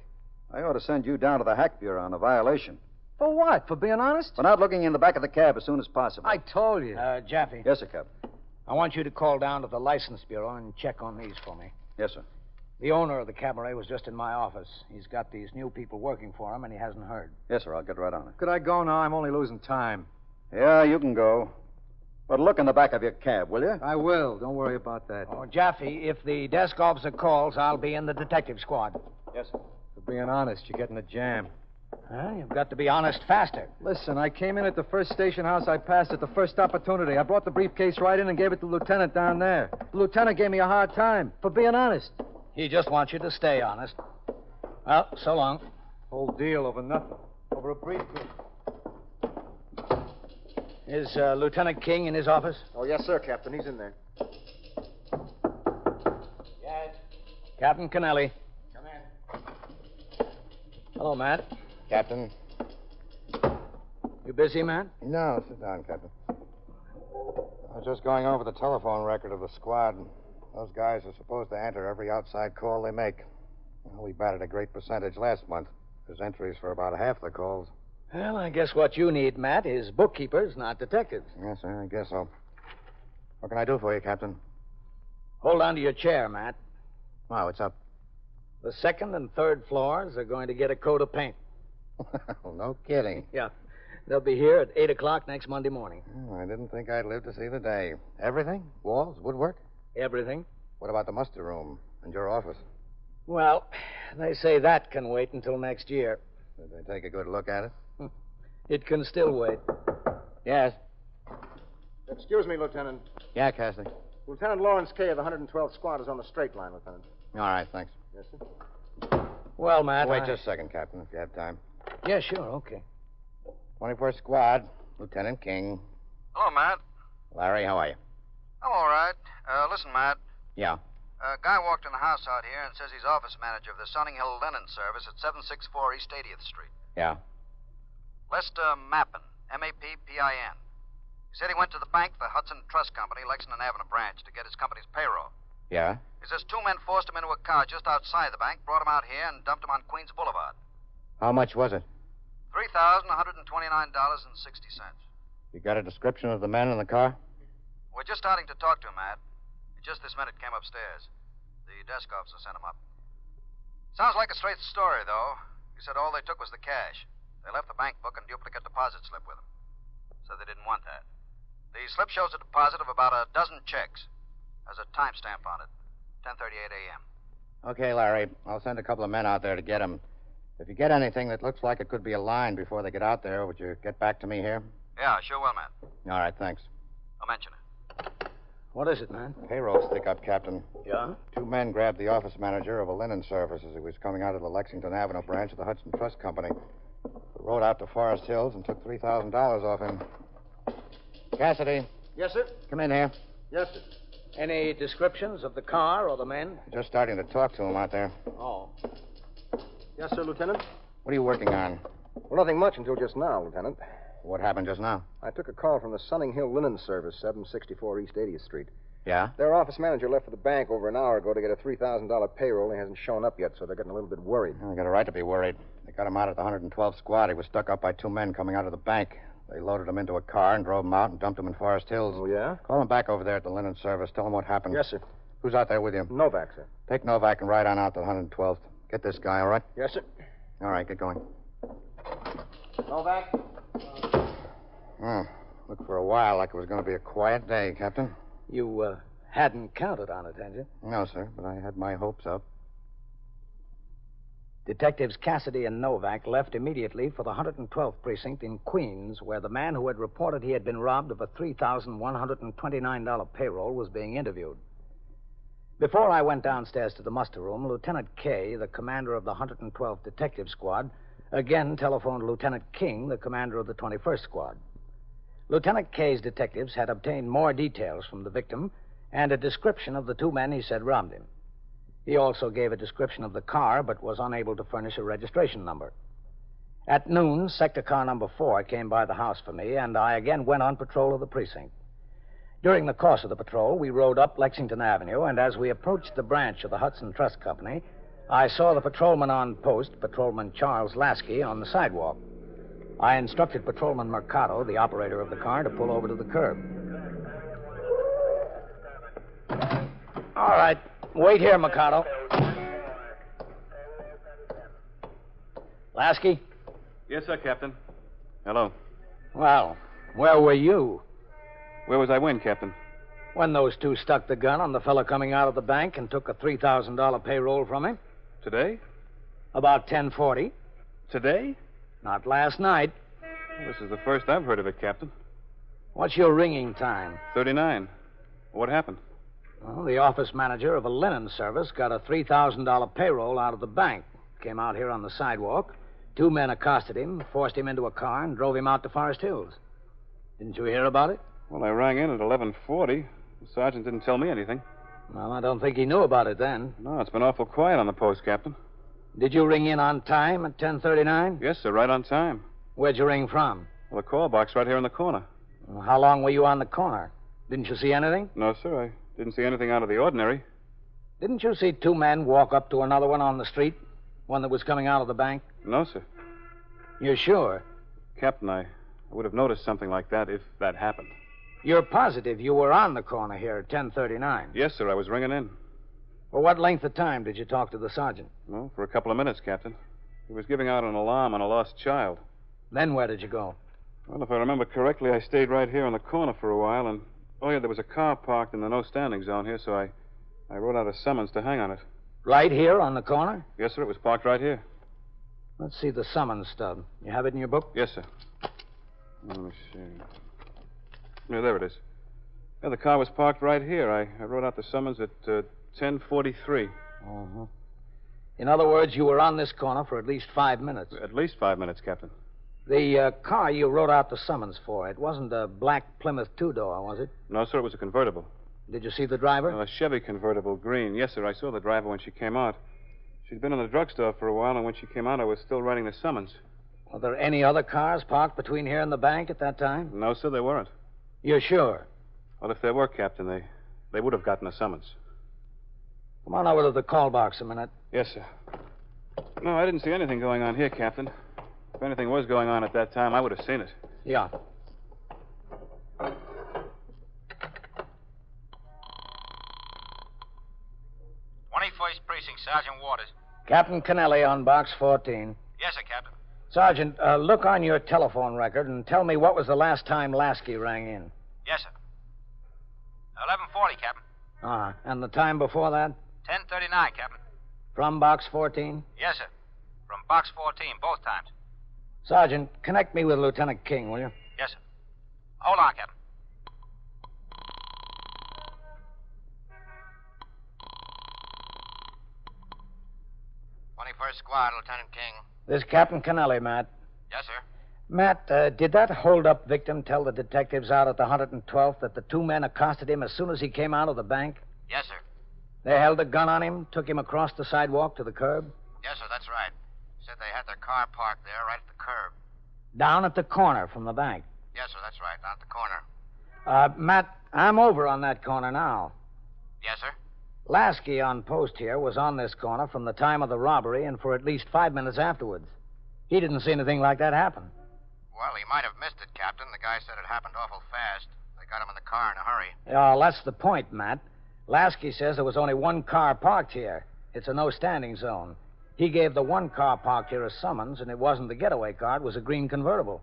I ought to send you down to the Hack Bureau on a violation.
For what? For being honest?
For not looking in the back of the cab as soon as possible.
I told you.
Jaffe.
Yes, sir, Captain.
I want you to call down to the license bureau and check on these for me.
Yes, sir.
The owner of the cabaret was just in my office. He's got these new people working for him, and he hasn't heard.
Yes, sir. I'll get right on it.
Could I go now? I'm only losing time.
Yeah, you can go. But look in the back of your cab, will you?
I will. Don't worry about that.
Oh, Jaffe, if the desk officer calls, I'll be in the detective squad.
Yes, sir.
For being honest, you're getting a jam.
You've got to be honest faster.
Listen, I came in at the first station house I passed at the first opportunity. I brought the briefcase right in and gave it to the lieutenant down there. The lieutenant gave me a hard time for being honest.
He just wants you to stay honest. Well, so long.
Whole deal over nothing. Over a briefcase.
Is Lieutenant King in his office?
Oh, yes, sir, Captain. He's in there.
Yes. Captain Kennelly.
Come in.
Hello, Matt.
Captain.
You busy, Matt?
No, sit down, Captain. I was just going over the telephone record of the squad. Those guys are supposed to enter every outside call they make. Well, we batted a great percentage last month. There's entries for about half the calls.
Well, I guess what you need, Matt, is bookkeepers, not detectives.
Yes, sir, I guess so. What can I do for you, Captain?
Hold on to your chair, Matt.
Wow, what's up?
The 2nd and 3rd floors are going to get a coat of paint.
Well, no kidding.
Yeah. They'll be here at 8 o'clock next Monday morning.
Oh, I didn't think I'd live to see the day. Everything? Walls? Woodwork?
Everything.
What about the muster room and your office?
Well, they say that can wait until next year.
Did they take a good look at it?
It can still wait.
Yes.
Excuse me, Lieutenant.
Yeah, Cassidy.
Lieutenant Lawrence Kay of the 112th Squad is on the straight line, Lieutenant.
All right, thanks.
Yes, sir.
Well, Matt,
Wait just a second, Captain, if you have time.
Yeah, sure, okay.
21st Squad, Lieutenant King.
Hello, Matt.
Larry, how are you?
I'm all right. Listen, Matt.
Yeah.
A guy walked in the house out here and says he's office manager of the Sunning Hill Linen Service at 764 East 80th Street.
Yeah.
Lester Mappin, M-A-P-P-I-N. He said he went to the bank, the Hudson Trust Company, Lexington Avenue branch, to get his company's payroll.
Yeah?
He says 2 men forced him into a car just outside the bank, brought him out here, and dumped him on Queens Boulevard.
How much was it?
$3,129.60.
You got a description of the men in the car?
We're just starting to talk to him, Matt. He just this minute came upstairs. The desk officer sent him up. Sounds like a straight story, though. He said all they took was the cash. They left the bank book and duplicate deposit slip with them. Said they didn't want that. The slip shows a deposit of about a dozen checks. There's a timestamp on it. 10:38 a.m.
Okay, Larry. I'll send a couple of men out there to get him. If you get anything that looks like it could be a line before they get out there, would you get back to me here?
Yeah, sure will, man.
All right, thanks.
I'll mention it.
What is it, man?
Payroll stick-up, Captain.
Yeah?
2 men grabbed the office manager of a linen service as he was coming out of the Lexington Avenue branch of the Hudson Trust Company. They rode out to Forest Hills and took $3,000 off him. Cassidy,
Yes, sir?
come in here.
Yes, sir.
Any descriptions of the car or the men?
Just starting to talk to him out there.
Oh.
Yes, sir, Lieutenant?
What are you working on?
Well, nothing much until just now, Lieutenant.
What happened just now?
I took a call from the Sunning Hill Linen Service, 764 East 80th Street.
Yeah?
Their office manager left for the bank over an hour ago to get a $3,000 payroll. He hasn't shown up yet, so they're getting a little bit worried.
Well, they got a right to be worried. They got him out at the 112th squad. He was stuck up by 2 men coming out of the bank. They loaded him into a car and drove him out and dumped him in Forest Hills.
Oh, yeah?
Call him back over there at the linen service. Tell him what happened.
Yes, sir.
Who's out there with you?
Novak, sir.
Take Novak and ride on out to the 112th. Get this guy, all right?
Yes, sir.
All right, get going.
Novak?
Oh, looked for a while like it was going to be a quiet day, Captain.
You, hadn't counted on it, had you?
No, sir, but I had my hopes up.
Detectives Cassidy and Novak left immediately for the 112th precinct in Queens, where the man who had reported he had been robbed of a $3,129 payroll was being interviewed. Before I went downstairs to the muster room, Lieutenant Kay, the commander of the 112th Detective Squad, again telephoned Lieutenant King, the commander of the 21st Squad. Lieutenant Kay's detectives had obtained more details from the victim and a description of the 2 men he said robbed him. He also gave a description of the car, but was unable to furnish a registration number. At noon, sector car number 4 came by the house for me, and I again went on patrol of the precinct. During the course of the patrol, we rode up Lexington Avenue, and as we approached the branch of the Hudson Trust Company, I saw the patrolman on post, Patrolman Charles Lasky, on the sidewalk. I instructed Patrolman Mercado, the operator of the car, to pull over to the curb. All right. Wait here, Mercado. Lasky?
Yes, sir, Captain. Hello.
Well, where were you?
Where was I when, Captain?
When those 2 stuck the gun on the fellow coming out of the bank and took a $3,000 payroll from him?
Today?
About 10:40.
Today?
Not last night.
Well, this is the first I've heard of it, Captain.
What's your ringing time?
39. What happened?
Well, the office manager of a linen service got a $3,000 payroll out of the bank. Came out here on the sidewalk. 2 men accosted him, forced him into a car, and drove him out to Forest Hills. Didn't you hear about it?
Well, I rang in at 11:40. The sergeant didn't tell me anything.
Well, I don't think he knew about it then.
No, it's been awful quiet on the post, Captain.
Did you ring in on time at 10:39?
Yes, sir, right on time.
Where'd you ring from?
Well, the call box right here in the corner.
Well, how long were you on the corner? Didn't you see anything?
No, sir, I didn't see anything out of the ordinary.
Didn't you see 2 men walk up to another one on the street? One that was coming out of the bank?
No, sir.
You're sure?
Captain, I would have noticed something like that if that happened.
You're positive you were on the corner here at 10:39?
Yes, sir, I was ringing in.
For what length of time did you talk to the sergeant?
Well, for a couple of minutes, Captain. He was giving out an alarm on a lost child.
Then where did you go?
Well, if I remember correctly, I stayed right here on the corner for a while, and... Oh, yeah, there was a car parked in the no-standing zone here, so I wrote out a summons to hang on it.
Right here on the corner?
Yes, sir, it was parked right here.
Let's see the summons stub. You have it in your book?
Yes, sir. Let me see. Yeah, there it is. Yeah, the car was parked right here. I wrote out the summons at 10:43.
Uh-huh. In other words, you were on this corner for at least 5 minutes.
At least 5 minutes, Captain.
The car you wrote out the summons for, it wasn't a black Plymouth two-door, was it?
No, sir, it was a convertible.
Did you see the driver?
A Chevy convertible, green. Yes, sir, I saw the driver when she came out. She'd been in the drugstore for a while, and when she came out, I was still writing the summons.
Were there any other cars parked between here and the bank at that time?
No, sir, there weren't.
You're sure?
Well, if there were, Captain, they would have gotten a summons.
Come on over to the call box a minute.
Yes, sir. No, I didn't see anything going on here, Captain. If anything was going on at that time, I would have seen it.
Yeah.
21st Precinct, Sergeant Waters.
Captain Kennelly on box 14.
Yes, sir, Captain.
Sergeant, look on your telephone record and tell me what was the last time Lasky rang in.
Yes, sir. 11:40, Captain.
And the time before that?
10:39, Captain.
From box 14?
Yes, sir. From box 14, both times.
Sergeant, connect me with Lieutenant King, will you?
Yes, sir. Hold on, Captain. '21st Squad, Lieutenant King.
This is Captain Kennelly, Matt.
Yes, sir.
Matt, did that hold-up victim tell the detectives out at the 112th that the two men accosted him as soon as he came out of the bank?
Yes, sir.
They held a gun on him, took him across the sidewalk to the curb?
Yes, sir, that's right. Said they had their car parked there right at the curb.
Down at the corner from the bank.
Yes, sir, that's right, down at the corner.
Matt, I'm over on that corner now.
Yes, sir.
Lasky on post here was on this corner from the time of the robbery and for at least 5 minutes afterwards. He didn't see anything like that happen.
Well, he might have missed it, Captain. The guy said it happened awful fast. They got him in the car in a hurry.
Oh, that's the point, Matt. Lasky says there was only one car parked here. It's a no-standing zone. He gave the one car parked here a summons, and it wasn't the getaway car. It was a green convertible.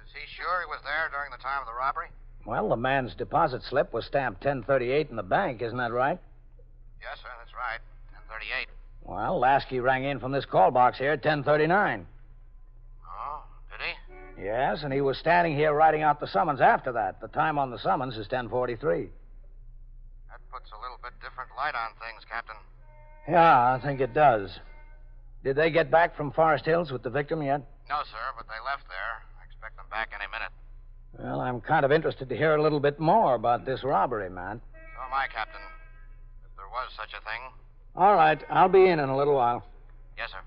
Is he sure he was there during the time of the robbery?
Well, the man's deposit slip was stamped 1038 in the bank, isn't that right?
Yes, sir, that's right. 1038.
Well, Lasky rang in from this call box here at 1039.
Oh, did he?
Yes, and he was standing here writing out the summons after that. The time on the summons is 1043.
That puts a little bit different light on things, Captain.
Yeah, I think it does. Did they get back from Forest Hills with the victim yet?
No, sir, but they left there. I expect them back any minute.
Well, I'm kind of interested to hear a little bit more about this robbery, man.
So am I, Captain. If there was such a thing.
All right, I'll be in a little while.
Yes, sir.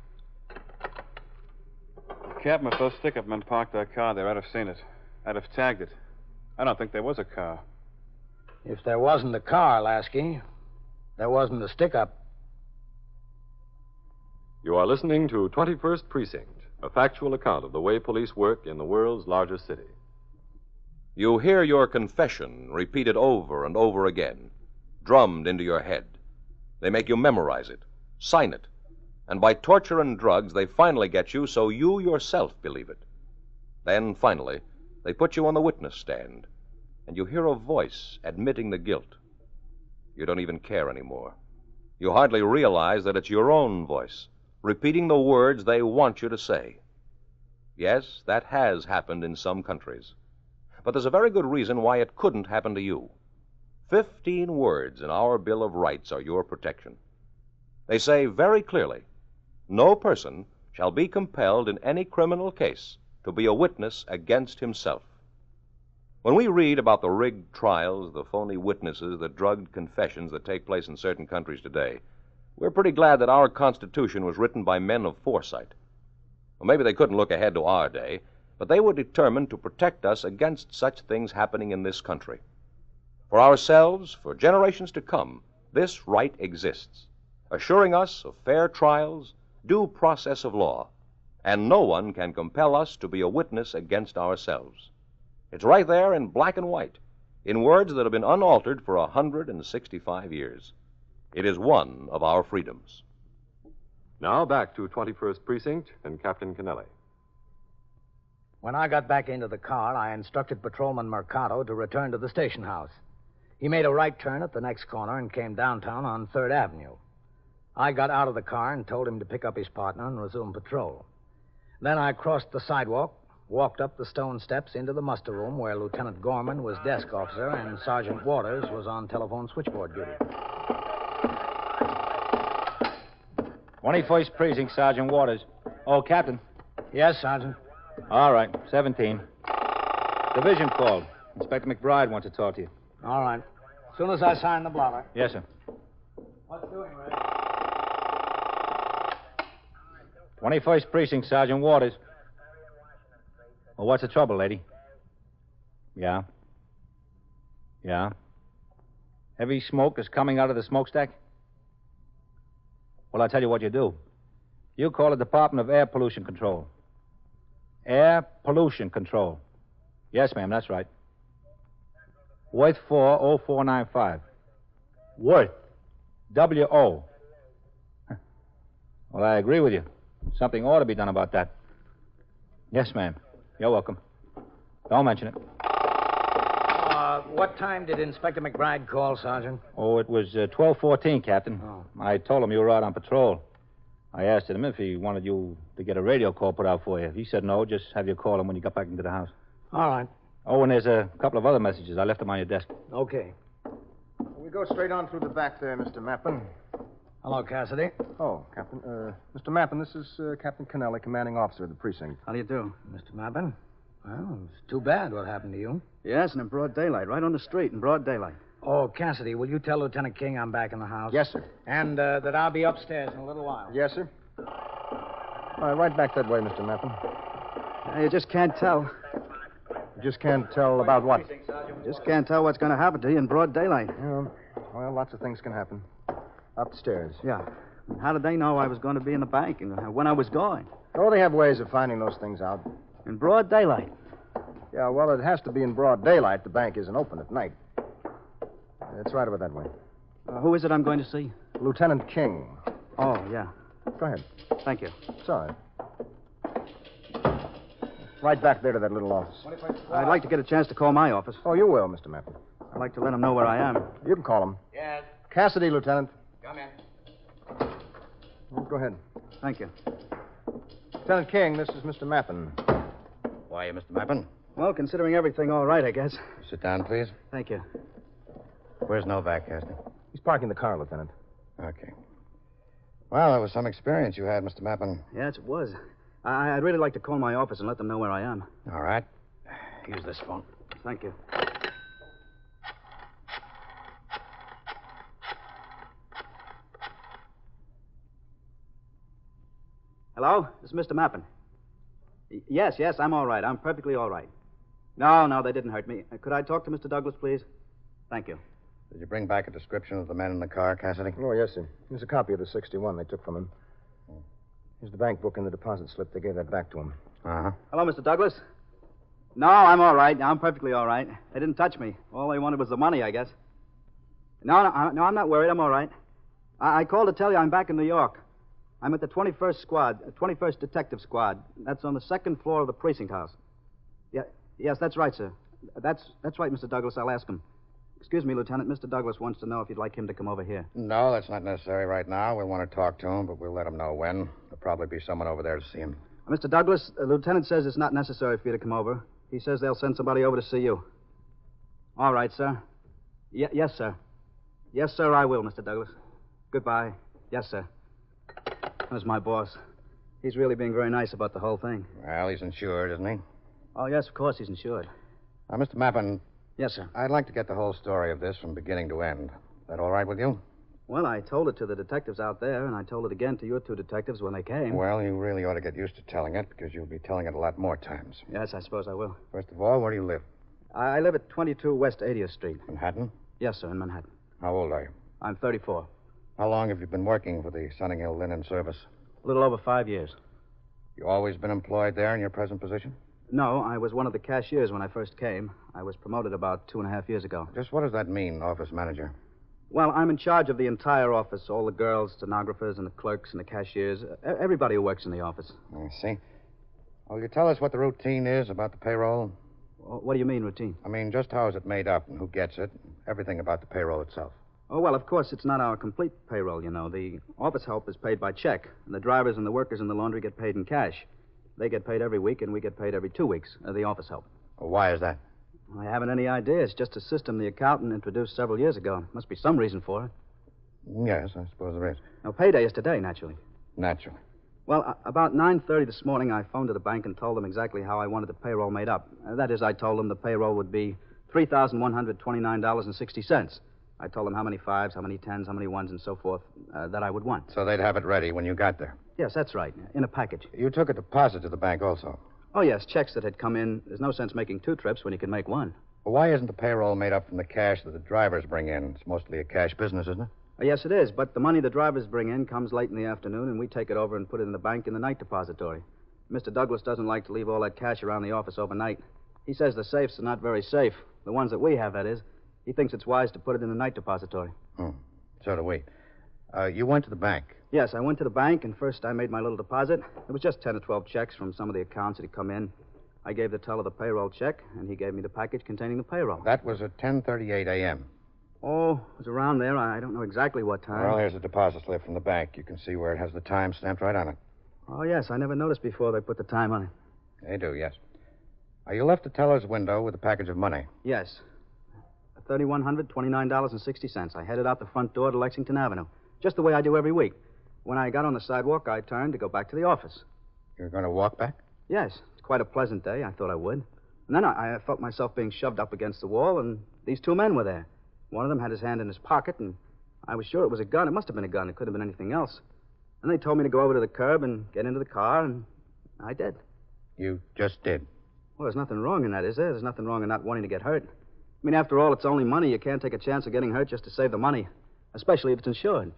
Captain, if those stick-up men parked their car there, I'd have seen it. I'd have tagged it. I don't think there was a car.
If there wasn't a car, Lasky, there wasn't a stick-up.
You are listening to 21st Precinct, a factual account of the way police work in the world's largest city. You hear your confession repeated over and over again, drummed into your head. They make you memorize it, sign it, and by torture and drugs, they finally get you so you yourself believe it. Then, finally, they put you on the witness stand, and you hear a voice admitting the guilt. You don't even care anymore. You hardly realize that it's your own voice, repeating the words they want you to say. Yes, that has happened in some countries. But there's a very good reason why it couldn't happen to you. 15 words in our Bill of Rights are your protection. They say very clearly, no person shall be compelled in any criminal case to be a witness against himself. When we read about the rigged trials, the phony witnesses, the drugged confessions that take place in certain countries today, we're pretty glad that our Constitution was written by men of foresight. Well, maybe they couldn't look ahead to our day, but they were determined to protect us against such things happening in this country. For ourselves, for generations to come, this right exists, assuring us of fair trials, due process of law, and no one can compel us to be a witness against ourselves. It's right there in black and white, in words that have been unaltered for 165 years. It is one of our freedoms. Now back to 21st Precinct and Captain Kennelly.
When I got back into the car, I instructed Patrolman Mercado to return to the station house. He made a right turn at the next corner and came downtown on 3rd Avenue. I got out of the car and told him to pick up his partner and resume patrol. Then I crossed the sidewalk, walked up the stone steps into the muster room where Lieutenant Gorman was desk officer and Sergeant Waters was on telephone switchboard duty.
21st Precinct, Sergeant Waters. Oh, Captain.
Yes, Sergeant.
All right, 17. Division called. Inspector McBride wants to talk to you.
All right. As soon as I sign the blotter.
Yes, sir.
What's doing, Ray?
21st Precinct, Sergeant Waters. Well, what's the trouble, lady? Yeah. Yeah. Heavy smoke is coming out of the smokestack? Well, I'll tell you what you do. You call the Department of Air Pollution Control. Air Pollution Control. Yes, ma'am, that's right. Worth 40495. Worth. W-O. Well, I agree with you. Something ought to be done about that. Yes, ma'am. You're welcome. Don't mention it.
What time did Inspector McBride call, Sergeant?
Oh, it was 12:14, Captain.
Oh.
I told him you were out on patrol. I asked him if he wanted you to get a radio call put out for you. He said no, just have you call him when you got back into the house.
All right.
Oh, and there's a couple of other messages. I left them on your desk.
Okay.
We go straight on through the back there, Mr. Mappin.
Hello, Cassidy.
Oh, Captain. Mr. Mappin, this is Captain Kennelly, commanding officer of the precinct.
How do you do?
Mr. Mappin? Well, it's too bad what happened to you.
Yes, and in broad daylight, right on the street in broad daylight.
Oh, Cassidy, will you tell Lieutenant King I'm back in the house?
Yes, sir.
And that I'll be upstairs in a little while.
Yes, sir. All right, right back that way, Mr. Mappin.
You just can't tell.
You just can't tell about what?
Just can't tell what's going to happen to you in broad daylight.
Yeah, well, lots of things can happen. Upstairs.
Yeah. And how did they know I was going to be in the bank and when I was going?
Oh, they have ways of finding those things out.
In broad daylight?
Yeah, well, it has to be in broad daylight. The bank isn't open at night. It's right over that way.
Who is it I'm going to see?
Lieutenant King.
Oh, yeah.
Go ahead.
Thank you.
It's all right. Right back there to that little office.
I'd like to get a chance to call my office.
Oh, you will, Mr. Mappin.
I'd like to let them know where I am.
You can call him.
Yes.
Cassidy, Lieutenant.
Come in.
Go ahead.
Thank you.
Lieutenant King, this is Mr. Mappin.
Why, Mr. Mappin?
Well, considering everything all right, I guess.
Sit down, please.
Thank you.
Where's Novak, Cassidy?
He's parking the car, Lieutenant.
Okay. Well, that was some experience you had, Mr. Mappin.
Yes, it was. I'd really like to call my office and let them know where I am.
All right. Use this phone.
Thank you. Hello? This is Mr. Mappin. Yes, I'm all right. I'm perfectly all right. No, they didn't hurt me. Could I talk to Mr. Douglas, please? Thank you.
Did you bring back a description of the men in the car, Cassidy?
Oh, yes, sir. Here's a copy of the 61 they took from him. Here's the bank book and the deposit slip. They gave that back to him.
Uh-huh.
Hello, Mr. Douglas. No, I'm all right. I'm perfectly all right. They didn't touch me. All they wanted was the money, I guess. No, I'm not worried. I'm all right. I called to tell you I'm back in New York. I'm at the 21st Squad, 21st Detective Squad. That's on the second floor of the precinct house. Yes, that's right, sir. That's right, Mr. Douglas. I'll ask him. Excuse me, Lieutenant. Mr. Douglas wants to know if you'd like him to come over here.
No, that's not necessary right now. We'll want to talk to him, but we'll let him know when. There'll probably be someone over there to see him.
Mr. Douglas, the lieutenant says it's not necessary for you to come over. He says they'll send somebody over to see you. All right, sir. Yes, sir. Yes, sir, I will, Mr. Douglas. Goodbye. Yes, sir. There's my boss. He's really being very nice about the whole thing.
Well, he's insured, isn't he?
Oh, yes, of course he's insured.
Mr. Mappin.
Yes, sir.
I'd like to get the whole story of this from beginning to end. Is that all right with you?
Well, I told it to the detectives out there, and I told it again to your two detectives when they came.
Well, you really ought to get used to telling it, because you'll be telling it a lot more times.
Yes, I suppose I will.
First of all, where do you live?
I live at 22 West 80th Street.
Manhattan?
Yes, sir, in Manhattan.
How old are you?
I'm 34.
How long have you been working for the Sunninghill Linen Service?
A little over 5 years.
You always been employed there in your present position?
No, I was one of the cashiers when I first came. I was promoted about 2.5 years ago.
Just what does that mean, office manager?
Well, I'm in charge of the entire office, all the girls, stenographers, and the clerks, and the cashiers, everybody who works in the office.
I see. Will you tell us what the routine is about the payroll?
What do you mean, routine?
I mean, just how is it made up and who gets it? Everything about the payroll itself.
Oh, well, of course, it's not our complete payroll, you know. The office help is paid by check, and the drivers and the workers in the laundry get paid in cash. They get paid every week, and we get paid every 2 weeks, the office help.
Why is that?
I haven't any idea. It's just a system the accountant introduced several years ago. Must be some reason for it.
Yes, I suppose there is.
Now, payday is today, naturally.
Naturally.
Well, about 9:30 this morning, I phoned to the bank and told them exactly how I wanted the payroll made up. That is, I told them the payroll would be $3,129.60. I told them how many fives, how many tens, how many ones, and so forth that I would want.
So they'd have it ready when you got there?
Yes, that's right, in a package.
You took a deposit to the bank also?
Oh, yes, checks that had come in. There's no sense making 2 trips when you can make 1.
Well, why isn't the payroll made up from the cash that the drivers bring in? It's mostly a cash business, isn't it?
Yes, it is, but the money the drivers bring in comes late in the afternoon, and we take it over and put it in the bank in the night depository. Mr. Douglas doesn't like to leave all that cash around the office overnight. He says the safes are not very safe. The ones that we have, that is. He thinks it's wise to put it in the night depository.
So do we. You went to the bank?
Yes, I went to the bank, and first I made my little deposit. It was just 10 or 12 checks from some of the accounts that had come in. I gave the teller the payroll check, and he gave me the package containing the payroll.
That was at 10:38 a.m.
Oh, it was around there. I don't know exactly what time.
Well, here's a deposit slip from the bank. You can see where it has the time stamped right on it.
Oh, yes, I never noticed before they put the time on it.
They do, yes. You left the teller's window with a package of money.
Yes. $3,129.60. I headed out the front door to Lexington Avenue, just the way I do every week. When I got on the sidewalk, I turned to go back to the office.
You're going to walk back?
Yes. It's quite a pleasant day. I thought I would. And then I felt myself being shoved up against the wall, and these two men were there. One of them had his hand in his pocket, and I was sure it was a gun. It must have been a gun. It could have been anything else. And they told me to go over to the curb and get into the car, and I did.
You just did?
Well, there's nothing wrong in that, is there? There's nothing wrong in not wanting to get hurt. I mean, after all, it's only money. You can't take a chance of getting hurt just to save the money, especially if it's insured.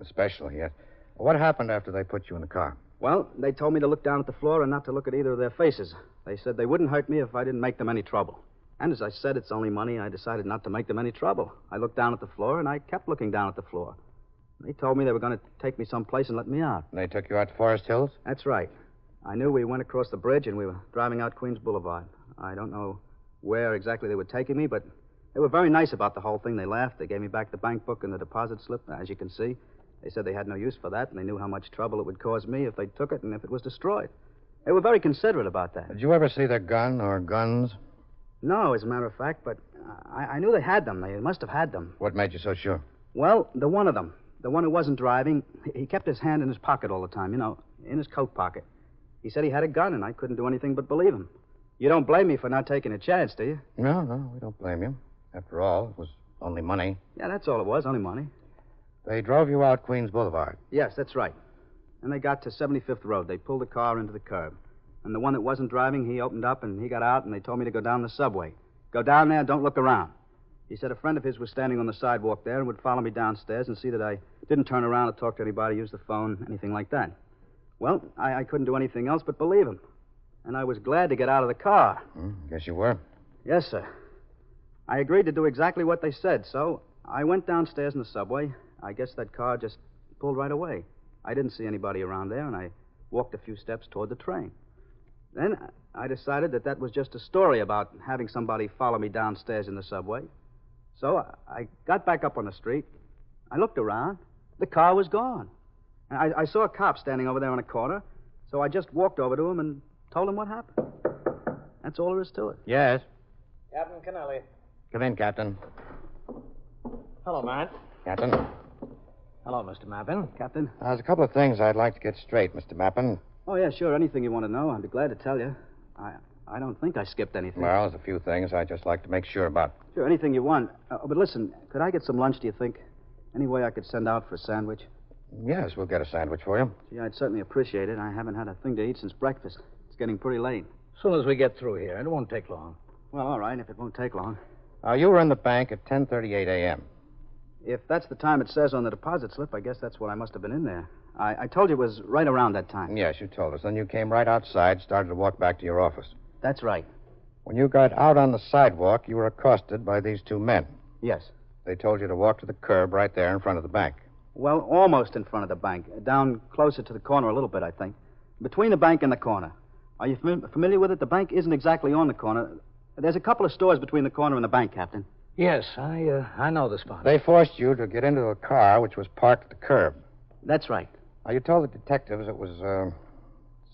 Especially, yes. What happened after they put you in the car?
Well, they told me to look down at the floor and not to look at either of their faces. They said they wouldn't hurt me if I didn't make them any trouble. And as I said, it's only money. I decided not to make them any trouble. I looked down at the floor, and I kept looking down at the floor. They told me they were going to take me someplace and let me out.
And they took you out to Forest Hills?
That's right. I knew we went across the bridge, and we were driving out Queens Boulevard. I don't know where exactly they were taking me, but they were very nice about the whole thing. They laughed. They gave me back the bank book and the deposit slip, as you can see. They said they had no use for that, and they knew how much trouble it would cause me if they took it and if it was destroyed. They were very considerate about that.
Did you ever see their gun or guns?
No, as a matter of fact, but I knew they had them. They must have had them.
What made you so sure?
Well, the one of them, the one who wasn't driving, he kept his hand in his pocket all the time, in his coat pocket. He said he had a gun, and I couldn't do anything but believe him. You don't blame me for not taking a chance, do you?
No, we don't blame you. After all, it was only money.
Yeah, that's all it was, only money.
They drove you out Queens Boulevard.
Yes, that's right. And they got to 75th Road. They pulled the car into the curb. And the one that wasn't driving, he opened up and he got out, and they told me to go down the subway. Go down there, don't look around. He said a friend of his was standing on the sidewalk there and would follow me downstairs and see that I didn't turn around or talk to anybody, use the phone, anything like that. Well, I couldn't do anything else but believe him. And I was glad to get out of the car.
Guess you were.
Yes, sir. I agreed to do exactly what they said, so I went downstairs in the subway. I guess that car just pulled right away. I didn't see anybody around there, and I walked a few steps toward the train. Then I decided that was just a story about having somebody follow me downstairs in the subway. So I got back up on the street. I looked around. The car was gone. And I saw a cop standing over there on a corner, so I just walked over to him and told him what happened. That's all there is to it.
Yes?
Captain Kennelly.
Come in, Captain.
Hello, Matt.
Captain?
Hello, Mr. Mappin.
Captain?
There's a couple of things I'd like to get straight, Mr. Mappin.
Oh, yeah, sure. Anything you want to know, I'd be glad to tell you. I don't think I skipped anything.
Well, there's a few things I'd just like to make sure about.
Sure, anything you want. But listen, could I get some lunch, do you think? Any way I could send out for a sandwich?
Yes, we'll get a sandwich for you.
Gee, I'd certainly appreciate it. I haven't had a thing to eat since breakfast. It's getting pretty late.
As soon as we get through here. It won't take long.
Well, all right, if it won't take long.
You were in the bank at 10:38 a.m.
If that's the time it says on the deposit slip, I guess that's when I must have been in there. I told you it was right around that time.
Yes, you told us. Then you came right outside, started to walk back to your office.
That's right.
When you got out on the sidewalk, you were accosted by these two men.
Yes.
They told you to walk to the curb right there in front of the bank.
Well, almost in front of the bank. Down closer to the corner a little bit, I think. Between the bank and the corner. Are you familiar with it? The bank isn't exactly on the corner. There's a couple of stores between the corner and the bank, Captain.
Yes, I know the spot.
They forced you to get into a car which was parked at the curb.
That's right.
You told the detectives it was, a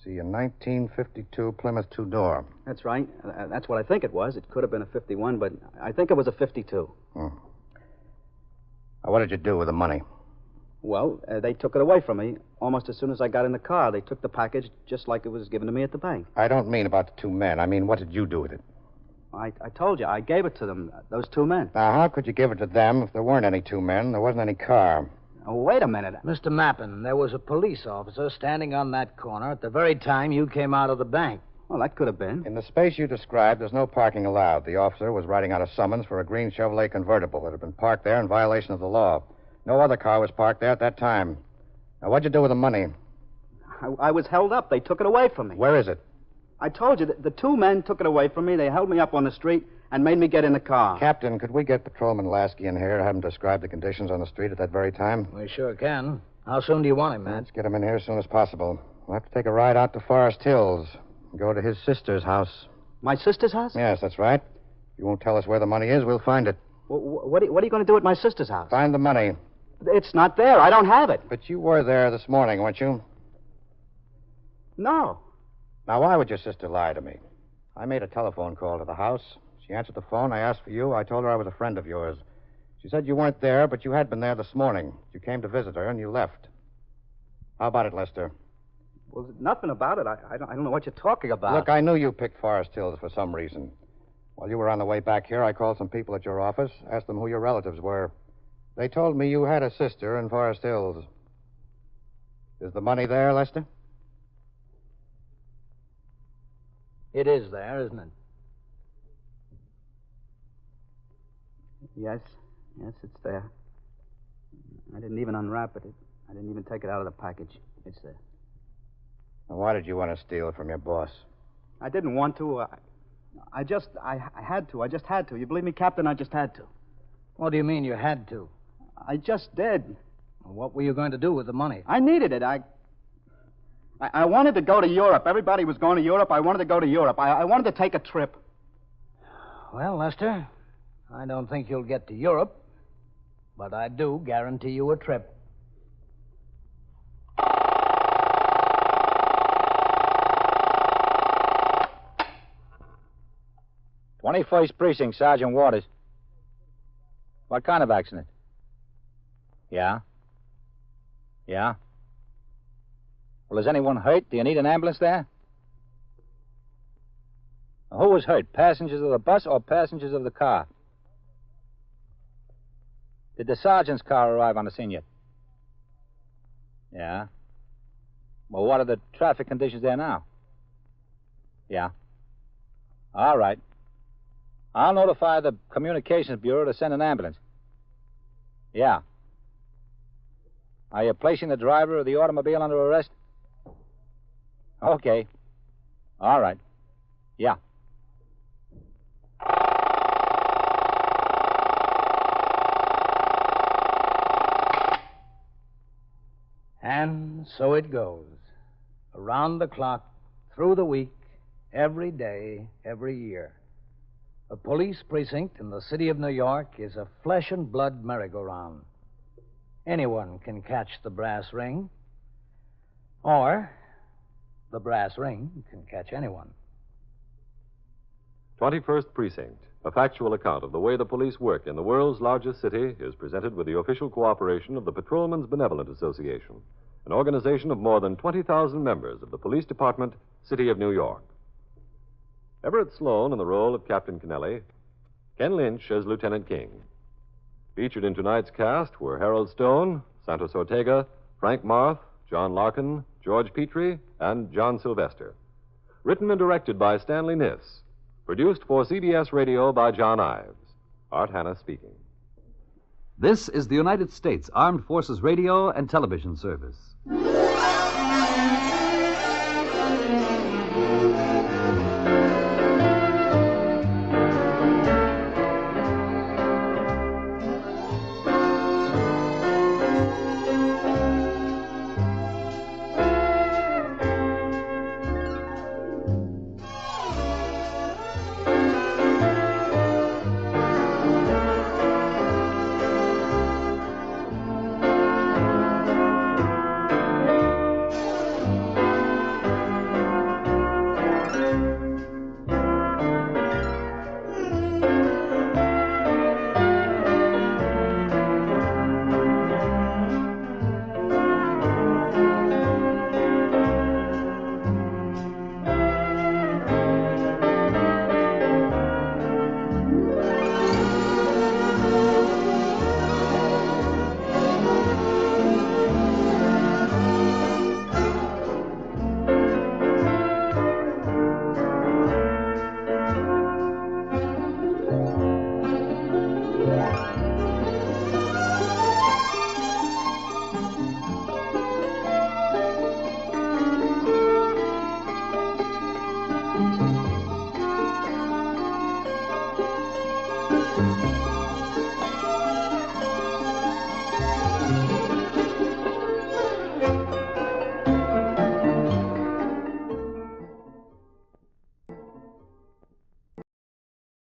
1952 Plymouth two-door.
That's right. That's what I think it was. It could have been a 51, but I think it was a 52.
Now, what did you do with the money?
Well, they took it away from me almost as soon as I got in the car. They took the package just like it was given to me at the bank.
I don't mean about the two men. I mean, what did you do with it?
I told you. I gave it to them, those two men.
Now, how could you give it to them if there weren't any two men, there wasn't any car?
Oh, wait a minute.
Mr. Mappin, there was a police officer standing on that corner at the very time you came out of the bank.
Well, that could have been.
In the space you described, there's no parking allowed. The officer was writing out a summons for a green Chevrolet convertible that had been parked there in violation of the law. No other car was parked there at that time. Now, what'd you do with the money?
I was held up. They took it away from me.
Where is it?
I told you that the two men took it away from me. They held me up on the street and made me get in the car.
Captain, could we get Patrolman Lasky in here to have him describe the conditions on the street at that very time?
We sure can. How soon do you want him, Matt?
Let's get him in here as soon as possible. We'll have to take a ride out to Forest Hills and go to his sister's house.
My sister's house?
Yes, that's right. If you won't tell us where the money is, we'll find it.
What are you going to do at my sister's house?
Find the money.
It's not there. I don't have it.
But you were there this morning, weren't you?
No.
Now, why would your sister lie to me? I made a telephone call to the house. She answered the phone. I asked for you. I told her I was a friend of yours. She said you weren't there, but you had been there this morning. You came to visit her, and you left. How about it, Lester?
Well, nothing about it. I don't know what you're talking about.
Look, I knew you picked Forest Hills for some reason. While you were on the way back here, I called some people at your office, asked them who your relatives were. They told me you had a sister in Forest Hills. Is the money there, Lester?
It is there, isn't it?
Yes, it's there. I didn't even unwrap it. I didn't even take it out of the package. It's there.
Now, why did you want to steal it from your boss?
I didn't want to. I had to. I just had to. You believe me, Captain? I just had to.
What do you mean you had to?
I just did.
Well, what were you going to do with the money?
I needed it. I wanted to go to Europe. Everybody was going to Europe. I wanted to go to Europe. I wanted to take a trip.
Well, Lester, I don't think you'll get to Europe, but I do guarantee you a trip.
"21st Precinct, Sergeant Waters. What kind of accident? Yeah? Yeah? Well, is anyone hurt? Do you need an ambulance there? Who was hurt? Passengers of the bus or passengers of the car? Did the sergeant's car arrive on the scene yet? Yeah? Well, what are the traffic conditions there now? Yeah. All right. I'll notify the Communications Bureau to send an ambulance. Yeah. Are you placing the driver of the automobile under arrest? Okay. All right. Yeah.
And so it goes. Around the clock, through the week, every day, every year. A police precinct in the city of New York is a flesh and blood merry-go-round. Anyone can catch the brass ring, or the brass ring can catch anyone.
21st Precinct, a factual account of the way the police work in the world's largest city, is presented with the official cooperation of the Patrolmen's Benevolent Association, an organization of more than 20,000 members of the Police Department, City of New York. Everett Sloan in the role of Captain Kennelly, Ken Lynch as Lieutenant King. Featured in tonight's cast were Harold Stone, Santos Ortega, Frank Marth, John Larkin, George Petrie, and John Sylvester. Written and directed by Stanley Niss. Produced for CBS Radio by John Ives. Art Hanna speaking.
This is the United States Armed Forces Radio and Television Service.